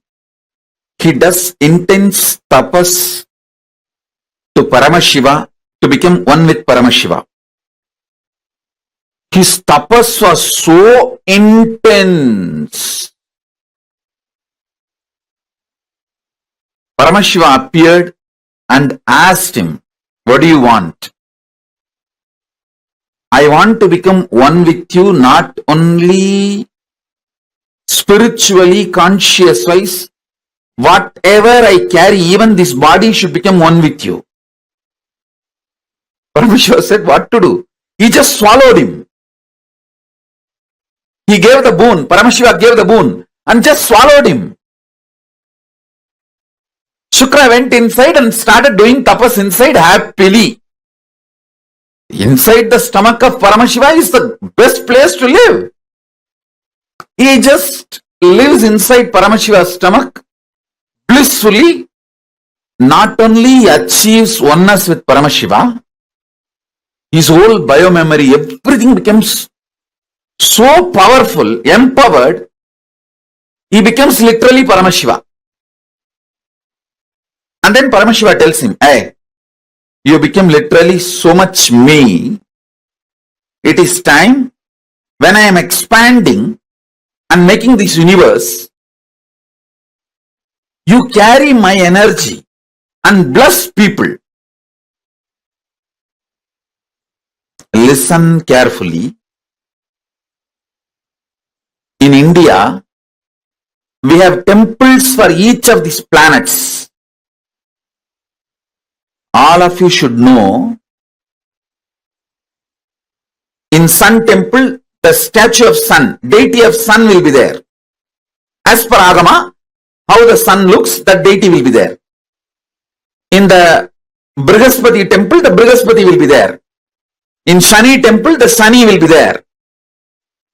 he does intense tapas to Paramashiva to become one with Paramashiva. His tapas was so intense. Paramashiva appeared and asked him, what do you want? I want to become one with you, not only spiritually, conscious wise. Whatever I carry, even this body should become one with you. Paramashiva said, what to do? He just swallowed him. He gave the boon. Paramashiva gave the boon and just swallowed him. Shukra went inside and started doing tapas inside happily. Inside the stomach of Paramashiva is the best place to live. He just lives inside Paramashiva's stomach blissfully. Not only achieves oneness with Paramashiva, his whole biomemory, everything becomes so powerful, empowered, he becomes literally Paramashiva. And then Paramashiva tells him, hey, you become literally so much me. It is time when I am expanding and making this universe, you carry my energy and bless people. Listen carefully. in India, we have temples for each of these planets. All of you should know, in Sun temple, the statue of Sun, deity of Sun will be there. As per Agama, how the sun looks, that deity will be there. In the Brihaspati temple, the Brihaspati will be there. In Shani temple, the Shani will be there.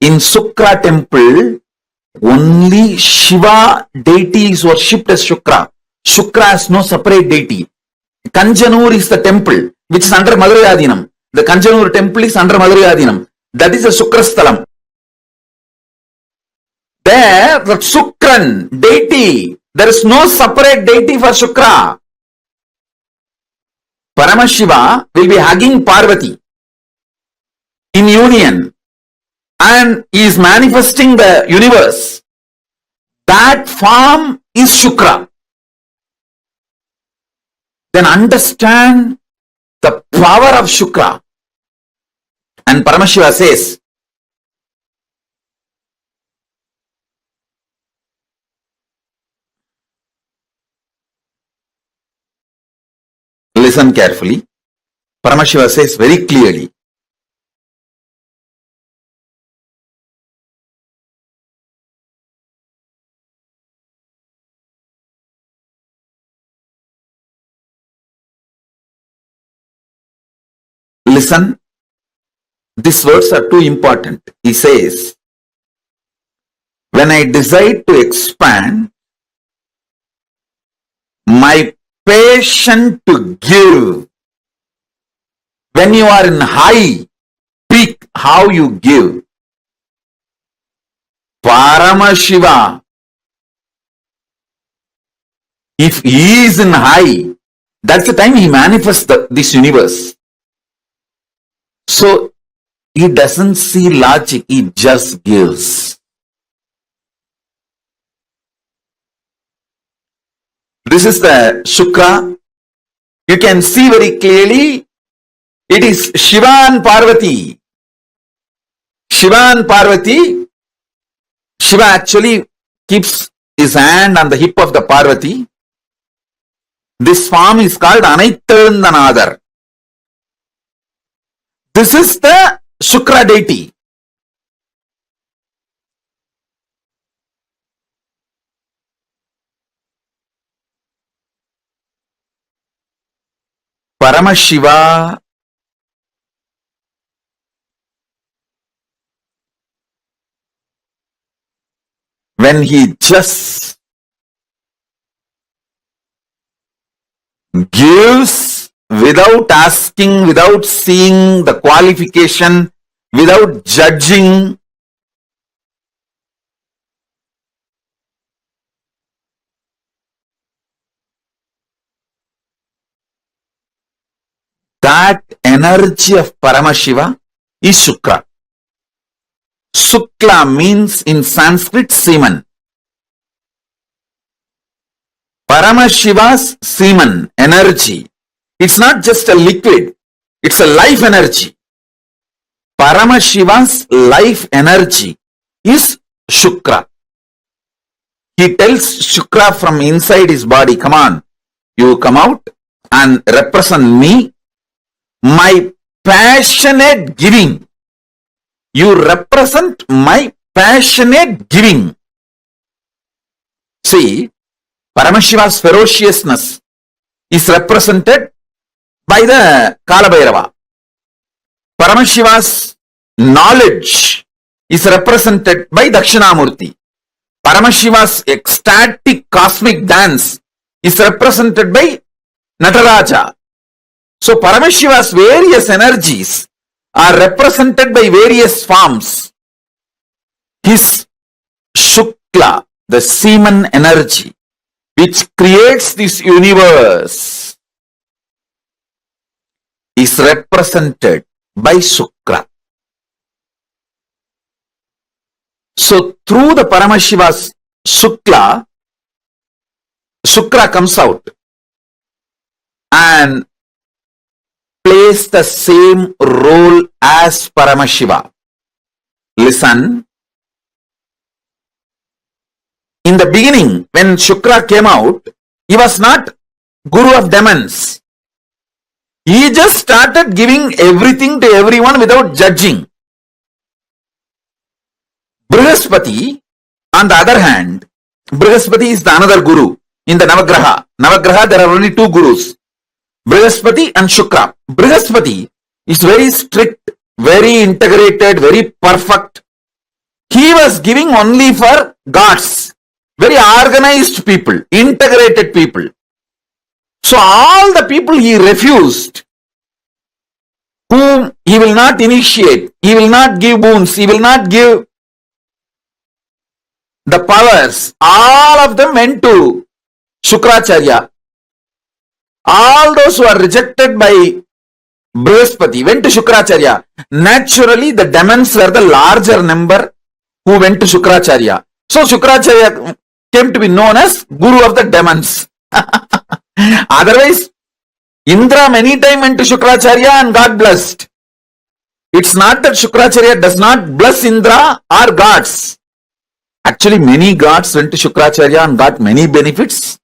In Shukra temple, only Shiva deity is worshipped as Shukra. Shukra has no separate deity. Kanjanur is the temple which is under Madurai. The Kanjanur temple is under Madurai. That is a Shukrasthalam. There, the Shukran deity, there is no separate deity for Shukra. Paramashiva will be hugging Parvati in union and he is manifesting the universe. That form is Shukra. Then understand the power of Shukra. And Paramashiva says, listen carefully. Paramashiva says very clearly, listen, these words are too important. He says, when I decide to expand, my passion to give, when you are in high peak, how you give. Paramashiva, if he is in high, that's the time he manifests this universe. So he doesn't see logic, he just gives. This is the Shukra. You can see very clearly, it is Shiva and Parvati. Shiva and Parvati, Shiva actually keeps his hand on the hip of the Parvati. This form is called Anaittandanadar. This is the Shukra deity. Paramashiva when he just gives without asking, without seeing the qualification, without judging, that energy of Paramashiva is Shukra. Shukla means in Sanskrit semen. Paramashiva's semen, energy, it's not just a liquid, it's a life energy. Paramashiva's life energy is Shukra. He tells Shukra from inside his body, come on, you come out and represent me, my passionate giving. You represent my passionate giving. See, Paramashiva's ferociousness is represented by the Kalabhairava. Paramashiva's knowledge is represented by Dakshinamurti. Paramashiva's ecstatic cosmic dance is represented by Nataraja. So Paramashiva's various energies are represented by various forms. His Shukla, the semen energy, which creates this universe, is represented by Shukra. So through the Paramashiva's Shukla, Shukra comes out and plays the same role as Paramashiva. Listen, in the beginning, when Shukra came out, he was not guru of demons. He just started giving everything to everyone without judging. Brihaspati, on the other hand, Brihaspati is the another guru in the Navagraha. Navagraha, there are only two gurus, Brihaspati and Shukra. Brihaspati is very strict, very integrated, very perfect. He was giving only for gods, very organized people, integrated people. So all the people he refused, whom he will not initiate, he will not give boons, he will not give the powers, all of them went to Shukracharya. All those who are rejected by Brihaspati went to Shukracharya. Naturally, the demons were the larger number who went to Shukracharya. So Shukracharya came to be known as Guru of the demons. Otherwise, Indra many times went to Shukracharya and got blessed. It's not that Shukracharya does not bless Indra or gods. Actually, many gods went to Shukracharya and got many benefits.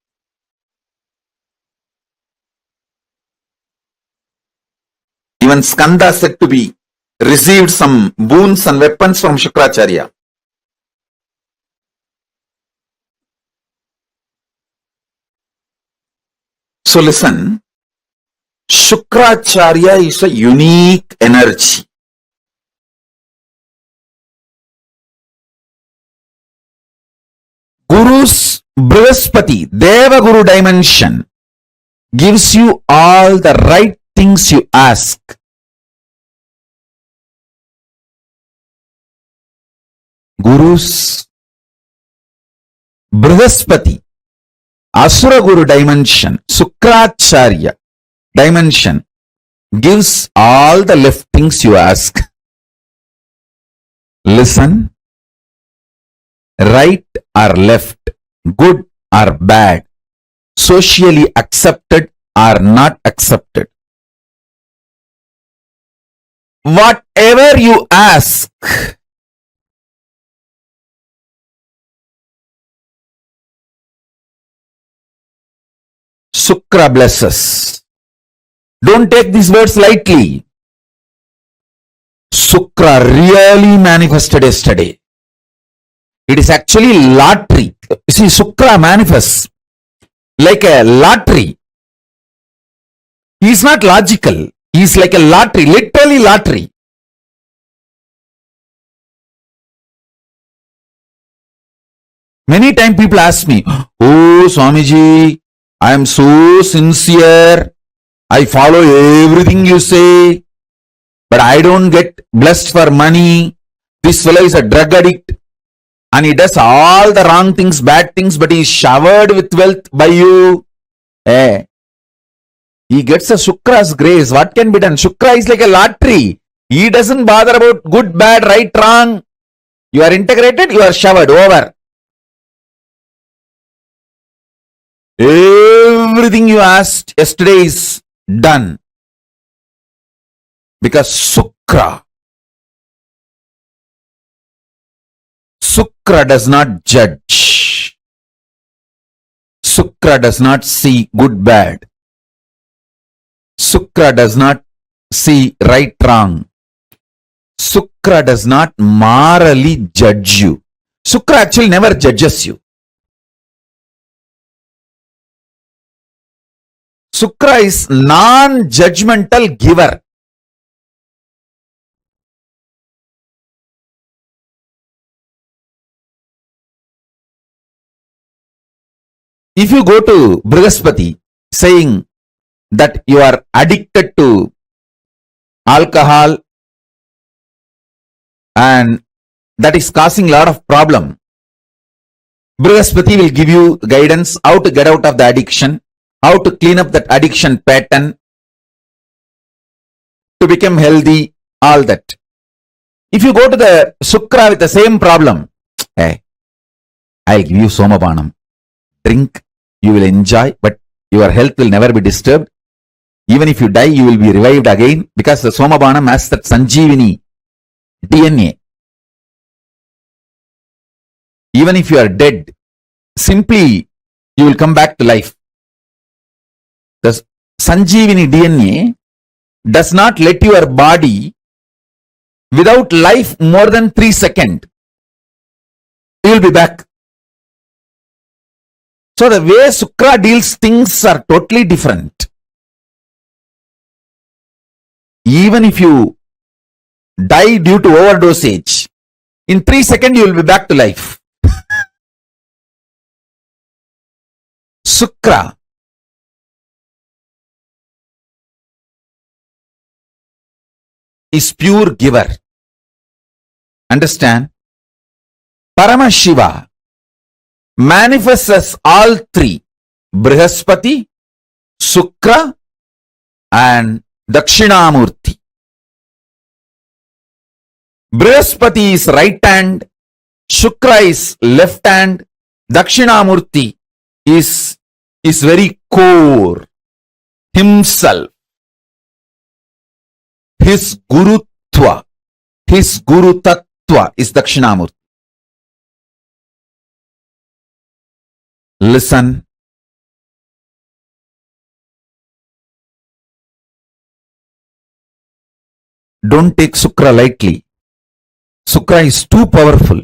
Even Skanda said to be received some boons and weapons from Shukracharya. So listen, Shukracharya is a unique energy. Guru's Brihaspati, Deva Guru dimension, gives you all the right things you ask. Guru's Brihaspati, Asura Guru dimension, Shukracharya dimension, gives all the left things you ask. Listen, right or left, good or bad, socially accepted or not accepted. Whatever you ask, Shukra blesses. Don't take these words lightly. Shukra really manifested yesterday. It is actually lottery. You see, Shukra manifests like a lottery. He is not logical. He is like a lottery, literally lottery. Many times people ask me, "Oh, Swamiji, I am so sincere. I follow everything you say, but I don't get blessed for money. This fellow is a drug addict and he does all the wrong things, bad things, but he is showered with wealth by you." He gets a Shukra's grace. What can be done? Shukra is like a lottery. He doesn't bother about good, bad, right, wrong. You are integrated, you are showered, over. Everything you asked yesterday is done. Because Shukra does not judge. Shukra does not see good, bad. Shukra does not see right, wrong. Shukra does not morally judge you. Shukra actually never judges you. Shukra is non-judgmental giver. If you go to Brihaspati saying that you are addicted to alcohol and that is causing a lot of problem, Brihaspati will give you guidance how to get out of the addiction, how to clean up that addiction pattern, to become healthy, all that. If you go to the Shukra with the same problem, I'll give you Somapanam. Drink, you will enjoy, but your health will never be disturbed. Even if you die, you will be revived again, because the Somapanam has that Sanjeevini DNA. Even if you are dead, simply you will come back to life. The Sanjeevani DNA does not let your body without life more than 3 seconds. You will be back. So the way Sukra deals things are totally different. Even if you die due to overdosage, in 3 seconds you will be back to life. Sukra is pure giver. Understand? Paramashiva manifests as all three: Brihaspati, Sukra, and Dakshinamurti. Brihaspati is right hand, Shukra is left hand, Dakshinamurti is very core, himself. His Gurutva, his Guru Tattva is Dakshinamurti. Listen. Don't take Sukra lightly. Sukra is too powerful.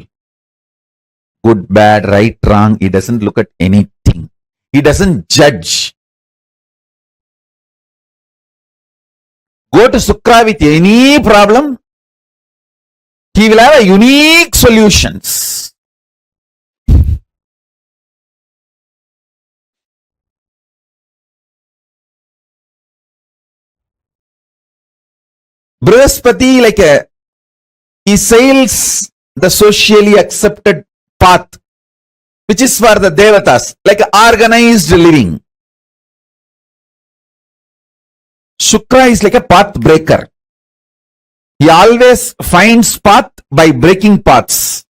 Good, bad, right, wrong. He doesn't look at anything. He doesn't judge. Go to Sukra with any problem. He will have a unique solutions. Brihaspati, he sails the socially accepted path, which is for the Devatas, like organized living. Shukra is like a path breaker. He always finds path by breaking paths.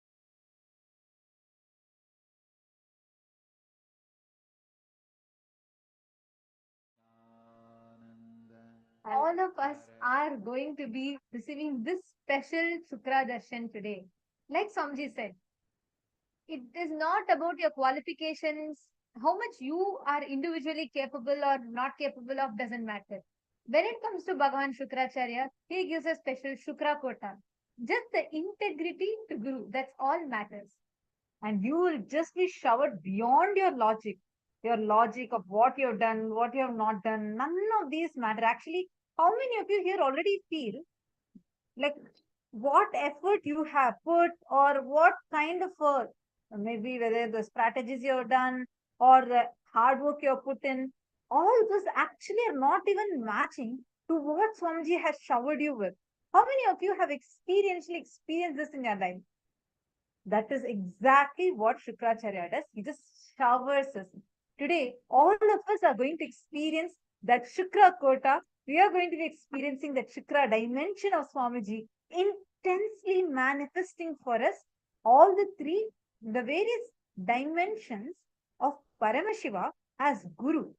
All of us are going to be receiving this special Shukra Darshan today. Like Somji said, it is not about your qualifications, how much you are individually capable or not capable of doesn't matter. When it comes to Bhagavan Shukracharya, he gives a special Shukra quota. Just the integrity to Guru, that's all matters. And you will just be showered beyond your logic of what you've done, what you have not done. None of these matter. Actually, how many of you here already feel like what effort you have put or what kind of maybe whether the strategies you have done or the hard work you have put in, all this actually are not even matching to what Swamiji has showered you with. How many of you have experientially experienced this in your life? That is exactly what Shukracharya does. He just showers us. Today, all of us are going to experience that Shukra quota. We are going to be experiencing that Shukra dimension of Swamiji intensely manifesting for us all the various dimensions of Paramashiva as Guru.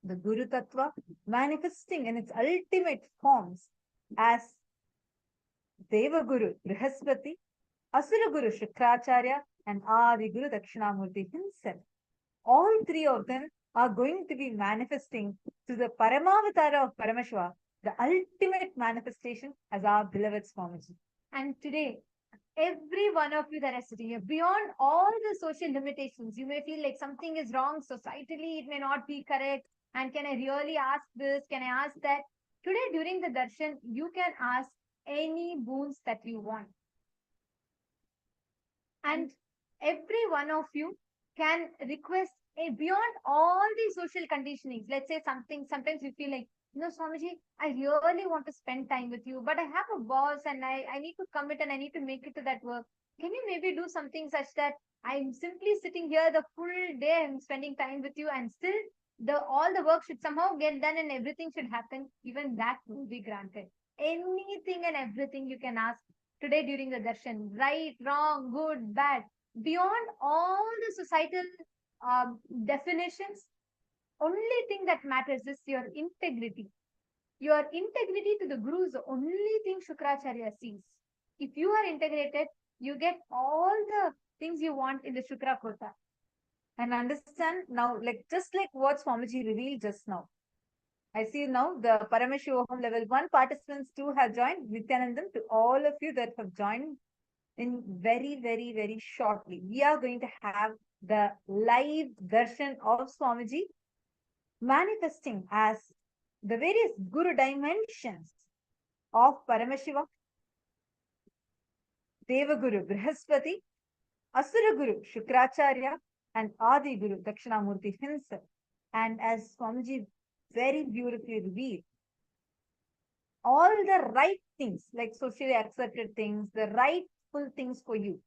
The Guru Tattva manifesting in its ultimate forms as Deva Guru Brihaspati, Asura Guru Shukracharya, and Adi Guru Dakshinamurti himself. All three of them are going to be manifesting to the Paramavatara of Paramashiva, the ultimate manifestation as our beloved Swamiji. And today, every one of you that are sitting here, beyond all the social limitations, you may feel like something is wrong societally, it may not be correct, and can I really ask this, can I ask that? Today during the darshan, you can ask any boons that you want. And every one of you can request beyond all the social conditionings. Let's say sometimes you feel like, Swamiji, I really want to spend time with you, but I have a boss and I need to commit and I need to make it to that work. Can you maybe do something such that I'm simply sitting here the full day and spending time with you and still all the work should somehow get done and everything should happen? Even that will be granted. Anything and everything you can ask today during the darshan, right, wrong, good, bad, beyond all the societal definitions, only thing that matters is your integrity. Your integrity to the Guru is the only thing Shukracharya sees. If you are integrated, you get all the things you want in the Shukra Kota. And understand now, like just like what Swamiji revealed just now. I see now the Paramashivoham Level 1 participants too have joined. Nithyanandam, to all of you that have joined in very shortly. We are going to have the live darshan of Swamiji manifesting as the various Guru dimensions of Paramashiva, Devaguru Brihaspati, Asura Guru Shukracharya, and Adi Guru Dakshinamurti himself. And as Swamiji very beautifully revealed, all the right things, like socially accepted things, the rightful things for you.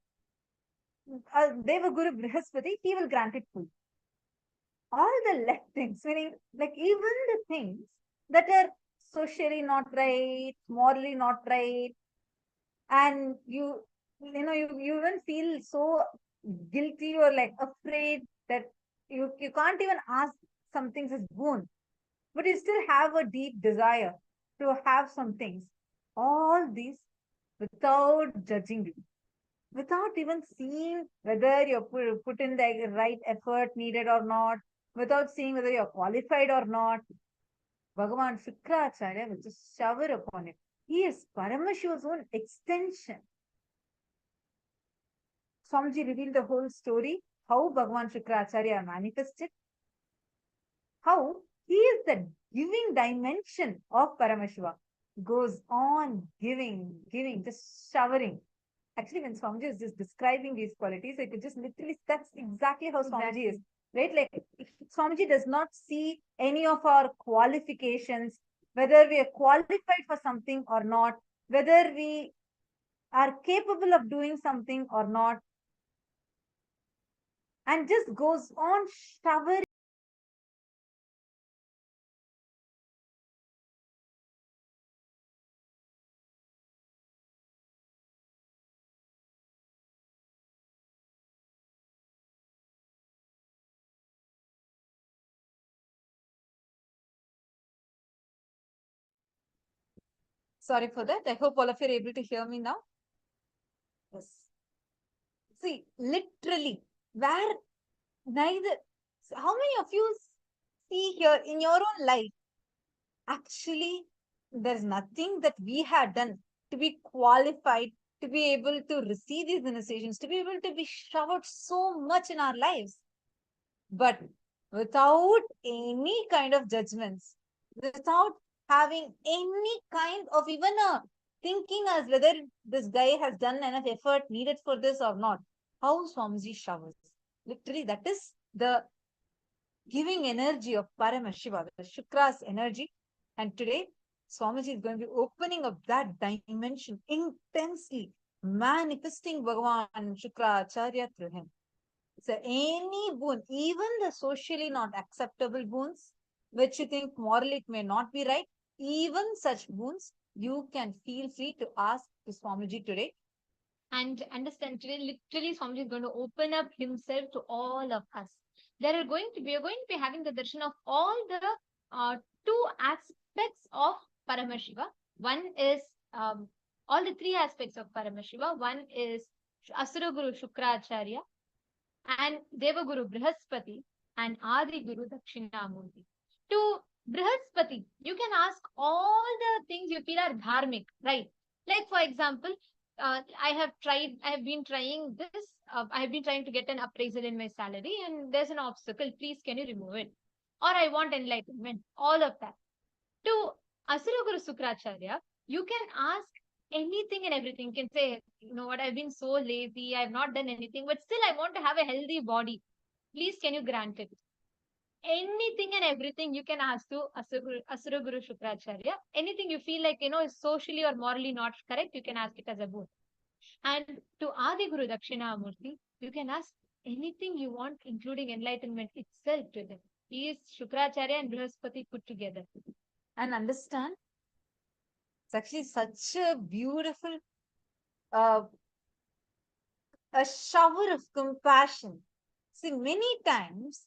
Devaguru Brihaspati, he will grant it fully. All the left things, meaning like even the things that are socially not right, morally not right, and you even feel so guilty or like afraid that you can't even ask some things as boon, but you still have a deep desire to have some things. All these without judging you, without even seeing whether you're put in the right effort needed or not, without seeing whether you're qualified or not. Bhagavan Shukracharya will just shower upon it. He is Paramashiva's own extension. Swamiji revealed the whole story, how Bhagavan Shukracharya manifested, how he is the giving dimension of Paramashiva, goes on giving, just showering. Actually, when Swamiji is just describing these qualities, it could just literally, that's exactly how Swamiji is. Right? Like, Swamiji does not see any of our qualifications, whether we are qualified for something or not, whether we are capable of doing something or not, and just goes on showering. Sorry for that. I hope all of you are able to hear me now. Yes. See, literally, where neither, how many of you see here in your own life, actually, there's nothing that we had done to be qualified to be able to receive these initiations, to be able to be showered so much in our lives. But without any kind of judgments, without having any kind of even a thinking as whether this guy has done enough effort needed for this or not, how Swamiji showers. Literally, that is the giving energy of Paramashiva, the Shukra's energy. And today, Swamiji is going to be opening up that dimension intensely, manifesting Bhagavan Shukracharya through him. So any boon, even the socially not acceptable boons, which you think morally it may not be right, even such boons, you can feel free to ask to Swamiji today. And understand today, literally, Swamiji is going to open up himself to all of us. We are going to be having the darshan of all the two aspects of Paramashiva. One is all the three aspects of Paramashiva. One is Asura Guru Shukracharya, and Devaguru Brihaspati, and Adi Guru Dakshinamurti. To Brihaspati, you can ask all the things you feel are dharmic, right? Like, for example, I have been trying this, I have been trying to get an appraisal in my salary, and there's an obstacle. Please, can you remove it? Or I want enlightenment, all of that. To Asura Guru Shukracharya, you can ask anything and everything. You can say, you know what, I've been so lazy, I've not done anything, but still I want to have a healthy body. Please, can you grant it? Anything and everything you can ask to Asura Guru Shukracharya. Anything you feel like, is socially or morally not correct, you can ask it as a boon. And to Adi Guru Dakshinamurti, you can ask anything you want, including enlightenment itself to them. He is Shukracharya and Brihaspati put together. And understand, it's actually such a beautiful a shower of compassion. See, many times,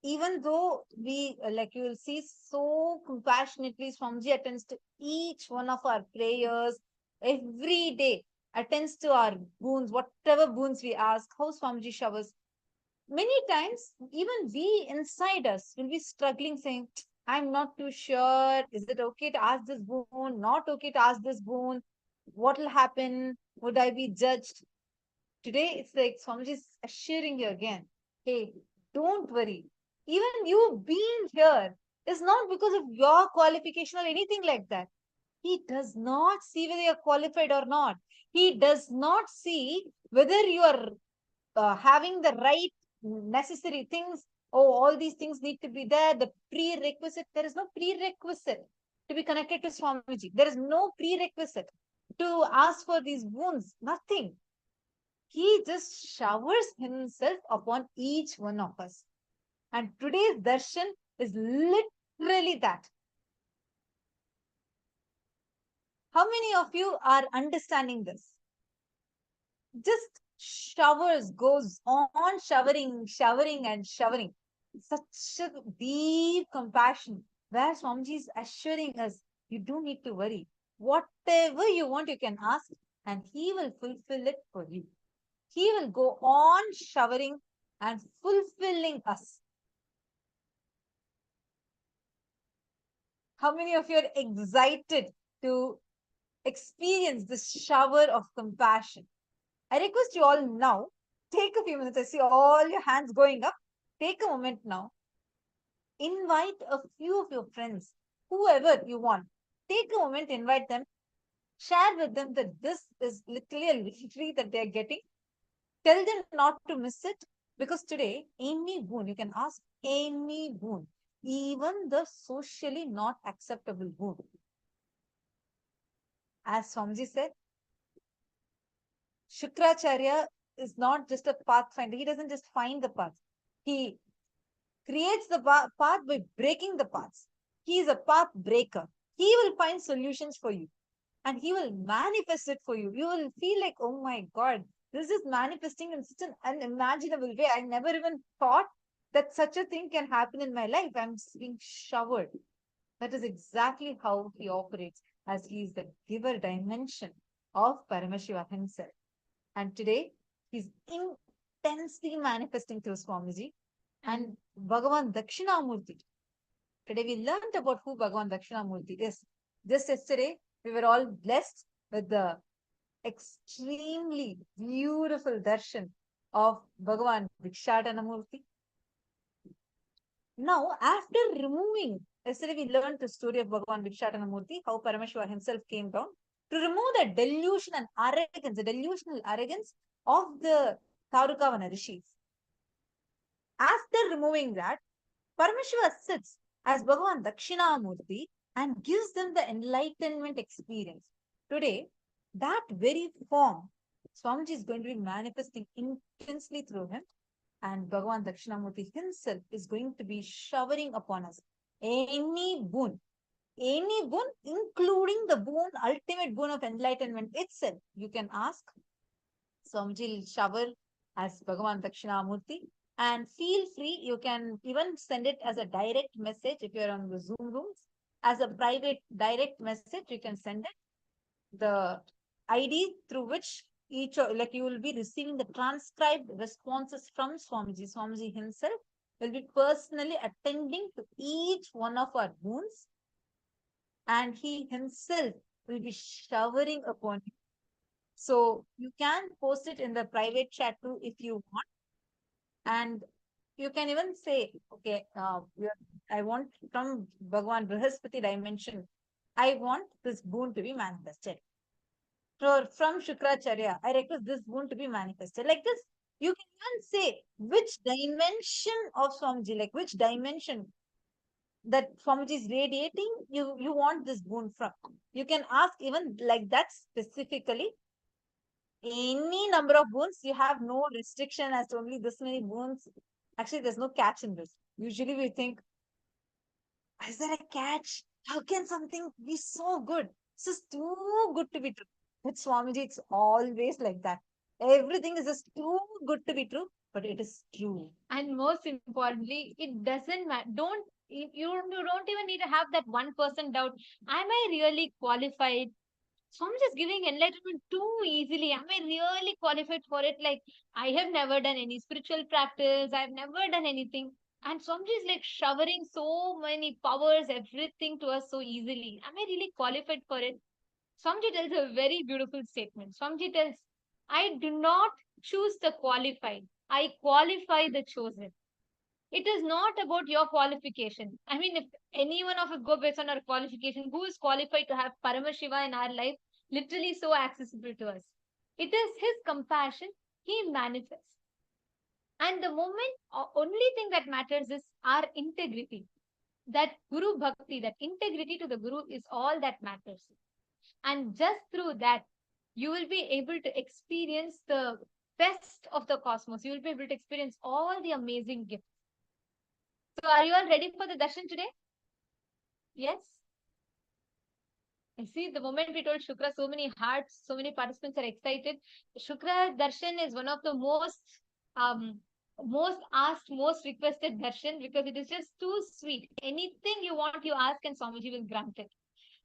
even though we, like you will see, so compassionately, Swamiji attends to each one of our prayers every day, attends to our boons, whatever boons we ask, how Swamiji showers. many times, even we inside us will be struggling saying, I'm not too sure. Is it okay to ask this boon? Not okay to ask this boon? What will happen? Would I be judged? Today, it's like Swamiji is assuring you again, hey, don't worry. Even you being here is not because of your qualification or anything like that. He does not see whether you're qualified or not. He does not see whether you are having the right necessary things. Oh, all these things need to be there. The prerequisite, there is no prerequisite to be connected to Swamiji. There is no prerequisite to ask for these wounds. Nothing. He just showers himself upon each one of us. And today's darshan is literally that. How many of you are understanding this? Just showers, goes on showering and showering. Such a deep compassion where Swamiji is assuring us, you don't need to worry. Whatever you want, you can ask and he will fulfill it for you. He will go on showering and fulfilling us. How many of you are excited to experience this shower of compassion? I request you all now, take a few minutes. I see all your hands going up. Take a moment now. Invite a few of your friends, whoever you want. Take a moment, invite them. Share with them that this is literally a victory that they're getting. Tell them not to miss it, because today, any boon, you can ask any boon, even the socially not acceptable boon. As Swamiji said, Shukracharya is not just a pathfinder. He doesn't just find the path. He creates the path by breaking the paths. He is a path breaker. He will find solutions for you and he will manifest it for you. You will feel like, oh my God, this is manifesting in such an unimaginable way. I never even thought that such a thing can happen in my life. I'm being showered. That is exactly how he operates, as he is the giver dimension of Paramashiva himself. And today, he's intensely manifesting through Swamiji and Bhagavan Dakshinamurti. Today, we learned about who Bhagavan Dakshinamurti is. Just yesterday, we were all blessed with the extremely beautiful darshan of Bhagavan Vikshatanamurti. Now, after removing, yesterday we learned the story of Bhagavan Vikshatanamurti, how Paramashiva himself came down to remove the delusion and arrogance, the delusional arrogance of the Tarukavana rishis. After removing that, Paramashiva sits as Bhagavan Dakshinamurti and gives them the enlightenment experience. Today, that very form, Swamiji is going to be manifesting intensely through him, and Bhagavan Dakshinamurti himself is going to be showering upon us any boon, including the boon, ultimate boon of enlightenment itself. You can ask. Swamiji will shower as Bhagavan Dakshinamurti. And feel free, you can even send it as a direct message if you're on the Zoom rooms. As a private direct message, you can send it. The ID through which each, like you will be receiving the transcribed responses from Swamiji. Swamiji himself will be personally attending to each one of our boons. And he himself will be showering upon you. So you can post it in the private chat too if you want. And you can even say, okay, I want from Bhagavan Brihaspati dimension, I want this boon to be manifested. From Shukracharya, I request this boon to be manifested. Like this, you can even say which dimension of Swamiji, like which dimension that Swamiji is radiating, you want this boon from. You can ask even like that specifically. Any number of boons, you have no restriction as to only this many boons. Actually, there's no catch in this. Usually we think, is there a catch? How can something be so good? This is too good to be true. With Swamiji, it's always like that. Everything is just too good to be true, but it is true. And most importantly, it doesn't matter. You don't even need to have that 1% doubt. Am I really qualified? So I'm just giving enlightenment too easily. Am I really qualified for it? Like, I have never done any spiritual practice. I've never done anything. And Swamiji is like showering so many powers, everything to us so easily. Am I really qualified for it? Swamiji tells a very beautiful statement. Swamiji tells, I do not choose the qualified. I qualify the chosen. It is not about your qualification. I mean, if any one of us go based on our qualification, who is qualified to have Paramashiva in our life, literally so accessible to us? It is his compassion, he manifests. And the moment, only thing that matters is our integrity. That Guru Bhakti, that integrity to the Guru is all that matters. And just through that, you will be able to experience the best of the cosmos. You will be able to experience all the amazing gifts. So are you all ready for the darshan today? Yes? I see the moment we told Shukra, so many hearts, so many participants are excited. Shukra darshan is one of the most asked, most requested darshan because it is just too sweet. Anything you want, you ask and Swamiji will grant it.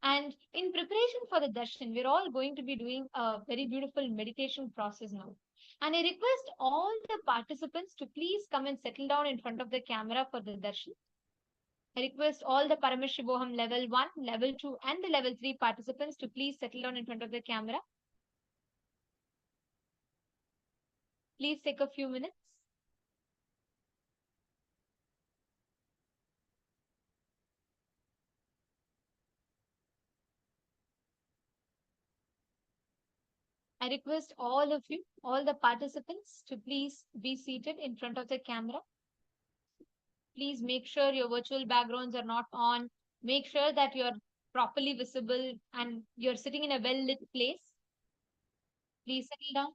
And in preparation for the darshan, we're all going to be doing a very beautiful meditation process now. And I request all the participants to please come and settle down in front of the camera for the darshan. I request all the Paramashivoham Level 1, Level 2 and the Level 3 participants to please settle down in front of the camera. Please take a few minutes. I request all of you, all the participants to please be seated in front of the camera. Please make sure your virtual backgrounds are not on. Make sure that you're properly visible and you're sitting in a well-lit place. Please settle down.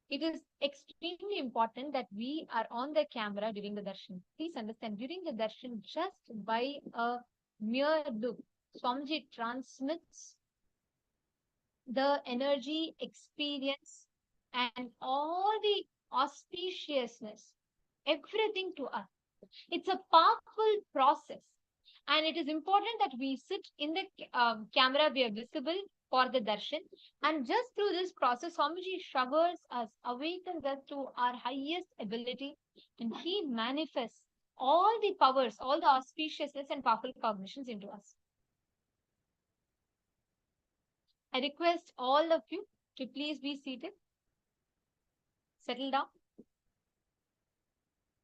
It is extremely important that we are on the camera during the darshan. Please understand, during the darshan, just by a mere look, Swamiji transmits the energy, experience, and all the auspiciousness, everything to us. It's a powerful process. And it is important that we sit in the camera, we are visible for the darshan. And just through this process, Swamiji showers us, awakens us to our highest ability, and he manifests all the powers, all the auspiciousness and powerful cognitions into us. I request all of you to please be seated. Settle down.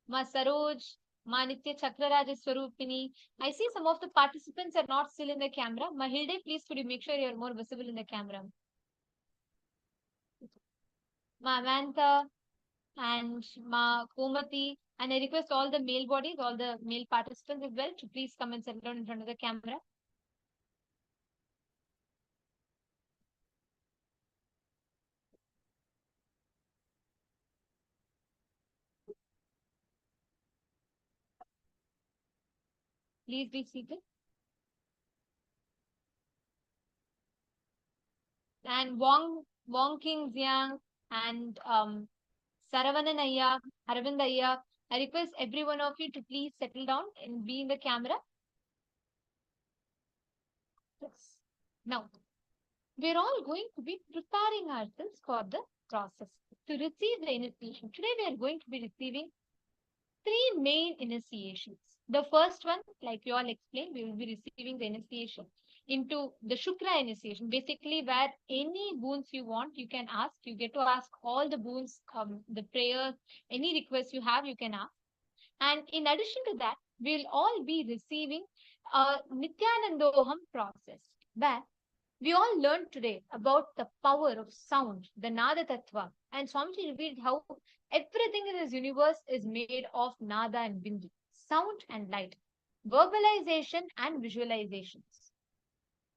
Ma Saroj, Ma Nitya Chakraraja Swarupini. I see some of the participants are not still in the camera. Ma Hilde, please could you make sure you're more visible in the camera. Ma Amantha and Ma Kumati. And I request all the male bodies, all the male participants as well to please come and settle down in front of the camera. Please be seated. And Wong King Ziang and Saravanan Ayya, Arvind Ayya, I request every one of you to please settle down and be in the camera. Yes. Now, we're all going to be preparing ourselves for the process to receive the initiation. Today, we are going to be receiving 3 main initiations. The first one, like you all explained, we will be receiving the initiation into the Shukra initiation, basically where any boons you want, you can ask. You get to ask all the boons, the prayers, any request you have, you can ask. And in addition to that, we'll all be receiving a Nithyanandoham process, where we all learned today about the power of sound, the Nada Tattva, and Swamiji revealed how everything in this universe is made of Nada and Bindu, sound and light, verbalization and visualizations.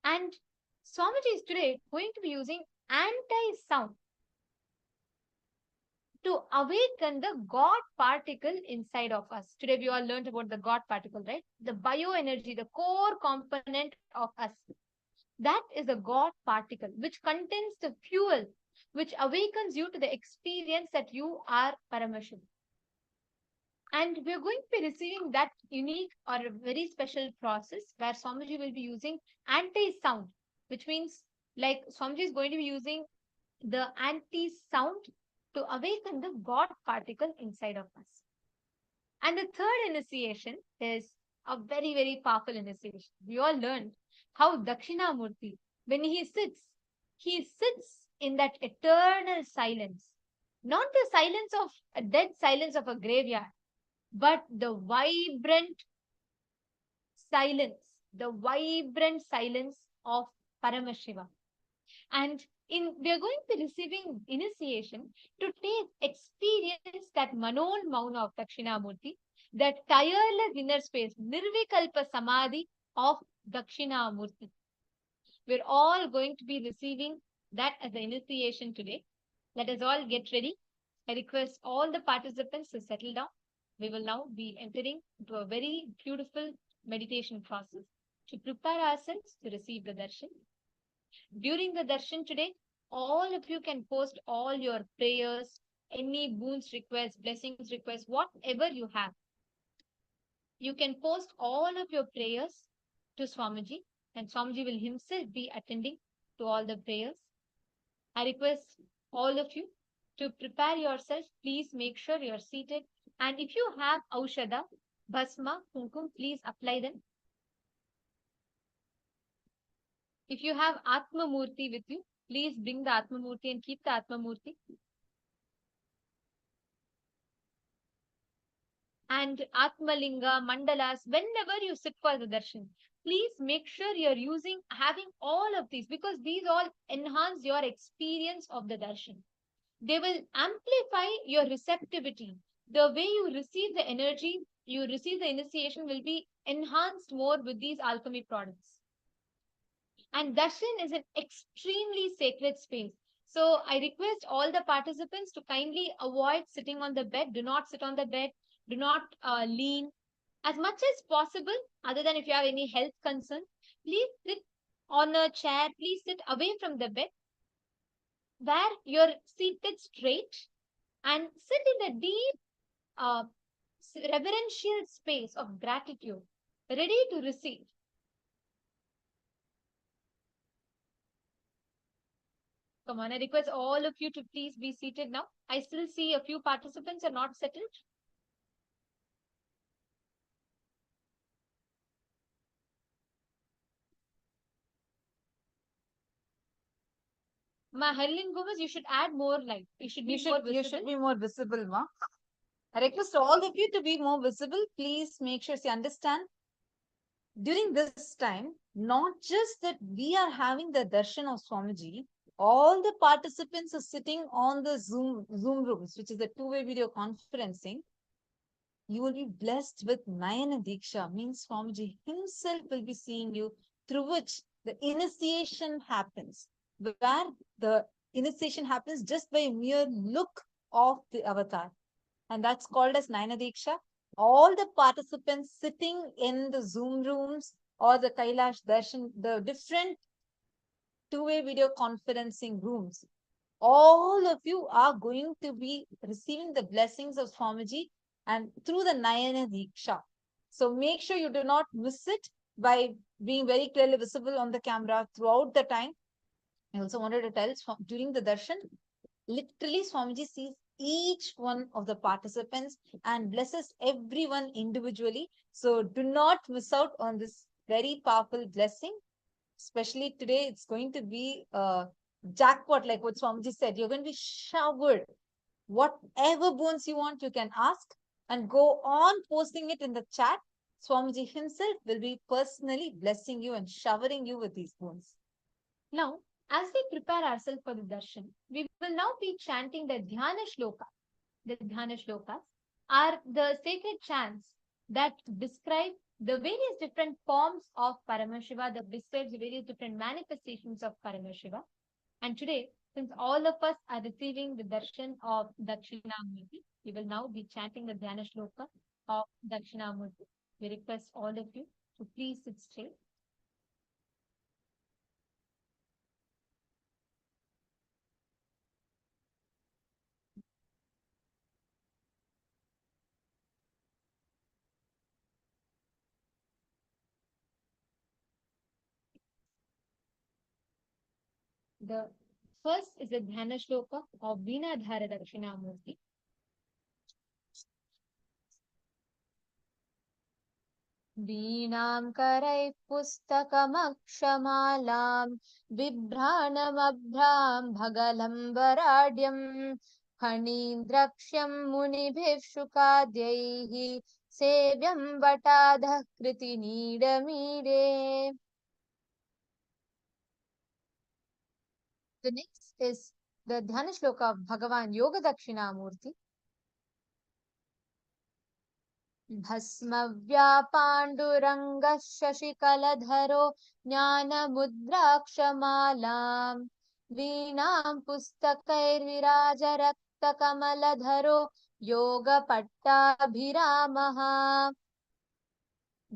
And Swamiji is today going to be using anti-sound to awaken the God particle inside of us. Today we all learned about the God particle, right? The bioenergy, the core component of us. That is a God particle, which contains the fuel, which awakens you to the experience that you are Paramashiv. And we're going to be receiving that unique or a very special process where Swamiji will be using anti-sound, which means like Swamiji is going to be using the anti-sound to awaken the God particle inside of us. And the third initiation is a very, very powerful initiation. We all learned how Dakshinamurti, when he sits in that eternal silence, not the silence of a dead silence of a graveyard, but the vibrant silence of Paramashiva. And we are going to be receiving initiation to experience that Manon Mauna of Dakshinamurti, that tireless inner space, Nirvikalpa Samadhi of Dakshinamurti. We're all going to be receiving that as the initiation today. Let us all get ready. I request all the participants to settle down. We will now be entering into a very beautiful meditation process to prepare ourselves to receive the darshan. During the darshan today, all of you can post all your prayers, any boons requests, blessings requests, whatever you have. You can post all of your prayers to Swamiji, and Swamiji will himself be attending to all the prayers. I request all of you to prepare yourself. Please make sure you're seated. And if you have Aushada, Bhasma, Kumkum, please apply them. If you have Atma Murti with you, please bring the Atma Murti and keep the Atma Murti. And Atma Linga, Mandalas, whenever you sit for the darshan, please make sure you're having all of these, because these all enhance your experience of the darshan. They will amplify your receptivity. The way you receive the energy, you receive the initiation will be enhanced more with these alchemy products. And darshan is an extremely sacred space. So I request all the participants to kindly avoid sitting on the bed. Do not sit on the bed. Do not lean. As much as possible, other than if you have any health concern, please sit on a chair. Please sit away from the bed where you're seated straight and sit in a deep reverential space of gratitude, ready to receive. Come on, I request all of you to please be seated now. I still see a few participants are not settled. Ma Herlin Gomez, you should add more light. You should be more visible, ma. I request all of you to be more visible. Please make sure you understand. During this time, not just that we are having the darshan of Swamiji, all the participants are sitting on the Zoom rooms, which is a two-way video conferencing. You will be blessed with Nayana Diksha, means Swamiji himself will be seeing you, through which the initiation happens, where the initiation happens just by mere look of the avatar. And that's called as Nayana Diksha. All the participants sitting in the Zoom rooms or the Kailash Darshan, the different two-way video conferencing rooms, all of you are going to be receiving the blessings of Swamiji and through the Nayana Diksha. So make sure you do not miss it by being very clearly visible on the camera throughout the time. I also wanted to tell, during the darshan, literally Swamiji sees each one of the participants and blesses everyone individually. So do not miss out on this very powerful blessing. Especially today, it's going to be a jackpot, like what Swamiji said. You're going to be showered. Whatever boons you want, you can ask and go on posting it in the chat. Swamiji himself will be personally blessing you and showering you with these boons. Now, as we prepare ourselves for the darshan, we will now be chanting the Dhyana Shloka. The Dhyana Shlokas are the sacred chants that describe the various different forms of Paramashiva, that describes the various different manifestations of Paramashiva. And today, since all of us are receiving the darshan of Dakshinamurti, we will now be chanting the Dhyana Shloka of Dakshinamurti. We request all of you to please sit straight. The first is the Dhyana Shloka of Veenadhara Dakshinamurti. वीणां करैः पुस्तकमक्षमालां बिभ्राणमभ्रां भगलं वराड्यं फणीन्द्रक्ष्यं मुनिभिः शुकाद्यैः सेव्यं वटाधः कृतिनीडमीडे. The next is the Dhyana Shloka of Bhagavan Yoga Dakshinamurti. भस्मव्यापाण्डुरङ्गः शशिकलधरो ज्ञानमुद्राक्षमालां वीणां पुस्तकैर्विराजरक्तकमलधरो योगपट्टाभिरामः.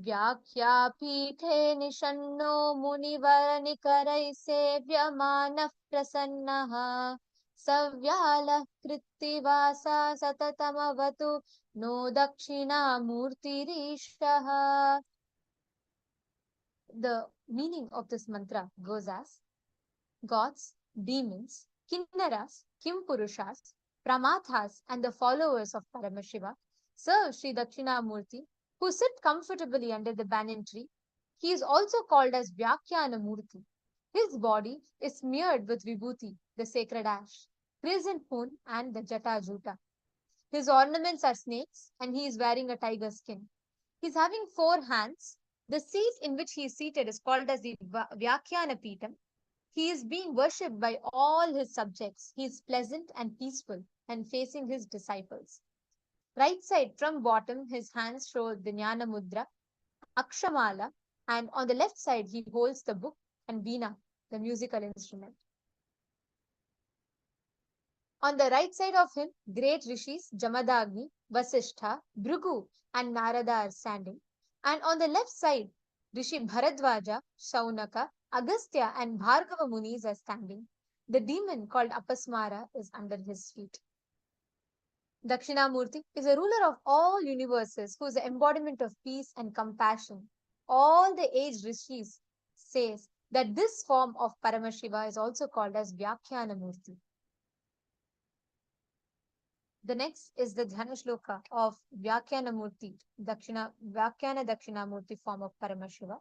व्याख्यापीठे निषण्णो मुनिवरनिकरैः सेव्यमानः प्रसन्नः सव्यालः Krittivasa सततमवतु no दक्षिणामूर्तिरीशः. The meaning of this mantra goes as: gods, demons, kinnaras, kimpurushas, pramathas, and the followers of Paramashiva serve Sri Dakshinamurti, who sit comfortably under the banyan tree. He is also called as Vyakyanamurti. His body is smeared with vibhuti, the sacred ash, crescent moon, and the jata juta. His ornaments are snakes, and he is wearing a tiger skin. He is having 4 hands. The seat in which he is seated is called as the Vyakyana Peetam. He is being worshipped by all his subjects. He is pleasant and peaceful and facing his disciples. Right side from bottom, his hands show the Jnana Mudra, Akshamala, and on the left side, he holds the book and Veena, the musical instrument. On the right side of him, great rishis Jamadagni, Vasishtha, Bhrigu, and Narada are standing. And on the left side, Rishi Bharadwaja, Shaunaka, Agastya, and Bhargava Munis are standing. The demon called Apasmara is under his feet. Dakshinamurti is a ruler of all universes who is the embodiment of peace and compassion. All the aged rishis says that this form of Paramashiva is also called as Vyakyanamurti. The next is the Dhyana Shloka of Vyakyanamurti, Vyakyana Dakshinamurti form of Paramashiva.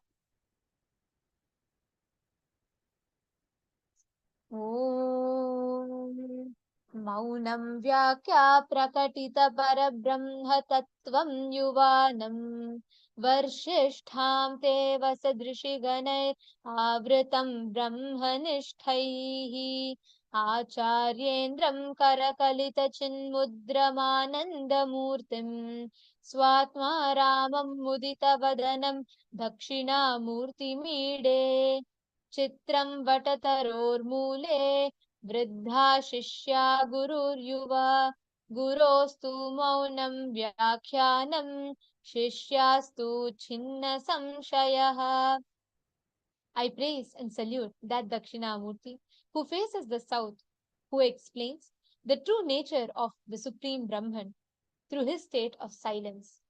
Om Maunam Vyakya Prakatita Parabrahma Tattvam Yuvanam Varshishtham Te Vasadrishi Ganai Avritam Brahmanishthaihi Acharyendram Karakalita Chinmudramanandamurtim Swatma Ramam Mudita Vadanam Dakshinamurti Mide Chitram Vatatarormule Vriddha Shishya Gururyuva Gurostu Maunam Vyakhyanam Shishyastu Chinna Samshayaha. I praise and salute that Dakshinamurti who faces the south, who explains the true nature of the Supreme Brahman through his state of silence.